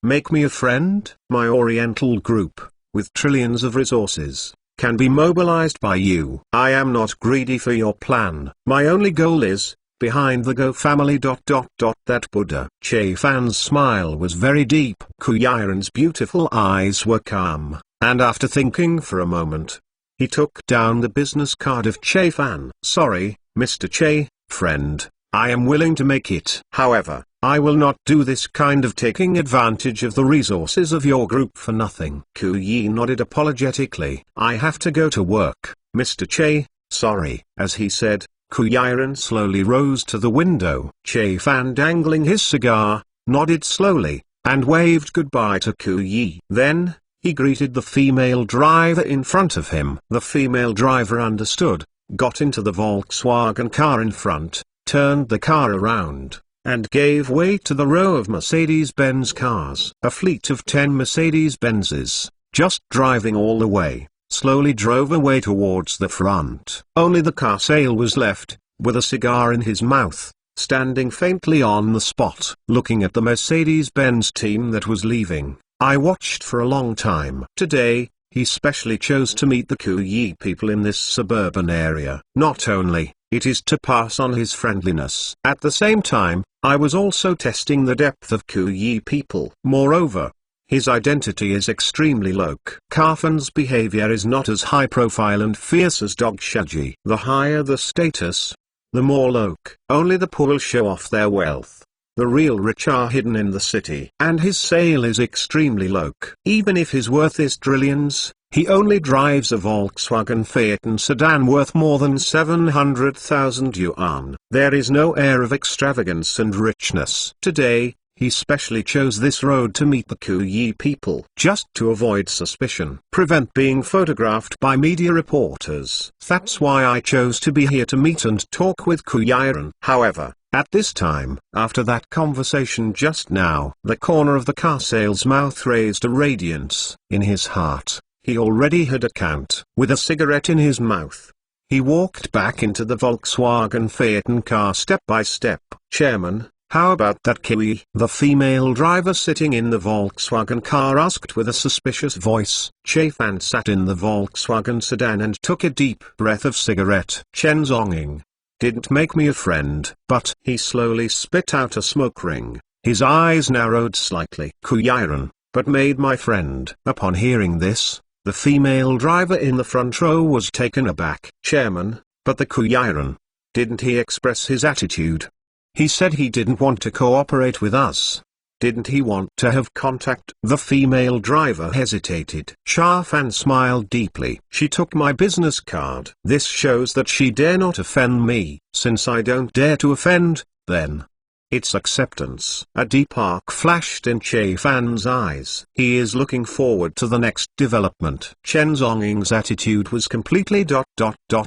make me a friend? My Oriental group, with trillions of resources, can be mobilized by you. I am not greedy for your plan. My only goal is, behind the Go family ... That Buddha. Che Fan's smile was very deep. Kuyiran's beautiful eyes were calm. And after thinking for a moment, he took down the business card of Che Fan. Sorry, Mr. Che, friend, I am willing to make it. However, I will not do this kind of taking advantage of the resources of your group for nothing. Kuyi nodded apologetically. I have to go to work, Mr. Che, sorry. As he said, Kuyiran slowly rose to the window. Che Fan, dangling his cigar, nodded slowly, and waved goodbye to Kuyi. Then, he greeted the female driver in front of him. The female driver understood, got into the Volkswagen car in front, turned the car around, and gave way to the row of Mercedes-Benz cars. A fleet of 10 Mercedes-Benzes, just driving all the way, slowly drove away towards the front. Only the car sale was left, with a cigar in his mouth, standing faintly on the spot, looking at the Mercedes-Benz team that was leaving. I watched for a long time. Today, he specially chose to meet the Kuyi people in this suburban area. Not only, it is to pass on his friendliness. At the same time, I was also testing the depth of Kuyi people. Moreover, his identity is extremely low. Kafan's behavior is not as high profile and fierce as Dog Shaji. The higher the status, the more low. Only the poor will show off their wealth. The real rich are hidden in the city. And his sale is extremely low. Even if his worth is trillions, he only drives a Volkswagen Phaeton sedan worth more than 700,000 yuan. There is no air of extravagance and richness. Today, he specially chose this road to meet the Kuyi people, just to avoid suspicion, prevent being photographed by media reporters. That's why I chose to be here to meet and talk with Kuyiren. However, at this time, after that conversation just now, the corner of the car sales mouth raised a radiance. In his heart, he already had a count. With a cigarette in his mouth, he walked back into the Volkswagen Phaeton car step by step. Chairman, how about that Kiwi? The female driver sitting in the Volkswagen car asked with a suspicious voice. Che Fan sat in the Volkswagen sedan and took a deep breath of cigarette. Chen Zonging didn't make me a friend, but he slowly spit out a smoke ring. His eyes narrowed slightly. Kuyiren, but made my friend. Upon hearing this, the female driver in the front row was taken aback. Chairman, but the Kuyiren, didn't he express his attitude? He said he didn't want to cooperate with us. Didn't he want to have contact? The female driver hesitated. Sha Fan smiled deeply. She took my business card. This shows that she dare not offend me. Since I don't dare to offend, then it's acceptance. A deep arc flashed in Che Fan's eyes. He is looking forward to the next development. Chen Zonging's attitude was completely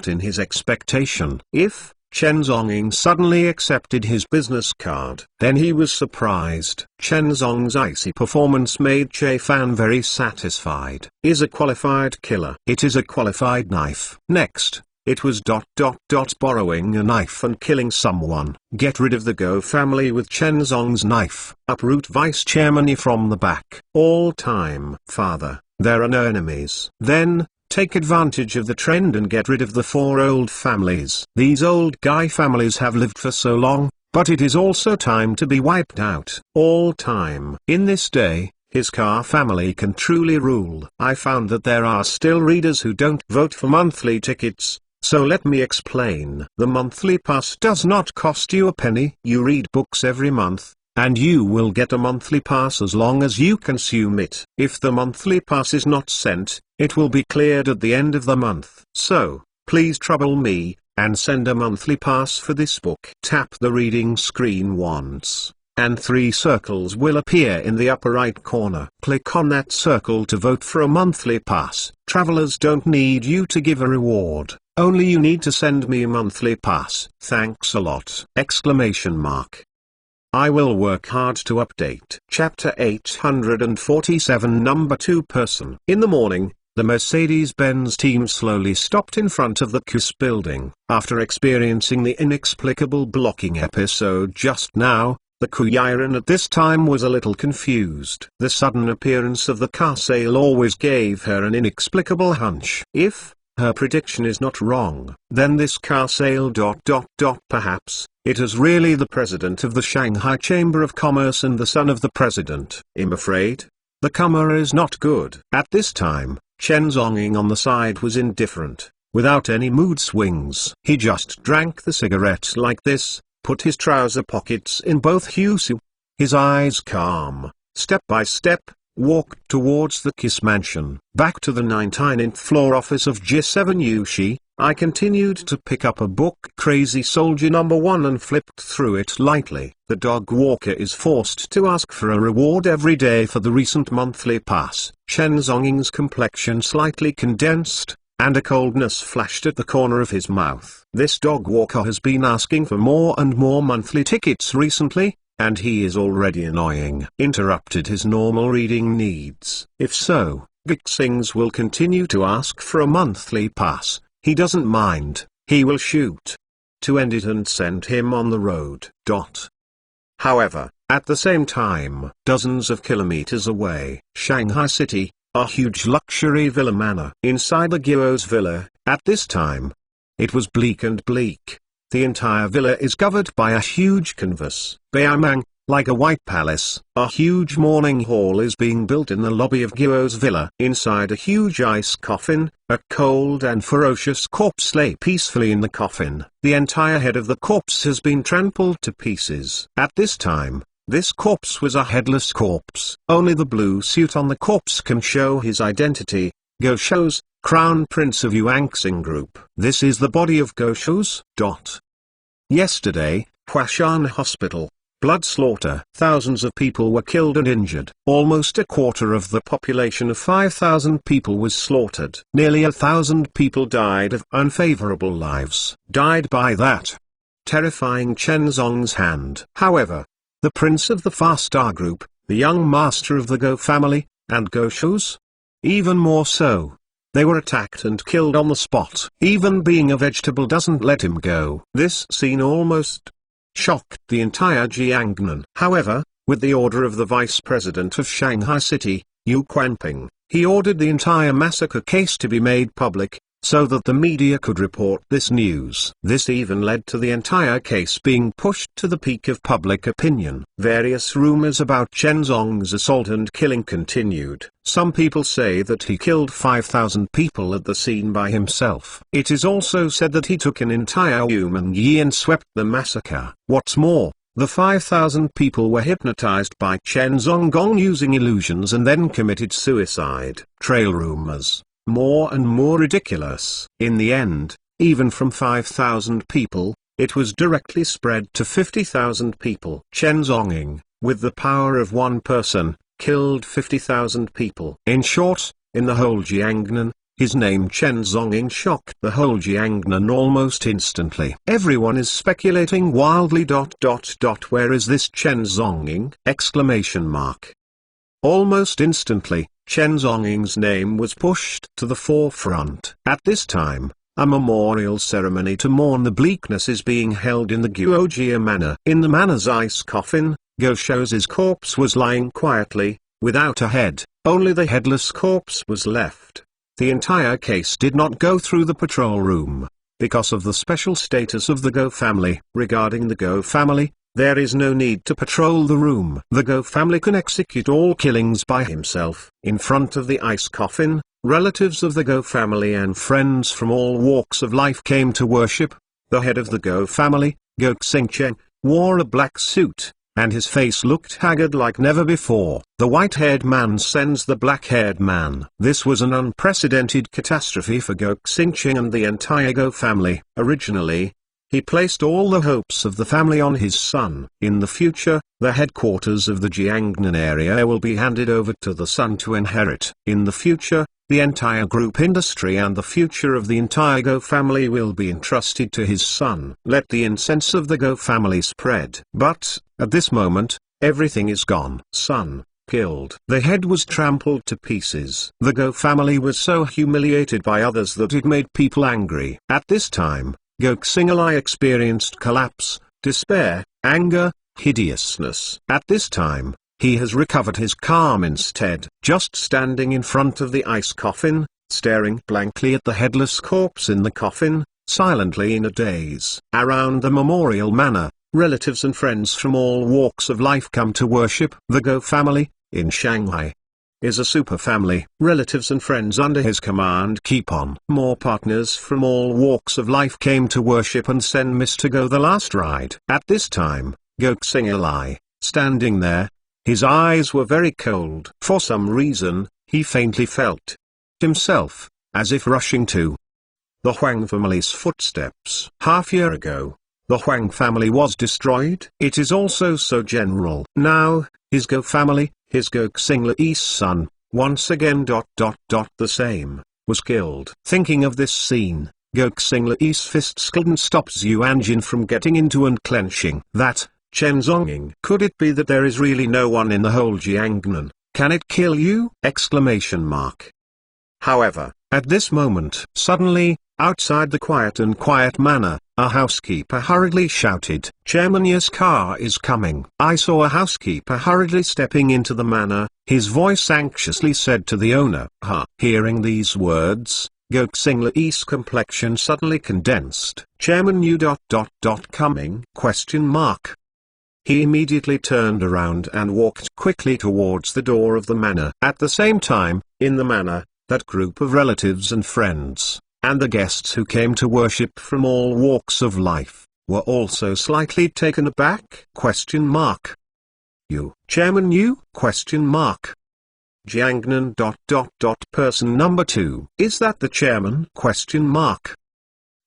in his expectation. If Chen Zonging suddenly accepted his business card, then he was surprised. Chen Zong's icy performance made Che Fan very satisfied. Is a qualified killer. It is a qualified knife. Next, it was borrowing a knife and killing someone. Get rid of the Go family with Chen Zong's knife. Uproot vice chairman from the back. All time. Father, there are no enemies. Then, take advantage of the trend and get rid of the 4 old families. These old guy families have lived for so long, but it is also time to be wiped out. All time. In this day, his car family can truly rule. I found that there are still readers who don't vote for monthly tickets, so let me explain. The monthly pass does not cost you a penny. You read books every month, and you will get a monthly pass as long as you consume it. If the monthly pass is not sent, it will be cleared at the end of the month. So, please trouble me, and send a monthly pass for this book. Tap the reading screen once, and 3 circles will appear in the upper right corner. Click on that circle to vote for a monthly pass. Travelers don't need you to give a reward, only you need to send me a monthly pass. Thanks a lot! Exclamation mark. I will work hard to update. Chapter 847 Number 2 Person. In the morning, the Mercedes-Benz team slowly stopped in front of the KUS building. After experiencing the inexplicable blocking episode just now, the Kuyiren at this time was a little confused. The sudden appearance of the car sale always gave her an inexplicable hunch. If her prediction is not wrong, then this car sale perhaps it is really the president of the Shanghai Chamber of Commerce and the son of the president. I'm afraid the comer is not good. At this time, Chen Zonging on the side was indifferent, without any mood swings. He just drank the cigarette like this, put his trouser pockets in both Husu, his eyes calm, step by step, walked towards the KISS mansion. Back to the 19th floor office of G7 Yushi, I continued to pick up a book Crazy Soldier number 1 and flipped through it lightly. The dog walker is forced to ask for a reward every day for the recent monthly pass. Chen Zonging's complexion slightly condensed, and a coldness flashed at the corner of his mouth. This dog walker has been asking for more and more monthly tickets recently, and he is already annoying. Interrupted his normal reading needs. If so, Gixings will continue to ask for a monthly pass. He doesn't mind, he will shoot. to end it and send him on the road. However, at the same time, dozens of kilometers away, Shanghai City, a huge luxury villa manor inside the Guo's villa, at this time. It was bleak and bleak. The entire villa is covered by a huge canvas, Beimang, like a white palace. A huge mourning hall is being built in the lobby of Guo's villa. Inside a huge ice coffin, a cold and ferocious corpse lay peacefully in the coffin. The entire head of the corpse has been trampled to pieces. At this time, this corpse was a headless corpse. Only the blue suit on the corpse can show his identity. Go Shou's, Crown Prince of Yuanxing Group. This is the body of Go Shou's. Yesterday, Huashan Hospital. Blood slaughter. Thousands of people were killed and injured. Almost a quarter of the population of 5,000 people was slaughtered. Nearly 1,000 people died of unfavorable lives. Died by that terrifying Chen Zong's hand. However, the prince of the Far Star Group, the young master of the Go family, and Go Shou's? Even more so. They were attacked and killed on the spot. Even being a vegetable doesn't let him go. This scene almost shocked the entire Jiangnan. However, with the order of the vice president of Shanghai City, Yu Quanping, he ordered the entire massacre case to be made public, so that the media could report this news. This even led to the entire case being pushed to the peak of public opinion. Various rumors about Chen Zong's assault and killing continued. Some people say that he killed 5,000 people at the scene by himself. It is also said that he took an entire human yi and swept the massacre. What's more, the 5,000 people were hypnotized by Chen Zonggong using illusions and then committed suicide. Trail rumors. More and more ridiculous. In the end, even from 5,000 people, it was directly spread to 50,000 people. Chen Zonging, with the power of one person, killed 50,000 people. In short, in the whole Jiangnan, his name Chen Zonging shocked the whole Jiangnan almost instantly. Everyone is speculating wildly. Where is this Chen Zonging? Exclamation mark. Almost instantly, Chen Zonging's name was pushed to the forefront. At this time, a memorial ceremony to mourn the bleakness is being held in the Guojia Manor. In the manor's ice coffin, Go Shou's corpse was lying quietly, without a head. Only the headless corpse was left. The entire case did not go through the patrol room, because of the special status of the Go family. Regarding the Go family, there is no need to patrol the room. The Go family can execute all killings by himself. In front of the ice coffin, relatives of the Go family and friends from all walks of life came to worship. The head of the Go family, Go Xingcheng, wore a black suit, and his face looked haggard like never before. The white-haired man sends the black-haired man. This was an unprecedented catastrophe for Go Xingcheng and the entire Go family. Originally, he placed all the hopes of the family on his son. In the future, the headquarters of the Jiangnan area will be handed over to the son to inherit. In the future, the entire group industry and the future of the entire Go family will be entrusted to his son. Let the incense of the Go family spread. But, at this moment, everything is gone. Son killed. The head was trampled to pieces. The Go family was so humiliated by others that it made people angry. At this time, Go Xingli experienced collapse, despair, anger, hideousness. At this time, he has recovered his calm instead. Just standing in front of the ice coffin, staring blankly at the headless corpse in the coffin, silently in a daze. Around the memorial manor, relatives and friends from all walks of life come to worship. The Go family, in Shanghai, is a super family. Relatives and friends under his command keep on. More partners from all walks of life came to worship and send Mr. Go the last ride. At this time, Go Xingli, standing there, his eyes were very cold. For some reason, he faintly felt himself, as if rushing to the Huang family's footsteps. Half year ago, the Huang family was destroyed. It is also so general. Now, his Go family, his Go Xingli's son, once again the same, was killed. Thinking of this scene, Go Xingli's fists couldn't stop Zhu Anjin from getting into and clenching. That, Chen Zonging. Could it be that there is really no one in the whole Jiangnan? Can it kill you? Exclamation mark. However, At this moment, suddenly, outside the quiet manor, a housekeeper hurriedly shouted, "Chairman, yes, car is coming." I saw a housekeeper hurriedly stepping into the manor. His voice anxiously said to the owner, "Ha." Hearing these words, Goksingle E's complexion suddenly condensed. "Chairman, you ... coming?" He immediately turned around and walked quickly towards the door of the manor. At the same time, in the manor, that group of relatives and friends, and the guests who came to worship from all walks of life, were also slightly taken aback? You, Chairman, you? Jiangnan ... Person number 2. Is that the chairman?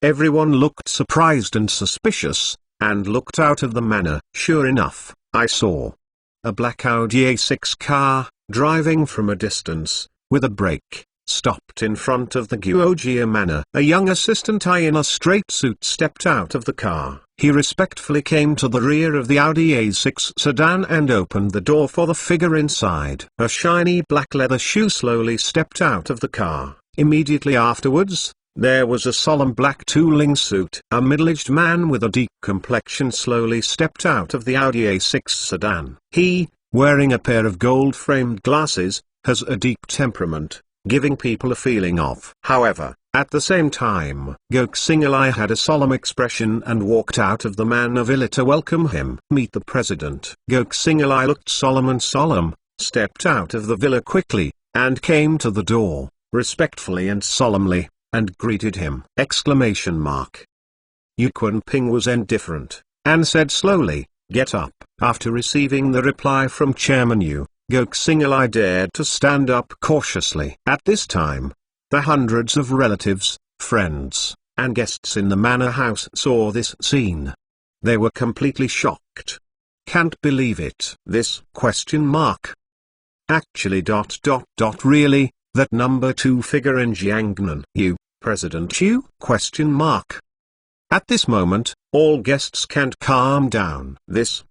Everyone looked surprised and suspicious, and looked out of the manor. Sure enough, I saw a black Audi A6 car, driving from a distance, with a brake, stopped in front of the Guojia manor. A young assistant in a straight suit stepped out of the car. He respectfully came to the rear of the Audi A6 sedan and opened the door for the figure inside. A shiny black leather shoe slowly stepped out of the car. Immediately afterwards, there was a solemn black tooling suit. A middle-aged man with a deep complexion slowly stepped out of the Audi A6 sedan. He, wearing a pair of gold-framed glasses, has a deep temperament, giving people a feeling of. However, at the same time, Goksingle had a solemn expression and walked out of the manor villa to welcome him. Meet the president. Goksingle looked solemn, stepped out of the villa quickly, and came to the door, respectfully and solemnly, and greeted him. Yu Kunping was indifferent, and said slowly, "Get up." After receiving the reply from Chairman Yu, Goksingle dared to stand up cautiously. At this time, the hundreds of relatives, friends, and guests in the manor house saw this scene. They were completely shocked. Can't believe it. This ? Actually ... Really, that number 2 figure in Jiangnan. You, President Yu? At this moment, all guests can't calm down. This !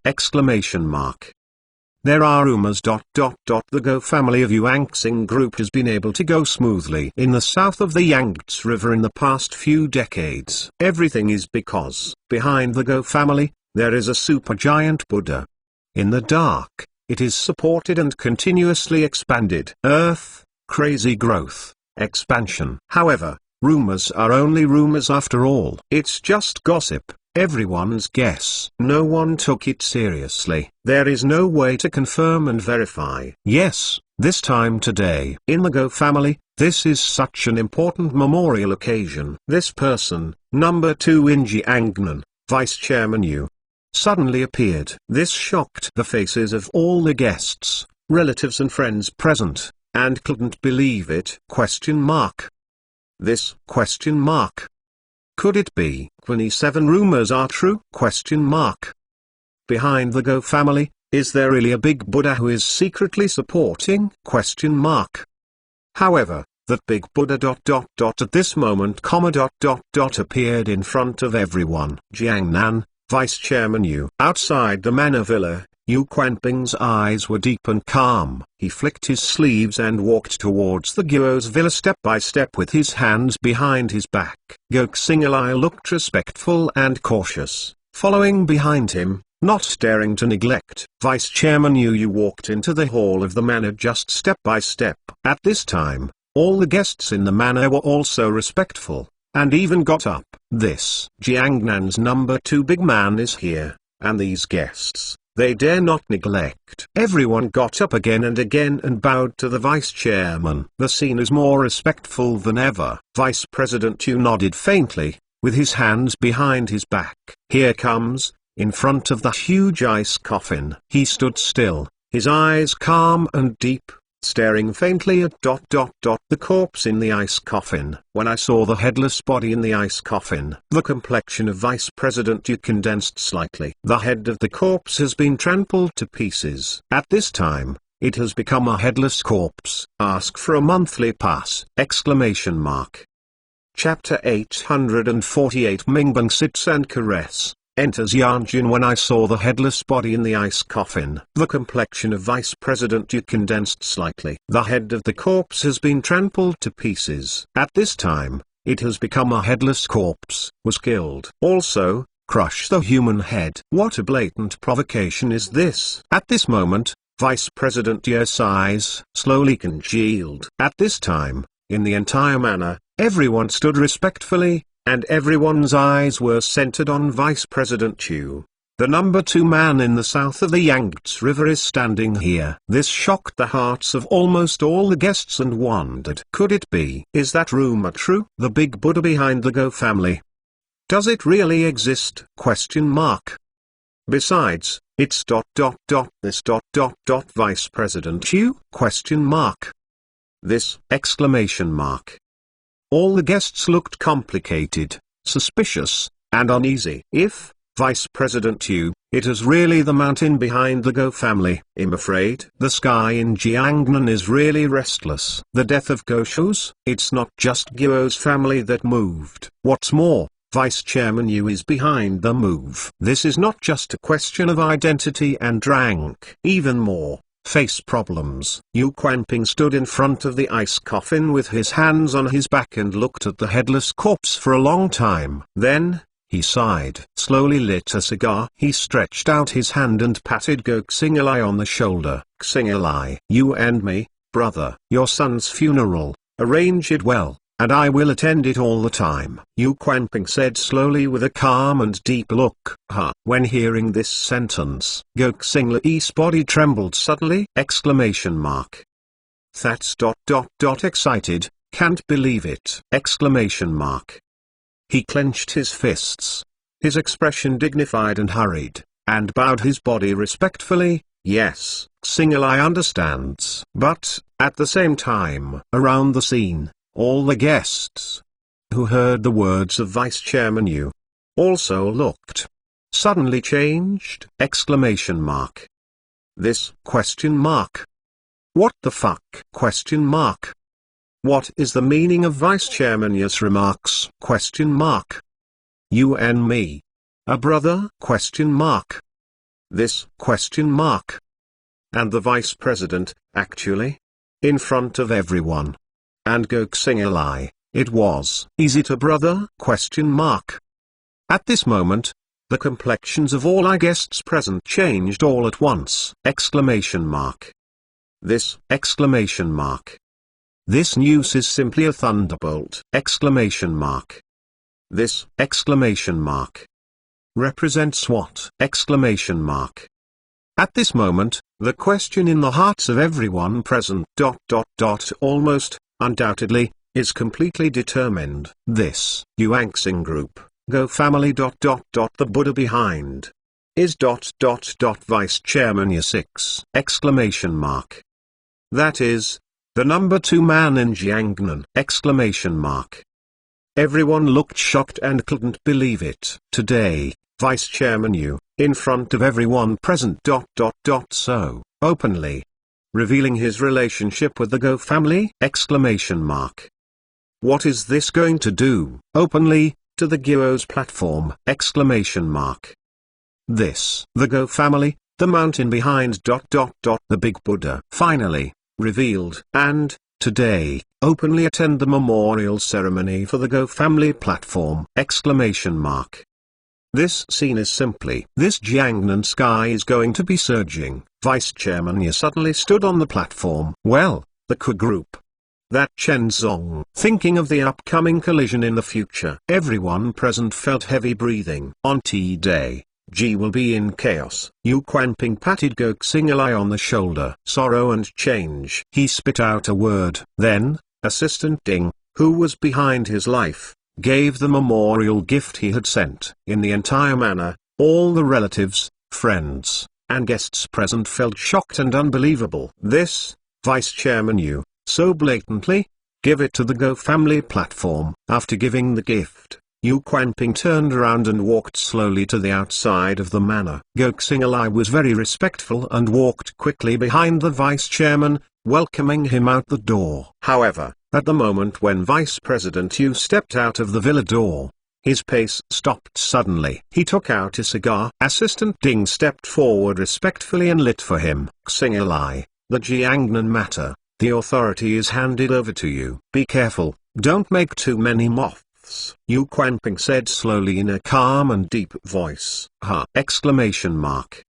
There are rumors ... The Go family of Yuanxing group has been able to go smoothly in the south of the Yangtze River in the past few decades. Everything is because, behind the Go family, there is a supergiant Buddha. In the dark, it is supported and continuously expanded. Earth, crazy growth, expansion. However, rumors are only rumors after all. It's just gossip. Everyone's guess. No one took it seriously. There is no way to confirm and verify. Yes, this time today, in the Go family, this is such an important memorial occasion. This person, number 2 in Jiangnan, Vice Chairman Yu, suddenly appeared. This shocked the faces of all the guests, relatives and friends present, and couldn't believe it. This ? Could it be 27 rumors are true? Behind the Go family, is there really a big Buddha who is secretly supporting? However, that big Buddha ... at this moment ... appeared in front of everyone. Jiangnan, Vice Chairman Yu. Outside the manor villa, Yu Quanping's eyes were deep and calm. He flicked his sleeves and walked towards the Guo's villa step by step with his hands behind his back. Goksingle looked respectful and cautious, following behind him, not daring to neglect. Vice Chairman Yu walked into the hall of the manor just step by step. At this time, all the guests in the manor were also respectful, and even got up. This Jiangnan's number 2 big man is here, and these guests, they dare not neglect. Everyone got up again and bowed to the vice chairman. The scene is more respectful than ever. Vice President Yu nodded faintly, with his hands behind his back. Here comes, in front of the huge ice coffin. He stood still, his eyes calm and deep, staring faintly at ... the corpse in the ice coffin. When I saw the headless body in the ice coffin, the complexion of Vice President Yu condensed slightly. The head of the corpse has been trampled to pieces. At this time, it has become a headless corpse. Ask for a monthly pass! Chapter 848. Mingbang sits and caress. Enters Yan Jin. When I saw the headless body in the ice coffin, the complexion of Vice President Yu condensed slightly. The head of the corpse has been trampled to pieces. At this time, it has become a headless corpse. Was killed. Also, crush the human head. What a blatant provocation is this? At this moment, Vice President Yu's eyes slowly congealed. At this time, in the entire manor, everyone stood respectfully, and everyone's eyes were centered on Vice President Yu. The number 2 man in the south of the Yangtze River is standing here. This shocked the hearts of almost all the guests and wondered, could it be? Is that rumor true? The big Buddha behind the Go family. Does it really exist? Besides, it's this Vice President Yu? This! All the guests looked complicated, suspicious, and uneasy. If Vice President Yu, it is really the mountain behind the Go family. I'm afraid the sky in Jiangnan is really restless. The death of Go shows it's not just Guo's family that moved. What's more, Vice Chairman Yu is behind the move. This is not just a question of identity and rank. Even more, face problems. Yu Quanping stood in front of the ice coffin with his hands on his back and looked at the headless corpse for a long time. Then, he sighed. Slowly lit a cigar. He stretched out his hand and patted Go Xing'ai on the shoulder. Xing'ai, you and me, brother. Your son's funeral, arrange it well, and I will attend it all the time. Yu Quanping said slowly with a calm and deep look. When hearing this sentence, Go Xing'ai's body trembled suddenly! That's excited, can't believe it! He clenched his fists. His expression dignified and hurried, and bowed his body respectfully. Yes, Xing'ai understands. But, at the same time, around the scene, all the guests who heard the words of Vice Chairman Yu also looked suddenly changed! This? What the fuck? What is the meaning of Vice Chairman Yu's remarks? You and me, a brother? This? And the Vice President, actually? In front of everyone. And Go Xing'ai, it was. Is it a brother? At this moment, the complexions of all our guests present changed all at once! This? This news is simply a thunderbolt! This? Represents what? At this moment, the question in the hearts of everyone present almost, undoubtedly, is completely determined. This Yuanxing group, Go family the Buddha behind, is Vice Chairman Yu 6! That is, the number 2 man in Jiangnan! Everyone looked shocked and couldn't believe it. Today, Vice Chairman Yu, in front of everyone present so openly revealing his relationship with the Go family! What is this going to do? Openly, to the Guo's platform! This, the Go family, the mountain behind the big Buddha finally revealed, and, today, openly attend the memorial ceremony for the Go family platform! This scene is simply, this Jiangnan sky is going to be surging. Vice Chairman Yu suddenly stood on the platform. Well, the Ku group. That Chen Zong. Thinking of the upcoming collision in the future. Everyone present felt heavy breathing. On T-Day, Ji will be in chaos. Yu Quanping patted Go Xing'ai on the shoulder. Sorrow and change. He spit out a word. Then, Assistant Ding, who was behind his life, gave the memorial gift he had sent. In the entire manor, all the relatives, friends, and guests present felt shocked and unbelievable. This, Vice Chairman Yu, so blatantly, give it to the Go family platform. After giving the gift, Yu Quanping turned around and walked slowly to the outside of the manor. Go Xing'ai was very respectful and walked quickly behind the Vice Chairman, welcoming him out the door. However, at the moment when Vice President Yu stepped out of the villa door, His pace stopped suddenly. He took out a cigar. Assistant Ding stepped forward respectfully and lit for him. Xing'Ai, the Jiangnan matter. The authority is handed over to you. Be careful, don't make too many moths. Yu Quanping said slowly in a calm and deep voice. Ha! Exclamation mark.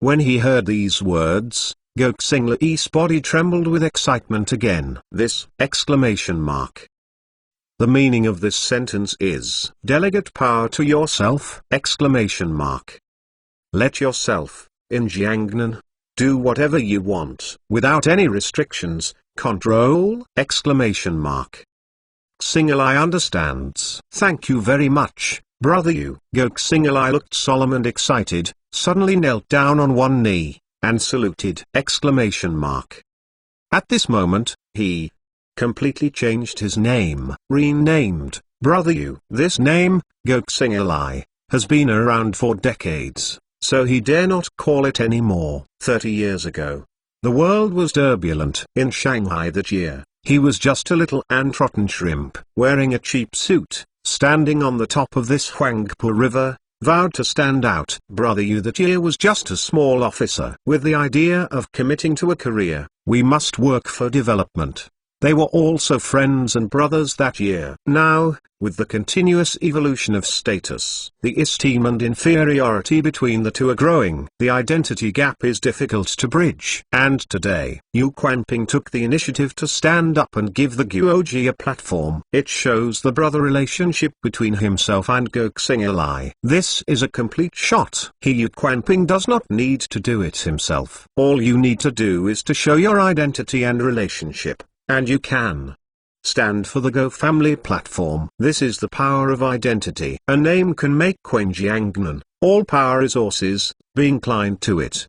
When he heard these words, Go Xing'Ai's body trembled with excitement again. This! Exclamation mark. The meaning of this sentence is delegate power to yourself! Exclamation mark. Let yourself, in Jiangnan, do whatever you want, without any restrictions, control! Exclamation mark. Xing'Ai understands. Thank you very much, brother Yu. Go Xing'Ai looked solemn and excited, suddenly knelt down on one knee, and saluted! Exclamation mark. At this moment, he completely changed his name. Renamed, Brother Yu. This name, Go Xing'Ai, has been around for decades, so he dare not call it anymore. 30 years ago, the world was turbulent. In Shanghai that year, he was just a little untrodden shrimp, wearing a cheap suit, standing on the top of this Huangpu River, vowed to stand out. Brother Yu that year was just a small officer with the idea of committing to a career. We must work for development. They were also friends and brothers that year. Now, with the continuous evolution of status, the esteem and inferiority between the two are growing. The identity gap is difficult to bridge. And today, Yu Quanping took the initiative to stand up and give the Guoji a platform. It shows the brother relationship between himself and Go Xing'Ai. This is a complete shot. Yu Quanping does not need to do it himself. All you need to do is to show your identity and relationship. And you can stand for the Go family platform. This is the power of identity. A name can make Queen Jiangnan, all power resources, be inclined to it.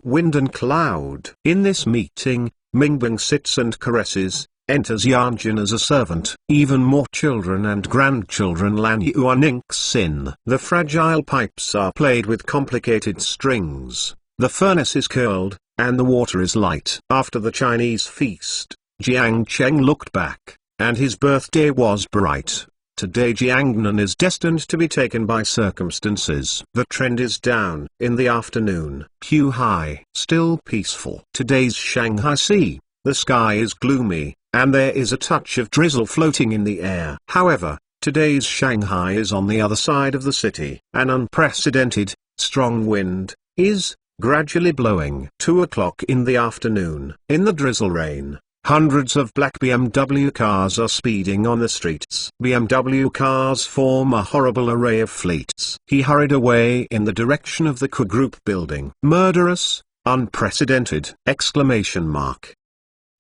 Wind and cloud. In this meeting, Mingbing sits and caresses, enters Yanjin as a servant. Even more children and grandchildren Lan Yuaninks in. The fragile pipes are played with complicated strings. The furnace is curled, and the water is light. After the Chinese feast, Jiang Cheng looked back, and his birthday was bright. Today Jiangnan is destined to be taken by circumstances. The trend is down. In the afternoon, Qihai still peaceful. Today's Shanghai Sea, the sky is gloomy, and there is a touch of drizzle floating in the air. However, today's Shanghai is on the other side of the city. An unprecedented, strong wind is gradually blowing. 2 o'clock in the afternoon. In the drizzle rain, hundreds of black BMW cars are speeding on the streets. BMW cars form a horrible array of fleets. He hurried away in the direction of the Ku Group building. Murderous, unprecedented! Exclamation mark.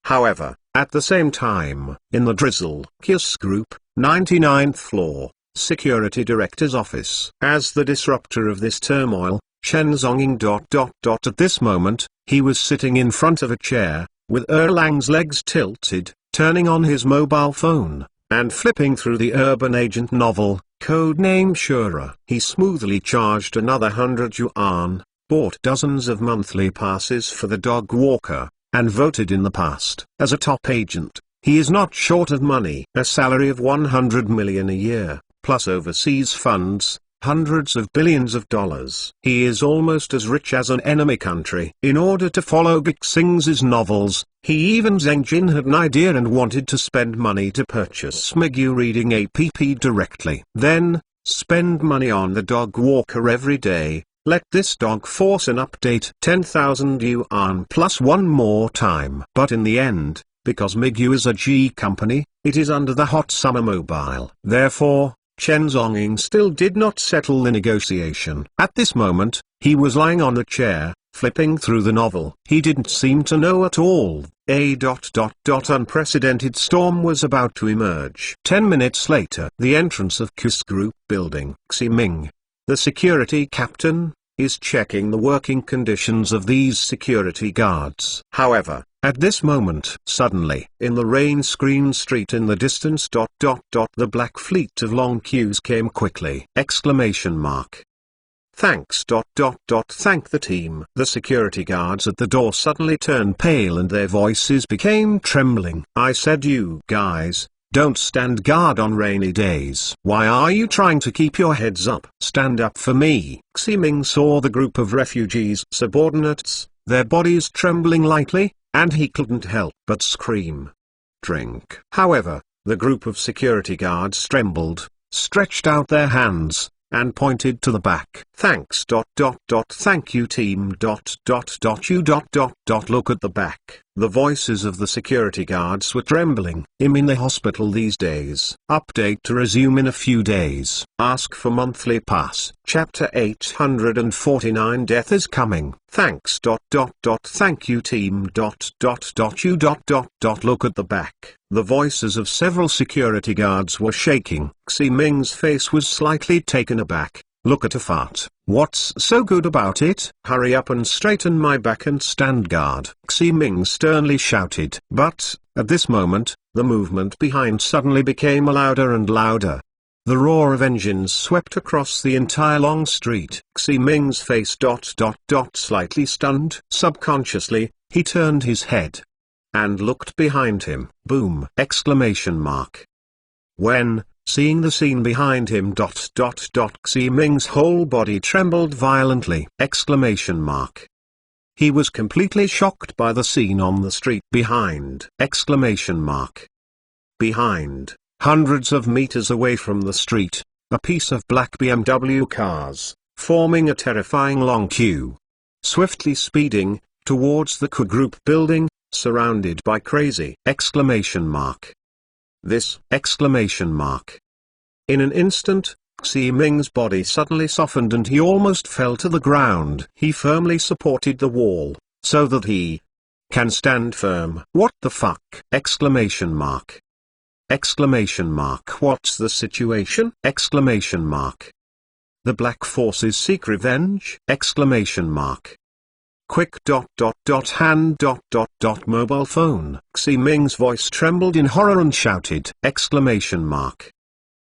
However, at the same time, in the drizzle, Kiss Group, 99th floor, Security Director's office. As the disruptor of this turmoil, Chen Zonging. At this moment, he was sitting in front of a chair, with Erlang's legs tilted, turning on his mobile phone, and flipping through the urban agent novel, codename Shura. He smoothly charged another 100 yuan, bought dozens of monthly passes for the dog walker, and voted in the past. As a top agent, he is not short of money. A salary of 100 million a year, plus overseas funds, hundreds of billions of dollars. He is almost as rich as an enemy country. In order to follow Gixing's novels, he even Zhengjin had an idea and wanted to spend money to purchase Smigyu reading app directly. Then, spend money on the dog walker every day. Let this dog force an update 10,000 yuan plus one more time. But in the end, because Migyu is a G company, it is under the Hot Summer Mobile. Therefore, Chen Zonging still did not settle the negotiation. At this moment, he was lying on a chair, flipping through the novel. He didn't seem to know at all. Unprecedented storm was about to emerge. 10 minutes later, the entrance of Kiss Group building. Xi Ming, the security captain, is checking the working conditions of these security guards. However, at this moment, suddenly, in the rain-screened street in the distance, the black fleet of long queues came quickly. Exclamation mark. Thanks. Thank the team. The security guards at the door suddenly turned pale and their voices became trembling. I said, you guys, Don't stand guard on rainy days. Why are you trying to keep your heads up? Stand up for me. Xi Ming saw the group of refugees' subordinates, their bodies trembling lightly, and he couldn't help but scream. Drink. However, the group of security guards trembled, stretched out their hands, and pointed to the back. Thanks. Thank you team. You. Look at the back. The voices of the security guards were trembling. I'm in the hospital these days. Update to resume in a few days. Ask for monthly pass. Chapter 849 Death is coming. Thanks. Thank you team. You. Look at the back. The voices of several security guards were shaking. Xi Ming's face was slightly taken aback. Look at a fart. What's so good about it? Hurry up and straighten my back and stand guard. Xi Ming sternly shouted. But, at this moment, the movement behind suddenly became louder and louder. The roar of engines swept across the entire long street. Xi Ming's face slightly stunned. Subconsciously, he turned his head and looked behind him. Boom! Exclamation mark. When, seeing the scene behind him Xi Ming's whole body trembled violently! Exclamation mark. He was completely shocked by the scene on the street behind! Exclamation mark. Behind, hundreds of meters away from the street, a piece of black BMW cars, forming a terrifying long queue, swiftly speeding towards the Ku Group building, surrounded by crazy! Exclamation mark. This! Exclamation mark. In an instant, Xi Ming's body suddenly softened and he almost fell to the ground. He firmly supported the wall, so that he can stand firm. What the fuck? Exclamation mark. Exclamation mark. What's the situation? Exclamation mark. The Black Forces seek revenge? Exclamation mark. Quick hand mobile phone. Xi Ming's voice trembled in horror and shouted! Exclamation mark.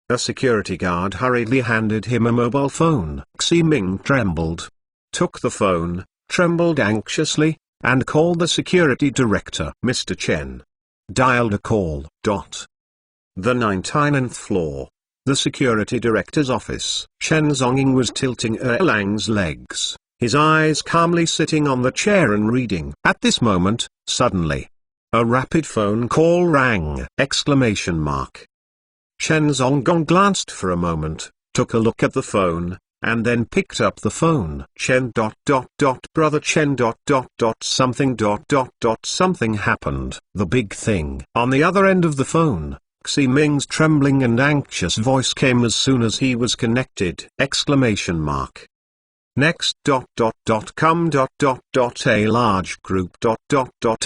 A security guard hurriedly handed him a mobile phone. Xi Ming trembled, took the phone, trembled anxiously, and called the security director. Mr. Chen dialed a call. The 99th floor. The security director's office. Chen Zhongying was tilting Erlang's legs, his eyes calmly sitting on the chair and reading. At this moment, suddenly, a rapid phone call rang! Exclamation mark. Chen Zhongying glanced for a moment, took a look at the phone, and then picked up the phone. Chen brother Chen something happened. The big thing. On the other end of the phone, Xi Ming's trembling and anxious voice came as soon as he was connected! Exclamation mark. Next. Come. A large group.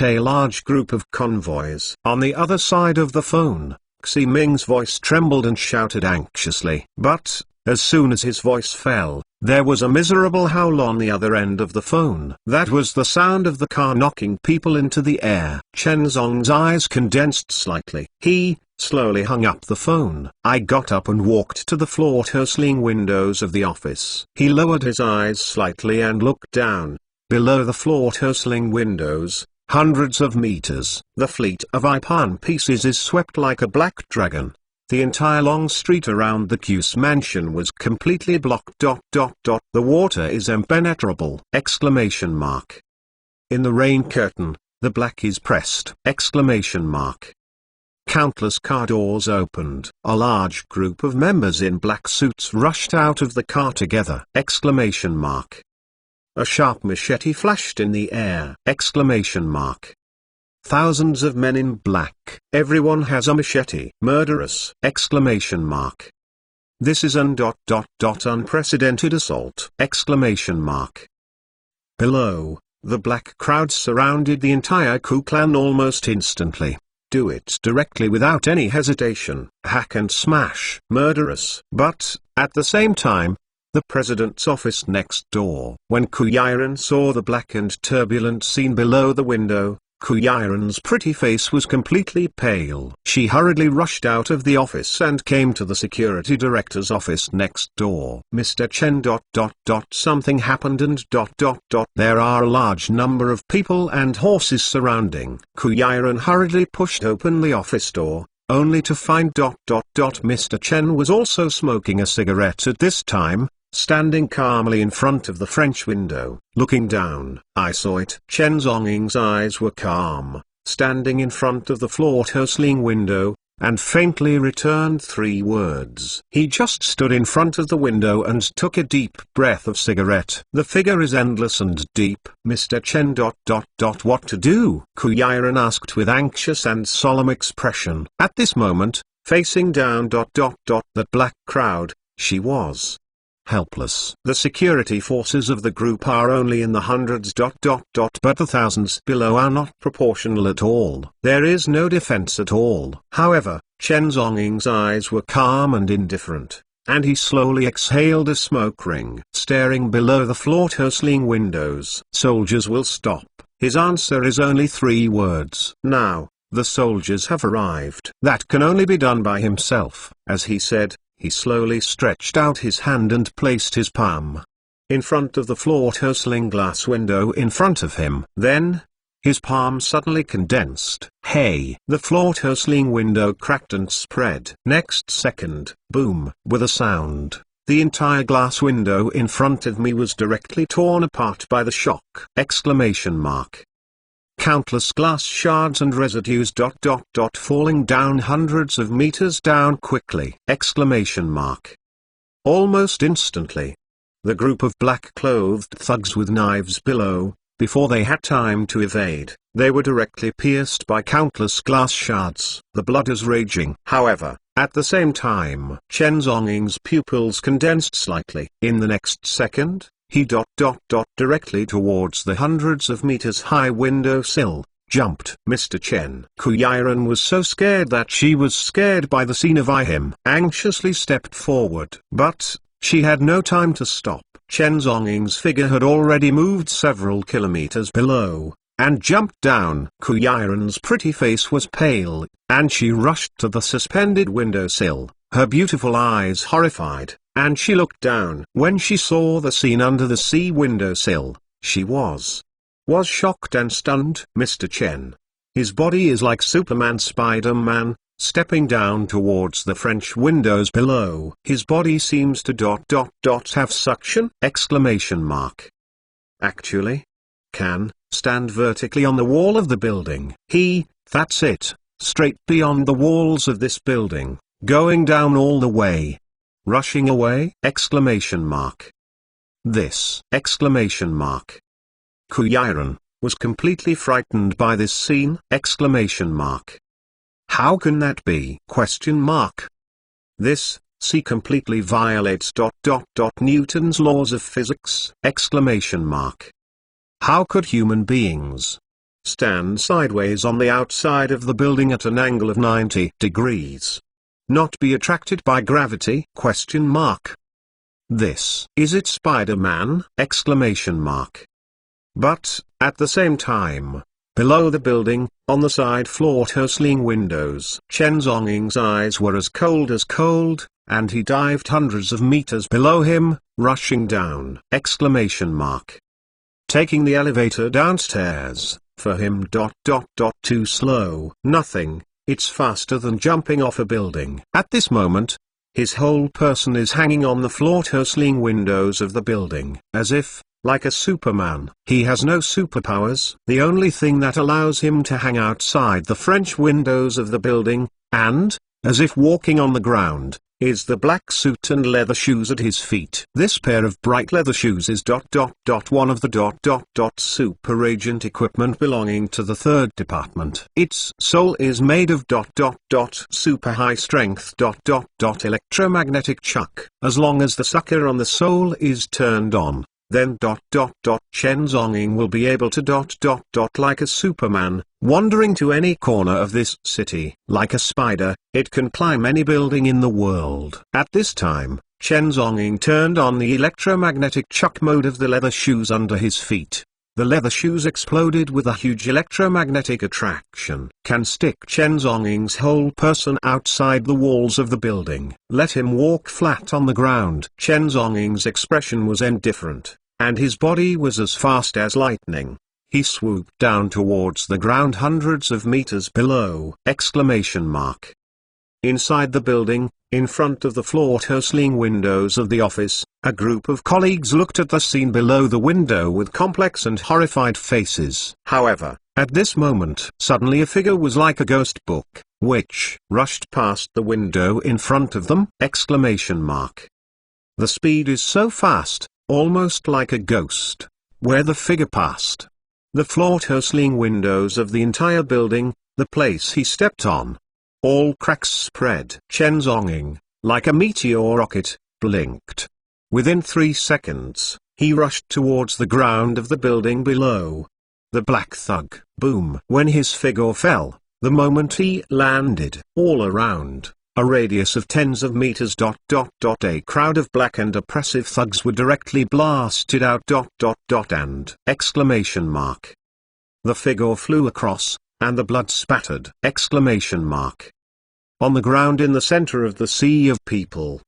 A large group of convoys. On the other side of the phone, Xi Ming's voice trembled and shouted anxiously. But, as soon as his voice fell, there was a miserable howl on the other end of the phone. That was the sound of the car knocking people into the air. Chen Zhong's eyes condensed slightly. He slowly hung up the phone. I got up and walked to the floor-tossling windows of the office. He lowered his eyes slightly and looked down. Below the floor-tossling windows, hundreds of meters, the fleet of Ipan pieces is swept like a black dragon. The entire long street around the Q's mansion was completely blocked. The water is impenetrable! Exclamation mark. In the rain curtain, the black is pressed! Exclamation mark. Countless car doors opened. A large group of members in black suits rushed out of the car together! Exclamation mark. A sharp machete flashed in the air! Exclamation mark. Thousands of men in black. Everyone has a machete. Murderous! Exclamation mark. This is an unprecedented assault! Exclamation mark. Below, the black crowd surrounded the entire Ku clan almost instantly. Do it directly without any hesitation. Hack and smash. Murderous! But, at the same time, the president's office next door. When Ku Yiren saw the black and turbulent scene below the window, Ku Yiren's pretty face was completely pale. She hurriedly rushed out of the office and came to the security director's office next door. Mr. Chen. Something happened and there are a large number of people and horses surrounding. Ku Yiren hurriedly pushed open the office door, only to find Mr. Chen was also smoking a cigarette at this time, standing calmly in front of the French window. Looking down, I saw it. Chen Zhongying's eyes were calm, standing in front of the floor-to-ceiling window, and faintly returned 3 words. He just stood in front of the window and took a deep breath of cigarette. The figure is endless and deep. Mr. Chen. What to do? Ku Yiren asked with anxious and solemn expression. At this moment, facing down that black crowd, she was helpless. The security forces of the group are only in the hundreds. But the thousands below are not proportional at all. There is no defense at all. However, Chen Zhongying's eyes were calm and indifferent, and he slowly exhaled a smoke ring. Staring below the floor-to-ceiling windows. Soldiers will stop. His answer is only 3 words. Now, the soldiers have arrived. That can only be done by himself. As he said, he slowly stretched out his hand and placed his palm in front of the floor-to-ceiling glass window in front of him. Then, his palm suddenly condensed. Hey! The floor-to-ceiling window cracked and spread. Next second, boom! With a sound, the entire glass window in front of me was directly torn apart by the shock! Exclamation mark. Countless glass shards and residues. Falling down hundreds of meters down quickly! Exclamation mark. Almost instantly, the group of black-clothed thugs with knives below, before they had time to evade, they were directly pierced by countless glass shards. The blood is raging. However, at the same time, Chen Zhongying's pupils condensed slightly. In the next second, he directly towards the hundreds of meters high window sill, jumped. Mr. Chen. Ku Yiren was so scared that she was scared by the scene of him. Anxiously stepped forward. But, she had no time to stop. Chen Zhongying's figure had already moved several kilometers below, and jumped down. Ku Yiren's pretty face was pale, and she rushed to the suspended windowsill, her beautiful eyes horrified. And she looked down. When she saw the scene under the sea windowsill, she was shocked and stunned. Mr. Chen. His body is like Superman Spider-Man, stepping down towards the French windows below. His body seems to have suction! Exclamation mark. Actually, can stand vertically on the wall of the building. That's it, straight beyond the walls of this building, going down all the way. Rushing away! Exclamation mark. This! Exclamation mark. Ku Yiren was completely frightened by this scene! Exclamation mark. How can that be? Question mark. This completely violates Newton's laws of physics! Exclamation mark. How could human beings stand sideways on the outside of the building at an angle of 90 degrees? Not be attracted by gravity? Question mark. This. Is it Spider-Man? Exclamation mark. But, at the same time, below the building, on the side floor-to-ceiling windows, Chen Zhongying's eyes were as cold, and he dived hundreds of meters below him, rushing down! Exclamation mark. Taking the elevator downstairs, for him. Too slow. Nothing. It's faster than jumping off a building. At this moment, his whole person is hanging on the floor-to-ceiling windows of the building, as if, like a Superman. He has no superpowers. The only thing that allows him to hang outside the French windows of the building, and, as if walking on the ground, is the black suit and leather shoes at his feet. This pair of bright leather shoes is one of the super agent equipment belonging to the 3rd department. Its sole is made of super high strength electromagnetic chuck. As long as the sucker on the sole is turned on, then Chen Zhongying will be able to like a Superman, wandering to any corner of this city. Like a spider, it can climb any building in the world. At this time, Chen Zhongying turned on the electromagnetic chuck mode of the leather shoes under his feet. The leather shoes exploded with a huge electromagnetic attraction. Can stick Chen Zhongying's whole person outside the walls of the building. Let him walk flat on the ground. Chen Zhongying's expression was indifferent, and his body was as fast as lightning. He swooped down towards the ground hundreds of meters below! Exclamation mark. Inside the building, in front of the floor-hustling windows of the office, a group of colleagues looked at the scene below the window with complex and horrified faces. However, at this moment, suddenly a figure was like a ghost book, which rushed past the window in front of them! The speed is so fast, almost like a ghost. Where the figure passed, the floor-hustling windows of the entire building, the place he stepped on, all cracks spread. Chen Zhongying, like a meteor rocket, blinked. Within 3 seconds, he rushed towards the ground of the building below. The black thug, boom! When his figure fell, the moment he landed, all around, a radius of tens of meters. A crowd of black and oppressive thugs were directly blasted out. And! The figure flew across, and the blood spattered! On the ground in the center of the sea of people.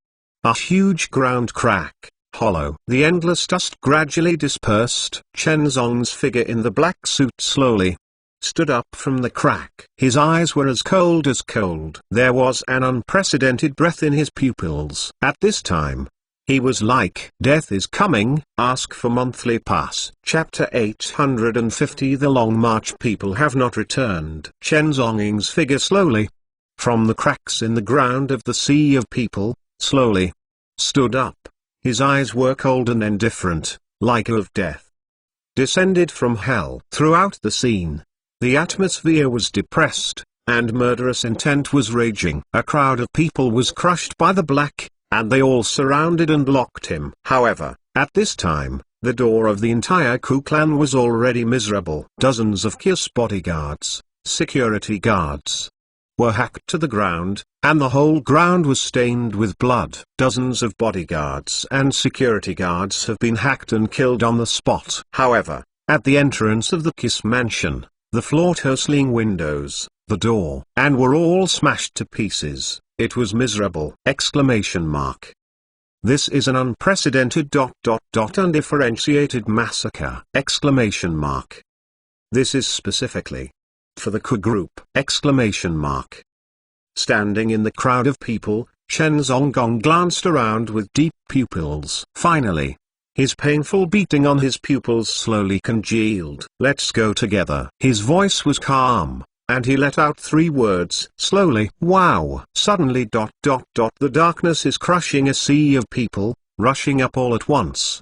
A huge ground crack, hollow. The endless dust gradually dispersed. Chen Zong's figure in the black suit slowly stood up from the crack. His eyes were as cold as cold. There was an unprecedented breath in his pupils. At this time, he was like, "Death is coming." Ask for monthly pass. Chapter 850. The Long March. People have not returned. Chen Zhongying's figure slowly, from the cracks in the ground of the sea of people, slowly stood up. His eyes were cold and indifferent, like of death. Descended from hell. Throughout the scene, the atmosphere was depressed, and murderous intent was raging. A crowd of people was crushed by the black, and they all surrounded and locked him. However, at this time, the door of the entire Ku clan was already miserable. Dozens of Kiss bodyguards, security guards, were hacked to the ground, and the whole ground was stained with blood. Dozens of bodyguards and security guards have been hacked and killed on the spot. However, at the entrance of the Kiss mansion, the floor-hustling windows, the door, and were all smashed to pieces. It was miserable! This is an unprecedented ... undifferentiated massacre! This is specifically for the Ku group! Standing in the crowd of people, Chen Zhongying glanced around with deep pupils. Finally, his painful beating on his pupils slowly congealed. "Let's go together." His voice was calm, and he let out 3 words slowly. Wow! Suddenly ... The darkness is crushing a sea of people, rushing up all at once!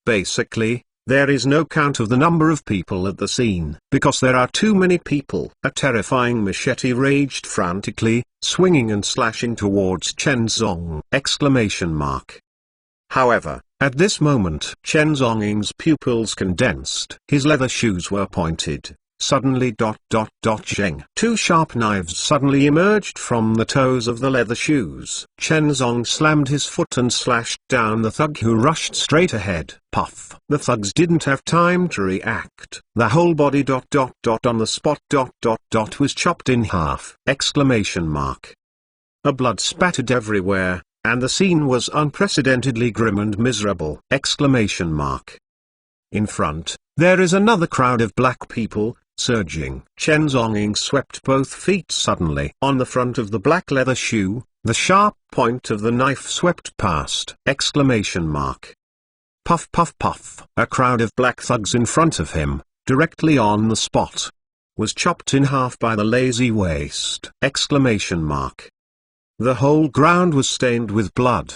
Basically, there is no count of the number of people at the scene, because there are too many people. A terrifying machete raged frantically, swinging and slashing towards Chen Zong! However, at this moment, Chen Zhongying's pupils condensed. His leather shoes were pointed. Suddenly ... Zheng! 2 sharp knives suddenly emerged from the toes of the leather shoes. Chen Zong slammed his foot and slashed down the thug who rushed straight ahead. Puff! The thugs didn't have time to react. The whole body ... on the spot ... was chopped in half! A blood spattered everywhere, and the scene was unprecedentedly grim and miserable! In front, there is another crowd of black people, surging. Chen Zhongying swept both feet suddenly. On the front of the black leather shoe, the sharp point of the knife swept past! Puff puff puff! A crowd of black thugs in front of him, directly on the spot, was chopped in half by the lazy waste! The whole ground was stained with blood!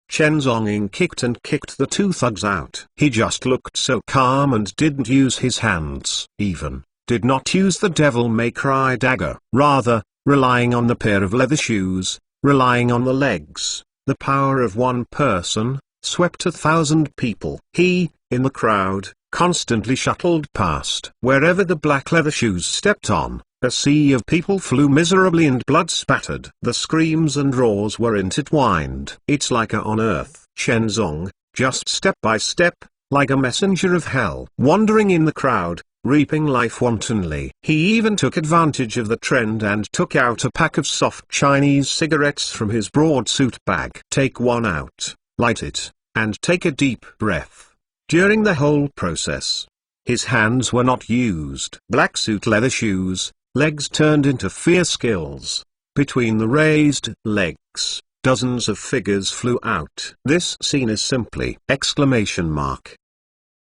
Chen Zhongying kicked and kicked the 2 thugs out. He just looked so calm and didn't use his hands. Even did not use the devil-may-cry dagger. Rather, relying on the pair of leather shoes, relying on the legs, the power of one person, swept 1,000 people. He, in the crowd, constantly shuttled past. Wherever the black leather shoes stepped on, a sea of people flew miserably and blood spattered. The screams and roars were intertwined. It's like a on earth. Chen Zong, just step by step, like a messenger of hell, wandering in the crowd, reaping life wantonly. He even took advantage of the trend and took out a pack of soft Chinese cigarettes from his broad suit bag. Take one out, light it, and take a deep breath. During the whole process, his hands were not used. Black suit leather shoes, legs turned into fierce gills. Between the raised legs, dozens of figures flew out. This scene is simply exclamation mark.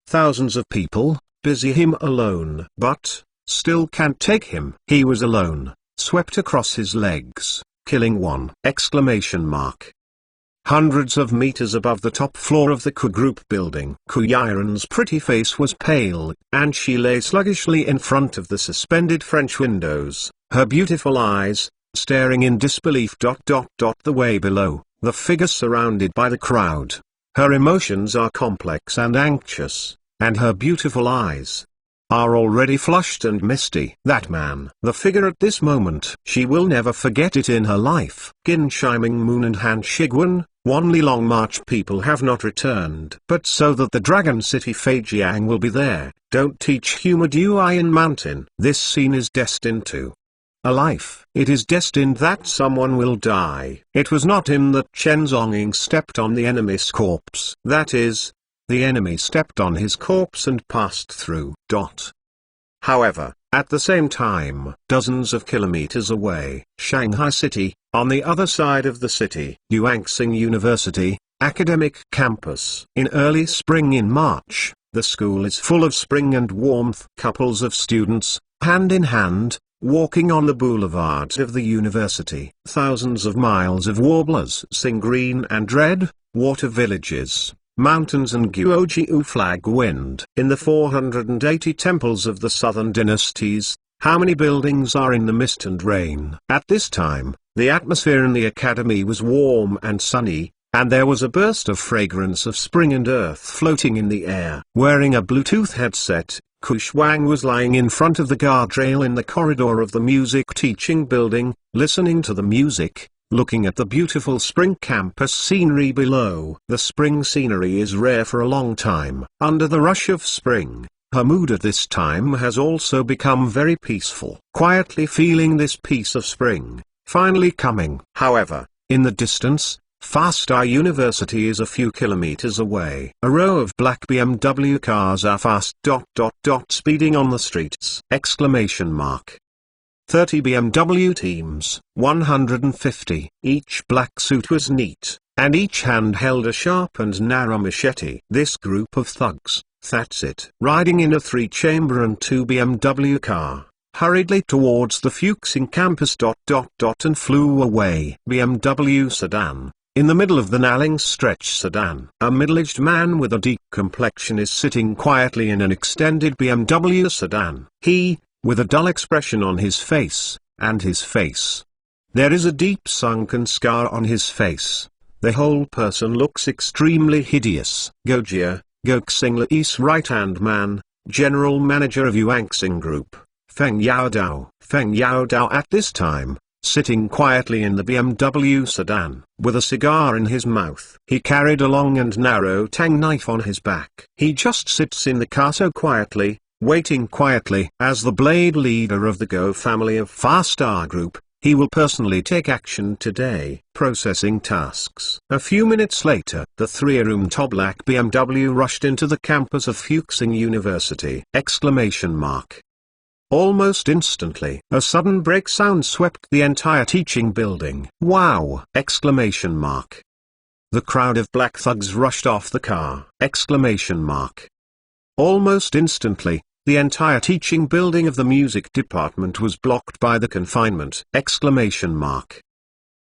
Thousands of people, busy him alone. But, still can't take him. He was alone, swept across his legs, killing one! Exclamation mark. Hundreds of meters above the top floor of the Ku Group building. Kuyaran's pretty face was pale, and she lay sluggishly in front of the suspended French windows, her beautiful eyes staring in disbelief. The way below, the figure surrounded by the crowd. Her emotions are complex and anxious, and her beautiful eyes are already flushed and misty. That man, the figure at this moment, she will never forget it in her life. Qin Shiming Moon and Han Shiguan, Wanli Long March people have not returned. But so that the Dragon City Feijiang will be there, don't teach Huma Duyan Mountain. This scene is destined to a life. It is destined that someone will die. It was not him that Chen Zonging stepped on the enemy's corpse. That is, the enemy stepped on his corpse and passed through. However, at the same time, dozens of kilometers away, Shanghai City, on the other side of the city, Yuanxing University, academic campus. In early spring in March, the school is full of spring and warmth. Couples of students, hand in hand, walking on the boulevard of the university. Thousands of miles of warblers sing green and red, water villages, mountains and Guojiu flag wind. In the 480 temples of the southern dynasties, how many buildings are in the mist and rain? At this time, the atmosphere in the academy was warm and sunny, and there was a burst of fragrance of spring and earth floating in the air. Wearing a Bluetooth headset, Ku Shuang was lying in front of the guardrail in the corridor of the music teaching building, listening to the music, looking at the beautiful spring campus scenery below. The spring scenery is rare for a long time. Under the rush of spring, her mood at this time has also become very peaceful. Quietly feeling this peace of spring, finally coming. However, in the distance, Fastar University is a few kilometers away. A row of black BMW cars are fast speeding on the streets. Exclamation mark. 30 BMW teams, 150. Each black suit was neat, and each hand held a sharp and narrow machete. This group of thugs, that's it, riding in a 3-chamber and 2 BMW car, hurriedly towards the Fuxing campus. And flew away. BMW sedan. In the middle of the Naling stretch sedan, a middle-aged man with a deep complexion is sitting quietly in an extended BMW sedan. He, with a dull expression on his face, and his face. There is a deep sunken scar on his face. The whole person looks extremely hideous. Gojia, Goxing Lee's right-hand man, general manager of Yuanxing Group, Feng Yaodao. Feng Yaodao at this time, sitting quietly in the BMW sedan, with a cigar in his mouth. He carried a long and narrow tang knife on his back. He just sits in the car so quietly, waiting quietly. As the blade leader of the Go family of Fastar Group, he will personally take action today. Processing tasks. A few minutes later, the 3-room black BMW rushed into the campus of Fuxing University. Exclamation mark. Almost instantly, a sudden brake sound swept the entire teaching building. Wow! Exclamation mark. The crowd of black thugs rushed off the car. Exclamation mark. Almost instantly, the entire teaching building of the music department was blocked by the confinement. Exclamation mark.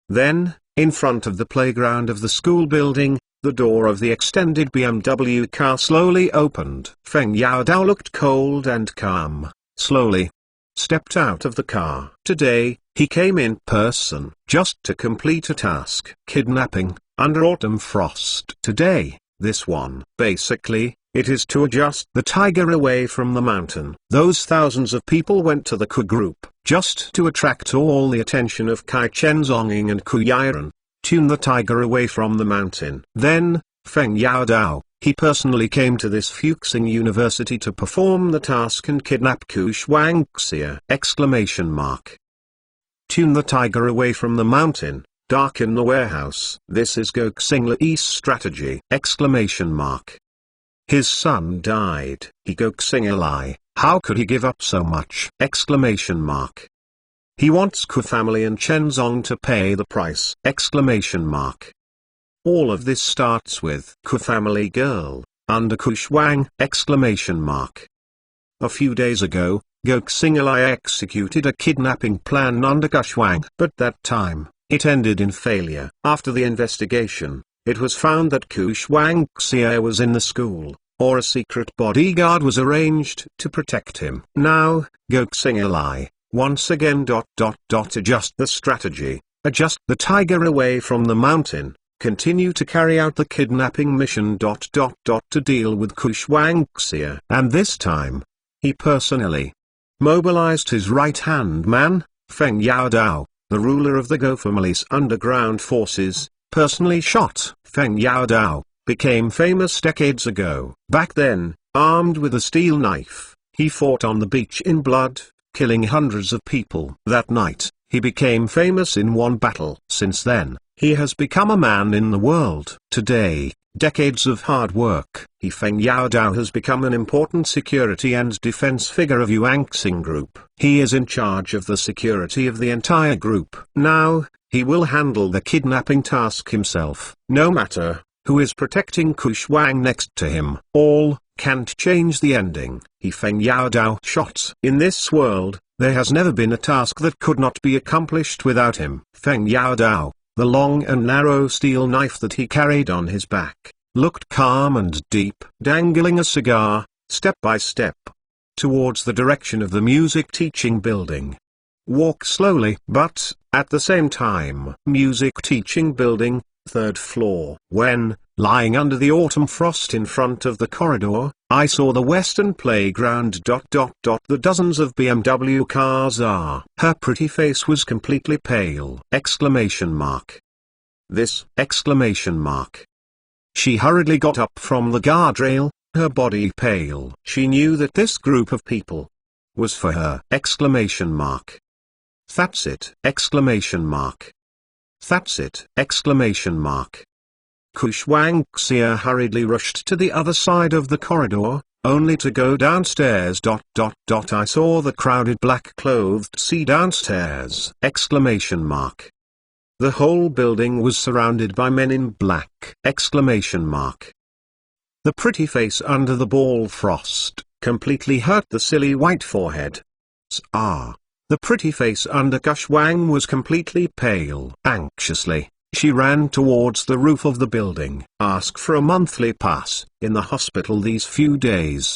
Then, in front of the playground of the school building, the door of the extended BMW car slowly opened. Feng Yaodao looked cold and calm, slowly stepped out of the car. Today, he came in person, just to complete a task. Kidnapping, under autumn frost. Today, this one. Basically, it is to adjust the tiger away from the mountain. Those thousands of people went to the Ku Group, just to attract all the attention of Kai Chen Zonging and Ku Yiren, tune the tiger away from the mountain. Then, Feng Yaodao, he personally came to this Fuxing University to perform the task and kidnap Ku Shuangxia. Exclamation mark. Tune the tiger away from the mountain, darken the warehouse. This is Goxing Lee's strategy. Exclamation mark. His son died. He Goxing Li, how could he give up so much? Exclamation mark. He wants Ku family and Chen Zong to pay the price! All of this starts with Ku family girl, under Ku Shuang! A few days ago, Gok Singalai executed a kidnapping plan under Ku Shuang. But that time, it ended in failure. After the investigation, it was found that Ku Shuang Xia was in the school, or a secret bodyguard was arranged to protect him. Now, Gok Singalai, once again adjust the strategy, adjust the tiger away from the mountain, continue to carry out the kidnapping mission to deal with Ku Shuang Xia. And this time, he personally mobilized his right-hand man, Feng Yaodao, the ruler of the Go family's underground forces, personally shot. Feng Yaodao became famous decades ago. Back then, armed with a steel knife, he fought on the beach in blood, killing hundreds of people. That night, he became famous in one battle. Since then, he has become a man in the world. Today, decades of hard work, Feng Yaodao has become an important security and defense figure of Yuanxing Group. He is in charge of the security of the entire group. Now, he will handle the kidnapping task himself. No matter who is protecting Ku Shuang next to him, all can't change the ending. Feng Yaodao shot. In this world, there has never been a task that could not be accomplished without him. Feng Yaodao, the long and narrow steel knife that he carried on his back, looked calm and deep. Dangling a cigar, step by step, towards the direction of the music teaching building. Walk slowly. But, at the same time, music teaching building, 3rd floor. When, lying under the autumn frost in front of the corridor, I saw the western playground. The dozens of BMW cars are. Her pretty face was completely pale! This! She hurriedly got up from the guardrail, her body pale. She knew that this group of people was for her! That's it! That's it! Ku Shuang Xia hurriedly rushed to the other side of the corridor, only to go downstairs. I saw the crowded black-clothed sea downstairs! The whole building was surrounded by men in black! The pretty face under the ball frost completely hurt the silly white forehead. The pretty face under Ku Shuang was completely pale. Anxiously, she ran towards the roof of the building. Ask for a monthly pass. In the hospital these few days,